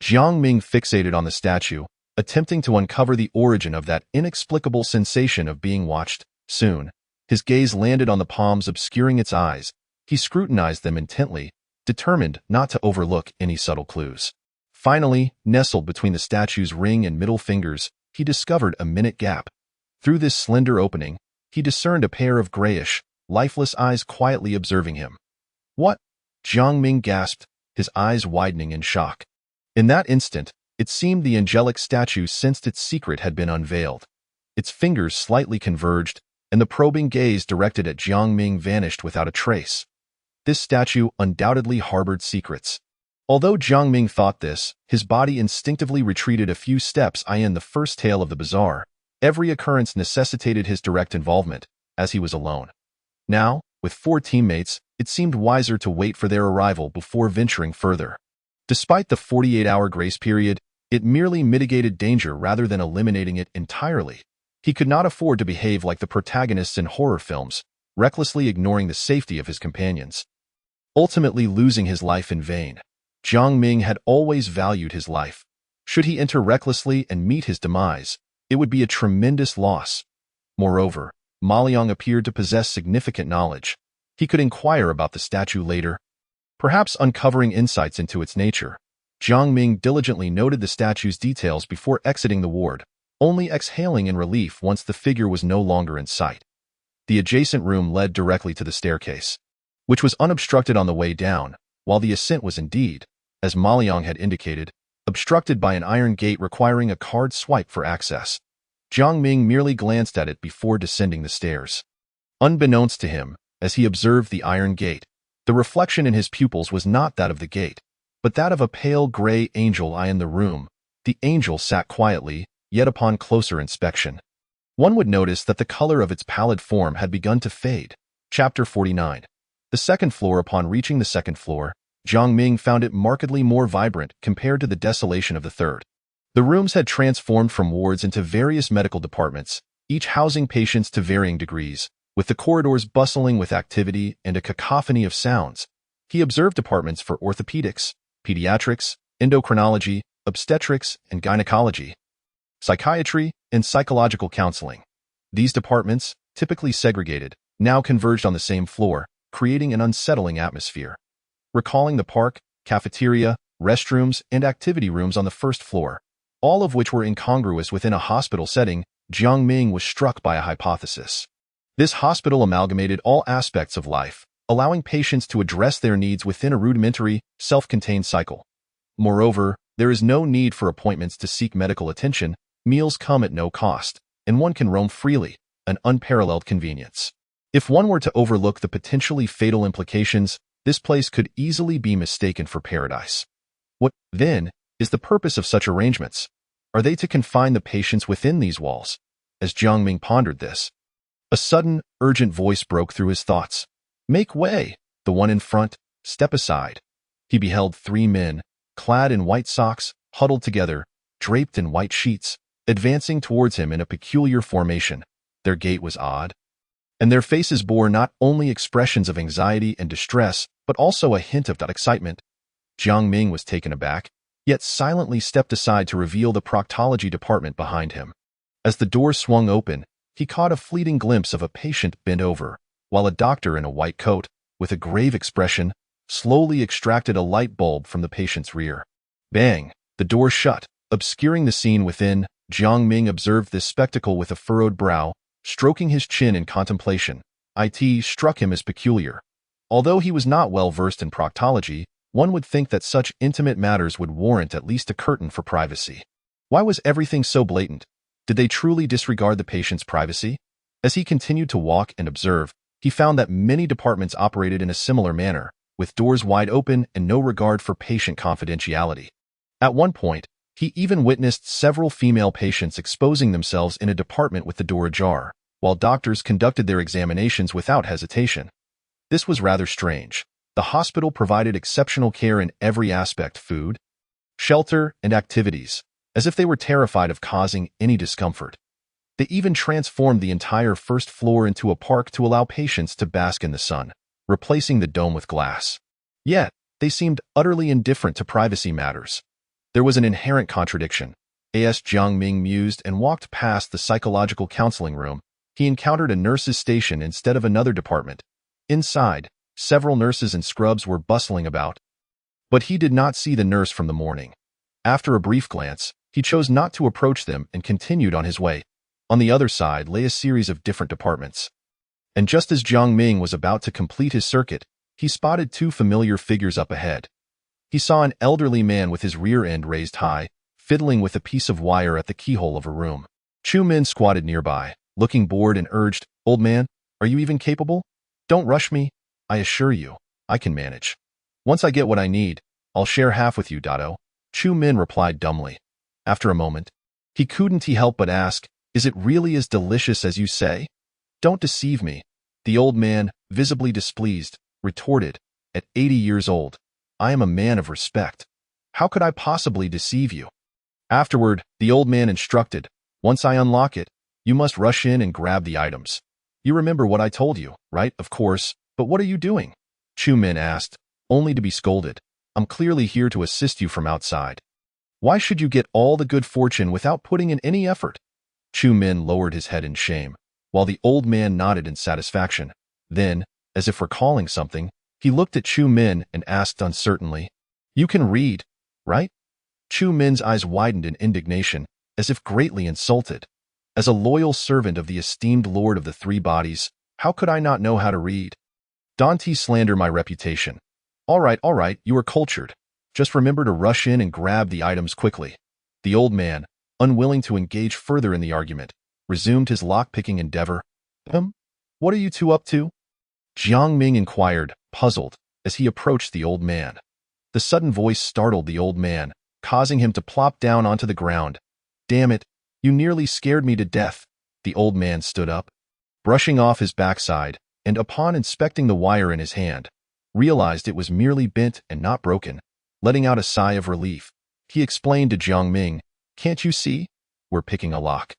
Jiang Ming fixated on the statue, attempting to uncover the origin of that inexplicable sensation of being watched. Soon, his gaze landed on the palms obscuring its eyes. He scrutinized them intently, determined not to overlook any subtle clues. Finally, nestled between the statue's ring and middle fingers, he discovered a minute gap. Through this slender opening, he discerned a pair of grayish, lifeless eyes quietly observing him. "What?" Jiang Ming gasped, his eyes widening in shock. In that instant, it seemed the angelic statue sensed its secret had been unveiled. Its fingers slightly converged, and the probing gaze directed at Jiang Ming vanished without a trace. This statue undoubtedly harbored secrets. Although Jiang Ming thought this, his body instinctively retreated a few steps. In the first tale of the bazaar, every occurrence necessitated his direct involvement, as he was alone. Now, with 4 teammates, it seemed wiser to wait for their arrival before venturing further. Despite the 48-hour grace period, it merely mitigated danger rather than eliminating it entirely. He could not afford to behave like the protagonists in horror films, recklessly ignoring the safety of his companions. Ultimately losing his life in vain. Jiang Ming had always valued his life. Should he enter recklessly and meet his demise, it would be a tremendous loss. Moreover, Ma Liang appeared to possess significant knowledge. He could inquire about the statue later, perhaps uncovering insights into its nature. Jiang Ming diligently noted the statue's details before exiting the ward, only exhaling in relief once the figure was no longer in sight. The adjacent room led directly to the staircase, which was unobstructed on the way down, while the ascent was indeed, as Ma Liang had indicated, obstructed by an iron gate requiring a card swipe for access. Jiang Ming merely glanced at it before descending the stairs. Unbeknownst to him, as he observed the iron gate, the reflection in his pupils was not that of the gate, but that of a pale gray angel in the room. The angel sat quietly, yet upon closer inspection, one would notice that the color of its pallid form had begun to fade. Chapter 49. The second floor. Upon reaching the second floor, Jiang Ming found it markedly more vibrant compared to the desolation of the third. The rooms had transformed from wards into various medical departments, each housing patients to varying degrees, with the corridors bustling with activity and a cacophony of sounds. He observed departments for orthopedics, pediatrics, endocrinology, obstetrics and gynecology, psychiatry, and psychological counseling. These departments, typically segregated, now converged on the same floor, creating an unsettling atmosphere. Recalling the park, cafeteria, restrooms, and activity rooms on the first floor, all of which were incongruous within a hospital setting, Jiang Ming was struck by a hypothesis. This hospital amalgamated all aspects of life, allowing patients to address their needs within a rudimentary, self-contained cycle. Moreover, there is no need for appointments to seek medical attention, meals come at no cost, and one can roam freely, an unparalleled convenience. If one were to overlook the potentially fatal implications, this place could easily be mistaken for paradise. What, then, is the purpose of such arrangements? Are they to confine the patients within these walls? As Jiang Ming pondered this, a sudden, urgent voice broke through his thoughts. "Make way! The one in front, step aside." He beheld 3 men, clad in white socks, huddled together, draped in white sheets, advancing towards him in a peculiar formation. Their gait was odd, and their faces bore not only expressions of anxiety and distress, but also a hint of excitement. Jiang Ming was taken aback. yet silently stepped aside to reveal the proctology department behind him. As the door swung open, he caught a fleeting glimpse of a patient bent over, while a doctor in a white coat, with a grave expression, slowly extracted a light bulb from the patient's rear. Bang! The door shut, obscuring the scene within. Jiang Ming observed this spectacle with a furrowed brow, stroking his chin in contemplation. It struck him as peculiar. Although he was not well versed in proctology, one would think that such intimate matters would warrant at least a curtain for privacy. Why was everything so blatant? Did they truly disregard the patient's privacy? As he continued to walk and observe, he found that many departments operated in a similar manner, with doors wide open and no regard for patient confidentiality. At one point, he even witnessed several female patients exposing themselves in a department with the door ajar, while doctors conducted their examinations without hesitation. This was rather strange. The hospital provided exceptional care in every aspect: food, shelter, and activities, as if they were terrified of causing any discomfort. They even transformed the entire first floor into a park to allow patients to bask in the sun, replacing the dome with glass. Yet, they seemed utterly indifferent to privacy matters. There was an inherent contradiction. As Jiang Ming mused and walked past the psychological counseling room, he encountered a nurse's station instead of another department. Inside, several nurses and scrubs were bustling about. But he did not see the nurse from the morning. After a brief glance, he chose not to approach them and continued on his way. On the other side lay a series of different departments. And just as Jiang Ming was about to complete his circuit, he spotted two familiar figures up ahead. He saw an elderly man with his rear end raised high, fiddling with a piece of wire at the keyhole of a room. Chu Min squatted nearby, looking bored, and urged, "Old man, are you even capable? Don't rush me. I assure you, I can manage. Once I get what I need, I'll share half with you, Dado." Chu Min replied dumbly. After a moment, he couldn't help but ask, "Is it really as delicious as you say?" "Don't deceive me," the old man, visibly displeased, retorted. "At 80 years old, I am a man of respect. How could I possibly deceive you?" Afterward, the old man instructed, "Once I unlock it, you must rush in and grab the items. You remember what I told you, right? Of course, but what are you doing?" Chu Min asked, only to be scolded. "I'm clearly here to assist you from outside. Why should you get all the good fortune without putting in any effort?" Chu Min lowered his head in shame, while the old man nodded in satisfaction. Then, as if recalling something, he looked at Chu Min and asked uncertainly, "You can read, right?" Chu Min's eyes widened in indignation, as if greatly insulted. "As a loyal servant of the esteemed Lord of the Three Bodies, how could I not know how to read? Don't slander my reputation." All right, you are cultured. Just remember to rush in and grab the items quickly." The old man, unwilling to engage further in the argument, resumed his lock-picking endeavor. What are you two up to?" Jiang Ming inquired, puzzled, as he approached the old man. The sudden voice startled the old man, causing him to plop down onto the ground. "Damn it, you nearly scared me to death." The old man stood up, brushing off his backside, and upon inspecting the wire in his hand, realized it was merely bent and not broken. Letting out a sigh of relief, he explained to Jiang Ming, "Can't you see? We're picking a lock."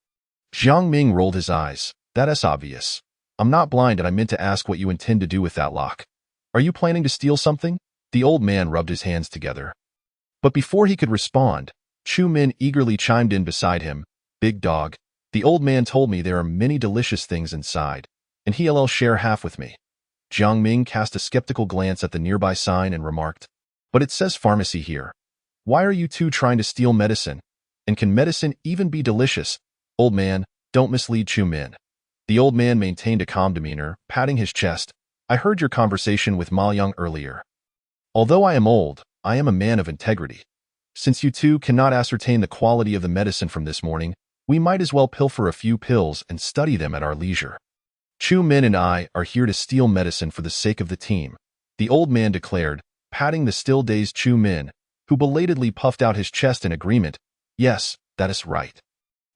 Jiang Ming rolled his eyes. "That's obvious. I'm not blind, and I meant to ask what you intend to do with that lock. Are you planning to steal something?" The old man rubbed his hands together. But before he could respond, Chu Min eagerly chimed in beside him. "Big dog, the old man told me there are many delicious things inside, and he'll share half with me." Jiang Ming cast a skeptical glance at the nearby sign and remarked, "But it says pharmacy here. Why are you two trying to steal medicine? And can medicine even be delicious?" "Old man, don't mislead Chu Min." The old man maintained a calm demeanor, patting his chest. "I heard your conversation with Ma Yang earlier. Although I am old, I am a man of integrity. Since you two cannot ascertain the quality of the medicine from this morning, we might as well pilfer a few pills and study them at our leisure. Chu Min and I are here to steal medicine for the sake of the team," the old man declared, patting the still-dazed Chu Min, who belatedly puffed out his chest in agreement. "Yes, that is right."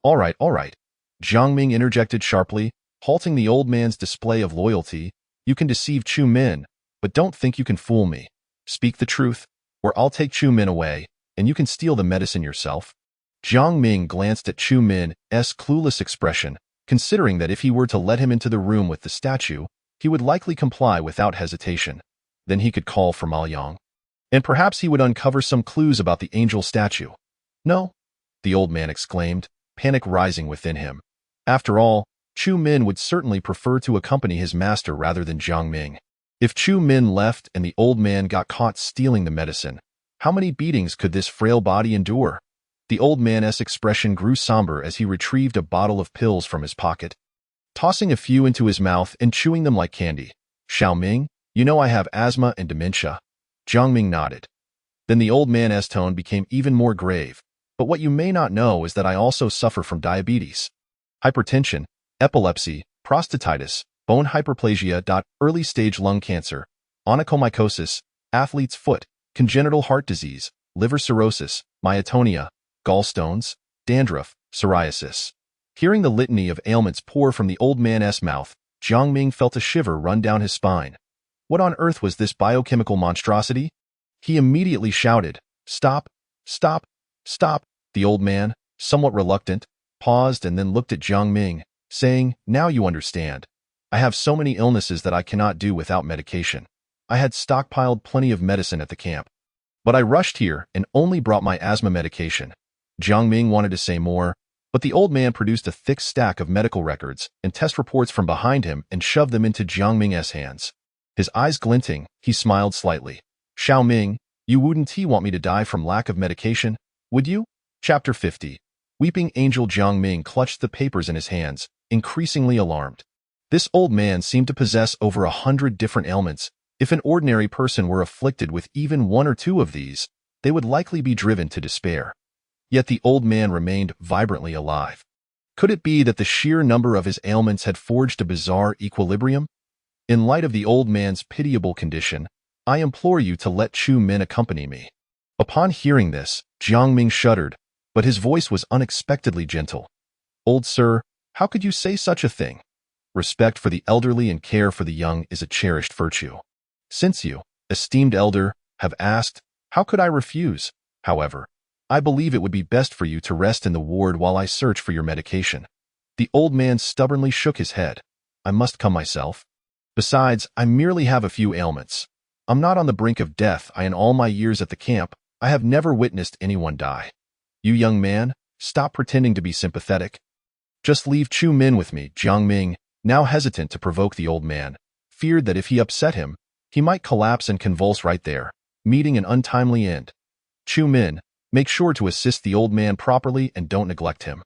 All right, Jiang Ming interjected sharply, halting the old man's display of loyalty. "You can deceive Chu Min, but don't think you can fool me. Speak the truth, or I'll take Chu Min away, and you can steal the medicine yourself." Jiang Ming glanced at Chu Min's clueless expression, considering that if he were to let him into the room with the statue, he would likely comply without hesitation. Then he could call for Ma Yang. and perhaps he would uncover some clues about the angel statue. No, the old man exclaimed, panic rising within him. After all, Chu Min would certainly prefer to accompany his master rather than Jiang Ming. If Chu Min left and the old man got caught stealing the medicine, how many beatings could this frail body endure? The old man's expression grew somber as he retrieved a bottle of pills from his pocket, tossing a few into his mouth and chewing them like candy. Xiao Ming, you know I have asthma and dementia. Jiang Ming nodded. Then the old man's tone became even more grave. But what you may not know is that I also suffer from diabetes, hypertension, epilepsy, prostatitis, bone hyperplasia, early-stage lung cancer, onychomycosis, athlete's foot, congenital heart disease, liver cirrhosis, myotonia, gallstones, dandruff, psoriasis. Hearing the litany of ailments pour from the old man's mouth, Jiang Ming felt a shiver run down his spine. What on earth was this biochemical monstrosity? He immediately shouted, "Stop! Stop! Stop!" The old man, somewhat reluctant, paused and then looked at Jiang Ming, saying, "Now you understand. I have so many illnesses that I cannot do without medication. I had stockpiled plenty of medicine at the camp, but I rushed here and only brought my asthma medication." Jiang Ming wanted to say more, but the old man produced a thick stack of medical records and test reports from behind him and shoved them into Jiang Ming's hands. His eyes glinting, he smiled slightly. "Xiao Ming, you wouldn't want me to die from lack of medication, would you?" Chapter 50. Weeping Angel. Jiang Ming clutched the papers in his hands, increasingly alarmed. This old man seemed to possess over 100 different ailments. If an ordinary person were afflicted with even one or two of these, they would likely be driven to despair. Yet the old man remained vibrantly alive. Could it be that the sheer number of his ailments had forged a bizarre equilibrium? In light of the old man's pitiable condition, I implore you to let Chu Min accompany me. Upon hearing this, Jiang Ming shuddered, but his voice was unexpectedly gentle. "Old sir, how could you say such a thing? Respect for the elderly and care for the young is a cherished virtue. Since you, esteemed elder, have asked, how could I refuse? However, I believe it would be best for you to rest in the ward while I search for your medication." The old man stubbornly shook his head. "I must come myself. Besides, I merely have a few ailments. I'm not on the brink of death. In all my years at the camp, I have never witnessed anyone die. You young man, stop pretending to be sympathetic. Just leave Chu Min with me." Jiang Ming, now hesitant to provoke the old man, feared that if he upset him, he might collapse and convulse right there, meeting an untimely end. "Chu Min, make sure to assist the old man properly and don't neglect him.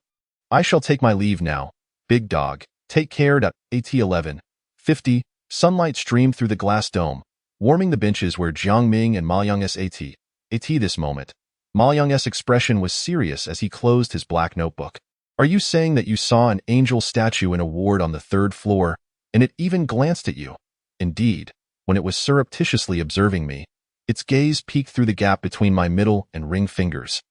I shall take my leave now. Big dog, take care." At 11:50, sunlight streamed through the glass dome, warming the benches where Jiang Ming and Ma Yang's at. This moment, Ma Yang's expression was serious as he closed his black notebook. "Are you saying that you saw an angel statue in a ward on the 3rd floor, and it even glanced at you?" "Indeed, when it was surreptitiously observing me, its gaze peeked through the gap between my middle and ring fingers.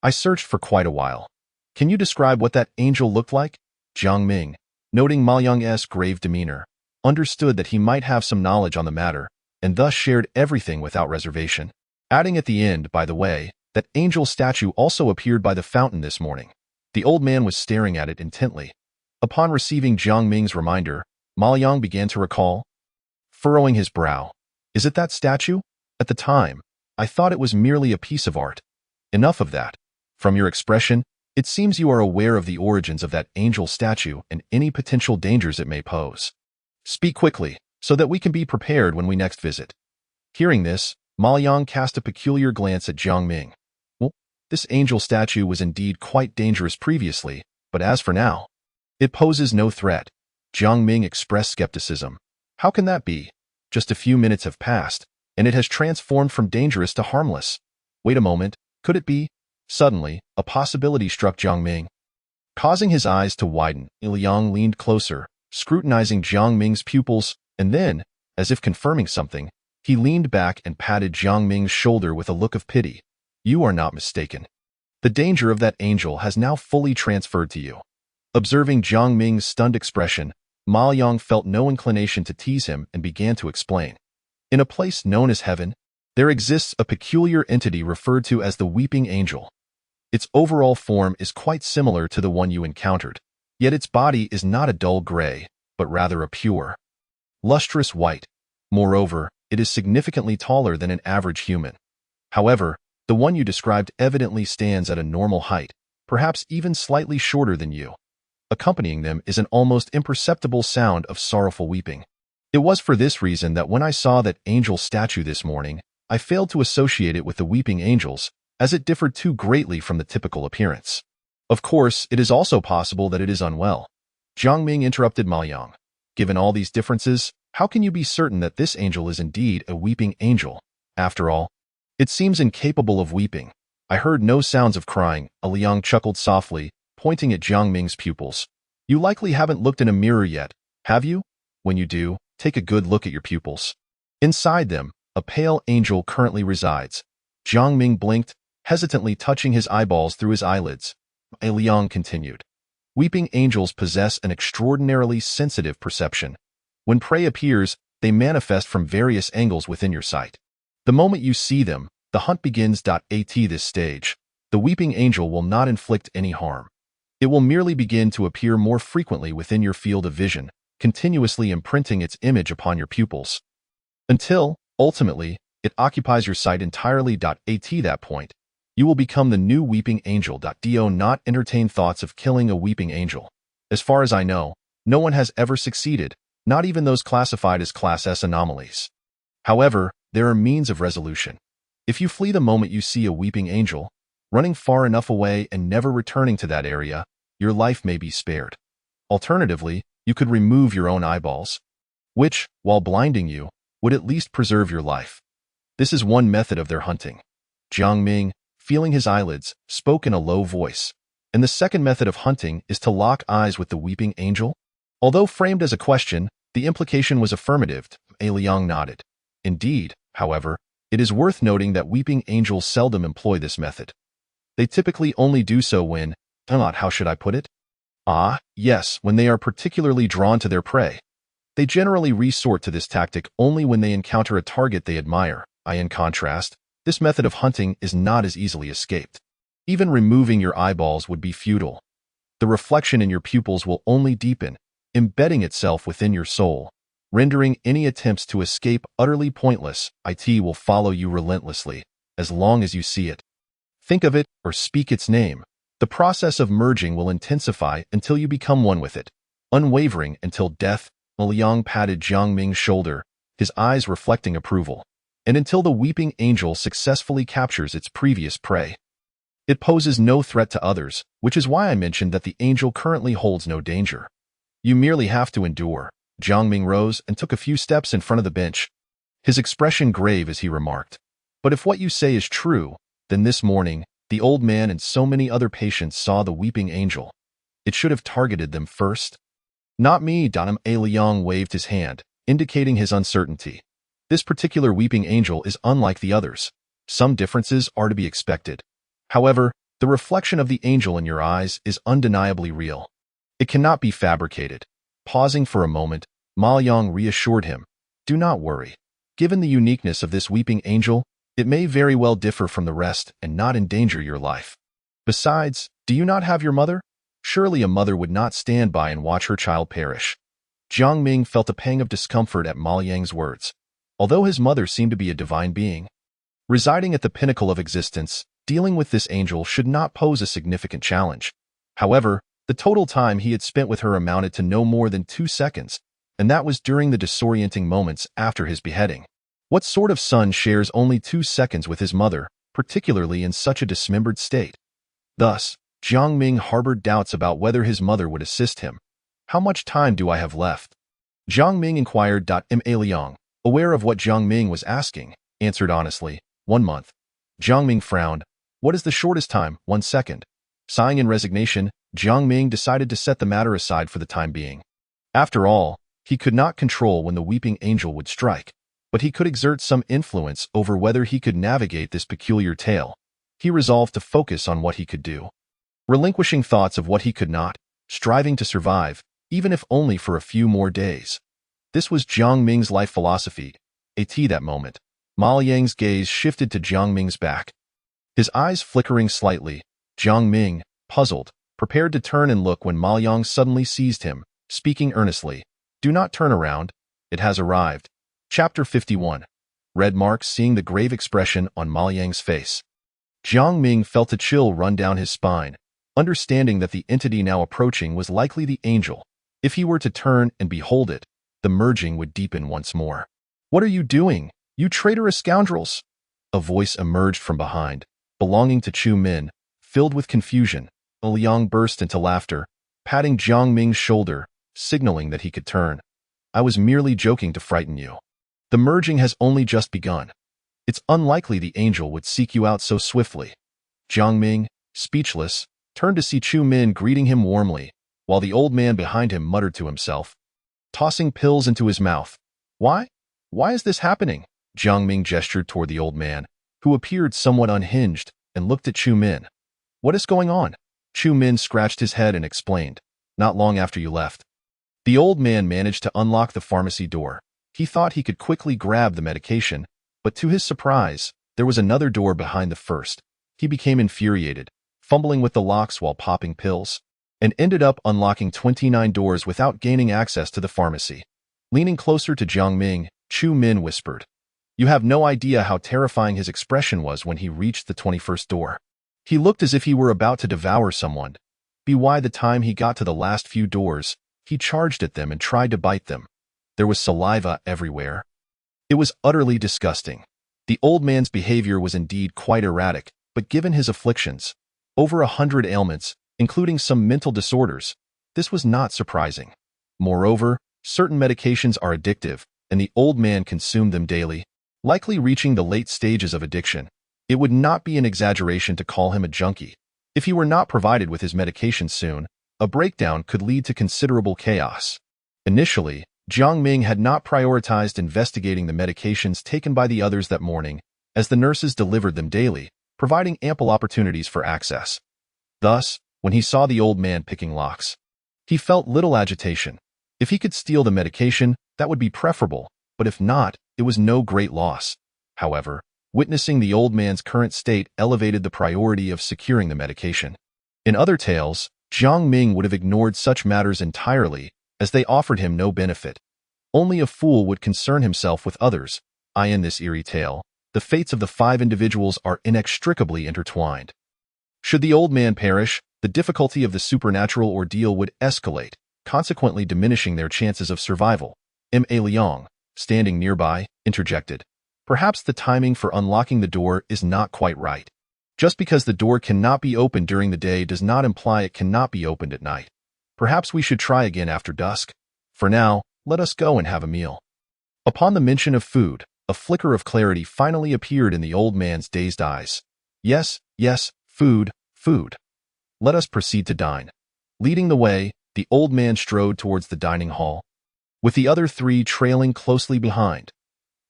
I searched for quite a while. Can you describe what that angel looked like?" Jiang Ming, noting Ma Yang's grave demeanor, understood that he might have some knowledge on the matter, and thus shared everything without reservation, adding at the end, "By the way, that angel statue also appeared by the fountain this morning." The old man was staring at it intently. Upon receiving Jiang Ming's reminder, Ma Yang began to recall, furrowing his brow. "Is it that statue? At the time, I thought it was merely a piece of art." "Enough of that. From your expression, it seems you are aware of the origins of that angel statue and any potential dangers it may pose. Speak quickly, so that we can be prepared when we next visit." Hearing this, Ma Yang cast a peculiar glance at Jiang Ming. Well, this angel statue was indeed quite dangerous previously, but as for now, it poses no threat. Jiang Ming expressed skepticism. "How can that be? Just a few minutes have passed, and it has transformed from dangerous to harmless. Wait a moment, could it be?" Suddenly, a possibility struck Jiang Ming. Causing his eyes to widen, Liang leaned closer, scrutinizing Jiang Ming's pupils, and then, as if confirming something, he leaned back and patted Jiang Ming's shoulder with a look of pity. "You are not mistaken. The danger of that angel has now fully transferred to you." Observing Jiang Ming's stunned expression, Ma Yang felt no inclination to tease him and began to explain. "In a place known as heaven, there exists a peculiar entity referred to as the Weeping Angel. Its overall form is quite similar to the one you encountered, yet its body is not a dull gray, but rather a pure, lustrous white. Moreover, it is significantly taller than an average human. However, the one you described evidently stands at a normal height, perhaps even slightly shorter than you. Accompanying them is an almost imperceptible sound of sorrowful weeping. It was for this reason that when I saw that angel statue this morning, I failed to associate it with the weeping angels, as it differed too greatly from the typical appearance. Of course, it is also possible that it is unwell. Jiang Ming interrupted Ma Yang. Given all these differences, how can you be certain that this angel is indeed a weeping angel? After all, it seems incapable of weeping. I heard no sounds of crying, Liang chuckled softly, pointing at Jiang Ming's pupils. You likely haven't looked in a mirror yet, have you? When you do, take a good look at your pupils. Inside them, a pale angel currently resides. Jiang Ming blinked, hesitantly touching his eyeballs through his eyelids. Liang continued. Weeping angels possess an extraordinarily sensitive perception. When prey appears, they manifest from various angles within your sight. The moment you see them, the hunt begins. At this stage, the weeping angel will not inflict any harm. It will merely begin to appear more frequently within your field of vision, continuously imprinting its image upon your pupils. Until, ultimately, it occupies your sight entirely. At that point, you will become the new weeping angel. Do not entertain thoughts of killing a weeping angel. As far as I know, no one has ever succeeded, not even those classified as Class S anomalies. However, there are means of resolution. If you flee the moment you see a weeping angel, running far enough away and never returning to that area, your life may be spared. Alternatively, you could remove your own eyeballs, which, while blinding you, would at least preserve your life. This is one method of their hunting. Jiang Ming, feeling his eyelids, spoke in a low voice. And the second method of hunting is to lock eyes with the weeping angel? Although framed as a question, the implication was affirmative. Liang nodded. Indeed, however, it is worth noting that weeping angels seldom employ this method. They typically only do so when, how should I put it? Yes, when they are particularly drawn to their prey. They generally resort to this tactic only when they encounter a target they admire. In contrast, this method of hunting is not as easily escaped. Even removing your eyeballs would be futile. The reflection in your pupils will only deepen, embedding itself within your soul, rendering any attempts to escape utterly pointless. It will follow you relentlessly, as long as you see it. Think of it or speak its name. The process of merging will intensify until you become one with it, unwavering until death. Liang patted Jiang Ming's shoulder, his eyes reflecting approval, and until the weeping angel successfully captures its previous prey. It poses no threat to others, which is why I mentioned that the angel currently holds no danger. You merely have to endure. Jiang Ming rose and took a few steps in front of the bench, his expression grave as he remarked. But if what you say is true, then this morning, the old man and so many other patients saw the weeping angel. It should have targeted them first. Not me. Liang waved his hand, indicating his uncertainty. This particular weeping angel is unlike the others. Some differences are to be expected. However, the reflection of the angel in your eyes is undeniably real. It cannot be fabricated. Pausing for a moment, Ma Yang reassured him. Do not worry. Given the uniqueness of this weeping angel, it may very well differ from the rest and not endanger your life. Besides, do you not have your mother? Surely a mother would not stand by and watch her child perish. Jiang Ming felt a pang of discomfort at Ma Yang's words. Although his mother seemed to be a divine being, residing at the pinnacle of existence, dealing with this angel should not pose a significant challenge. However, the total time he had spent with her amounted to no more than 2 seconds, and that was during the disorienting moments after his beheading. What sort of son shares only 2 seconds with his mother, particularly in such a dismembered state? Thus, Jiang Ming harbored doubts about whether his mother would assist him. How much time do I have left? Jiang Ming inquired. Liang, aware of what Jiang Ming was asking, answered honestly, 1 month. Jiang Ming frowned. What is the shortest time? 1 second. Sighing in resignation, Jiang Ming decided to set the matter aside for the time being. After all, he could not control when the weeping angel would strike, but he could exert some influence over whether he could navigate this peculiar tale. He resolved to focus on what he could do, relinquishing thoughts of what he could not, striving to survive, even if only for a few more days. This was Jiang Ming's life philosophy. At that moment, Ma Yang's gaze shifted to Jiang Ming's back. His eyes flickering slightly, Jiang Ming, puzzled, prepared to turn and look when Ma Yang suddenly seized him, speaking earnestly. Do not turn around. It has arrived. Chapter 51. red marks seeing the grave expression on Ma Yang's face. Jiang Ming felt a chill run down his spine, understanding that the entity now approaching was likely the angel. If he were to turn and behold it, the merging would deepen once more. "What are you doing, you traitorous scoundrels?" A voice emerged from behind, belonging to Chu Min. Filled with confusion, Liang burst into laughter, patting Jiang Ming's shoulder, signaling that he could turn. "I was merely joking to frighten you. The merging has only just begun. It's unlikely the angel would seek you out so swiftly." Jiang Ming, speechless, turned to see Chu Min greeting him warmly, while the old man behind him muttered to himself, tossing pills into his mouth. Why? Why is this happening?" Jiang Ming gestured toward the old man, who appeared somewhat unhinged, and looked at Chu Min. "What is going on?" Chu Min scratched his head and explained, "Not long after you left." The old man managed to unlock the pharmacy door. He thought he could quickly grab the medication, but to his surprise, there was another door behind the first. He became infuriated, fumbling with the locks while popping pills, and ended up unlocking 29 doors without gaining access to the pharmacy. Leaning closer to Jiang Ming, Chu Min whispered, "You have no idea how terrifying his expression was when he reached the 21st door. He looked as if he were about to devour someone. By the time he got to the last few doors, he charged at them and tried to bite them. There was saliva everywhere. It was utterly disgusting." The old man's behavior was indeed quite erratic, but given his afflictions, over 100 ailments, including some mental disorders, this was not surprising. Moreover, certain medications are addictive, and the old man consumed them daily, likely reaching the late stages of addiction. It would not be an exaggeration to call him a junkie. If he were not provided with his medication soon, a breakdown could lead to considerable chaos. Initially, Jiang Ming had not prioritized investigating the medications taken by the others that morning, as the nurses delivered them daily, providing ample opportunities for access. Thus, when he saw the old man picking locks, he felt little agitation. If he could steal the medication, that would be preferable, but if not, it was no great loss. However, witnessing the old man's current state elevated the priority of securing the medication. In other tales, Jiang Ming would have ignored such matters entirely, as they offered him no benefit. Only a fool would concern himself with others. In this eerie tale, the fates of the 5 individuals are inextricably intertwined. Should the old man perish, the difficulty of the supernatural ordeal would escalate, consequently diminishing their chances of survival. Ma Liang, standing nearby, interjected, "Perhaps the timing for unlocking the door is not quite right. Just because the door cannot be opened during the day does not imply it cannot be opened at night. Perhaps we should try again after dusk. For now, let us go and have a meal." Upon the mention of food, a flicker of clarity finally appeared in the old man's dazed eyes. Yes, food. Let us proceed to dine." Leading the way, the old man strode towards the dining hall, with the other 3 trailing closely behind.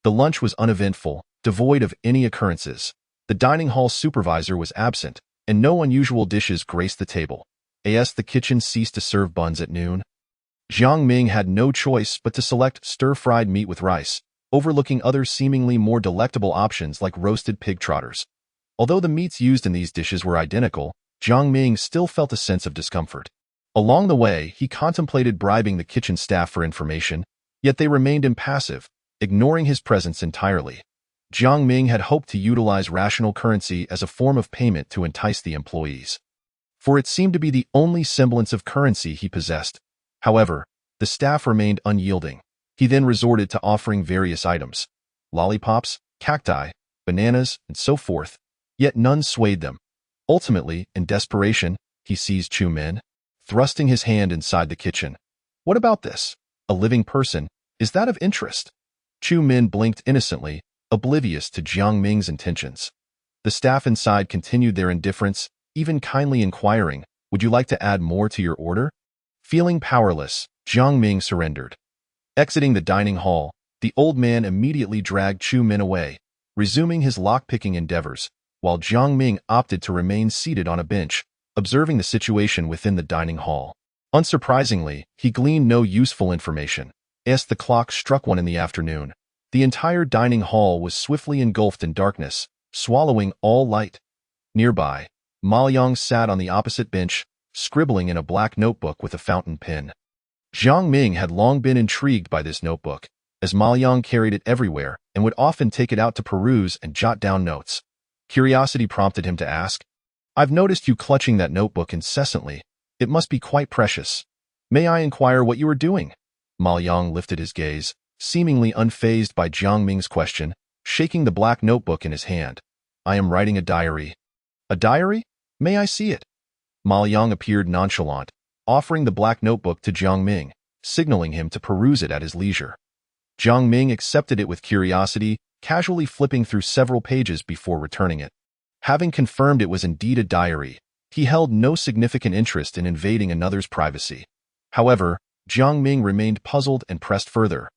The lunch was uneventful, devoid of any occurrences. The dining hall supervisor was absent, and no unusual dishes graced the table. As the kitchen ceased to serve buns at noon, Jiang Ming had no choice but to select stir-fried meat with rice, overlooking other seemingly more delectable options like roasted pig trotters. Although the meats used in these dishes were identical, Jiang Ming still felt a sense of discomfort. Along the way, he contemplated bribing the kitchen staff for information, yet they remained impassive, ignoring his presence entirely. Jiang Ming had hoped to utilize rational currency as a form of payment to entice the employees, for it seemed to be the only semblance of currency he possessed. However, the staff remained unyielding. He then resorted to offering various items, lollipops, cacti, bananas, and so forth, yet none swayed them. Ultimately, in desperation, he seized Chu Min, thrusting his hand inside the kitchen. "What about this? A living person? Is that of interest?" Chu Min blinked innocently, oblivious to Jiang Ming's intentions. The staff inside continued their indifference, even kindly inquiring, "Would you like to add more to your order?" Feeling powerless, Jiang Ming surrendered. Exiting the dining hall, the old man immediately dragged Chu Min away, resuming his lock-picking endeavors, while Jiang Ming opted to remain seated on a bench, observing the situation within the dining hall. Unsurprisingly, he gleaned no useful information. As the clock struck 1 in the afternoon, the entire dining hall was swiftly engulfed in darkness, swallowing all light. Nearby, Ma Yang sat on the opposite bench, scribbling in a black notebook with a fountain pen. Jiang Ming had long been intrigued by this notebook, as Ma Yang carried it everywhere and would often take it out to peruse and jot down notes. Curiosity prompted him to ask, "I've noticed you clutching that notebook incessantly. It must be quite precious. May I inquire what you are doing?" Ma Yang lifted his gaze, seemingly unfazed by Jiang Ming's question, shaking the black notebook in his hand. "I am writing a diary." "A diary? May I see it?" Ma Yang appeared nonchalant, offering the black notebook to Jiang Ming, signaling him to peruse it at his leisure. Jiang Ming accepted it with curiosity, casually flipping through several pages before returning it. Having confirmed it was indeed a diary, he held no significant interest in invading another's privacy. However, Jiang Ming remained puzzled and pressed further.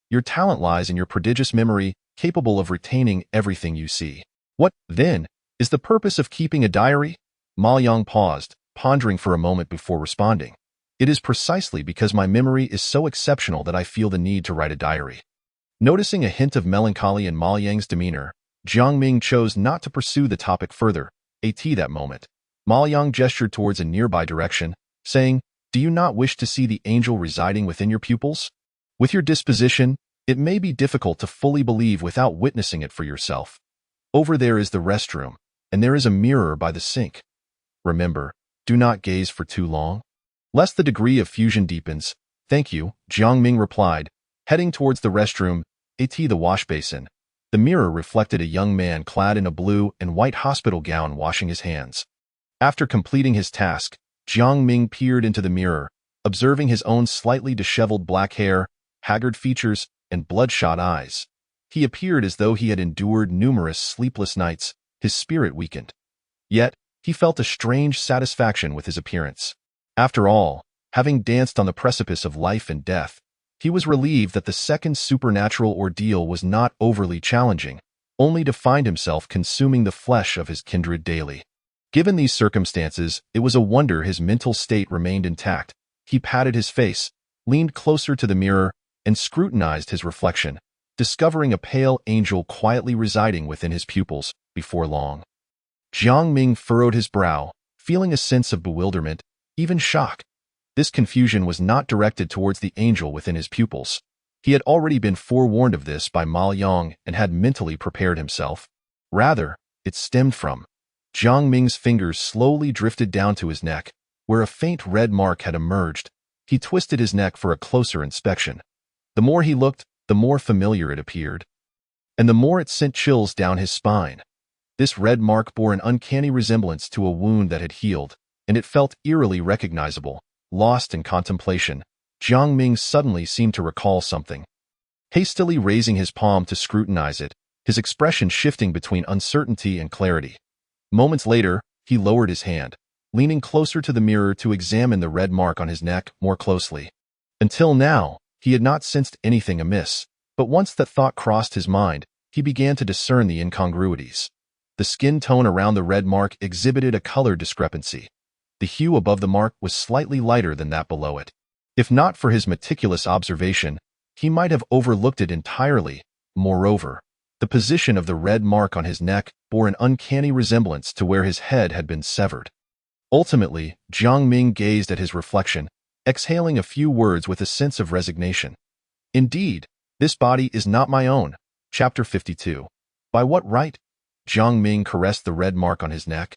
"Your talent lies in your prodigious memory, capable of retaining everything you see. What, then, is the purpose of keeping a diary?" Ma Yang paused, pondering for a moment before responding. "It is precisely because my memory is so exceptional that I feel the need to write a diary." Noticing a hint of melancholy in Ma Yang's demeanor, Jiang Ming chose not to pursue the topic further. That moment, Ma Yang gestured towards a nearby direction, saying, "Do you not wish to see the angel residing within your pupils? With your disposition, it may be difficult to fully believe without witnessing it for yourself. Over there is the restroom, and there is a mirror by the sink. Remember, do not gaze for too long, lest the degree of fusion deepens." "Thank you," Jiang Ming replied, heading towards the restroom, the wash basin. The mirror reflected a young man clad in a blue and white hospital gown washing his hands. After completing his task, Jiang Ming peered into the mirror, observing his own slightly disheveled black hair, haggard features, and bloodshot eyes. He appeared as though he had endured numerous sleepless nights, his spirit weakened. Yet, he felt a strange satisfaction with his appearance. After all, having danced on the precipice of life and death, he was relieved that the second supernatural ordeal was not overly challenging, only to find himself consuming the flesh of his kindred daily. Given these circumstances, it was a wonder his mental state remained intact. He patted his face, leaned closer to the mirror, and scrutinized his reflection, discovering a pale angel quietly residing within his pupils. Before long, Jiang Ming furrowed his brow, feeling a sense of bewilderment, even shock. This confusion was not directed towards the angel within his pupils. He had already been forewarned of this by Ma Yang and had mentally prepared himself. Rather, it stemmed from Jiang Ming's fingers slowly drifted down to his neck, where a faint red mark had emerged. He twisted his neck for a closer inspection. The more he looked, the more familiar it appeared, and the more it sent chills down his spine. This red mark bore an uncanny resemblance to a wound that had healed, and it felt eerily recognizable. Lost in contemplation, Jiang Ming suddenly seemed to recall something. Hastily raising his palm to scrutinize it, his expression shifting between uncertainty and clarity. Moments later, he lowered his hand, leaning closer to the mirror to examine the red mark on his neck more closely. Until now, he had not sensed anything amiss, but once that thought crossed his mind, he began to discern the incongruities. The skin tone around the red mark exhibited a color discrepancy. The hue above the mark was slightly lighter than that below it. If not for his meticulous observation, he might have overlooked it entirely. Moreover, the position of the red mark on his neck bore an uncanny resemblance to where his head had been severed. Ultimately, Jiang Ming gazed at his reflection, exhaling a few words with a sense of resignation. "Indeed, this body is not my own." Chapter 52. By what right? Jiang Ming caressed the red mark on his neck.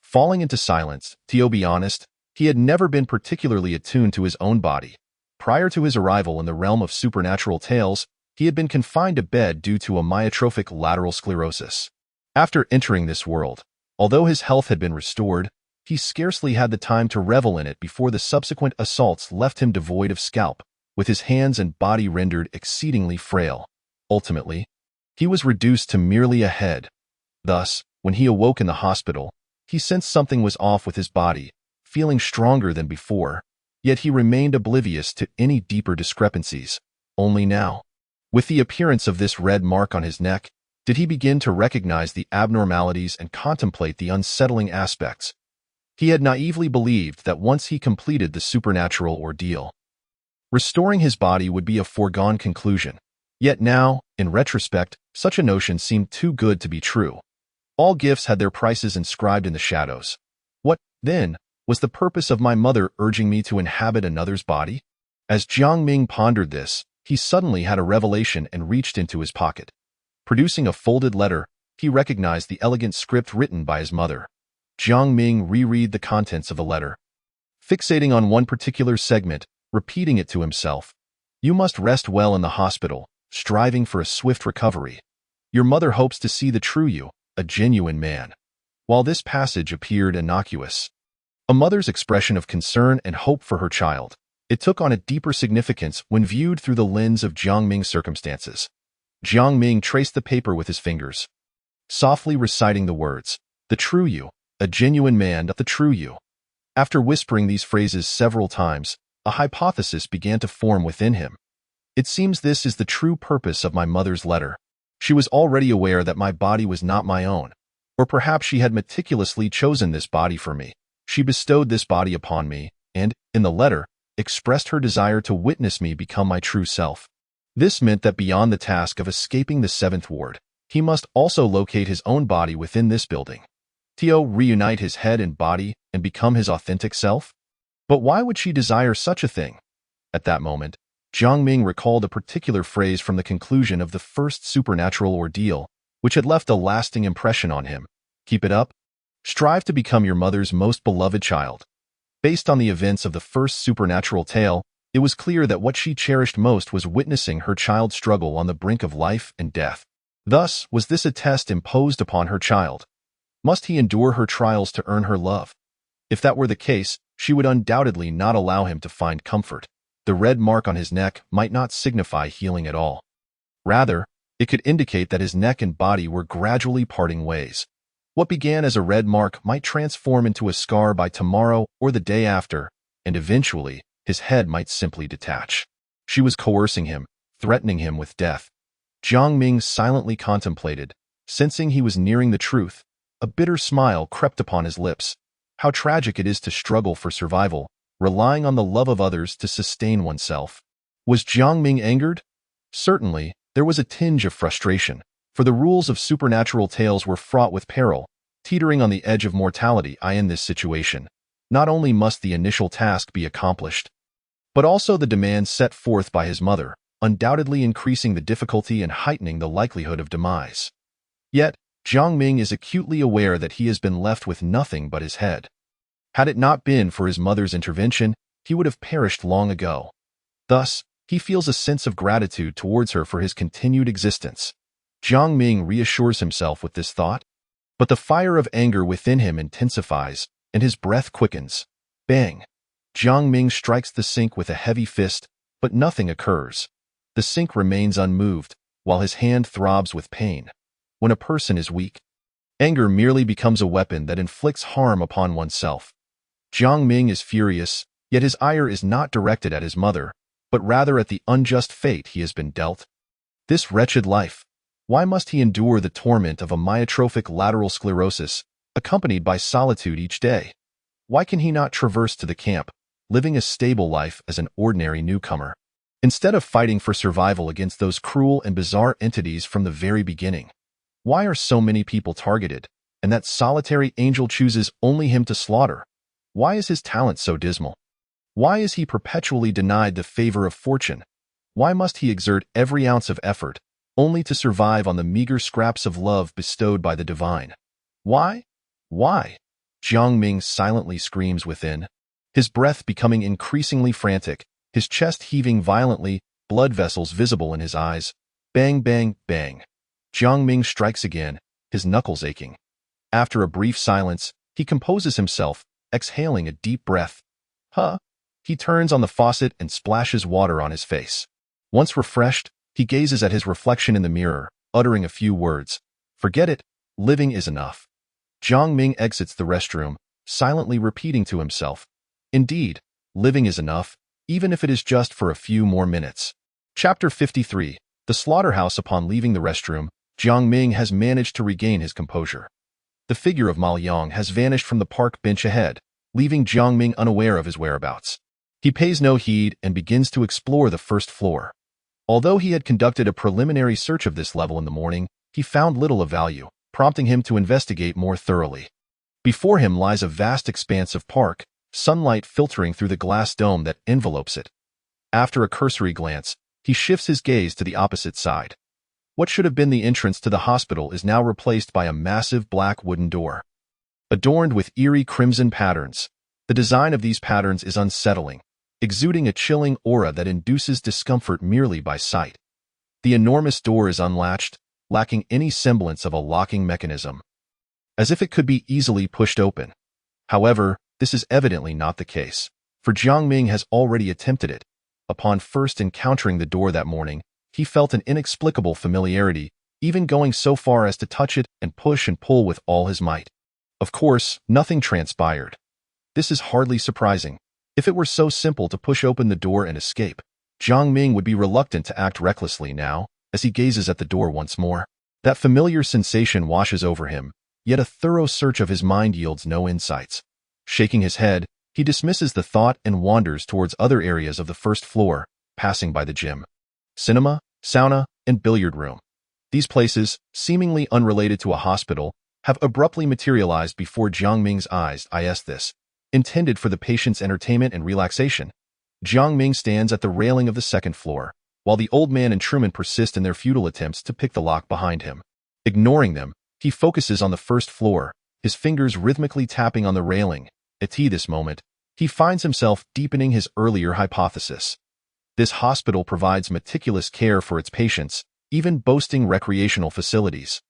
Falling into silence, to be honest, he had never been particularly attuned to his own body. Prior to his arrival in the realm of supernatural tales, he had been confined to bed due to a myotrophic lateral sclerosis. After entering this world, although his health had been restored, he scarcely had the time to revel in it before the subsequent assaults left him devoid of scalp, with his hands and body rendered exceedingly frail. Ultimately, he was reduced to merely a head. Thus, when he awoke in the hospital, he sensed something was off with his body, feeling stronger than before, yet he remained oblivious to any deeper discrepancies. Only now, with the appearance of this red mark on his neck, did he begin to recognize the abnormalities and contemplate the unsettling aspects. He had naively believed that once he completed the supernatural ordeal, restoring his body would be a foregone conclusion. Yet now, in retrospect, such a notion seemed too good to be true. All gifts had their prices inscribed in the shadows. What, then, was the purpose of my mother urging me to inhabit another's body? As Jiang Ming pondered this, he suddenly had a revelation and reached into his pocket. Producing a folded letter, he recognized the elegant script written by his mother. Jiang Ming reread the contents of the letter, fixating on one particular segment, repeating it to himself. You must rest well in the hospital, striving for a swift recovery. Your mother hopes to see the true you, a genuine man. While this passage appeared innocuous, a mother's expression of concern and hope for her child, it took on a deeper significance when viewed through the lens of Jiang Ming's circumstances. Jiang Ming traced the paper with his fingers, softly reciting the words, "The true you, a genuine man, the true you." After whispering these phrases several times, a hypothesis began to form within him. It seems this is the true purpose of my mother's letter. She was already aware that my body was not my own, or perhaps she had meticulously chosen this body for me. She bestowed this body upon me, and, in the letter, expressed her desire to witness me become my true self. This meant that beyond the task of escaping the Seventh Ward, he must also locate his own body within this building. Reunite his head and body and become his authentic self? But why would she desire such a thing? At that moment, Jiang Ming recalled a particular phrase from the conclusion of the first supernatural ordeal, which had left a lasting impression on him. Keep it up. Strive to become your mother's most beloved child. Based on the events of the first supernatural tale, it was clear that what she cherished most was witnessing her child struggle on the brink of life and death. Thus, was this a test imposed upon her child? Must he endure her trials to earn her love? If that were the case, she would undoubtedly not allow him to find comfort. The red mark on his neck might not signify healing at all. Rather, it could indicate that his neck and body were gradually parting ways. What began as a red mark might transform into a scar by tomorrow or the day after, and eventually, his head might simply detach. She was coercing him, threatening him with death. Jiang Ming silently contemplated, sensing he was nearing the truth. A bitter smile crept upon his lips. How tragic it is to struggle for survival, relying on the love of others to sustain oneself. Was Jiang Ming angered? Certainly, there was a tinge of frustration, for the rules of supernatural tales were fraught with peril. Teetering on the edge of mortality, in this situation, not only must the initial task be accomplished, but also the demands set forth by his mother, undoubtedly increasing the difficulty and heightening the likelihood of demise. Yet, Jiang Ming is acutely aware that he has been left with nothing but his head. Had it not been for his mother's intervention, he would have perished long ago. Thus, he feels a sense of gratitude towards her for his continued existence. Jiang Ming reassures himself with this thought, but the fire of anger within him intensifies, and his breath quickens. Bang! Jiang Ming strikes the sink with a heavy fist, but nothing occurs. The sink remains unmoved, while his hand throbs with pain. When a person is weak, anger merely becomes a weapon that inflicts harm upon oneself. Jiang Ming is furious, yet his ire is not directed at his mother, but rather at the unjust fate he has been dealt. This wretched life. Why must he endure the torment of a myotrophic lateral sclerosis, accompanied by solitude each day? Why can he not traverse to the camp, living a stable life as an ordinary newcomer, instead of fighting for survival against those cruel and bizarre entities from the very beginning? Why are so many people targeted, and that solitary angel chooses only him to slaughter? Why is his talent so dismal? Why is he perpetually denied the favor of fortune? Why must he exert every ounce of effort, only to survive on the meager scraps of love bestowed by the divine? Why? Why? Jiang Ming silently screams within, his breath becoming increasingly frantic, his chest heaving violently, blood vessels visible in his eyes. Bang, bang, bang. Jiang Ming strikes again, his knuckles aching. After a brief silence, he composes himself, exhaling a deep breath. He turns on the faucet and splashes water on his face. Once refreshed, he gazes at his reflection in the mirror, uttering a few words. Forget it, living is enough. Jiang Ming exits the restroom, silently repeating to himself, indeed, living is enough, even if it is just for a few more minutes. Chapter 53. The Slaughterhouse. Upon leaving the restroom, Jiang Ming has managed to regain his composure. The figure of Ma Liang has vanished from the park bench ahead, leaving Jiang Ming unaware of his whereabouts. He pays no heed and begins to explore the first floor. Although he had conducted a preliminary search of this level in the morning, he found little of value, prompting him to investigate more thoroughly. Before him lies a vast expanse of park, sunlight filtering through the glass dome that envelopes it. After a cursory glance, He shifts his gaze to the opposite side. What should have been the entrance to the hospital is now replaced by a massive black wooden door. Adorned with eerie crimson patterns, the design of these patterns is unsettling, exuding a chilling aura that induces discomfort merely by sight. The enormous door is unlatched, lacking any semblance of a locking mechanism, as if it could be easily pushed open. However, this is evidently not the case, for Jiang Ming has already attempted it. Upon first encountering the door that morning, he felt an inexplicable familiarity, even going so far as to touch it and push and pull with all his might. Of course, nothing transpired. This is hardly surprising. If it were so simple to push open the door and escape, Jiang Ming would be reluctant to act recklessly now, as he gazes at the door once more. That familiar sensation washes over him, yet a thorough search of his mind yields no insights. Shaking his head, he dismisses the thought and wanders towards other areas of the first floor, passing by the gym, cinema, sauna, and billiard room. These places, seemingly unrelated to a hospital, have abruptly materialized before Jiang Ming's eyes. This, intended for the patient's entertainment and relaxation. Jiang Ming stands at the railing of the second floor, while the old man and Truman persist in their futile attempts to pick the lock behind him. Ignoring them, he focuses on the first floor, his fingers rhythmically tapping on the railing. At this moment, he finds himself deepening his earlier hypothesis. This hospital provides meticulous care for its patients, even boasting recreational facilities.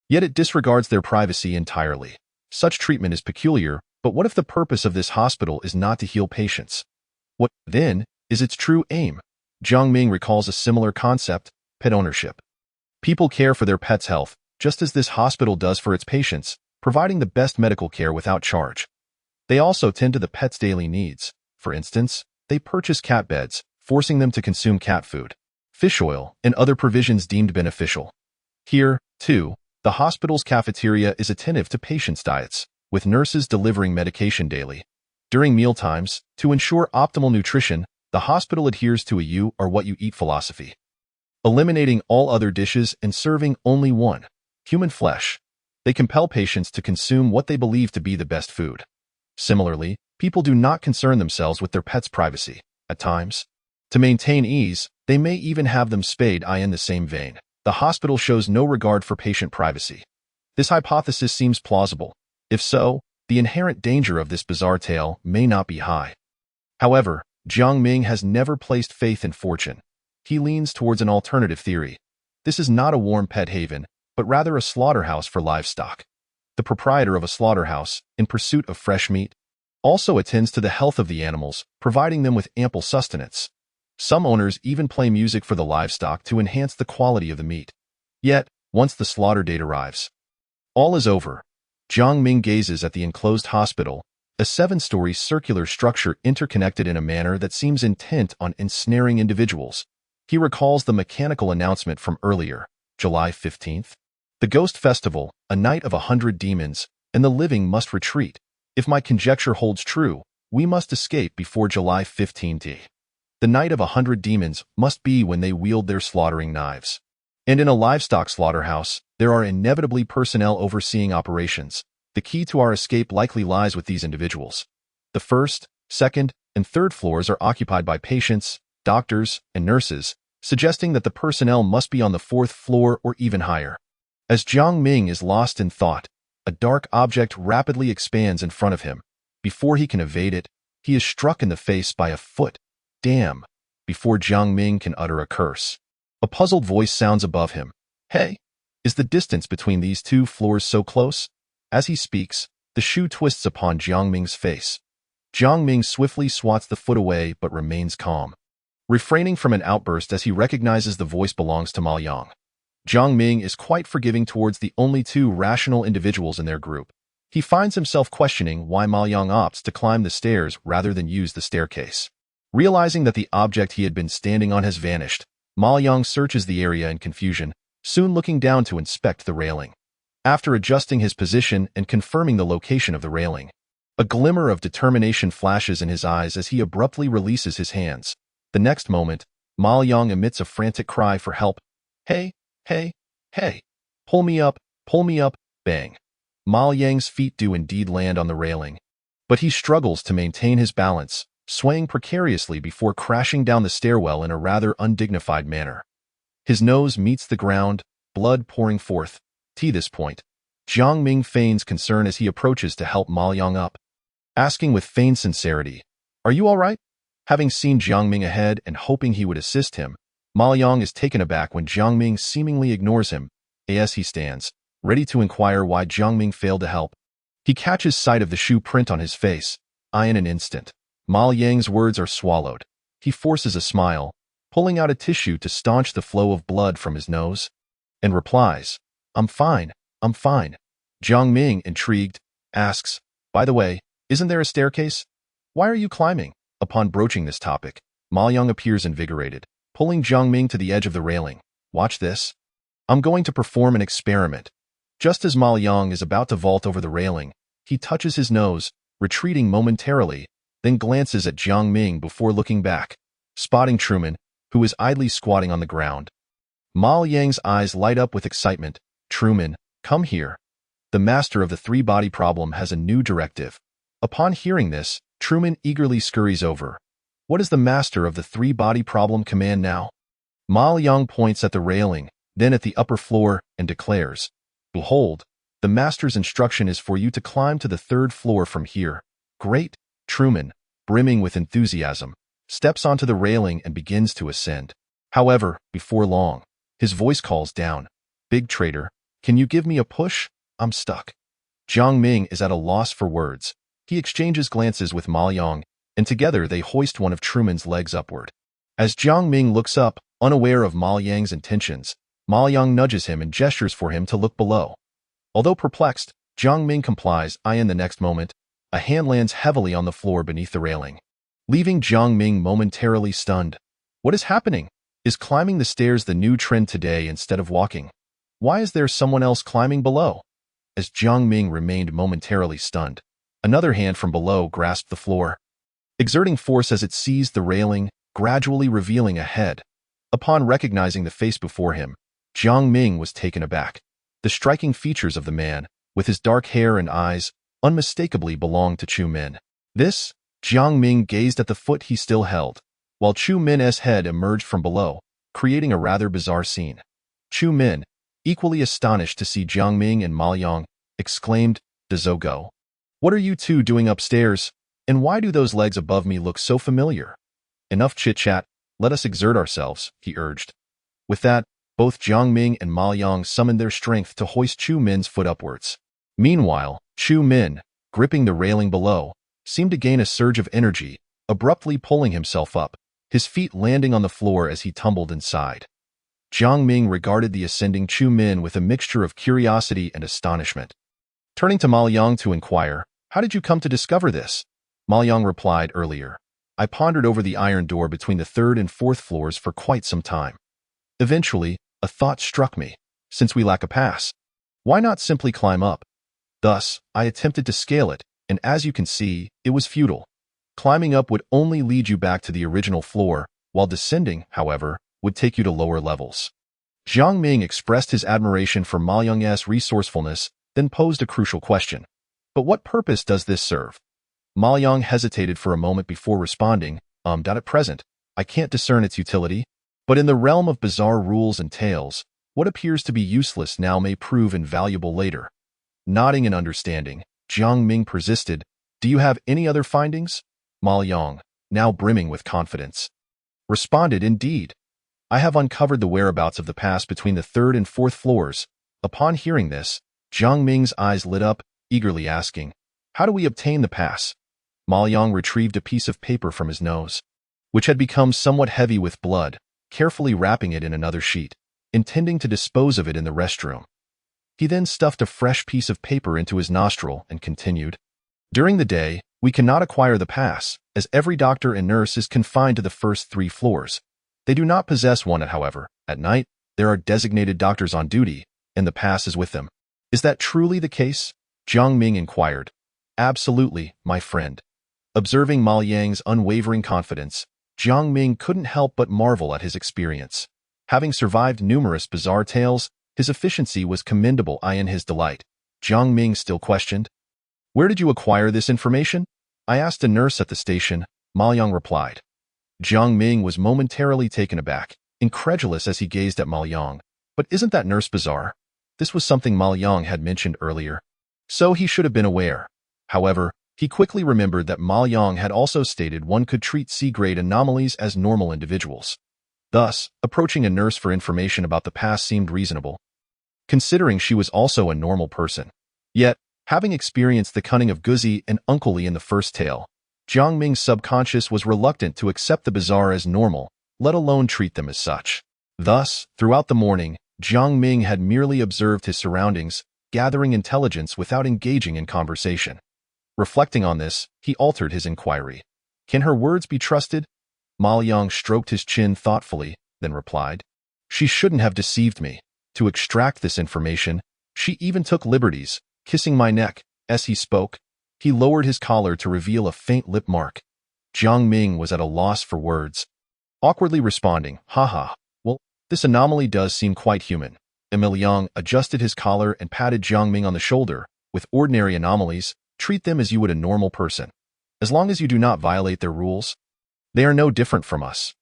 Yet it disregards their privacy entirely. Such treatment is peculiar, but what if the purpose of this hospital is not to heal patients? What, then, is its true aim? Jiang Ming recalls a similar concept: pet ownership. People care for their pets' health, just as this hospital does for its patients, providing the best medical care without charge. They also tend to the pet's daily needs. For instance, they purchase cat beds, forcing them to consume cat food, fish oil, and other provisions deemed beneficial. Here, too, the hospital's cafeteria is attentive to patients' diets, with nurses delivering medication daily. During mealtimes, to ensure optimal nutrition, the hospital adheres to a "you are what you eat" philosophy, eliminating all other dishes and serving only one, human flesh. They compel patients to consume what they believe to be the best food. Similarly, people do not concern themselves with their pets' privacy. At times, to maintain ease, they may even have them spayed. In the same vein, the hospital shows no regard for patient privacy. This hypothesis seems plausible. If so, the inherent danger of this bizarre tale may not be high. However, Jiang Ming has never placed faith in fortune. He leans towards an alternative theory. This is not a warm pet haven, but rather a slaughterhouse for livestock. The proprietor of a slaughterhouse, in pursuit of fresh meat, also attends to the health of the animals, providing them with ample sustenance. Some owners even play music for the livestock to enhance the quality of the meat. Yet, once the slaughter date arrives, all is over. Jiang Ming gazes at the enclosed hospital, a 7-story circular structure interconnected in a manner that seems intent on ensnaring individuals. He recalls the mechanical announcement from earlier, July 15th. The Ghost Festival, a night of 100 demons, and the living must retreat. If my conjecture holds true, we must escape before July 15th. The night of 100 demons must be when they wield their slaughtering knives. And in a livestock slaughterhouse, there are inevitably personnel overseeing operations. The key to our escape likely lies with these individuals. The first, second, and third floors are occupied by patients, doctors, and nurses, suggesting that the personnel must be on the 4th floor or even higher. As Jiang Ming is lost in thought, a dark object rapidly expands in front of him. Before he can evade it, he is struck in the face by a foot. Damn! Before Jiang Ming can utter a curse, a puzzled voice sounds above him. Hey! Is the distance between these 2 floors so close? As he speaks, the shoe twists upon Jiang Ming's face. Jiang Ming swiftly swats the foot away but remains calm, refraining from an outburst as he recognizes the voice belongs to Ma Yang. Jiang Ming is quite forgiving towards the only 2 rational individuals in their group. He finds himself questioning why Ma Yang opts to climb the stairs rather than use the staircase. Realizing that the object he had been standing on has vanished, Ma Yang searches the area in confusion, soon looking down to inspect the railing. After adjusting his position and confirming the location of the railing, a glimmer of determination flashes in his eyes as he abruptly releases his hands. The next moment, Ma Yang emits a frantic cry for help. Hey! Hey! Hey! Pull me up! Pull me up! Bang! Ma Yang's feet do indeed land on the railing, but he struggles to maintain his balance, swaying precariously before crashing down the stairwell in a rather undignified manner. His nose meets the ground, blood pouring forth. To this point, Jiang Ming feigns concern as he approaches to help Ma Yang up, asking with feigned sincerity, "Are you all right?" Having seen Jiang Ming ahead and hoping he would assist him, Ma Yang is taken aback when Jiang Ming seemingly ignores him, as he stands, ready to inquire why Jiang Ming failed to help. He catches sight of the shoe print on his face. In an instant, Ma Yang's words are swallowed. He forces a smile, pulling out a tissue to staunch the flow of blood from his nose, and replies, I'm fine. Jiang Ming, intrigued, asks, "By the way, isn't there a staircase? Why are you climbing?" Upon broaching this topic, Ma Yang appears invigorated, pulling Jiang Ming to the edge of the railing. "Watch this. I'm going to perform an experiment." Just as Ma Yang is about to vault over the railing, he touches his nose, retreating momentarily, then glances at Jiang Ming before looking back, spotting Truman, who is idly squatting on the ground. Ma Yang's eyes light up with excitement. "Truman, come here. The master of the three-body problem has a new directive." Upon hearing this, Truman eagerly scurries over. "What is the master of the three-body problem command now?" Ma Yang points at the railing, then at the upper floor, and declares, "Behold, the master's instruction is for you to climb to the third floor from here." "Great!" Truman, brimming with enthusiasm, steps onto the railing and begins to ascend. However, before long, his voice calls down, "Big Trader, can you give me a push? I'm stuck." Jiang Ming is at a loss for words. He exchanges glances with Ma Yang, and together they hoist one of Truman's legs upward. As Jiang Ming looks up, unaware of Ma Yang's intentions, Ma Yang nudges him and gestures for him to look below. Although perplexed, Jiang Ming complies. In the next moment, a hand lands heavily on the floor beneath the railing, leaving Jiang Ming momentarily stunned. What is happening? Is climbing the stairs the new trend today instead of walking? Why is there someone else climbing below? As Jiang Ming remained momentarily stunned, another hand from below grasped the floor, exerting force as it seized the railing, gradually revealing a head. Upon recognizing the face before him, Jiang Ming was taken aback. The striking features of the man, with his dark hair and eyes, unmistakably belonged to Chu Min. This, Jiang Ming gazed at the foot he still held, while Chu Min's head emerged from below, creating a rather bizarre scene. Chu Min, equally astonished to see Jiang Ming and Ma Yang, exclaimed, "Dozogo, what are you two doing upstairs, and why do those legs above me look so familiar?" "Enough chit-chat, let us exert ourselves," he urged. With that, both Jiang Ming and Ma Yang summoned their strength to hoist Chu Min's foot upwards. Meanwhile, Chu Min, gripping the railing below, seemed to gain a surge of energy, abruptly pulling himself up, his feet landing on the floor as he tumbled inside. Jiang Ming regarded the ascending Chu Min with a mixture of curiosity and astonishment. Turning to Ma Yang to inquire, "How did you come to discover this?" Ma Yang replied earlier, "I pondered over the iron door between the third and fourth floors for quite some time. Eventually, a thought struck me. Since we lack a pass, why not simply climb up? Thus, I attempted to scale it, and as you can see, it was futile. Climbing up would only lead you back to the original floor, while descending, however, would take you to lower levels." Jiang Ming expressed his admiration for Ma Yang's resourcefulness, then posed a crucial question. "But what purpose does this serve?" Ma Yang hesitated for a moment before responding, At present, I can't discern its utility, but in the realm of bizarre rules and tales, what appears to be useless now may prove invaluable later." Nodding in understanding, Jiang Ming persisted, "Do you have any other findings?" Ma Yang, now brimming with confidence, responded, "Indeed. I have uncovered the whereabouts of the pass between the third and fourth floors." Upon hearing this, Jiang Ming's eyes lit up, eagerly asking, "How do we obtain the pass?" Ma Yang retrieved a piece of paper from his nose, which had become somewhat heavy with blood, carefully wrapping it in another sheet, intending to dispose of it in the restroom. He then stuffed a fresh piece of paper into his nostril and continued, "During the day, we cannot acquire the pass, as every doctor and nurse is confined to the first 3 floors. They do not possess one, however. At night, there are designated doctors on duty, and the pass is with them." "Is that truly the case?" Jiang Ming inquired. "Absolutely, my friend." Observing Ma Yang's unwavering confidence, Jiang Ming couldn't help but marvel at his experience. Having survived numerous bizarre tales, his efficiency was commendable. In his delight, Jiang Ming still questioned, "Where did you acquire this information?" "I asked a nurse at the station," Ma Yang replied. Jiang Ming was momentarily taken aback, incredulous as he gazed at Ma Yang. But isn't that nurse bizarre? This was something Ma Yang had mentioned earlier. So he should have been aware. However, he quickly remembered that Ma Yang had also stated one could treat C-grade anomalies as normal individuals. Thus, approaching a nurse for information about the past seemed reasonable, considering she was also a normal person. Yet, having experienced the cunning of Guzi and Uncle Li in the first tale, Jiang Ming's subconscious was reluctant to accept the bizarre as normal, let alone treat them as such. Thus, throughout the morning, Jiang Ming had merely observed his surroundings, gathering intelligence without engaging in conversation. Reflecting on this, he altered his inquiry. Can her words be trusted? Ma Yang stroked his chin thoughtfully, then replied. She shouldn't have deceived me. To extract this information, she even took liberties, kissing my neck. As he spoke, he lowered his collar to reveal a faint lip mark. Jiang Ming was at a loss for words, awkwardly responding, haha, well, this anomaly does seem quite human. Emil Yang adjusted his collar and patted Jiang Ming on the shoulder. With ordinary anomalies, treat them as you would a normal person. As long as you do not violate their rules, they are no different from us.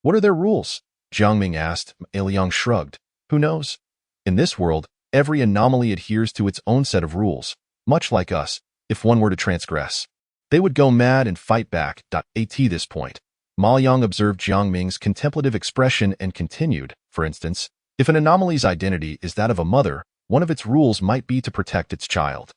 What are their rules? Jiang Ming asked. Emil Yang shrugged. Who knows? In this world, every anomaly adheres to its own set of rules, much like us. If one were to transgress, they would go mad and fight back. At this point, Ma Yang observed Jiang Ming's contemplative expression and continued, for instance, if an anomaly's identity is that of a mother, one of its rules might be to protect its child.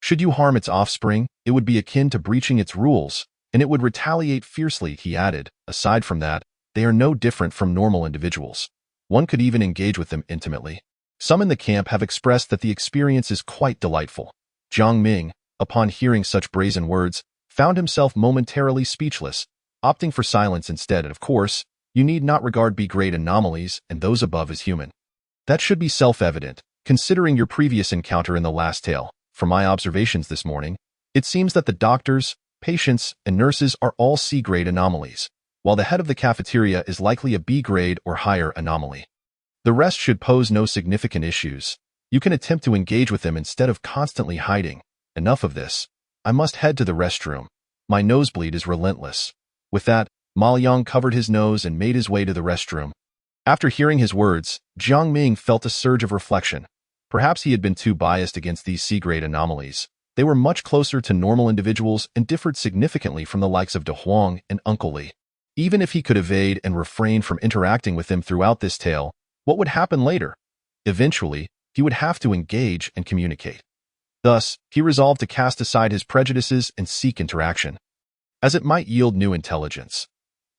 Should you harm its offspring, it would be akin to breaching its rules, and it would retaliate fiercely, he added. Aside from that, they are no different from normal individuals. One could even engage with them intimately. Some in the camp have expressed that the experience is quite delightful. Jiang Ming, upon hearing such brazen words, found himself momentarily speechless, opting for silence instead. And of course, you need not regard B-grade anomalies and those above as human. That should be self-evident, considering your previous encounter in the last tale. From my observations this morning, it seems that the doctors, patients, and nurses are all C-grade anomalies, while the head of the cafeteria is likely a B-grade or higher anomaly. The rest should pose no significant issues. You can attempt to engage with them instead of constantly hiding. Enough of this. I must head to the restroom. My nosebleed is relentless. With that, Ma Yang covered his nose and made his way to the restroom. After hearing his words, Jiang Ming felt a surge of reflection. Perhaps he had been too biased against these C-grade anomalies. They were much closer to normal individuals and differed significantly from the likes of De Huang and Uncle Li. Even if he could evade and refrain from interacting with them throughout this tale, what would happen later? Eventually, he would have to engage and communicate. Thus, he resolved to cast aside his prejudices and seek interaction, as it might yield new intelligence.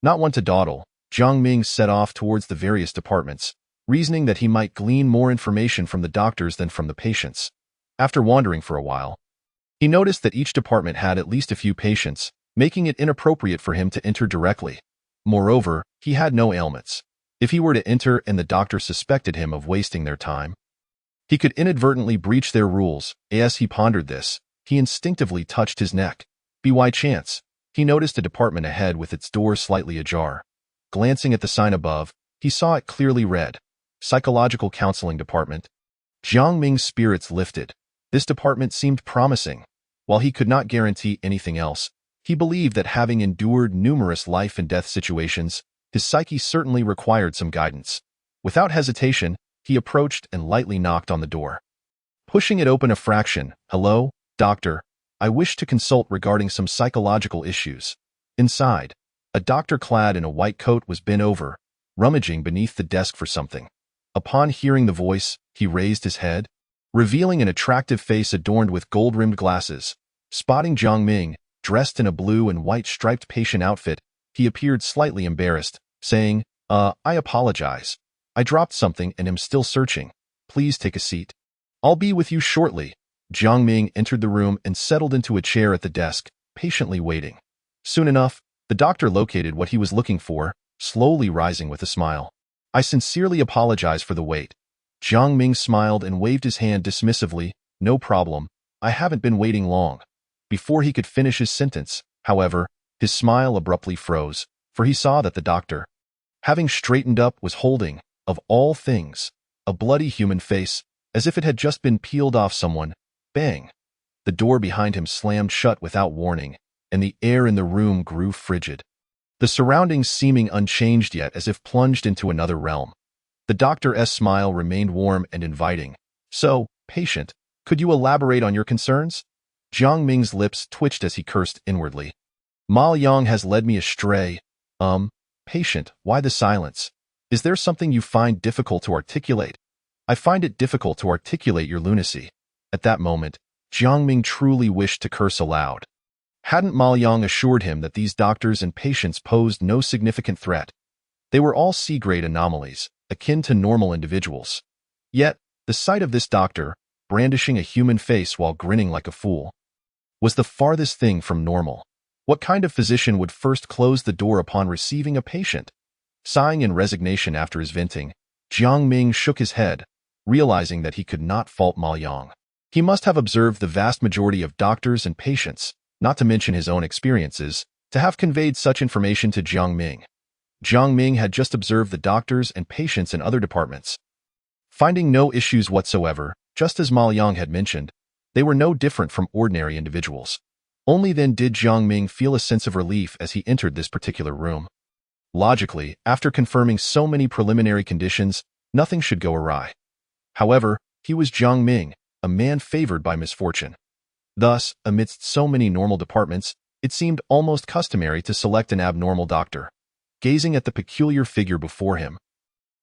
Not one to dawdle, Jiang Ming set off towards the various departments, reasoning that he might glean more information from the doctors than from the patients. After wandering for a while, he noticed that each department had at least a few patients, making it inappropriate for him to enter directly. Moreover, he had no ailments. If he were to enter and the doctor suspected him of wasting their time, he could inadvertently breach their rules. As he pondered this, he instinctively touched his neck. By chance, he noticed a department ahead with its door slightly ajar. Glancing at the sign above, he saw it clearly read, Psychological Counseling Department. Jiang Ming's spirits lifted. This department seemed promising. While he could not guarantee anything else, he believed that having endured numerous life and death situations, his psyche certainly required some guidance. Without hesitation, he approached and lightly knocked on the door. Pushing it open a fraction, "Hello, doctor. I wish to consult regarding some psychological issues." Inside, a doctor clad in a white coat was bent over, rummaging beneath the desk for something. Upon hearing the voice, he raised his head, revealing an attractive face adorned with gold-rimmed glasses. Spotting Jiang Ming, dressed in a blue and white striped patient outfit, he appeared slightly embarrassed, saying, I apologize. I dropped something and am still searching. Please take a seat. I'll be with you shortly." Jiang Ming entered the room and settled into a chair at the desk, patiently waiting. Soon enough, the doctor located what he was looking for, slowly rising with a smile. "I sincerely apologize for the wait." Jiang Ming smiled and waved his hand dismissively. "No problem. I haven't been waiting long." Before he could finish his sentence, however, his smile abruptly froze, for he saw that the doctor, having straightened up, was holding, of all things, a bloody human face, as if it had just been peeled off someone. Bang! The door behind him slammed shut without warning, and the air in the room grew frigid. The surroundings seeming unchanged yet as if plunged into another realm. The doctor's smile remained warm and inviting. "So, patient, could you elaborate on your concerns?" Jiang Ming's lips twitched as he cursed inwardly. "Ma Yang has led me astray. Patient, why the silence? Is there something you find difficult to articulate?" "I find it difficult to articulate your lunacy." At that moment, Jiang Ming truly wished to curse aloud. Hadn't Ma Yang assured him that these doctors and patients posed no significant threat? They were all C-grade anomalies, akin to normal individuals. Yet, the sight of this doctor, brandishing a human face while grinning like a fool, was the farthest thing from normal. What kind of physician would first close the door upon receiving a patient? Sighing in resignation after his venting, Jiang Ming shook his head, realizing that he could not fault Ma Yang. He must have observed the vast majority of doctors and patients, not to mention his own experiences, to have conveyed such information to Jiang Ming. Jiang Ming had just observed the doctors and patients in other departments. Finding no issues whatsoever, just as Ma Yang had mentioned, they were no different from ordinary individuals. Only then did Jiang Ming feel a sense of relief as he entered this particular room. Logically, after confirming so many preliminary conditions, nothing should go awry. However, he was Jiang Ming, a man favored by misfortune. Thus, amidst so many normal departments, it seemed almost customary to select an abnormal doctor. Gazing at the peculiar figure before him,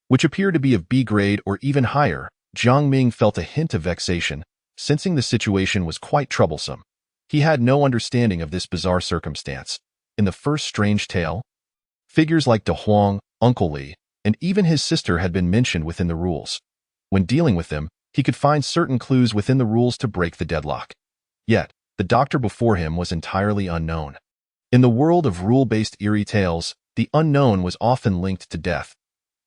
which appeared to be of B grade or even higher, Jiang Ming felt a hint of vexation, sensing the situation was quite troublesome. He had no understanding of this bizarre circumstance. In the first strange tale, figures like De Huang, Uncle Li, and even his sister had been mentioned within the rules. When dealing with them, he could find certain clues within the rules to break the deadlock. Yet, the doctor before him was entirely unknown. In the world of rule-based eerie tales, the unknown was often linked to death.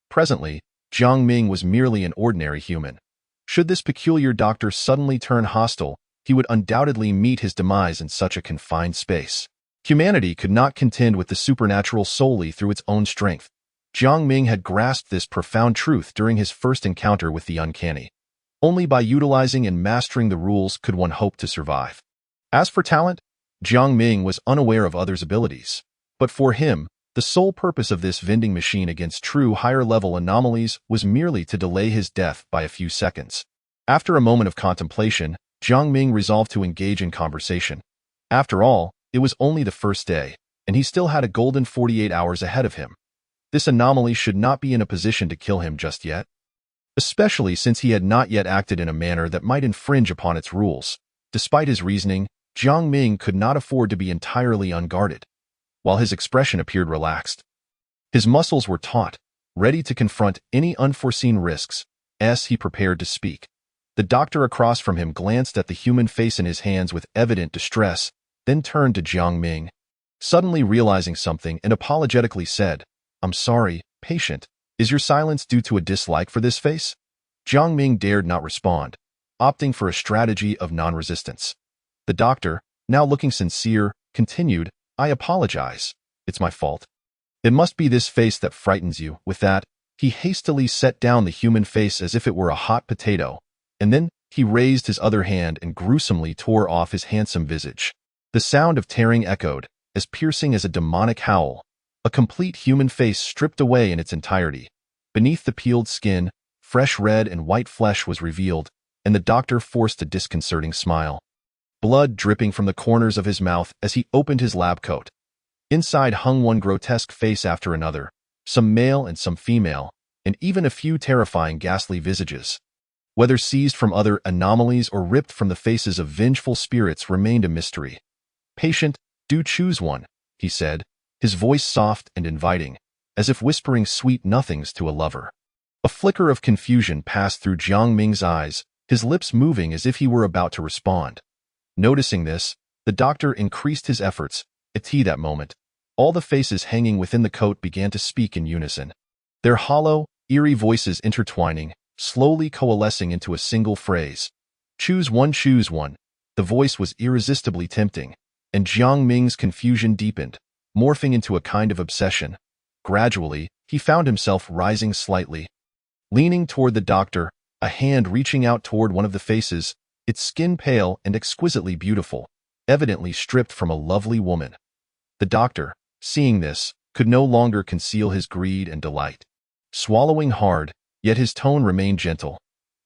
Presently, Jiang Ming was merely an ordinary human. Should this peculiar doctor suddenly turn hostile, he would undoubtedly meet his demise in such a confined space. Humanity could not contend with the supernatural solely through its own strength. Jiang Ming had grasped this profound truth during his first encounter with the uncanny. Only by utilizing and mastering the rules could one hope to survive. As for talent, Jiang Ming was unaware of others' abilities. But for him, the sole purpose of this vending machine against true higher-level anomalies was merely to delay his death by a few seconds. After a moment of contemplation, Jiang Ming resolved to engage in conversation. After all, it was only the first day, and he still had a golden 48 hours ahead of him. This anomaly should not be in a position to kill him just yet, especially since he had not yet acted in a manner that might infringe upon its rules. Despite his reasoning, Jiang Ming could not afford to be entirely unguarded. While his expression appeared relaxed, his muscles were taut, ready to confront any unforeseen risks, as he prepared to speak. The doctor across from him glanced at the human face in his hands with evident distress, then turned to Jiang Ming, suddenly realizing something and apologetically said, "I'm sorry, patient. Is your silence due to a dislike for this face?" Jiang Ming dared not respond, opting for a strategy of non-resistance. The doctor, now looking sincere, continued, "I apologize. It's my fault. It must be this face that frightens you." With that, he hastily set down the human face as if it were a hot potato, and then he raised his other hand and gruesomely tore off his handsome visage. The sound of tearing echoed, as piercing as a demonic howl. A complete human face stripped away in its entirety. Beneath the peeled skin, fresh red and white flesh was revealed, and the doctor forced a disconcerting smile. Blood dripping from the corners of his mouth as he opened his lab coat. Inside hung one grotesque face after another, some male and some female, and even a few terrifying ghastly visages. Whether seized from other anomalies or ripped from the faces of vengeful spirits remained a mystery. "Patient, do choose one," he said, his voice soft and inviting, as if whispering sweet nothings to a lover. A flicker of confusion passed through Jiang Ming's eyes, his lips moving as if he were about to respond. Noticing this, the doctor increased his efforts. At that moment, all the faces hanging within the coat began to speak in unison, their hollow, eerie voices intertwining, slowly coalescing into a single phrase. "Choose one, choose one." The voice was irresistibly tempting, and Jiang Ming's confusion deepened, morphing into a kind of obsession. Gradually, he found himself rising slightly, leaning toward the doctor, a hand reaching out toward one of the faces, its skin pale and exquisitely beautiful. evidently stripped from a lovely woman. The doctor, seeing this, could no longer conceal his greed and delight. Swallowing hard, yet his tone remained gentle.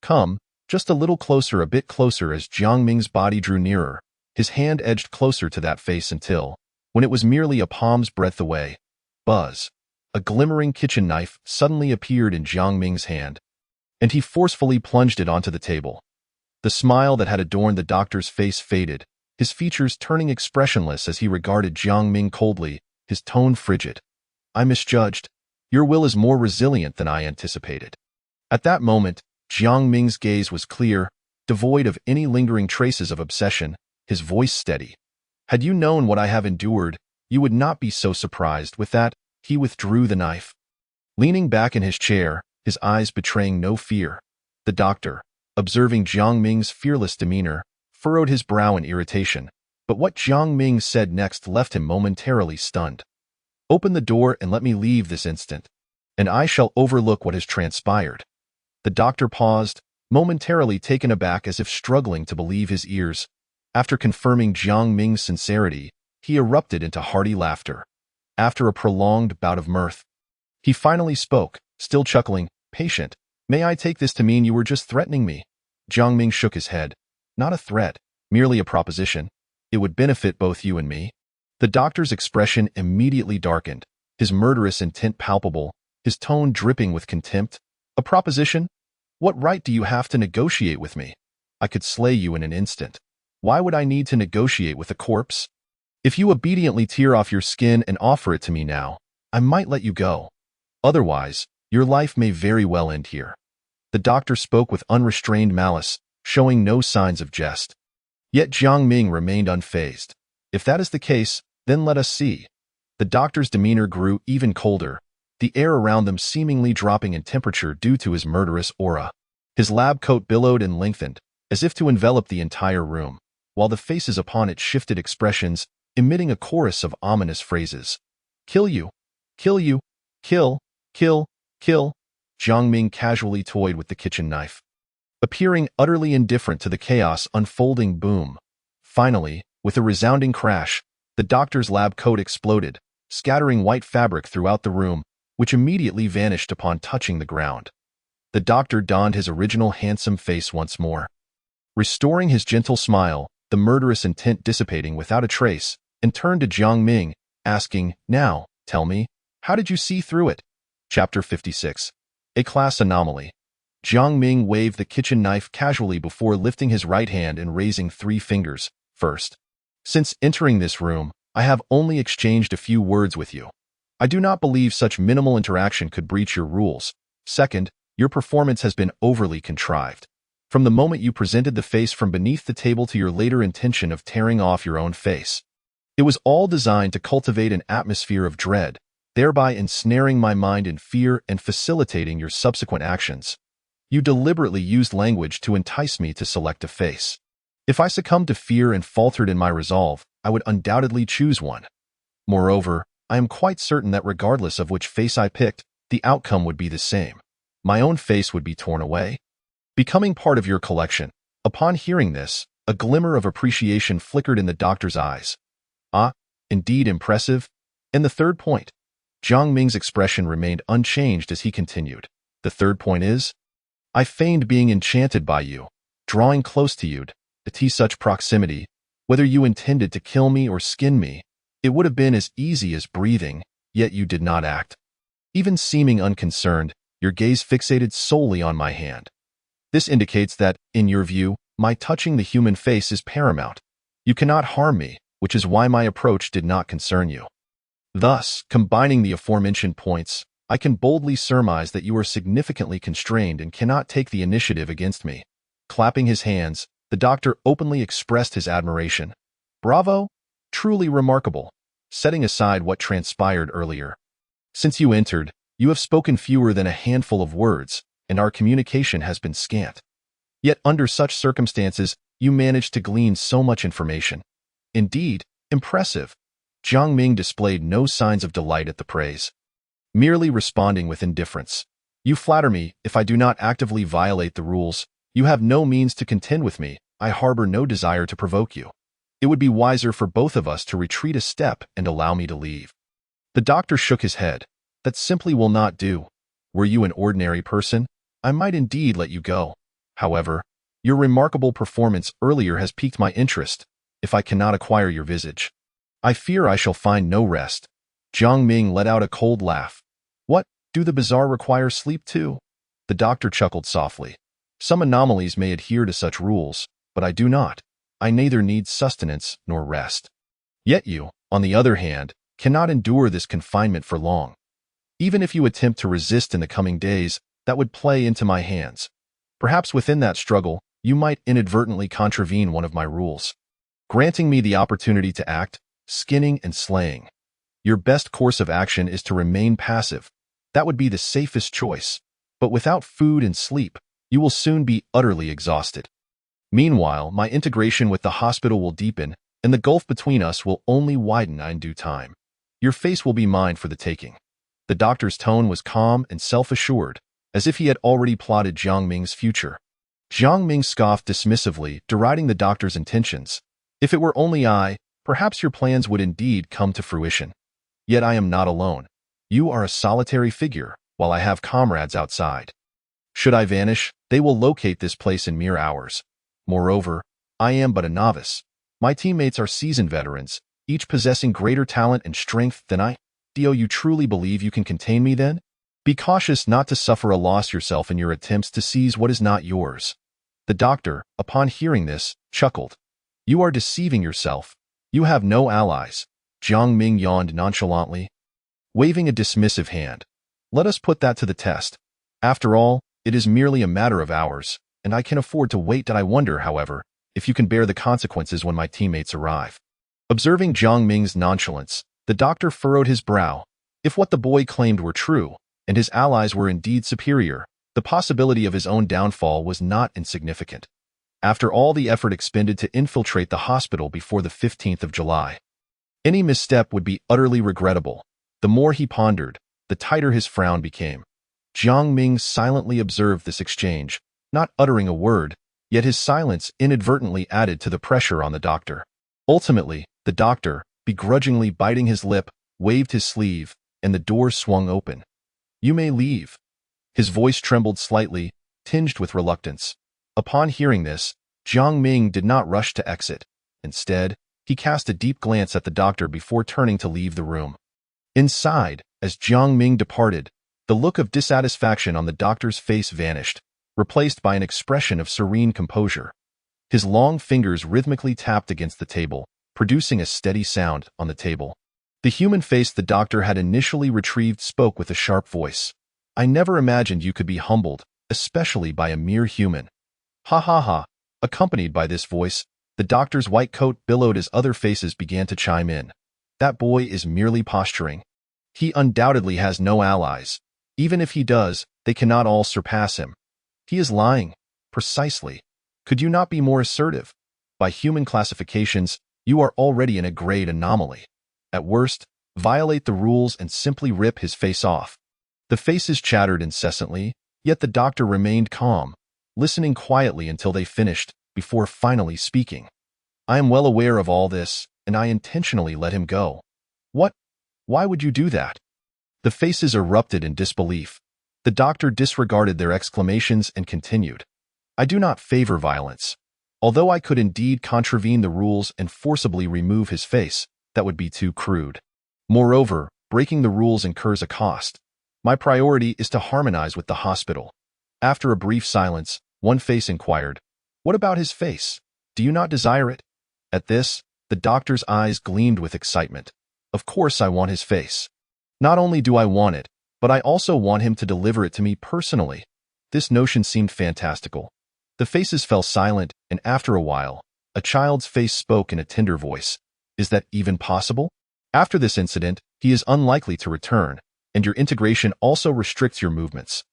Come, just a little closer, a bit closer. As Jiang Ming's body drew nearer, his hand edged closer to that face until, when it was merely a palm's breadth away, buzz! A glimmering kitchen knife suddenly appeared in Jiang Ming's hand, and he forcefully plunged it onto the table. The smile that had adorned the doctor's face faded, his features turning expressionless as he regarded Jiang Ming coldly, his tone frigid. I misjudged. Your will is more resilient than I anticipated. At that moment, Jiang Ming's gaze was clear, devoid of any lingering traces of obsession, his voice steady. Had you known what I have endured, you would not be so surprised. With that, he withdrew the knife. Leaning back in his chair, his eyes betraying no fear, the doctor, observing Jiang Ming's fearless demeanor, furrowed his brow in irritation. But what Jiang Ming said next left him momentarily stunned. Open the door and let me leave this instant, and I shall overlook what has transpired. The doctor paused, momentarily taken aback as if struggling to believe his ears. After confirming Jiang Ming's sincerity, he erupted into hearty laughter. After a prolonged bout of mirth, he finally spoke, still chuckling, patient. May I take this to mean you were just threatening me? Jiang Ming shook his head. Not a threat, merely a proposition. It would benefit both you and me. The doctor's expression immediately darkened, his murderous intent palpable, his tone dripping with contempt. A proposition? What right do you have to negotiate with me? I could slay you in an instant. Why would I need to negotiate with a corpse? If you obediently tear off your skin and offer it to me now, I might let you go. Otherwise, your life may very well end here. The doctor spoke with unrestrained malice, showing no signs of jest. Yet Jiang Ming remained unfazed. If that is the case, then let us see. The doctor's demeanor grew even colder, the air around them seemingly dropping in temperature due to his murderous aura. His lab coat billowed and lengthened, as if to envelop the entire room, while the faces upon it shifted expressions, emitting a chorus of ominous phrases. Kill you. Kill you. Kill. Kill. Kill. Jiang Ming casually toyed with the kitchen knife, appearing utterly indifferent to the chaos unfolding. Boom. Finally, with a resounding crash, the doctor's lab coat exploded, scattering white fabric throughout the room, which immediately vanished upon touching the ground. The doctor donned his original handsome face once more, restoring his gentle smile, the murderous intent dissipating without a trace, and turned to Jiang Ming, asking, Now, tell me, how did you see through it? Chapter 56. A Class Anomaly. Jiang Ming waved the kitchen knife casually before lifting his right hand and raising 3 fingers. First, since entering this room, I have only exchanged a few words with you. I do not believe such minimal interaction could breach your rules. Second, your performance has been overly contrived. From the moment you presented the face from beneath the table to your later intention of tearing off your own face, it was all designed to cultivate an atmosphere of dread, thereby ensnaring my mind in fear and facilitating your subsequent actions. You deliberately used language to entice me to select a face. If I succumbed to fear and faltered in my resolve, I would undoubtedly choose one. Moreover, I am quite certain that regardless of which face I picked, the outcome would be the same. My own face would be torn away, becoming part of your collection. Upon hearing this, a glimmer of appreciation flickered in the doctor's eyes. Ah, indeed impressive. And the third point? Jiang Ming's expression remained unchanged as he continued. The third point is, I feigned being enchanted by you, drawing close to you, to such proximity, whether you intended to kill me or skin me, it would have been as easy as breathing, yet you did not act. Even seeming unconcerned, your gaze fixated solely on my hand. This indicates that, in your view, my touching the human face is paramount. You cannot harm me, which is why my approach did not concern you. Thus, combining the aforementioned points, I can boldly surmise that you are significantly constrained and cannot take the initiative against me. Clapping his hands, the doctor openly expressed his admiration. Bravo! Truly remarkable. Setting aside what transpired earlier, since you entered, you have spoken fewer than a handful of words, and our communication has been scant. Yet under such circumstances, you managed to glean so much information. Indeed, impressive. Jiang Ming displayed no signs of delight at the praise, merely responding with indifference. You flatter me. If I do not actively violate the rules, you have no means to contend with me. I harbor no desire to provoke you. It would be wiser for both of us to retreat a step and allow me to leave." The doctor shook his head. "That simply will not do. Were you an ordinary person, I might indeed let you go. However, your remarkable performance earlier has piqued my interest. If I cannot acquire your visage, I fear I shall find no rest." Jiang Ming let out a cold laugh. "What, do the bizarre require sleep too?" The doctor chuckled softly. "Some anomalies may adhere to such rules, but I do not. I neither need sustenance nor rest. Yet you, on the other hand, cannot endure this confinement for long. Even if you attempt to resist in the coming days, that would play into my hands. Perhaps within that struggle, you might inadvertently contravene one of my rules, granting me the opportunity to act, skinning and slaying. Your best course of action is to remain passive. That would be the safest choice. But without food and sleep, you will soon be utterly exhausted. Meanwhile, my integration with the hospital will deepen, and the gulf between us will only widen in due time. Your face will be mine for the taking." The doctor's tone was calm and self-assured, as if he had already plotted Jiang Ming's future. Jiang Ming scoffed dismissively, deriding the doctor's intentions. "If it were only I, perhaps your plans would indeed come to fruition. Yet I am not alone. You are a solitary figure, while I have comrades outside. Should I vanish, they will locate this place in mere hours. Moreover, I am but a novice. My teammates are seasoned veterans, each possessing greater talent and strength than I. Do you truly believe you can contain me then? Be cautious not to suffer a loss yourself in your attempts to seize what is not yours." The doctor, upon hearing this, chuckled. "You are deceiving yourself. You have no allies." Jiang Ming yawned nonchalantly, waving a dismissive hand. "Let us put that to the test. After all, it is merely a matter of hours, and I can afford to wait. I wonder, however, if you can bear the consequences when my teammates arrive." Observing Jiang Ming's nonchalance, the doctor furrowed his brow. If what the boy claimed were true, and his allies were indeed superior, the possibility of his own downfall was not insignificant. After all the effort expended to infiltrate the hospital before the 15th of July, any misstep would be utterly regrettable. The more he pondered, the tighter his frown became. Jiang Ming silently observed this exchange, not uttering a word, yet his silence inadvertently added to the pressure on the doctor. Ultimately, the doctor, begrudgingly biting his lip, waved his sleeve, and the door swung open. "You may leave." His voice trembled slightly, tinged with reluctance. Upon hearing this, Jiang Ming did not rush to exit. Instead, he cast a deep glance at the doctor before turning to leave the room. Inside, as Jiang Ming departed, the look of dissatisfaction on the doctor's face vanished, replaced by an expression of serene composure. His long fingers rhythmically tapped against the table, producing a steady sound on the table. The human face the doctor had initially retrieved spoke with a sharp voice. "I never imagined you could be humbled, especially by a mere human." Ha ha ha. Accompanied by this voice, the doctor's white coat billowed as other faces began to chime in. "That boy is merely posturing. He undoubtedly has no allies. Even if he does, they cannot all surpass him. He is lying." "Precisely. Could you not be more assertive? By human classifications, you are already in a grade anomaly. At worst, violate the rules and simply rip his face off." The faces chattered incessantly, yet the doctor remained calm, listening quietly until they finished, before finally speaking. "I am well aware of all this, and I intentionally let him go." "What? Why would you do that?" The faces erupted in disbelief. The doctor disregarded their exclamations and continued. "I do not favor violence. Although I could indeed contravene the rules and forcibly remove his face, that would be too crude. Moreover, breaking the rules incurs a cost. My priority is to harmonize with the hospital." After a brief silence, one face inquired, "What about his face? Do you not desire it?" At this, the doctor's eyes gleamed with excitement. "Of course I want his face. Not only do I want it, but I also want him to deliver it to me personally." This notion seemed fantastical. The faces fell silent, and after a while, a child's face spoke in a tender voice. "Is that even possible? After this incident, he is unlikely to return, and your integration also restricts your movements."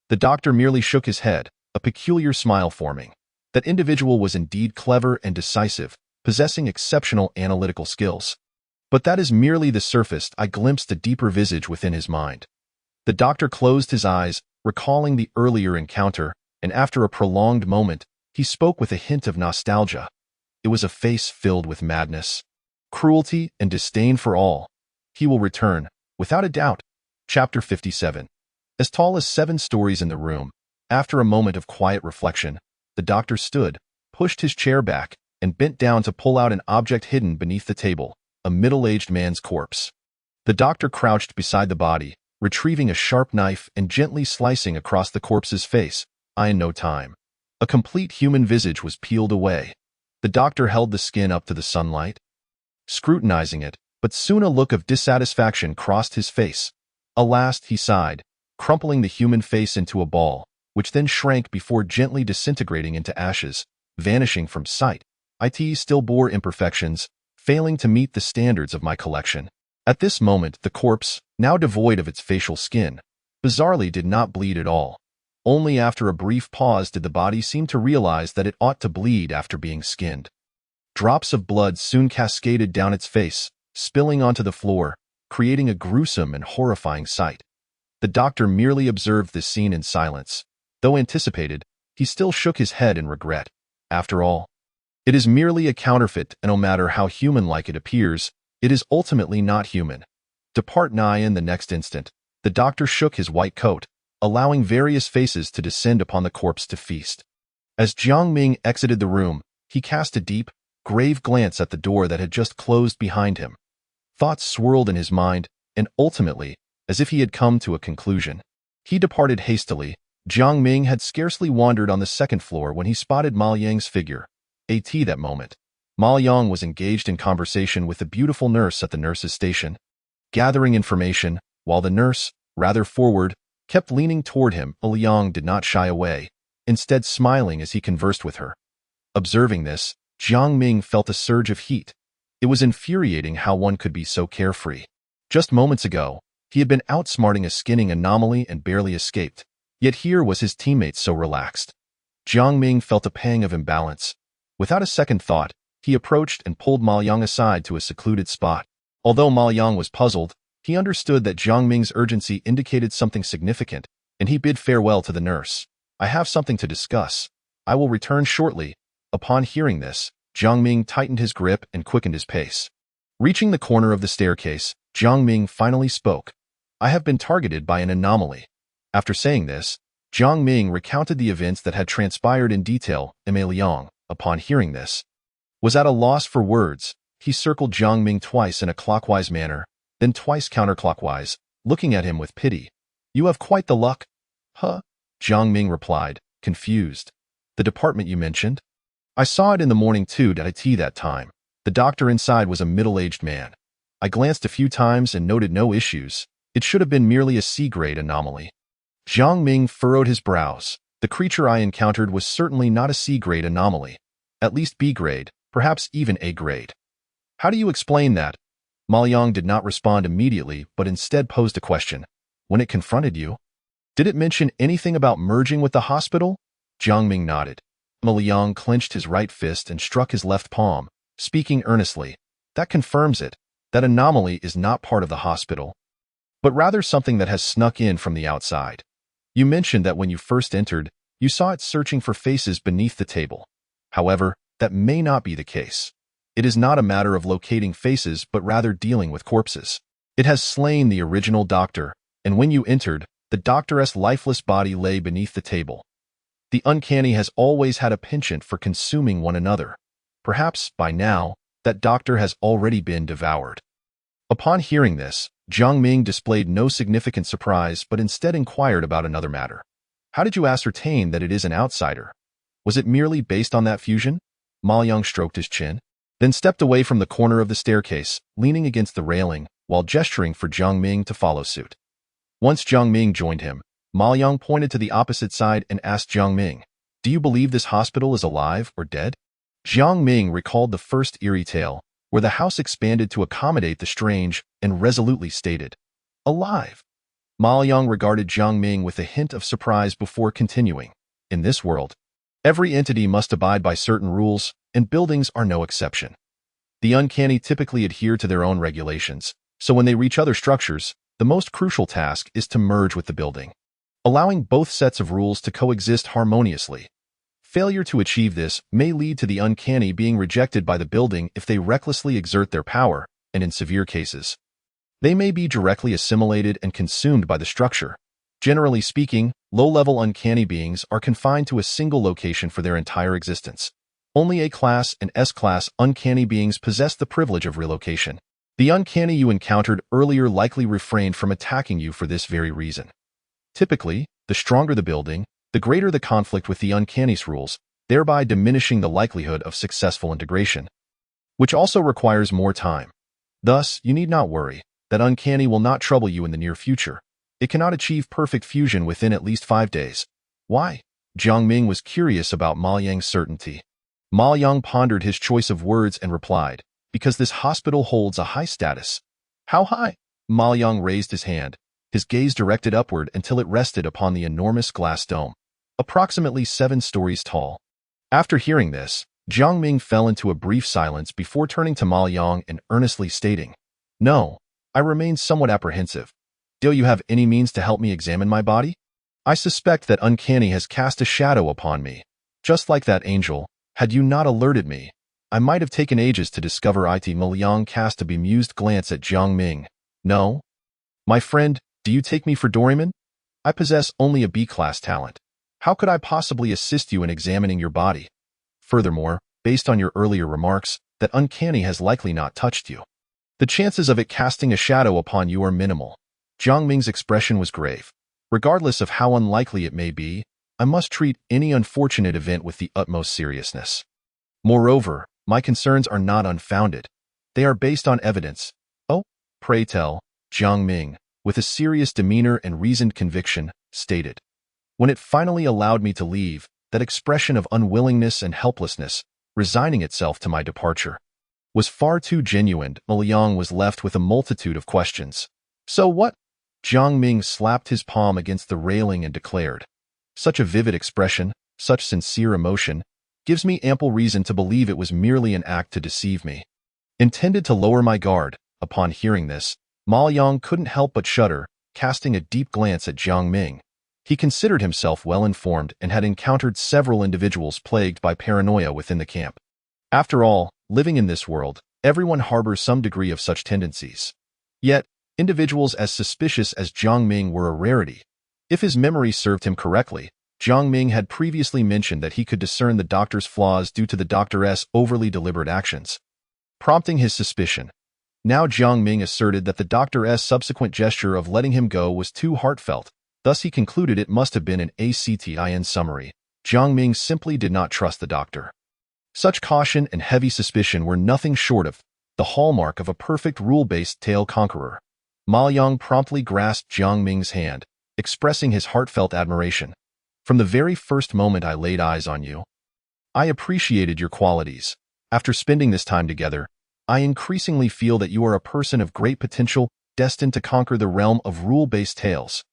The doctor merely shook his head, a peculiar smile forming. That individual was indeed clever and decisive, possessing exceptional analytical skills. But that is merely the surface. I glimpsed a deeper visage within his mind. The doctor closed his eyes, recalling the earlier encounter, and after a prolonged moment, he spoke with a hint of nostalgia. It was a face filled with madness, cruelty, and disdain for all. He will return, without a doubt. Chapter 57. As tall as 7 stories in the room, after a moment of quiet reflection, the doctor stood, pushed his chair back, and bent down to pull out an object hidden beneath the table, a middle-aged man's corpse. The doctor crouched beside the body, retrieving a sharp knife and gently slicing across the corpse's face. In no time, a complete human visage was peeled away. The doctor held the skin up to the sunlight, scrutinizing it, but soon a look of dissatisfaction crossed his face. Alas, he sighed, crumpling the human face into a ball, which then shrank before gently disintegrating into ashes, vanishing from sight. It still bore imperfections, failing to meet the standards of my collection. At this moment, the corpse, now devoid of its facial skin, bizarrely did not bleed at all. Only after a brief pause did the body seem to realize that it ought to bleed after being skinned. Drops of blood soon cascaded down its face, spilling onto the floor, creating a gruesome and horrifying sight. The doctor merely observed this scene in silence. Though anticipated, he still shook his head in regret. After all, it is merely a counterfeit, and no matter how human-like it appears, it is ultimately not human. Depart nigh in the next instant, the doctor shook his white coat, allowing various faces to descend upon the corpse to feast. As Jiang Ming exited the room, he cast a deep, grave glance at the door that had just closed behind him. Thoughts swirled in his mind, and ultimately, as if he had come to a conclusion, he departed hastily. Jiang Ming had scarcely wandered on the second floor when he spotted Ma Yang's figure. That moment, Ma Yang was engaged in conversation with a beautiful nurse at the nurse's station, gathering information, while the nurse, rather forward, kept leaning toward him. Liang did not shy away, instead smiling as he conversed with her. Observing this, Jiang Ming felt a surge of heat. It was infuriating how one could be so carefree. Just moments ago, he had been outsmarting a skinning anomaly and barely escaped, yet here was his teammate so relaxed. Jiang Ming felt a pang of imbalance. Without a second thought, he approached and pulled Ma Yang aside to a secluded spot. Although Ma Yang was puzzled, he understood that Jiang Ming's urgency indicated something significant, and he bid farewell to the nurse. I have something to discuss. I will return shortly. Upon hearing this, Jiang Ming tightened his grip and quickened his pace. Reaching the corner of the staircase, Jiang Ming finally spoke. I have been targeted by an anomaly. After saying this, Jiang Ming recounted the events that had transpired in detail. Liang, upon hearing this, was at a loss for words. He circled Jiang Ming twice in a clockwise manner, then twice counterclockwise, looking at him with pity. You have quite the luck. Huh? Jiang Ming replied, confused. The department you mentioned? I saw it in the morning too. That time, the doctor inside was a middle-aged man. I glanced a few times and noted no issues. It should have been merely a C-grade anomaly. Jiang Ming furrowed his brows. The creature I encountered was certainly not a C-grade anomaly. At least B-grade, perhaps even A-grade. How do you explain that? Ma Yang did not respond immediately, but instead posed a question. When it confronted you, did it mention anything about merging with the hospital? Jiang Ming nodded. Ma Yang clenched his right fist and struck his left palm, speaking earnestly. That confirms it. That anomaly is not part of the hospital, but rather something that has snuck in from the outside. You mentioned that when you first entered, you saw it searching for faces beneath the table. However, that may not be the case. It is not a matter of locating faces, but rather dealing with corpses. It has slain the original doctor, and when you entered, the doctor's lifeless body lay beneath the table. The uncanny has always had a penchant for consuming one another. Perhaps, by now, that doctor has already been devoured. Upon hearing this, Jiang Ming displayed no significant surprise, but instead inquired about another matter. How did you ascertain that it is an outsider? Was it merely based on that fusion? Ma Yang stroked his chin, then stepped away from the corner of the staircase, leaning against the railing, while gesturing for Jiang Ming to follow suit. Once Jiang Ming joined him, Ma Yang pointed to the opposite side and asked Jiang Ming, do you believe this hospital is alive or dead? Jiang Ming recalled the first eerie tale, where the house expanded to accommodate the strange, and resolutely stated, alive. Ma Yang regarded Jiang Ming with a hint of surprise before continuing. In this world, every entity must abide by certain rules, and buildings are no exception. The uncanny typically adhere to their own regulations, so when they reach other structures, the most crucial task is to merge with the building, allowing both sets of rules to coexist harmoniously. Failure to achieve this may lead to the uncanny being rejected by the building if they recklessly exert their power, and in severe cases, they may be directly assimilated and consumed by the structure. Generally speaking, low-level uncanny beings are confined to a single location for their entire existence. Only A-class and S-class uncanny beings possess the privilege of relocation. The uncanny you encountered earlier likely refrained from attacking you for this very reason. Typically, the stronger the building, the greater the conflict with the uncanny's rules, thereby diminishing the likelihood of successful integration, which also requires more time. Thus, you need not worry that uncanny will not trouble you in the near future. It cannot achieve perfect fusion within at least 5 days. Why? Jiang Ming was curious about Ma Yang's certainty. Ma Yang pondered his choice of words and replied, because this hospital holds a high status. How high? Ma Yang raised his hand, his gaze directed upward until it rested upon the enormous glass dome, approximately 7 stories tall. After hearing this, Jiang Ming fell into a brief silence before turning to Ma Yang and earnestly stating, "No, I remain somewhat apprehensive. Do you have any means to help me examine my body? I suspect that uncanny has cast a shadow upon me. Just like that angel, had you not alerted me, I might have taken ages to discover it." Ma Yang cast a bemused glance at Jiang Ming. "No? My friend, do you take me for Doraemon? I possess only a B-class talent. How could I possibly assist you in examining your body? Furthermore, based on your earlier remarks, that uncanny has likely not touched you. The chances of it casting a shadow upon you are minimal." Jiang Ming's expression was grave. "Regardless of how unlikely it may be, I must treat any unfortunate event with the utmost seriousness. Moreover, my concerns are not unfounded. They are based on evidence." "Oh, pray tell," Jiang Ming, with a serious demeanor and reasoned conviction, stated. "When it finally allowed me to leave, that expression of unwillingness and helplessness, resigning itself to my departure, was far too genuine." Ma Yang was left with a multitude of questions. "So what?" Jiang Ming slapped his palm against the railing and declared, "Such a vivid expression, such sincere emotion, gives me ample reason to believe it was merely an act to deceive me." Intended to lower my guard. Upon hearing this, Ma Yang couldn't help but shudder, casting a deep glance at Jiang Ming. He considered himself well-informed and had encountered several individuals plagued by paranoia within the camp. After all, living in this world, everyone harbors some degree of such tendencies. Yet, individuals as suspicious as Jiang Ming were a rarity. If his memory served him correctly, Jiang Ming had previously mentioned that he could discern the doctor's flaws due to the doctor's overly deliberate actions, prompting his suspicion. Now Jiang Ming asserted that the doctor's subsequent gesture of letting him go was too heartfelt, thus he concluded it must have been an accident. In summary, Jiang Ming simply did not trust the doctor. Such caution and heavy suspicion were nothing short of the hallmark of a perfect rule-based tail conqueror. Ma Yang promptly grasped Jiang Ming's hand, expressing his heartfelt admiration. "From the very first moment I laid eyes on you, I appreciated your qualities. After spending this time together, I increasingly feel that you are a person of great potential, destined to conquer the realm of rule-based tales.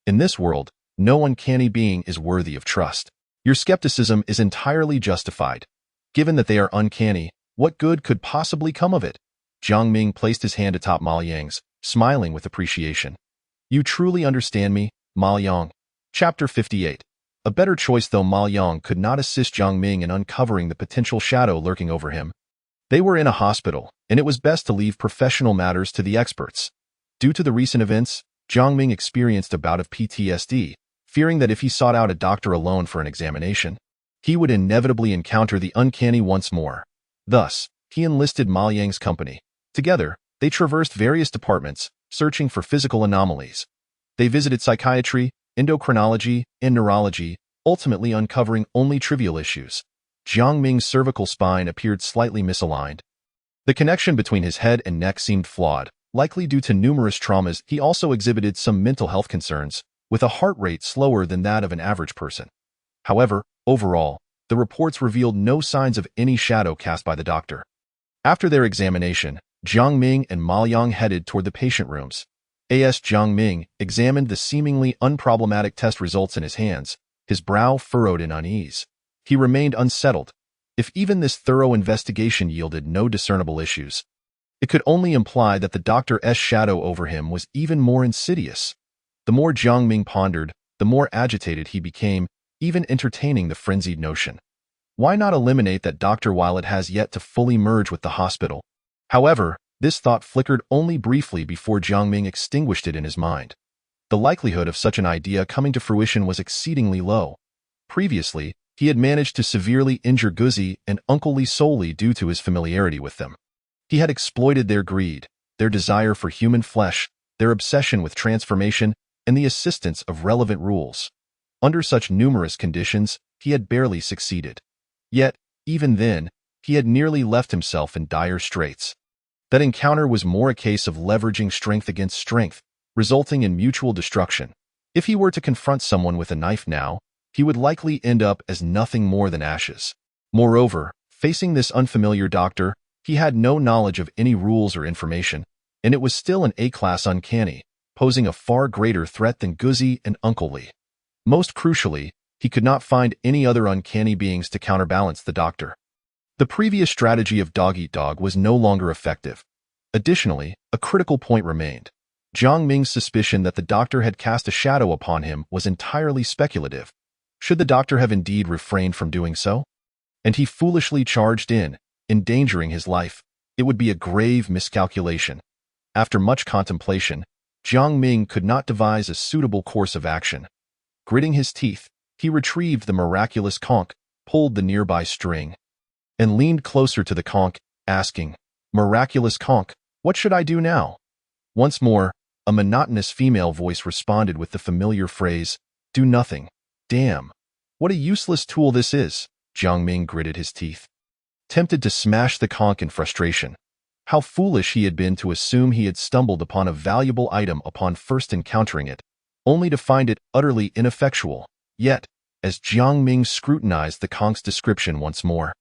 In this world, no uncanny being is worthy of trust. Your skepticism is entirely justified. Given that they are uncanny, what good could possibly come of it?" Jiang Ming placed his hand atop Ma Yang's, smiling with appreciation. "You truly understand me, Ma Yang." Chapter 58. A better choice, though Ma Yang could not assist Jiang Ming in uncovering the potential shadow lurking over him. They were in a hospital, and it was best to leave professional matters to the experts. Due to the recent events, Jiang Ming experienced a bout of PTSD, fearing that if he sought out a doctor alone for an examination, he would inevitably encounter the uncanny once more. Thus, he enlisted Ma Yang's company. Together, they traversed various departments, searching for physical anomalies. They visited psychiatry, endocrinology, and neurology, ultimately uncovering only trivial issues. Jiang Ming's cervical spine appeared slightly misaligned. The connection between his head and neck seemed flawed, likely due to numerous traumas. He also exhibited some mental health concerns, with a heart rate slower than that of an average person. However, overall, the reports revealed no signs of any shadow cast by the doctor. After their examination, Jiang Ming and Ma Yang headed toward the patient rooms. As Jiang Ming examined the seemingly unproblematic test results in his hands, his brow furrowed in unease. He remained unsettled. If even this thorough investigation yielded no discernible issues, it could only imply that the doctor's shadow over him was even more insidious. The more Jiang Ming pondered, the more agitated he became, even entertaining the frenzied notion. Why not eliminate that doctor while it has yet to fully merge with the hospital? However, this thought flickered only briefly before Jiang Ming extinguished it in his mind. The likelihood of such an idea coming to fruition was exceedingly low. Previously, he had managed to severely injure Guzi and Uncle Li solely due to his familiarity with them. He had exploited their greed, their desire for human flesh, their obsession with transformation, and the assistance of relevant rules. Under such numerous conditions, he had barely succeeded. Yet, even then, he had nearly left himself in dire straits. That encounter was more a case of leveraging strength against strength, resulting in mutual destruction. If he were to confront someone with a knife now, he would likely end up as nothing more than ashes. Moreover, facing this unfamiliar doctor, he had no knowledge of any rules or information, and it was still an A-class uncanny, posing a far greater threat than Guzi and Uncle Li. Most crucially, he could not find any other uncanny beings to counterbalance the doctor. The previous strategy of dog-eat-dog was no longer effective. Additionally, a critical point remained. Jiang Ming's suspicion that the doctor had cast a shadow upon him was entirely speculative. Should the doctor have indeed refrained from doing so? And he foolishly charged in, endangering his life. It would be a grave miscalculation. After much contemplation, Jiang Ming could not devise a suitable course of action. Gritting his teeth, he retrieved the miraculous conch, pulled the nearby string, and leaned closer to the conch, asking, "Miraculous conch, what should I do now?" Once more, a monotonous female voice responded with the familiar phrase, "Do nothing." Damn. What a useless tool this is, Jiang Ming gritted his teeth. Tempted to smash the conch in frustration. How foolish he had been to assume he had stumbled upon a valuable item upon first encountering it, only to find it utterly ineffectual. Yet, as Jiang Ming scrutinized the conch's description once more,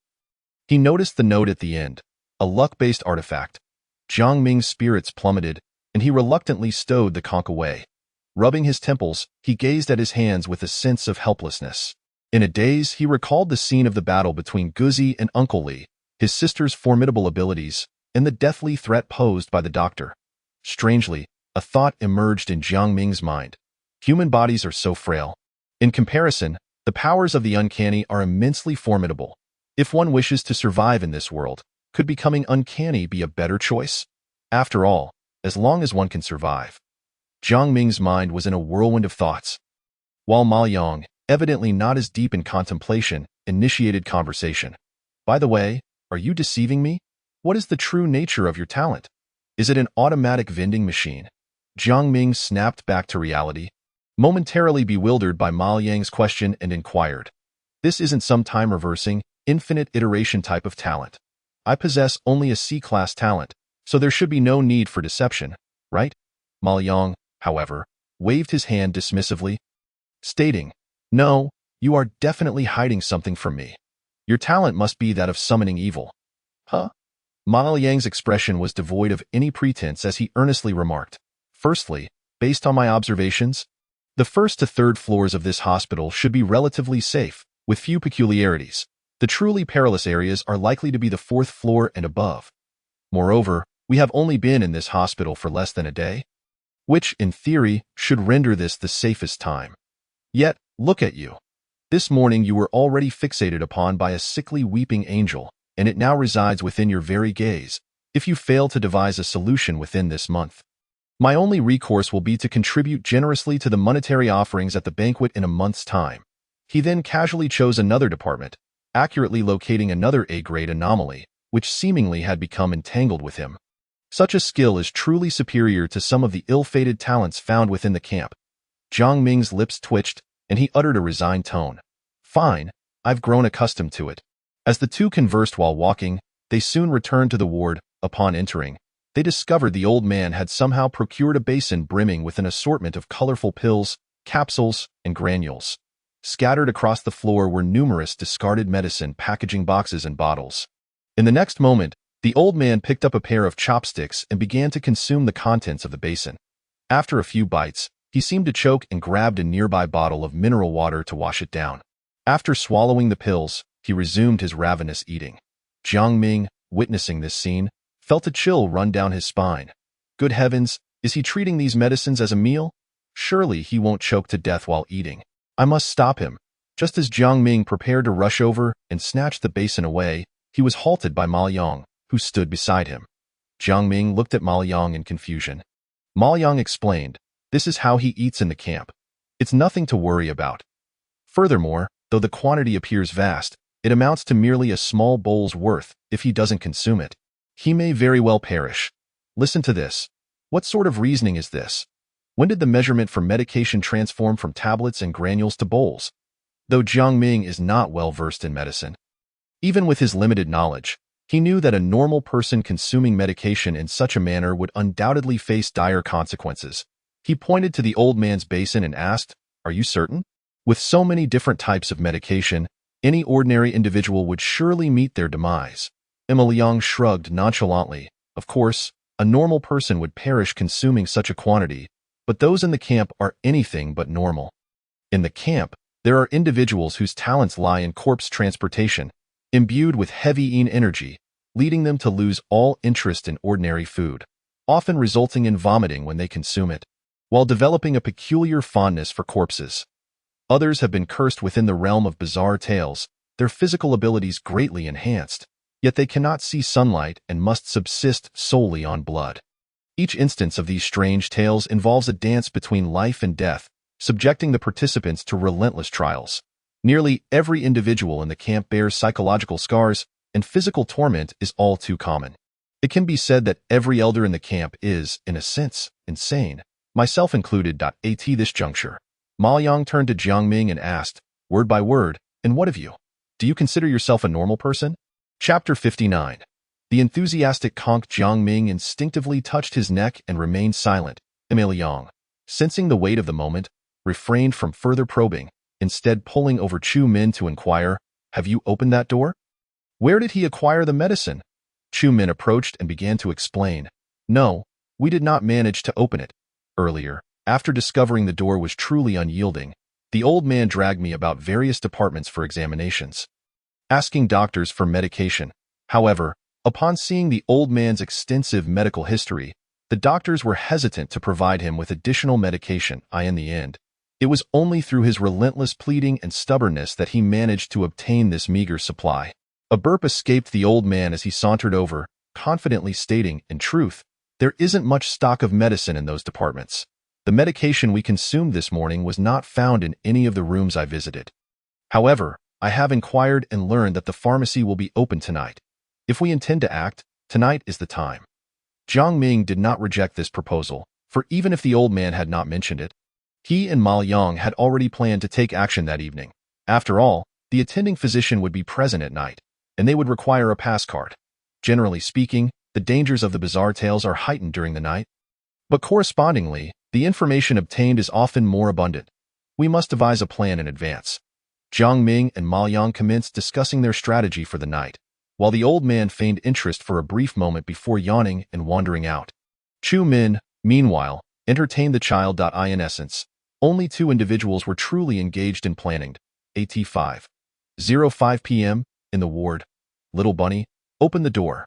he noticed the note at the end, a luck-based artifact. Jiang Ming's spirits plummeted, and he reluctantly stowed the conch away. Rubbing his temples, he gazed at his hands with a sense of helplessness. In a daze, he recalled the scene of the battle between Guzi and Uncle Li, his sister's formidable abilities, and the deathly threat posed by the doctor. Strangely, a thought emerged in Jiang Ming's mind. Human bodies are so frail. In comparison, the powers of the uncanny are immensely formidable. If one wishes to survive in this world, could becoming uncanny be a better choice? After all, as long as one can survive. Jiang Ming's mind was in a whirlwind of thoughts. While Ma Yang, evidently not as deep in contemplation, initiated conversation. "By the way, are you deceiving me? What is the true nature of your talent? Is it an automatic vending machine?" Jiang Ming snapped back to reality, momentarily bewildered by Ma Yang's question, and inquired, "This isn't some time-reversing, infinite iteration type of talent. I possess only a C-class talent, so there should be no need for deception, right?" Ma Yang, however, waved his hand dismissively, stating, "No, you are definitely hiding something from me. Your talent must be that of summoning evil." "Huh?" Ma Yang's expression was devoid of any pretense as he earnestly remarked, "Firstly, based on my observations, the first to third floors of this hospital should be relatively safe, with few peculiarities. The truly perilous areas are likely to be the fourth floor and above. Moreover, we have only been in this hospital for less than a day, which, in theory, should render this the safest time. Yet, look at you. This morning you were already fixated upon by a sickly weeping angel, and it now resides within your very gaze. If you fail to devise a solution within this month, my only recourse will be to contribute generously to the monetary offerings at the banquet in a month's time." He then casually chose another department, accurately locating another A-grade anomaly, which seemingly had become entangled with him. Such a skill is truly superior to some of the ill-fated talents found within the camp. Jiang Ming's lips twitched, and he uttered a resigned tone. "Fine, I've grown accustomed to it." As the two conversed while walking, they soon returned to the ward. Upon entering, they discovered the old man had somehow procured a basin brimming with an assortment of colorful pills, capsules, and granules. Scattered across the floor were numerous discarded medicine packaging boxes and bottles. In the next moment, the old man picked up a pair of chopsticks and began to consume the contents of the basin. After a few bites, he seemed to choke and grabbed a nearby bottle of mineral water to wash it down. After swallowing the pills, he resumed his ravenous eating. Jiang Ming, witnessing this scene, felt a chill run down his spine. Good heavens, is he treating these medicines as a meal? Surely he won't choke to death while eating. I must stop him. Just as Jiang Ming prepared to rush over and snatch the basin away, he was halted by Ma Yang, who stood beside him. Jiang Ming looked at Ma Yang in confusion. Ma Yang explained, "This is how he eats in the camp. It's nothing to worry about. Furthermore, though the quantity appears vast, it amounts to merely a small bowl's worth if he doesn't consume it. He may very well perish. Listen to this. What sort of reasoning is this? When did the measurement for medication transform from tablets and granules to bowls?" Though Jiang Ming is not well versed in medicine, even with his limited knowledge, he knew that a normal person consuming medication in such a manner would undoubtedly face dire consequences. He pointed to the old man's basin and asked, "Are you certain? With so many different types of medication, any ordinary individual would surely meet their demise." Emma Liang shrugged nonchalantly. Of course, a normal person would perish consuming such a quantity, but those in the camp are anything but normal. In the camp, there are individuals whose talents lie in corpse transportation, imbued with heavy energy, leading them to lose all interest in ordinary food, often resulting in vomiting when they consume it, while developing a peculiar fondness for corpses. Others have been cursed within the realm of bizarre tales, their physical abilities greatly enhanced, yet they cannot see sunlight and must subsist solely on blood. Each instance of these strange tales involves a dance between life and death, subjecting the participants to relentless trials. Nearly every individual in the camp bears psychological scars, and physical torment is all too common. It can be said that every elder in the camp is, in a sense, insane, myself included. At this juncture, Ma Yang turned to Jiang Ming and asked, word by word, "And what of you? Do you consider yourself a normal person?" Chapter 59. The enthusiastic conch Jiang Ming instinctively touched his neck and remained silent. Emma Liang, sensing the weight of the moment, refrained from further probing, instead pulling over Chu Min to inquire, "Have you opened that door? Where did he acquire the medicine?" Chu Min approached and began to explain. "No, we did not manage to open it. Earlier, after discovering the door was truly unyielding, the old man dragged me about various departments for examinations, asking doctors for medication. However, upon seeing the old man's extensive medical history, the doctors were hesitant to provide him with additional medication. In the end, it was only through his relentless pleading and stubbornness that he managed to obtain this meager supply." A burp escaped the old man as he sauntered over, confidently stating, "In truth, there isn't much stock of medicine in those departments. The medication we consumed this morning was not found in any of the rooms I visited. However, I have inquired and learned that the pharmacy will be open tonight. If we intend to act, tonight is the time." Jiang Ming did not reject this proposal, for even if the old man had not mentioned it, he and Ma Yang had already planned to take action that evening. After all, the attending physician would be present at night, and they would require a pass card. Generally speaking, the dangers of the bizarre tales are heightened during the night, but correspondingly, the information obtained is often more abundant. We must devise a plan in advance. Jiang Ming and Ma Yang commenced discussing their strategy for the night, while the old man feigned interest for a brief moment before yawning and wandering out. Chu Min, meanwhile, entertained the child. In essence, only two individuals were truly engaged in planning. At 5:05 p.m., in the ward, "Little bunny, open the door."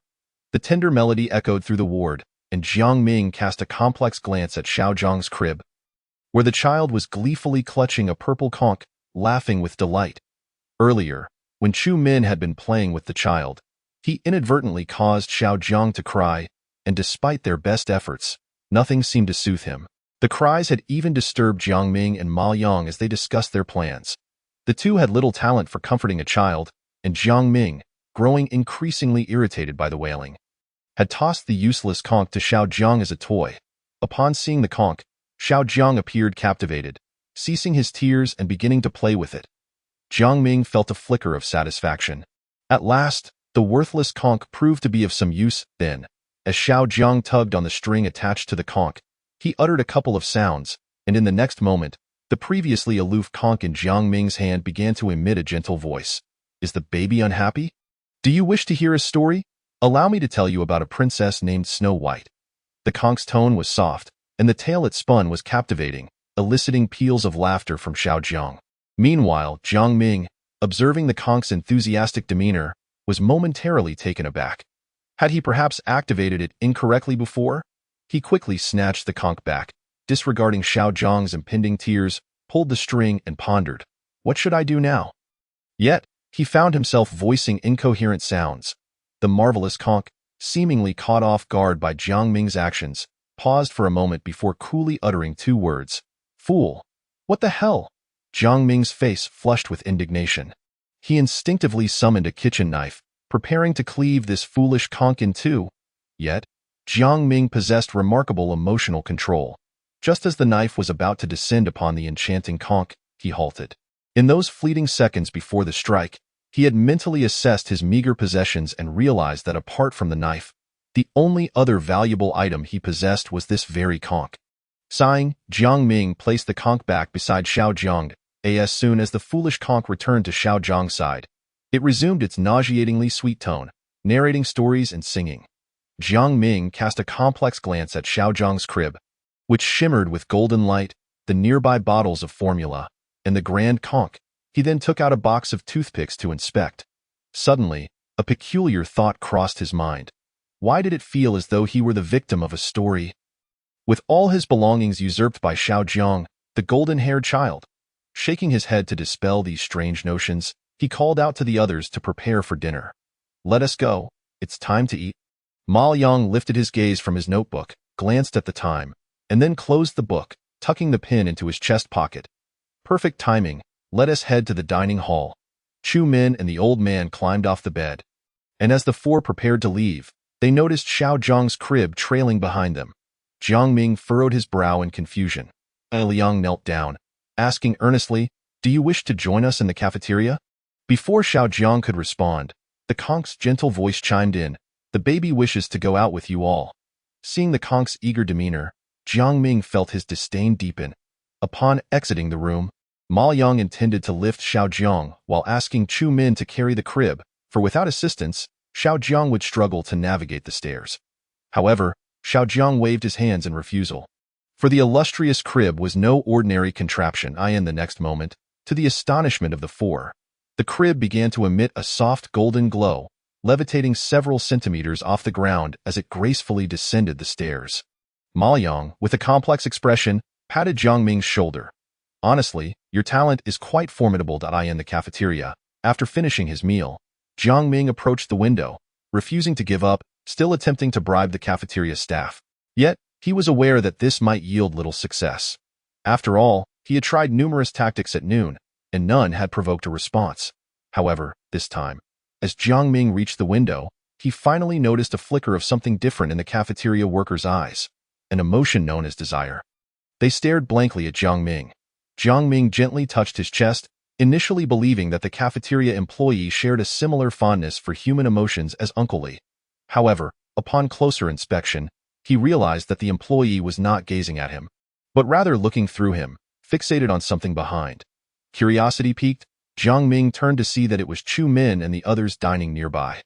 The tender melody echoed through the ward, and Jiang Ming cast a complex glance at Xiao Zhang's crib, where the child was gleefully clutching a purple conch, laughing with delight. Earlier, when Chu Min had been playing with the child, he inadvertently caused Xiao Zhang to cry, and despite their best efforts, nothing seemed to soothe him. The cries had even disturbed Jiang Ming and Ma Yang as they discussed their plans. The two had little talent for comforting a child, and Jiang Ming, growing increasingly irritated by the wailing, had tossed the useless conch to Xiao Zhang as a toy. Upon seeing the conch, Xiao Zhang appeared captivated, ceasing his tears and beginning to play with it. Jiang Ming felt a flicker of satisfaction. At last, the worthless conch proved to be of some use. Then, as Xiao Zhang tugged on the string attached to the conch, he uttered a couple of sounds, and in the next moment, the previously aloof conch in Jiang Ming's hand began to emit a gentle voice. "Is the baby unhappy? Do you wish to hear a story? Allow me to tell you about a princess named Snow White." The conch's tone was soft, and the tale it spun was captivating, eliciting peals of laughter from Xiao Zhang. Meanwhile, Jiang Ming, observing the conch's enthusiastic demeanor, was momentarily taken aback. Had he perhaps activated it incorrectly before? He quickly snatched the conch back, disregarding Xiao Zhang's impending tears, pulled the string and pondered. What should I do now? Yet, he found himself voicing incoherent sounds. The marvelous conch, seemingly caught off guard by Jiang Ming's actions, paused for a moment before coolly uttering two words. Fool! What the hell? Jiang Ming's face flushed with indignation. He instinctively summoned a kitchen knife, preparing to cleave this foolish conch in two. Yet, Jiang Ming possessed remarkable emotional control. Just as the knife was about to descend upon the enchanting conch, he halted. In those fleeting seconds before the strike, he had mentally assessed his meager possessions and realized that apart from the knife, the only other valuable item he possessed was this very conch. Sighing, Jiang Ming placed the conch back beside Xiao Zhang. As soon as the foolish conch returned to Xiao Zhang's side, it resumed its nauseatingly sweet tone, narrating stories and singing. Jiang Ming cast a complex glance at Xiao Zhang's crib, which shimmered with golden light, the nearby bottles of formula, and the grand conch. He then took out a box of toothpicks to inspect. Suddenly, a peculiar thought crossed his mind. Why did it feel as though he were the victim of a story? With all his belongings usurped by Xiao Zhang, the golden-haired child. Shaking his head to dispel these strange notions, he called out to the others to prepare for dinner. Let us go. It's time to eat. Ma Yang lifted his gaze from his notebook, glanced at the time, and then closed the book, tucking the pen into his chest pocket. Perfect timing. Let us head to the dining hall. Chu Min and the old man climbed off the bed. And as the four prepared to leave, they noticed Xiao Zhang's crib trailing behind them. Jiang Ming furrowed his brow in confusion. Liang knelt down, asking earnestly, Do you wish to join us in the cafeteria? Before Xiao Zhang could respond, the conch's gentle voice chimed in, The baby wishes to go out with you all. Seeing the conch's eager demeanor, Jiang Ming felt his disdain deepen. Upon exiting the room, Ma Yang intended to lift Xiao Zhang while asking Chu Min to carry the crib, for without assistance, Xiao Zhang would struggle to navigate the stairs. However, Xiao Zhang waved his hands in refusal. For the illustrious crib was no ordinary contraption. In the next moment, to the astonishment of the four, the crib began to emit a soft golden glow, levitating several centimeters off the ground as it gracefully descended the stairs. Ma Yang, with a complex expression, patted Jiang Ming's shoulder. Honestly, your talent is quite formidable. In the cafeteria, after finishing his meal, Jiang Ming approached the window, refusing to give up, still attempting to bribe the cafeteria staff. Yet, he was aware that this might yield little success. After all, he had tried numerous tactics at noon, and none had provoked a response. However, this time, as Jiang Ming reached the window, he finally noticed a flicker of something different in the cafeteria workers' eyes, an emotion known as desire. They stared blankly at Jiang Ming. Jiang Ming gently touched his chest, initially believing that the cafeteria employee shared a similar fondness for human emotions as Uncle Li. However, upon closer inspection, he realized that the employee was not gazing at him, but rather looking through him, fixated on something behind. Curiosity piqued, Jiang Ming turned to see that it was Chu Min and the others dining nearby.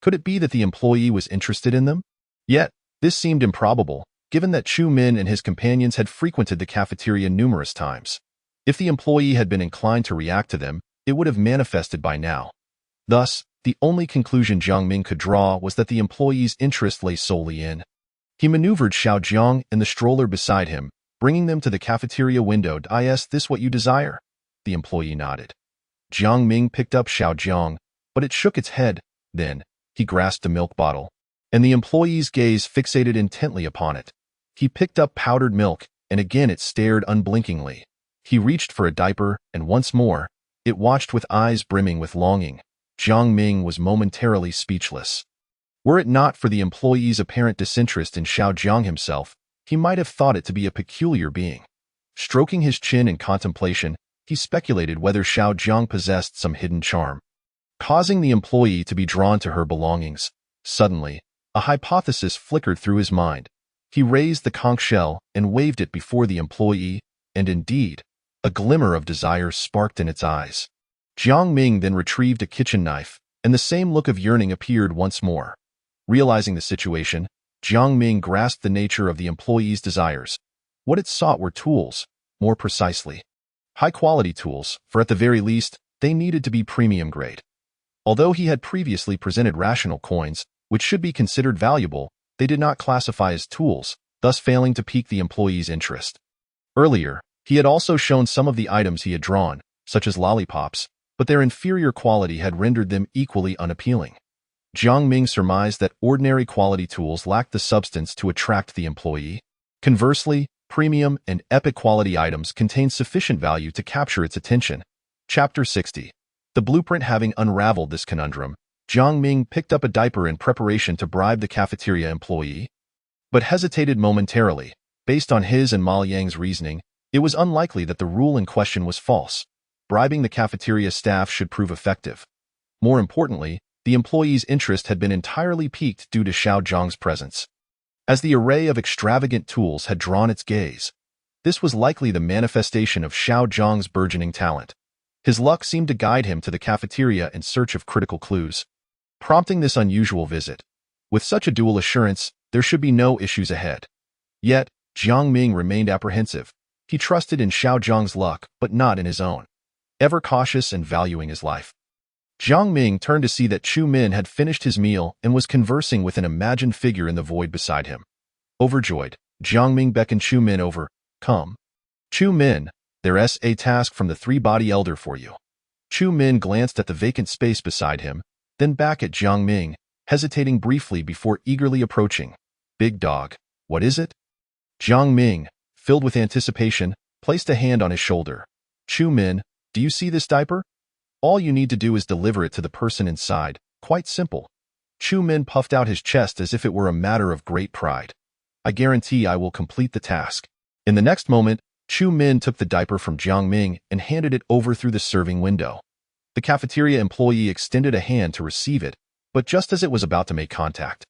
Could it be that the employee was interested in them? Yet, this seemed improbable, given that Chu Min and his companions had frequented the cafeteria numerous times. If the employee had been inclined to react to them, it would have manifested by now. Thus, the only conclusion Jiang Ming could draw was that the employee's interest lay solely in. He maneuvered Xiao Zhang and the stroller beside him, bringing them to the cafeteria window. Is this what you desire? The employee nodded. Jiang Ming picked up Xiao Zhang, but it shook its head. Then, he grasped a milk bottle, and the employee's gaze fixated intently upon it. He picked up powdered milk, and again it stared unblinkingly. He reached for a diaper, and once more, it watched with eyes brimming with longing. Jiang Ming was momentarily speechless. Were it not for the employee's apparent disinterest in Xiao Zhang himself, he might have thought it to be a peculiar being. Stroking his chin in contemplation, he speculated whether Xiao Zhang possessed some hidden charm, causing the employee to be drawn to her belongings. Suddenly, a hypothesis flickered through his mind. He raised the conch shell and waved it before the employee, and indeed, a glimmer of desire sparked in its eyes. Jiang Ming then retrieved a kitchen knife, and the same look of yearning appeared once more. Realizing the situation, Jiang Ming grasped the nature of the employee's desires. What it sought were tools, more precisely, high-quality tools, for at the very least, they needed to be premium grade. Although he had previously presented rational coins, which should be considered valuable, they did not classify as tools, thus failing to pique the employee's interest. Earlier, he had also shown some of the items he had drawn, such as lollipops, but their inferior quality had rendered them equally unappealing. Jiang Ming surmised that ordinary quality tools lacked the substance to attract the employee. Conversely, premium and epic quality items contained sufficient value to capture its attention. Chapter 60. The blueprint having unraveled this conundrum, Jiang Ming picked up a diaper in preparation to bribe the cafeteria employee, but hesitated momentarily. Based on his and Ma Yang's reasoning, it was unlikely that the rule in question was false. Bribing the cafeteria staff should prove effective. More importantly, the employee's interest had been entirely piqued due to Xiao Zhang's presence. As the array of extravagant tools had drawn its gaze, this was likely the manifestation of Xiao Zhang's burgeoning talent. His luck seemed to guide him to the cafeteria in search of critical clues, prompting this unusual visit. With such a dual assurance, there should be no issues ahead. Yet, Jiang Ming remained apprehensive. He trusted in Xiao Zhang's luck, but not in his own. Ever cautious and valuing his life, Jiang Ming turned to see that Chu Min had finished his meal and was conversing with an imagined figure in the void beside him. Overjoyed, Jiang Ming beckoned Chu Min over. Come. Chu Min, there's a task from the three-body elder for you. Chu Min glanced at the vacant space beside him, then back at Jiang Ming, hesitating briefly before eagerly approaching. Big dog, what is it? Jiang Ming, filled with anticipation, placed a hand on his shoulder. Chu Min, do you see this diaper? All you need to do is deliver it to the person inside. Quite simple. Chu Min puffed out his chest as if it were a matter of great pride. I guarantee I will complete the task. In the next moment, Chu Min took the diaper from Jiang Ming and handed it over through the serving window. The cafeteria employee extended a hand to receive it, but just as it was about to make contact,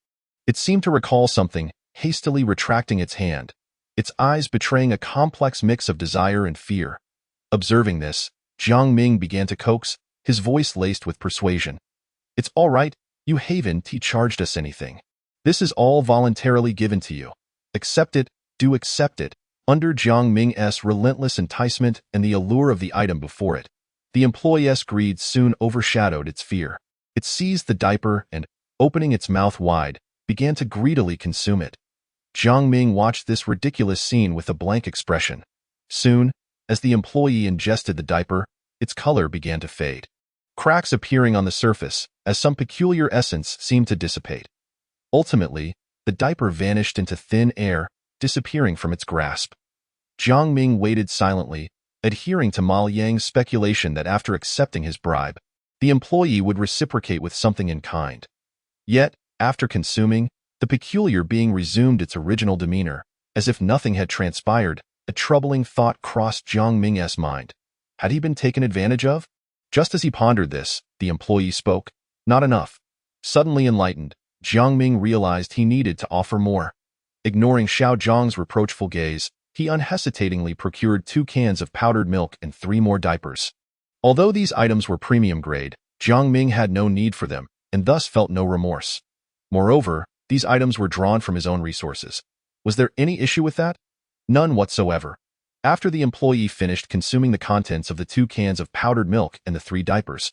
it seemed to recall something, hastily retracting its hand, its eyes betraying a complex mix of desire and fear. Observing this, Jiang Ming began to coax, his voice laced with persuasion. It's all right, you haven't charged us anything. This is all voluntarily given to you. Accept it, do accept it. Under Jiang Ming's relentless enticement and the allure of the item before it, the employee's greed soon overshadowed its fear. It seized the diaper and, opening its mouth wide, began to greedily consume it. Jiang Ming watched this ridiculous scene with a blank expression. Soon, as the employee ingested the diaper, its color began to fade, cracks appearing on the surface as some peculiar essence seemed to dissipate. Ultimately, the diaper vanished into thin air, disappearing from its grasp. Jiang Ming waited silently, adhering to Ma Yang's speculation that after accepting his bribe, the employee would reciprocate with something in kind. Yet, after consuming, the peculiar being resumed its original demeanor, as if nothing had transpired. A troubling thought crossed Jiang Ming's mind. Had he been taken advantage of? Just as he pondered this, the employee spoke. Not enough. Suddenly enlightened, Jiang Ming realized he needed to offer more. Ignoring Xiao Zhang's reproachful gaze, he unhesitatingly procured 2 cans of powdered milk and 3 more diapers. Although these items were premium grade, Jiang Ming had no need for them, and thus felt no remorse. Moreover, these items were drawn from his own resources. Was there any issue with that? None whatsoever. After the employee finished consuming the contents of the 2 cans of powdered milk and the 3 diapers,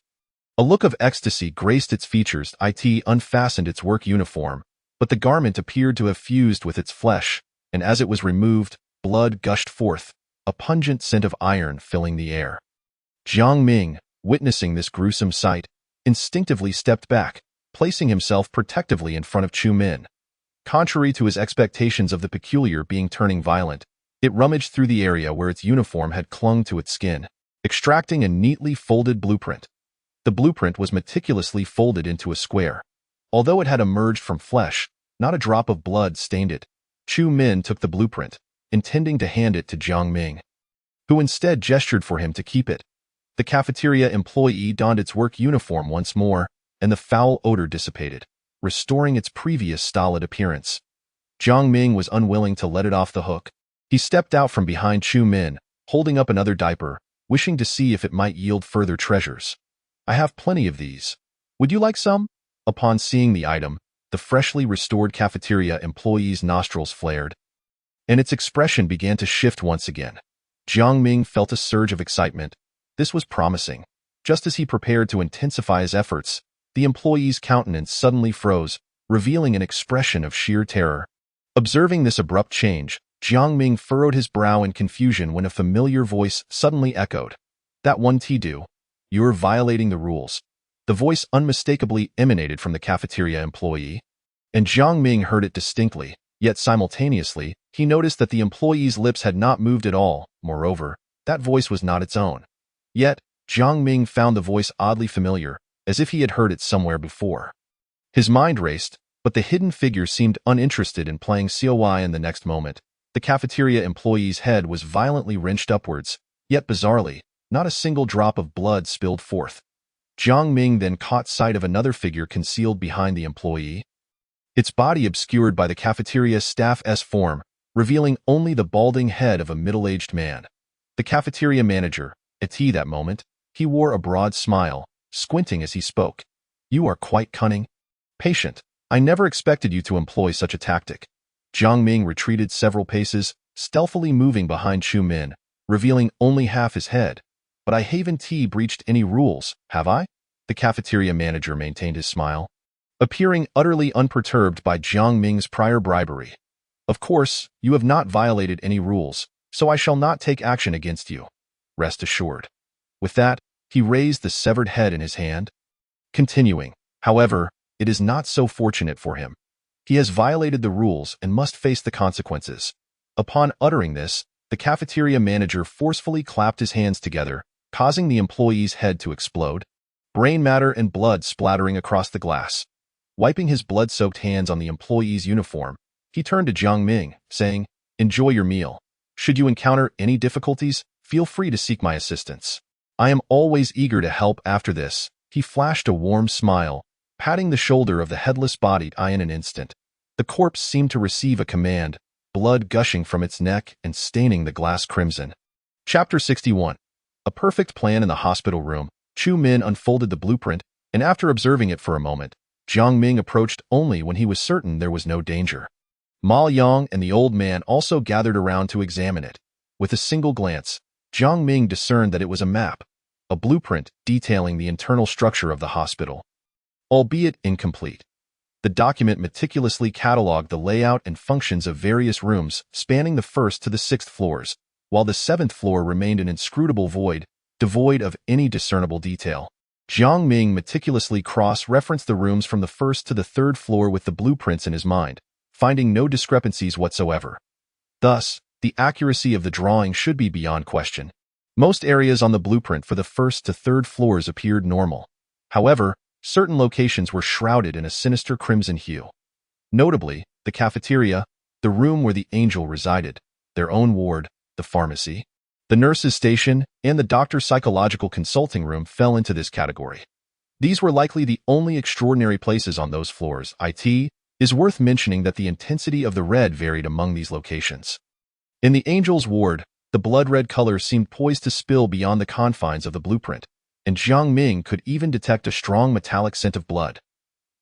a look of ecstasy graced its features. It unfastened its work uniform, but the garment appeared to have fused with its flesh, and as it was removed, blood gushed forth, a pungent scent of iron filling the air. Jiang Ming, witnessing this gruesome sight, instinctively stepped back, placing himself protectively in front of Chu Min. Contrary to his expectations of the peculiar being turning violent, it rummaged through the area where its uniform had clung to its skin, extracting a neatly folded blueprint. The blueprint was meticulously folded into a square. Although it had emerged from flesh, not a drop of blood stained it. Chu Min took the blueprint, intending to hand it to Jiang Ming, who instead gestured for him to keep it. The cafeteria employee donned its work uniform once more, and the foul odor dissipated, restoring its previous stolid appearance. Jiang Ming was unwilling to let it off the hook. He stepped out from behind Chu Min, holding up another diaper, wishing to see if it might yield further treasures. I have plenty of these. Would you like some? Upon seeing the item, the freshly restored cafeteria employee's nostrils flared, and its expression began to shift once again. Jiang Ming felt a surge of excitement. This was promising. Just as he prepared to intensify his efforts, the employee's countenance suddenly froze, revealing an expression of sheer terror. Observing this abrupt change, Jiang Ming furrowed his brow in confusion when a familiar voice suddenly echoed. That one do. You're violating the rules. The voice unmistakably emanated from the cafeteria employee, and Jiang Ming heard it distinctly, yet simultaneously, he noticed that the employee's lips had not moved at all. Moreover, that voice was not its own. Yet, Jiang Ming found the voice oddly familiar, as if he had heard it somewhere before. His mind raced, but the hidden figure seemed uninterested in playing COI in the next moment. The cafeteria employee's head was violently wrenched upwards, yet bizarrely, not a single drop of blood spilled forth. Jiang Ming then caught sight of another figure concealed behind the employee, its body obscured by the cafeteria staff's form, revealing only the balding head of a middle-aged man. The cafeteria manager, at that moment, he wore a broad smile, squinting as he spoke. You are quite cunning. Patient, I never expected you to employ such a tactic. Jiang Ming retreated several paces, stealthily moving behind Chu Min, revealing only half his head. But I haven't breached any rules, have I? The cafeteria manager maintained his smile, appearing utterly unperturbed by Jiang Ming's prior bribery. Of course, you have not violated any rules, so I shall not take action against you. Rest assured. With that, he raised the severed head in his hand. Continuing, however, it is not so fortunate for him. He has violated the rules and must face the consequences. Upon uttering this, the cafeteria manager forcefully clapped his hands together, causing the employee's head to explode, brain matter and blood splattering across the glass. Wiping his blood-soaked hands on the employee's uniform, he turned to Jiang Ming, saying, Enjoy your meal. Should you encounter any difficulties, feel free to seek my assistance. I am always eager to help. After this, he flashed a warm smile, patting the shoulder of the headless-bodied in an instant. The corpse seemed to receive a command, blood gushing from its neck and staining the glass crimson. Chapter 61. A perfect plan in the hospital room. Chu Min unfolded the blueprint, and after observing it for a moment, Jiang Ming approached only when he was certain there was no danger. Ma Yang and the old man also gathered around to examine it. With a single glance, Jiang Ming discerned that it was a map, a blueprint detailing the internal structure of the hospital. Albeit incomplete, the document meticulously catalogued the layout and functions of various rooms spanning the 1st to the 6th floors, while the 7th floor remained an inscrutable void, devoid of any discernible detail. Jiang Ming meticulously cross-referenced the rooms from the 1st to the 3rd floor with the blueprints in his mind, finding no discrepancies whatsoever. Thus, the accuracy of the drawing should be beyond question. Most areas on the blueprint for the 1st to 3rd floors appeared normal. However, certain locations were shrouded in a sinister crimson hue. Notably, the cafeteria, the room where the angel resided, their own ward, the pharmacy, the nurse's station, and the doctor's psychological consulting room fell into this category. These were likely the only extraordinary places on those floors. It is worth mentioning that the intensity of the red varied among these locations. In the angel's ward, the blood-red color seemed poised to spill beyond the confines of the blueprint, and Jiang Ming could even detect a strong metallic scent of blood.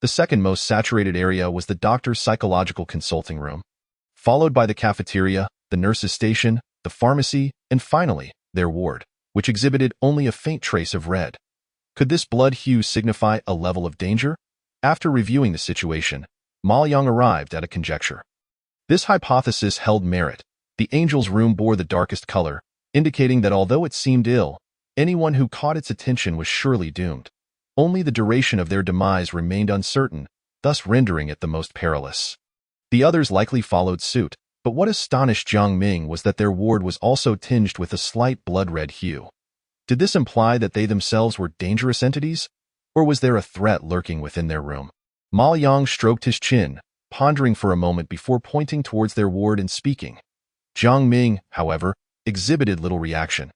The second most saturated area was the doctor's psychological consulting room, followed by the cafeteria, the nurse's station, the pharmacy, and finally, their ward, which exhibited only a faint trace of red. Could this blood hue signify a level of danger? After reviewing the situation, Ma Yang arrived at a conjecture. This hypothesis held merit. The angel's room bore the darkest color, indicating that although it seemed ill, anyone who caught its attention was surely doomed. Only the duration of their demise remained uncertain, thus rendering it the most perilous. The others likely followed suit, but what astonished Jiang Ming was that their ward was also tinged with a slight blood-red hue. Did this imply that they themselves were dangerous entities? Or was there a threat lurking within their room? Ma Yang stroked his chin, pondering for a moment before pointing towards their ward and speaking. Jiang Ming, however, exhibited little reaction.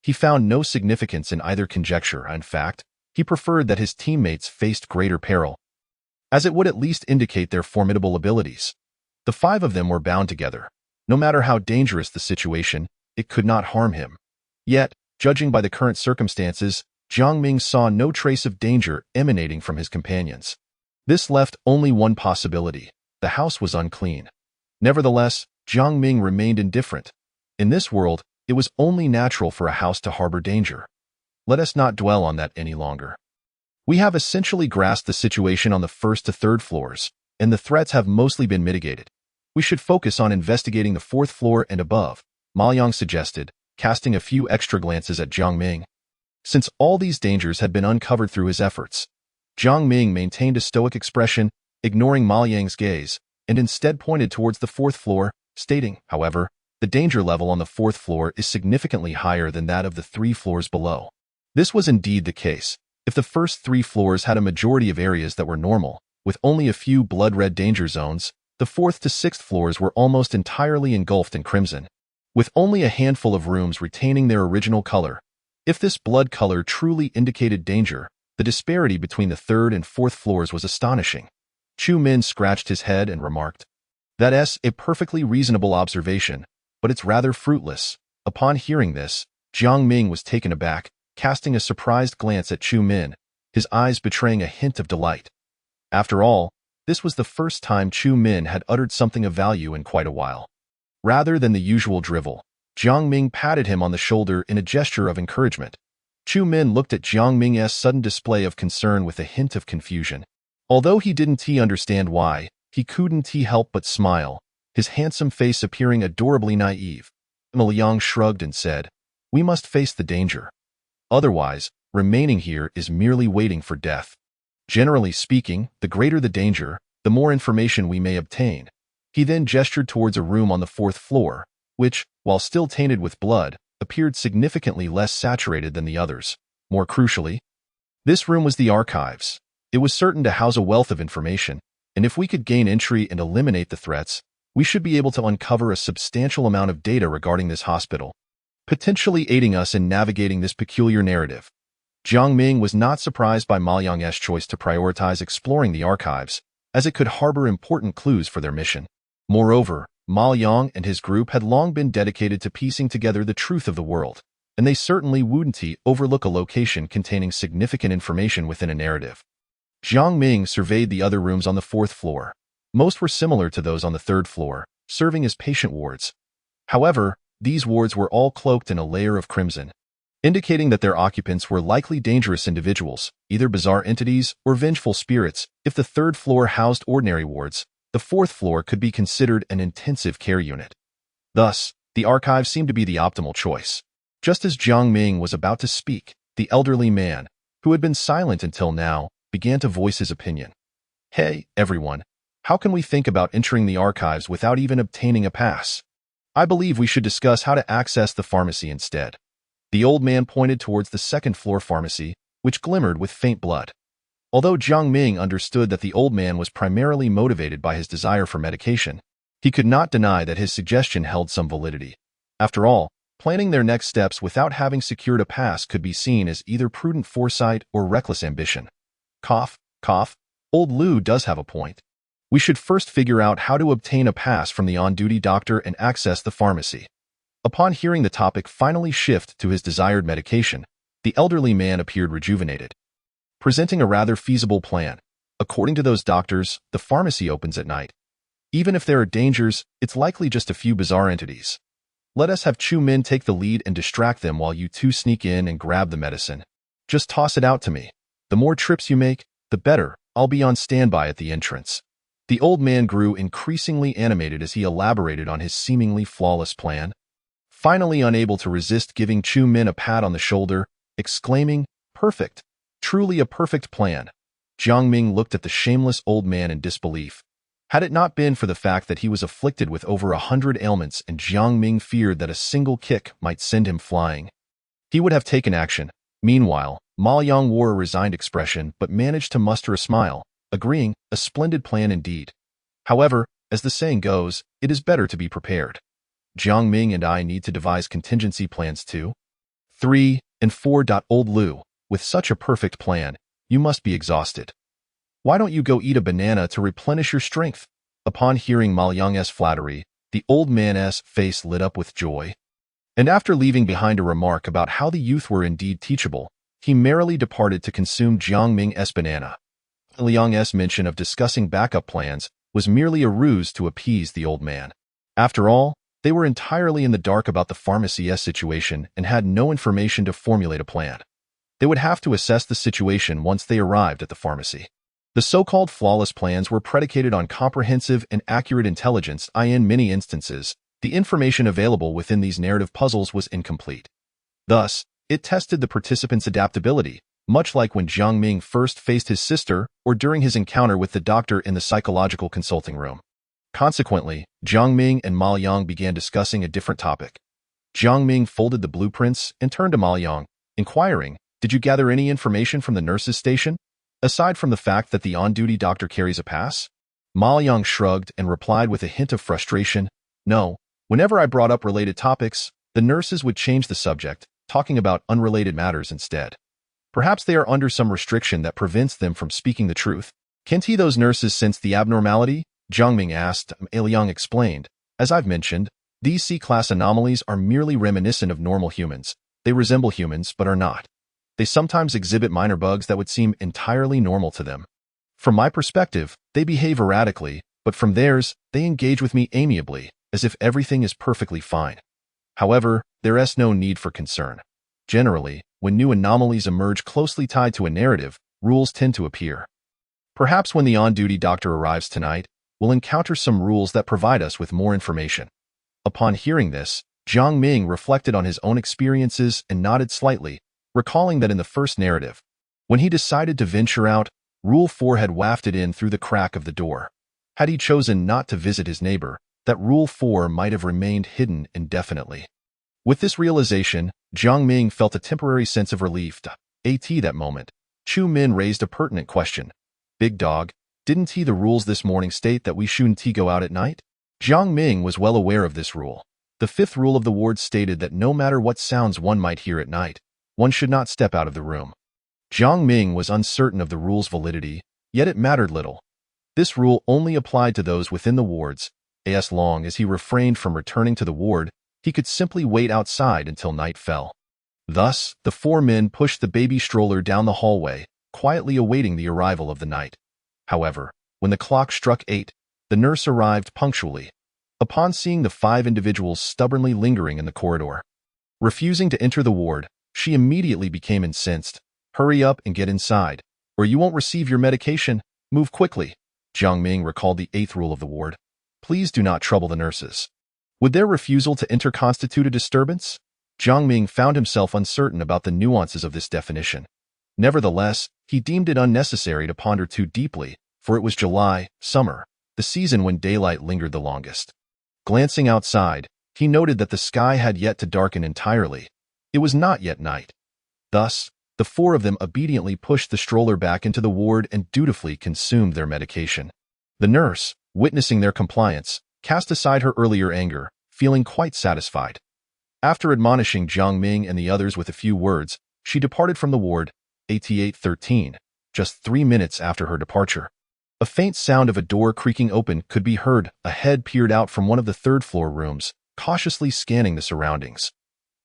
He found no significance in either conjecture. In fact, he preferred that his teammates faced greater peril, as it would at least indicate their formidable abilities. The 5 of them were bound together. No matter how dangerous the situation, it could not harm him. Yet, judging by the current circumstances, Jiang Ming saw no trace of danger emanating from his companions. This left only one possibility: the house was unclean. Nevertheless, Jiang Ming remained indifferent. In this world, it was only natural for a house to harbor danger. Let us not dwell on that any longer. We have essentially grasped the situation on the 1st to 3rd floors, and the threats have mostly been mitigated. We should focus on investigating the 4th floor and above, Ma Yang suggested, casting a few extra glances at Jiang Ming. Since all these dangers had been uncovered through his efforts, Jiang Ming maintained a stoic expression, ignoring Ma Yang's gaze, and instead pointed towards the fourth floor, stating, however, the danger level on the fourth floor is significantly higher than that of the 3 floors below. This was indeed the case. If the first 3 floors had a majority of areas that were normal, with only a few blood-red danger zones, the 4th to 6th floors were almost entirely engulfed in crimson, with only a handful of rooms retaining their original color. If this blood color truly indicated danger, the disparity between the 3rd and 4th floors was astonishing. Chu Min scratched his head and remarked, "That's a perfectly reasonable observation, but it's rather fruitless." Upon hearing this, Jiang Ming was taken aback, casting a surprised glance at Chu Min, his eyes betraying a hint of delight. After all, this was the first time Chu Min had uttered something of value in quite a while. Rather than the usual drivel, Jiang Ming patted him on the shoulder in a gesture of encouragement. Chu Min looked at Jiang Ming's sudden display of concern with a hint of confusion. Although he didn't understand why, he couldn't help but smile, his handsome face appearing adorably naive. Liang shrugged and said, "We must face the danger. Otherwise, remaining here is merely waiting for death. Generally speaking, the greater the danger, the more information we may obtain." He then gestured towards a room on the 4th floor, which, while still tainted with blood, appeared significantly less saturated than the others. More crucially, this room was the archives. It was certain to house a wealth of information, and if we could gain entry and eliminate the threats, we should be able to uncover a substantial amount of data regarding this hospital, potentially aiding us in navigating this peculiar narrative. Jiang Ming was not surprised by Ma Yang's choice to prioritize exploring the archives, as it could harbor important clues for their mission. Moreover, Ma Yang and his group had long been dedicated to piecing together the truth of the world, and they certainly wouldn't overlook a location containing significant information within a narrative. Jiang Ming surveyed the other rooms on the 4th floor. Most were similar to those on the 3rd floor, serving as patient wards. However, these wards were all cloaked in a layer of crimson, indicating that their occupants were likely dangerous individuals, either bizarre entities or vengeful spirits. If the 3rd floor housed ordinary wards, the 4th floor could be considered an intensive care unit. Thus, the archive seemed to be the optimal choice. Just as Jiang Ming was about to speak, the elderly man, who had been silent until now, began to voice his opinion. "Hey, everyone, how can we think about entering the archives without even obtaining a pass? I believe we should discuss how to access the pharmacy instead." The old man pointed towards the 2nd floor pharmacy, which glimmered with faint blood. Although Jiang Ming understood that the old man was primarily motivated by his desire for medication, he could not deny that his suggestion held some validity. After all, planning their next steps without having secured a pass could be seen as either prudent foresight or reckless ambition. Cough, cough, old Lu does have a point. We should first figure out how to obtain a pass from the on-duty doctor and access the pharmacy. Upon hearing the topic finally shift to his desired medication, the elderly man appeared rejuvenated, presenting a rather feasible plan. According to those doctors, the pharmacy opens at night. Even if there are dangers, it's likely just a few bizarre entities. Let us have Chu Min take the lead and distract them while you two sneak in and grab the medicine. Just toss it out to me. The more trips you make, the better. I'll be on standby at the entrance." The old man grew increasingly animated as he elaborated on his seemingly flawless plan. Finally unable to resist giving Chu Min a pat on the shoulder, exclaiming, "Perfect! Truly a perfect plan." Jiang Ming looked at the shameless old man in disbelief. Had it not been for the fact that he was afflicted with over 100 ailments and Jiang Ming feared that a single kick might send him flying, he would have taken action. Meanwhile, Ma Yang wore a resigned expression but managed to muster a smile, agreeing, "A splendid plan indeed. However, as the saying goes, it is better to be prepared. Jiang Ming and I need to devise contingency plans too. 3 and 4. Old Lu, with such a perfect plan, you must be exhausted. Why don't you go eat a banana to replenish your strength?" Upon hearing Ma Yang's flattery, the old man's face lit up with joy. And after leaving behind a remark about how the youth were indeed teachable, he merrily departed to consume Jiang Ming's banana. Liang's mention of discussing backup plans was merely a ruse to appease the old man. After all, they were entirely in the dark about the pharmacy's situation and had no information to formulate a plan. They would have to assess the situation once they arrived at the pharmacy. The so-called flawless plans were predicated on comprehensive and accurate intelligence. In many instances, the information available within these narrative puzzles was incomplete. Thus, It tested the participants' adaptability, much like when Jiang Ming first faced his sister or during his encounter with the doctor in the psychological consulting room. Consequently, Jiang Ming and Ma Yang began discussing a different topic. Jiang Ming folded the blueprints and turned to Ma Yang, inquiring, "Did you gather any information from the nurse's station, aside from the fact that the on-duty doctor carries a pass?" Ma Yang shrugged and replied with a hint of frustration, "No. Whenever I brought up related topics, the nurses would change the subject, talking about unrelated matters instead. Perhaps they are under some restriction that prevents them from speaking the truth." "Can't those nurses sense the abnormality?" Jiang Ming asked. Liang explained, "As I've mentioned, these C-class anomalies are merely reminiscent of normal humans. They resemble humans, but are not. They sometimes exhibit minor bugs that would seem entirely normal to them. From my perspective, they behave erratically, but from theirs, they engage with me amiably, as if everything is perfectly fine. However, there is no need for concern. Generally, when new anomalies emerge closely tied to a narrative, rules tend to appear. Perhaps when the on-duty doctor arrives tonight, we'll encounter some rules that provide us with more information." Upon hearing this, Jiang Ming reflected on his own experiences and nodded slightly, recalling that in the first narrative, when he decided to venture out, Rule 4 had wafted in through the crack of the door. Had he chosen not to visit his neighbor, that Rule 4 might have remained hidden indefinitely. With this realization, Jiang Ming felt a temporary sense of relief. At that moment, Chu Min raised a pertinent question. "Big Dog, didn't the rules this morning state that we shouldn't go out at night?" Jiang Ming was well aware of this rule. The fifth rule of the ward stated that no matter what sounds one might hear at night, one should not step out of the room. Jiang Ming was uncertain of the rule's validity, yet it mattered little. This rule only applied to those within the wards. As long as he refrained from returning to the ward, he could simply wait outside until night fell. Thus, the four men pushed the baby stroller down the hallway, quietly awaiting the arrival of the night. However, when the clock struck 8, the nurse arrived punctually. Upon seeing the 5 individuals stubbornly lingering in the corridor, refusing to enter the ward, she immediately became incensed. "Hurry up and get inside, or you won't receive your medication. Move quickly." Jiang Ming recalled the 8th rule of the ward. "Please do not trouble the nurses." Would their refusal to enter constitute a disturbance? Jiang Ming found himself uncertain about the nuances of this definition. Nevertheless, he deemed it unnecessary to ponder too deeply, for it was July, summer, the season when daylight lingered the longest. Glancing outside, he noted that the sky had yet to darken entirely. It was not yet night. Thus, the 4 of them obediently pushed the stroller back into the ward and dutifully consumed their medication. The nurse, witnessing their compliance, cast aside her earlier anger, feeling quite satisfied. After admonishing Jiang Ming and the others with a few words, she departed from the ward, AT-813, just 3 minutes after her departure. A faint sound of a door creaking open could be heard. A head peered out from one of the third-floor rooms, cautiously scanning the surroundings.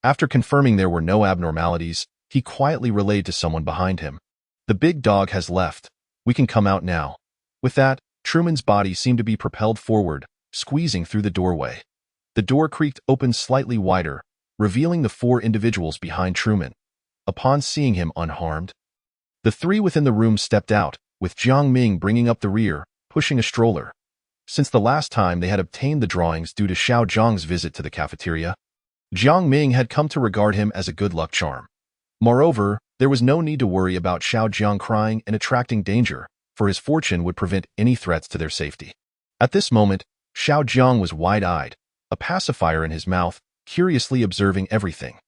After confirming there were no abnormalities, he quietly relayed to someone behind him, "The big dog has left. We can come out now." With that, Truman's body seemed to be propelled forward, squeezing through the doorway. The door creaked open slightly wider, revealing the 4 individuals behind Truman. Upon seeing him unharmed, the 3 within the room stepped out, with Jiang Ming bringing up the rear, pushing a stroller. Since the last time they had obtained the drawings due to Xiao Zhang's visit to the cafeteria, Jiang Ming had come to regard him as a good luck charm. Moreover, there was no need to worry about Xiao Zhang crying and attracting danger, for his fortune would prevent any threats to their safety. At this moment, Xiao Zhang was wide-eyed, a pacifier in his mouth, curiously observing everything.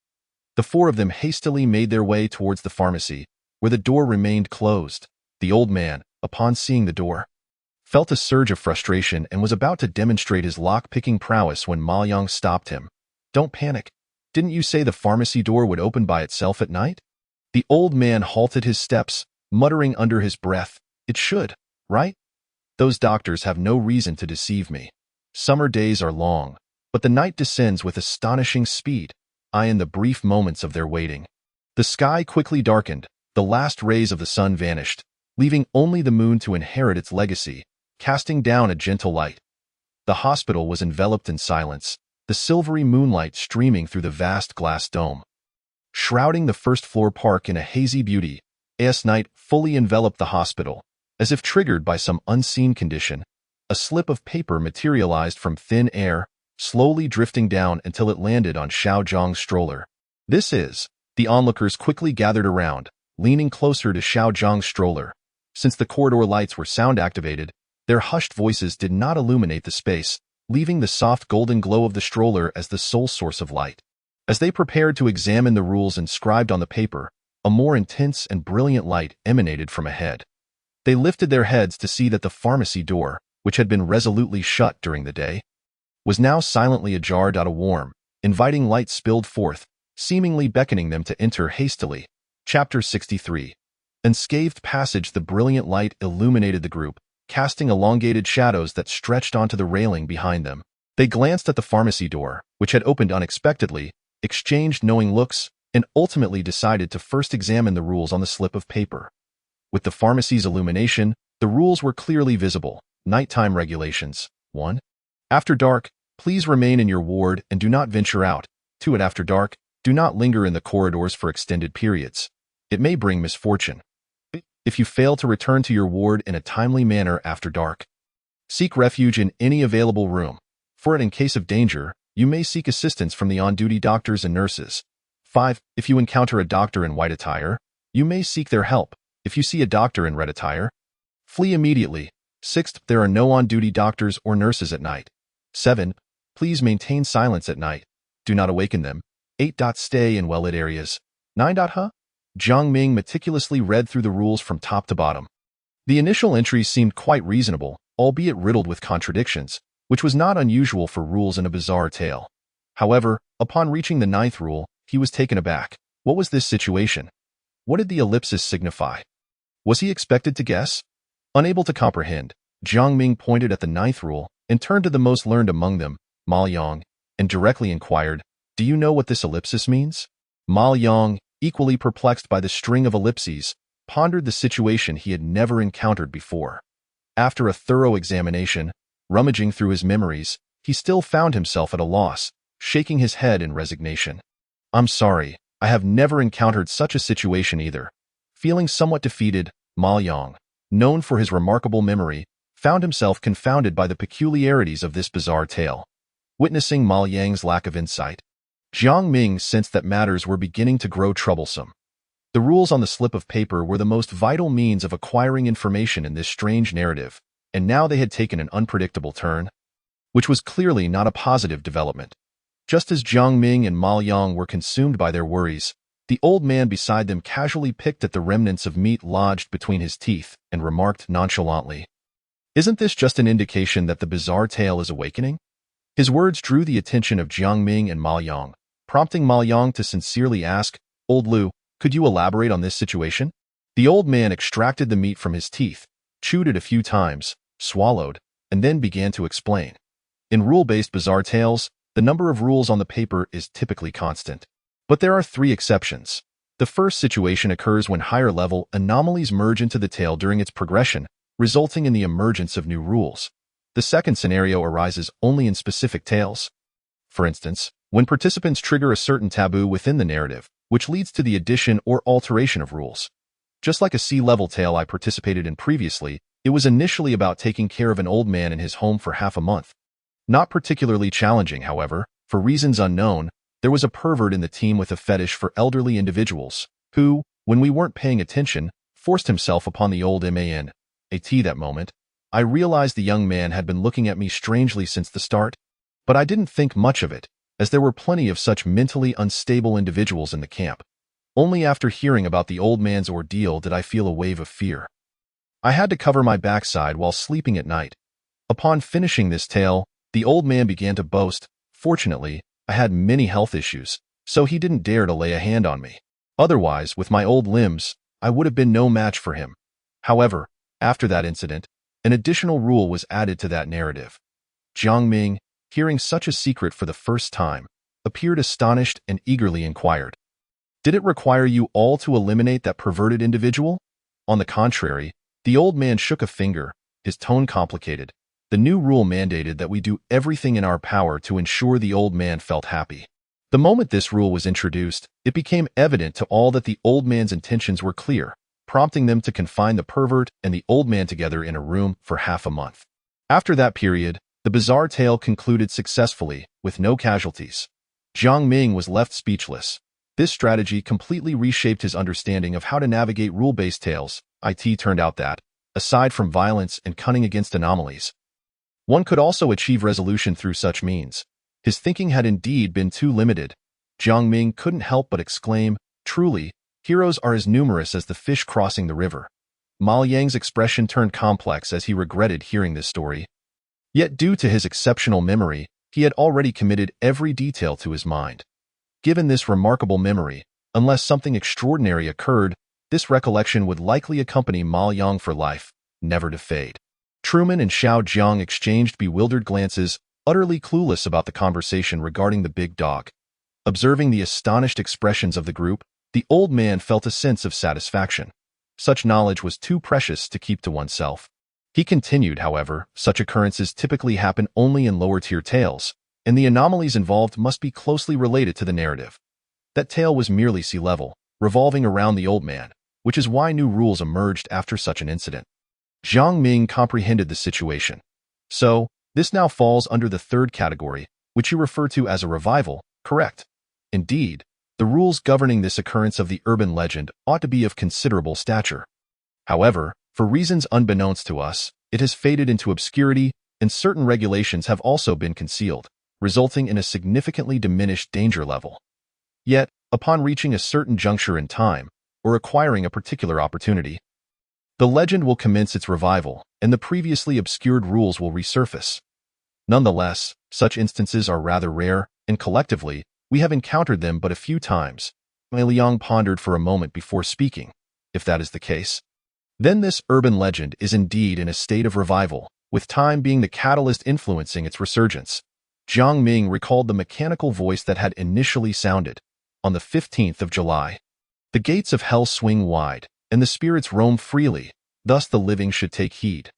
The 4 of them hastily made their way towards the pharmacy, where the door remained closed. The old man, upon seeing the door, felt a surge of frustration and was about to demonstrate his lock-picking prowess when Ma Yang stopped him. "Don't panic. Didn't you say the pharmacy door would open by itself at night?" The old man halted his steps, muttering under his breath, "It should, right? Those doctors have no reason to deceive me. Summer days are long, but the night descends with astonishing speed, in the brief moments of their waiting." The sky quickly darkened, the last rays of the sun vanished, leaving only the moon to inherit its legacy, casting down a gentle light. The hospital was enveloped in silence, the silvery moonlight streaming through the vast glass dome, shrouding the first-floor park in a hazy beauty. As night fully enveloped the hospital, as if triggered by some unseen condition, a slip of paper materialized from thin air, slowly drifting down until it landed on Xiao Zhang's stroller. "This is The onlookers quickly gathered around, leaning closer to Xiao Zhang's stroller. Since the corridor lights were sound-activated, their hushed voices did not illuminate the space, leaving the soft golden glow of the stroller as the sole source of light. As they prepared to examine the rules inscribed on the paper, a more intense and brilliant light emanated from ahead. They lifted their heads to see that the pharmacy door, which had been resolutely shut during the day, was now silently ajar. A warm, inviting light spilled forth, seemingly beckoning them to enter hastily. Chapter 63. Unscathed passage. The brilliant light illuminated the group, casting elongated shadows that stretched onto the railing behind them. They glanced at the pharmacy door, which had opened unexpectedly, exchanged knowing looks, and ultimately decided to first examine the rules on the slip of paper. With the pharmacy's illumination, the rules were clearly visible. Nighttime regulations. 1. After dark, please remain in your ward and do not venture out. 2. After dark, do not linger in the corridors for extended periods. It may bring misfortune. If you fail to return to your ward in a timely manner after dark, seek refuge in any available room. For it, in case of danger, you may seek assistance from the on-duty doctors and nurses. 5. If you encounter a doctor in white attire, you may seek their help. If you see a doctor in red attire, flee immediately. 6. There are no on-duty doctors or nurses at night. 7. Please maintain silence at night. Do not awaken them. 8. Stay in well-lit areas. 9. Jiang Ming meticulously read through the rules from top to bottom. The initial entries seemed quite reasonable, albeit riddled with contradictions, which was not unusual for rules in a bizarre tale. However, upon reaching the 9th rule, he was taken aback. What was this situation? What did the ellipsis signify? Was he expected to guess? Unable to comprehend, Jiang Ming pointed at the 9th rule and turned to the most learned among them, Ma Yang, and directly inquired, "Do you know what this ellipsis means?" Ma Yang, equally perplexed by the string of ellipses, pondered the situation he had never encountered before. After a thorough examination, rummaging through his memories, he still found himself at a loss, shaking his head in resignation. "I'm sorry, I have never encountered such a situation either." Feeling somewhat defeated, Ma Yang, known for his remarkable memory, found himself confounded by the peculiarities of this bizarre tale. Witnessing Ma Yang's lack of insight, Jiang Ming sensed that matters were beginning to grow troublesome. The rules on the slip of paper were the most vital means of acquiring information in this strange narrative, and now they had taken an unpredictable turn, which was clearly not a positive development. Just as Jiang Ming and Ma Yang were consumed by their worries, the old man beside them casually picked at the remnants of meat lodged between his teeth and remarked nonchalantly, "Isn't this just an indication that the bizarre tale is awakening?" His words drew the attention of Jiang Ming and Ma Yang, prompting Ma Yang to sincerely ask, "Old Lu, could you elaborate on this situation?" The old man extracted the meat from his teeth, chewed it a few times, swallowed, and then began to explain. In rule-based bizarre tales, the number of rules on the paper is typically constant. But there are 3 exceptions. The first situation occurs when higher-level anomalies merge into the tale during its progression, resulting in the emergence of new rules. The second scenario arises only in specific tales. For instance, when participants trigger a certain taboo within the narrative, which leads to the addition or alteration of rules. Just like a sea-level tale I participated in previously, it was initially about taking care of an old man in his home for half a month. Not particularly challenging, however. For reasons unknown, there was a pervert in the team with a fetish for elderly individuals, who, when we weren't paying attention, forced himself upon the old man. That moment, I realized the young man had been looking at me strangely since the start, but I didn't think much of it, as there were plenty of such mentally unstable individuals in the camp. Only after hearing about the old man's ordeal did I feel a wave of fear. I had to cover my backside while sleeping at night. Upon finishing this tale, the old man began to boast. Fortunately, I had many health issues, so he didn't dare to lay a hand on me. Otherwise, with my old limbs, I would have been no match for him. However, after that incident, an additional rule was added to that narrative. Jiang Ming, hearing such a secret for the first time, appeared astonished and eagerly inquired, "Did it require you all to eliminate that perverted individual?" On the contrary, the old man shook a finger, his tone complicated. The new rule mandated that we do everything in our power to ensure the old man felt happy. The moment this rule was introduced, it became evident to all that the old man's intentions were clear, prompting them to confine the pervert and the old man together in a room for half a month. After that period, the bizarre tale concluded successfully, with no casualties. Jiang Ming was left speechless. This strategy completely reshaped his understanding of how to navigate rule-based tales. It turned out that, aside from violence and cunning against anomalies, one could also achieve resolution through such means. His thinking had indeed been too limited. Jiang Ming couldn't help but exclaim, "Truly, heroes are as numerous as the fish crossing the river." Ma Yang's expression turned complex as he regretted hearing this story. Yet due to his exceptional memory, he had already committed every detail to his mind. Given this remarkable memory, unless something extraordinary occurred, this recollection would likely accompany Ma Yang for life, never to fade. Truman and Xiao Jiang exchanged bewildered glances, utterly clueless about the conversation regarding the big dog. Observing the astonished expressions of the group, the old man felt a sense of satisfaction. Such knowledge was too precious to keep to oneself. He continued, however, such occurrences typically happen only in lower-tier tales, and the anomalies involved must be closely related to the narrative. That tale was merely sea level, revolving around the old man, which is why new rules emerged after such an incident. Jiang Ming comprehended the situation. So, this now falls under the third category, which you refer to as a revival, correct? Indeed, the rules governing this occurrence of the urban legend ought to be of considerable stature. However, for reasons unbeknownst to us, it has faded into obscurity, and certain regulations have also been concealed, resulting in a significantly diminished danger level. Yet, upon reaching a certain juncture in time, or acquiring a particular opportunity, the legend will commence its revival, and the previously obscured rules will resurface. Nonetheless, such instances are rather rare, and collectively, we have encountered them but a few times. Mei Liang pondered for a moment before speaking. If that is the case, then this urban legend is indeed in a state of revival, with time being the catalyst influencing its resurgence. Jiang Ming recalled the mechanical voice that had initially sounded. On the 15th of July, the gates of hell swing wide, and the spirits roam freely, thus the living should take heed.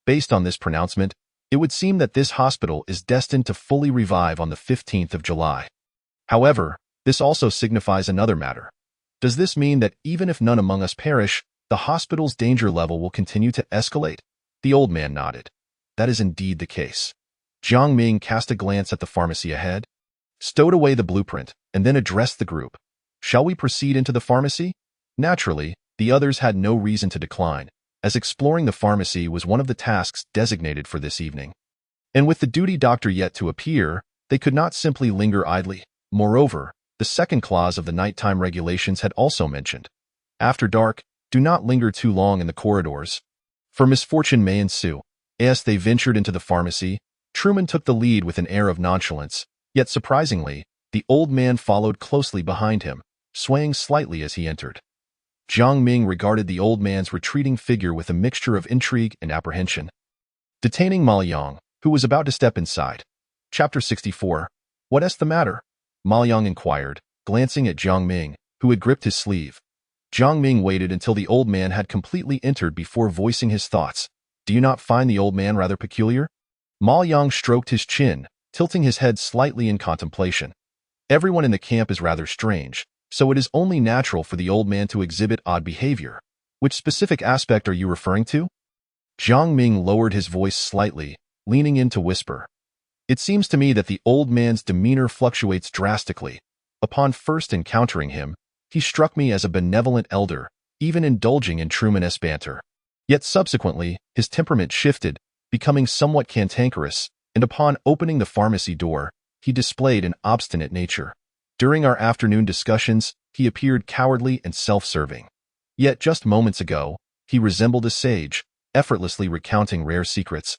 Based on this pronouncement, it would seem that this hospital is destined to fully revive on the 15th of July. However, this also signifies another matter. Does this mean that even if none among us perish, the hospital's danger level will continue to escalate? The old man nodded. That is indeed the case. Jiang Ming cast a glance at the pharmacy ahead, stowed away the blueprint, and then addressed the group. Shall we proceed into the pharmacy? Naturally, the others had no reason to decline, as exploring the pharmacy was one of the tasks designated for this evening. And with the duty doctor yet to appear, they could not simply linger idly. Moreover, the second clause of the nighttime regulations had also mentioned, after dark, do not linger too long in the corridors, for misfortune may ensue. As they ventured into the pharmacy, Truman took the lead with an air of nonchalance, yet surprisingly, the old man followed closely behind him, swaying slightly as he entered. Jiang Ming regarded the old man's retreating figure with a mixture of intrigue and apprehension. Detaining Ma Yang, who was about to step inside. Chapter 64. What is the matter? Ma Yang inquired, glancing at Jiang Ming, who had gripped his sleeve. Jiang Ming waited until the old man had completely entered before voicing his thoughts. Do you not find the old man rather peculiar? Ma Yang stroked his chin, tilting his head slightly in contemplation. Everyone in the camp is rather strange, so it is only natural for the old man to exhibit odd behavior. Which specific aspect are you referring to? Jiang Ming lowered his voice slightly, leaning in to whisper. It seems to me that the old man's demeanor fluctuates drastically. Upon first encountering him, he struck me as a benevolent elder, even indulging in Truman-esque banter. Yet subsequently, his temperament shifted, becoming somewhat cantankerous, and upon opening the pharmacy door, he displayed an obstinate nature. During our afternoon discussions, he appeared cowardly and self-serving. Yet just moments ago, he resembled a sage, effortlessly recounting rare secrets.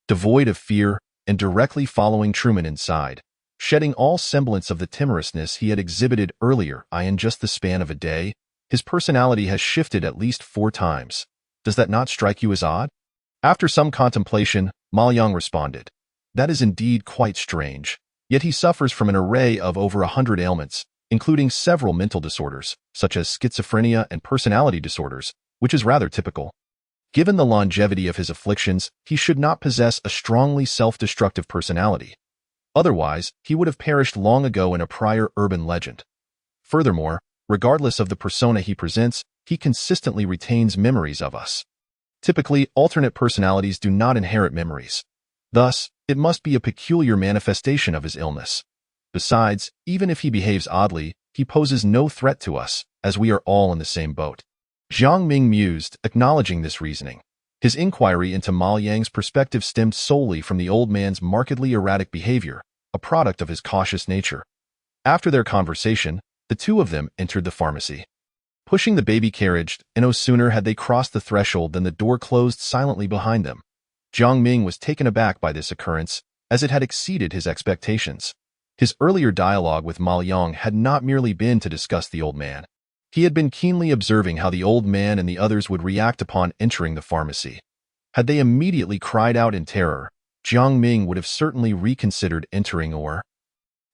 Devoid of fear, and directly following Truman inside, shedding all semblance of the timorousness he had exhibited earlier. In just the span of a day, his personality has shifted at least 4 times. Does that not strike you as odd? After some contemplation, Ma Yang responded. That is indeed quite strange. Yet he suffers from an array of over 100 ailments, including several mental disorders, such as schizophrenia and personality disorders, which is rather typical. Given the longevity of his afflictions, he should not possess a strongly self-destructive personality. Otherwise, he would have perished long ago in a prior urban legend. Furthermore, regardless of the persona he presents, he consistently retains memories of us. Typically, alternate personalities do not inherit memories. Thus, it must be a peculiar manifestation of his illness. Besides, even if he behaves oddly, he poses no threat to us, as we are all in the same boat. Jiang Ming mused, acknowledging this reasoning. His inquiry into Ma Yang's perspective stemmed solely from the old man's markedly erratic behavior, a product of his cautious nature. After their conversation, the two of them entered the pharmacy. Pushing the baby carriage, and no sooner had they crossed the threshold than the door closed silently behind them. Jiang Ming was taken aback by this occurrence, as it had exceeded his expectations. His earlier dialogue with Ma Yang had not merely been to discuss the old man. He had been keenly observing how the old man and the others would react upon entering the pharmacy. Had they immediately cried out in terror, Jiang Ming would have certainly reconsidered entering or,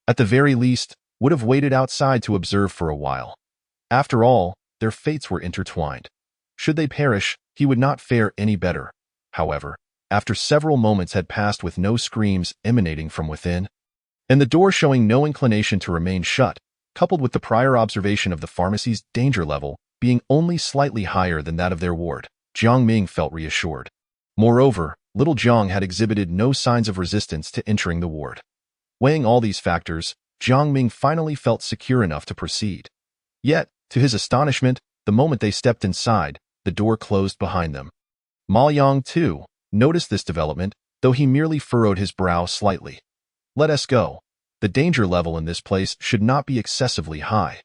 at the very least, would have waited outside to observe for a while. After all, their fates were intertwined. Should they perish, he would not fare any better. However, after several moments had passed with no screams emanating from within, and the door showing no inclination to remain shut, coupled with the prior observation of the pharmacy's danger level being only slightly higher than that of their ward, Jiang Ming felt reassured. Moreover, little Jiang had exhibited no signs of resistance to entering the ward. Weighing all these factors, Jiang Ming finally felt secure enough to proceed. Yet, to his astonishment, the moment they stepped inside, the door closed behind them. Ma Yang, too, noticed this development, though he merely furrowed his brow slightly. Let us go. The danger level in this place should not be excessively high.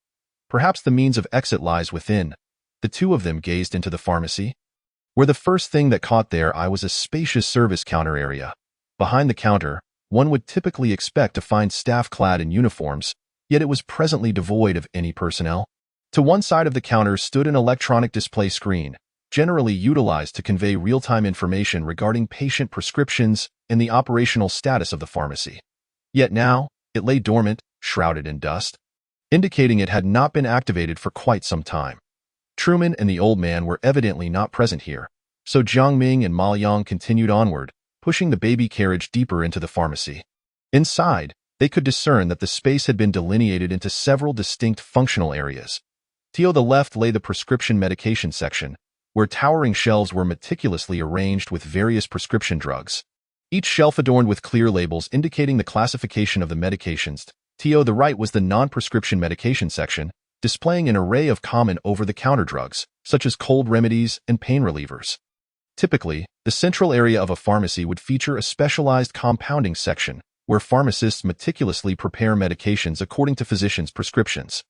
Perhaps the means of exit lies within. The two of them gazed into the pharmacy, where the first thing that caught their eye was a spacious service counter area. Behind the counter, one would typically expect to find staff clad in uniforms, yet it was presently devoid of any personnel. To one side of the counter stood an electronic display screen, generally utilized to convey real-time information regarding patient prescriptions and the operational status of the pharmacy. Yet now, it lay dormant, shrouded in dust, indicating it had not been activated for quite some time. Truman and the old man were evidently not present here, so Jiang Ming and Ma Yang continued onward, pushing the baby carriage deeper into the pharmacy. Inside, they could discern that the space had been delineated into several distinct functional areas. To the left lay the prescription medication section, where towering shelves were meticulously arranged with various prescription drugs, each shelf adorned with clear labels indicating the classification of the medications. To the right was the non-prescription medication section, displaying an array of common over-the-counter drugs, such as cold remedies and pain relievers. Typically, the central area of a pharmacy would feature a specialized compounding section, where pharmacists meticulously prepare medications according to physicians' prescriptions.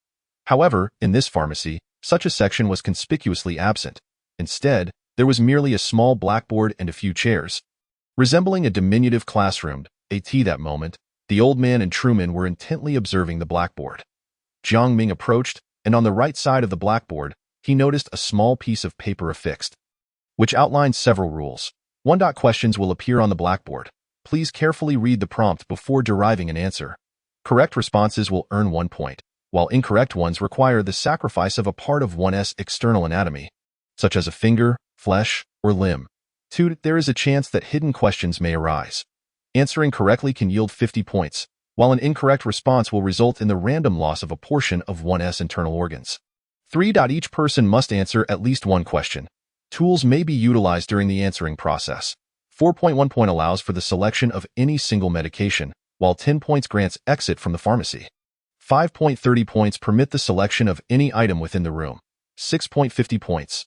However, in this pharmacy, such a section was conspicuously absent. Instead, there was merely a small blackboard and a few chairs. Resembling a diminutive classroom, at that moment, the old man and Truman were intently observing the blackboard. Jiang Ming approached, and on the right side of the blackboard, he noticed a small piece of paper affixed, which outlined several rules. Questions will appear on the blackboard. Please carefully read the prompt before deriving an answer. Correct responses will earn 1 point, while incorrect ones require the sacrifice of a part of one's external anatomy, such as a finger, flesh, or limb. 2. There is a chance that hidden questions may arise. Answering correctly can yield 50 points, while an incorrect response will result in the random loss of a portion of one's internal organs. 3. Each person must answer at least one question. Tools may be utilized during the answering process. 4.1 point allows for the selection of any single medication, while 10 points grants exit from the pharmacy. 5.30 points permit the selection of any item within the room. 6.50 points.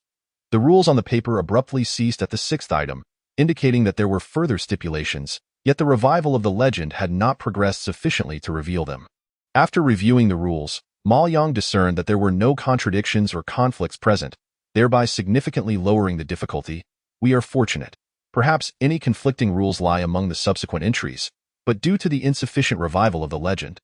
The rules on the paper abruptly ceased at the 6th item, indicating that there were further stipulations, yet the revival of the legend had not progressed sufficiently to reveal them. After reviewing the rules, Ma Yang discerned that there were no contradictions or conflicts present, thereby significantly lowering the difficulty. We are fortunate. Perhaps any conflicting rules lie among the subsequent entries, but due to the insufficient revival of the legend,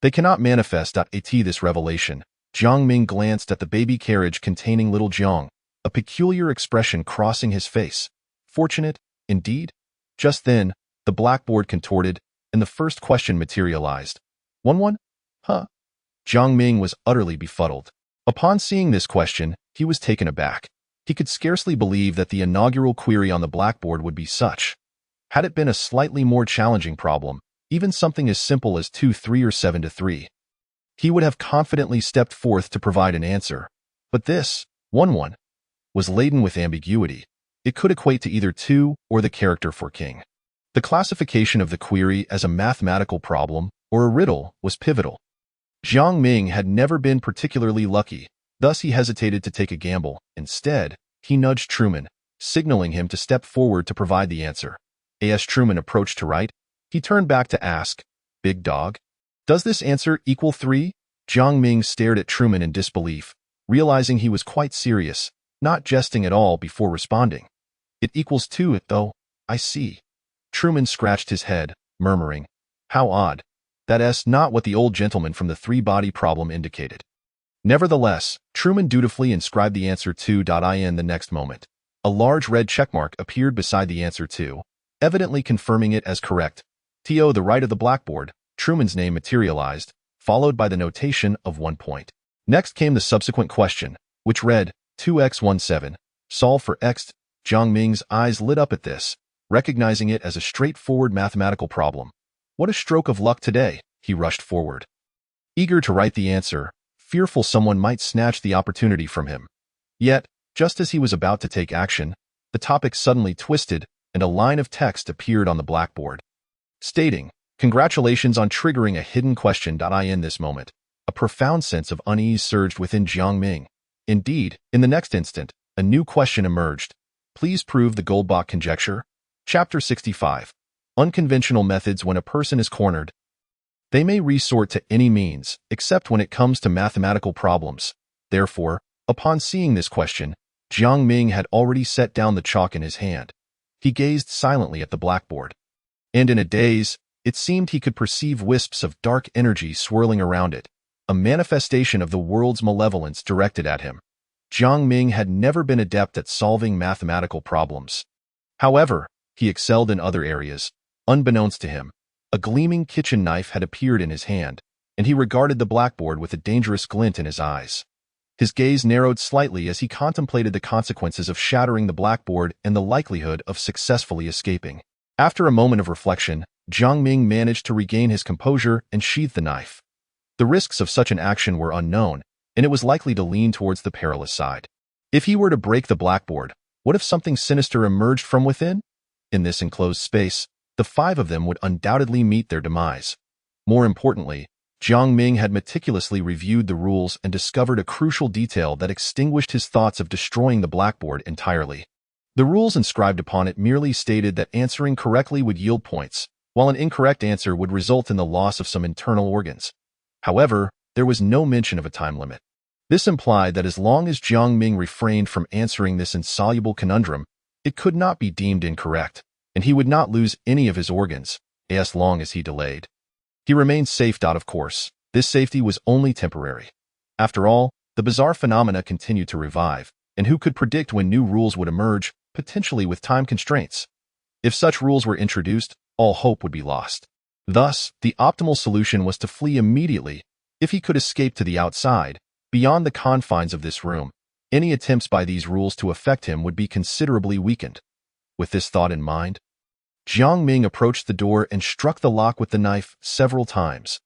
they cannot manifest. At this revelation, Jiang Ming glanced at the baby carriage containing little Jiang, a peculiar expression crossing his face. Fortunate, indeed? Just then, the blackboard contorted, and the first question materialized. 1-1? Huh? Jiang Ming was utterly befuddled. Upon seeing this question, he was taken aback. He could scarcely believe that the inaugural query on the blackboard would be such. Had it been a slightly more challenging problem, even something as simple as 2-3 or 7-3, he would have confidently stepped forth to provide an answer. But this, 1-1, was laden with ambiguity. It could equate to either 2 or the character for king. The classification of the query as a mathematical problem or a riddle was pivotal. Jiang Ming had never been particularly lucky, thus he hesitated to take a gamble. Instead, he nudged Truman, signaling him to step forward to provide the answer. As Truman approached to write, he turned back to ask, "Big dog? Does this answer equal 3? Jiang Ming stared at Truman in disbelief, realizing he was quite serious, not jesting at all before responding. "It equals 2, though. I see." Truman scratched his head, murmuring, "How odd. That's not what the old gentleman from the three-body problem indicated." Nevertheless, Truman dutifully inscribed the answer 2.in the next moment. A large red checkmark appeared beside the answer 2, evidently confirming it as correct. To the right of the blackboard, Truman's name materialized, followed by the notation of 1 point. Next came the subsequent question, which read, 2x17, solve for x. Jiang Ming's eyes lit up at this, recognizing it as a straightforward mathematical problem. What a stroke of luck today, he rushed forward. Eager to write the answer, fearful someone might snatch the opportunity from him. Yet, just as he was about to take action, the topic suddenly twisted and a line of text appeared on the blackboard, stating, "Congratulations on triggering a hidden question." In this moment, a profound sense of unease surged within Jiang Ming. Indeed, in the next instant, a new question emerged. Please prove the Goldbach conjecture. Chapter 65. Unconventional methods when a person is cornered. They may resort to any means, except when it comes to mathematical problems. Therefore, upon seeing this question, Jiang Ming had already set down the chalk in his hand. He gazed silently at the blackboard. And in a daze, it seemed he could perceive wisps of dark energy swirling around it, a manifestation of the world's malevolence directed at him. Jiang Ming had never been adept at solving mathematical problems. However, he excelled in other areas. Unbeknownst to him, a gleaming kitchen knife had appeared in his hand, and he regarded the blackboard with a dangerous glint in his eyes. His gaze narrowed slightly as he contemplated the consequences of shattering the blackboard and the likelihood of successfully escaping. After a moment of reflection, Jiang Ming managed to regain his composure and sheathe the knife. The risks of such an action were unknown, and it was likely to lean towards the perilous side. If he were to break the blackboard, what if something sinister emerged from within? In this enclosed space, the 5 of them would undoubtedly meet their demise. More importantly, Jiang Ming had meticulously reviewed the rules and discovered a crucial detail that extinguished his thoughts of destroying the blackboard entirely. The rules inscribed upon it merely stated that answering correctly would yield points, while an incorrect answer would result in the loss of some internal organs. However, there was no mention of a time limit. This implied that as long as Jiang Ming refrained from answering this insoluble conundrum, it could not be deemed incorrect, and he would not lose any of his organs, as long as he delayed. He remained safe. Of course, this safety was only temporary. After all, the bizarre phenomena continued to revive, and who could predict when new rules would emerge, potentially with time constraints? If such rules were introduced, all hope would be lost. Thus, the optimal solution was to flee immediately. If he could escape to the outside, beyond the confines of this room, any attempts by these rules to affect him would be considerably weakened. With this thought in mind, Jiang Ming approached the door and struck the lock with the knife several times.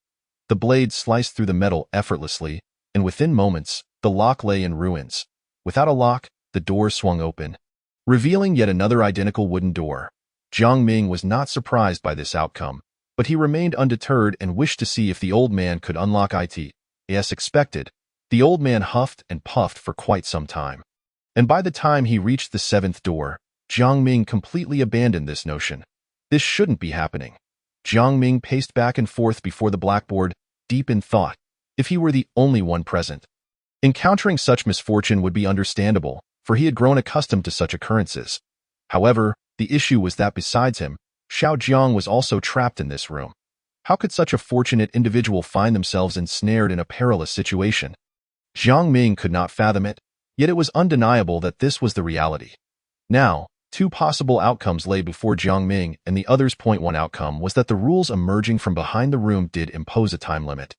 The blade sliced through the metal effortlessly, and within moments, the lock lay in ruins. Without a lock, the door swung open, revealing yet another identical wooden door. Jiang Ming was not surprised by this outcome, but he remained undeterred and wished to see if the old man could unlock it. As expected, the old man huffed and puffed for quite some time. And by the time he reached the 7th door, Jiang Ming completely abandoned this notion. This shouldn't be happening. Jiang Ming paced back and forth before the blackboard, deep in thought. If he were the only one present, encountering such misfortune would be understandable, for he had grown accustomed to such occurrences. However, the issue was that besides him, Xiao Jiang was also trapped in this room. How could such a fortunate individual find themselves ensnared in a perilous situation? Jiang Ming could not fathom it, yet it was undeniable that this was the reality. Now, 2 possible outcomes lay before Jiang Ming, and the other's point 1 outcome was that the rules emerging from behind the room did impose a time limit,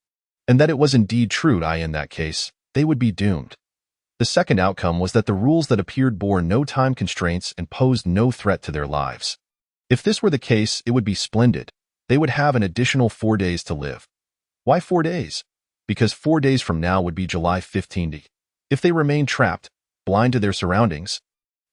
and that it was indeed true. In that case, they would be doomed. The second outcome was that the rules that appeared bore no time constraints and posed no threat to their lives. If this were the case, it would be splendid. They would have an additional 4 days to live. Why 4 days? Because 4 days from now would be July 15th. If they remained trapped, blind to their surroundings,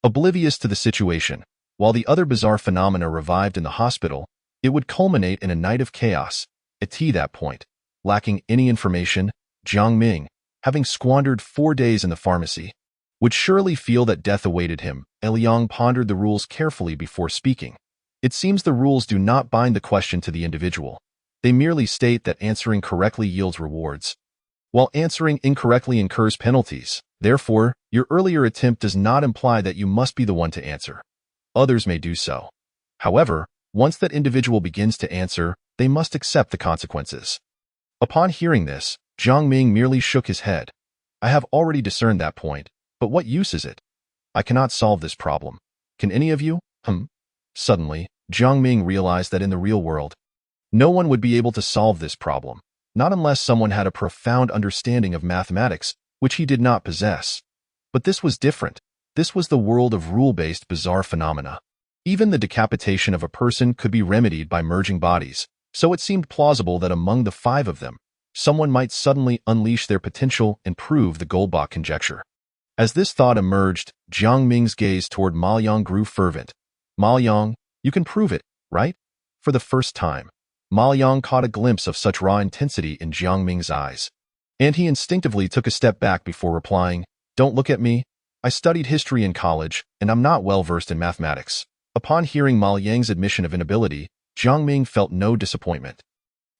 oblivious to the situation, while the other bizarre phenomena revived in the hospital, it would culminate in a night of chaos. At that point, lacking any information, Jiang Ming, having squandered 4 days in the pharmacy, would surely feel that death awaited him. Liang pondered the rules carefully before speaking. It seems the rules do not bind the question to the individual. They merely state that answering correctly yields rewards, while answering incorrectly incurs penalties. Therefore, your earlier attempt does not imply that you must be the one to answer. Others may do so. However, once that individual begins to answer, they must accept the consequences. Upon hearing this, Jiang Ming merely shook his head. I have already discerned that point, but what use is it? I cannot solve this problem. Can any of you? Suddenly, Jiang Ming realized that in the real world, no one would be able to solve this problem, not unless someone had a profound understanding of mathematics, which he did not possess. But this was different. This was the world of rule-based bizarre phenomena. Even the decapitation of a person could be remedied by merging bodies, so it seemed plausible that among the 5 of them, someone might suddenly unleash their potential and prove the Goldbach conjecture. As this thought emerged, Jiang Ming's gaze toward Ma Yang grew fervent. Ma Yang, you can prove it, right? For the first time, Ma Yang caught a glimpse of such raw intensity in Jiang Ming's eyes, and he instinctively took a step back before replying, "Don't look at me. I studied history in college, and I'm not well versed in mathematics." Upon hearing Ma Yang's admission of inability, Jiang Ming felt no disappointment.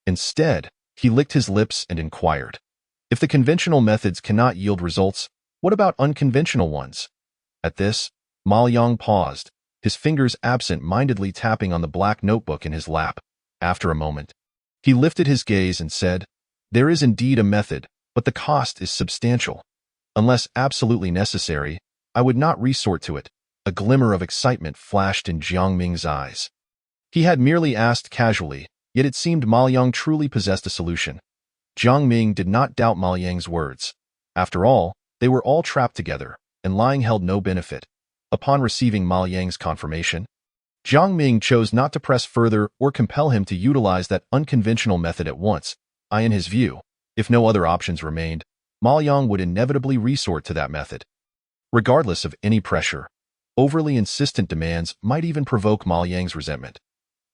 Instead, he licked his lips and inquired, "If the conventional methods cannot yield results, what about unconventional ones?" At this, Ma Yang paused, his fingers absent-mindedly tapping on the black notebook in his lap. After a moment, he lifted his gaze and said, "There is indeed a method, but the cost is substantial. Unless absolutely necessary, I would not resort to it." A glimmer of excitement flashed in Jiang Ming's eyes. He had merely asked casually, yet it seemed Ma Yang truly possessed a solution. Jiang Ming did not doubt Ma Yang's words. After all, they were all trapped together, and lying held no benefit. Upon receiving Ma Yang's confirmation, Jiang Ming chose not to press further or compel him to utilize that unconventional method at once. In his view, if no other options remained, Ma Yang would inevitably resort to that method. Regardless of any pressure, overly insistent demands might even provoke Ma Yang's resentment.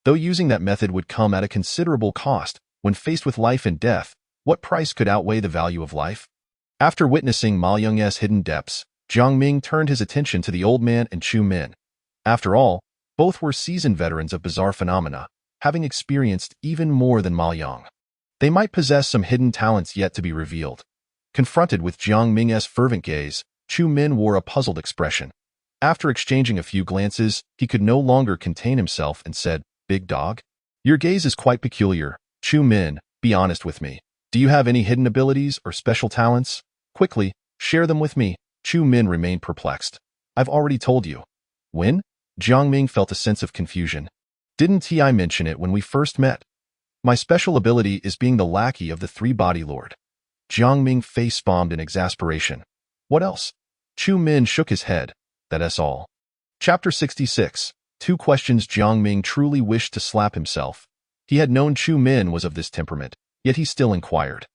Though using that method would come at a considerable cost, when faced with life and death, what price could outweigh the value of life? After witnessing Ma Yang's hidden depths, Jiang Ming turned his attention to the old man and Chu Min. After all, both were seasoned veterans of bizarre phenomena, having experienced even more than Ma Yang. They might possess some hidden talents yet to be revealed. Confronted with Jiang Ming's fervent gaze, Chu Min wore a puzzled expression. After exchanging a few glances, he could no longer contain himself and said, "Big dog? Your gaze is quite peculiar. Chu Min, be honest with me. Do you have any hidden abilities or special talents? Quickly, share them with me." Chu Min remained perplexed. "I've already told you." "When?" Jiang Ming felt a sense of confusion. "Didn't I mention it when we first met? My special ability is being the lackey of the Three-Body Lord." Jiang Ming face-palmed in exasperation. "What else?" Chu Min shook his head. "That's all." Chapter 66. 2 questions. Jiang Ming truly wished to slap himself. He had known Chu Min was of this temperament, yet he still inquired.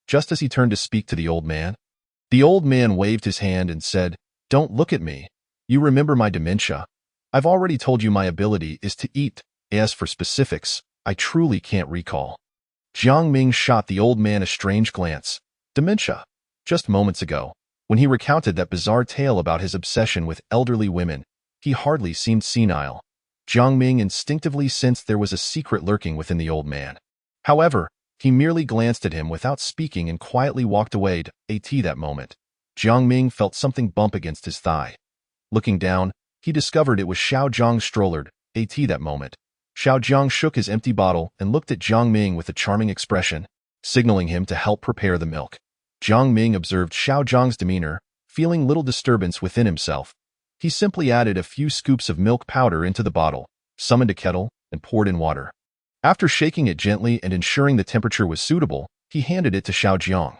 Just as he turned to speak to the old man, the old man waved his hand and said, "Don't look at me. You remember my dementia. I've already told you my ability is to eat. As for specifics, I truly can't recall." Jiang Ming shot the old man a strange glance. Dementia? Just moments ago, when he recounted that bizarre tale about his obsession with elderly women, he hardly seemed senile. Jiang Ming instinctively sensed there was a secret lurking within the old man. However, he merely glanced at him without speaking and quietly walked away. That moment, Jiang Ming felt something bump against his thigh. Looking down, he discovered it was Xiao Zhang's stroller. That moment, Xiao Zhang shook his empty bottle and looked at Jiang Ming with a charming expression, signaling him to help prepare the milk. Jiang Ming observed Xiao Zhang's demeanor, feeling little disturbance within himself. He simply added a few scoops of milk powder into the bottle, summoned a kettle, and poured in water. After shaking it gently and ensuring the temperature was suitable, he handed it to Xiao Zhang.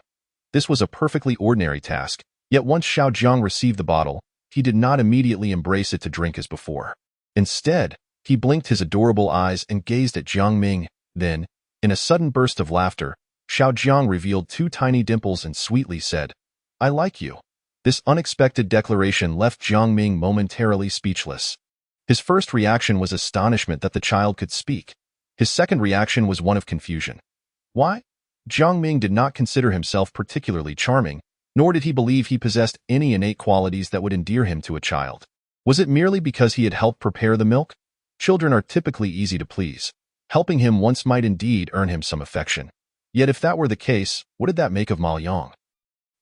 This was a perfectly ordinary task, yet once Xiao Zhang received the bottle, he did not immediately embrace it to drink as before. Instead, he blinked his adorable eyes and gazed at Jiang Ming. Then, in a sudden burst of laughter, Xiao Zhang revealed 2 tiny dimples and sweetly said, "I like you." This unexpected declaration left Jiang Ming momentarily speechless. His first reaction was astonishment that the child could speak. His second reaction was one of confusion. Why? Jiang Ming did not consider himself particularly charming, nor did he believe he possessed any innate qualities that would endear him to a child. Was it merely because he had helped prepare the milk? Children are typically easy to please. Helping him once might indeed earn him some affection. Yet if that were the case, what did that make of Ma Yang?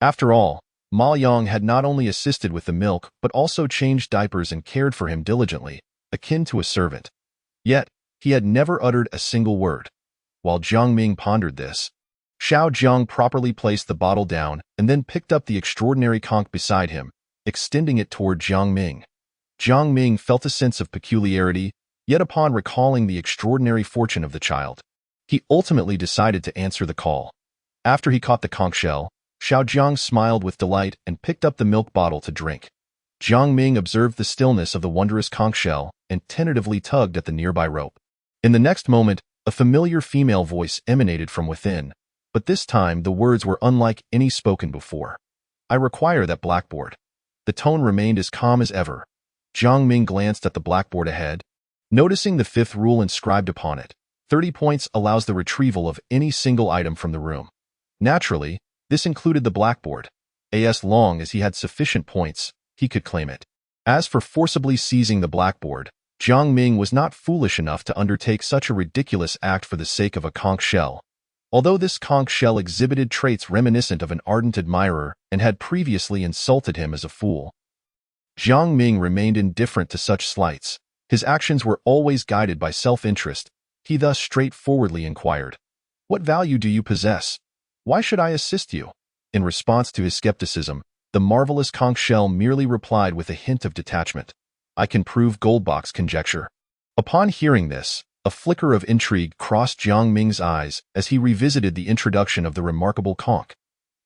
After all, Ma Yang had not only assisted with the milk but also changed diapers and cared for him diligently, akin to a servant. Yet, he had never uttered a single word. While Jiang Ming pondered this, Xiao Jiang properly placed the bottle down and then picked up the extraordinary conch beside him, extending it toward Jiang Ming. Jiang Ming felt a sense of peculiarity, yet upon recalling the extraordinary fortune of the child, he ultimately decided to answer the call. After he caught the conch shell, Xiao Jiang smiled with delight and picked up the milk bottle to drink. Jiang Ming observed the stillness of the wondrous conch shell and tentatively tugged at the nearby rope. In the next moment, a familiar female voice emanated from within, but this time the words were unlike any spoken before. "I require that blackboard." The tone remained as calm as ever. Jiang Ming glanced at the blackboard ahead, noticing the fifth rule inscribed upon it. 30 points allows the retrieval of any single item from the room. Naturally, this included the blackboard. As long as he had sufficient points, he could claim it. As for forcibly seizing the blackboard, Jiang Ming was not foolish enough to undertake such a ridiculous act for the sake of a conch shell. Although this conch shell exhibited traits reminiscent of an ardent admirer and had previously insulted him as a fool, Jiang Ming remained indifferent to such slights. His actions were always guided by self-interest. He thus straightforwardly inquired, "What value do you possess? Why should I assist you?" In response to his skepticism, the marvelous conch shell merely replied with a hint of detachment, "I can prove Goldbach's conjecture." Upon hearing this, a flicker of intrigue crossed Jiang Ming's eyes as he revisited the introduction of the remarkable conch.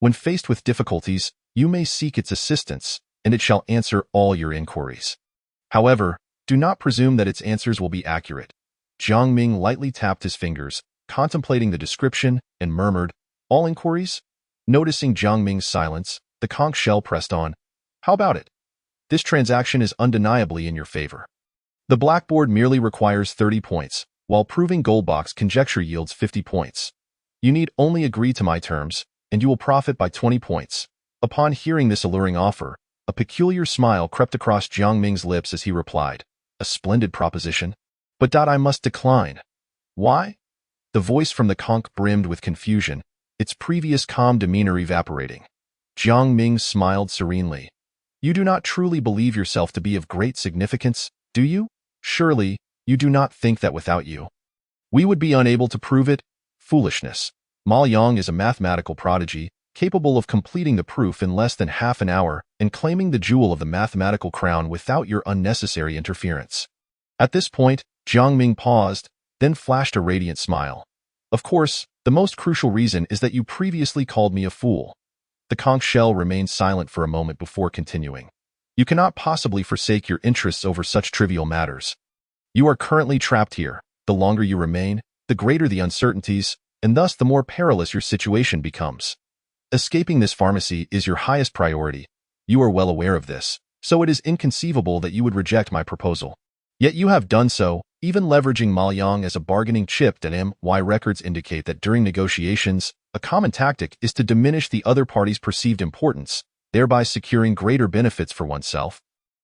When faced with difficulties, you may seek its assistance, and it shall answer all your inquiries. However, do not presume that its answers will be accurate. Jiang Ming lightly tapped his fingers, contemplating the description, and murmured, "All inquiries?" Noticing Jiang Ming's silence, the conch shell pressed on, "How about it? This transaction is undeniably in your favor. The blackboard merely requires 30 points, while proving Goldbach's conjecture yields 50 points. You need only agree to my terms, and you will profit by 20 points. Upon hearing this alluring offer, a peculiar smile crept across Jiang Ming's lips as he replied, "A splendid proposition. But I must decline." "Why?" The voice from the conch brimmed with confusion, its previous calm demeanor evaporating. Jiang Ming smiled serenely. "You do not truly believe yourself to be of great significance, do you? Surely, you do not think that without you we would be unable to prove it? Foolishness. Ma Yang is a mathematical prodigy, capable of completing the proof in less than half an hour and claiming the jewel of the mathematical crown without your unnecessary interference." At this point, Jiang Ming paused, then flashed a radiant smile. "Of course, the most crucial reason is that you previously called me a fool." The conch shell remained silent for a moment before continuing. "You cannot possibly forsake your interests over such trivial matters. You are currently trapped here. The longer you remain, the greater the uncertainties, and thus the more perilous your situation becomes. Escaping this pharmacy is your highest priority. You are well aware of this, so it is inconceivable that you would reject my proposal. Yet you have done so, even leveraging Ma Yang as a bargaining chip. My records indicate that during negotiations, a common tactic is to diminish the other party's perceived importance, thereby securing greater benefits for oneself.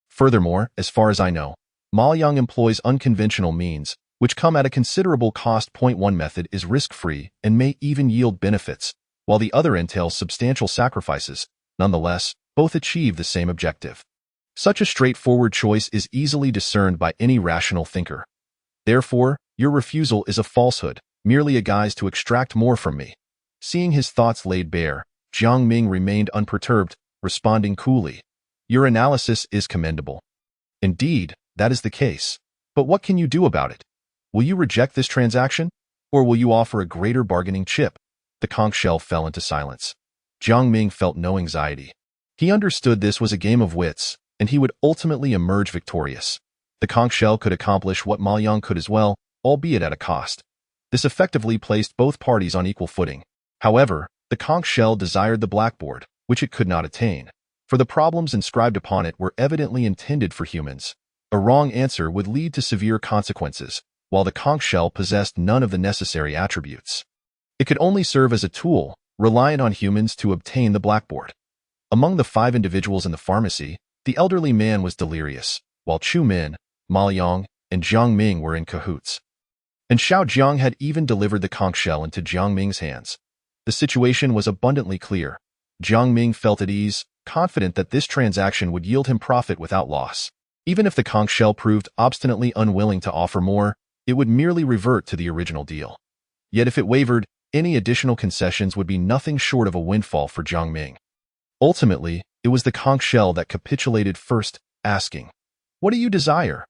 Furthermore, as far as I know, Ma Yang employs unconventional means, which come at a considerable cost. One method is risk-free and may even yield benefits, while the other entails substantial sacrifices. Nonetheless, both achieve the same objective. Such a straightforward choice is easily discerned by any rational thinker. Therefore, your refusal is a falsehood, merely a guise to extract more from me." Seeing his thoughts laid bare, Jiang Ming remained unperturbed, responding coolly, "Your analysis is commendable. Indeed, that is the case. But what can you do about it? Will you reject this transaction? Or will you offer a greater bargaining chip?" The conch shell fell into silence. Jiang Ming felt no anxiety. He understood this was a game of wits, and he would ultimately emerge victorious. The conch shell could accomplish what Ma Yang could as well, albeit at a cost. This effectively placed both parties on equal footing. However, the conch shell desired the blackboard, which it could not attain, for the problems inscribed upon it were evidently intended for humans. A wrong answer would lead to severe consequences, while the conch shell possessed none of the necessary attributes. It could only serve as a tool, reliant on humans to obtain the blackboard. Among the 5 individuals in the pharmacy, the elderly man was delirious, while Chu Min, Ma Liang, and Jiang Ming were in cahoots. And Xiao Jiang had even delivered the conch shell into Jiang Ming's hands. The situation was abundantly clear. Jiang Ming felt at ease, confident that this transaction would yield him profit without loss. Even if the conch shell proved obstinately unwilling to offer more, it would merely revert to the original deal. Yet if it wavered, any additional concessions would be nothing short of a windfall for Jiang Ming. Ultimately, it was the conch shell that capitulated first, asking, "What do you desire?"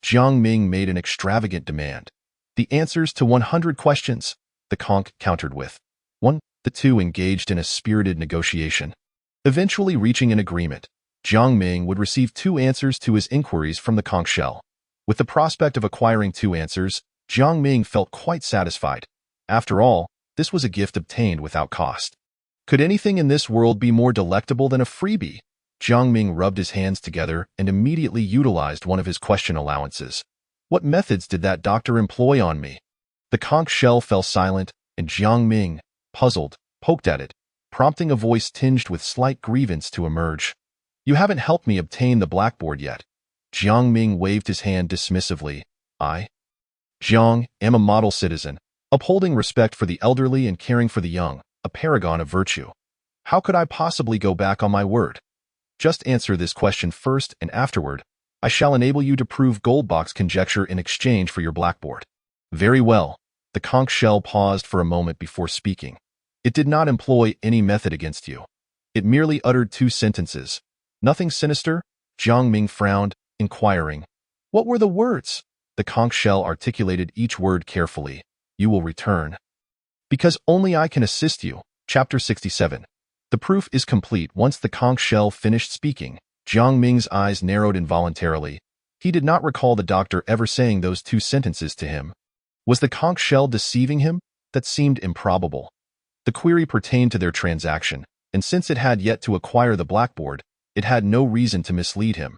Jiang Ming made an extravagant demand. "The answers to 100 questions," the conch countered with. The two engaged in a spirited negotiation. Eventually reaching an agreement, Jiang Ming would receive 2 answers to his inquiries from the conch shell. With the prospect of acquiring 2 answers, Jiang Ming felt quite satisfied. After all, this was a gift obtained without cost. Could anything in this world be more delectable than a freebie? Jiang Ming rubbed his hands together and immediately utilized one of his question allowances. What methods did that doctor employ on me? The conch shell fell silent, and Jiang Ming, puzzled, poked at it, prompting a voice tinged with slight grievance to emerge. "You haven't helped me obtain the blackboard yet." Jiang Ming waved his hand dismissively. "I, Jiang, am a model citizen, upholding respect for the elderly and caring for the young, a paragon of virtue. How could I possibly go back on my word? Just answer this question first, and afterward, I shall enable you to prove Goldbach's conjecture in exchange for your blackboard." "Very well." The conch shell paused for a moment before speaking. It did not employ any method against you. It merely uttered 2 sentences. "Nothing sinister?" Jiang Ming frowned, inquiring. "What were the words?" The conch shell articulated each word carefully. "You will return." "Because only I can assist you." Chapter 67. The proof is complete. Once the conch shell finished speaking, Jiang Ming's eyes narrowed involuntarily. He did not recall the doctor ever saying those 2 sentences to him. Was the conch shell deceiving him? That seemed improbable. The query pertained to their transaction, and since it had yet to acquire the blackboard, it had no reason to mislead him.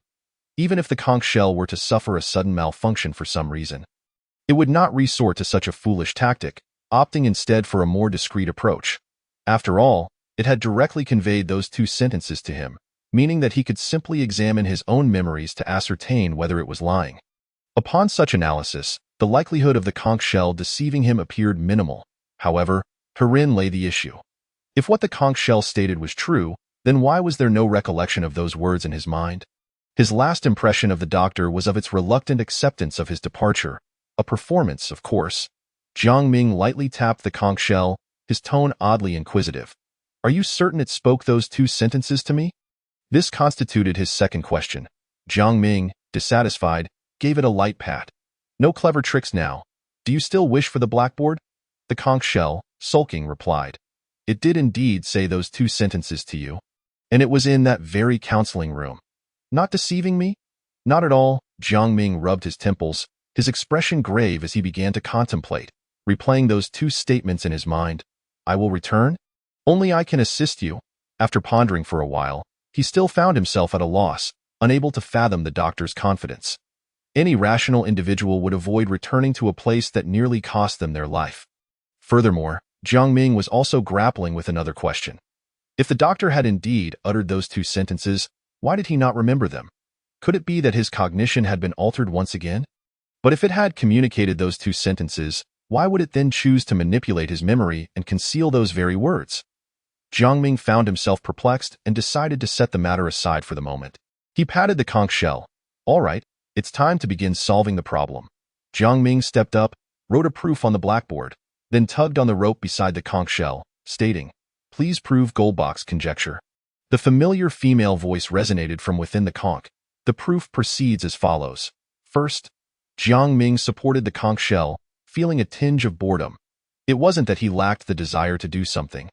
Even if the conch shell were to suffer a sudden malfunction for some reason, it would not resort to such a foolish tactic, opting instead for a more discreet approach. After all, it had directly conveyed those 2 sentences to him, meaning that he could simply examine his own memories to ascertain whether it was lying. Upon such analysis, the likelihood of the conch shell deceiving him appeared minimal. However, herein lay the issue. If what the conch shell stated was true, then why was there no recollection of those words in his mind? His last impression of the doctor was of its reluctant acceptance of his departure, a performance, of course. Jiang Ming lightly tapped the conch shell, his tone oddly inquisitive. "Are you certain it spoke those 2 sentences to me?" This constituted his second question. Jiang Ming, dissatisfied, gave it a light pat. "No clever tricks now. Do you still wish for the blackboard?" The conch shell, sulking, replied. "It did indeed say those 2 sentences to you. And it was in that very counseling room. Not deceiving me?" "Not at all." Jiang Ming rubbed his temples, his expression grave as he began to contemplate, replaying those 2 statements in his mind. "I will return? Only I can assist you." After pondering for a while, he still found himself at a loss, unable to fathom the doctor's confidence. Any rational individual would avoid returning to a place that nearly cost them their life. Furthermore, Jiang Ming was also grappling with another question. If the doctor had indeed uttered those 2 sentences, why did he not remember them? Could it be that his cognition had been altered once again? But if it had communicated those 2 sentences, why would it then choose to manipulate his memory and conceal those very words? Jiang Ming found himself perplexed and decided to set the matter aside for the moment. He patted the conch shell. "All right, it's time to begin solving the problem." Jiang Ming stepped up, wrote a proof on the blackboard, then tugged on the rope beside the conch shell, stating, "Please prove Goldbach's conjecture." The familiar female voice resonated from within the conch. The proof proceeds as follows. First, Jiang Ming supported the conch shell, feeling a tinge of boredom. It wasn't that he lacked the desire to do something,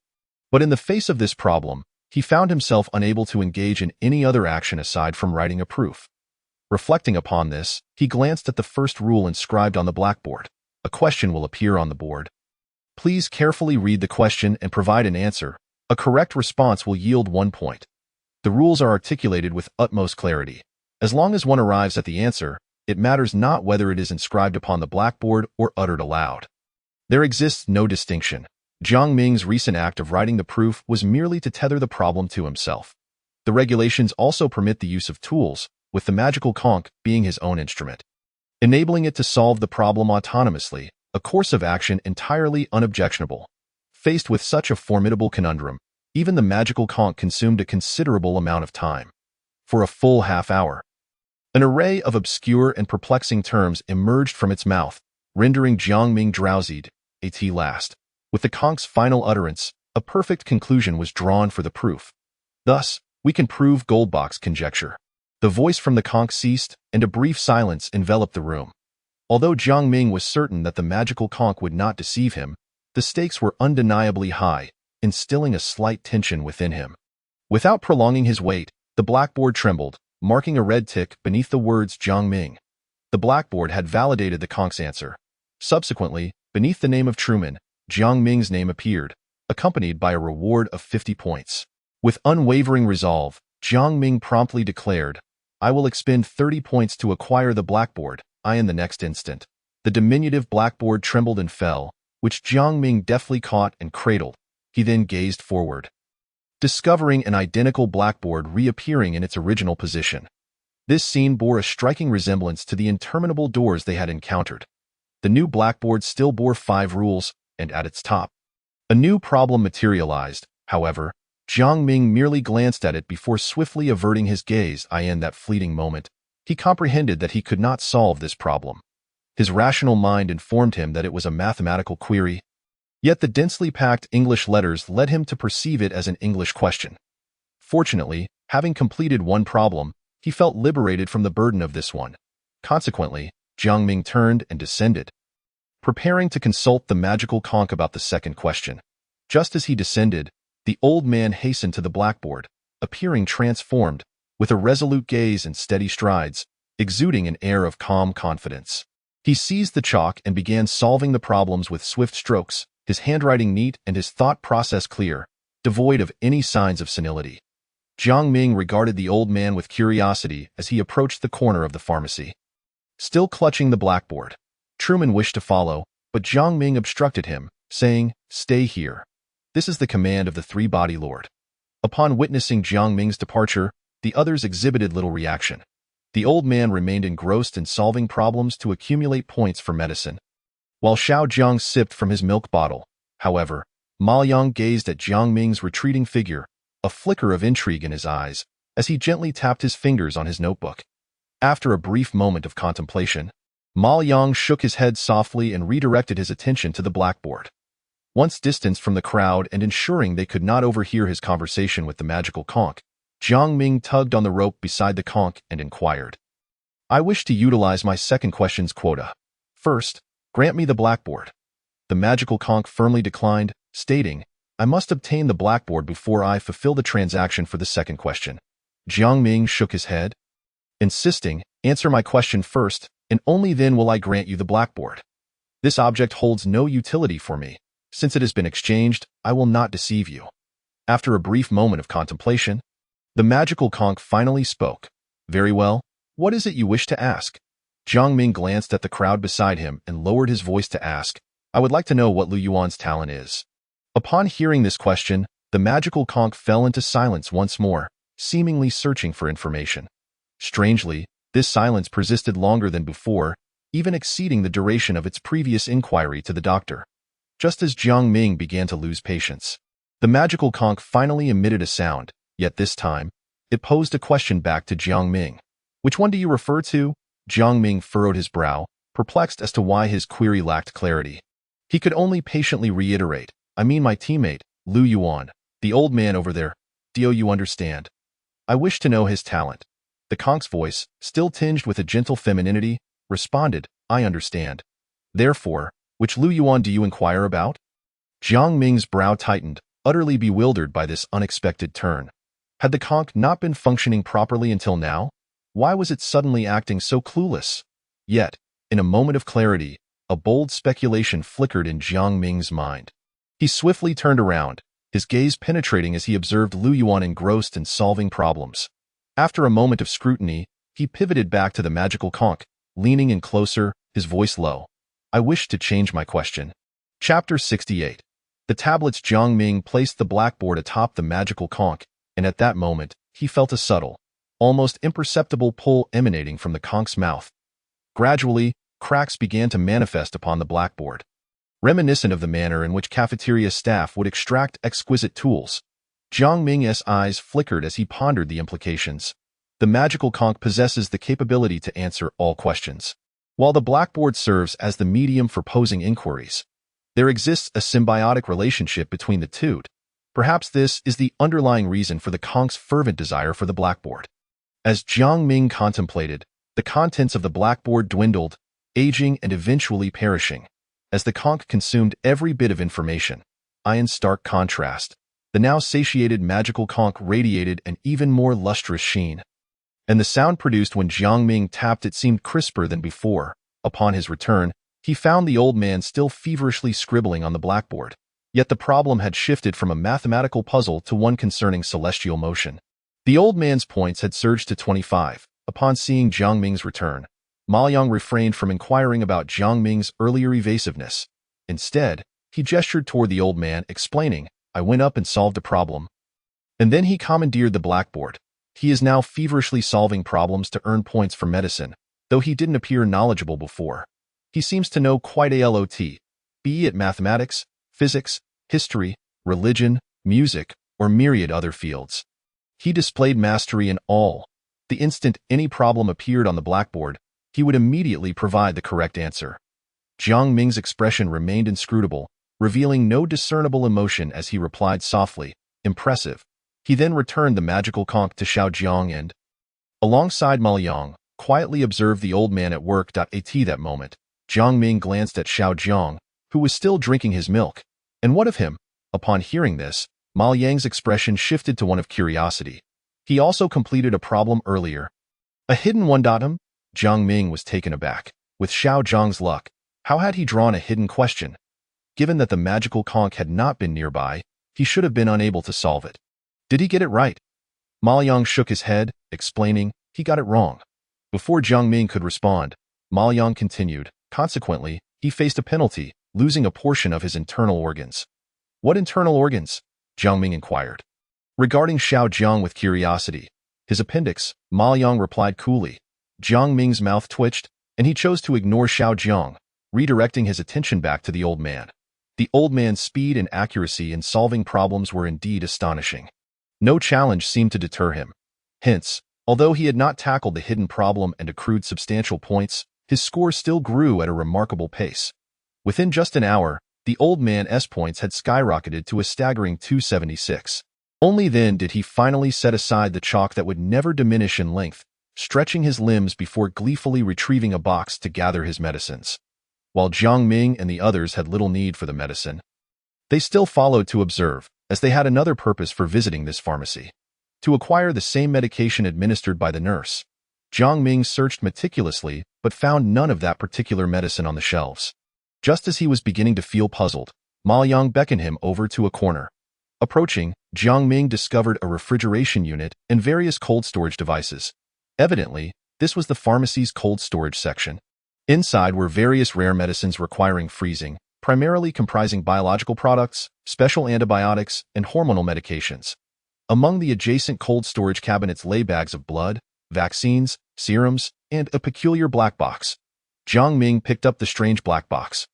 but in the face of this problem, he found himself unable to engage in any other action aside from writing a proof. Reflecting upon this, he glanced at the first rule inscribed on the blackboard. A question will appear on the board. Please carefully read the question and provide an answer. A correct response will yield 1 point. The rules are articulated with utmost clarity. As long as one arrives at the answer, it matters not whether it is inscribed upon the blackboard or uttered aloud. There exists no distinction. Jiang Ming's recent act of writing the proof was merely to tether the problem to himself. The regulations also permit the use of tools, with the magical conch being his own instrument, enabling it to solve the problem autonomously, a course of action entirely unobjectionable. Faced with such a formidable conundrum, even the magical conch consumed a considerable amount of time. For a full half-hour, an array of obscure and perplexing terms emerged from its mouth, rendering Jiang Ming drowsied, at last. With the conch's final utterance, a perfect conclusion was drawn for the proof. Thus, we can prove Goldbach's conjecture. The voice from the conch ceased, and a brief silence enveloped the room. Although Jiang Ming was certain that the magical conch would not deceive him, the stakes were undeniably high, instilling a slight tension within him. Without prolonging his wait, the blackboard trembled, marking a red tick beneath the words Jiang Ming. The blackboard had validated the conch's answer. Subsequently, beneath the name of Truman, Jiang Ming's name appeared, accompanied by a reward of 50 points. With unwavering resolve, Jiang Ming promptly declared, "I will expend 30 points to acquire the blackboard." In the next instant, the diminutive blackboard trembled and fell, which Jiang Ming deftly caught and cradled. He then gazed forward, discovering an identical blackboard reappearing in its original position. This scene bore a striking resemblance to the interminable doors they had encountered. The new blackboard still bore 5 rules, and at its top, a new problem materialized. However, Jiang Ming merely glanced at it before swiftly averting his gaze. In that fleeting moment, he comprehended that he could not solve this problem. His rational mind informed him that it was a mathematical query, yet the densely packed English letters led him to perceive it as an English question. Fortunately, having completed one problem, he felt liberated from the burden of this one. Consequently, Jiang Ming turned and descended, preparing to consult the magical conch about the second question. Just as he descended, the old man hastened to the blackboard, appearing transformed, with a resolute gaze and steady strides, exuding an air of calm confidence. He seized the chalk and began solving the problems with swift strokes, his handwriting neat and his thought process clear, devoid of any signs of senility. Jiang Ming regarded the old man with curiosity as he approached the corner of the pharmacy. Still clutching the blackboard, Truman wished to follow, but Jiang Ming obstructed him, saying, "Stay here. This is the command of the three-body lord." Upon witnessing Jiang Ming's departure, the others exhibited little reaction. The old man remained engrossed in solving problems to accumulate points for medicine. While Xiao Jiang sipped from his milk bottle, however, Ma Yang gazed at Jiang Ming's retreating figure, a flicker of intrigue in his eyes, as he gently tapped his fingers on his notebook. After a brief moment of contemplation, Ma Yang shook his head softly and redirected his attention to the blackboard. Once distanced from the crowd and ensuring they could not overhear his conversation with the magical conch, Jiang Ming tugged on the rope beside the conch and inquired, "I wish to utilize my second question's quota. First, grant me the blackboard." The magical conch firmly declined, stating, "I must obtain the blackboard before I fulfill the transaction for the second question." Jiang Ming shook his head, insisting, "Answer my question first, and only then will I grant you the blackboard. This object holds no utility for me. Since it has been exchanged, I will not deceive you." After a brief moment of contemplation, the magical conch finally spoke. "Very well. What is it you wish to ask?" Jiang Ming glanced at the crowd beside him and lowered his voice to ask, "I would like to know what Lu Yuan's talent is." Upon hearing this question, the magical conch fell into silence once more, seemingly searching for information. Strangely, this silence persisted longer than before, even exceeding the duration of its previous inquiry to the doctor. Just as Jiang Ming began to lose patience, the magical conch finally emitted a sound, yet this time, it posed a question back to Jiang Ming. "Which one do you refer to?" Jiang Ming furrowed his brow, perplexed as to why his query lacked clarity. He could only patiently reiterate, "I mean my teammate, Lu Yuan, the old man over there. Do you understand? I wish to know his talent." The conch's voice, still tinged with a gentle femininity, responded, "I understand. Therefore, which Lu Yuan do you inquire about?" Jiang Ming's brow tightened, utterly bewildered by this unexpected turn. Had the conch not been functioning properly until now? Why was it suddenly acting so clueless? Yet, in a moment of clarity, a bold speculation flickered in Jiang Ming's mind. He swiftly turned around, his gaze penetrating as he observed Lu Yuan engrossed in solving problems. After a moment of scrutiny, he pivoted back to the magical conch, leaning in closer, his voice low. "I wish to change my question." Chapter 68. The tablets Jiang Ming placed the blackboard atop the magical conch, and at that moment, he felt a subtle, almost imperceptible pull emanating from the conch's mouth. Gradually, cracks began to manifest upon the blackboard, reminiscent of the manner in which cafeteria staff would extract exquisite tools. Jiang Ming's eyes flickered as he pondered the implications. The magical conch possesses the capability to answer all questions, while the blackboard serves as the medium for posing inquiries. There exists a symbiotic relationship between the two. Perhaps this is the underlying reason for the conch's fervent desire for the blackboard. As Jiang Ming contemplated, the contents of the blackboard dwindled, aging and eventually perishing. As the conch consumed every bit of information, in stark contrast, the now satiated magical conch radiated an even more lustrous sheen. And the sound produced when Jiang Ming tapped it seemed crisper than before. Upon his return, he found the old man still feverishly scribbling on the blackboard. Yet the problem had shifted from a mathematical puzzle to one concerning celestial motion. The old man's points had surged to 25. Upon seeing Jiang Ming's return, Ma Yang refrained from inquiring about Jiang Ming's earlier evasiveness. Instead, he gestured toward the old man, explaining, "I went up and solved a problem." And then he commandeered the blackboard. He is now feverishly solving problems to earn points for medicine, though he didn't appear knowledgeable before. He seems to know quite a lot, be it mathematics, physics, history, religion, music, or myriad other fields. He displayed mastery in all. The instant any problem appeared on the blackboard, he would immediately provide the correct answer. Jiang Ming's expression remained inscrutable, revealing no discernible emotion as he replied softly, "Impressive." He then returned the magical conch to Xiao Jiang and, alongside Ma Yang, quietly observed the old man at work. At that moment, Jiang Ming glanced at Xiao Jiang, who was still drinking his milk. And what of him? Upon hearing this, Ma Yang's expression shifted to one of curiosity. He also completed a problem earlier. A hidden one. Jiang Ming was taken aback. With Xiao Jiang's luck, how had he drawn a hidden question? Given that the magical conch had not been nearby, he should have been unable to solve it. Did he get it right? Ma Yang shook his head, explaining, he got it wrong. Before Jiang Ming could respond, Ma Yang continued, consequently, he faced a penalty, losing a portion of his internal organs. What internal organs? Jiang Ming inquired. Regarding Xiao Jiang with curiosity, his appendix, Ma Yang replied coolly. Jiang Ming's mouth twitched, and he chose to ignore Xiao Jiang, redirecting his attention back to the old man. The old man's speed and accuracy in solving problems were indeed astonishing. No challenge seemed to deter him. Hence, although he had not tackled the hidden problem and accrued substantial points, his score still grew at a remarkable pace. Within just an hour, the old man's points had skyrocketed to a staggering 276. Only then did he finally set aside the chalk that would never diminish in length, stretching his limbs before gleefully retrieving a box to gather his medicines. While Jiang Ming and the others had little need for the medicine, they still followed to observe, as they had another purpose for visiting this pharmacy: to acquire the same medication administered by the nurse. Jiang Ming searched meticulously, but found none of that particular medicine on the shelves. Just as he was beginning to feel puzzled, Ma Yang beckoned him over to a corner. Approaching, Jiang Ming discovered a refrigeration unit and various cold storage devices. Evidently, this was the pharmacy's cold storage section. Inside were various rare medicines requiring freezing, primarily comprising biological products, special antibiotics, and hormonal medications. Among the adjacent cold storage cabinets lay bags of blood, vaccines, serums, and a peculiar black box. Jiang Ming picked up the strange black box.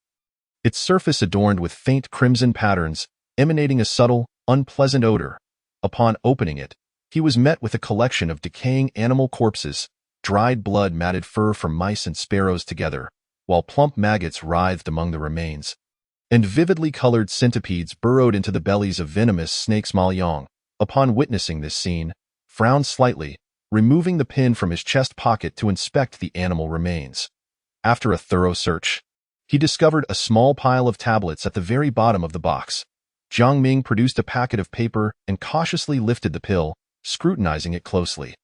Its surface adorned with faint crimson patterns, emanating a subtle, unpleasant odor. Upon opening it, he was met with a collection of decaying animal corpses, dried blood, matted fur from mice and sparrows together, while plump maggots writhed among the remains. And vividly colored centipedes burrowed into the bellies of venomous snakes. Ma Yang, upon witnessing this scene, frowned slightly, removing the pin from his chest pocket to inspect the animal remains. After a thorough search, he discovered a small pile of tablets at the very bottom of the box. Jiang Ming produced a packet of paper and cautiously lifted the pill, scrutinizing it closely.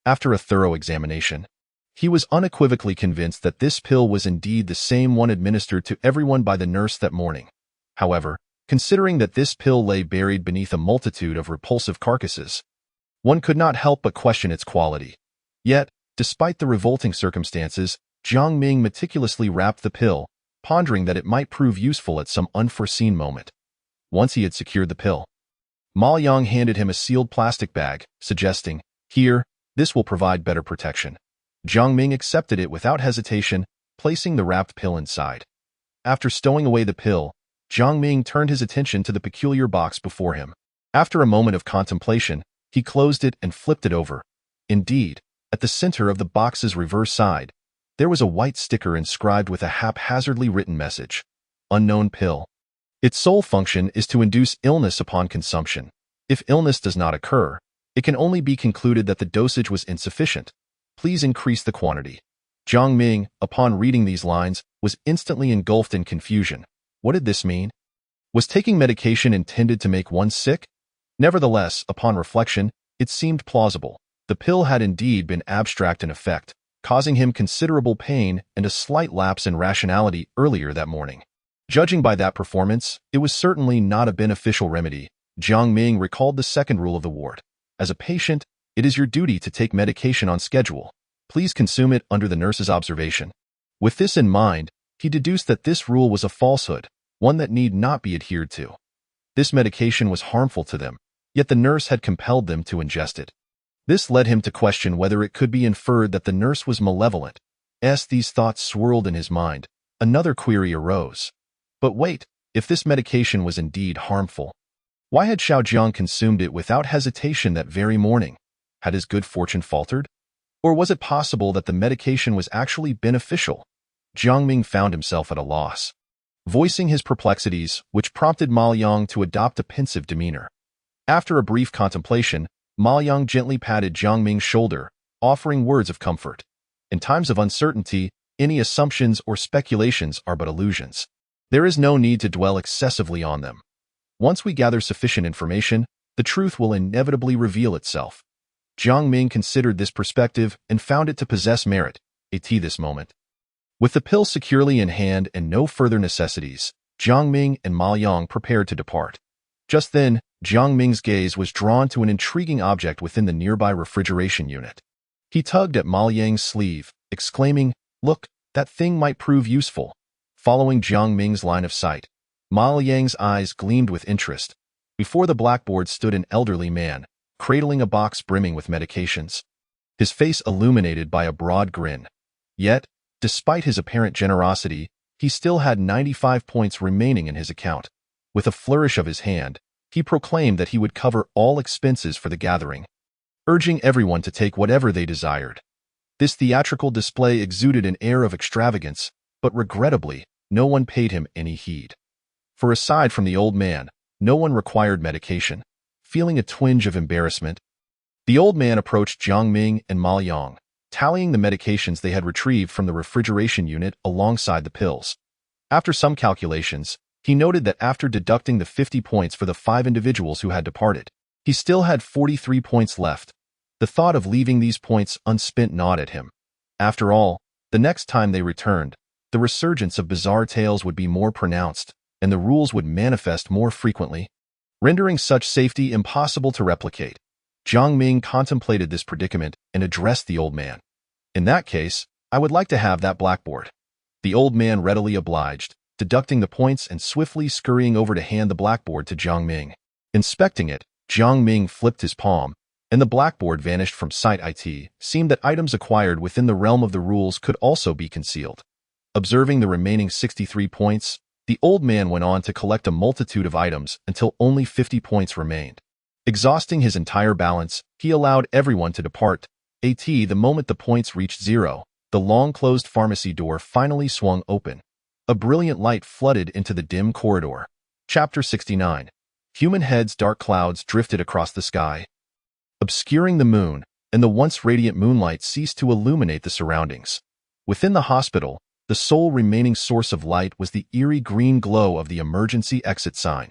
After a thorough examination, he was unequivocally convinced that this pill was indeed the same one administered to everyone by the nurse that morning. However, considering that this pill lay buried beneath a multitude of repulsive carcasses, one could not help but question its quality. Yet, despite the revolting circumstances, Jiang Ming meticulously wrapped the pill, pondering that it might prove useful at some unforeseen moment. once he had secured the pill. Ma Yang handed him a sealed plastic bag, suggesting, "Here, this will provide better protection." Jiang Ming accepted it without hesitation, placing the wrapped pill inside. After stowing away the pill, Jiang Ming turned his attention to the peculiar box before him. After a moment of contemplation, he closed it and flipped it over. Indeed, at the center of the box's reverse side, there was a white sticker inscribed with a haphazardly written message, "Unknown pill." Its sole function is to induce illness upon consumption. If illness does not occur, it can only be concluded that the dosage was insufficient. Please increase the quantity. Jiang Ming, upon reading these lines, was instantly engulfed in confusion. What did this mean? Was taking medication intended to make one sick? Nevertheless, upon reflection, it seemed plausible. The pill had indeed been abstract in effect, causing him considerable pain and a slight lapse in rationality earlier that morning. Judging by that performance, it was certainly not a beneficial remedy. Jiang Ming recalled the second rule of the ward. As a patient, it is your duty to take medication on schedule. Please consume it under the nurse's observation. With this in mind, he deduced that this rule was a falsehood, one that need not be adhered to. This medication was harmful to them, yet the nurse had compelled them to ingest it. This led him to question whether it could be inferred that the nurse was malevolent. As these thoughts swirled in his mind, another query arose. But wait, if this medication was indeed harmful, why had Xiao Jiang consumed it without hesitation that very morning? Had his good fortune faltered? Or was it possible that the medication was actually beneficial? Jiang Ming found himself at a loss, voicing his perplexities, which prompted Ma Yang to adopt a pensive demeanor. After a brief contemplation, Ma Yang gently patted Jiang Ming's shoulder, offering words of comfort. In times of uncertainty, any assumptions or speculations are but illusions. There is no need to dwell excessively on them. Once we gather sufficient information, the truth will inevitably reveal itself. Jiang Ming considered this perspective and found it to possess merit, at this moment. With the pill securely in hand and no further necessities, Jiang Ming and Ma Yang prepared to depart. Just then, Jiang Ming's gaze was drawn to an intriguing object within the nearby refrigeration unit. He tugged at Ma Yang's sleeve, exclaiming, "Look, that thing might prove useful." Following Jiang Ming's line of sight, Ma Yang's eyes gleamed with interest. Before the blackboard stood an elderly man, cradling a box brimming with medications, his face illuminated by a broad grin. Yet, despite his apparent generosity, he still had 95 points remaining in his account. With a flourish of his hand, he proclaimed that he would cover all expenses for the gathering, urging everyone to take whatever they desired. This theatrical display exuded an air of extravagance, but regrettably, no one paid him any heed. For aside from the old man, no one required medication. Feeling a twinge of embarrassment, the old man approached Jiang Ming and Ma Yang, tallying the medications they had retrieved from the refrigeration unit alongside the pills. After some calculations, he noted that after deducting the 50 points for the 5 individuals who had departed, he still had 43 points left. The thought of leaving these points unspent gnawed at him. After all, the next time they returned, the resurgence of bizarre tales would be more pronounced, and the rules would manifest more frequently, rendering such safety impossible to replicate. Jiang Ming contemplated this predicament and addressed the old man. "In that case, I would like to have that blackboard." The old man readily obliged, deducting the points and swiftly scurrying over to hand the blackboard to Jiang Ming. Inspecting it, Jiang Ming flipped his palm, and the blackboard vanished from sight. It seemed that items acquired within the realm of the rules could also be concealed. Observing the remaining 63 points, the old man went on to collect a multitude of items until only 50 points remained. Exhausting his entire balance, he allowed everyone to depart. The moment the points reached 0, the long-closed pharmacy door finally swung open. A brilliant light flooded into the dim corridor. Chapter 69. Human heads. Dark clouds drifted across the sky, obscuring the moon, and the once radiant moonlight ceased to illuminate the surroundings. Within the hospital, the sole remaining source of light was the eerie green glow of the emergency exit sign.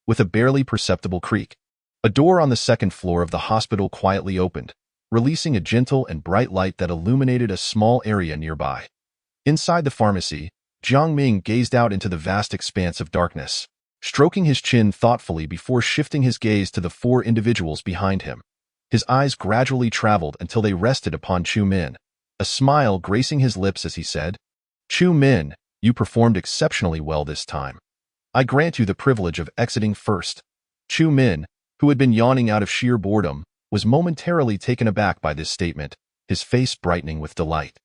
With a barely perceptible creak, a door on the second floor of the hospital quietly opened, releasing a gentle and bright light that illuminated a small area nearby. Inside the pharmacy, Jiang Ming gazed out into the vast expanse of darkness, stroking his chin thoughtfully before shifting his gaze to the 4 individuals behind him. His eyes gradually traveled until they rested upon Chu Min, a smile gracing his lips as he said, "Chu Min, you performed exceptionally well this time." I grant you the privilege of exiting first." Chu Min, who had been yawning out of sheer boredom, was momentarily taken aback by this statement, his face brightening with delight.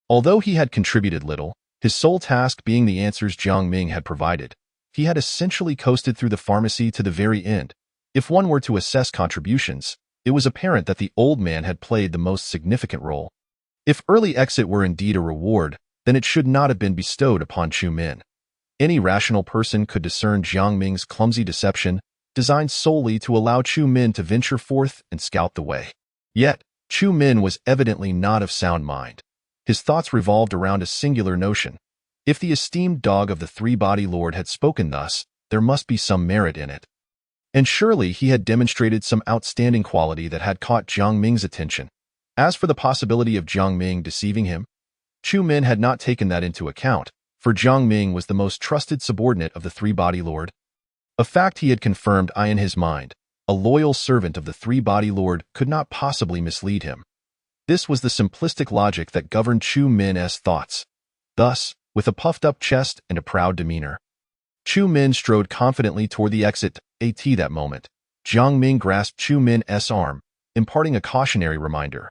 Although he had contributed little, his sole task being the answers Jiang Ming had provided, he had essentially coasted through the pharmacy to the very end. If one were to assess contributions, it was apparent that the old man had played the most significant role. If early exit were indeed a reward, then it should not have been bestowed upon Chu Min. Any rational person could discern Jiang Ming's clumsy deception, designed solely to allow Chu Min to venture forth and scout the way. Yet, Chu Min was evidently not of sound mind. His thoughts revolved around a singular notion. If the esteemed dog of the three-body lord had spoken thus, there must be some merit in it. And surely he had demonstrated some outstanding quality that had caught Jiang Ming's attention. As for the possibility of Jiang Ming deceiving him, Chu Min had not taken that into account, for Jiang Ming was the most trusted subordinate of the three-body lord. A fact he had confirmed in his mind. A loyal servant of the three-body lord could not possibly mislead him. This was the simplistic logic that governed Chu Min's thoughts. Thus, with a puffed-up chest and a proud demeanor, Chu Min strode confidently toward the exit. That moment, Jiang Ming grasped Chu Min's arm, imparting a cautionary reminder.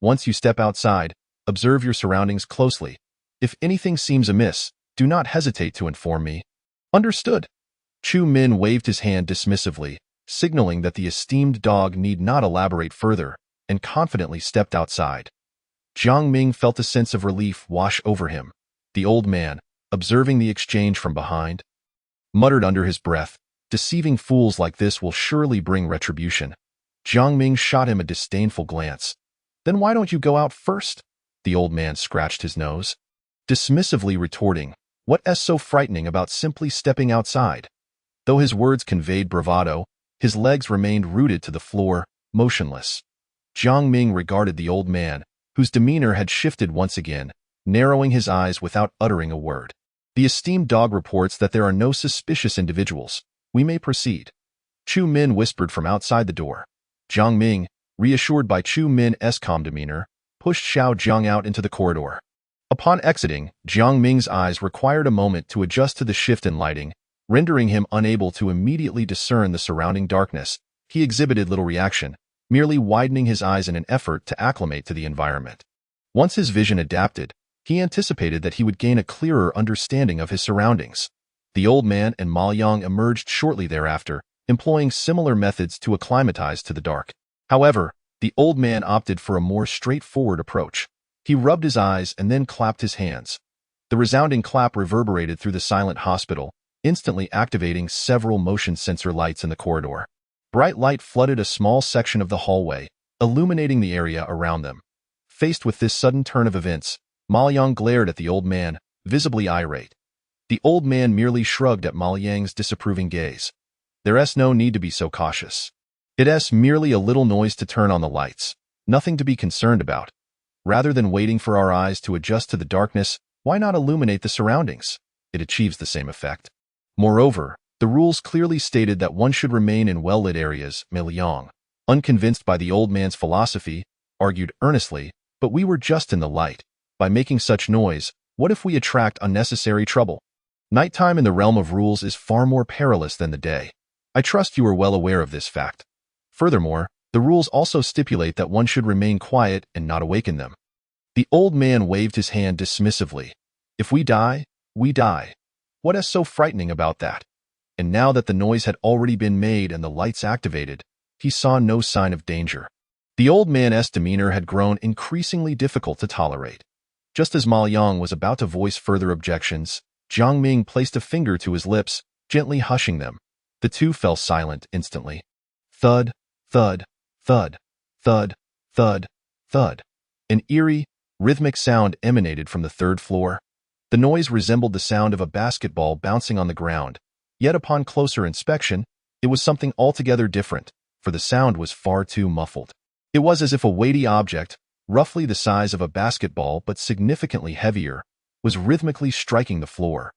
Once you step outside, observe your surroundings closely. If anything seems amiss, do not hesitate to inform me. Understood. Chu Min waved his hand dismissively, signaling that the esteemed dog need not elaborate further, and confidently stepped outside. Jiang Ming felt a sense of relief wash over him. The old man, observing the exchange from behind, muttered under his breath, "Deceiving fools like this will surely bring retribution." Jiang Ming shot him a disdainful glance. "Then why don't you go out first?" The old man scratched his nose, dismissively retorting, "What's so frightening about simply stepping outside?" Though his words conveyed bravado, his legs remained rooted to the floor, motionless. Jiang Ming regarded the old man, whose demeanor had shifted once again, narrowing his eyes without uttering a word. "The esteemed dog reports that there are no suspicious individuals. We may proceed." Chu Min whispered from outside the door. Jiang Ming, reassured by Chu Min's calm demeanor, pushed Xiao Jiang out into the corridor. Upon exiting, Jiang Ming's eyes required a moment to adjust to the shift in lighting, rendering him unable to immediately discern the surrounding darkness. He exhibited little reaction, merely widening his eyes in an effort to acclimate to the environment. Once his vision adapted, he anticipated that he would gain a clearer understanding of his surroundings. The old man and Ma Yang emerged shortly thereafter, employing similar methods to acclimatize to the dark. However, the old man opted for a more straightforward approach. He rubbed his eyes and then clapped his hands. The resounding clap reverberated through the silent hospital, instantly activating several motion sensor lights in the corridor. Bright light flooded a small section of the hallway, illuminating the area around them. Faced with this sudden turn of events, Ma Yang glared at the old man, visibly irate. The old man merely shrugged at Ma Yang's disapproving gaze. "There's no need to be so cautious. It's merely a little noise to turn on the lights. Nothing to be concerned about. Rather than waiting for our eyes to adjust to the darkness, why not illuminate the surroundings? It achieves the same effect. Moreover, the rules clearly stated that one should remain in well-lit areas." Ma Yang, unconvinced by the old man's philosophy, argued earnestly, "But we were just in the light. By making such noise, what if we attract unnecessary trouble? Nighttime in the realm of rules is far more perilous than the day. I trust you are well aware of this fact. Furthermore, the rules also stipulate that one should remain quiet and not awaken them." The old man waved his hand dismissively. "If we die, we die. What's so frightening about that?" And now that the noise had already been made and the lights activated, he saw no sign of danger. The old man's demeanor had grown increasingly difficult to tolerate. Just as Ma Yang was about to voice further objections, Jiang Ming placed a finger to his lips, gently hushing them. The two fell silent instantly. Thud, thud, thud, thud, thud, thud. An eerie, rhythmic sound emanated from the third floor. The noise resembled the sound of a basketball bouncing on the ground, yet upon closer inspection, it was something altogether different, for the sound was far too muffled. It was as if a weighty object, roughly the size of a basketball but significantly heavier, was rhythmically striking the floor.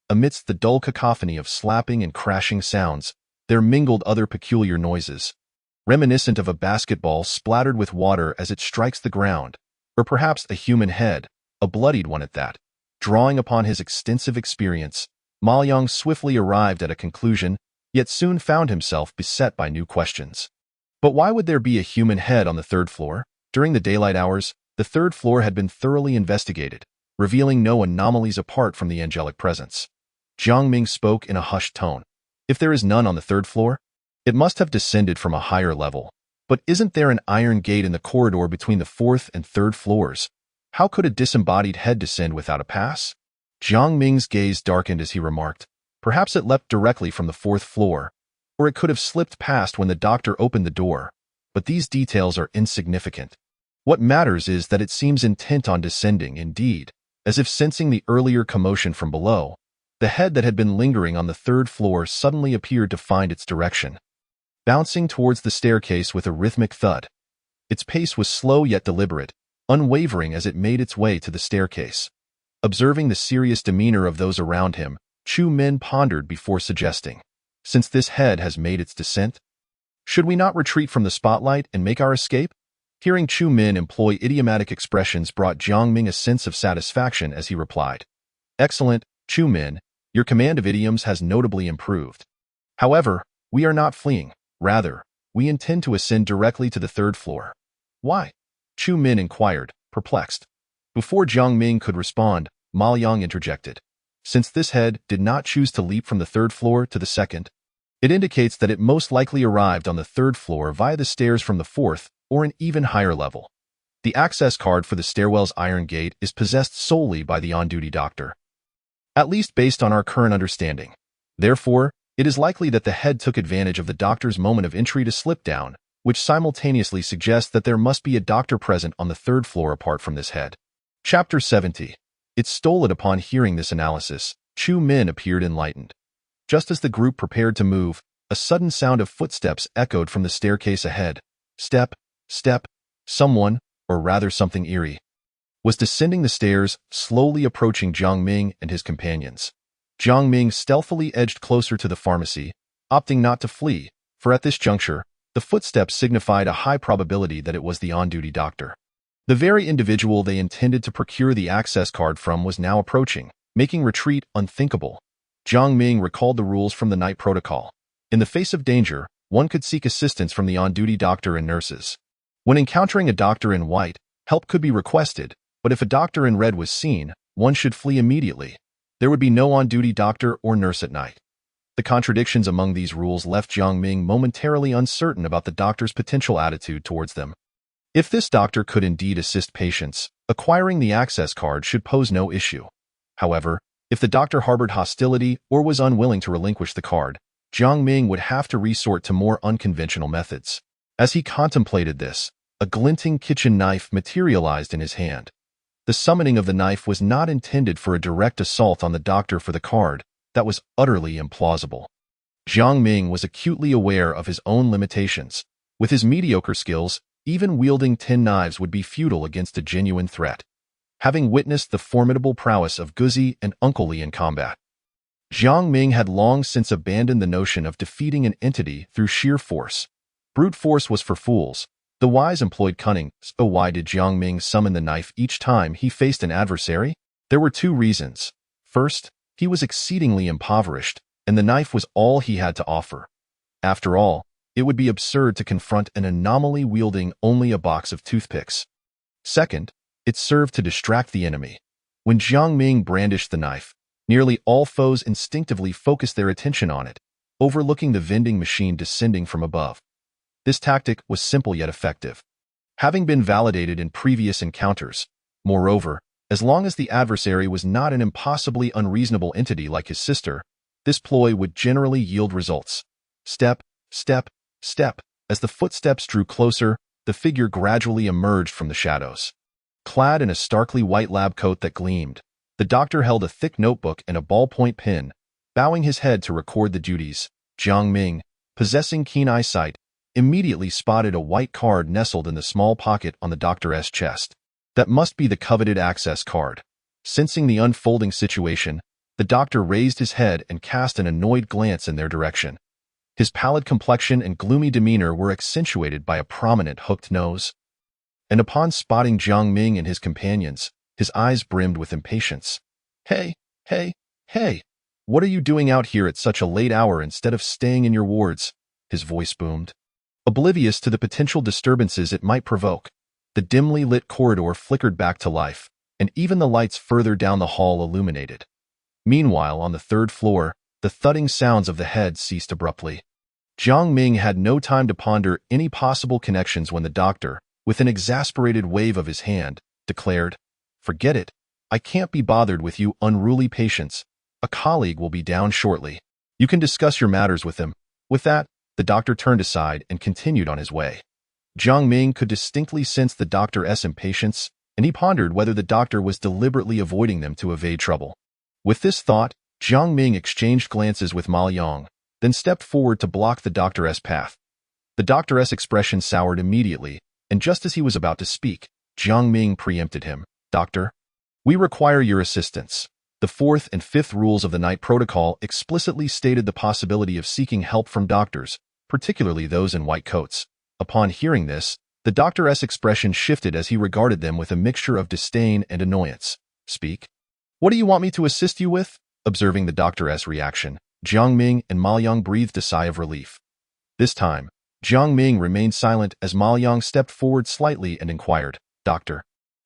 Amidst the dull cacophony of slapping and crashing sounds, there mingled other peculiar noises, reminiscent of a basketball splattered with water as it strikes the ground, or perhaps a human head, a bloodied one at that. Drawing upon his extensive experience, Ma Yang swiftly arrived at a conclusion, yet soon found himself beset by new questions. But why would there be a human head on the third floor? During the daylight hours, the third floor had been thoroughly investigated, revealing no anomalies apart from the angelic presence. Jiang Ming spoke in a hushed tone. If there is none on the third floor, it must have descended from a higher level. But isn't there an iron gate in the corridor between the fourth and third floors? How could a disembodied head descend without a pass? Jiang Ming's gaze darkened as he remarked, perhaps it leapt directly from the fourth floor, or it could have slipped past when the doctor opened the door. But these details are insignificant. What matters is that it seems intent on descending, indeed, as if sensing the earlier commotion from below. The head that had been lingering on the third floor suddenly appeared to find its direction, bouncing towards the staircase with a rhythmic thud. Its pace was slow yet deliberate, unwavering as it made its way to the staircase. Observing the serious demeanor of those around him, Chu Min pondered before suggesting, since this head has made its descent, should we not retreat from the spotlight and make our escape? Hearing Chu Min employ idiomatic expressions brought Jiang Ming a sense of satisfaction as he replied, excellent, Chu Min, your command of idioms has notably improved. However, we are not fleeing. Rather, we intend to ascend directly to the third floor. Why? Chu Min inquired, perplexed. Before Jiang Ming could respond, Ma Yang interjected. Since this head did not choose to leap from the third floor to the second, it indicates that it most likely arrived on the third floor via the stairs from the fourth or an even higher level. The access card for the stairwell's iron gate is possessed solely by the on-duty doctor, at least based on our current understanding. Therefore, it is likely that the head took advantage of the doctor's moment of entry to slip down, which simultaneously suggests that there must be a doctor present on the third floor apart from this head. Chapter 70. It stole it. Upon hearing this analysis, Chu Min appeared enlightened. Just as the group prepared to move, a sudden sound of footsteps echoed from the staircase ahead. Step, step, someone, or rather something eerie, was descending the stairs, slowly approaching Jiang Ming and his companions. Jiang Ming stealthily edged closer to the pharmacy, opting not to flee, for at this juncture, the footsteps signified a high probability that it was the on-duty doctor. The very individual they intended to procure the access card from was now approaching, making retreat unthinkable. Jiang Ming recalled the rules from the night protocol. In the face of danger, one could seek assistance from the on-duty doctor and nurses. When encountering a doctor in white, help could be requested, but if a doctor in red was seen, one should flee immediately. There would be no on-duty doctor or nurse at night. The contradictions among these rules left Jiang Ming momentarily uncertain about the doctor's potential attitude towards them. If this doctor could indeed assist patients, acquiring the access card should pose no issue. However, if the doctor harbored hostility or was unwilling to relinquish the card, Jiang Ming would have to resort to more unconventional methods. As he contemplated this, a glinting kitchen knife materialized in his hand. The summoning of the knife was not intended for a direct assault on the doctor for the card. That was utterly implausible. Jiang Ming was acutely aware of his own limitations. With his mediocre skills, even wielding 10 knives would be futile against a genuine threat. Having witnessed the formidable prowess of Guzi and Uncle Li in combat, Jiang Ming had long since abandoned the notion of defeating an entity through sheer force. Brute force was for fools. The wise employed cunning. So why did Jiang Ming summon the knife each time he faced an adversary? There were two reasons. First, he was exceedingly impoverished, and the knife was all he had to offer. After all, it would be absurd to confront an anomaly wielding only a box of toothpicks. Second, it served to distract the enemy. When Jiang Ming brandished the knife, nearly all foes instinctively focused their attention on it, overlooking the vending machine descending from above. This tactic was simple yet effective, having been validated in previous encounters. Moreover, as long as the adversary was not an impossibly unreasonable entity like his sister, this ploy would generally yield results. Step, step, step. As the footsteps drew closer, the figure gradually emerged from the shadows. Clad in a starkly white lab coat that gleamed, the doctor held a thick notebook and a ballpoint pen, bowing his head to record the duties. Jiang Ming, possessing keen eyesight, immediately spotted a white card nestled in the small pocket on the doctor's chest. That must be the coveted access card. Sensing the unfolding situation, the doctor raised his head and cast an annoyed glance in their direction. His pallid complexion and gloomy demeanor were accentuated by a prominent hooked nose. And upon spotting Jiang Ming and his companions, his eyes brimmed with impatience. Hey, hey, hey! "What are you doing out here at such a late hour instead of staying in your wards?" his voice boomed. Oblivious to the potential disturbances it might provoke, the dimly lit corridor flickered back to life, and even the lights further down the hall illuminated. Meanwhile, on the third floor, the thudding sounds of the head ceased abruptly. Jiang Ming had no time to ponder any possible connections when the doctor, with an exasperated wave of his hand, declared, "Forget it. I can't be bothered with you unruly patients. A colleague will be down shortly. You can discuss your matters with him." With that, the doctor turned aside and continued on his way. Jiang Ming could distinctly sense the doctor's impatience, and he pondered whether the doctor was deliberately avoiding them to evade trouble. With this thought, Jiang Ming exchanged glances with Ma Yang, then stepped forward to block the doctor's path. The doctor's expression soured immediately, and just as he was about to speak, Jiang Ming preempted him. "Doctor, we require your assistance." The fourth and fifth rules of the night protocol explicitly stated the possibility of seeking help from doctors, particularly those in white coats. Upon hearing this, the doctor's expression shifted as he regarded them with a mixture of disdain and annoyance. "Speak. What do you want me to assist you with?" Observing the doctor's reaction, Jiang Ming and Ma Yang breathed a sigh of relief. This time, Jiang Ming remained silent as Ma Yang stepped forward slightly and inquired, "Doctor,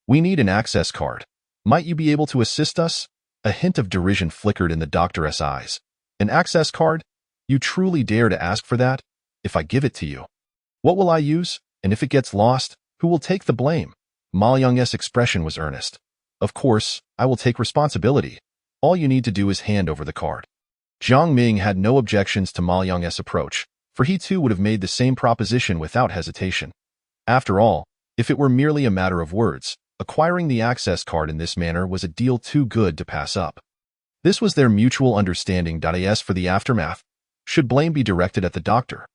we need an access card. Might you be able to assist us?" A hint of derision flickered in the doctor's eyes. "An access card? You truly dare to ask for that? If I give it to you, what will I use? And if it gets lost, who will take the blame?" Ma Yang's expression was earnest. "Of course, I will take responsibility. All you need to do is hand over the card." Jiang Ming had no objections to Ma Yang's approach, for he too would have made the same proposition without hesitation. After all, if it were merely a matter of words, acquiring the access card in this manner was a deal too good to pass up. This was their mutual understanding. As for the aftermath, should blame be directed at the doctor,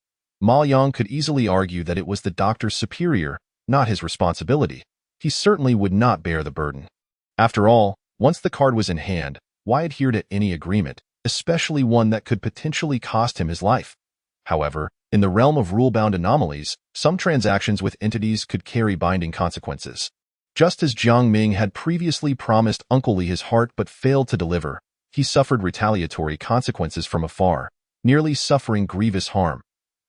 Ma Yang could easily argue that it was the doctor's superior, not his responsibility. He certainly would not bear the burden. After all, once the card was in hand, why adhere to any agreement, especially one that could potentially cost him his life? However, in the realm of rule-bound anomalies, some transactions with entities could carry binding consequences. Just as Jiang Ming had previously promised Uncle Li his heart but failed to deliver, he suffered retaliatory consequences from afar, nearly suffering grievous harm.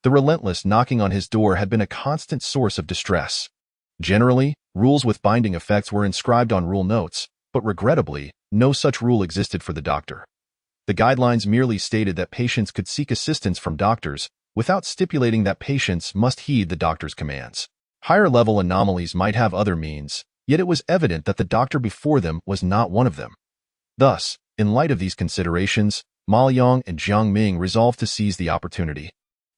The relentless knocking on his door had been a constant source of distress. Generally, rules with binding effects were inscribed on rule notes, but regrettably, no such rule existed for the doctor. The guidelines merely stated that patients could seek assistance from doctors, without stipulating that patients must heed the doctor's commands. Higher-level anomalies might have other means, yet it was evident that the doctor before them was not one of them. Thus, in light of these considerations, Ma Yang and Jiang Ming resolved to seize the opportunity.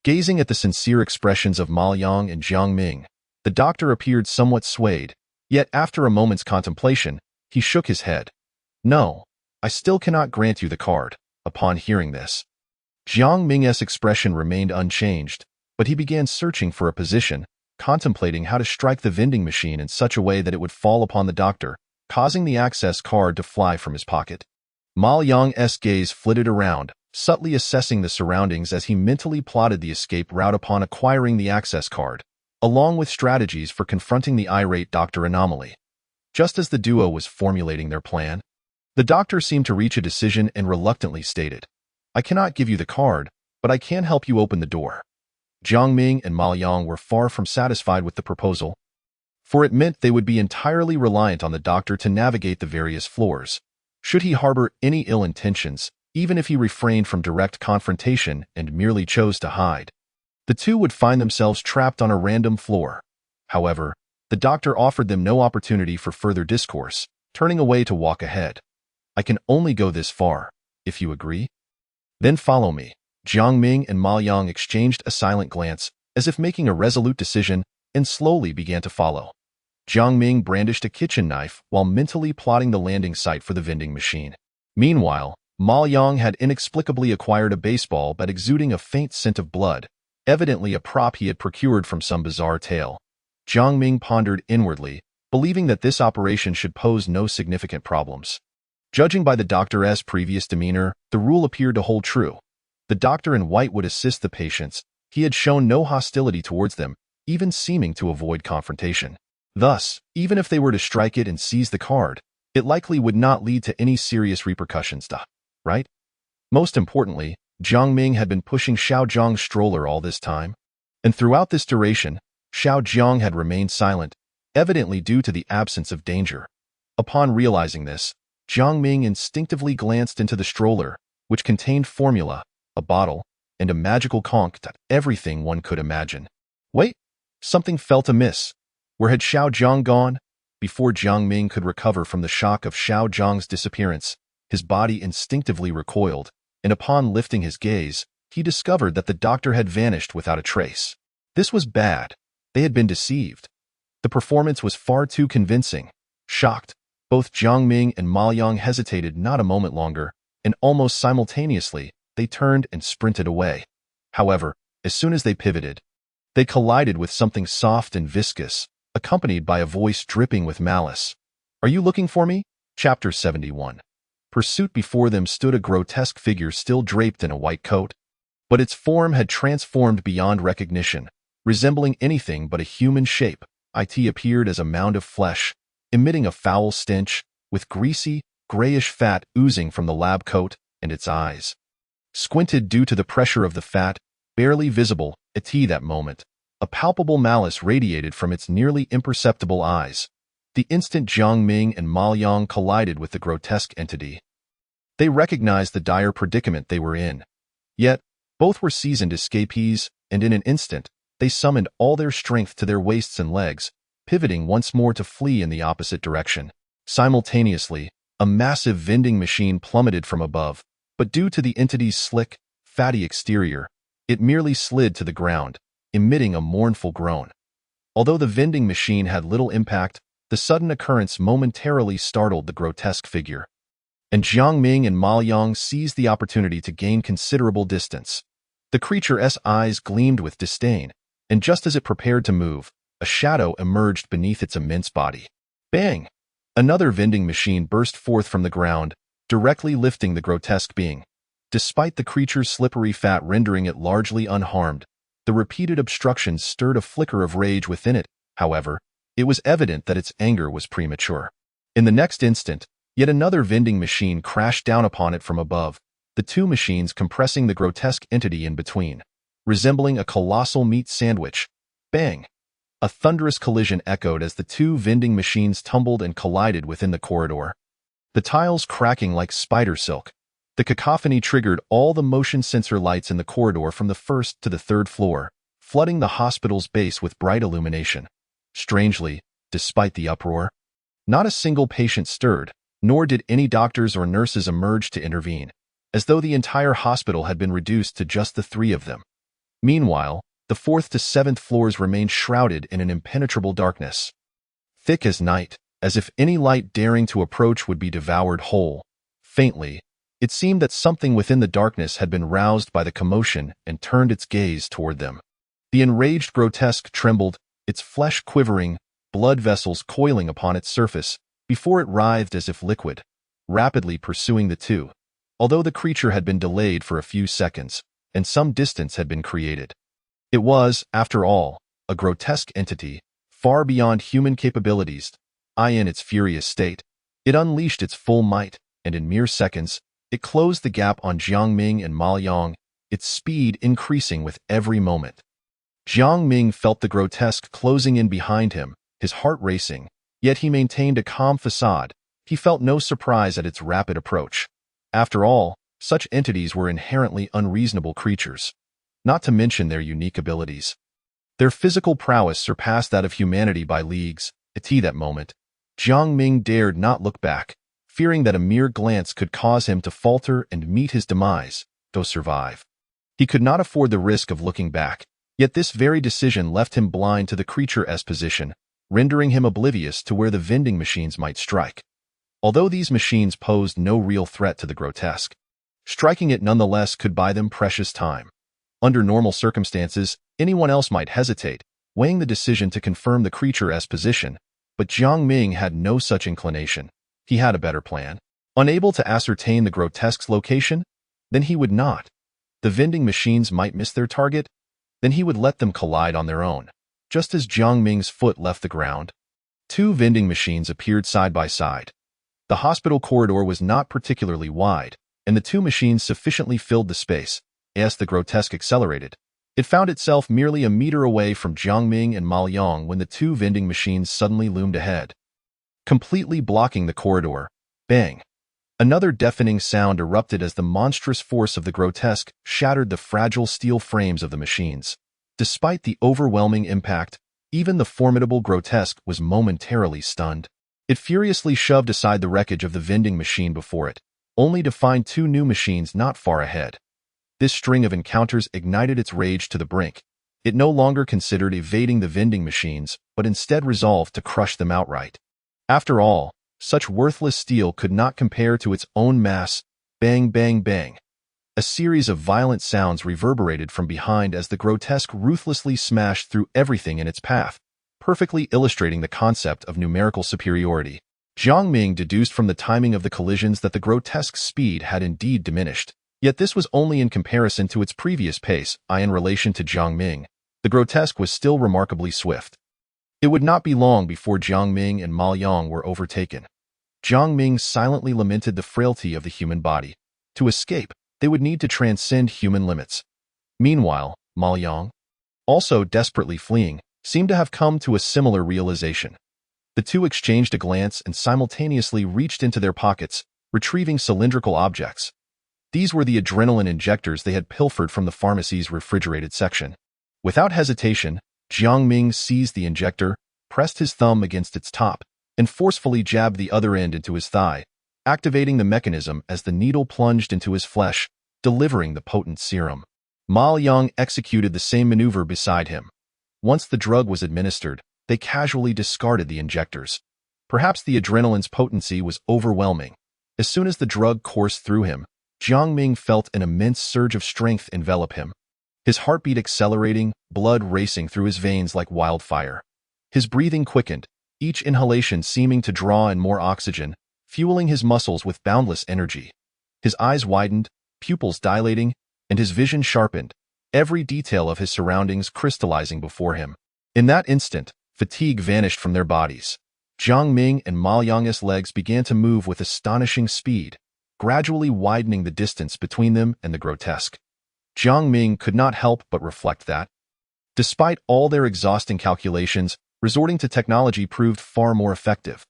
Gazing at the sincere expressions of Ma Yang and Jiang Ming, the doctor appeared somewhat swayed, yet after a moment's contemplation, he shook his head. "No, I still cannot grant you the card." Upon hearing this, Jiang Ming's expression remained unchanged, but he began searching for a position, contemplating how to strike the vending machine in such a way that it would fall upon the doctor, causing the access card to fly from his pocket. Ma Yang's gaze flitted around, subtly assessing the surroundings as he mentally plotted the escape route upon acquiring the access card, along with strategies for confronting the irate Dr. Anomaly. Just as the duo was formulating their plan, the doctor seemed to reach a decision and reluctantly stated, "I cannot give you the card, but I can help you open the door." Jiang Ming and Ma Yang were far from satisfied with the proposal, for it meant they would be entirely reliant on the doctor to navigate the various floors. Should he harbor any ill intentions, even if he refrained from direct confrontation and merely chose to hide, the two would find themselves trapped on a random floor. However, the doctor offered them no opportunity for further discourse, turning away to walk ahead. "I can only go this far, if you agree. Then follow me." Jiang Ming and Ma Yang exchanged a silent glance, as if making a resolute decision, and slowly began to follow. Jiang Ming brandished a kitchen knife while mentally plotting the landing site for the vending machine. Meanwhile, Ma Yang had inexplicably acquired a baseball bat exuding a faint scent of blood, evidently a prop he had procured from some bizarre tale. Jiang Ming pondered inwardly, believing that this operation should pose no significant problems. Judging by the doctor's previous demeanor, the rule appeared to hold true. The doctor in white would assist the patients. He had shown no hostility towards them, even seeming to avoid confrontation. Thus, even if they were to strike it and seize the card, it likely would not lead to any serious repercussions, right? Most importantly, Jiang Ming had been pushing Xiao Zhang's stroller all this time. And throughout this duration, Xiao Zhang had remained silent, evidently due to the absence of danger. Upon realizing this, Jiang Ming instinctively glanced into the stroller, which contained formula, a bottle, and a magical conch, everything one could imagine. Wait, something felt amiss. Where had Xiao Zhang gone? Before Jiang Ming could recover from the shock of Xiao Zhang's disappearance, his body instinctively recoiled, and upon lifting his gaze, he discovered that the doctor had vanished without a trace. This was bad. They had been deceived. The performance was far too convincing. Shocked, both Jiang Ming and Ma Yang hesitated not a moment longer, and almost simultaneously, they turned and sprinted away. However, as soon as they pivoted, they collided with something soft and viscous, accompanied by a voice dripping with malice. "Are you looking for me?" Chapter 71. Pursuit. Before them stood a grotesque figure still draped in a white coat. But its form had transformed beyond recognition. Resembling anything but a human shape, it appeared as a mound of flesh, emitting a foul stench, with greasy, grayish fat oozing from the lab coat, and its eyes squinted due to the pressure of the fat, barely visible, at that moment. A palpable malice radiated from its nearly imperceptible eyes. The instant Jiang Ming and Ma Yang collided with the grotesque entity, they recognized the dire predicament they were in. Yet, both were seasoned escapees, and in an instant, they summoned all their strength to their waists and legs, pivoting once more to flee in the opposite direction. Simultaneously, a massive vending machine plummeted from above, but due to the entity's slick, fatty exterior, it merely slid to the ground, emitting a mournful groan. Although the vending machine had little impact, the sudden occurrence momentarily startled the grotesque figure. And Jiang Ming and Ma Yang seized the opportunity to gain considerable distance. The creature's eyes gleamed with disdain, and just as it prepared to move, a shadow emerged beneath its immense body. Bang! Another vending machine burst forth from the ground, directly lifting the grotesque being. Despite the creature's slippery fat rendering it largely unharmed, the repeated obstructions stirred a flicker of rage within it. However, it was evident that its anger was premature. In the next instant, yet another vending machine crashed down upon it from above, the two machines compressing the grotesque entity in between, resembling a colossal meat sandwich. Bang! A thunderous collision echoed as the two vending machines tumbled and collided within the corridor. The tiles cracking like spider silk. The cacophony triggered all the motion sensor lights in the corridor from the first to the third floor, flooding the hospital's base with bright illumination. Strangely, despite the uproar, not a single patient stirred, nor did any doctors or nurses emerge to intervene, as though the entire hospital had been reduced to just the three of them. Meanwhile, the 4th to 7th floors remained shrouded in an impenetrable darkness, thick as night, as if any light daring to approach would be devoured whole. Faintly, it seemed that something within the darkness had been roused by the commotion and turned its gaze toward them. The enraged grotesque trembled, its flesh quivering, blood vessels coiling upon its surface, before it writhed as if liquid, rapidly pursuing the two. Although the creature had been delayed for a few seconds, and some distance had been created, it was, after all, a grotesque entity, far beyond human capabilities. In its furious state, it unleashed its full might, and in mere seconds, it closed the gap on Jiang Ming and Ma Yang, its speed increasing with every moment. Jiang Ming felt the grotesque closing in behind him, his heart racing, yet he maintained a calm facade. He felt no surprise at its rapid approach. After all, such entities were inherently unreasonable creatures, not to mention their unique abilities. Their physical prowess surpassed that of humanity by leagues. At that moment, Jiang Ming dared not look back, fearing that a mere glance could cause him to falter and meet his demise, though survive. He could not afford the risk of looking back, yet this very decision left him blind to the creature's position, rendering him oblivious to where the vending machines might strike. Although these machines posed no real threat to the grotesque, striking it nonetheless could buy them precious time. Under normal circumstances, anyone else might hesitate, weighing the decision to confirm the creature's position, but Jiang Ming had no such inclination. He had a better plan. Unable to ascertain the grotesque's location? Then he would not. The vending machines might miss their target? Then he would let them collide on their own. Just as Jiang Ming's foot left the ground, two vending machines appeared side by side. The hospital corridor was not particularly wide, and the two machines sufficiently filled the space. As the grotesque accelerated, it found itself merely a meter away from Jiang Ming and Ma Liang when the two vending machines suddenly loomed ahead, completely blocking the corridor. Bang! Another deafening sound erupted as the monstrous force of the grotesque shattered the fragile steel frames of the machines. Despite the overwhelming impact, even the formidable grotesque was momentarily stunned. It furiously shoved aside the wreckage of the vending machine before it, only to find two new machines not far ahead. This string of encounters ignited its rage to the brink. It no longer considered evading the vending machines, but instead resolved to crush them outright. After all, such worthless steel could not compare to its own mass. Bang, bang, bang. A series of violent sounds reverberated from behind as the grotesque ruthlessly smashed through everything in its path, perfectly illustrating the concept of numerical superiority. Jiang Ming deduced from the timing of the collisions that the grotesque's speed had indeed diminished. Yet this was only in comparison to its previous pace. In relation to Jiang Ming, the grotesque was still remarkably swift. It would not be long before Jiang Ming and Ma Liang were overtaken. Jiang Ming silently lamented the frailty of the human body. To escape, they would need to transcend human limits. Meanwhile, Ma Liang, also desperately fleeing, seemed to have come to a similar realization. The two exchanged a glance and simultaneously reached into their pockets, retrieving cylindrical objects. These were the adrenaline injectors they had pilfered from the pharmacy's refrigerated section. Without hesitation, Jiang Ming seized the injector, pressed his thumb against its top, and forcefully jabbed the other end into his thigh, activating the mechanism as the needle plunged into his flesh, delivering the potent serum. Ma Liang executed the same maneuver beside him. Once the drug was administered, they casually discarded the injectors. Perhaps the adrenaline's potency was overwhelming. As soon as the drug coursed through him, Jiang Ming felt an immense surge of strength envelop him. His heartbeat accelerating, blood racing through his veins like wildfire. His breathing quickened, each inhalation seeming to draw in more oxygen, fueling his muscles with boundless energy. His eyes widened, pupils dilating, and his vision sharpened, every detail of his surroundings crystallizing before him. In that instant, fatigue vanished from their bodies. Jiang Ming and Ma Liang's legs began to move with astonishing speed, gradually widening the distance between them and the grotesque. Jiang Ming could not help but reflect that, despite all their exhausting calculations, resorting to technology proved far more effective.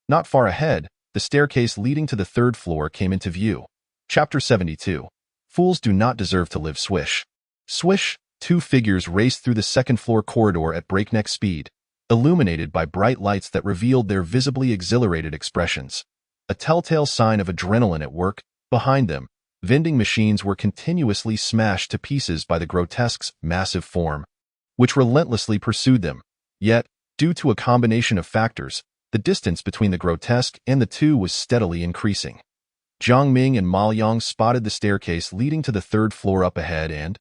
Not far ahead, the staircase leading to the third floor came into view. Chapter 72. Fools do not deserve to live. Swish. Swish, two figures raced through the second-floor corridor at breakneck speed, illuminated by bright lights that revealed their visibly exhilarated expressions. A telltale sign of adrenaline at work. Behind them, vending machines were continuously smashed to pieces by the grotesque's massive form, which relentlessly pursued them. Yet, due to a combination of factors, the distance between the grotesque and the two was steadily increasing. Jiang Ming and Ma Liang spotted the staircase leading to the third floor up ahead and,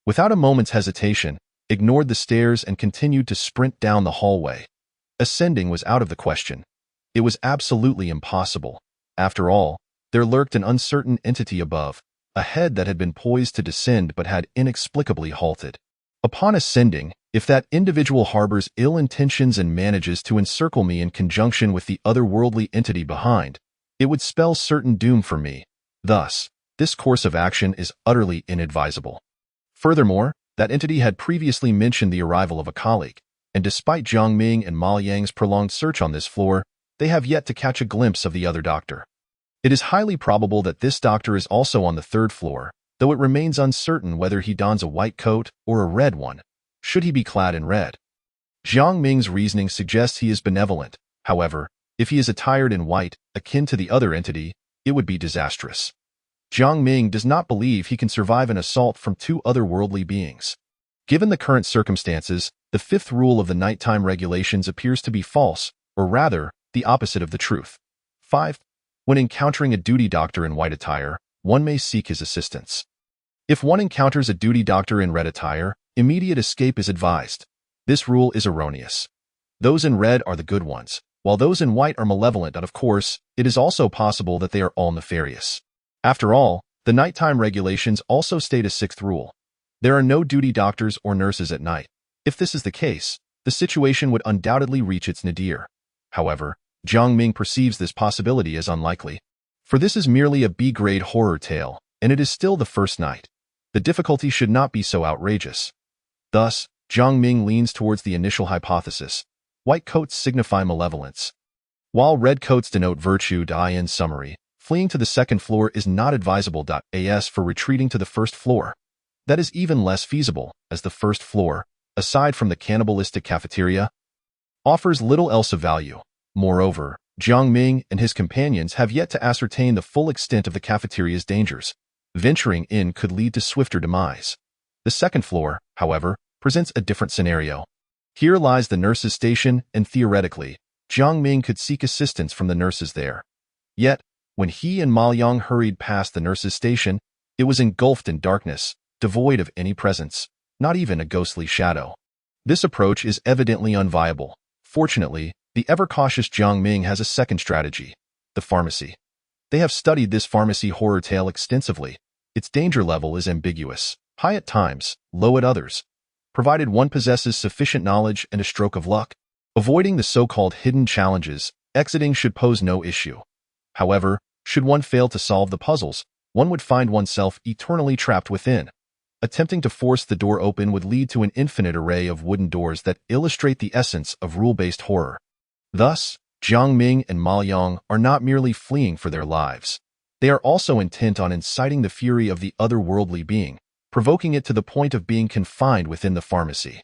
without a moment's hesitation, ignored the stairs and continued to sprint down the hallway. Ascending was out of the question. It was absolutely impossible. After all, there lurked an uncertain entity above, a head that had been poised to descend but had inexplicably halted. Upon ascending, if that individual harbors ill intentions and manages to encircle me in conjunction with the otherworldly entity behind, it would spell certain doom for me. Thus, this course of action is utterly inadvisable. Furthermore, that entity had previously mentioned the arrival of a colleague, and despite Jiang Ming and Ma Liang's prolonged search on this floor, they have yet to catch a glimpse of the other doctor. It is highly probable that this doctor is also on the third floor, though it remains uncertain whether he dons a white coat or a red one, should he be clad in red. Jiang Ming's reasoning suggests he is benevolent. However, if he is attired in white, akin to the other entity, it would be disastrous. Jiang Ming does not believe he can survive an assault from two otherworldly beings. Given the current circumstances, the fifth rule of the nighttime regulations appears to be false, or rather, the opposite of the truth. 5. When encountering a duty doctor in white attire, one may seek his assistance. If one encounters a duty doctor in red attire, immediate escape is advised. This rule is erroneous. Those in red are the good ones, while those in white are malevolent, and of course, it is also possible that they are all nefarious. After all, the nighttime regulations also state a sixth rule. There are no duty doctors or nurses at night. If this is the case, the situation would undoubtedly reach its nadir. However, Jiang Ming perceives this possibility as unlikely. For this is merely a B-grade horror tale, and it is still the first night. The difficulty should not be so outrageous. Thus, Jiang Ming leans towards the initial hypothesis. White coats signify malevolence, while red coats denote virtue. In summary, fleeing to the second floor is not advisable. As for retreating to the first floor, that is even less feasible, as the first floor, aside from the cannibalistic cafeteria, offers little else of value. Moreover, Jiang Ming and his companions have yet to ascertain the full extent of the cafeteria's dangers. Venturing in could lead to swifter demise. The second floor, however, presents a different scenario. Here lies the nurses' station, and theoretically, Jiang Ming could seek assistance from the nurses there. Yet, when he and Ma Yang hurried past the nurses' station, it was engulfed in darkness, devoid of any presence, not even a ghostly shadow. This approach is evidently unviable. Fortunately, the ever-cautious Jiang Ming has a second strategy: the pharmacy. They have studied this pharmacy horror tale extensively. Its danger level is ambiguous, high at times, low at others. Provided one possesses sufficient knowledge and a stroke of luck, avoiding the so-called hidden challenges, exiting should pose no issue. However, should one fail to solve the puzzles, one would find oneself eternally trapped within. Attempting to force the door open would lead to an infinite array of wooden doors that illustrate the essence of rule-based horror. Thus, Jiang Ming and Ma Yang are not merely fleeing for their lives. They are also intent on inciting the fury of the otherworldly being, provoking it to the point of being confined within the pharmacy.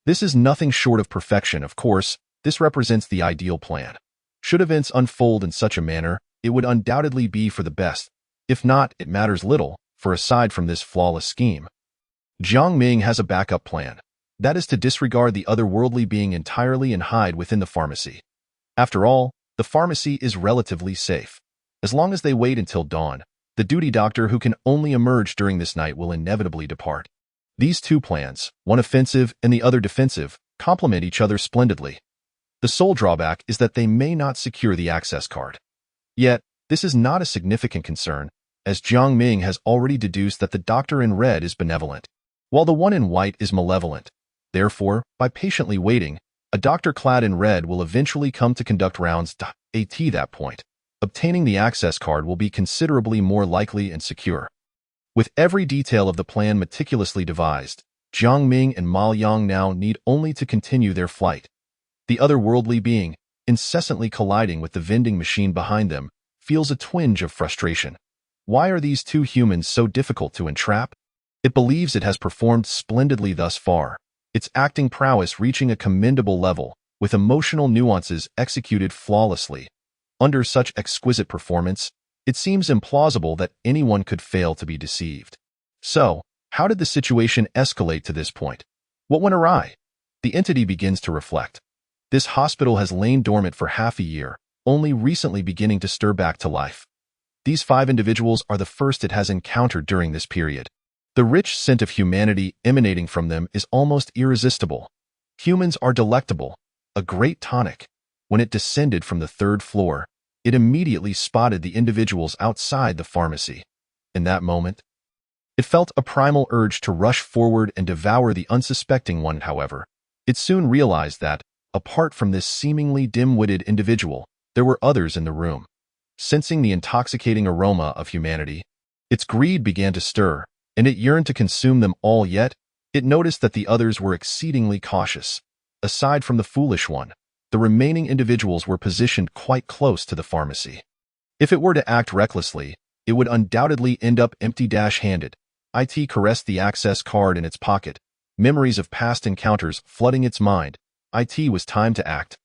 This is nothing short of perfection. Of course, this represents the ideal plan. Should events unfold in such a manner, it would undoubtedly be for the best. If not, it matters little, for aside from this flawless scheme, Jiang Ming has a backup plan. That is to disregard the otherworldly being entirely and hide within the pharmacy. After all, the pharmacy is relatively safe. As long as they wait until dawn, the duty doctor who can only emerge during this night will inevitably depart. These two plans, one offensive and the other defensive, complement each other splendidly. The sole drawback is that they may not secure the access card. Yet, this is not a significant concern, as Jiang Ming has already deduced that the doctor in red is benevolent, while the one in white is malevolent. Therefore, by patiently waiting, a doctor clad in red will eventually come to conduct rounds. At that point, obtaining the access card will be considerably more likely and secure. With every detail of the plan meticulously devised, Jiang Ming and Ma Yang now need only to continue their flight. The otherworldly being, incessantly colliding with the vending machine behind them, feels a twinge of frustration. Why are these two humans so difficult to entrap? It believes it has performed splendidly thus far, its acting prowess reaching a commendable level, with emotional nuances executed flawlessly. Under such exquisite performance, it seems implausible that anyone could fail to be deceived. So, how did the situation escalate to this point? What went awry? The entity begins to reflect. This hospital has lain dormant for half a year, only recently beginning to stir back to life. These 5 individuals are the first it has encountered during this period. The rich scent of humanity emanating from them is almost irresistible. Humans are delectable, a great tonic. When it descended from the 3rd floor, it immediately spotted the individuals outside the pharmacy. In that moment, it felt a primal urge to rush forward and devour the unsuspecting one. However, it soon realized that, apart from this seemingly dim-witted individual, there were others in the room. Sensing the intoxicating aroma of humanity, its greed began to stir, and it yearned to consume them all. Yet, it noticed that the others were exceedingly cautious. Aside from the foolish one, the remaining individuals were positioned quite close to the pharmacy. If it were to act recklessly, it would undoubtedly end up empty-handed. It caressed the access card in its pocket, memories of past encounters flooding its mind. It was time to act.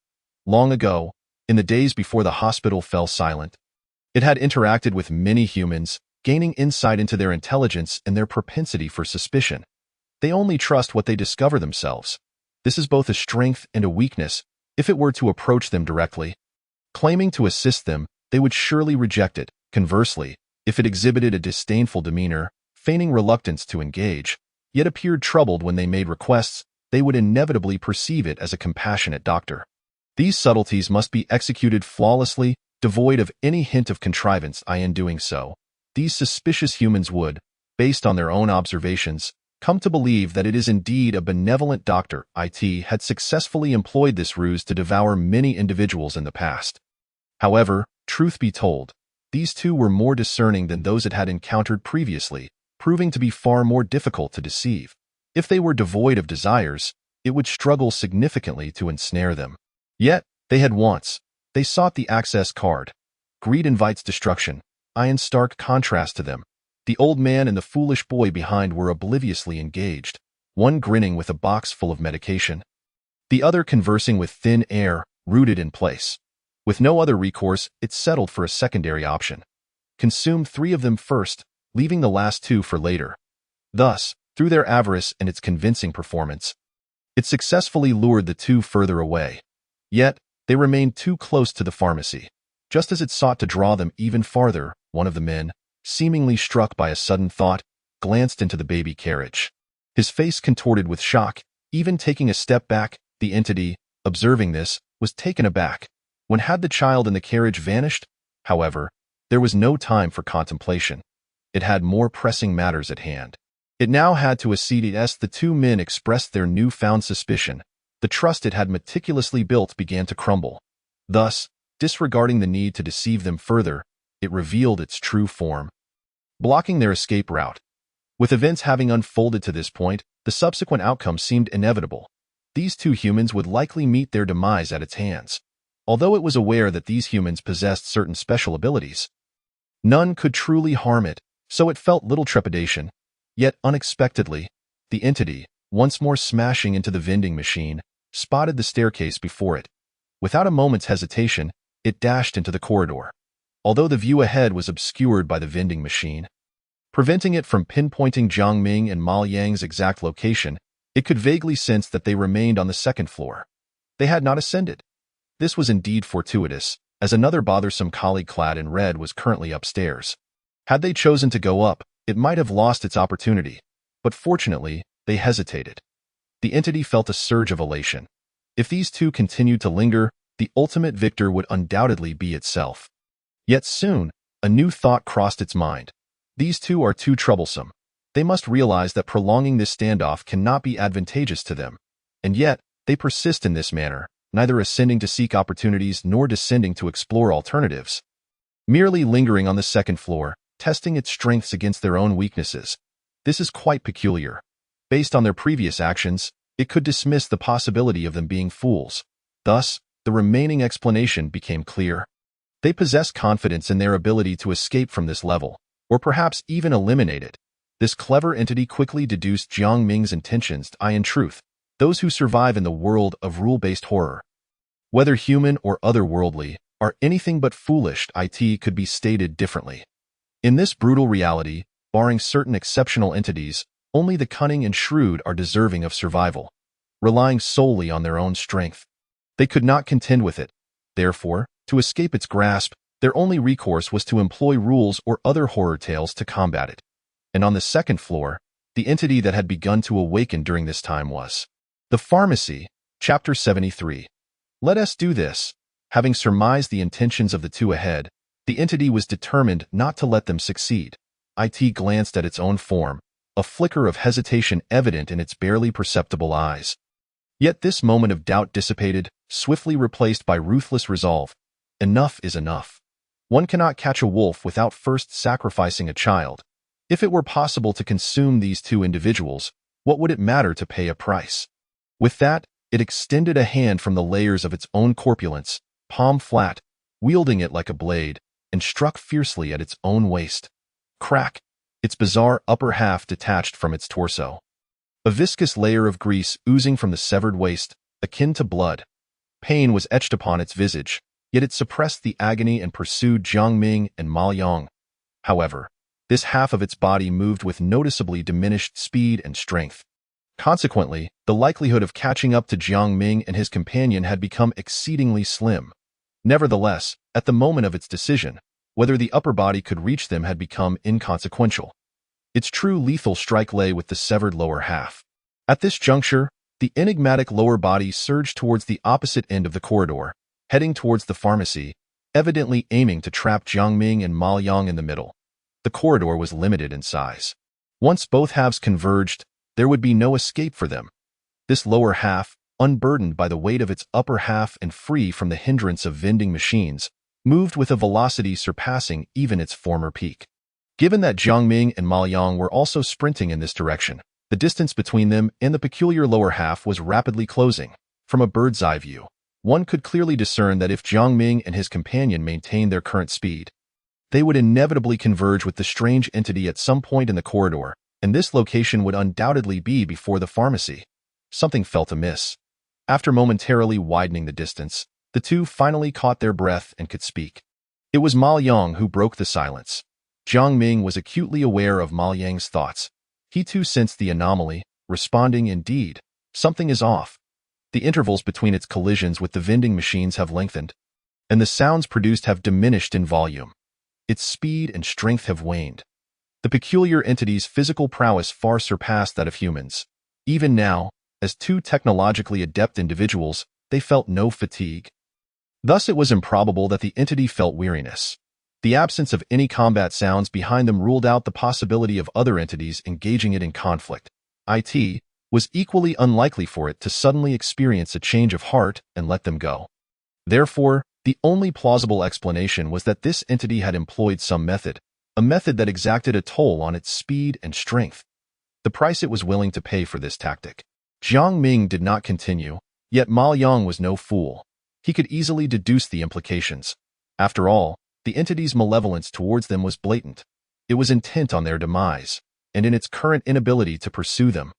Long ago, in the days before the hospital fell silent, it had interacted with many humans, gaining insight into their intelligence and their propensity for suspicion. They only trust what they discover themselves. This is both a strength and a weakness. If it were to approach them directly, claiming to assist them, they would surely reject it. Conversely, if it exhibited a disdainful demeanor, feigning reluctance to engage, yet appeared troubled when they made requests, they would inevitably perceive it as a compassionate doctor. These subtleties must be executed flawlessly, devoid of any hint of contrivance. In doing so, these suspicious humans would, based on their own observations, come to believe that it is indeed a benevolent doctor. It had successfully employed this ruse to devour many individuals in the past. However, truth be told, These two were more discerning than those it had encountered previously, proving to be far more difficult to deceive. If they were devoid of desires, it would struggle significantly to ensnare them. Yet, they had wants. They sought the access card. Greed invites destruction. In stark contrast to them, the old man and the foolish boy behind were obliviously engaged, one grinning with a box full of medication, the other conversing with thin air, rooted in place. With no other recourse, it settled for a secondary option. Consume 3 of them first, leaving the last 2 for later. Thus, through their avarice and its convincing performance, it successfully lured the 2 further away. Yet, they remained too close to the pharmacy. Just as it sought to draw them even farther, one of the men, seemingly struck by a sudden thought, glanced into the baby carriage. His face contorted with shock, even taking a step back. The entity, observing this, was taken aback. When had the child in the carriage vanished? However, there was no time for contemplation. It had more pressing matters at hand. It now had to accede as the 2 men expressed their newfound suspicion. The trust it had meticulously built began to crumble. Thus, disregarding the need to deceive them further, it revealed its true form, blocking their escape route. With events having unfolded to this point, the subsequent outcome seemed inevitable. These 2 humans would likely meet their demise at its hands. Although it was aware that these humans possessed certain special abilities, none could truly harm it, so it felt little trepidation. Yet unexpectedly, the entity, once more smashing into the vending machine, spotted the staircase before it. Without a moment's hesitation, it dashed into the corridor. Although the view ahead was obscured by the vending machine, preventing it from pinpointing Jiang Ming and Ma Yang's exact location, it could vaguely sense that they remained on the 2nd floor. They had not ascended. This was indeed fortuitous, as another bothersome colleague clad in red was currently upstairs. Had they chosen to go up, it might have lost its opportunity, but fortunately, they hesitated. The entity felt a surge of elation. If these 2 continued to linger, the ultimate victor would undoubtedly be itself. Yet soon, a new thought crossed its mind. These 2 are too troublesome. They must realize that prolonging this standoff cannot be advantageous to them. And yet, they persist in this manner, neither ascending to seek opportunities nor descending to explore alternatives. Merely lingering on the 2nd floor, testing its strengths against their own weaknesses. This is quite peculiar. Based on their previous actions, it could dismiss the possibility of them being fools. Thus, the remaining explanation became clear. They possess confidence in their ability to escape from this level, or perhaps even eliminate it. This clever entity quickly deduced Jiang Ming's intentions. In truth, those who survive in the world of rule-based horror, whether human or otherworldly, are anything but foolish. It could be stated differently. In this brutal reality, barring certain exceptional entities, only the cunning and shrewd are deserving of survival, relying solely on their own strength. They could not contend with it. Therefore, to escape its grasp, their only recourse was to employ rules or other horror tales to combat it. And on the 2nd floor, the entity that had begun to awaken during this time was the pharmacy. Chapter 73. Let us do this. Having surmised the intentions of the 2 ahead, the entity was determined not to let them succeed. It glanced at its own form, a flicker of hesitation evident in its barely perceptible eyes. Yet this moment of doubt dissipated, swiftly replaced by ruthless resolve. Enough is enough. One cannot catch a wolf without first sacrificing a child. If it were possible to consume these 2 individuals, what would it matter to pay a price? With that, it extended a hand from the layers of its own corpulence, palm flat, wielding it like a blade, and struck fiercely at its own waist. Crack! Its bizarre upper half detached from its torso. A viscous layer of grease oozing from the severed waist, akin to blood. Pain was etched upon its visage, yet it suppressed the agony and pursued Jiang Ming and Ma Yang. However, this half of its body moved with noticeably diminished speed and strength. Consequently, the likelihood of catching up to Jiang Ming and his companion had become exceedingly slim. Nevertheless, at the moment of its decision, whether the upper body could reach them had become inconsequential. Its true lethal strike lay with the severed lower half. At this juncture, the enigmatic lower body surged towards the opposite end of the corridor, heading towards the pharmacy, evidently aiming to trap Jiang Ming and Ma Yang in the middle. The corridor was limited in size. Once both halves converged, there would be no escape for them. This lower half, unburdened by the weight of its upper half and free from the hindrance of vending machines, moved with a velocity surpassing even its former peak. Given that Jiang Ming and Ma Yang were also sprinting in this direction, the distance between them and the peculiar lower half was rapidly closing. From a bird's-eye view, one could clearly discern that if Jiang Ming and his companion maintained their current speed, they would inevitably converge with the strange entity at some point in the corridor, and this location would undoubtedly be before the pharmacy. Something felt amiss. After momentarily widening the distance, the two finally caught their breath and could speak. It was Ma Yang who broke the silence. Jiang Ming was acutely aware of Ma Yang's thoughts. He too sensed the anomaly, responding, "Indeed, something is off. The intervals between its collisions with the vending machines have lengthened, and the sounds produced have diminished in volume. Its speed and strength have waned. The peculiar entity's physical prowess far surpassed that of humans. Even now, as two technologically adept individuals, they felt no fatigue. Thus it was improbable that the entity felt weariness. The absence of any combat sounds behind them ruled out the possibility of other entities engaging it in conflict. It was equally unlikely for it to suddenly experience a change of heart and let them go. Therefore, the only plausible explanation was that this entity had employed some method, a method that exacted a toll on its speed and strength. The price it was willing to pay for this tactic. Jiang Ming did not continue, yet Ma Yang was no fool. He could easily deduce the implications. After all, the entity's malevolence towards them was blatant. It was intent on their demise, and in its current inability to pursue them.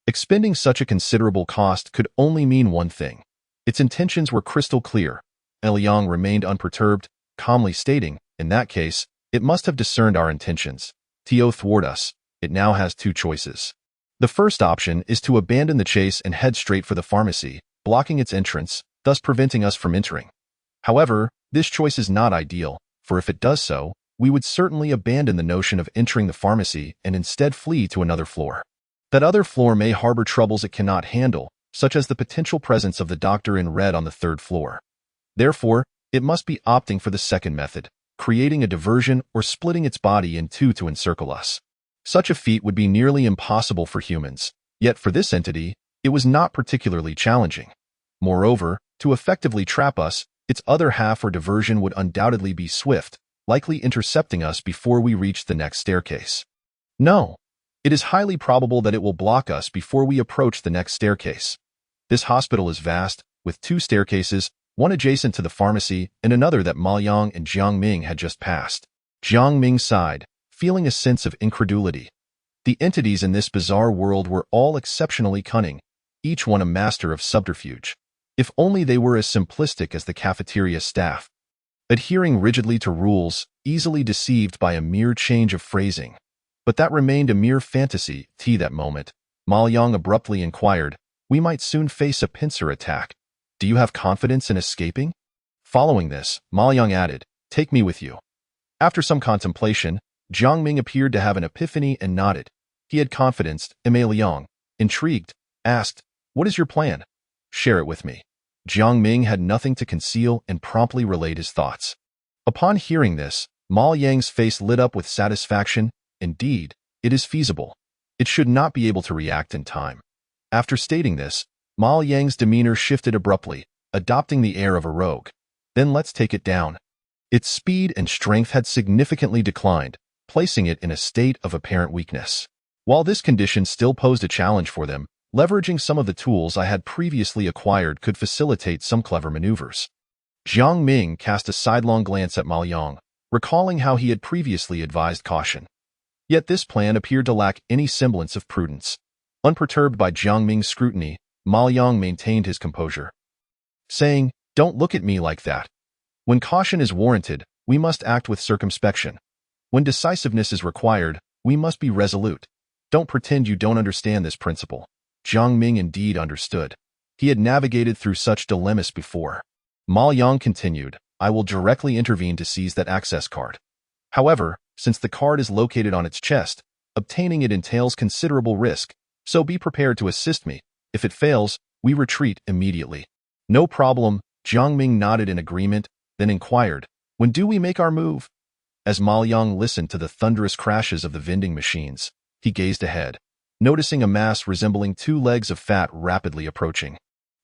Expending such a considerable cost could only mean one thing. Its intentions were crystal clear. Liang remained unperturbed, calmly stating, "In that case, it must have discerned our intentions. To thwart us, it now has two choices. The first option is to abandon the chase and head straight for the pharmacy, blocking its entrance, thus preventing us from entering. However, this choice is not ideal, for if it does so, we would certainly abandon the notion of entering the pharmacy and instead flee to another floor. That other floor may harbor troubles it cannot handle, such as the potential presence of the doctor in red on the third floor. Therefore, it must be opting for the second method, creating a diversion or splitting its body in two to encircle us. Such a feat would be nearly impossible for humans, yet for this entity, it was not particularly challenging. Moreover, to effectively trap us, its other half or diversion would undoubtedly be swift, likely intercepting us before we reach the next staircase. No, it is highly probable that it will block us before we approach the next staircase. This hospital is vast, with two staircases, one adjacent to the pharmacy and another that Ma Yang and Jiang Ming had just passed. Jiang Ming sighed, feeling a sense of incredulity. The entities in this bizarre world were all exceptionally cunning, each one a master of subterfuge. If only they were as simplistic as the cafeteria staff, adhering rigidly to rules, easily deceived by a mere change of phrasing. But that remained a mere fantasy. That moment, Ma Yang abruptly inquired, "We might soon face a pincer attack. Do you have confidence in escaping?" Following this, Ma Yang added, "Take me with you." After some contemplation, Jiang Ming appeared to have an epiphany and nodded. He had confidence. Ma Liang, intrigued, asked, "What is your plan? Share it with me." Jiang Ming had nothing to conceal and promptly relayed his thoughts. Upon hearing this, Ma Yang's face lit up with satisfaction. "Indeed, it is feasible. It should not be able to react in time." After stating this, Ma Yang's demeanor shifted abruptly, adopting the air of a rogue. "Then let's take it down." Its speed and strength had significantly declined, placing it in a state of apparent weakness. While this condition still posed a challenge for them, leveraging some of the tools I had previously acquired could facilitate some clever maneuvers. Jiang Ming cast a sidelong glance at Ma Yang, recalling how he had previously advised caution. Yet this plan appeared to lack any semblance of prudence. Unperturbed by Jiang Ming's scrutiny, Ma Yang maintained his composure, saying, "Don't look at me like that. When caution is warranted, we must act with circumspection. When decisiveness is required, we must be resolute. Don't pretend you don't understand this principle." Jiang Ming indeed understood. He had navigated through such dilemmas before. Ma Yang continued, "I will directly intervene to seize that access card. However, since the card is located on its chest, obtaining it entails considerable risk, so be prepared to assist me. If it fails, we retreat immediately." "No problem," Jiang Ming nodded in agreement, then inquired, "When do we make our move?" As Ma Yang listened to the thunderous crashes of the vending machines, he gazed ahead, noticing a mass resembling two legs of fat rapidly approaching.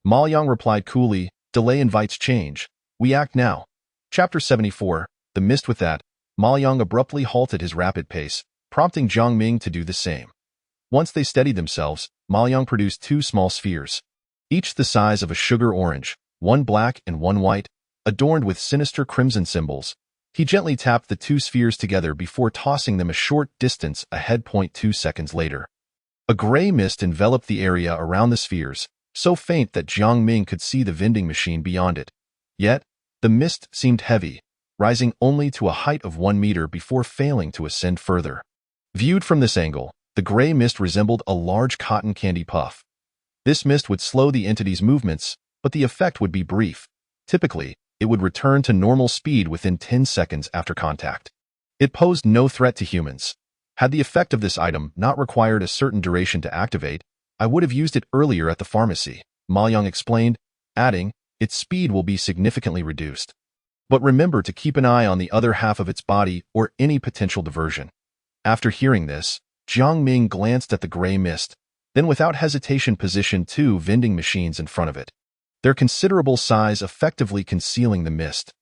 Ma Yang replied coolly, "Delay invites change. We act now." Chapter 74. The Mist. With that, Ma Yang abruptly halted his rapid pace, prompting Jiang Ming to do the same. Once they steadied themselves, Ma Yang produced two small spheres, each the size of a sugar orange, one black and one white, adorned with sinister crimson symbols. He gently tapped the two spheres together before tossing them a short distance ahead. 2 seconds later, a gray mist enveloped the area around the spheres, so faint that Jiang Ming could see the vending machine beyond it. Yet, the mist seemed heavy, rising only to a height of 1 meter before failing to ascend further. Viewed from this angle, the gray mist resembled a large cotton candy puff. This mist would slow the entity's movements, but the effect would be brief. Typically, it would return to normal speed within 10 seconds after contact. It posed no threat to humans. Had the effect of this item not required a certain duration to activate, I would have used it earlier at the pharmacy, Ma Yang explained, adding, its speed will be significantly reduced. But remember to keep an eye on the other half of its body or any potential diversion. After hearing this, Jiang Ming glanced at the gray mist, then without hesitation positioned two vending machines in front of it, their considerable size effectively concealing the mist.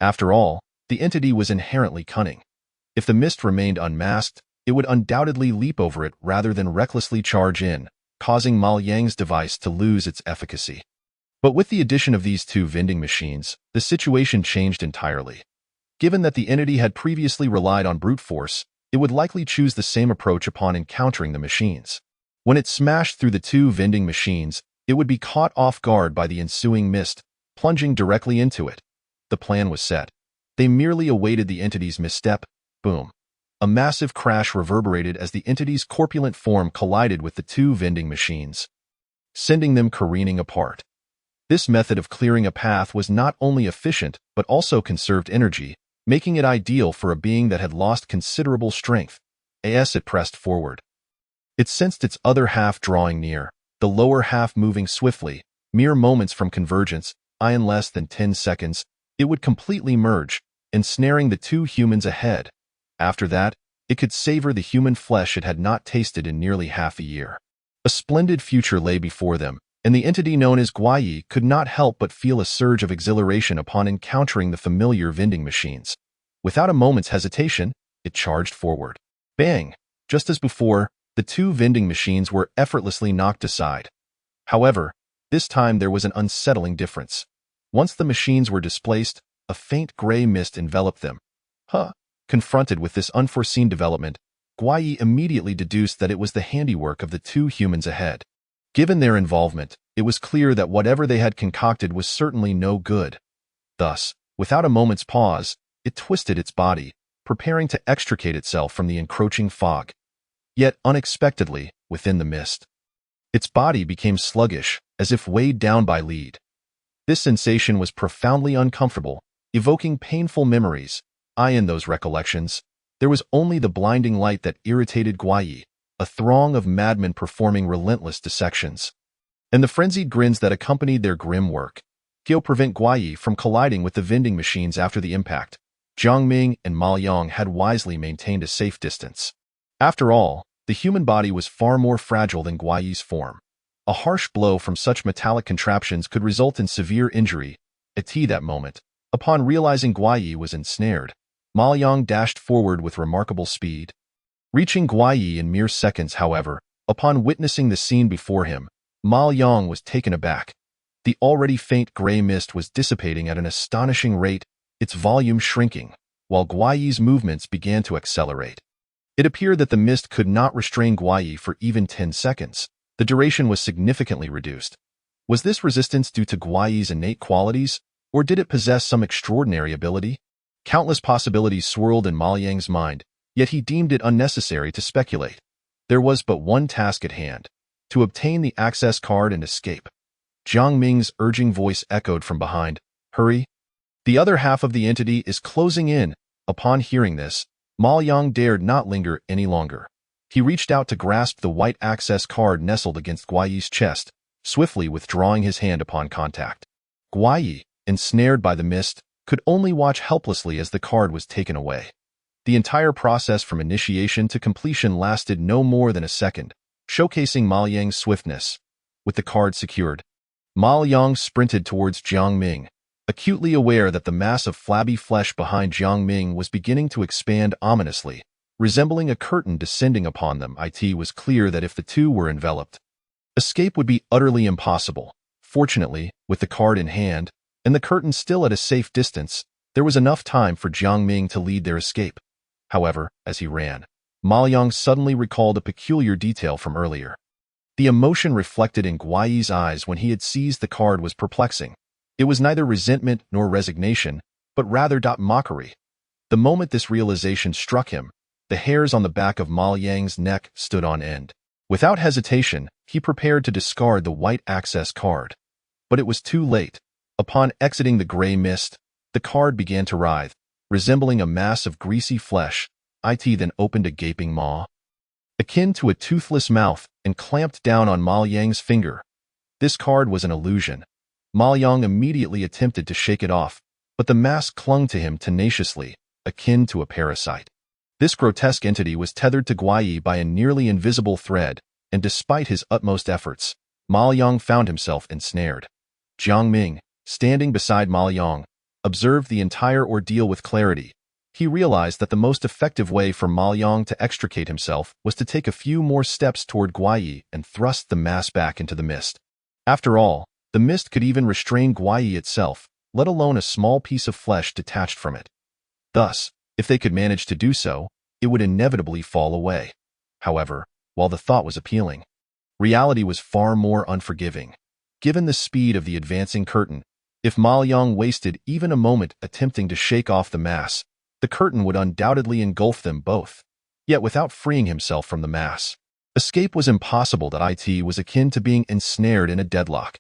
After all, the entity was inherently cunning. If the mist remained unmasked, it would undoubtedly leap over it rather than recklessly charge in, causing Ma Yang's device to lose its efficacy. But with the addition of these two vending machines, the situation changed entirely. Given that the entity had previously relied on brute force, it would likely choose the same approach upon encountering the machines. When it smashed through the two vending machines, it would be caught off guard by the ensuing mist, plunging directly into it. The plan was set. They merely awaited the entity's misstep. Boom. A massive crash reverberated as the entity's corpulent form collided with the two vending machines, sending them careening apart. This method of clearing a path was not only efficient but also conserved energy, making it ideal for a being that had lost considerable strength. As it pressed forward, it sensed its other half drawing near, the lower half moving swiftly. Mere moments from convergence, in less than 10 seconds, it would completely merge, ensnaring the two humans ahead. After that, it could savor the human flesh it had not tasted in nearly half a year. A splendid future lay before them, and the entity known as Guaiyi could not help but feel a surge of exhilaration upon encountering the familiar vending machines. Without a moment's hesitation, it charged forward. Bang! Just as before, the two vending machines were effortlessly knocked aside. However, this time there was an unsettling difference. Once the machines were displaced, a faint gray mist enveloped them. Confronted with this unforeseen development, Guaiyi immediately deduced that it was the handiwork of the two humans ahead. Given their involvement, it was clear that whatever they had concocted was certainly no good. Thus, without a moment's pause, it twisted its body, preparing to extricate itself from the encroaching fog. Yet, unexpectedly, within the mist, its body became sluggish, as if weighed down by lead. This sensation was profoundly uncomfortable, evoking painful memories. In those recollections, there was only the blinding light that irritated Guaiyi, a throng of madmen performing relentless dissections, and the frenzied grins that accompanied their grim work. To prevent Guaiyi from colliding with the vending machines after the impact, Jiang Ming and Ma Yang had wisely maintained a safe distance. After all, the human body was far more fragile than Guaiyi's form. A harsh blow from such metallic contraptions could result in severe injury. At that moment, upon realizing Guaiyi was ensnared, Ma Yang dashed forward with remarkable speed. Reaching Guaiyi in mere seconds, however, upon witnessing the scene before him, Ma Yang was taken aback. The already faint gray mist was dissipating at an astonishing rate, its volume shrinking, while Guaiyi's movements began to accelerate. It appeared that the mist could not restrain Guaiyi for even 10 seconds. The duration was significantly reduced. Was this resistance due to Guaiyi's innate qualities, or did it possess some extraordinary ability? Countless possibilities swirled in Ma Yang's mind, yet he deemed it unnecessary to speculate. There was but one task at hand: to obtain the access card and escape. Jiang Ming's urging voice echoed from behind. Hurry! The other half of the entity is closing in. Upon hearing this, Ma Yang dared not linger any longer. He reached out to grasp the white access card nestled against Guaiyi's chest, swiftly withdrawing his hand upon contact. Guaiyi, ensnared by the mist, could only watch helplessly as the card was taken away. The entire process from initiation to completion lasted no more than a second, showcasing Ma Yang's swiftness. With the card secured, Ma Yang sprinted towards Jiang Ming, acutely aware that the mass of flabby flesh behind Jiang Ming was beginning to expand ominously, resembling a curtain descending upon them. It was clear that if the two were enveloped, escape would be utterly impossible. Fortunately, with the card in hand, and the curtain still at a safe distance, there was enough time for Jiang Ming to lead their escape. However, as he ran, Ma Liang suddenly recalled a peculiar detail from earlier. The emotion reflected in Guaiyi's eyes when he had seized the card was perplexing. It was neither resentment nor resignation, but rather mockery. The moment this realization struck him, the hairs on the back of Ma Liang's neck stood on end. Without hesitation, he prepared to discard the white access card. But it was too late. Upon exiting the gray mist, the card began to writhe, resembling a mass of greasy flesh. It then opened a gaping maw, akin to a toothless mouth, and clamped down on Ma Liang's finger. This card was an illusion. Ma Liang immediately attempted to shake it off, but the mass clung to him tenaciously, akin to a parasite. This grotesque entity was tethered to Guaiyi by a nearly invisible thread, and despite his utmost efforts, Ma Liang found himself ensnared. Jiang Ming, standing beside Ma Liang, observed the entire ordeal with clarity. He realized that the most effective way for Ma Liang to extricate himself was to take a few more steps toward Guaiyi and thrust the mass back into the mist. After all, the mist could even restrain Guaiyi itself, let alone a small piece of flesh detached from it. Thus, if they could manage to do so, it would inevitably fall away. However, while the thought was appealing, reality was far more unforgiving. Given the speed of the advancing curtain, if Ma Liang wasted even a moment attempting to shake off the mass, the curtain would undoubtedly engulf them both. Yet without freeing himself from the mass, escape was impossible. It was akin to being ensnared in a deadlock.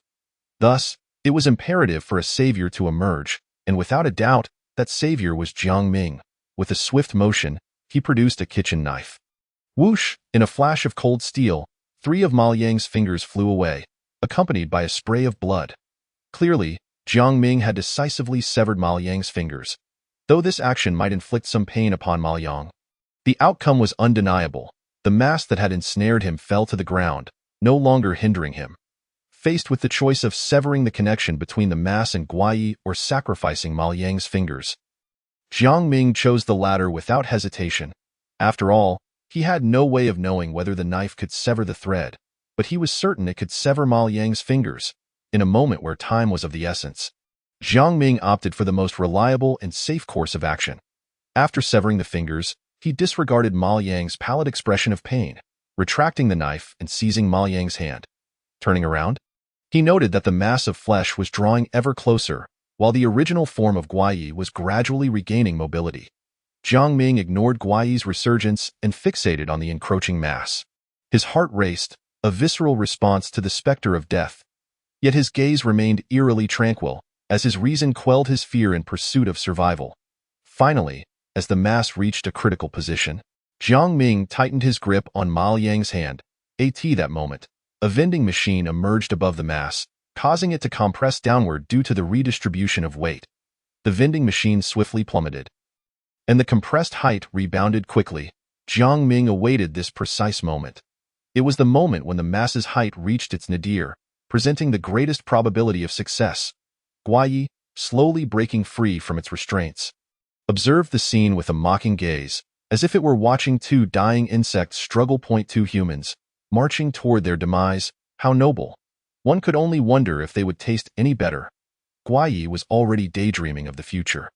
Thus, it was imperative for a savior to emerge, and without a doubt, that savior was Jiang Ming. With a swift motion, he produced a kitchen knife. Whoosh! In a flash of cold steel, 3 of Ma Liang's fingers flew away, accompanied by a spray of blood. Clearly, Jiang Ming had decisively severed Ma Liang's fingers. Though this action might inflict some pain upon Ma Liang, the outcome was undeniable. The mass that had ensnared him fell to the ground, no longer hindering him. Faced with the choice of severing the connection between the mass and Guaiyi or sacrificing Ma Liang's fingers, Jiang Ming chose the latter without hesitation. After all, he had no way of knowing whether the knife could sever the thread, but he was certain it could sever Ma Liang's fingers. In a moment where time was of the essence, Jiang Ming opted for the most reliable and safe course of action. After severing the fingers, he disregarded Ma Liang's pallid expression of pain, retracting the knife and seizing Ma Liang's hand. Turning around, he noted that the mass of flesh was drawing ever closer, while the original form of Guaiyi was gradually regaining mobility. Jiang Ming ignored Guaiyi's resurgence and fixated on the encroaching mass. His heart raced, a visceral response to the specter of death. Yet his gaze remained eerily tranquil, as his reason quelled his fear in pursuit of survival. Finally, as the mass reached a critical position, Jiang Ming tightened his grip on Ma Liang's hand. That moment, a vending machine emerged above the mass, causing it to compress downward due to the redistribution of weight. The vending machine swiftly plummeted, and the compressed height rebounded quickly. Jiang Ming awaited this precise moment. It was the moment when the mass's height reached its nadir, presenting the greatest probability of success. Guaiyi, slowly breaking free from its restraints, observed the scene with a mocking gaze, as if it were watching 2 dying insects struggle. 2 humans, marching toward their demise. How noble! One could only wonder if they would taste any better. Guaiyi was already daydreaming of the future.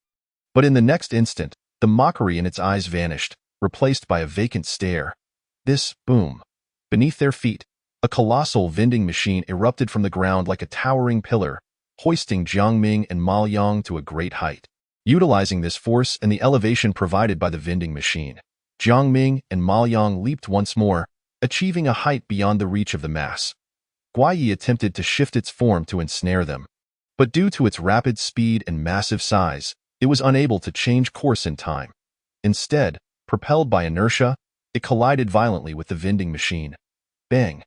But in the next instant, the mockery in its eyes vanished, replaced by a vacant stare. Boom. Beneath their feet, a colossal vending machine erupted from the ground like a towering pillar, hoisting Jiang Ming and Ma Liang to a great height. Utilizing this force and the elevation provided by the vending machine, Jiang Ming and Ma Liang leaped once more, achieving a height beyond the reach of the mass. Guaiyi attempted to shift its form to ensnare them, but due to its rapid speed and massive size, it was unable to change course in time. Instead, propelled by inertia, it collided violently with the vending machine. Bang!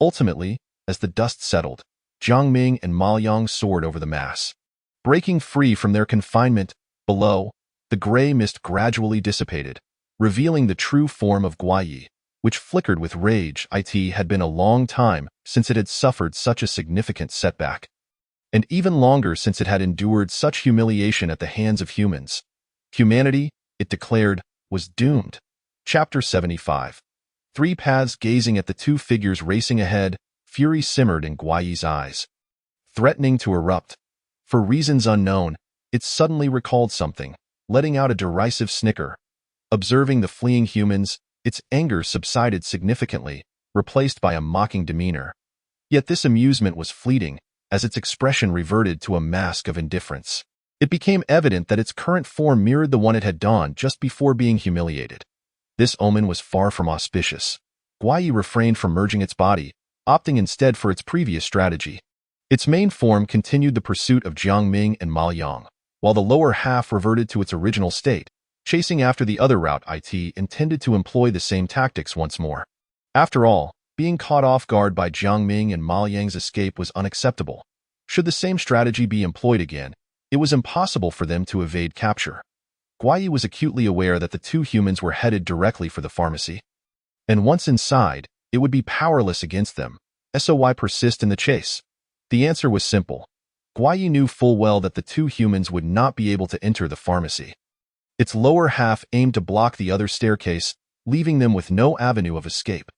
Ultimately, as the dust settled, Jiang Ming and Ma Liang soared over the mass. Breaking free from their confinement, below, the gray mist gradually dissipated, revealing the true form of Guaiyi, which flickered with rage. It had been a long time since it had suffered such a significant setback. and even longer since it had endured such humiliation at the hands of humans. Humanity, it declared, was doomed. Chapter 75. Three paths gazing at the two figures racing ahead, fury simmered in Guaiyi's eyes. Threatening to erupt. For reasons unknown, it suddenly recalled something, letting out a derisive snicker. Observing the fleeing humans, its anger subsided significantly, replaced by a mocking demeanor. Yet this amusement was fleeting, as its expression reverted to a mask of indifference. It became evident that its current form mirrored the one it had donned just before being humiliated. This omen was far from auspicious. Guaiyi refrained from merging its body, opting instead for its previous strategy. Its main form continued the pursuit of Jiang Ming and Ma Yang, while the lower half reverted to its original state, chasing after the other route. It intended to employ the same tactics once more. After all, being caught off guard by Jiang Ming and Ma Yang's escape was unacceptable. Should the same strategy be employed again, it was impossible for them to evade capture. Guaiyi was acutely aware that the two humans were headed directly for the pharmacy. And once inside, it would be powerless against them. So why persist in the chase? The answer was simple. Guaiyi knew full well that the two humans would not be able to enter the pharmacy. Its lower half aimed to block the other staircase, leaving them with no avenue of escape.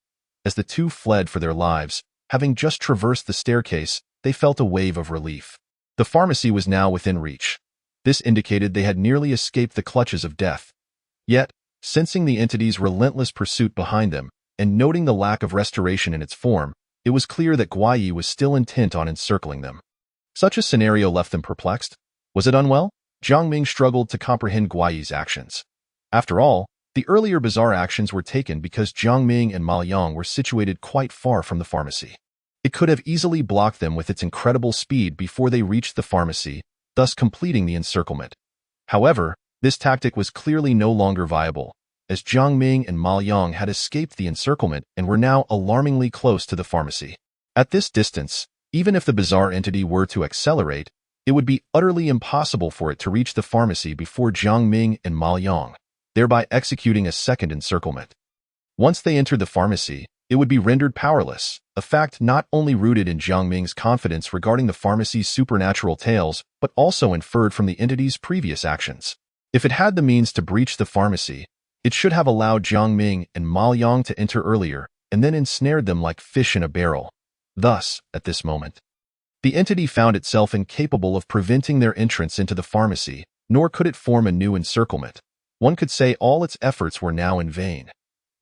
As the two fled for their lives, having just traversed the staircase, they felt a wave of relief. The pharmacy was now within reach. This indicated they had nearly escaped the clutches of death. Yet, sensing the entity's relentless pursuit behind them, and noting the lack of restoration in its form, it was clear that Guaiyi was still intent on encircling them. Such a scenario left them perplexed. Was it unwell? Jiang Ming struggled to comprehend Guaiyi's actions. After all, the earlier bizarre actions were taken because Jiang Ming and Ma Yang were situated quite far from the pharmacy. It could have easily blocked them with its incredible speed before they reached the pharmacy, thus completing the encirclement. However, this tactic was clearly no longer viable, as Jiang Ming and Ma Yang had escaped the encirclement and were now alarmingly close to the pharmacy. At this distance, even if the bizarre entity were to accelerate, it would be utterly impossible for it to reach the pharmacy before Jiang Ming and Ma Yang, thereby executing a second encirclement. Once they entered the pharmacy, it would be rendered powerless, a fact not only rooted in Jiang Ming's confidence regarding the pharmacy's supernatural tales, but also inferred from the entity's previous actions. If it had the means to breach the pharmacy, it should have allowed Jiang Ming and Ma Yang to enter earlier, and then ensnared them like fish in a barrel. Thus, at this moment, the entity found itself incapable of preventing their entrance into the pharmacy, nor could it form a new encirclement. One could say all its efforts were now in vain.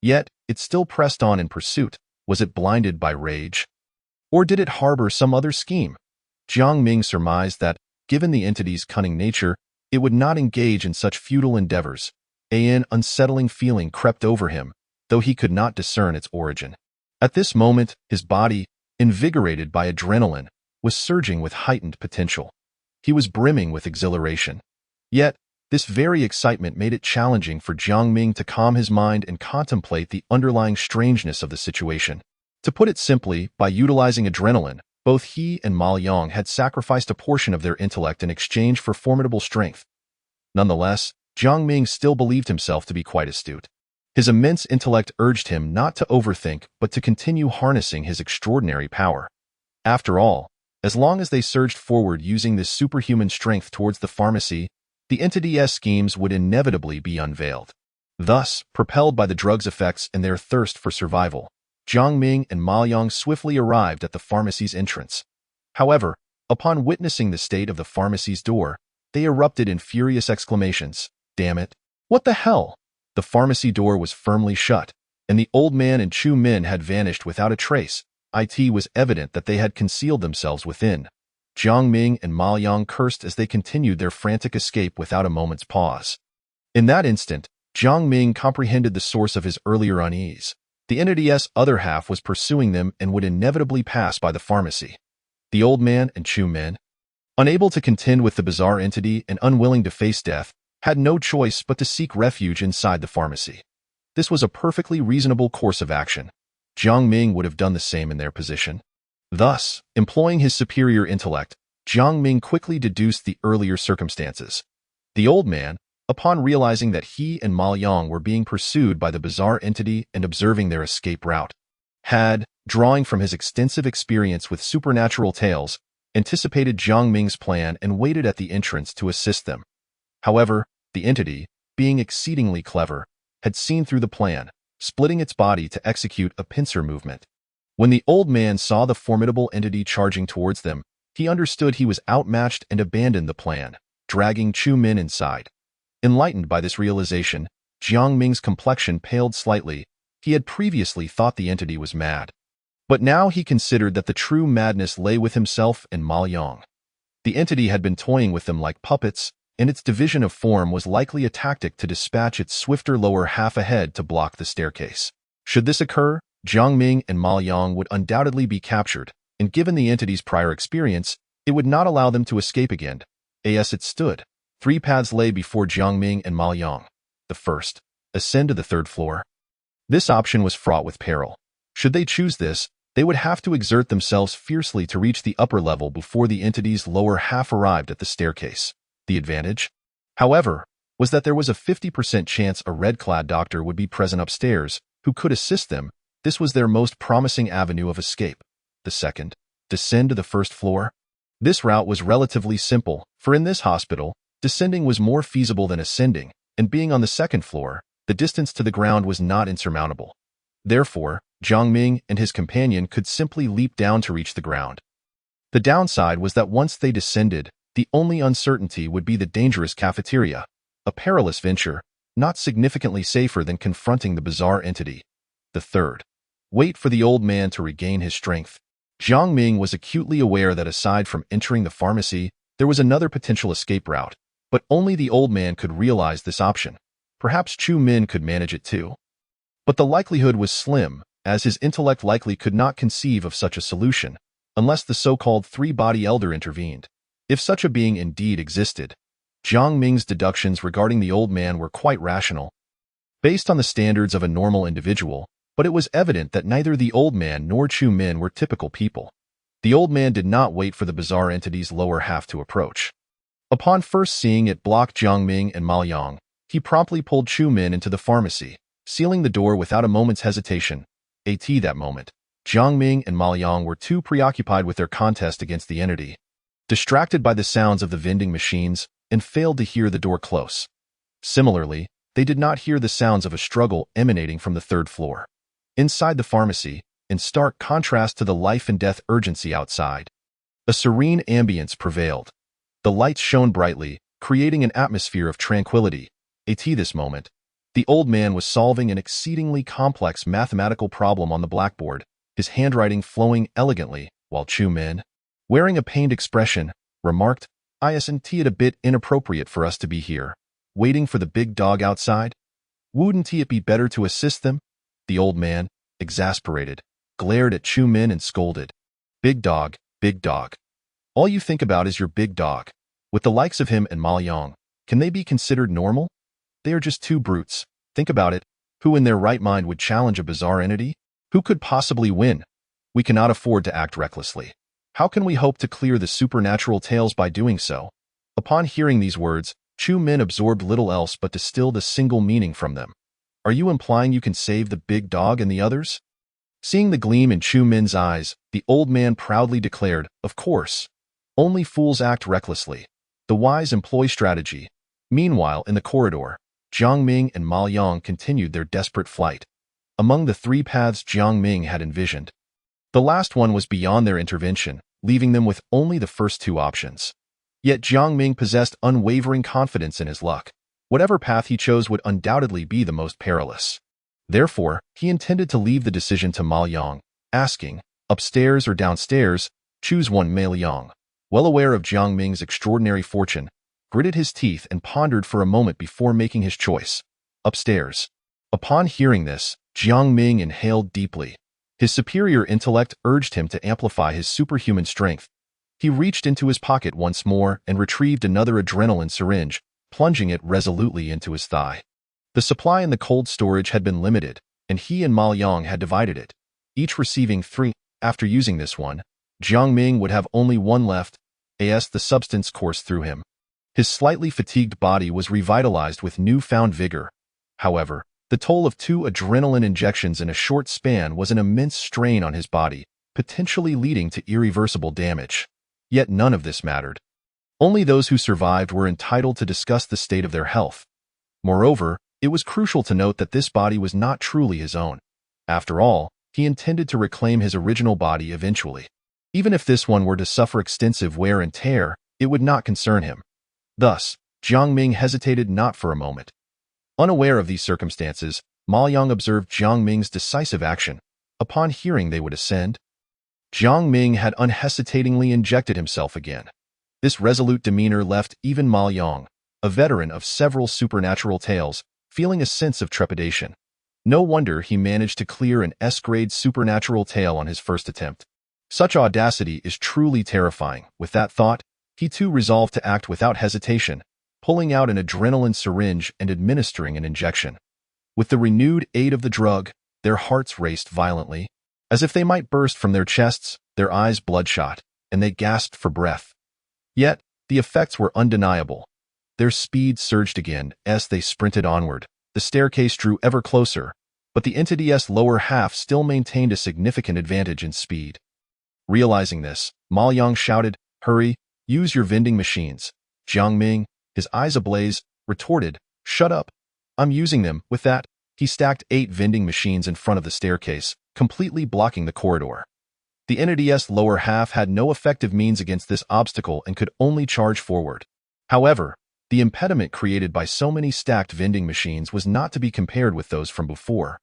Yet, it still pressed on in pursuit. Was it blinded by rage? Or did it harbor some other scheme? Jiang Ming surmised that, given the entity's cunning nature, it would not engage in such futile endeavors. An unsettling feeling crept over him, though he could not discern its origin. At this moment, his body, invigorated by adrenaline, was surging with heightened potential. He was brimming with exhilaration. Yet, this very excitement made it challenging for Jiang Ming to calm his mind and contemplate the underlying strangeness of the situation. To put it simply, by utilizing adrenaline, both he and Ma Yang had sacrificed a portion of their intellect in exchange for formidable strength. Nonetheless, Jiang Ming still believed himself to be quite astute. His immense intellect urged him not to overthink but to continue harnessing his extraordinary power. After all, as long as they surged forward using this superhuman strength towards the pharmacy, the entity's schemes would inevitably be unveiled. Thus, propelled by the drug's effects and their thirst for survival, Jiang Ming and Ma Yang swiftly arrived at the pharmacy's entrance. However, upon witnessing the state of the pharmacy's door, they erupted in furious exclamations. Damn it! What the hell? The pharmacy door was firmly shut, and the old man and Chu Min had vanished without a trace. It was evident that they had concealed themselves within. Jiang Ming and Ma Yang cursed as they continued their frantic escape without a moment's pause. In that instant, Jiang Ming comprehended the source of his earlier unease. The entity's other half was pursuing them and would inevitably pass by the pharmacy. The old man and Chu Min, unable to contend with the bizarre entity and unwilling to face death, had no choice but to seek refuge inside the pharmacy. This was a perfectly reasonable course of action. Jiang Ming would have done the same in their position. Thus, employing his superior intellect, Jiang Ming quickly deduced the earlier circumstances. The old man, upon realizing that he and Ma Yang were being pursued by the bizarre entity and observing their escape route, had, drawing from his extensive experience with supernatural tales, anticipated Jiang Ming's plan and waited at the entrance to assist them. However, the entity, being exceedingly clever, had seen through the plan, splitting its body to execute a pincer movement. When the old man saw the formidable entity charging towards them, he understood he was outmatched and abandoned the plan, dragging Chu Min inside. Enlightened by this realization, Jiang Ming's complexion paled slightly. He had previously thought the entity was mad. But now he considered that the true madness lay with himself and Ma Liang. The entity had been toying with them like puppets, and its division of form was likely a tactic to dispatch its swifter lower half ahead to block the staircase. Should this occur, Jiang Ming and Ma Liang would undoubtedly be captured, and given the entity's prior experience, it would not allow them to escape again. As it stood, 3 paths lay before Jiang Ming and Ma Liang. The first, ascend to the 3rd floor. This option was fraught with peril. Should they choose this, they would have to exert themselves fiercely to reach the upper level before the entity's lower half arrived at the staircase. The advantage, however, was that there was a 50% chance a red-clad doctor would be present upstairs, who could assist them. This was their most promising avenue of escape. The second, descend to the 1st floor. This route was relatively simple, for in this hospital, descending was more feasible than ascending, and being on the 2nd floor, the distance to the ground was not insurmountable. Therefore, Jiang Ming and his companion could simply leap down to reach the ground. The downside was that once they descended, the only uncertainty would be the dangerous cafeteria, a perilous venture, not significantly safer than confronting the bizarre entity. The third, wait for the old man to regain his strength. Jiang Ming was acutely aware that aside from entering the pharmacy, there was another potential escape route, but only the old man could realize this option. Perhaps Chu Min could manage it too. But the likelihood was slim, as his intellect likely could not conceive of such a solution, unless the so-called 3-body elder intervened. If such a being indeed existed, Jiang Ming's deductions regarding the old man were quite rational, based on the standards of a normal individual, but it was evident that neither the old man nor Chu Min were typical people. The old man did not wait for the bizarre entity's lower half to approach. Upon first seeing it block Jiang Ming and Ma Liang, he promptly pulled Chu Min into the pharmacy, sealing the door without a moment's hesitation. At that moment, Jiang Ming and Ma Liang were too preoccupied with their contest against the entity, distracted by the sounds of the vending machines, and failed to hear the door close. Similarly, they did not hear the sounds of a struggle emanating from the 3rd floor. Inside the pharmacy, in stark contrast to the life-and-death urgency outside, a serene ambience prevailed. The lights shone brightly, creating an atmosphere of tranquility. At this moment, the old man was solving an exceedingly complex mathematical problem on the blackboard, his handwriting flowing elegantly, while Chu Min, wearing a pained expression, remarked, "Isn't it a bit inappropriate for us to be here, waiting for the big dog outside? Wouldn't it be better to assist them?" The old man, exasperated, glared at Chu Min and scolded. Big dog, big dog. All you think about is your big dog. With the likes of him and Ma Liang, can they be considered normal? They are just 2 brutes. Think about it. Who in their right mind would challenge a bizarre entity? Who could possibly win? We cannot afford to act recklessly. How can we hope to clear the supernatural tales by doing so? Upon hearing these words, Chu Min absorbed little else but distilled a single meaning from them. Are you implying you can save the big dog and the others? Seeing the gleam in Chu Min's eyes, the old man proudly declared, "Of course. Only fools act recklessly. The wise employ strategy." Meanwhile, in the corridor, Jiang Ming and Ma Liang continued their desperate flight. Among the 3 paths Jiang Ming had envisioned, the last one was beyond their intervention, leaving them with only the first 2 options. Yet Jiang Ming possessed unwavering confidence in his luck. Whatever path he chose would undoubtedly be the most perilous. Therefore, he intended to leave the decision to Ma Liang, asking, "Upstairs or downstairs? Choose one." Ma Liang, well aware of Jiang Ming's extraordinary fortune, gritted his teeth and pondered for a moment before making his choice. Upstairs. Upon hearing this, Jiang Ming inhaled deeply. His superior intellect urged him to amplify his superhuman strength. He reached into his pocket once more and retrieved another adrenaline syringe, plunging it resolutely into his thigh. The supply in the cold storage had been limited, and he and Ma Liang had divided it, each receiving 3. After using this one, Jiang Ming would have only 1 left, as the substance coursed through him. His slightly fatigued body was revitalized with newfound vigor. However, the toll of 2 adrenaline injections in a short span was an immense strain on his body, potentially leading to irreversible damage. Yet none of this mattered. Only those who survived were entitled to discuss the state of their health. Moreover, it was crucial to note that this body was not truly his own. After all, he intended to reclaim his original body eventually. Even if this one were to suffer extensive wear and tear, it would not concern him. Thus, Jiang Ming hesitated not for a moment. Unaware of these circumstances, Ma Yang observed Jiang Ming's decisive action. Upon hearing they would ascend, Jiang Ming had unhesitatingly injected himself again. This resolute demeanor left even Ma Yang, a veteran of several supernatural tales, feeling a sense of trepidation. No wonder he managed to clear an S-grade supernatural tale on his first attempt. Such audacity is truly terrifying. With that thought, he too resolved to act without hesitation, pulling out an adrenaline syringe and administering an injection. With the renewed aid of the drug, their hearts raced violently. As if they might burst from their chests, their eyes bloodshot, and they gasped for breath. Yet, the effects were undeniable. Their speed surged again as they sprinted onward. The staircase drew ever closer, but the entity's lower half still maintained a significant advantage in speed. Realizing this, Ma Yang shouted, "Hurry, use your vending machines." Jiang Ming, his eyes ablaze, retorted, "Shut up. I'm using them." With that, he stacked 8 vending machines in front of the staircase, completely blocking the corridor. The entity's lower half had no effective means against this obstacle and could only charge forward. However, the impediment created by so many stacked vending machines was not to be compared with those from before.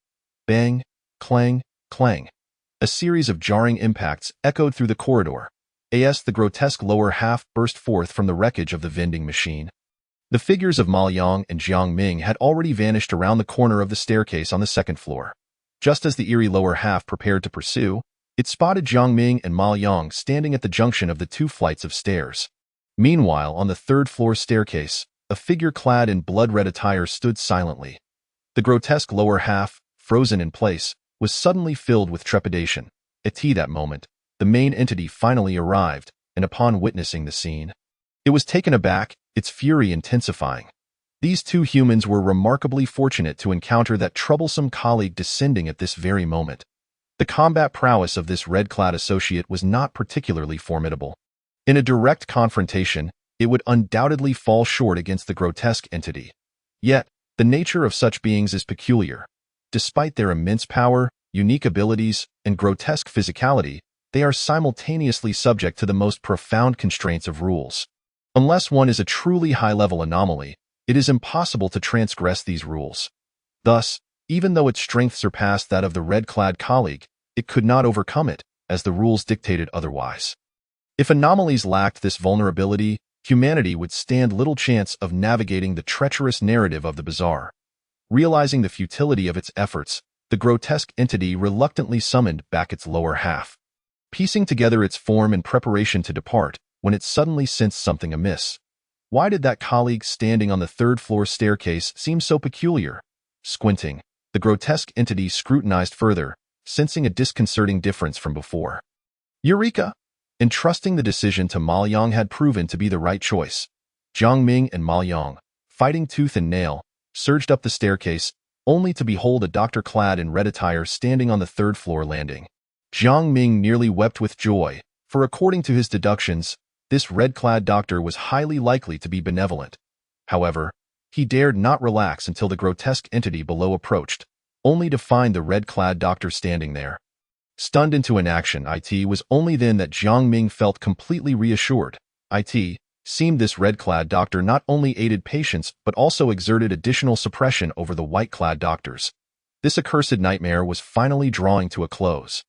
Bang, clang, clang. A series of jarring impacts echoed through the corridor. The grotesque lower half burst forth from the wreckage of the vending machine. The figures of Ma Yang and Jiang Ming had already vanished around the corner of the staircase on the second floor. Just as the eerie lower half prepared to pursue, it spotted Jiang Ming and Ma Yang standing at the junction of the 2 flights of stairs. Meanwhile, on the 3rd floor staircase, a figure clad in blood-red attire stood silently. The grotesque lower half, frozen in place, was suddenly filled with trepidation. At that moment, the main entity finally arrived, and upon witnessing the scene, it was taken aback, its fury intensifying. These 2 humans were remarkably fortunate to encounter that troublesome colleague descending at this very moment. The combat prowess of this red-clad associate was not particularly formidable. In a direct confrontation, it would undoubtedly fall short against the grotesque entity. Yet, the nature of such beings is peculiar. Despite their immense power, unique abilities, and grotesque physicality, they are simultaneously subject to the most profound constraints of rules. Unless one is a truly high-level anomaly, it is impossible to transgress these rules. Thus, even though its strength surpassed that of the red-clad colleague, it could not overcome it, as the rules dictated otherwise. If anomalies lacked this vulnerability, humanity would stand little chance of navigating the treacherous narrative of the bazaar. Realizing the futility of its efforts, the grotesque entity reluctantly summoned back its lower half. Piecing together its form in preparation to depart, when it suddenly sensed something amiss. Why did that colleague standing on the 3rd floor staircase seem so peculiar? Squinting, the grotesque entity scrutinized further, sensing a disconcerting difference from before. Eureka! Entrusting the decision to Ma Yang had proven to be the right choice. Jiang Ming and Ma Yang, fighting tooth and nail, surged up the staircase, only to behold a doctor clad in red attire standing on the 3rd floor landing. Jiang Ming nearly wept with joy, for according to his deductions, this red-clad doctor was highly likely to be benevolent. However, he dared not relax until the grotesque entity below approached, only to find the red-clad doctor standing there. Stunned into inaction, it was only then that Jiang Ming felt completely reassured. Seemed this red-clad doctor not only aided patients but also exerted additional suppression over the white-clad doctors. This accursed nightmare was finally drawing to a close.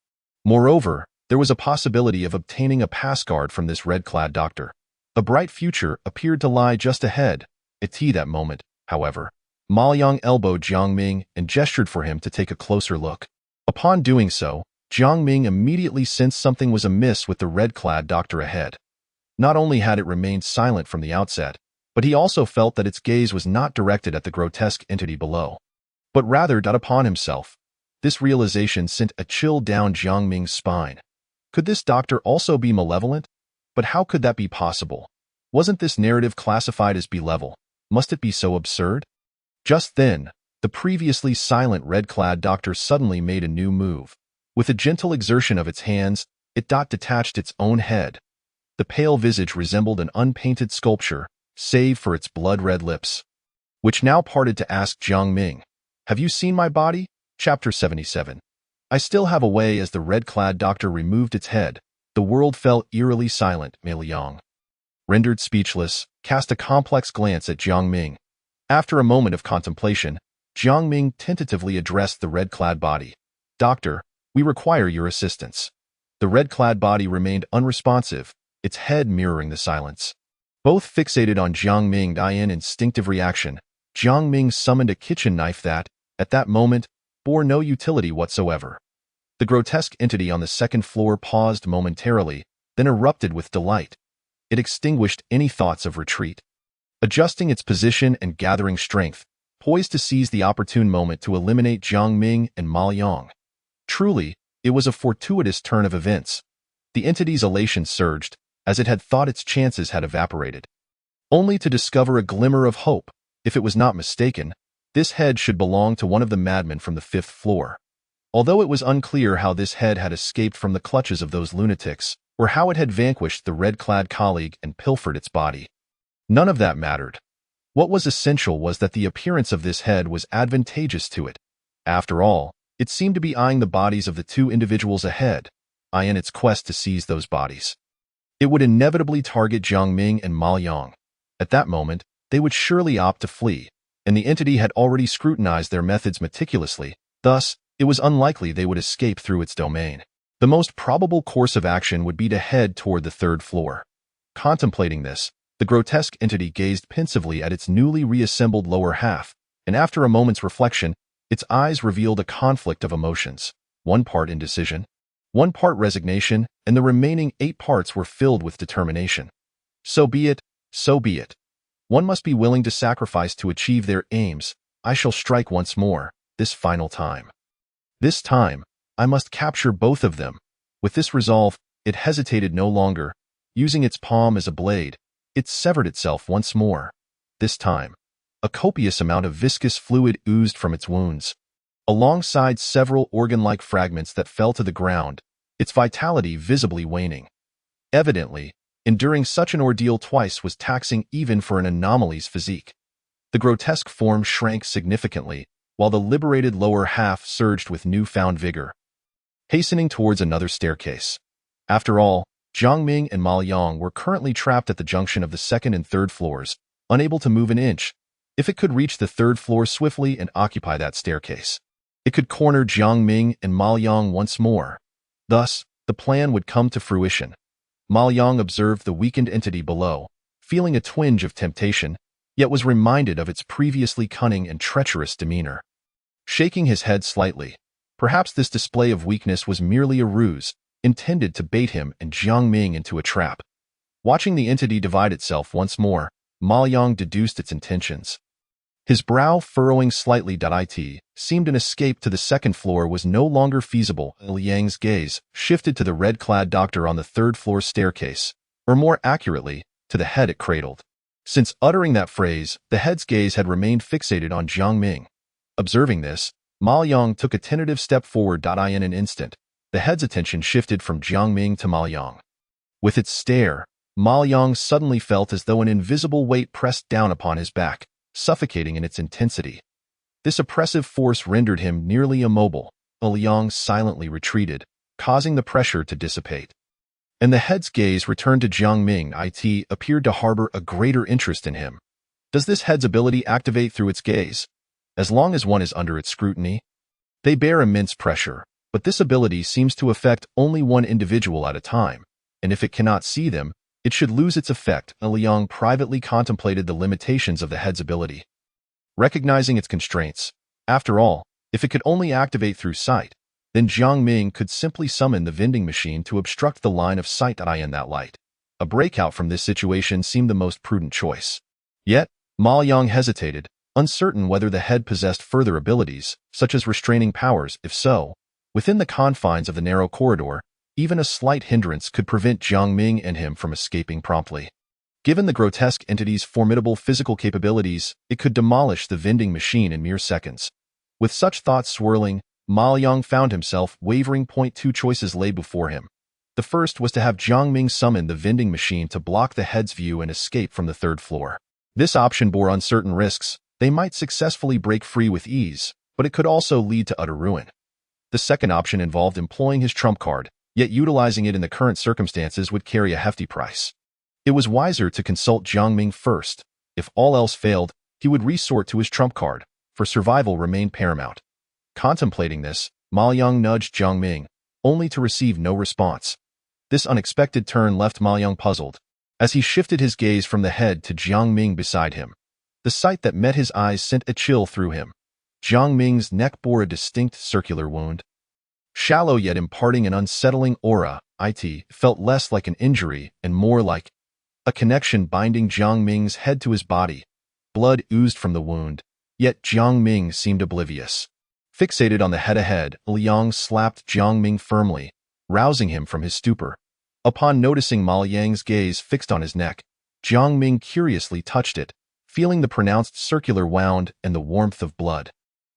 Moreover, there was a possibility of obtaining a passcard from this red-clad doctor. A bright future appeared to lie just ahead. At that moment, however, Ma Yang elbowed Jiang Ming and gestured for him to take a closer look. Upon doing so, Jiang Ming immediately sensed something was amiss with the red-clad doctor ahead. Not only had it remained silent from the outset, but he also felt that its gaze was not directed at the grotesque entity below, but rather upon himself. This realization sent a chill down Jiang Ming's spine. Could this doctor also be malevolent? But how could that be possible? Wasn't this narrative classified as B-level? Must it be so absurd? Just then, the previously silent red-clad doctor suddenly made a new move. With a gentle exertion of its hands, it detached its own head. The pale visage resembled an unpainted sculpture, save for its blood-red lips, which now parted to ask Jiang Ming, "Have you seen my body?" Chapter 77. I still have a way. As the red-clad doctor removed its head, the world fell eerily silent. Mei Liang, rendered speechless, cast a complex glance at Jiang Ming. After a moment of contemplation, Jiang Ming tentatively addressed the red-clad body. "Doctor, we require your assistance." The red-clad body remained unresponsive, its head mirroring the silence. Both fixated on Jiang Ming. In instinctive reaction, Jiang Ming summoned a kitchen knife that, at that moment, bore no utility whatsoever. The grotesque entity on the second floor paused momentarily, then erupted with delight. It extinguished any thoughts of retreat. Adjusting its position and gathering strength, poised to seize the opportune moment to eliminate Jiang Ming and Ma Liang. Truly, it was a fortuitous turn of events. The entity's elation surged, as it had thought its chances had evaporated. Only to discover a glimmer of hope. If it was not mistaken, this head should belong to one of the madmen from the 5th floor. Although it was unclear how this head had escaped from the clutches of those lunatics, or how it had vanquished the red-clad colleague and pilfered its body. None of that mattered. What was essential was that the appearance of this head was advantageous to it. After all, it seemed to be eyeing the bodies of the two individuals ahead, in its quest to seize those bodies. It would inevitably target Jiang Ming and Ma Liang. At that moment, they would surely opt to flee, and the entity had already scrutinized their methods meticulously, thus, it was unlikely they would escape through its domain. The most probable course of action would be to head toward the 3rd floor. Contemplating this, the grotesque entity gazed pensively at its newly reassembled lower half, and after a moment's reflection, its eyes revealed a conflict of emotions, one part indecision, one part resignation, and the remaining 8 parts were filled with determination. So be it, so be it. One must be willing to sacrifice to achieve their aims. I shall strike once more, this final time. This time, I must capture both of them. With this resolve, it hesitated no longer. Using its palm as a blade, it severed itself once more. This time, a copious amount of viscous fluid oozed from its wounds, alongside several organ-like fragments that fell to the ground, its vitality visibly waning. Evidently, enduring such an ordeal twice was taxing even for an anomaly's physique. The grotesque form shrank significantly, while the liberated lower half surged with newfound vigor, hastening towards another staircase. After all, Jiang Ming and Ma Liang were currently trapped at the junction of the 2nd and 3rd floors, unable to move an inch. If it could reach the 3rd floor swiftly and occupy that staircase, it could corner Jiang Ming and Ma Liang once more. Thus, the plan would come to fruition. Ma Liang observed the weakened entity below, feeling a twinge of temptation, yet was reminded of its previously cunning and treacherous demeanor. Shaking his head slightly, perhaps this display of weakness was merely a ruse, intended to bait him and Jiang Ming into a trap. Watching the entity divide itself once more, Ma Liang deduced its intentions. His brow furrowing slightly. It seemed an escape to the 2nd floor was no longer feasible. Liang's gaze shifted to the red-clad doctor on the 3rd floor staircase, or more accurately, to the head it cradled. Since uttering that phrase, the head's gaze had remained fixated on Jiang Ming. Observing this, Ma Liang took a tentative step forward. In an instant, the head's attention shifted from Jiang Ming to Ma Liang. With its stare, Ma Liang suddenly felt as though an invisible weight pressed down upon his back, suffocating in its intensity. This oppressive force rendered him nearly immobile. Liang silently retreated, causing the pressure to dissipate. And the head's gaze returned to Jiang Ming. It appeared to harbor a greater interest in him. Does this head's ability activate through its gaze? As long as one is under its scrutiny, they bear immense pressure, but this ability seems to affect only one individual at a time, and if it cannot see them, it should lose its effect. Liang privately contemplated the limitations of the head's ability, recognizing its constraints. After all, if it could only activate through sight, then Jiang Ming could simply summon the vending machine to obstruct the line of sight in that light. A breakout from this situation seemed the most prudent choice. Yet, Ma Liang hesitated, uncertain whether the head possessed further abilities, such as restraining powers. If so, within the confines of the narrow corridor, even a slight hindrance could prevent Jiang Ming and him from escaping promptly. Given the grotesque entity's formidable physical capabilities, it could demolish the vending machine in mere seconds. With such thoughts swirling, Ma Liang found himself wavering. 2 choices lay before him. The first was to have Jiang Ming summon the vending machine to block the head's view and escape from the third floor. This option bore uncertain risks. They might successfully break free with ease, but it could also lead to utter ruin. The second option involved employing his trump card, yet utilizing it in the current circumstances would carry a hefty price. It was wiser to consult Jiang Ming first. If all else failed, he would resort to his trump card, for survival remained paramount. Contemplating this, Ma Yang nudged Jiang Ming, only to receive no response. This unexpected turn left Ma Yang puzzled, as he shifted his gaze from the head to Jiang Ming beside him. The sight that met his eyes sent a chill through him. Jiang Ming's neck bore a distinct circular wound. Shallow yet imparting an unsettling aura, it felt less like an injury and more like a connection binding Jiang Ming's head to his body. Blood oozed from the wound, yet Jiang Ming seemed oblivious. Fixated on the head ahead, Liang slapped Jiang Ming firmly, rousing him from his stupor. Upon noticing Ma Yang's gaze fixed on his neck, Jiang Ming curiously touched it, feeling the pronounced circular wound and the warmth of blood.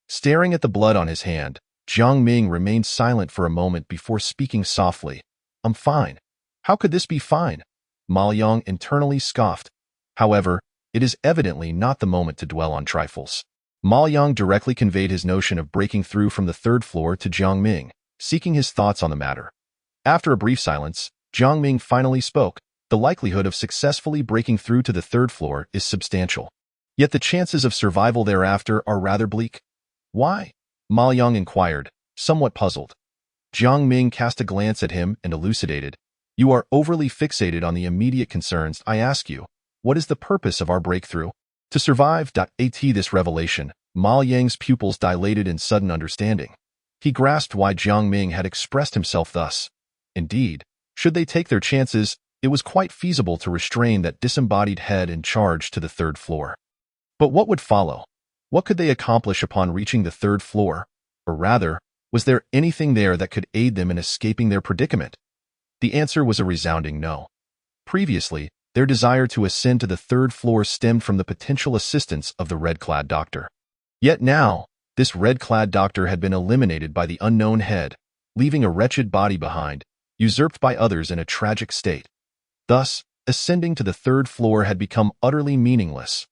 Staring at the blood on his hand, Jiang Ming remained silent for a moment before speaking softly. "I'm fine." "How could this be fine?" Ma Yang internally scoffed. However, it is evidently not the moment to dwell on trifles. Ma Yang directly conveyed his notion of breaking through from the third floor to Jiang Ming, seeking his thoughts on the matter. After a brief silence, Jiang Ming finally spoke. "The likelihood of successfully breaking through to the third floor is substantial. Yet the chances of survival thereafter are rather bleak." "Why?" Ma Yang inquired, somewhat puzzled. Jiang Ming cast a glance at him and elucidated. "You are overly fixated on the immediate concerns. I ask you, what is the purpose of our breakthrough?" To survive. At this revelation, Ma Yang's pupils dilated in sudden understanding. He grasped why Jiang Ming had expressed himself thus. Indeed, should they take their chances, it was quite feasible to restrain that disembodied head and charge to the third floor. But what would follow? What could they accomplish upon reaching the third floor? Or rather, was there anything there that could aid them in escaping their predicament? The answer was a resounding no. Previously, their desire to ascend to the third floor stemmed from the potential assistance of the red-clad doctor. Yet now, this red-clad doctor had been eliminated by the unknown head, leaving a wretched body behind, usurped by others in a tragic state. Thus, ascending to the third floor had become utterly meaningless.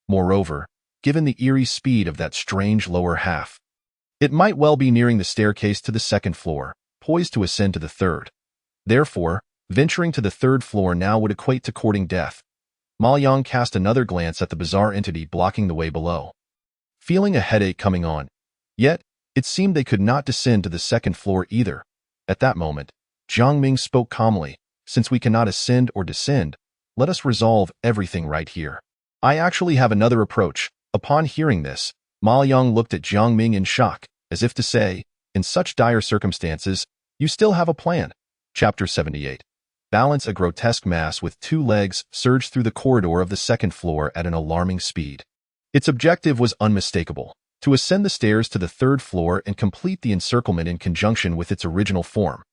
Moreover, given the eerie speed of that strange lower half, it might well be nearing the staircase to the second floor, poised to ascend to the third. Therefore, venturing to the third floor now would equate to courting death. Ma Yang cast another glance at the bizarre entity blocking the way below, feeling a headache coming on. Yet, it seemed they could not descend to the second floor either. At that moment, Jiang Ming spoke calmly. "Since we cannot ascend or descend, let us resolve everything right here. I actually have another approach." Upon hearing this, Ma Yang looked at Jiang Ming in shock, as if to say, "In such dire circumstances, you still have a plan." Chapter 78. Balance. A grotesque mass with two legs surged through the corridor of the second floor at an alarming speed. Its objective was unmistakable: to ascend the stairs to the third floor and complete the encirclement in conjunction with its original form.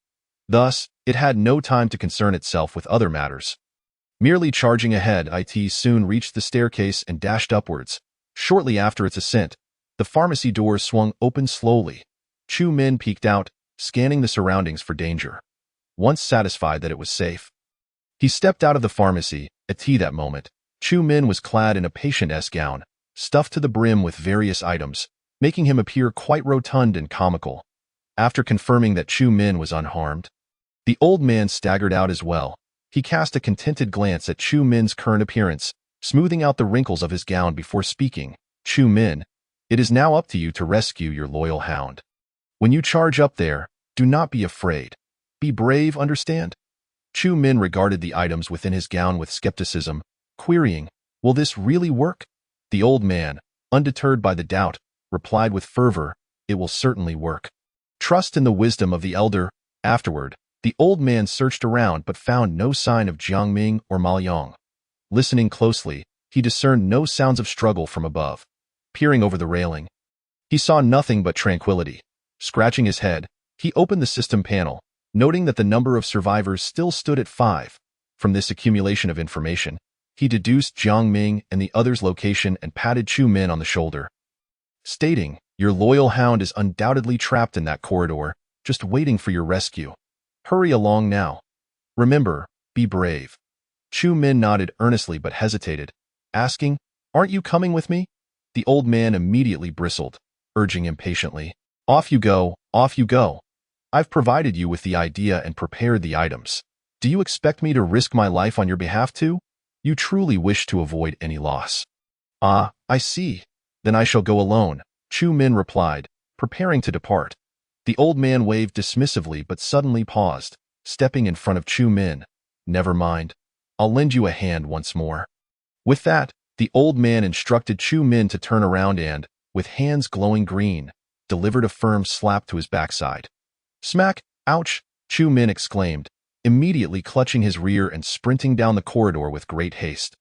Thus, it had no time to concern itself with other matters. Merely charging ahead, it soon reached the staircase and dashed upwards. Shortly after its ascent, the pharmacy doors swung open slowly. Chu Min peeked out, scanning the surroundings for danger. Once satisfied that it was safe, he stepped out of the pharmacy. At that moment, Chu Min was clad in a patient-esque gown, stuffed to the brim with various items, making him appear quite rotund and comical. After confirming that Chu Min was unharmed, the old man staggered out as well. He cast a contented glance at Chu Min's current appearance, smoothing out the wrinkles of his gown before speaking. "Chu Min, it is now up to you to rescue your loyal hound. When you charge up there, do not be afraid. Be brave, understand?" Chu Min regarded the items within his gown with skepticism, querying, "Will this really work?" The old man, undeterred by the doubt, replied with fervor, "It will certainly work. Trust in the wisdom of the elder." Afterward, the old man searched around but found no sign of Jiang Ming or Ma Yang. Listening closely, he discerned no sounds of struggle from above. Peering over the railing, he saw nothing but tranquility. Scratching his head, he opened the system panel, noting that the number of survivors still stood at 5. From this accumulation of information, he deduced Jiang Ming and the other's location and patted Chu Min on the shoulder, stating, "Your loyal hound is undoubtedly trapped in that corridor, just waiting for your rescue. Hurry along now." Remember, be brave. Chu Min nodded earnestly but hesitated, asking, "Aren't you coming with me?" The old man immediately bristled, urging impatiently, "Off you go, off you go. I've provided you with the idea and prepared the items. Do you expect me to risk my life on your behalf too? You truly wish to avoid any loss." "Ah, I see. Then I shall go alone," Chu Min replied, preparing to depart. The old man waved dismissively but suddenly paused, stepping in front of Chu Min. "Never mind. I'll lend you a hand once more." With that, the old man instructed Chu Min to turn around and, with hands glowing green, delivered a firm slap to his backside. "Smack! Ouch!" Chu Min exclaimed, immediately clutching his rear and sprinting down the corridor with great haste.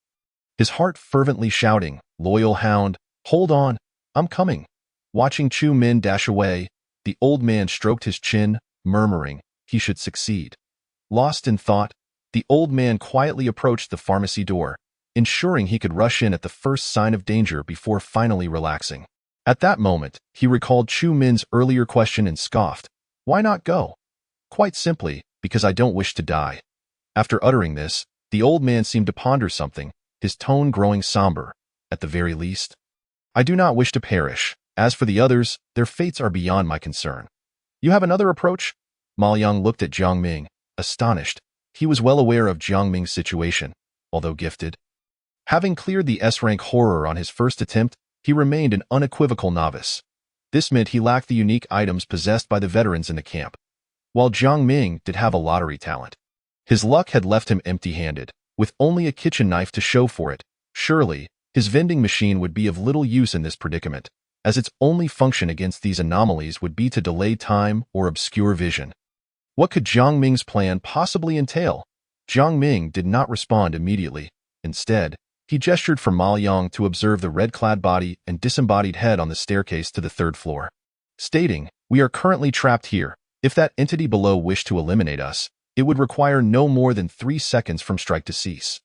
His heart fervently shouting, "Loyal hound, hold on, I'm coming." Watching Chu Min dash away, the old man stroked his chin, murmuring he should succeed. Lost in thought, the old man quietly approached the pharmacy door, ensuring he could rush in at the first sign of danger before finally relaxing. At that moment, he recalled Chu Min's earlier question and scoffed, "Why not go?" "Quite simply, because I don't wish to die." After uttering this, the old man seemed to ponder something, his tone growing somber. "At the very least, I do not wish to perish. As for the others, their fates are beyond my concern." "You have another approach?" Ma Yang looked at Jiang Ming, astonished. He was well aware of Jiang Ming's situation, although gifted. Having cleared the S-rank horror on his first attempt, he remained an unequivocal novice. This meant he lacked the unique items possessed by the veterans in the camp, while Jiang Ming did have a lottery talent. His luck had left him empty-handed, with only a kitchen knife to show for it. Surely, his vending machine would be of little use in this predicament, as its only function against these anomalies would be to delay time or obscure vision. What could Jiang Ming's plan possibly entail? Jiang Ming did not respond immediately. Instead, he gestured for Ma Yang to observe the red-clad body and disembodied head on the staircase to the third floor, stating, "We are currently trapped here. If that entity below wished to eliminate us, it would require no more than 3 seconds from strike to cease."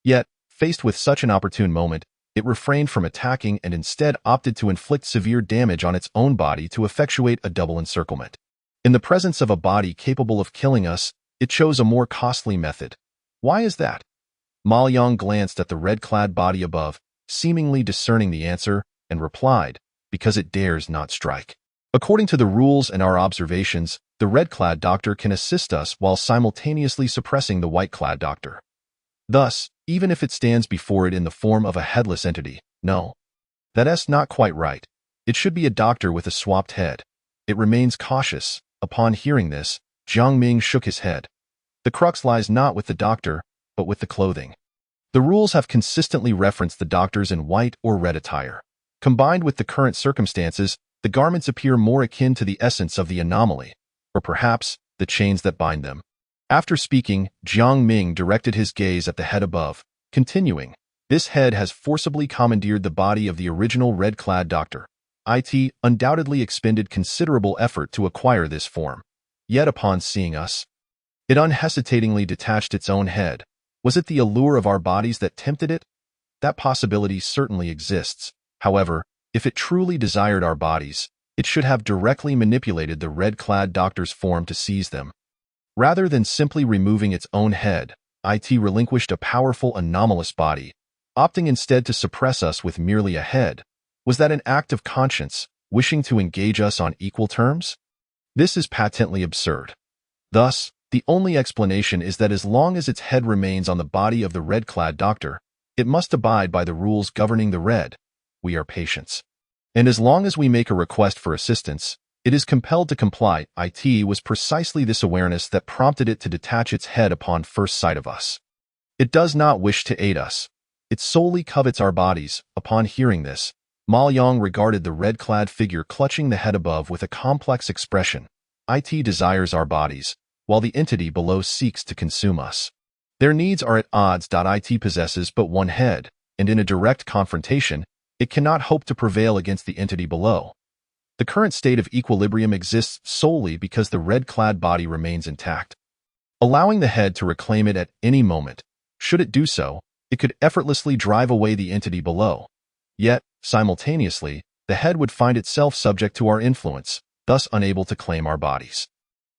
Yet, faced with such an opportune moment, it refrained from attacking and instead opted to inflict severe damage on its own body to effectuate a double encirclement. In the presence of a body capable of killing us, it chose a more costly method. Why is that? Ma Yang glanced at the red-clad body above, seemingly discerning the answer, and replied, "Because it dares not strike." According to the rules and our observations, the red-clad doctor can assist us while simultaneously suppressing the white-clad doctor. Thus, even if it stands before it in the form of a headless entity, no. That's not quite right. It should be a doctor with a swapped head. It remains cautious. Upon hearing this, Jiang Ming shook his head. The crux lies not with the doctor, but with the clothing. The rules have consistently referenced the doctors in white or red attire. Combined with the current circumstances, the garments appear more akin to the essence of the anomaly, or perhaps the chains that bind them. After speaking, Jiang Ming directed his gaze at the head above, continuing, "This head has forcibly commandeered the body of the original red-clad doctor. It undoubtedly expended considerable effort to acquire this form. Yet upon seeing us, it unhesitatingly detached its own head. Was it the allure of our bodies that tempted it? That possibility certainly exists. However, if it truly desired our bodies, it should have directly manipulated the red-clad doctor's form to seize them. Rather than simply removing its own head, it relinquished a powerful anomalous body, opting instead to suppress us with merely a head. Was that an act of conscience, wishing to engage us on equal terms? This is patently absurd. Thus, the only explanation is that as long as its head remains on the body of the red-clad doctor, it must abide by the rules governing the red. We are patients. And as long as we make a request for assistance, it is compelled to comply. It was precisely this awareness that prompted it to detach its head upon first sight of us. It does not wish to aid us. It solely covets our bodies. Upon hearing this, Ma Yang regarded the red-clad figure clutching the head above with a complex expression. It desires our bodies, while the entity below seeks to consume us. Their needs are at odds. It possesses but one head, and in a direct confrontation, it cannot hope to prevail against the entity below. The current state of equilibrium exists solely because the red-clad body remains intact, allowing the head to reclaim it at any moment. Should it do so, it could effortlessly drive away the entity below. Yet, simultaneously, the head would find itself subject to our influence, thus unable to claim our bodies.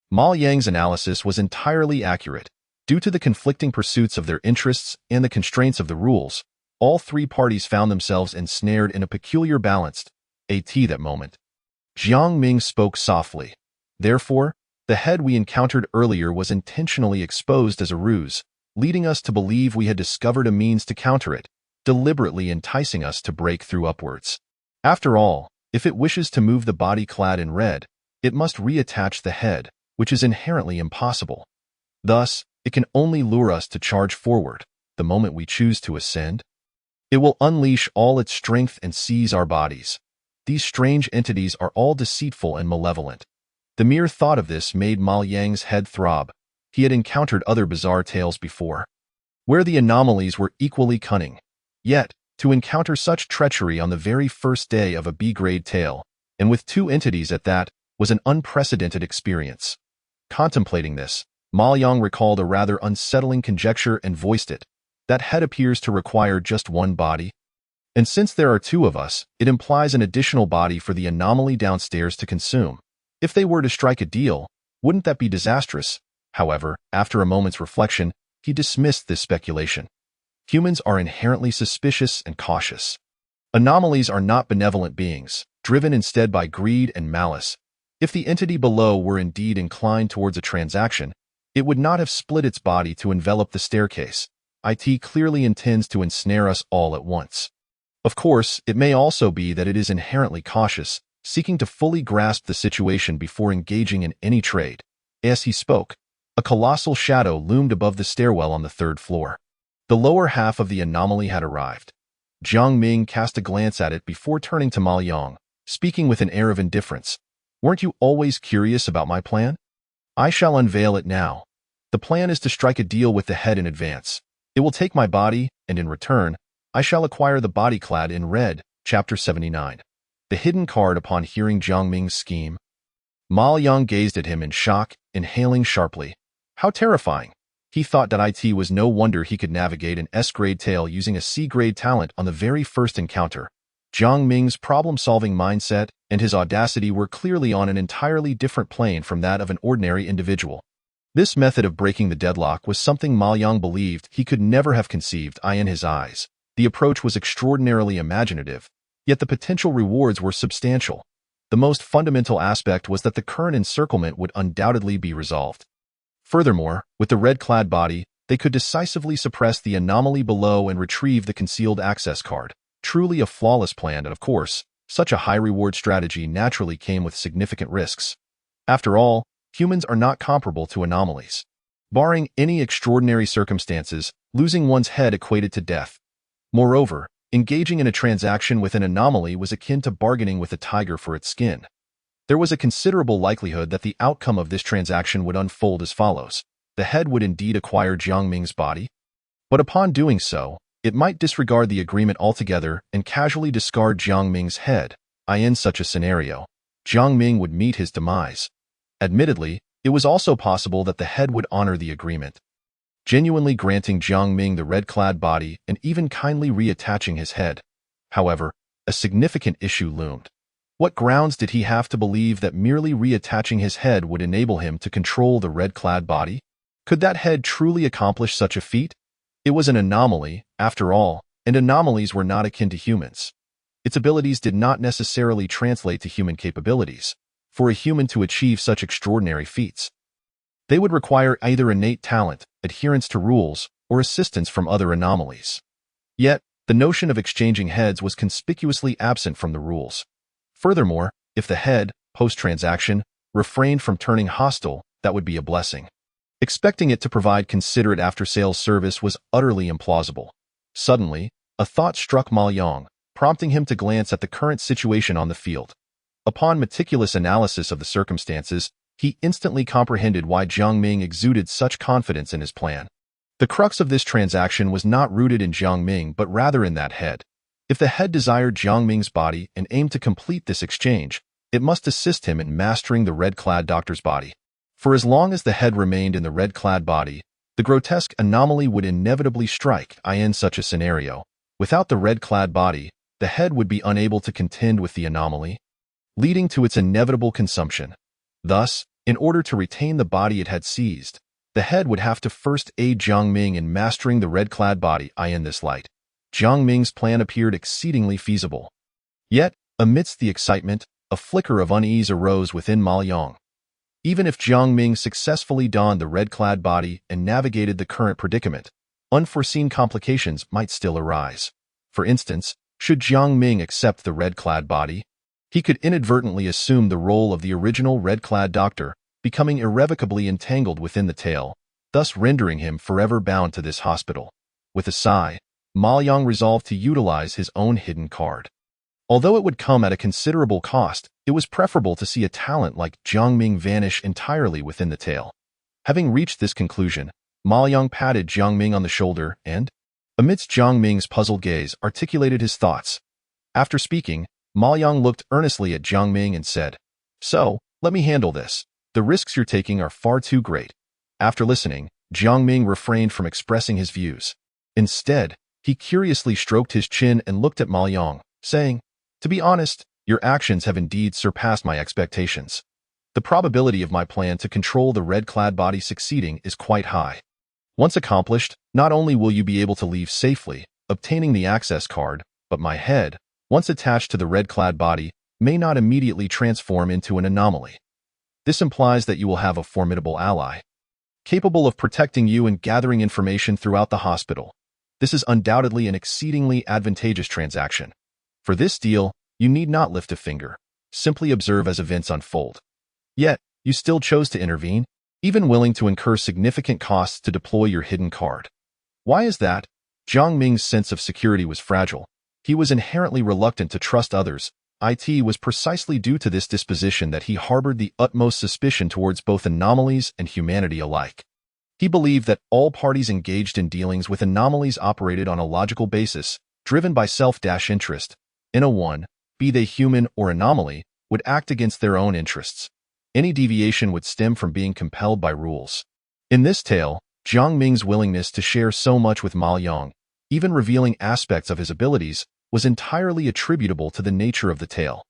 Ma Yang's analysis was entirely accurate. Due to the conflicting pursuits of their interests and the constraints of the rules, all three parties found themselves ensnared in a peculiar balanced that moment. Jiang Ming spoke softly. Therefore, the head we encountered earlier was intentionally exposed as a ruse, leading us to believe we had discovered a means to counter it, deliberately enticing us to break through upwards. After all, if it wishes to move the body clad in red, it must reattach the head, which is inherently impossible. Thus, it can only lure us to charge forward, the moment we choose to ascend. It will unleash all its strength and seize our bodies. These strange entities are all deceitful and malevolent. The mere thought of this made Ma Yang's head throb. He had encountered other bizarre tales before, where the anomalies were equally cunning. Yet, to encounter such treachery on the very first day of a B-grade tale, and with two entities at that, was an unprecedented experience. Contemplating this, Ma Yang recalled a rather unsettling conjecture and voiced it. That head appears to require just one body. And since there are two of us, it implies an additional body for the anomaly downstairs to consume. If they were to strike a deal, wouldn't that be disastrous? However, after a moment's reflection, he dismissed this speculation. Humans are inherently suspicious and cautious. Anomalies are not benevolent beings, driven instead by greed and malice. If the entity below were indeed inclined towards a transaction, it would not have split its body to envelop the staircase. It clearly intends to ensnare us all at once. Of course, it may also be that it is inherently cautious, seeking to fully grasp the situation before engaging in any trade. As he spoke, a colossal shadow loomed above the stairwell on the third floor. The lower half of the anomaly had arrived. Jiang Ming cast a glance at it before turning to Ma Yang, speaking with an air of indifference. Weren't you always curious about my plan? I shall unveil it now. The plan is to strike a deal with the head in advance. It will take my body, and in return, I shall acquire the body clad in red. Chapter 79. The hidden card upon hearing Jiang Ming's scheme. Ma Yang gazed at him in shock, inhaling sharply. How terrifying! He thought that it was no wonder he could navigate an S-grade tale using a C-grade talent on the very first encounter. Jiang Ming's problem-solving mindset and his audacity were clearly on an entirely different plane from that of an ordinary individual. This method of breaking the deadlock was something Ma Yang believed he could never have conceived in his eyes. The approach was extraordinarily imaginative, yet the potential rewards were substantial. The most fundamental aspect was that the current encirclement would undoubtedly be resolved. Furthermore, with the red-clad body, they could decisively suppress the anomaly below and retrieve the concealed access card. Truly a flawless plan, and of course, such a high-reward strategy naturally came with significant risks. After all, humans are not comparable to anomalies. Barring any extraordinary circumstances, losing one's head equated to death. Moreover, engaging in a transaction with an anomaly was akin to bargaining with a tiger for its skin. There was a considerable likelihood that the outcome of this transaction would unfold as follows. The head would indeed acquire Jiang Ming's body, but upon doing so, it might disregard the agreement altogether and casually discard Jiang Ming's head. In such a scenario, Jiang Ming would meet his demise. Admittedly, it was also possible that the head would honor the agreement, genuinely granting Jiang Ming the red-clad body and even kindly reattaching his head. However, a significant issue loomed. What grounds did he have to believe that merely reattaching his head would enable him to control the red-clad body? Could that head truly accomplish such a feat? It was an anomaly, after all, and anomalies were not akin to humans. Its abilities did not necessarily translate to human capabilities. For a human to achieve such extraordinary feats, they would require either innate talent, adherence to rules, or assistance from other anomalies. Yet, the notion of exchanging heads was conspicuously absent from the rules. Furthermore, if the head, post-transaction, refrained from turning hostile, that would be a blessing. Expecting it to provide considerate after-sales service was utterly implausible. Suddenly, a thought struck Ma Yang, prompting him to glance at the current situation on the field. Upon meticulous analysis of the circumstances, he instantly comprehended why Jiang Ming exuded such confidence in his plan. The crux of this transaction was not rooted in Jiang Ming but rather in that head. If the head desired Jiang Ming's body and aimed to complete this exchange, it must assist him in mastering the red-clad doctor's body. For as long as the head remained in the red-clad body, the grotesque anomaly would inevitably strike. In such a scenario, without the red-clad body, the head would be unable to contend with the anomaly, leading to its inevitable consumption. Thus, in order to retain the body it had seized, The head would have to first aid Jiang Ming in mastering the red-clad body in this light. Jiang Ming's plan appeared exceedingly feasible. Yet, amidst the excitement, a flicker of unease arose within Ma Liang. Even if Jiang Ming successfully donned the red-clad body and navigated the current predicament, unforeseen complications might still arise. For instance, should Jiang Ming accept the red-clad body, he could inadvertently assume the role of the original red-clad doctor, becoming irrevocably entangled within the tale, thus rendering him forever bound to this hospital. With a sigh, Ma Liang resolved to utilize his own hidden card. Although it would come at a considerable cost, it was preferable to see a talent like Jiang Ming vanish entirely within the tale. Having reached this conclusion, Ma Liang patted Jiang Ming on the shoulder and, amidst Jiang Ming's puzzled gaze, articulated his thoughts. After speaking, Ma Liang looked earnestly at Jiang Ming and said, "So, let me handle this. The risks you're taking are far too great." After listening, Jiang Ming refrained from expressing his views. Instead, he curiously stroked his chin and looked at Ma Liang, saying, "To be honest, your actions have indeed surpassed my expectations. The probability of my plan to control the red-clad body succeeding is quite high. Once accomplished, not only will you be able to leave safely, obtaining the access card, but my head, once attached to the red-clad body, may not immediately transform into an anomaly. This implies that you will have a formidable ally, capable of protecting you and gathering information throughout the hospital. This is undoubtedly an exceedingly advantageous transaction. For this deal, you need not lift a finger. Simply observe as events unfold." Yet, you still chose to intervene, even willing to incur significant costs to deploy your hidden card. Why is that? Jiang Ming's sense of security was fragile. He was inherently reluctant to trust others. It was precisely due to this disposition that he harbored the utmost suspicion towards both anomalies and humanity alike. He believed that all parties engaged in dealings with anomalies operated on a logical basis, driven by self-interest. One, be they human or anomaly, would act against their own interests. Any deviation would stem from being compelled by rules. In this tale, Jiang Ming's willingness to share so much with Ma Liang, even revealing aspects of his abilities, was entirely attributable to the nature of the tale.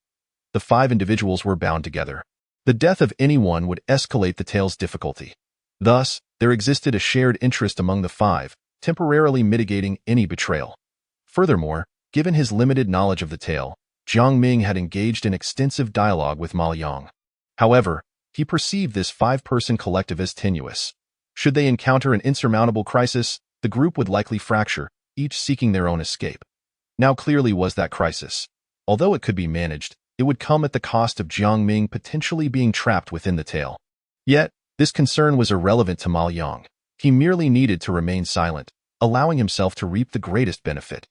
The 5 individuals were bound together. The death of anyone would escalate the tale's difficulty. Thus, there existed a shared interest among the 5, temporarily mitigating any betrayal. Furthermore, given his limited knowledge of the tale, Jiang Ming had engaged in extensive dialogue with Ma Liang. However, he perceived this 5-person collective as tenuous. Should they encounter an insurmountable crisis, the group would likely fracture, each seeking their own escape. Now clearly was that crisis. Although it could be managed, it would come at the cost of Jiang Ming potentially being trapped within the tale. Yet, this concern was irrelevant to Ma Liang. He merely needed to remain silent, allowing himself to reap the greatest benefit.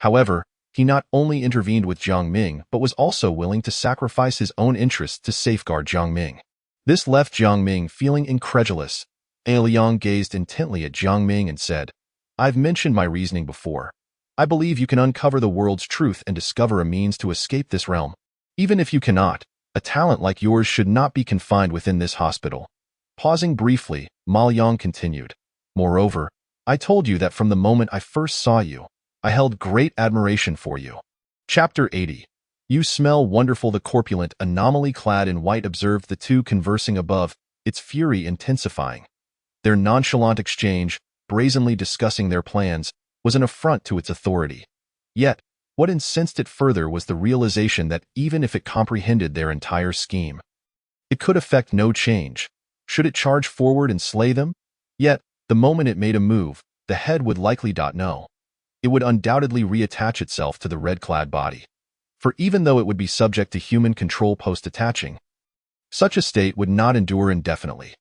However, he not only intervened with Jiang Ming but was also willing to sacrifice his own interests to safeguard Jiang Ming. This left Jiang Ming feeling incredulous. Liang gazed intently at Jiang Ming and said, "I've mentioned my reasoning before. I believe you can uncover the world's truth and discover a means to escape this realm. Even if you cannot, a talent like yours should not be confined within this hospital." Pausing briefly, Ma Liang continued, "Moreover, I told you that from the moment I first saw you, I held great admiration for you." Chapter 80. "You smell wonderful." The corpulent anomaly clad in white observed the two conversing above, its fury intensifying. Their nonchalant exchange, brazenly discussing their plans, was an affront to its authority. Yet, what incensed it further was the realization that even if it comprehended their entire scheme, it could effect no change. Should it charge forward and slay them? Yet, the moment it made a move, the head would likely know. It would undoubtedly reattach itself to the red-clad body. For even though it would be subject to human control post-attaching, such a state would not endure indefinitely.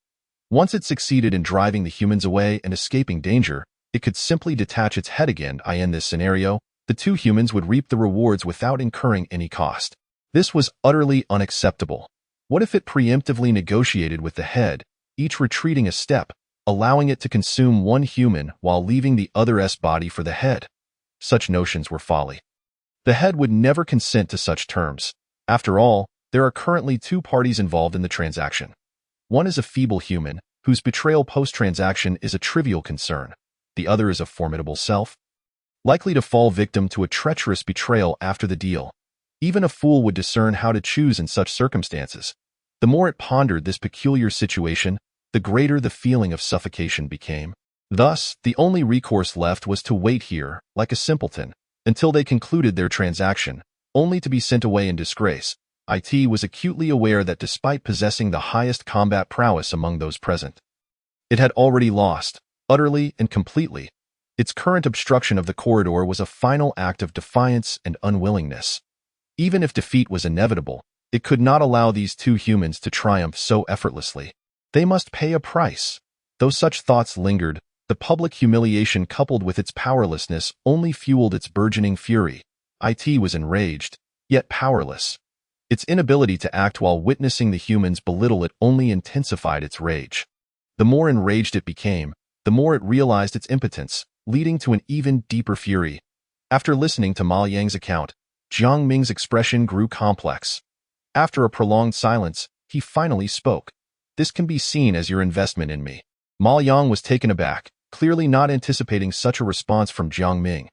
Once it succeeded in driving the humans away and escaping danger, it could simply detach its head again. In this scenario, the two humans would reap the rewards without incurring any cost. This was utterly unacceptable. What if it preemptively negotiated with the head, each retreating a step, allowing it to consume one human while leaving the other's body for the head? Such notions were folly. The head would never consent to such terms. After all, there are currently 2 parties involved in the transaction. One is a feeble human, whose betrayal post-transaction is a trivial concern. The other is a formidable self, likely to fall victim to a treacherous betrayal after the deal. Even a fool would discern how to choose in such circumstances. The more it pondered this peculiar situation, the greater the feeling of suffocation became. Thus, the only recourse left was to wait here, like a simpleton, until they concluded their transaction, only to be sent away in disgrace. It was acutely aware that despite possessing the highest combat prowess among those present, it had already lost, utterly and completely. Its current obstruction of the corridor was a final act of defiance and unwillingness. Even if defeat was inevitable, it could not allow these two humans to triumph so effortlessly. They must pay a price. Though such thoughts lingered, the public humiliation coupled with its powerlessness only fueled its burgeoning fury. It was enraged, yet powerless. Its inability to act while witnessing the humans belittle it only intensified its rage. The more enraged it became, the more it realized its impotence, leading to an even deeper fury. After listening to Ma Yang's account, Jiang Ming's expression grew complex. After a prolonged silence, he finally spoke. "This can be seen as your investment in me." Ma Yang was taken aback, clearly not anticipating such a response from Jiang Ming.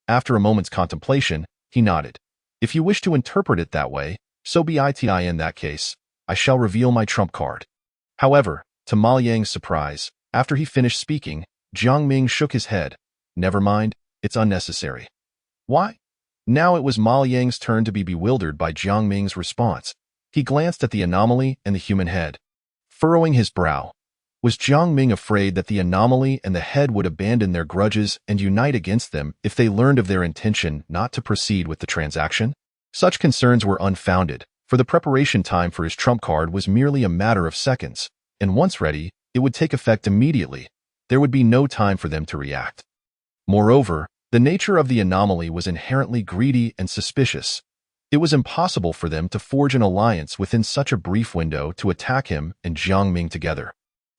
After a moment's contemplation, he nodded. "If you wish to interpret it that way, so be it. In that case, I shall reveal my trump card." However, to Ma Yang's surprise, after he finished speaking, Jiang Ming shook his head. "Never mind, it's unnecessary." "Why?" Now it was Ma Yang's turn to be bewildered by Jiang Ming's response. He glanced at the anomaly and the human head, furrowing his brow. Was Jiang Ming afraid that the anomaly and the head would abandon their grudges and unite against them if they learned of their intention not to proceed with the transaction? Such concerns were unfounded, for the preparation time for his trump card was merely a matter of seconds, and once ready, it would take effect immediately. There would be no time for them to react. Moreover, the nature of the anomaly was inherently greedy and suspicious. It was impossible for them to forge an alliance within such a brief window to attack him and Jiang Ming together.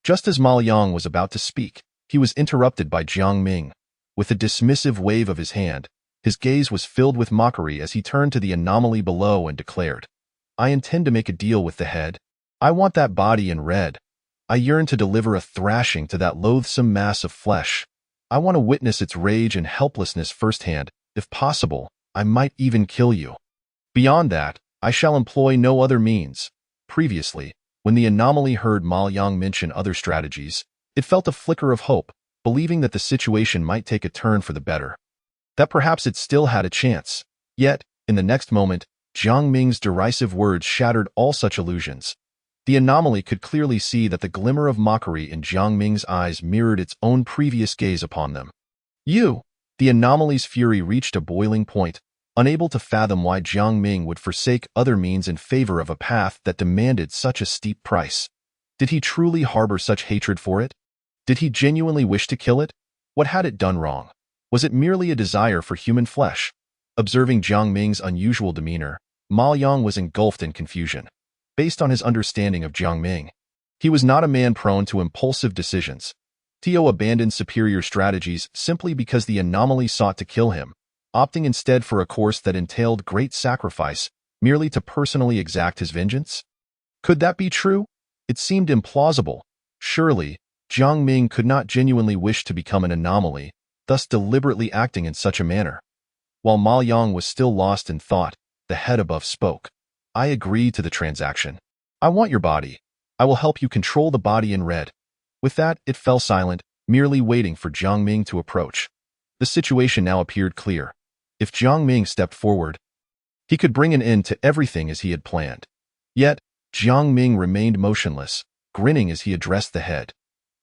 Just as Ma Yang was about to speak, he was interrupted by Jiang Ming. With a dismissive wave of his hand, his gaze was filled with mockery as he turned to the anomaly below and declared, "I intend to make a deal with the head. I want that body in red. I yearn to deliver a thrashing to that loathsome mass of flesh. I want to witness its rage and helplessness firsthand. If possible, I might even kill you. Beyond that, I shall employ no other means." Previously, when the anomaly heard Ma Yang mention other strategies, it felt a flicker of hope, believing that the situation might take a turn for the better, that perhaps it still had a chance. Yet, in the next moment, Jiang Ming's derisive words shattered all such illusions. The anomaly could clearly see that the glimmer of mockery in Jiang Ming's eyes mirrored its own previous gaze upon them. "You!" The anomaly's fury reached a boiling point, unable to fathom why Jiang Ming would forsake other means in favor of a path that demanded such a steep price. Did he truly harbor such hatred for it? Did he genuinely wish to kill it? What had it done wrong? Was it merely a desire for human flesh? Observing Jiang Ming's unusual demeanor, Ma Yang was engulfed in confusion. Based on his understanding of Jiang Ming, he was not a man prone to impulsive decisions. Tio abandoned superior strategies simply because the anomaly sought to kill him, opting instead for a course that entailed great sacrifice, merely to personally exact his vengeance? Could that be true? It seemed implausible. Surely, Jiang Ming could not genuinely wish to become an anomaly, thus deliberately acting in such a manner. While Ma Yang was still lost in thought, the head above spoke. "I agree to the transaction. I want your body. I will help you control the body in red." With that, it fell silent, merely waiting for Jiang Ming to approach. The situation now appeared clear. If Jiang Ming stepped forward, he could bring an end to everything as he had planned. Yet, Jiang Ming remained motionless, grinning as he addressed the head.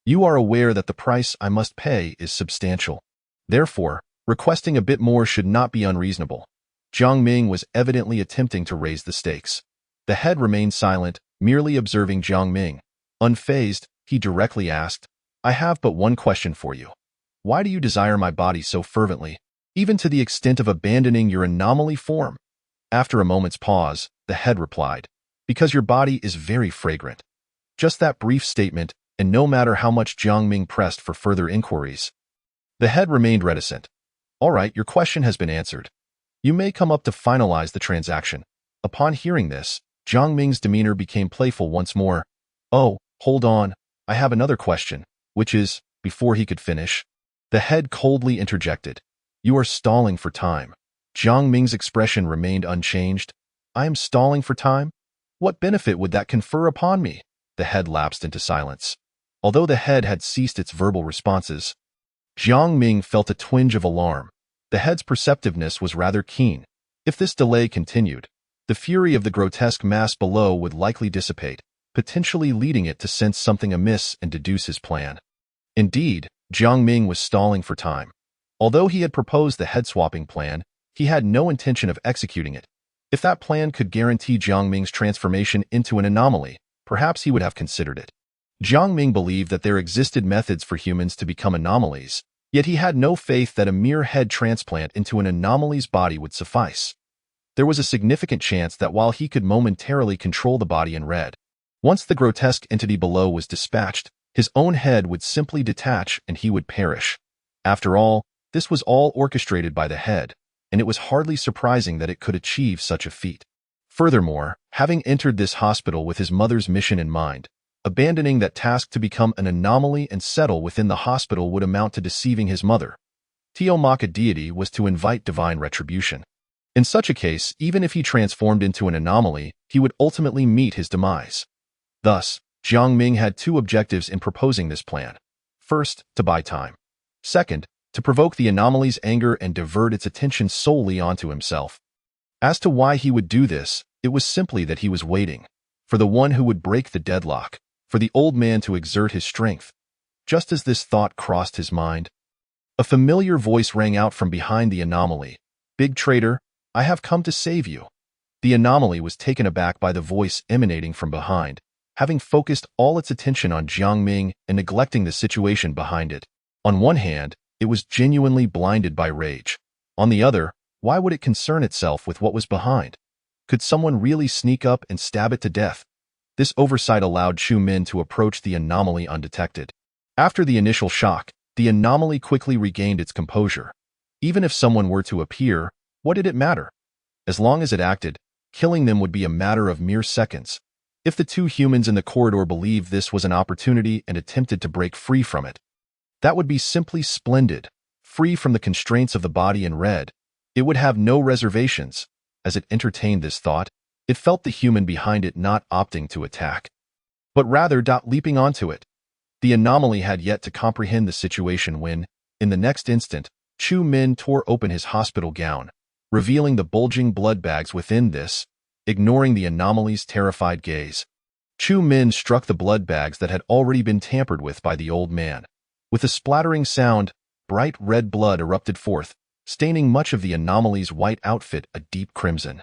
"You are aware that the price I must pay is substantial. Therefore, requesting a bit more should not be unreasonable." Jiang Ming was evidently attempting to raise the stakes. The head remained silent, merely observing Jiang Ming. Unfazed, he directly asked, "I have but one question for you. Why do you desire my body so fervently, even to the extent of abandoning your anomaly form?" After a moment's pause, the head replied, "Because your body is very fragrant." Just that brief statement, and no matter how much Jiang Ming pressed for further inquiries, the head remained reticent. "All right, your question has been answered. You may come up to finalize the transaction." Upon hearing this, Jiang Ming's demeanor became playful once more. "Oh, hold on, I have another question, which is..." Before he could finish, the head coldly interjected, "You are stalling for time." Jiang Ming's expression remained unchanged. "I am stalling for time? What benefit would that confer upon me?" The head lapsed into silence. Although the head had ceased its verbal responses, Jiang Ming felt a twinge of alarm. The head's perceptiveness was rather keen. If this delay continued, the fury of the grotesque mass below would likely dissipate, potentially leading it to sense something amiss and deduce his plan. Indeed, Jiang Ming was stalling for time. Although he had proposed the head-swapping plan, he had no intention of executing it. If that plan could guarantee Jiang Ming's transformation into an anomaly, perhaps he would have considered it. Jiang Ming believed that there existed methods for humans to become anomalies, yet he had no faith that a mere head transplant into an anomaly's body would suffice. There was a significant chance that while he could momentarily control the body in red, once the grotesque entity below was dispatched, his own head would simply detach and he would perish. After all, this was all orchestrated by the head, and it was hardly surprising that it could achieve such a feat. Furthermore, having entered this hospital with his mother's mission in mind, abandoning that task to become an anomaly and settle within the hospital would amount to deceiving his mother. Tiomaka deity was to invite divine retribution. In such a case, even if he transformed into an anomaly, he would ultimately meet his demise. Thus, Jiang Ming had two objectives in proposing this plan. First, to buy time. Second, to provoke the anomaly's anger and divert its attention solely onto himself. As to why he would do this, it was simply that he was waiting for the one who would break the deadlock, for the old man to exert his strength. Just as this thought crossed his mind, a familiar voice rang out from behind the anomaly. "Big traitor, I have come to save you." The anomaly was taken aback by the voice emanating from behind, having focused all its attention on Jiang Ming and neglecting the situation behind it. On one hand, it was genuinely blinded by rage. On the other, why would it concern itself with what was behind? Could someone really sneak up and stab it to death? This oversight allowed Chu Min to approach the anomaly undetected. After the initial shock, the anomaly quickly regained its composure. Even if someone were to appear, what did it matter? As long as it acted, killing them would be a matter of mere seconds. If the two humans in the corridor believed this was an opportunity and attempted to break free from it, that would be simply splendid. Free from the constraints of the body in red, it would have no reservations. As it entertained this thought, it felt the human behind it not opting to attack, but rather leaping onto it. The anomaly had yet to comprehend the situation when, in the next instant, Chu Min tore open his hospital gown, revealing the bulging blood bags within this, ignoring the anomaly's terrified gaze. Chu Min struck the blood bags that had already been tampered with by the old man. With a splattering sound, bright red blood erupted forth, staining much of the anomaly's white outfit a deep crimson.